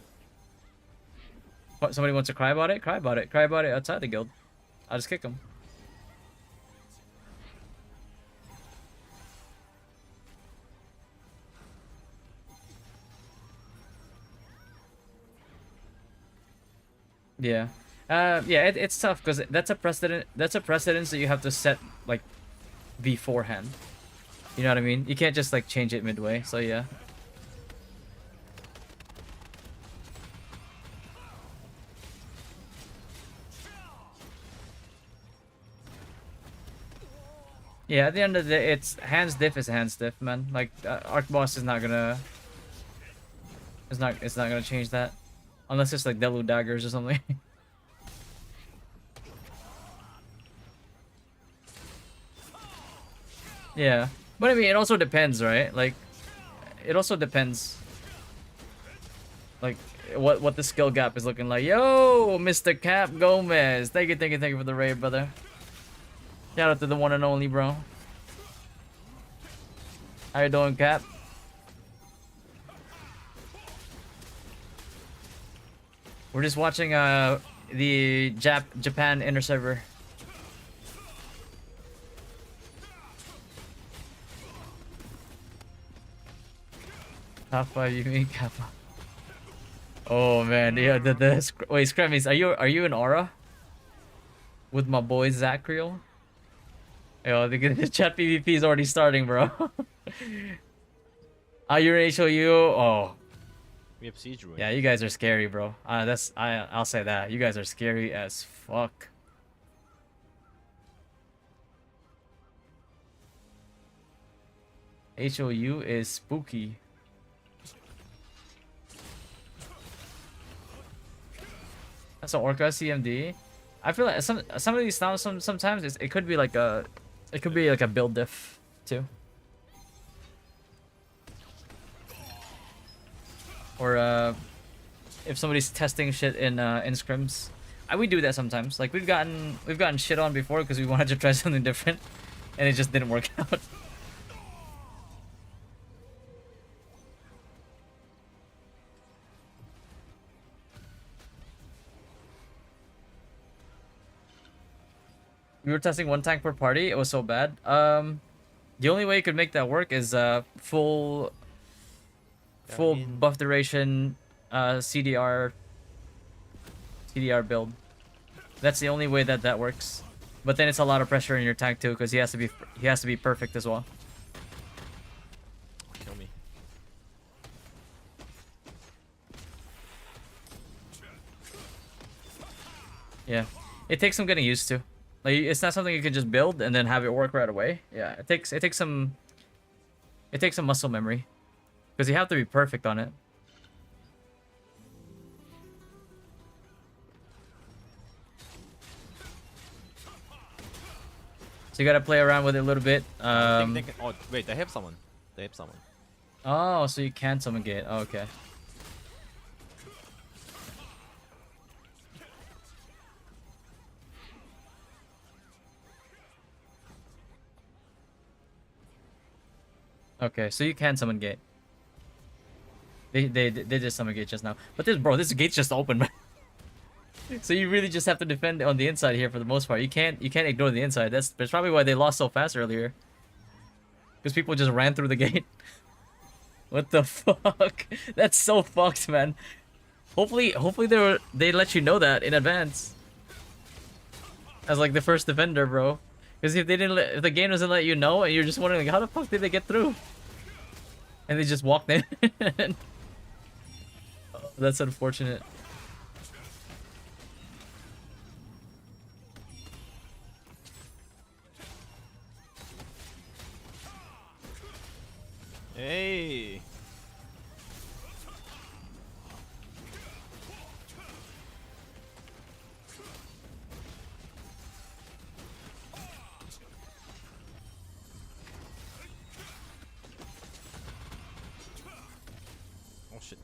What, somebody wants to cry about it? Cry about it. Cry about it outside the guild. I'll just kick them. Yeah. Yeah, it's tough because that's a precedent. That's a precedence that you have to set like beforehand. You know what I mean? You can't just like change it midway. So yeah. Yeah, at the end of the day, it's hands diff is hands diff, man. Like Arc Boss is not gonna. It's not gonna change that, unless it's like Delu daggers or something. Yeah, but I mean, it also depends, right? Like, it also depends. Like, what the skill gap is looking like. Yo, Mr. Cap Gomez, thank you for the raid, brother. Shout out to the one and only, bro. How you doing, Cap? We're just watching the Japan inter server. Top 5, you mean Kappa? Oh man, yeah, wait, Scrummies, are you in Aura? With my boy Zacriel? Yo, the chat PvP is already starting, bro. You're in HOU? Oh. We have siege ruin. Yeah, you guys are scary, bro. I'll say that. You guys are scary as fuck. HOU is spooky. That's an Orca CMD. I feel like some of these sounds sometimes it could be like a build diff too. Or if somebody's testing shit in scrims. We do that sometimes. Like we've gotten shit on before because we wanted to try something different and it just didn't work out. We were testing one tank per party. It was so bad. The only way you could make that work is full buff duration CDR build. That's the only way that works. But then it's a lot of pressure in your tank too because he has to be perfect as well. Kill me. Yeah, it takes some getting used to. Like it's not something you can just build and then have it work right away. Yeah, it takes some muscle memory because you have to be perfect on it. So you gotta play around with it a little bit. I think they can, oh wait, they have someone. They have someone. Oh, so you can summon gate. Oh, okay. Okay, so you can summon gate. They just summon gate just now. But this gate's just open, man. So you really just have to defend on the inside here for the most part. You can't ignore the inside. That's probably why they lost so fast earlier. Because people just ran through the gate. What the fuck? That's so fucked, man. Hopefully they let you know that in advance. As like the first defender, bro. Because if the game doesn't let you know, and you're just wondering like, how the fuck did they get through? And they just walked in. Oh, that's unfortunate. Hey. Oh shit.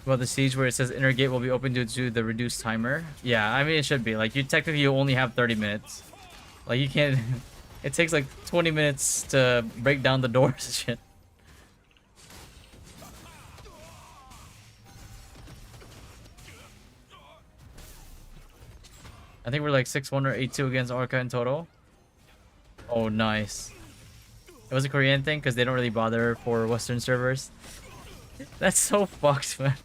Well, the siege where it says inner gate will be open due to the reduced timer. Yeah, I mean it should be. Like you only have 30 minutes. Like you can't. It takes like 20 minutes to break down the doors and shit. I think we're like 6-1 or 8-2 against Orca in total. Oh, nice. It was a Korean thing because they don't really bother for Western servers. That's so fucked, man.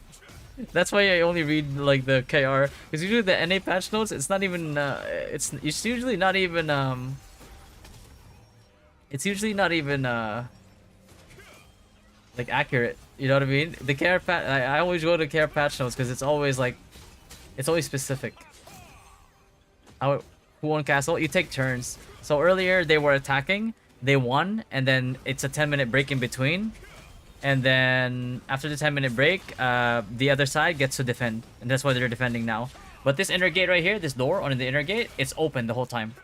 That's why I only read like the KR, because usually the NA patch notes, it's not even it's usually not even like accurate, you know what I mean? The KR patch, I always go to KR patch notes because it's always like, it's always specific. Who won castle? You take turns. So earlier they were attacking, they won, and then it's a 10-minute break in between. And then after the 10-minute break, the other side gets to defend. And that's why they're defending now. But this inner gate right here, this door on the inner gate, it's open the whole time.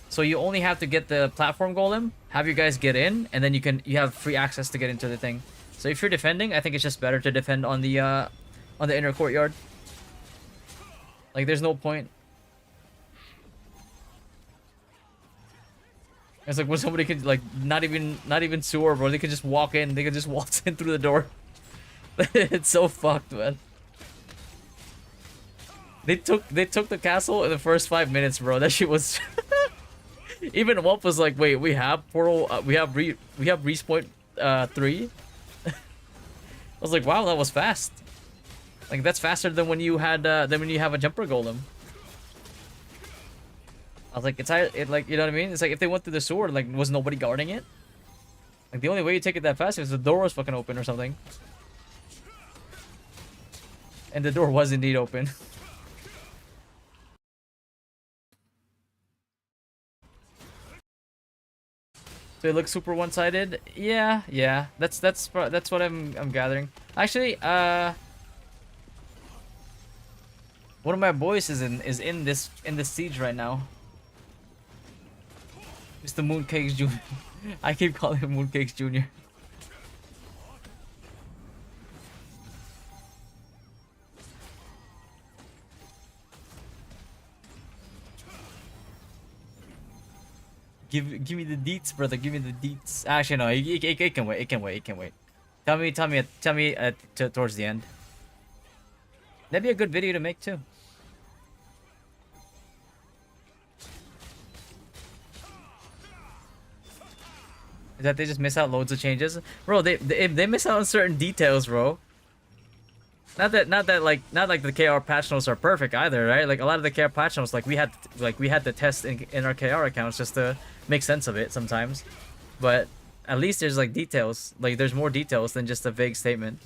So you only have to get the platform golem, have you guys get in, and then you have free access to get into the thing. So if you're defending, I think it's just better to defend on the inner courtyard. Like there's no point. It's like when somebody could like not even sewer, bro. They could just walk in. They could just waltz in through the door. It's so fucked, man. They took the castle in the first 5 minutes, bro. That shit was. Even Wump was like, "Wait, we have portal. We have respawn 3." I was like, "Wow, that was fast. Like that's faster than when you had than when you have a jumper golem." I was like, it's like, you know what I mean? It's like if they went through the sword, like, was nobody guarding it? Like, the only way you take it that fast is the door was fucking open or something. And the door was indeed open. So it looks super one-sided. Yeah. That's what I'm gathering. Actually, one of my boys is in this siege right now. Mr. Mooncakes Jr. I keep calling him Mooncakes Jr. Give me the deets, brother. Give me the deets. Actually, no. It can wait. It can wait. It can wait. Tell me towards the end. That'd be a good video to make too. Is that they just miss out loads of changes, bro? They miss out on certain details, bro. Not like the KR patch notes are perfect either, right? Like a lot of the KR patch notes, like we had to test in our KR accounts just to make sense of it sometimes. But at least there's like details. Like there's more details than just a vague statement.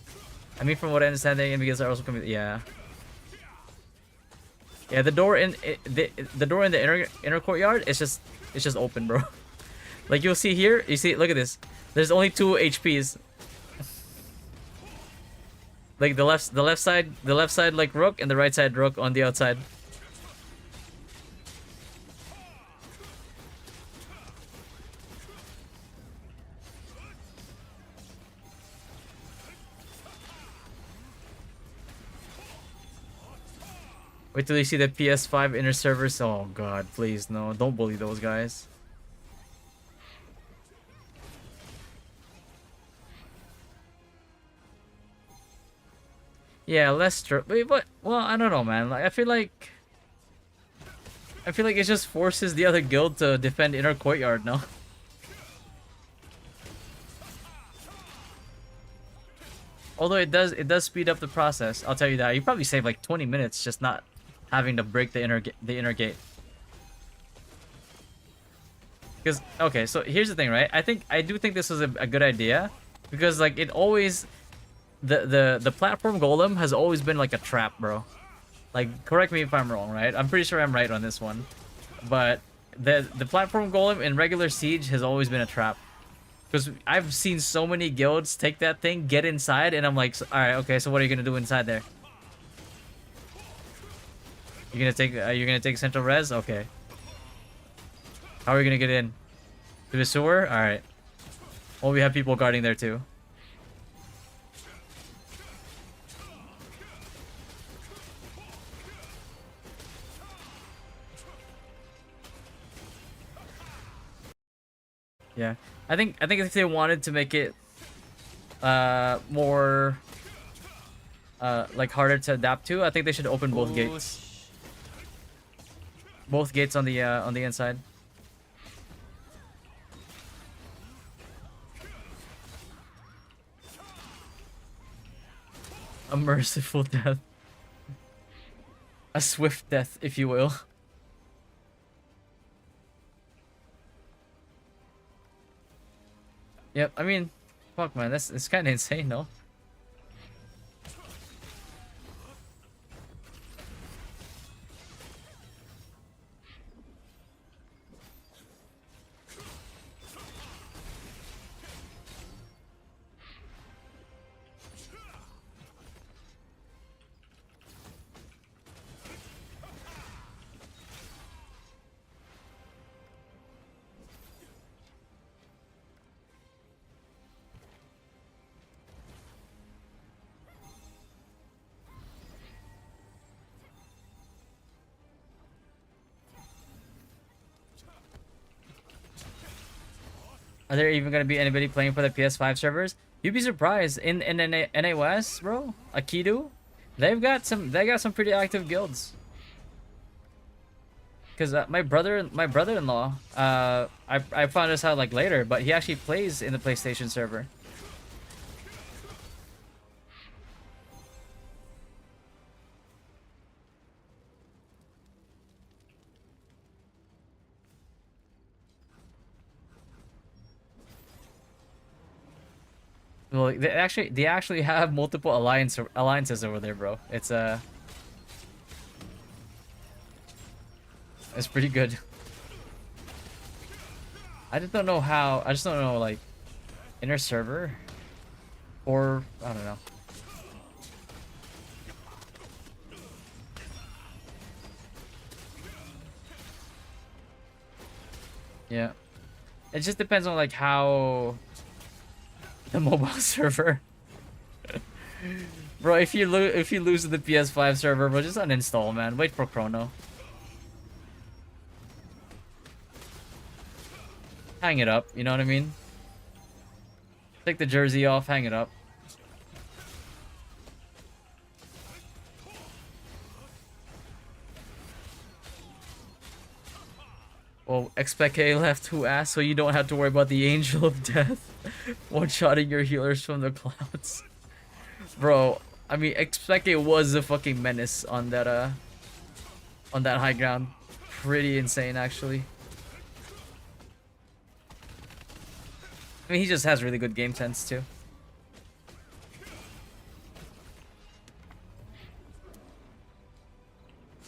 I mean, from what I understand, the enemies are also coming. Yeah. Yeah, the door in the door in the inner courtyard is just open, bro. Like you'll see here, you see, look at this. There's only 2 HPs. Like the left side like Rook, and the right side Rook on the outside. Wait till you see the PS5 inner servers. Oh god, please no, don't bully those guys. Yeah, Lester. Wait, what? Well, I don't know, man. Like, I feel like it just forces the other guild to defend inner courtyard, no? Although it does speed up the process. I'll tell you that. You probably save like 20 minutes just not having to break the inner gate. Because okay, so here's the thing, right? I do think this was a good idea because like it always the platform golem has always been like a trap, bro. Like, correct me if I'm wrong, right? I'm pretty sure I'm right on this one. But the platform golem in regular Siege has always been a trap. Because I've seen so many guilds take that thing, get inside, and I'm like, alright, okay, so what are you gonna do inside there? You're gonna take central res? Okay. How are we gonna get in? Through the sewer? Alright. Well, we have people guarding there too. Yeah, I think if they wanted to make it more like harder to adapt to, I think they should open both gates. Both gates on the inside. A merciful death. A swift death, if you will. Yep, I mean, fuck man, it's kind of insane, no? Are there even gonna be anybody playing for the PS5 servers? You'd be surprised. In NA West, bro, Akidu, they got some pretty active guilds. Cause my brother-in-law, I found this out like later, but he actually plays in the PlayStation server. Well, they actually have multiple alliances over there, bro. It's pretty good. I just don't know how. I just don't know, like, inner server, or I don't know. Yeah, it just depends on like how. The mobile server. Bro, if you lose the PS5 server, bro, just uninstall, man. Wait for Chrono. Hang it up, you know what I mean? Take the jersey off, hang it up. Well, XPK left who asked, so you don't have to worry about the Angel of Death one-shotting your healers from the clouds. Bro, I mean, XPK was a fucking menace on that high ground. Pretty insane, actually. I mean, he just has really good game sense too.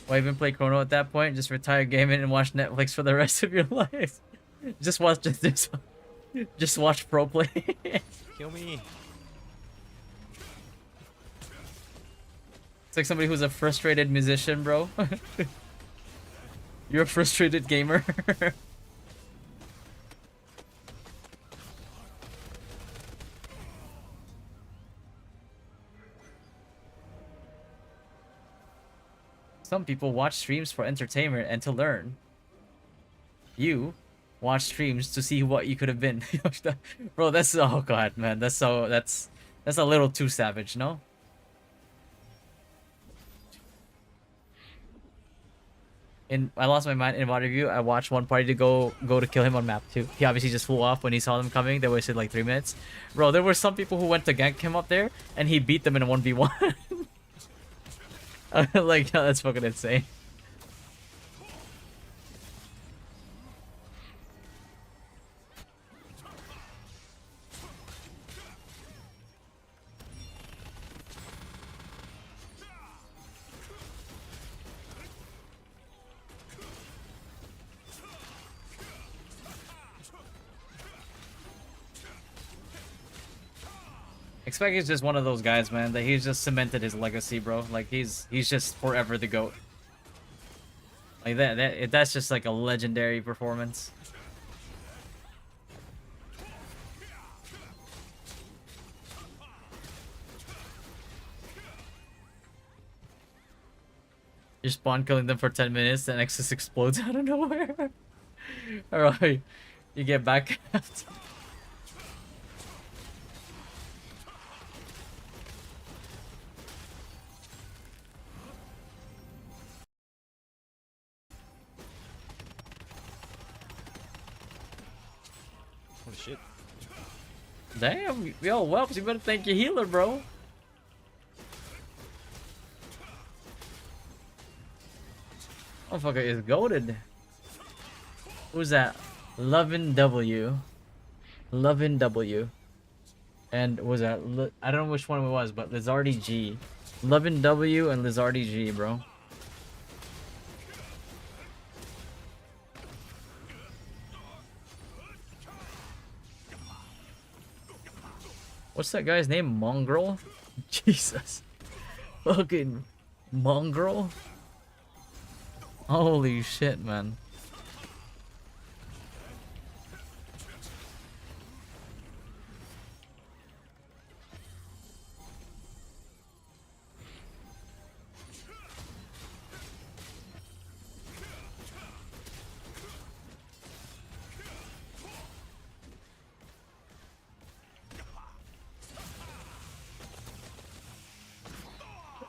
Why even play Chrono at that point? Just retire gaming and watch Netflix for the rest of your life. Just watch just watch pro play. Kill me. It's like somebody who's a frustrated musician, bro. You're a frustrated gamer. Some people watch streams for entertainment and to learn. You watch streams to see what you could have been. Bro, that's, oh god, man. That's a little too savage, no? I lost my mind in water review. I watched one party to go to kill him on map 2. He obviously just flew off when he saw them coming. They wasted like 3 minutes. Bro, there were some people who went to gank him up there and he beat them in a 1v1. Like, that's fucking insane. Expect is just one of those guys, man, that he's just cemented his legacy, bro. Like he's just forever the GOAT. Like that's just like a legendary performance. You're spawn killing them for 10 minutes, then Nexus explodes out of nowhere. Alright, you get back. Holy shit. Damn, yo, Whelps, you better thank your healer, bro. Motherfucker is goated. Who's that? Lovin' W. Lovin' W. And was that? I don't know which one it was, but Lizardi G. Lovin' W and Lizardi G, bro. What's that guy's name? Mongrel? Jesus. Fucking Mongrel? Holy shit, man.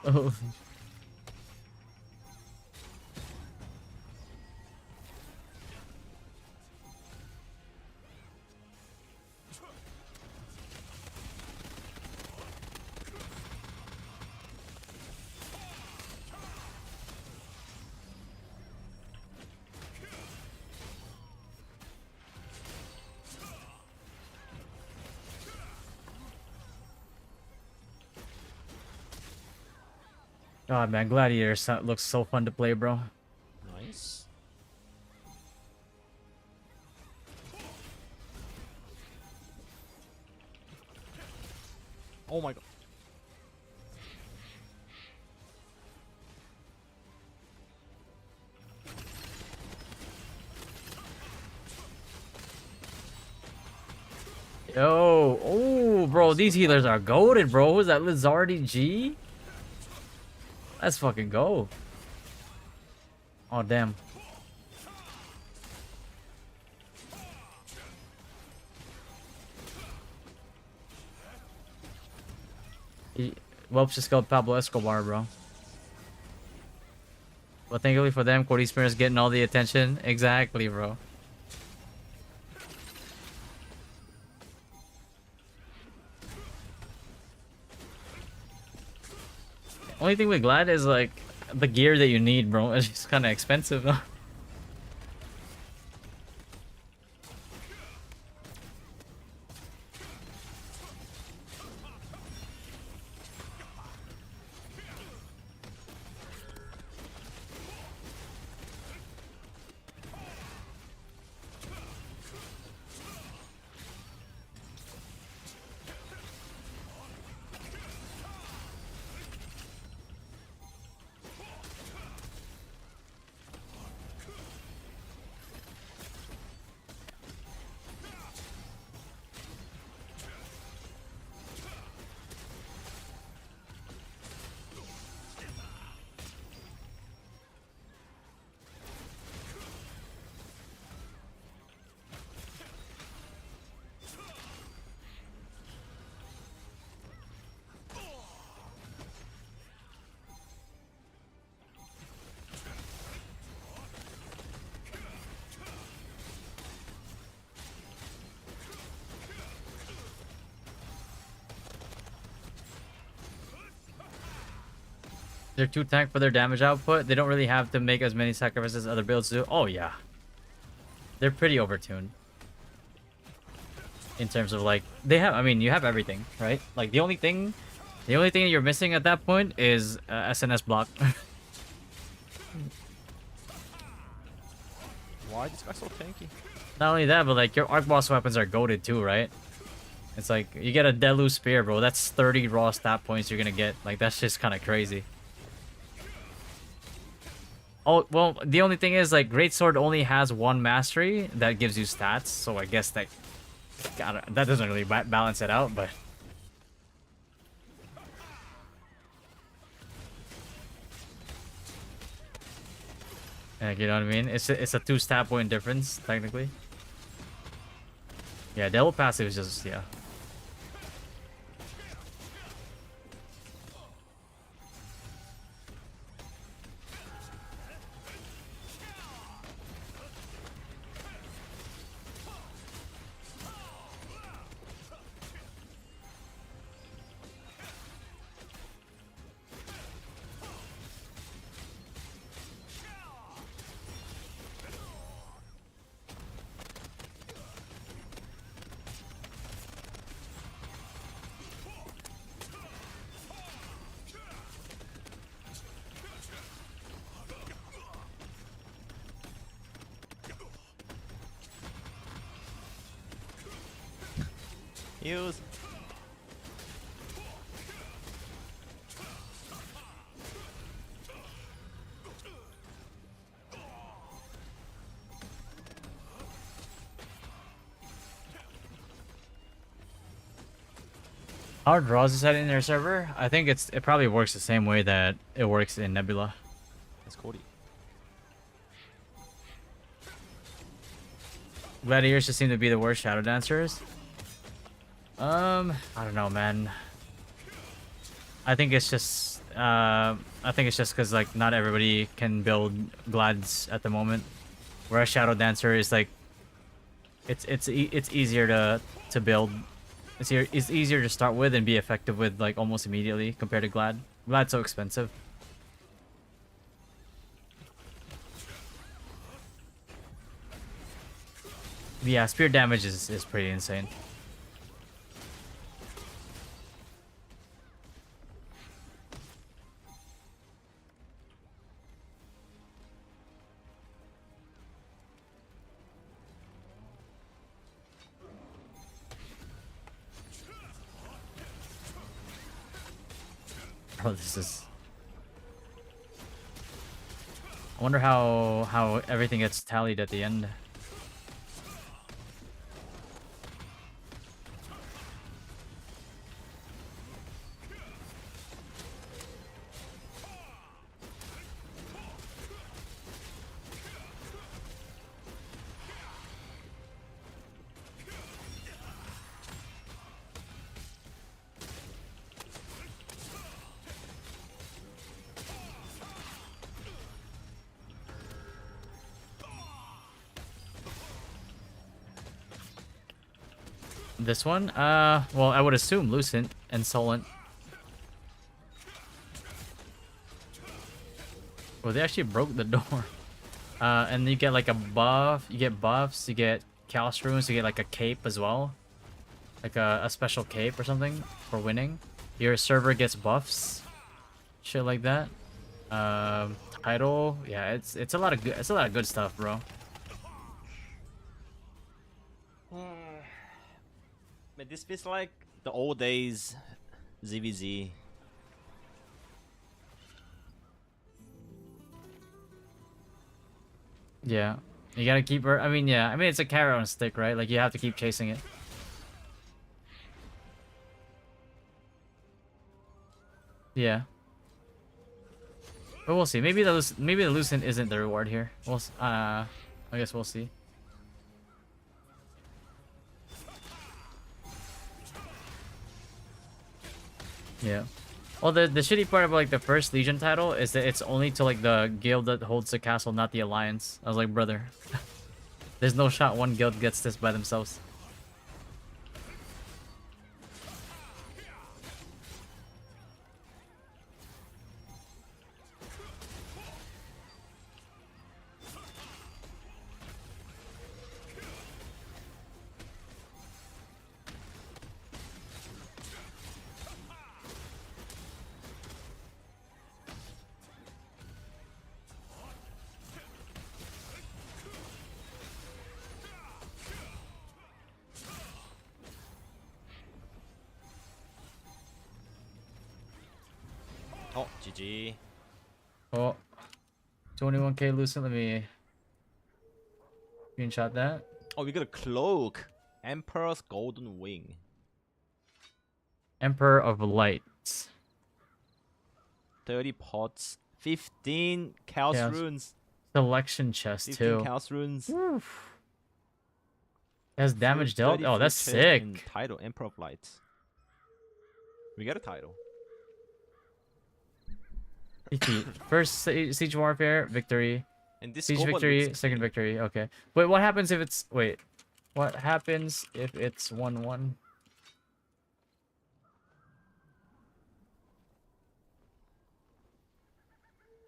Oh. God, man, Gladiator looks so fun to play, bro. Nice. Oh my god. Yo, oh, bro, these healers are goated, bro. Who's that, Lizardi G? Let's fucking go. Oh, damn. Whelps just killed Pablo Escobar, bro. But thankfully for them, Cody Spears getting all the attention. Exactly, bro. Only thing with Glad is like the gear that you need, bro. It's just kind of expensive, though. They're too tank for their damage output. They don't really have to make as many sacrifices as other builds do. Oh yeah, they're pretty overtuned. In terms of like, they have, I mean, you have everything, right? Like the only thing you're missing at that point is SNS block. Why this guy so tanky? Not only that, but like your arc boss weapons are goated too, right? It's like you get a Delu spear, bro. That's 30 raw stat points you're gonna get. Like that's just kind of crazy. Oh well, the only thing is like Greatsword only has one mastery that gives you stats, so I guess that that doesn't really balance it out, but. Like, you know what I mean? It's a 2 stat point difference technically. Yeah, Devil passive is just yeah. Use. How draws is that in their server? I think it probably works the same way that it works in Nebula. That's Cody. Gladiators just seem to be the worst shadow dancers. I don't know, man. I think it's just because like not everybody can build glads at the moment. Whereas shadow dancer is like it's easier to build. It's easier to start with and be effective with like almost immediately compared to glad. Glad's so expensive. Yeah, spear damage is pretty insane. Oh, this is... I wonder how everything gets tallied at the end. This one? Well, I would assume Lucent and Solent. Well, they actually broke the door. And you get like a buff, you get buffs, you get Chaos Runes, you get like a cape as well. Like a special cape or something for winning. Your server gets buffs. Shit like that. Title, yeah, it's a lot of good stuff, bro. Man, this feels like the old days ZVZ. Yeah. You gotta keep her. I mean, yeah. I mean, it's a carrot on a stick, right? Like, you have to keep chasing it. Yeah. But we'll see. Maybe the Lucent isn't the reward here. I guess we'll see. Yeah. Well, the shitty part about like the first Legion title is that it's only to like the guild that holds the castle, not the alliance. I was like, brother, there's no shot one guild gets this by themselves. Oh, GG. Oh, 21k Lucent. Let me screenshot that. Oh, we got a cloak. Emperor's Golden Wing. Emperor of Lights. 30 pots. 15 Chaos Chaos. Runes. Selection chest 15 too. Chaos Runes. Oof. Has damage dealt? Oh, that's chest sick. and title, Emperor of Lights. We got a title. First Siege Warfare, victory. And this Siege scoreboard victory, looks second clean. victory. Okay. Wait, what happens if it's... Wait. What happens if it's 1-1?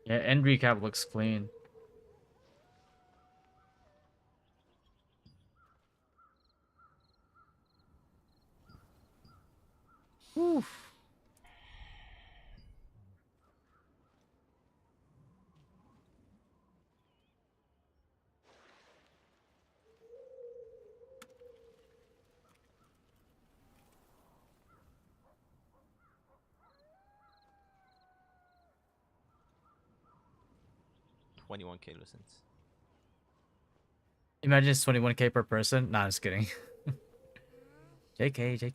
Yeah, end recap looks clean. Oof. $21K listens. Imagine it's 21k per person. Nah, just kidding. JK, JK.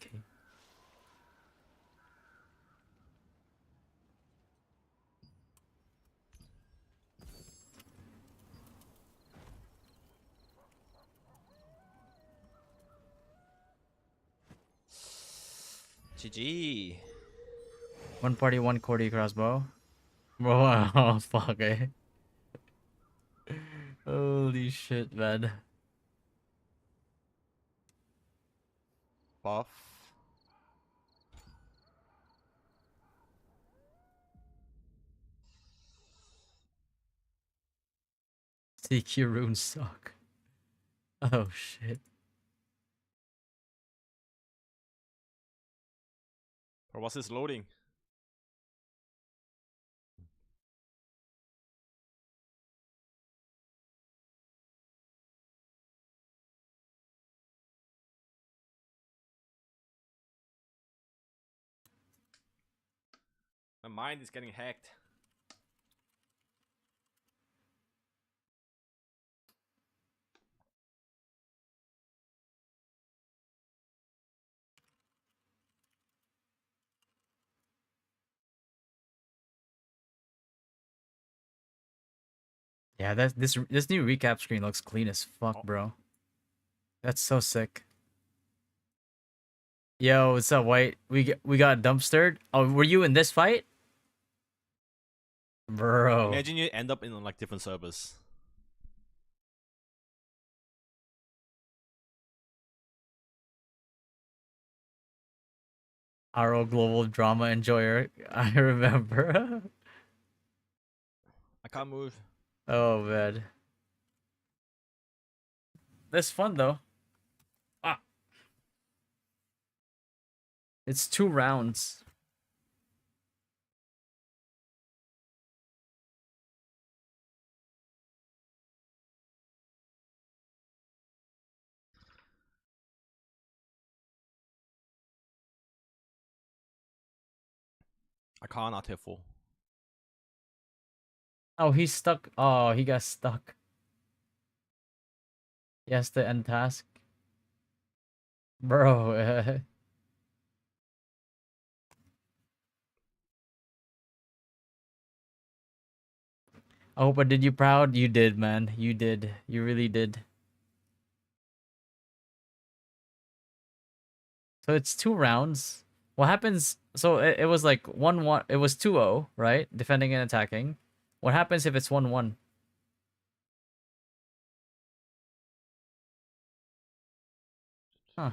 GG. One party, one Cordy crossbow. Wow, fuck, eh? Holy shit, man. Buff. CQ runes suck. Oh shit. Or what's this loading? My mind is getting hacked. Yeah, this new recap screen looks clean as fuck, Oh. bro. That's so sick. Yo, what's up, White? We got dumpstered. Oh, were you in this fight? Bro. Imagine you end up in like different servers. Our old global drama enjoyer. I remember. I can't move. Oh, man. That's fun, though. Ah. It's 2 rounds. I can't at full. Oh, he's stuck. Oh, he got stuck. He has to end task. Bro. Oh, but did you proud? You did, man. You did. You really did. So it's 2 rounds. What happens? So it was like 1-1. It was 2-0, right? Defending and attacking. What happens if it's 1-1? Huh.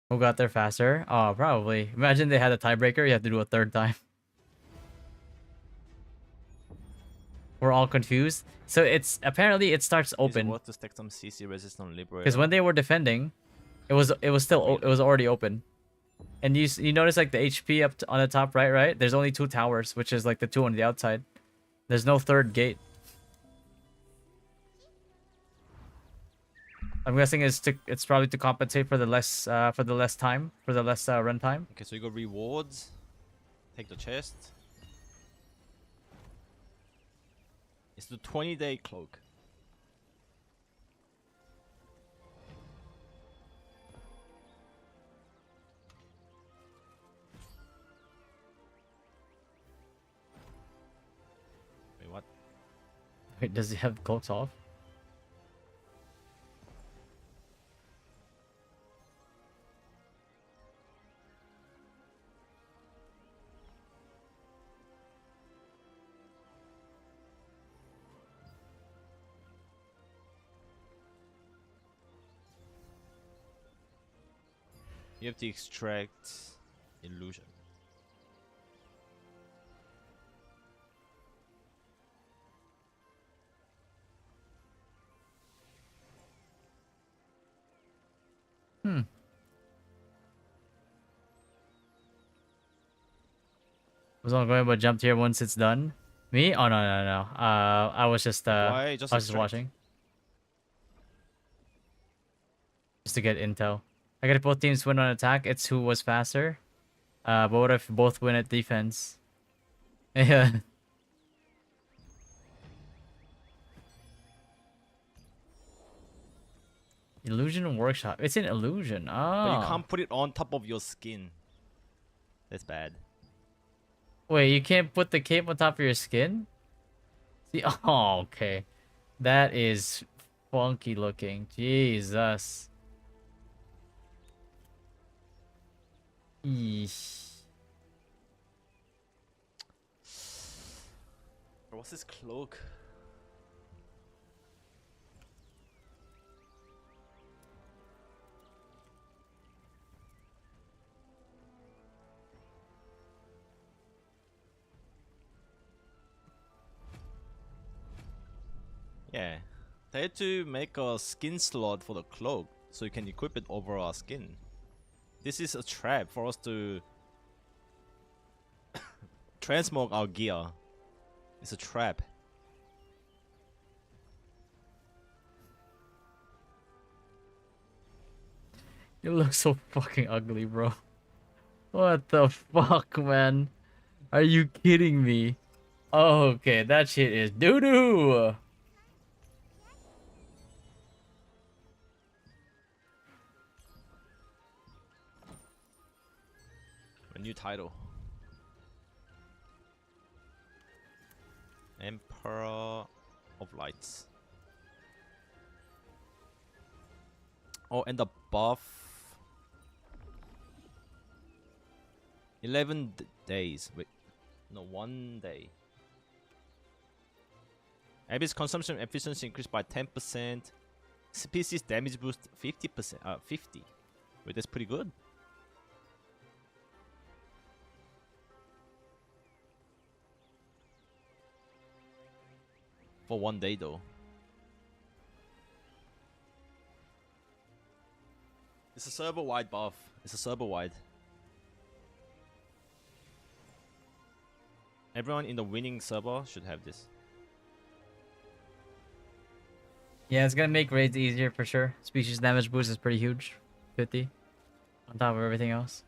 Who got there faster? Oh, probably. Imagine they had a tiebreaker. You have to do a 3rd time. We're all confused. So it's apparently it starts open. Is it worth to stack some CC resistant liberator? Because when they were defending, it was already open. And you notice like the HP up on the top right? There's only 2 towers, which is like the 2 on the outside. There's no 3rd gate. I'm guessing it's probably to compensate for the less run time. Okay, so you go rewards. Take the chest. It's the 20-day cloak. Wait, what? Wait, does he have cloaks off? You have to extract illusion. Was on going about jump tier once it's done. Me? Oh no. I was just Why? I Just was just extract. watching. Just to get intel. I got if both teams win on attack, it's who was faster. But what if both win at defense? Yeah. Illusion workshop. It's an illusion. Oh. But you can't put it on top of your skin. That's bad. Wait, you can't put the cape on top of your skin? See, oh, okay. That is funky looking. Jesus. Eesh. Bro, what's this cloak? Yeah. They had to make a skin slot for the cloak so you can equip it over our skin. This is a trap for us to transmog our gear. It's a trap. You look so fucking ugly, bro. What the fuck, man? Are you kidding me? Oh, okay, that shit is doo-doo! A new title. Emperor of Lights. Oh, and the buff. 11 days. Wait, no, 1 day. Abyss consumption efficiency increased by 10%. Species damage boost 50%. 50. Wait, that's pretty good. For 1 day though. It's a server wide buff. It's a server wide. Everyone in the winning server should have this. Yeah, it's gonna make raids easier for sure. Species damage boost is pretty huge. 50. On top of everything else.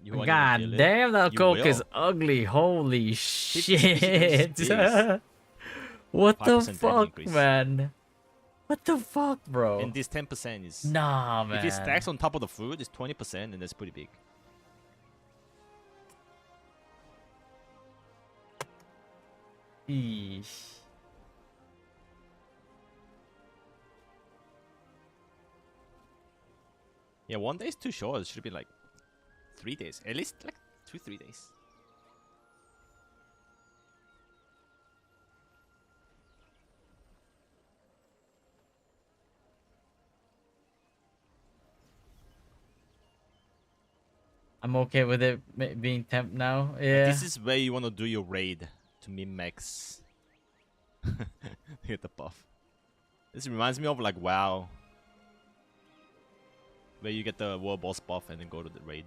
You won't even God feel it. damn, that You coke will. is ugly. Holy 50 shit. is What the 5% damage fuck, increase. man? What the fuck, bro? And this 10% is... Nah, man. If it stacks on top of the food, it's 20% and that's pretty big. Eesh. Yeah, 1 day is too short. It should be like 3 days. At least like 2-3 days. I'm okay with it being temp now. Yeah. This is where you want to do your raid to min-max. Get the buff. This reminds me of like WoW. Where you get the world boss buff and then go to the raid.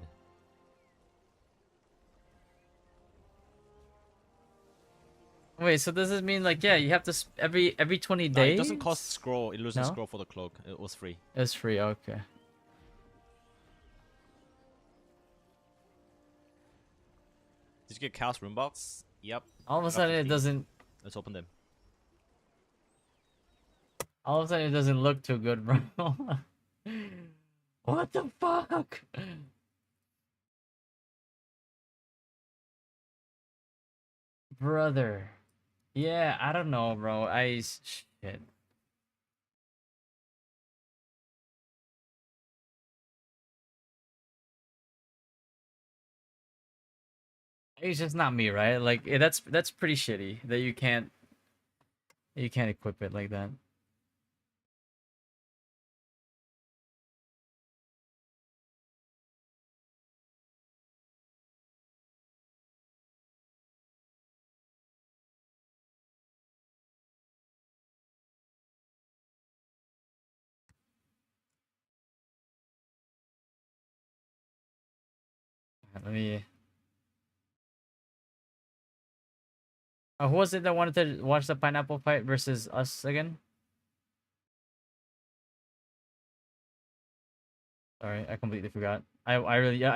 Wait, so does this mean like, yeah, you have to every 20 No, days? it doesn't cost scroll, illusion No? scroll for the cloak. It was free. It's free, okay. Did you get Chaos Rune Box? Yep. All of a I got sudden it 15. doesn't. Let's open them. All of a sudden it doesn't look too good, bro. What the fuck? Brother. Yeah, I don't know, bro. Shit. It's just not me, right? Like that's pretty shitty that you can't equip it like that. Let me. Who was it that wanted to watch the pineapple fight versus us again? Sorry, I completely forgot. I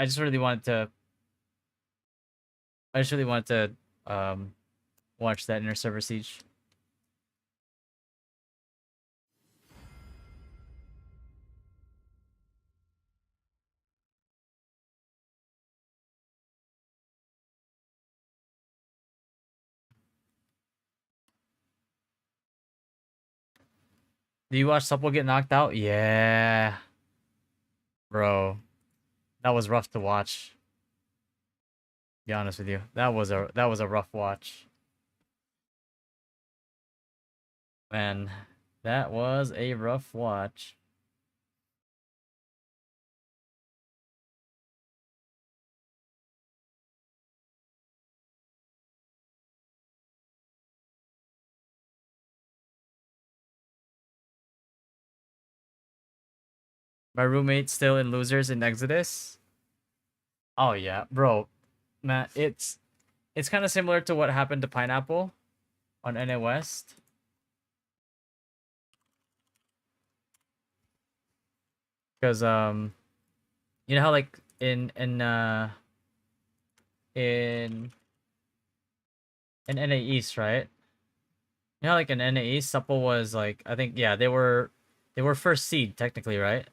just really wanted to. I just really wanted to watch that Inner Server Siege. Do you watch Supple get knocked out? Yeah. Bro. That was rough to watch. Be honest with you. That was a rough watch. Man, that was a rough watch. My roommate still in losers in Exodus. Oh yeah, bro. Man, it's kind of similar to what happened to Pineapple on NA West. Because you know how like in NA East, right? You know, like in NA East, Supple was like, I think, yeah, they were first seed technically, right?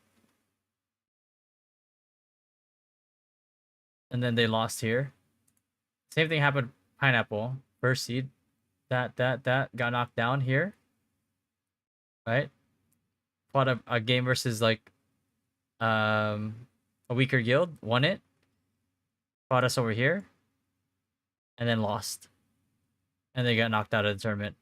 And then they lost here. Same thing happened. Pineapple, first seed, that got knocked down here, right? Fought a game versus like a weaker guild, won it. Fought us over here, and then lost, and they got knocked out of the tournament.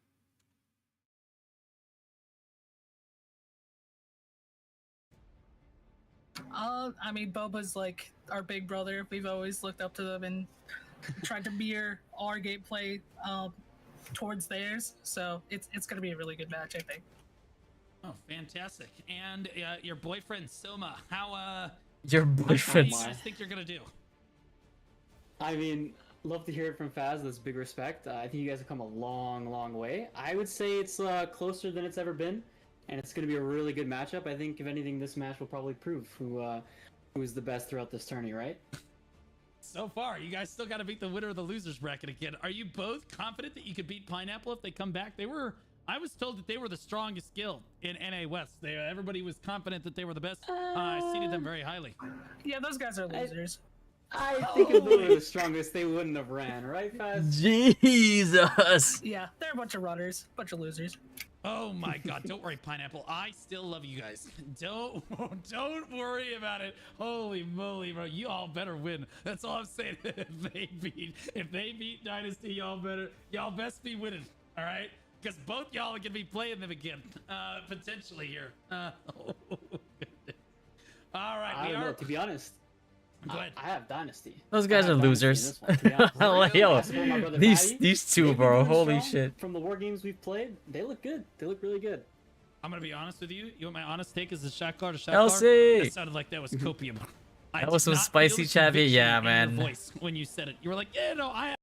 I mean, Boba's like our big brother. We've always looked up to them and tried to mirror our gameplay towards theirs. So it's gonna be a really good match, I think. Oh, fantastic! And your boyfriend Soma, how your boyfriend? How do you guys think you're gonna do? I mean, love to hear it from Faz. That's big respect. I think you guys have come a long way. I would say it's closer than it's ever been, and it's going to be a really good matchup. I think, if anything, this match will probably prove who's the best throughout this tourney, right? So far, you guys still got to beat the winner of the losers bracket again. Are you both confident that you could beat Pineapple if they come back? I was told that they were the strongest guild in NA West. Everybody was confident that they were the best. I seeded them very highly. Yeah, those guys are losers. I think if they were the strongest, they wouldn't have ran, right, Faz? Jesus. Yeah, they're a bunch of runners, bunch of losers. Oh my God! Don't worry, Pineapple. I still love you guys. Don't worry about it. Holy moly, bro! You all better win. That's all I'm saying. if they beat Dynasty, y'all best be winning. All right, because both y'all are gonna be playing them again, potentially here. All right, I don't know. To be honest, I have Dynasty. Those guys are losers. Yo, these two, bro. Holy shit. From the war games we've played, they look good. They look really good. I'm gonna be honest with you. You want my honest take as a shot card? Elsie! That sounded like that was copium. That was some spicy chavvy, yeah, man. Voice when you said it, you were like, yeah, no, I.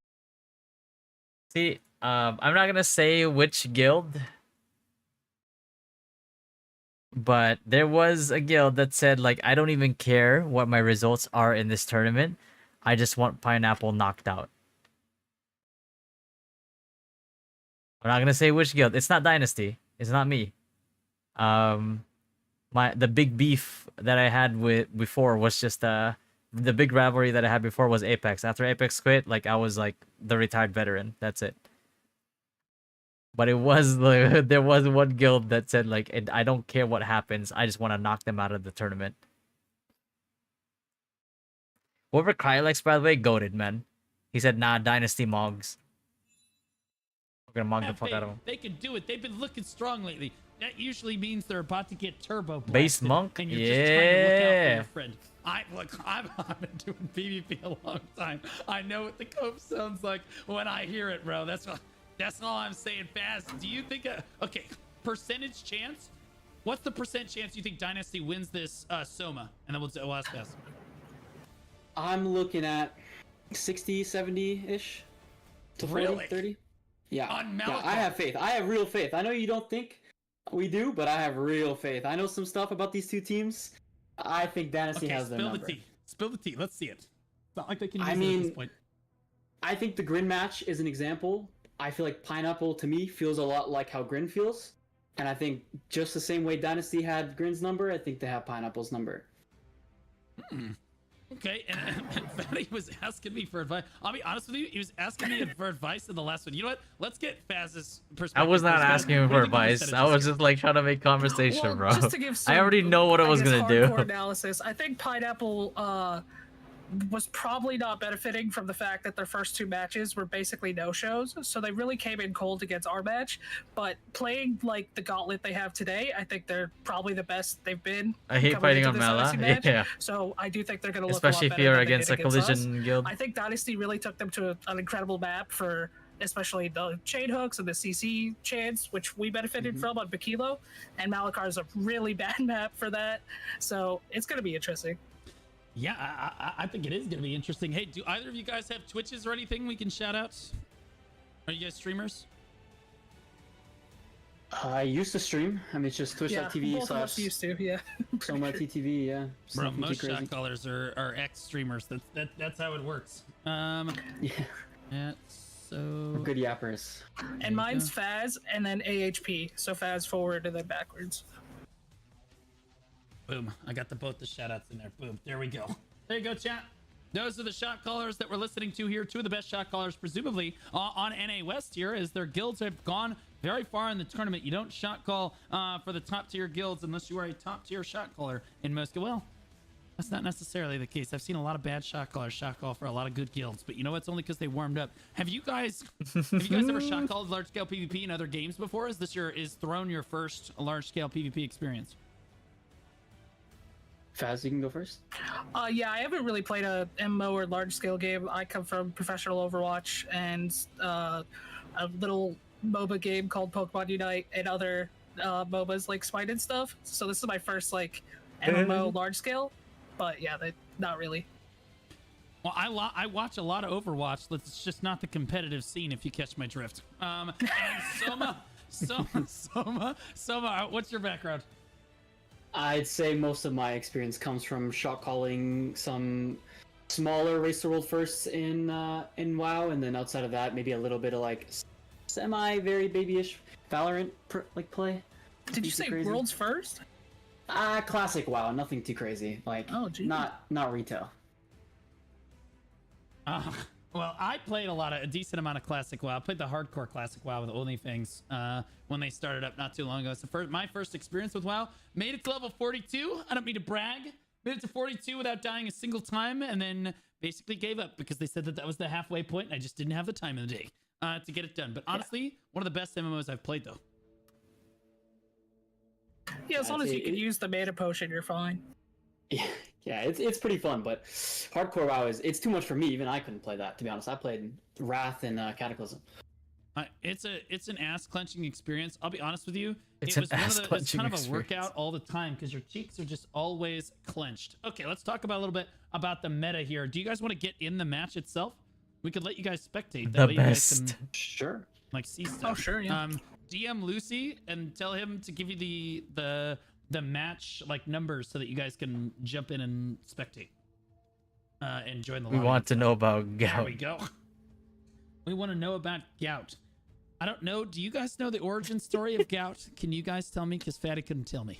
See, I'm not gonna say which guild, but there was a guild that said like, I don't even care what my results are in this tournament. I just want Pineapple knocked out. I'm not gonna say which guild. It's not Dynasty. It's not me. The big beef that I had with before was just the big rivalry that I had before was Apex. After Apex quit, like I was like the retired veteran. That's it. But it was like, there was one guild that said like, I don't care what happens. I just want to knock them out of the tournament. Whoever Krylex, by the way, goated, man. He said, nah, Dynasty Mogs. We're gonna mog the fuck out of them. They can do it. They've been looking strong lately. That usually means they're about to get turbo blasted, Base Monk? and you're just trying to look out for your friend. I've been doing PvP a long time. I know what the cope sounds like when I hear it, bro. That's all I'm saying. Fast. Do you think okay, percentage chance? What's the percent chance you think Dynasty wins this Soma? And then we'll ask Fast. I'm looking at 60, 70-ish to 40, Really? 30. Yeah. On Yeah, I have faith. I have real faith. I know you don't think we do, but I have real faith. I know some stuff about these two teams. I think Dynasty has their number. Spill the tea. Let's see it. It's not like they can use I it mean, at this point. I think the Grin match is an example. I feel like Pineapple, to me, feels a lot like how Grin feels. And I think just the same way Dynasty had Grin's number, I think they have Pineapple's number. Okay, and Fatty was asking me for advice. I'll be honest with you, he was asking me for advice in the last one. You know what? Let's get Faz's perspective. I was not asking him for advice. I was just like trying to make conversation, bro. Just to give some, I already know what I was gonna do. Analysis. I think Pineapple was probably not benefiting from the fact that their first two matches were basically no-shows, so they really came in cold against our match. But playing like the gauntlet they have today, I think they're probably the best they've been. I hate fighting on Mala. Yeah. So I do think they're going to look especially a lot if you're better against a collision guild. I think Dynasty really took them to an incredible map for especially the chain hooks and the CC chance, which we benefited from on Bakilo, and Malakar is a really bad map for that. So it's going to be interesting. Yeah, I think it is going to be interesting. Hey, do either of you guys have Twitches or anything we can shout out? Are you guys streamers? I used to stream. I mean, it's just twitch.tv both of us used to, yeah. Soma TTV, yeah. Bro, most shot callers are ex-streamers. That's how it works. Yeah, so... We're good yappers. And mine's Faz, and then AHP. So Faz forward and then backwards. Boom. I got both the shoutouts in there. Boom. There we go. There you go, chat. Those are the shot callers that we're listening to here. Two of the best shot callers, presumably, on NA West here, as their guilds have gone very far in the tournament. You don't shot call for the top-tier guilds unless you are a top-tier shot caller in most... Well, that's not necessarily the case. I've seen a lot of bad shot callers shot call for a lot of good guilds, but you know it's only because they warmed up. Have you guys ever shot called large-scale PvP in other games before? Is Throne your first large-scale PvP experience? Faz, you can go first. Yeah, I haven't really played a MMO or large scale game. I come from professional Overwatch and a little MOBA game called Pokemon Unite and other MOBAs like Smite and stuff. So this is my first like MMO large scale, but yeah, not really. Well, I watch a lot of Overwatch. It's just not the competitive scene, if you catch my drift. And Soma, what's your background? I'd say most of my experience comes from shot calling some smaller Race to World firsts in WoW, and then outside of that, maybe a little bit of like very babyish Valorant play. Did you say crazy. Worlds first? Classic WoW, nothing too crazy. Like not retail. Well, I played a decent amount of classic WoW. I played the hardcore classic WoW with OnlyFans when they started up not too long ago. So my first experience with WoW, made it to level 42. I don't mean to brag. Made it to 42 without dying a single time, and then basically gave up because they said that was the halfway point, and I just didn't have the time in the day to get it done. But honestly, one of the best MMOs I've played, though. Yeah, as long as you can use the mana potion, you're fine. Yeah, it's pretty fun, but hardcore WoW it's too much for me. Even I couldn't play that, to be honest. I played Wrath and Cataclysm. It's an ass clenching experience. I'll be honest with you. It's kind of a workout all the time because your cheeks are just always clenched. Okay, let's talk about a little bit about the meta here. Do you guys want to get in the match itself? We could let you guys spectate. The best. Sure. like see stuff. Oh, sure, yeah. DM Lucy and tell him to give you the match like numbers so that you guys can jump in and spectate. And join the We lobby. want to know about gout. There we go. We want to know about gout. I don't know. Do you guys know the origin story of gout? Can you guys tell me? Because Fatty couldn't tell me.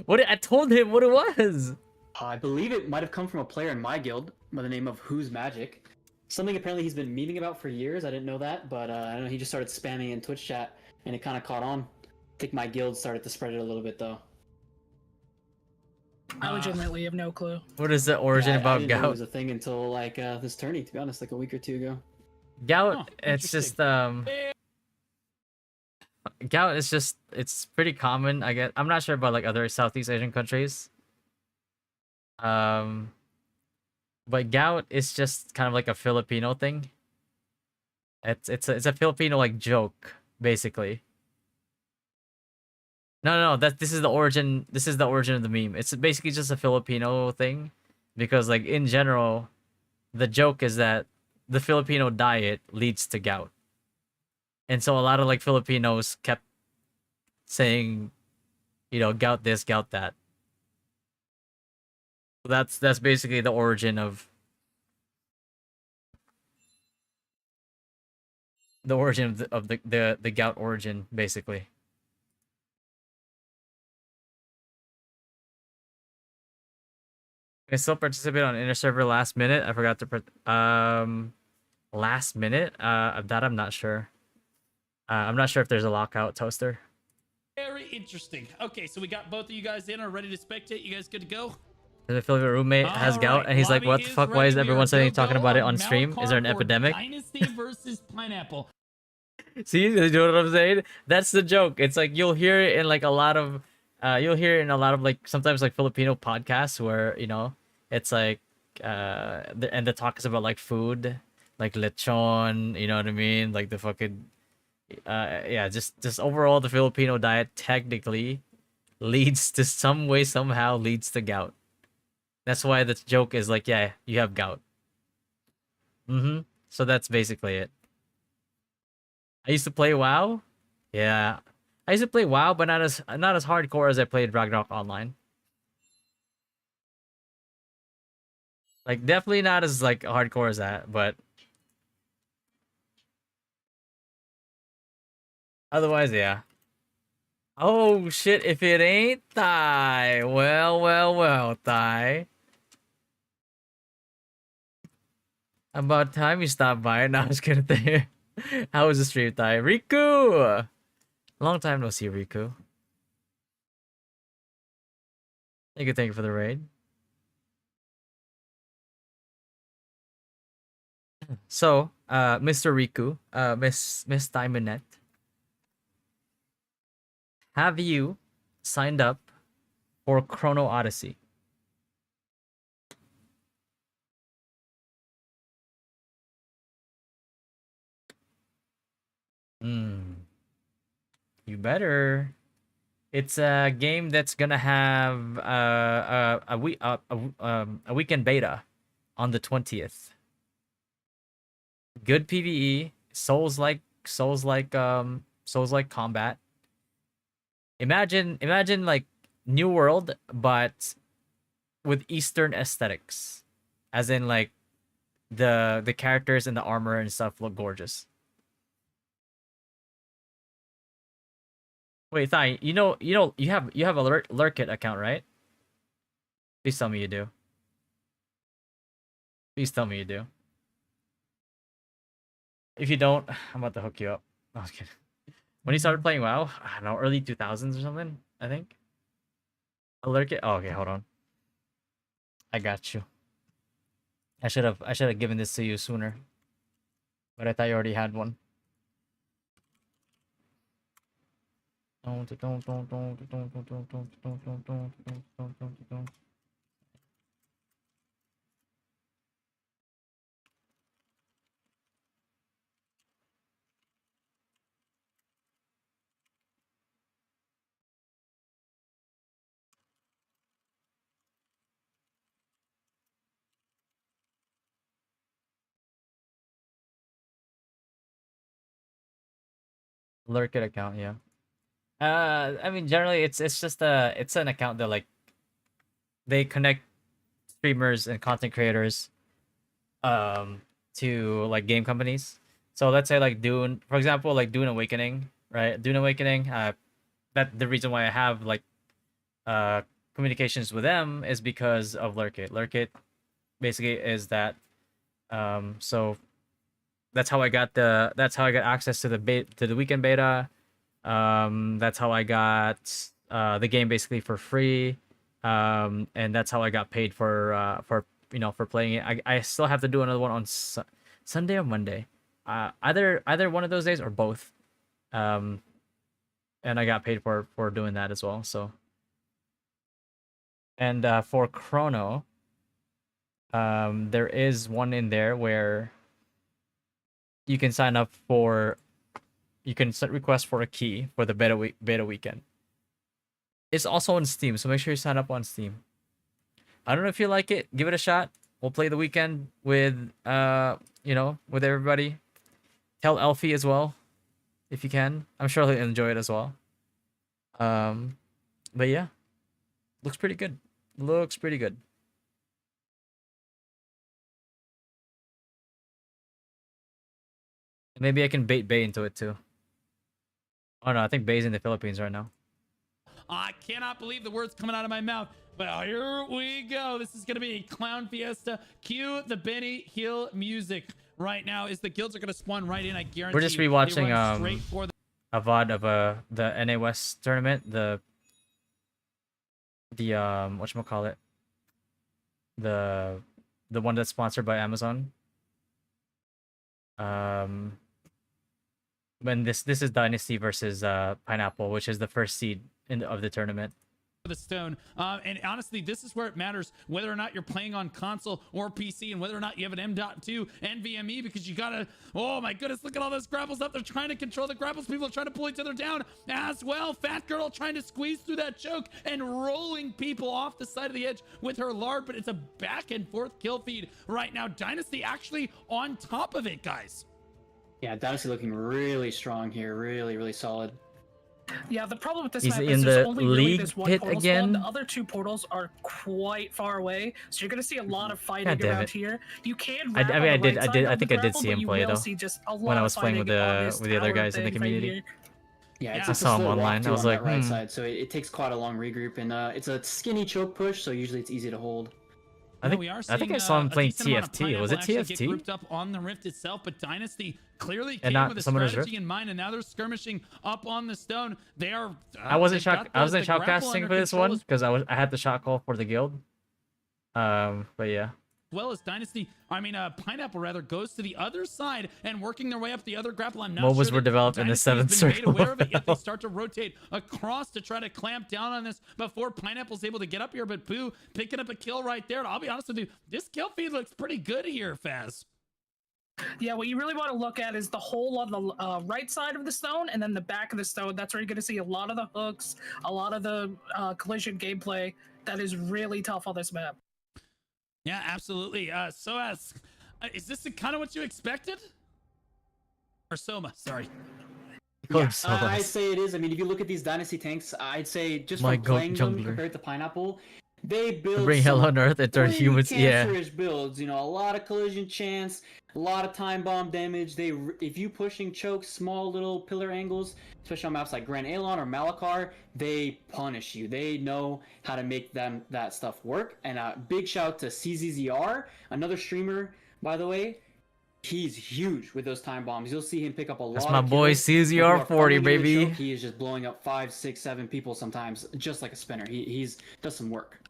What I told him what it was. I believe it might have come from a player in my guild by the name of Who's Magic. Something apparently he's been memeing about for years. I didn't know that, but I don't know. He just started spamming in Twitch chat, and it kind of caught on. I think my guild started to spread it a little bit, though. I legitimately have no clue. What is the origin I about didn't know gout? it was a thing until like this tourney, to be honest, like a week or two ago. Gout, it's just gout is just it's pretty common, I guess. I'm not sure about like other Southeast Asian countries. But gout is just kind of like a Filipino thing. It's a Filipino like joke, basically. No, this is the origin. This is the origin of the meme. It's basically just a Filipino thing, because like in general, the joke is that the Filipino diet leads to gout, and so a lot of like Filipinos kept saying, you know, gout this, gout that. That's basically the origin of the gout origin, basically. I still participate on inner server last minute. I forgot to last minute. That I'm not sure. I'm not sure if there's a lockout, Toaster. Very interesting. Okay, so we got both of you guys in, are ready to spectate. You guys good to go? The Filipino roommate has gout, and he's like, "What the fuck? Why is everyone suddenly talking about it on stream? Is there an epidemic?" Dynasty versus Pineapple. See, you know what I'm saying? That's the joke. It's like you'll hear it in like a lot of, like sometimes like Filipino podcasts where, you know, it's like, and the talk is about like food, like lechon, you know what I mean? Like the fucking, yeah, just overall the Filipino diet technically leads to some way, somehow leads to gout. That's why the joke is like, yeah, you have gout. So that's basically it. I used to play WoW. Yeah, I used to play WoW, but not as hardcore as I played Ragnarok Online. Like definitely not as like hardcore as that, but otherwise, yeah. Oh shit! If it ain't Thai, well, Thai. About time you stopped by. Now I was gonna there. How was the stream, Thai? Riku! Long time no see, Riku. Thank you for the raid. So, Mr. Riku, Miss Diamondnet, have you signed up for Chrono Odyssey? You better. It's a game that's gonna have a weekend beta on the 20th. Good PvE, Souls like combat. Imagine like New World, but with Eastern aesthetics, as in like the characters and the armor and stuff look gorgeous. Wait, Thai, you have a Lurkit account, right? Please tell me you do. Please tell me you do. If you don't, I'm about to hook you up. No, I was kidding. When you started playing WoW, I don't know, early 2000s or something, I think. A Lurkit? Oh, okay, hold on. I got you. I should have given this to you sooner. But I thought you already had one. Lurkit account, yeah. I mean, generally, it's just it's an account that like they connect streamers and content creators to like game companies. So let's say like Dune, for example, like Dune Awakening, right? Dune Awakening, that the reason why I have like communications with them is because of Lurkit. Lurkit basically is that so that's how I got access to the weekend beta. That's how I got the game basically for free. And that's how I got paid for for playing it. I still have to do another one on Sunday or Monday. Either one of those days or both. And I got paid for doing that as well. So and for Chrono, there is one in there where you can sign up for, you can request for a key for the beta weekend. It's also on Steam, so make sure you sign up on Steam. I don't know if you like it. Give it a shot. We'll play the weekend with with everybody. Tell Elfie as well, if you can. I'm sure he'll enjoy it as well. But yeah, looks pretty good. Looks pretty good. Maybe I can bait Bay into it too. Oh no, I think Bay's in the Philippines right now. I cannot believe the words coming out of my mouth. But here we go. This is going to be a clown fiesta. Cue the Benny Hill music right now. Is the guilds are going to spawn right in. I guarantee. We're just rewatching a VOD of the NA West tournament. The whatchamacallit? The one that's sponsored by Amazon. When this is Dynasty versus Pineapple, which is the first seed of the tournament. The stone, and honestly, this is where it matters whether or not you're playing on console or PC, and whether or not you have an M.2 NVMe, because you gotta. Oh my goodness, look at all those grapples up. They're trying to control the grapples. People are trying to pull each other down as well. Fat Girl trying to squeeze through that choke and rolling people off the side of the edge with her lard, but it's a back and forth kill feed right now. Dynasty actually on top of it, guys. Yeah, Dynasty looking really strong here, really solid. Yeah, the problem with this He's map in is there's the only really league this one pit portal again. spawn. The other two portals are quite far away, so you're gonna see a lot of fighting God damn around it. here. You can. I wrap on the did right I side of think the I did grapple, see but him you play will though see just a lot when I of was playing with fighting on the this other tower guys in the thing right community. here. Yeah, Yeah. it's I a saw him slow walk online. too I was on like, that right side, so it takes quite a long regroup, and it's a skinny choke push, so usually it's easy to hold. I think I saw him playing TFT. Was it Get TFT? grouped up on the rift itself, but Dynasty clearly And came not with a Summoner's strategy Rift? in mind, and now they're skirmishing up on the stone. They are. I wasn't they've got shock. I wasn't the grapple shoutcasting under for this control one because I had the shot call for the guild. But yeah. As well as Dynasty, Pineapple rather, goes to the other side and working their way up the other grapple. I'm not MOBAs sure were that developed in the Dynasty has 7th been made circle. aware of it, yet they start to rotate across to try to clamp down on this before Pineapple's able to get up here. But Boo picking up a kill right there. And I'll be honest with you, this kill feed looks pretty good here, Faz. Yeah, what you really want to look at is the hole on the right side of the stone and then the back of the stone. That's where you're going to see a lot of the hooks, a lot of the collision gameplay that is really tough on this map. Yeah, absolutely. Is this kind of what you expected? Or Soma, sorry. Yeah, I say it is. I mean, if you look at these Dynasty tanks, I'd say just from playing them compared to Pineapple, they build bring hell on earth and turn humans. Yeah. Cancerous builds. You know, a lot of collision chance, a lot of time bomb damage. If you pushing chokes, small little pillar angles, especially on maps like Grand Alon or Malakar, they punish you. They know how to make that stuff work. And big shout to CZZR, another streamer, by the way. He's huge with those time bombs. You'll see him pick up a lot. That's my boy CZR40, baby. He is just blowing up 5, 6, 7 people sometimes, just like a spinner. He's does some work.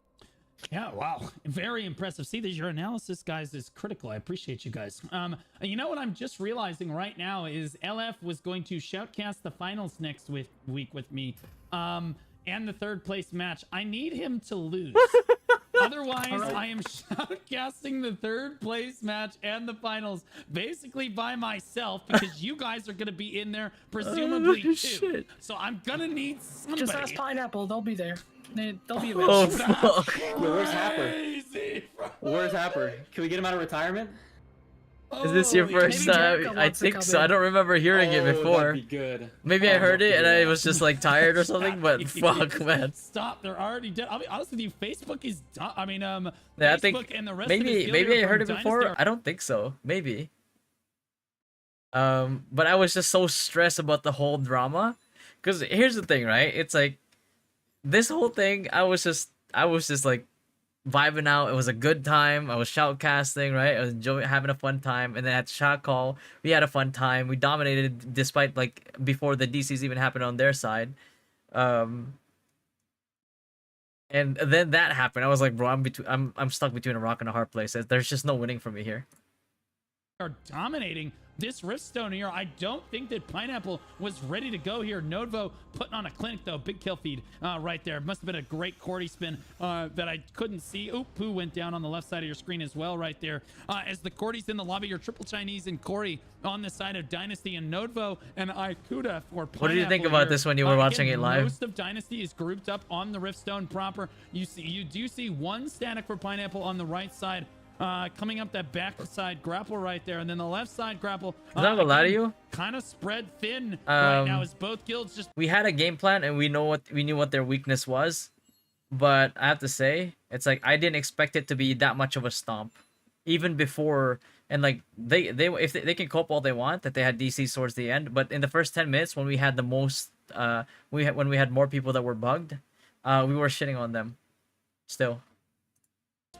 Yeah, wow. Very impressive. See, your analysis, guys, is critical. I appreciate you guys. You know what I'm just realizing right now is LF was going to shoutcast the finals next week with me, and the third place match. I need him to lose. Otherwise, I am shoutcasting the third place match and the finals basically by myself because you guys are going to be in there presumably too. Shit. So I'm going to need somebody. Just ask Pineapple. They'll be there. They'll be Oh, available. fuck. Yo, where's Happer? Where's Happer? Can we get him out of retirement? Is this your first time? I think so. I don't remember hearing it before. That'd be good. Maybe I heard it and I was just like tired or something, but fuck, man. Stop, they're already dead. I'll be honest with you, Facebook is done. I mean, Yeah, Facebook I think and the rest maybe of maybe I heard it before. I don't think so. Maybe. But I was just so stressed about the whole drama, because here's the thing, right? It's like this whole thing. I was just like vibing out. It was a good time. I was shoutcasting, right? I was enjoying having a fun time, and then at shot call, we had a fun time. We dominated despite like before the DCs even happened on their side. And then that happened. I was like, bro, I'm stuck between a rock and a hard place. There's just no winning for me here. Are dominating this Riftstone here. I don't think that Pineapple was ready to go here. Nodevo putting on a clinic though. Big kill feed right there. Must have been a great Cordy spin that I couldn't see. Oop, Pooh went down on the left side of your screen as well right there. As the Cordy's in the lobby, your Triple Chinese and Corey on the side of Dynasty, and Nodevo and Ikuda for Pineapple. What did you think about this when you were watching it live? Most of Dynasty is grouped up on the Riftstone proper. You do see one static for Pineapple on the right side. Coming up that backside grapple right there, and then the left side grapple. I'm not gonna lie to you. Kind of spread thin right now as both guilds just. We had a game plan and we knew what their weakness was, but I have to say it's like I didn't expect it to be that much of a stomp, even before. And like if they can cope all they want that they had DCs towards the end, but in the first 10 minutes when we had the most when we had more people that were bugged, we were shitting on them. Still.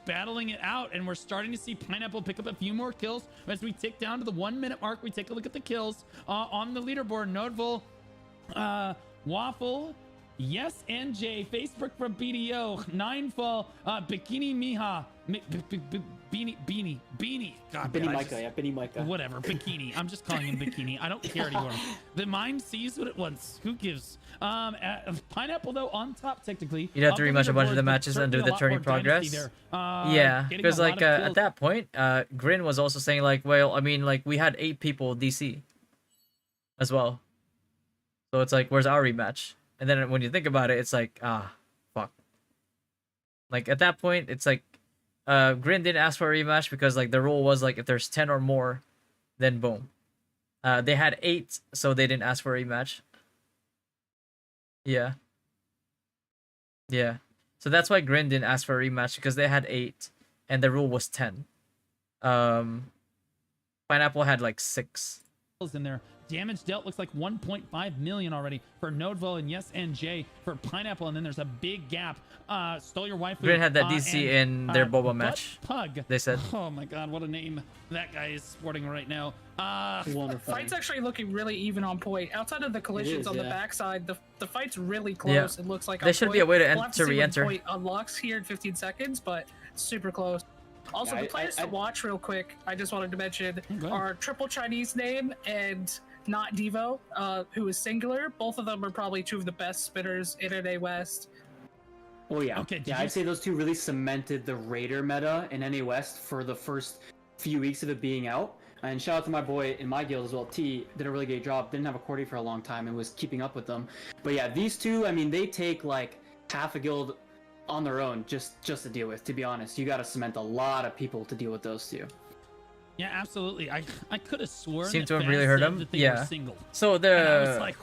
Battling it out, and we're starting to see Pineapple pick up a few more kills as we tick down to the 1 minute mark. We take a look at the kills on the leaderboard. Nodeville, Waffle, Yes NJ, Facebook from BDO, Ninefall, Bikini Miha, Beanie. God, Benny Micah, yeah, Benny Micah. Whatever, Bikini. I'm just calling him Bikini. I don't care anymore. The mind sees what it wants. Who gives? Pineapple though on top technically. You'd have to rematch a bunch of the matches and do the turning progress. Yeah, because like at that point, Grin was also saying like, well, I mean, like we had 8 people DC as well, so it's like, where's our rematch? And then when you think about it, it's like, fuck. Like at that point, it's like, Grin didn't ask for a rematch because like the rule was like if there's 10 or more, then boom. They had 8, so they didn't ask for a rematch. Yeah. Yeah. So that's why Grin didn't ask for a rematch, because they had 8 and the rule was 10. Pineapple had like 6. In there. Damage dealt looks like 1.5 million already for Nodeville and Yes NJ for Pineapple, and then there's a big gap. Stole Your Wife. Grin had that DC in their Boba match. Pug. They said. Oh my god, what a name that guy is sporting right now. Fight's actually looking really even on point. Outside of the collisions on the backside, the fight's really close. It looks like there should be a way to we'll to re-enter. Point unlocks here in 15 seconds, but super close. Also, the players to watch real quick, I just wanted to mention, are Triple Chinese Name and Not Devo, who is singular. Both of them are probably 2 of the best spinners in NA West. Oh yeah, okay. Yeah, I'd say those 2 really cemented the Raider meta in NA West for the first few weeks of it being out. And shout out to my boy in my guild as well, T, did a really great job. Didn't have a Cordy for a long time and was keeping up with them. But yeah, these 2, I mean, they take like half a guild on their own just to deal with. To be honest, you got to cement a lot of people to deal with those 2. Yeah, absolutely. I could have sworn. Seem to have really hurt him. Yeah. So the and I was like,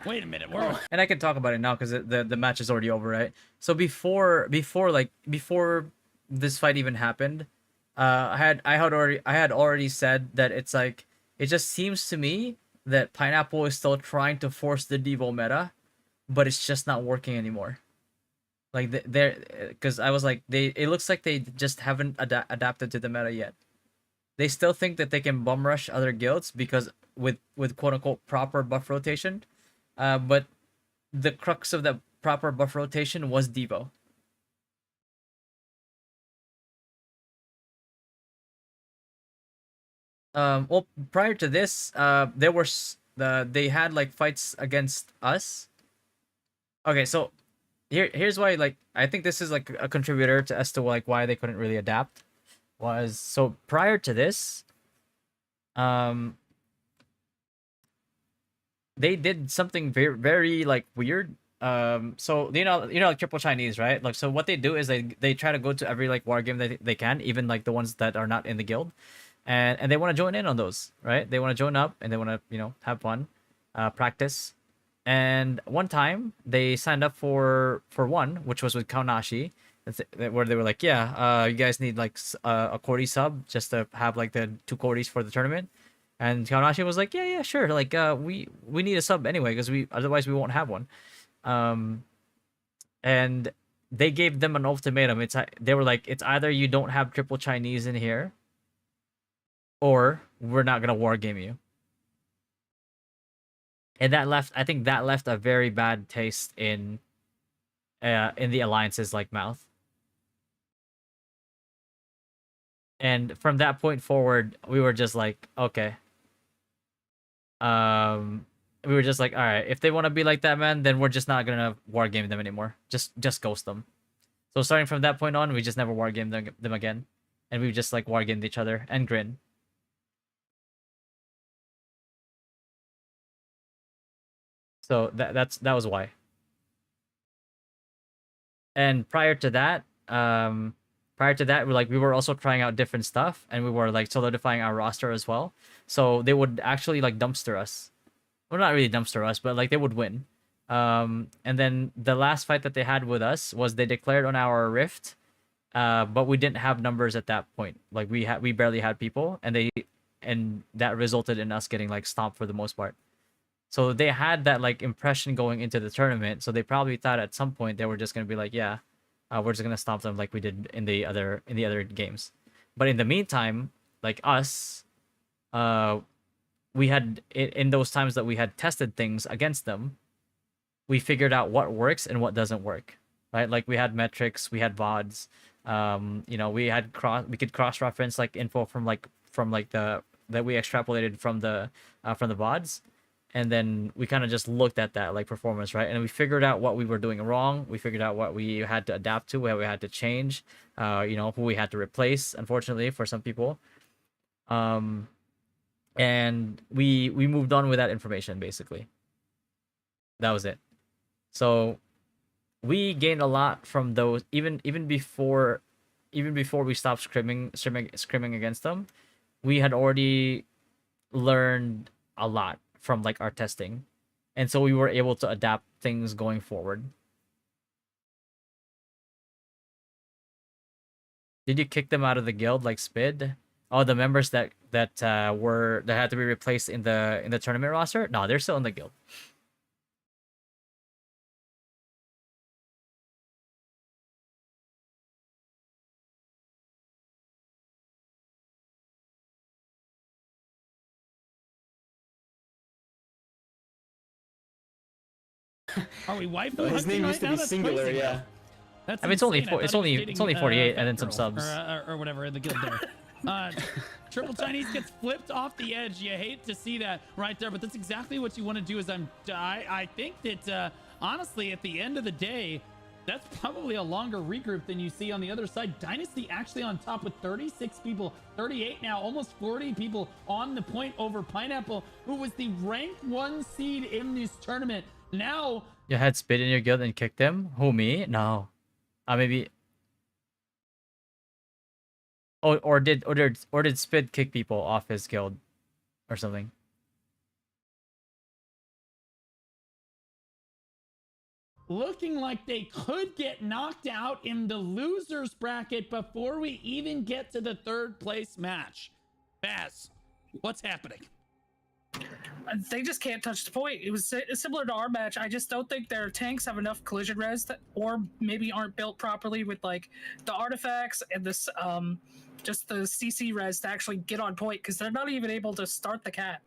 wait a minute, and I can talk about it now because the match is already over, right? So before this fight even happened, I had already said that it's like, it just seems to me that Pineapple is still trying to force the Devo meta, but it's just not working anymore. Like they're, because I was like, it looks like they just haven't adapted to the meta yet. They still think that they can bum rush other guilds because with quote unquote proper buff rotation, but the crux of the proper buff rotation was Devo. Well, prior to this, they had like fights against us. Okay, so here's why, like, I think this is like a contributor to as to like why they couldn't really adapt. Was so prior to this, they did something very, very like weird. So you know like Triple Chinese, right? Like, so what they do is they try to go to every like war game that they can, even like the ones that are not in the guild. and they want to join in on those, right? They want to join up and they want to, you know, have fun, practice. And one time they signed up for one, which was with Kaunashi, where they were like, yeah, you guys need like a Cordy sub just to have like the 2 Cordys for the tournament. And Kaunashi was like, yeah, sure. Like, we need a sub anyway because otherwise we won't have one. And they gave them an ultimatum. They were like, it's either you don't have triple Chinese in here, or we're not gonna war game you. And I think that left a very bad taste in the alliance's like mouth. And from that point forward, we were just like, okay. We were just like, all right, if they want to be like that, man, then we're just not gonna war game them anymore. Just ghost them. So starting from that point on, we just never war gamed them again, and we just like war gamed each other and grin. So that was why. And prior to that, we were also trying out different stuff, and we were like solidifying our roster as well. So they would actually like dumpster us. Well, not really dumpster us, but like they would win. And then the last fight that they had with us was they declared on our rift, but we didn't have numbers at that point. Like we barely had people, and that resulted in us getting like stomped for the most part. So they had that like impression going into the tournament. So they probably thought at some point they were just gonna be like, yeah, we're just gonna stomp them like we did in the other games. But in the meantime, like us, we had in those times that we had tested things against them, we figured out what works and what doesn't work, right? Like we had metrics, we had VODs, you know, we could cross reference like info from the that we extrapolated from the VODs. And then we kind of just looked at that like performance, right? And we figured out what we were doing wrong. We figured out what we had to adapt to, what we had to change, you know, who we had to replace, unfortunately, for some people. And we moved on with that information, basically. That was it. So we gained a lot from those, even before we stopped scrimming against them. We had already learned a lot from like our testing, and so we were able to adapt things going forward. Did you kick them out of the guild like Spid? Oh, the members that had to be replaced in the tournament roster? No, they're still in the guild. Are we waifu His hunting name right used to now? be That's singular, crazy, yeah. bro. That's I mean, it's only insane. I thought he was it's only dating, 48 and then Fat some Girl, subs. or whatever in the guild there. Triple Chinese gets flipped off the edge. You hate to see that right there, but that's exactly what you want to do. I think that honestly, at the end of the day, that's probably a longer regroup than you see on the other side. Dynasty actually on top with 36 people, 38 now, almost 40 people on the point over Pineapple, who was the ranked 1 seed in this tournament. Now You had Spid in your guild and kicked him? Who, me? No. Maybe. Oh, or did Spid kick people off his guild, or something? looking like they could get knocked out in the losers bracket before we even get to the 3rd place match. Baz, what's happening? They just can't touch the point. It was similar to our match. I just don't think their tanks have enough collision res or maybe aren't built properly with like the artifacts and this just the CC res to actually get on point, because they're not even able to start the cat.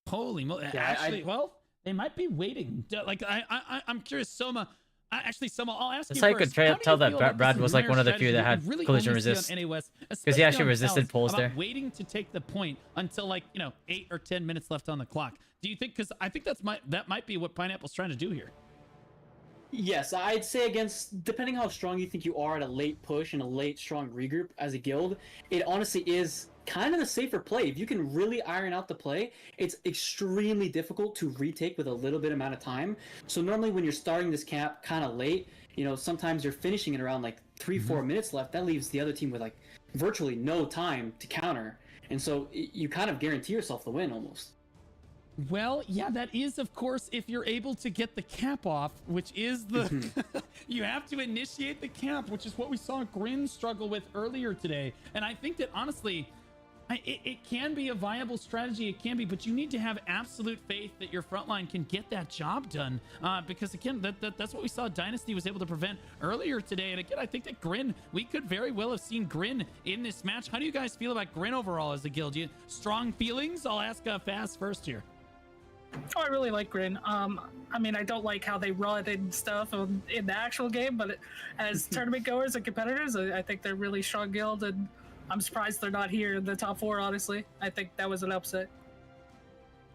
Holy moly! Yeah, actually, well, they might be waiting. Like I'm curious, Soma. Actually, Soma, I'll ask That's you how you first. could tell that Brad was like one of the few that had really collision only see on resist. NAS, Because he actually especially on resisted Palace, pulls about there. waiting to take the point until like 8 or 10 minutes left on the clock. Do you think? Because I think that might be what Pineapple's trying to do here. Yes, I'd say against, depending how strong you think you are at a late push and a late strong regroup as a guild, it honestly is kind of the safer play. If you can really iron out the play, it's extremely difficult to retake with a little bit amount of time. So normally when you're starting this camp kind of late, sometimes you're finishing it around like 3-4 minutes left. That leaves the other team with like virtually no time to counter. and so you kind of guarantee yourself the win almost. Well, yeah, that is, of course, if you're able to get the cap off, which is the... you have to initiate the cap, which is what we saw Grin struggle with earlier today. And I think that, honestly, it can be a viable strategy. It can be, but you need to have absolute faith that your frontline can get that job done. Because, again, that's what we saw Dynasty was able to prevent earlier today. And, again, I think that Grin, we could very well have seen Grin in this match. How do you guys feel about Grin overall as a guild? Strong feelings? I'll ask Faz first here. Oh, I really like Grin. I mean, I don't like how they run and stuff in the actual game, but as tournament goers and competitors, I think they're really strong guild, and I'm surprised they're not here in the top 4, honestly. I think that was an upset.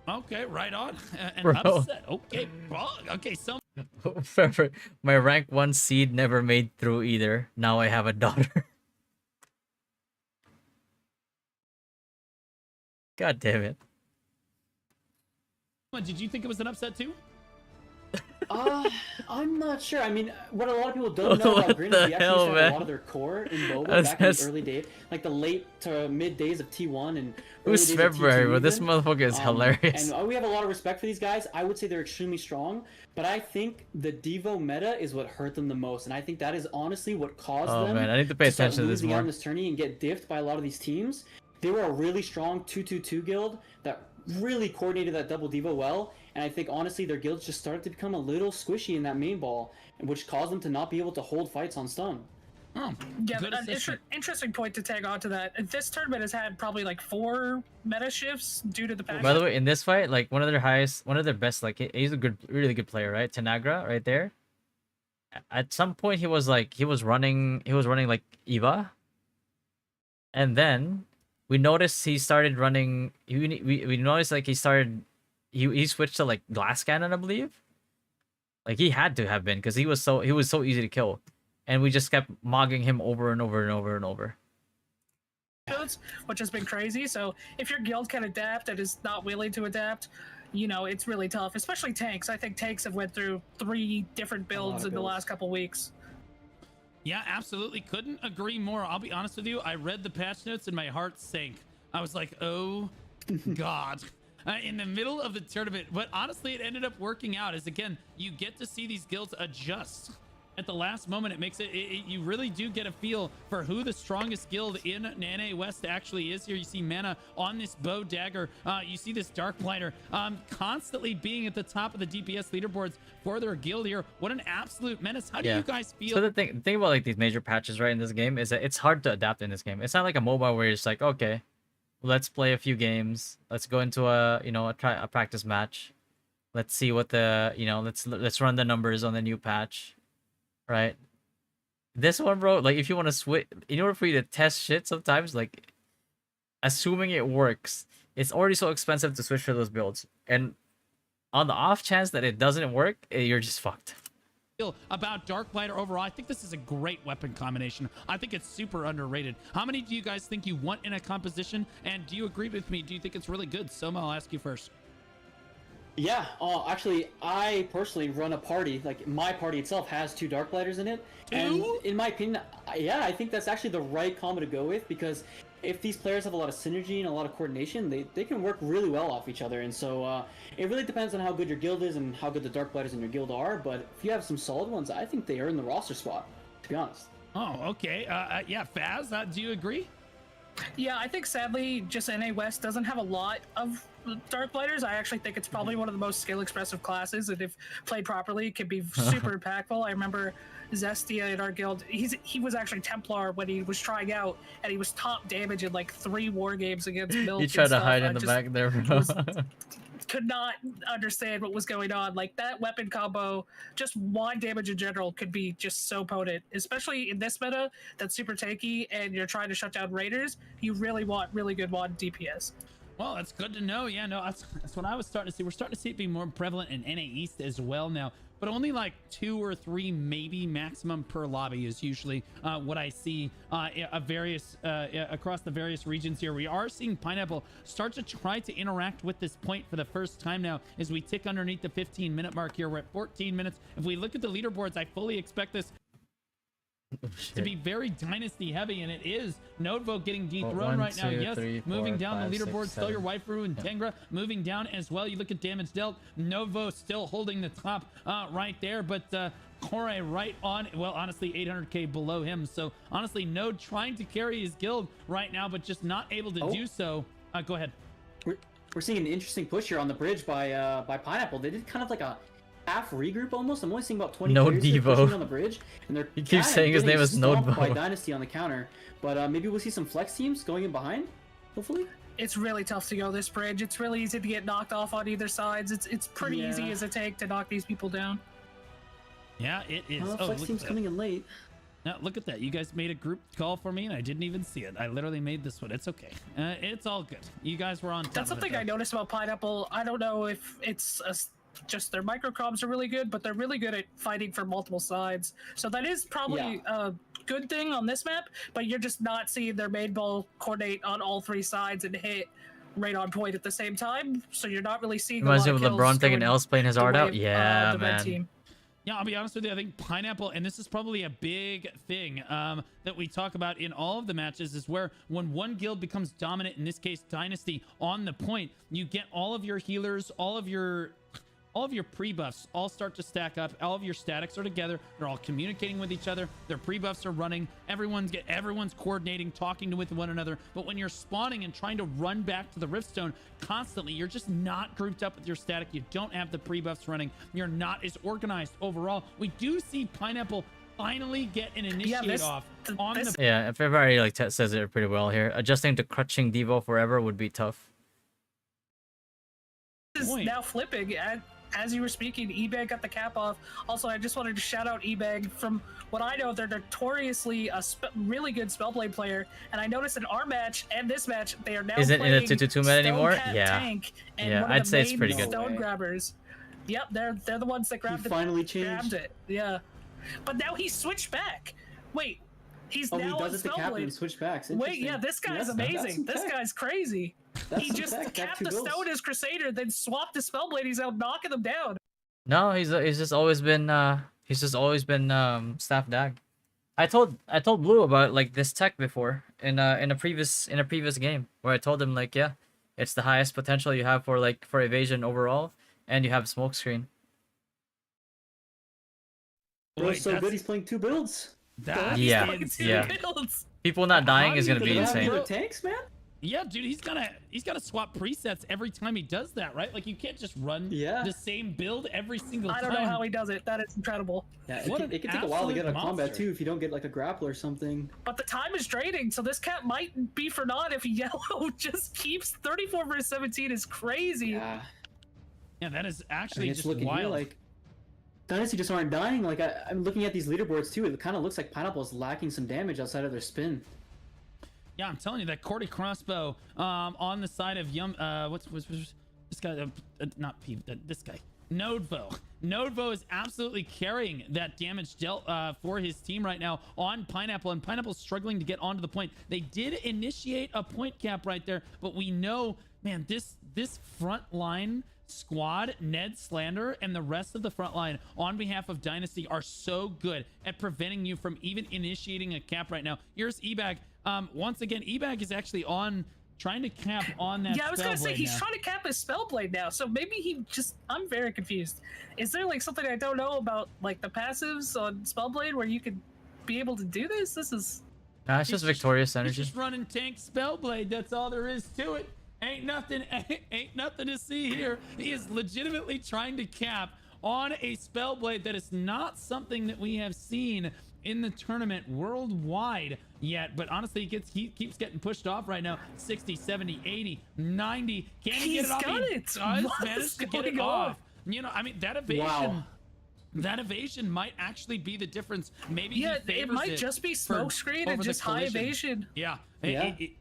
Okay, right on. An Bro. upset. Okay, well, okay, so... My rank 1 seed never made through either. Now I have a daughter. God damn it. Did you think it was an upset too? I'm not sure. I mean, what a lot of people don't know about Grin is we actually used to have a lot of their core in Boba back in the early days, like the late to mid days of T1 and It was February, but this motherfucker is hilarious. And we have a lot of respect for these guys. I would say they're extremely strong, but I think the Devo meta is what hurt them the most, and I think that is honestly what caused them. Man, I need to pay attention to this more. On this tourney and get diffed by a lot of these teams. They were a really strong 2-2-2 guild that really coordinated that double Devo well, and I think honestly their guilds just started to become a little squishy in that main ball, which caused them to not be able to hold fights on stun. Oh, yeah, an interesting point to tag on to that. This tournament has had probably like 4 meta shifts due to the patch. By the way, in this fight, like one of their best, like he's a really good player, right? Tanagra, right there. At some point, he was running like Eva, and then we noticed he started running. We noticed like he switched to like glass cannon, I believe. Like he had to have been because he was so easy to kill, and we just kept mogging him over and over and over and over. Which has been crazy. So if your guild can adapt and is not willing to adapt, you know, it's really tough. Especially tanks. I think tanks have went through 3 different builds in the last couple weeks. Yeah, absolutely. Couldn't agree more. I'll be honest with you. I read the patch notes and my heart sank. I was like, oh, God. In the middle of the tournament. But honestly, it ended up working out as, again, you get to see these guilds adjust. At the last moment, it makes you really do get a feel for who the strongest guild in NAE West actually is here. You see Mana on this bow dagger. You see this Dark Blighter constantly being at the top of the DPS leaderboards for their guild here. What an absolute menace. How do you guys feel? So the thing about like these major patches right in this game is that it's hard to adapt in this game. It's not like a mobile where you're just like, okay, let's play a few games. Let's go into a practice match. Let's see what the, let's run the numbers on the new patch. Right, this one, bro, like if you want to switch, in order for you to test shit sometimes, like assuming it works, it's already so expensive to switch for those builds, and on the off chance that it doesn't work, you're just fucked. About Dark Blighter overall, I think this is a great weapon combination. I think it's super underrated. How many do you guys think you want in a composition, and do you agree with me? Do you think it's really good? Soma, I'll ask you first. Yeah, actually, I personally run a party. Like, my party itself has 2 Dark Blighters in it. And in my opinion, yeah, I think that's actually the right combo to go with, because if these players have a lot of synergy and a lot of coordination, they can work really well off each other. And so it really depends on how good your guild is and how good the Dark Blighters in your guild are. But if you have some solid ones, I think they earn the roster spot, to be honest. Oh, okay. Yeah, Faz, do you agree? Yeah, I think sadly, just NA West doesn't have a lot of Dark Blighters. I actually think it's probably one of the most skill expressive classes, and if played properly, it can be super impactful. I remember Zestia in our guild, he was actually Templar when he was trying out, and he was top damage in like 3 war games against Milk. He tried to hide in the back there, bro. Could not understand what was going on. Like, that weapon combo, just wand damage in general, could be just so potent, especially in this meta that's super tanky and you're trying to shut down raiders. You really want really good wand DPS. Well, that's good to know. Yeah, no, that's what I was starting to see. We're starting to see it be more prevalent in NA East as well now, but only like 2 or 3 maybe maximum per lobby is usually what I see across the various regions here. We are seeing Pineapple start to try to interact with this point for the first time now as we tick underneath the 15-minute mark here. We're at 14 minutes. If we look at the leaderboards, I fully expect this to be very dynasty heavy, and it is. Nodevo getting dethroned One, right now. two, Yes, three, moving four, down five, the six, leaderboard. Still your seven. Waifu and Tengra moving down as well. You look at damage dealt. Nodevo still holding the top right there, but Kore right on, well, honestly, 800k below him. So honestly, Node trying to carry his guild right now, but just not able to do so. Go ahead. We're seeing an interesting push here on the bridge by Pineapple. They did kind of like a half regroup almost. I'm only seeing about 20 No players here Devo. pushing on the bridge, and they're He keeps kinda saying his getting name is stomped by Nodevo. Dynasty on the counter. But maybe we'll see some flex teams going in behind, hopefully. It's really tough to go this bridge. It's really easy to get knocked off on either sides. It's pretty easy as a tank to knock these people down. Yeah, it is. Well, Oh, flex look team's at coming in late. Now, look at that. You guys made a group call for me, and I didn't even see it. I literally made this one. It's okay. It's all good. You guys were on top That's of it, something I though. noticed about Pineapple. I don't know if it's just their microcroms are really good, but they're really good at fighting for multiple sides. So that is probably a good thing on this map, but you're just not seeing their main ball coordinate on all three sides and hit right on point at the same time. So you're not really seeing Reminds a me lot of of LeBron kills taking going L's playing his the art way out. of, Yeah, the red man. team. Yeah, I'll be honest with you. I think Pineapple, and this is probably a big thing that we talk about in all of the matches, is where when one guild becomes dominant, in this case Dynasty, on the point, you get all of your healers, all of your pre-buffs all start to stack up. All of your statics are together. They're all communicating with each other. Their pre-buffs are running. Everyone's coordinating, talking with one another. But when you're spawning and trying to run back to the Riftstone constantly, you're just not grouped up with your static. You don't have the pre-buffs running. You're not as organized overall. We do see Pineapple finally get an initiate off on the... Yeah, if everybody like says it pretty well here. Adjusting to crutching Devo forever would be tough. This is now flipping. As you were speaking, eBay got the cap off. Also, I just wanted to shout out eBay. From what I know, they're notoriously a really good Spellblade player. And I noticed in our match and this match, they are now Is it in playing a 2-2-2 meta anymore? Stonecat Yeah. Tank and Yeah, one of I'd the say it's main pretty good. Stone grabbers. Yep, they're the ones that grabbed finally changed. grabbed it. Yeah, but now he switched back. Wait, he's Oh, now he on does it to cap and Spellblade. switch backs. Wait, yeah, this guy's amazing. This guy's crazy. He some just tech, capped two the builds. stone as Crusader, then swapped to Spellblade. He's out knocking them down. No, he's just always been staff dag. I told Blue about like this tech before in a previous game where I told him like, yeah, it's the highest potential you have for evasion overall, and you have smoke screen. Bro's so good, he's playing two builds. Yeah. Builds. People not dying is gonna be They don't have insane. other tanks, man. Yeah, dude, he's gotta swap presets every time he does that, right? Like you can't just run the same build every single time. I don't know how he does it. That is incredible. Yeah, it can take a while to get out of combat monster. too if you don't get like a grapple or something. But the time is draining, so this cat might be for naught if Yellow just keeps 34 versus 17 is crazy. Yeah, that is actually it's just looking wild. here like Dynasty just aren't dying. Like I'm looking at these leaderboards too. It kind of looks like Pineapple is lacking some damage outside of their spin. Yeah, I'm telling you, that Cordy crossbow on the side of what's this guy? Not P. This guy, Nodevo. Nodevo is absolutely carrying that damage dealt for his team right now on Pineapple, and Pineapple's struggling to get onto the point. They did initiate a point cap right there, but we know, man, this front line squad, Ned Slander, and the rest of the front line on behalf of Dynasty are so good at preventing you from even initiating a cap right now. Here's Ebag. Once again, Ebag is actually trying to cap on that. Yeah, I was gonna say he's now. trying to cap his Spellblade now, so maybe I'm very confused. Is there like something I don't know about like the passives on Spellblade where you could be able to do this? This is Nah, it's just victorious energy. He's just running tank Spellblade. That's all there is to it. Ain't nothing to see here. He is legitimately trying to cap on a Spellblade. That is not something that we have seen in the tournament worldwide yet, but honestly he keeps getting pushed off right now. 60, 70, 80, 90. Can he get it off? He does manage to get it off. You know, I mean, that evasion that evasion might actually be the difference. Maybe he it favors might just be smoke screen and over the just high collision. evasion. Yeah,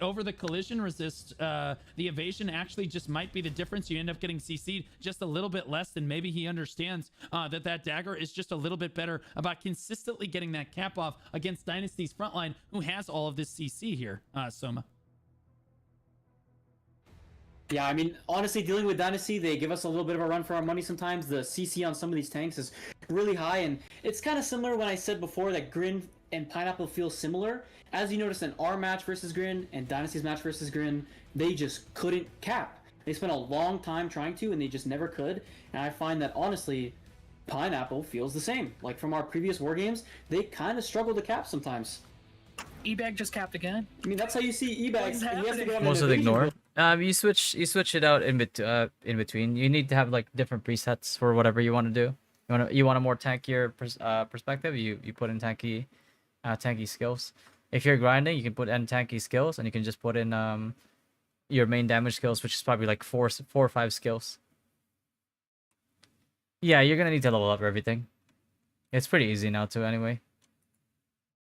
over the collision resist, the evasion actually just might be the difference. You end up getting CC'd just a little bit less, and maybe he understands that dagger is just a little bit better about consistently getting that cap off against Dynasty's frontline, who has all of this CC here, Soma. Yeah, I mean, honestly, dealing with Dynasty, they give us a little bit of a run for our money sometimes. The CC on some of these tanks is really high, and it's kind of similar when I said before that Grin and Pineapple feel similar. As you noticed in our match versus Grin and Dynasty's match versus Grin, they just couldn't cap. They spent a long time trying to, and they just never could. And I find that, honestly, Pineapple feels the same. Like, from our previous war games, they kind of struggle to cap sometimes. Ebag just capped again. I mean, that's how you see Ebag. Most of the ignore. You switch it out in between. You need to have like different presets for whatever you want to do. You want a more tankier perspective. You put in tanky skills. If you're grinding, you can put in tanky skills, and you can just put in your main damage skills, which is probably like four or five skills. Yeah, you're gonna need to level up everything. It's pretty easy now too, anyway.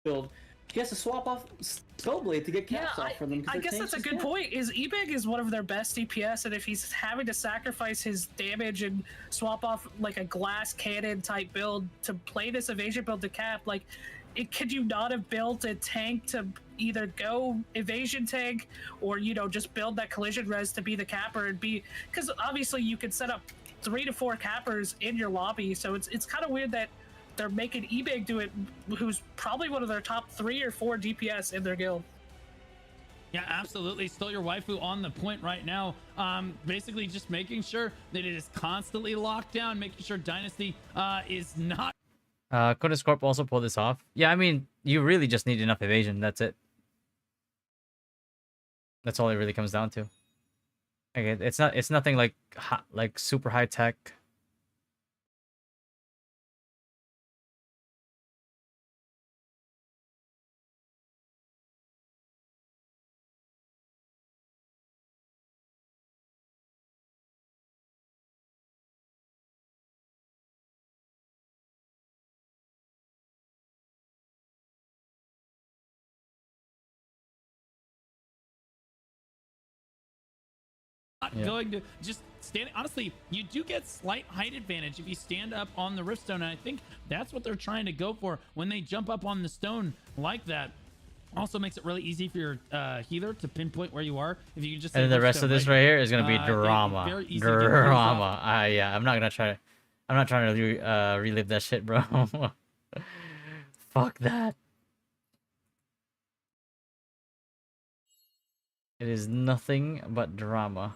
Build. He has to swap off Spellblade to get caps off for them. I guess that's a good point. Ebag is one of their best DPS, and if he's having to sacrifice his damage and swap off like a glass cannon type build to play this evasion build to cap, like, could you not have built a tank to either go evasion tank or, you know, just build that collision res to be the capper and be, because obviously you could set up 3 to 4 cappers in your lobby, so it's kind of weird that they're making Ebag do it, who's probably one of their top 3 or 4 DPS in their guild. Yeah, absolutely. Still your waifu on the point right now. Basically just making sure that it is constantly locked down, making sure Dynasty is not... Could a Scorp also pull this off? Yeah, I mean, you really just need enough evasion. That's it. That's all it really comes down to. Okay, it's nothing like super high tech. Going to just stand. Honestly, you do get slight height advantage if you stand up on the rift stone, and I think that's what they're trying to go for when they jump up on the stone like that. Also makes it really easy for your healer to pinpoint where you are. If you just and the rest of this right here is gonna be drama. Yeah, I'm not trying to relive that shit, bro. Fuck that. It is nothing but drama.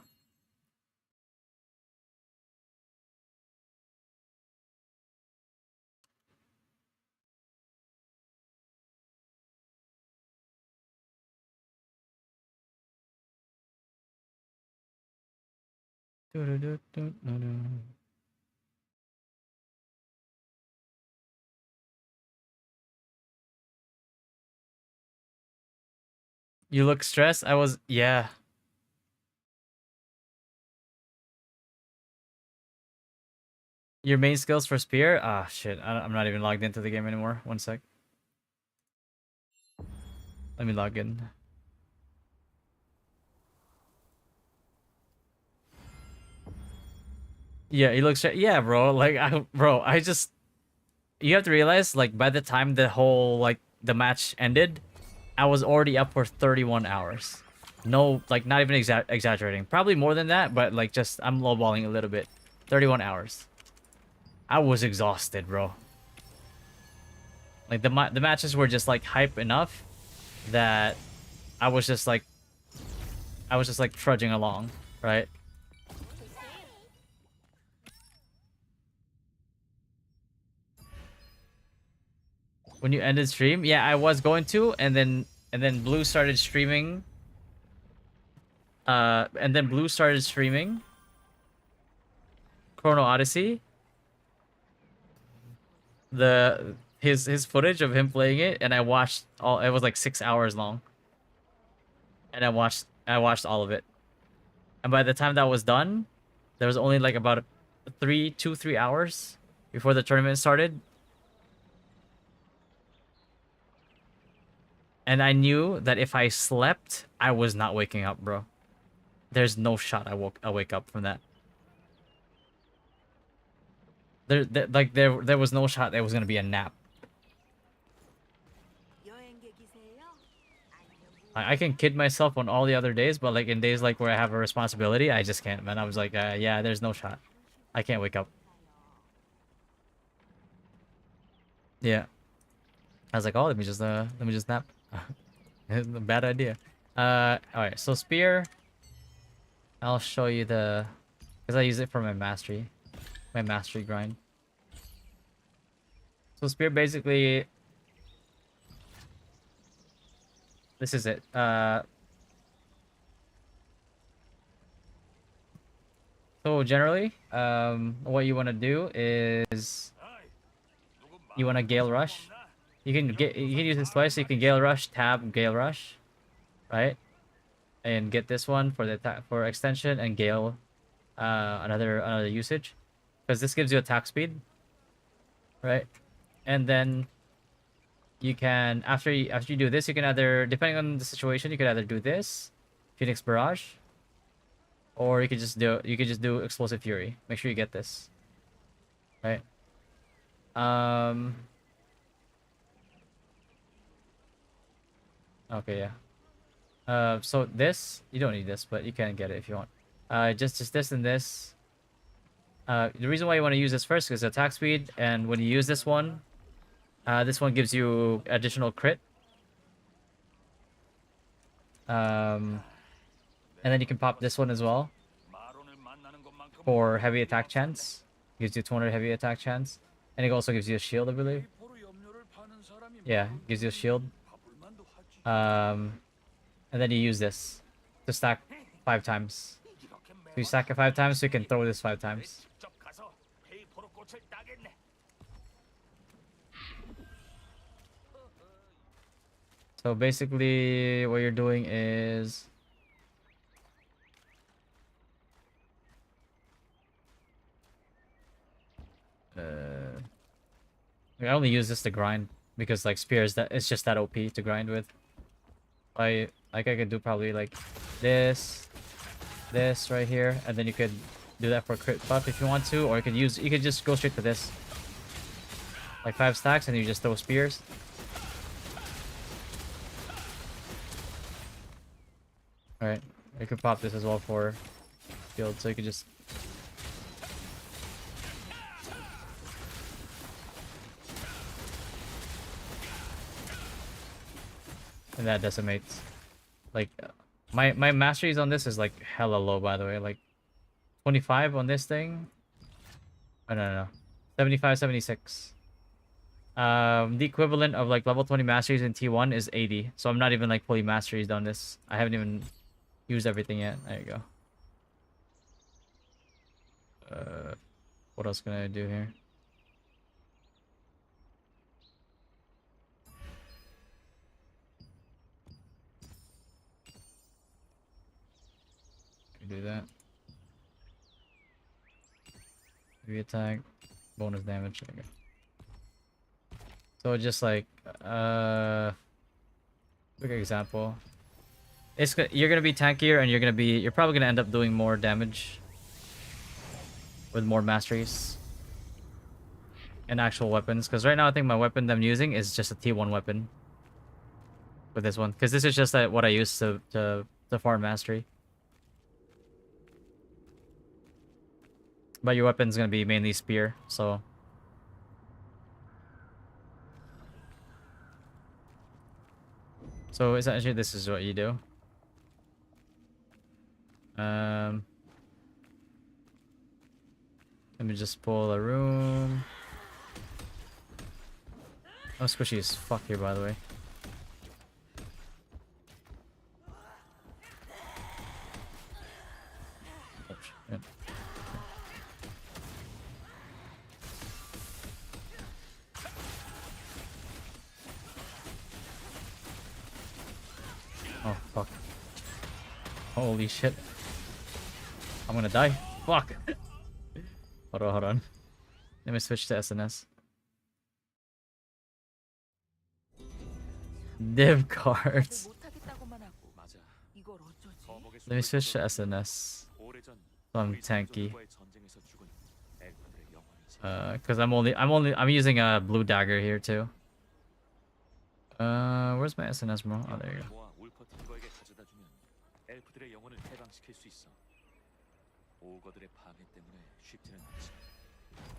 You look stressed? Yeah. Your main skills for Spear? Ah, shit. I'm not even logged into the game anymore. One sec. Let me log in. Yeah, he looks... Yeah, bro. Like, I just... You have to realize, like, by the time the whole, like, the match ended, I was already up for 31 hours. No, like, not even exaggerating. Probably more than that, but, like, just... I'm lowballing a little bit. 31 hours. I was exhausted, bro. Like, the matches were just, like, hype enough that I was just, like... trudging along, right? When you ended stream? Yeah, I was going to, and then Blue started streaming. And then Blue started streaming Chrono Odyssey. His footage of him playing it, and I watched all. It was like 6 hours long. And I watched all of it. And by the time that was done, there was only like about 3 hours before the tournament started. And I knew that if I slept, I was not waking up, bro. There's no shot I wake up from that. There was no shot there was gonna be a nap. I can kid myself on all the other days, but like in days like where I have a responsibility, I just can't, man. I was like, yeah, there's no shot. I can't wake up. Yeah. I was like, oh, let me just nap. A bad idea. All right. So spear. I'll show you the, because I use it for my mastery grind. So spear basically, this is it. So generally, what you want to do is you want to Gale Rush. You can use this twice. So you can Gale Rush, tab Gale Rush, right? And get this one for the attack for extension and Gale, another usage, because this gives you attack speed, right? And then you can after you do this, you can either, depending on the situation, you can either do this, Phoenix Barrage, or you could just do Explosive Fury. Make sure you get this, right? Okay, yeah. So this, you don't need this, but you can get it if you want. Just this and this. The reason why you want to use this first is attack speed, and when you use this one gives you additional crit. And then you can pop this one as well for heavy attack chance. Gives you 200 heavy attack chance, and it also gives you a shield, I believe. Yeah, gives you a shield. And then you use this to stack 5 times. So you stack it 5 times, so you can throw this 5 times. So basically, what you're doing is I only use this to grind because like spears, that it's just that OP to grind with. I could do probably like this right here, and then you could do that for crit buff if you want to, or you could just go straight to this, like 5 stacks, and you just throw spears. All right, you could pop this as well for shield, so you could just. And that decimates. Like, my masteries on this is like hella low, by the way. Like, 25 on this thing. Oh, no. 75, 76. The equivalent of like level 20 masteries in T1 is 80. So I'm not even like fully masteries on this. I haven't even used everything yet. There you go. What else can I do here? Do that. Heavy attack, bonus damage. There you go. So just like quick example. You're gonna be tankier, and you're probably gonna end up doing more damage with more masteries and actual weapons. Because right now I think my weapon that I'm using is just a T1 weapon with this one. Because this is just what I use to farm mastery. But your weapon's gonna be mainly spear, so. So essentially this is what you do. Let me just pull a room. I'm squishy as fuck here, by the way. Oh, shit. Oh, fuck. Holy shit. I'm gonna die. Fuck. Hold on. Let me switch to SNS. Div cards. Let me switch to SNS. So I'm tanky. Cause I'm using a blue dagger here too. Where's my SNS, bro? Oh, there you go.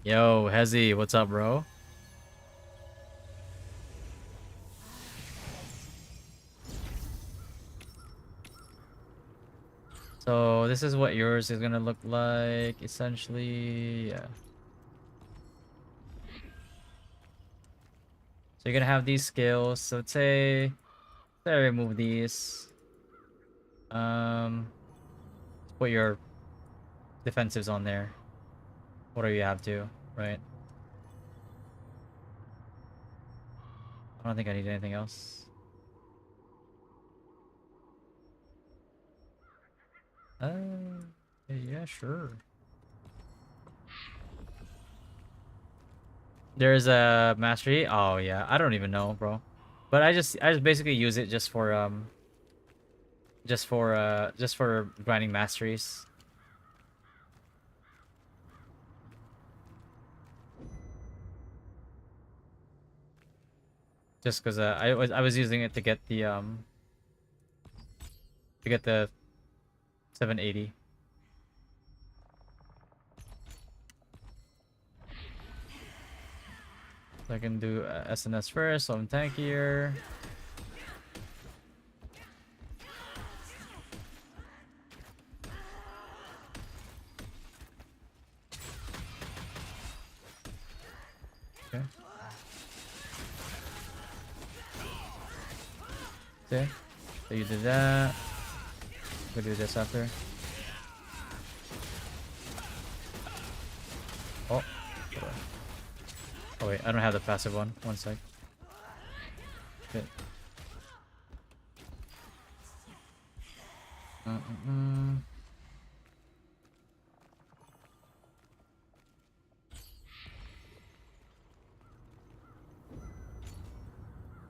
Yo, Hezi, what's up, bro? So this is what yours is gonna look like, essentially. Yeah. So you're gonna have these skills. So say I remove these. Put your defensives on there. Whatever you have to, right? I don't think I need anything else. Yeah, sure. There's a mastery. Oh yeah, I don't even know, bro. But I just basically use it just for grinding masteries. Just because I was using it to get the 780. So I can do SNS first, so I'm tankier. Okay. Okay. So you did that. We'll do this after. Oh. Oh wait, I don't have the passive one. One sec. Okay.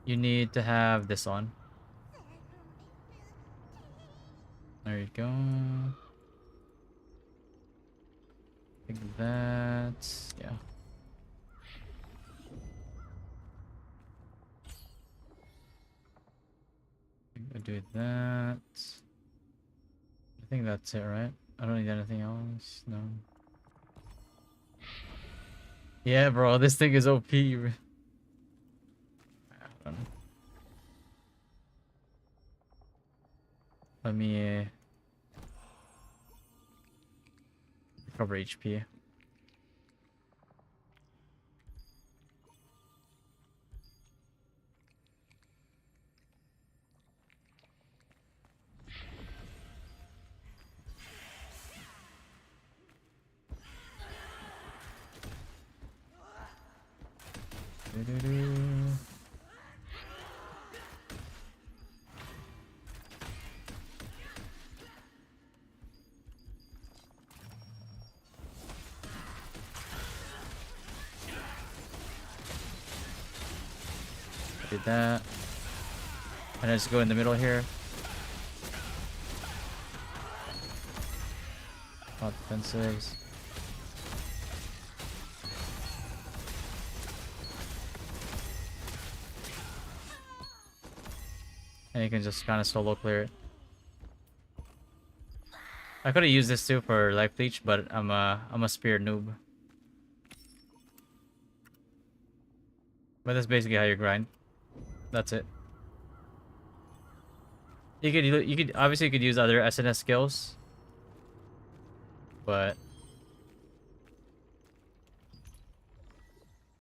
You need to have this on. There you go. Like that. Yeah. I do that. I think that's it, right? I don't need anything else. No. Yeah, bro, this thing is OP. Let me recover HP. Did that. And I just go in the middle here. Hot defensives. And you can just kind of solo clear it. I could have used this too for life leech, but I'm a spear noob. But that's basically how you grind. That's it. You could obviously use other SNS skills, but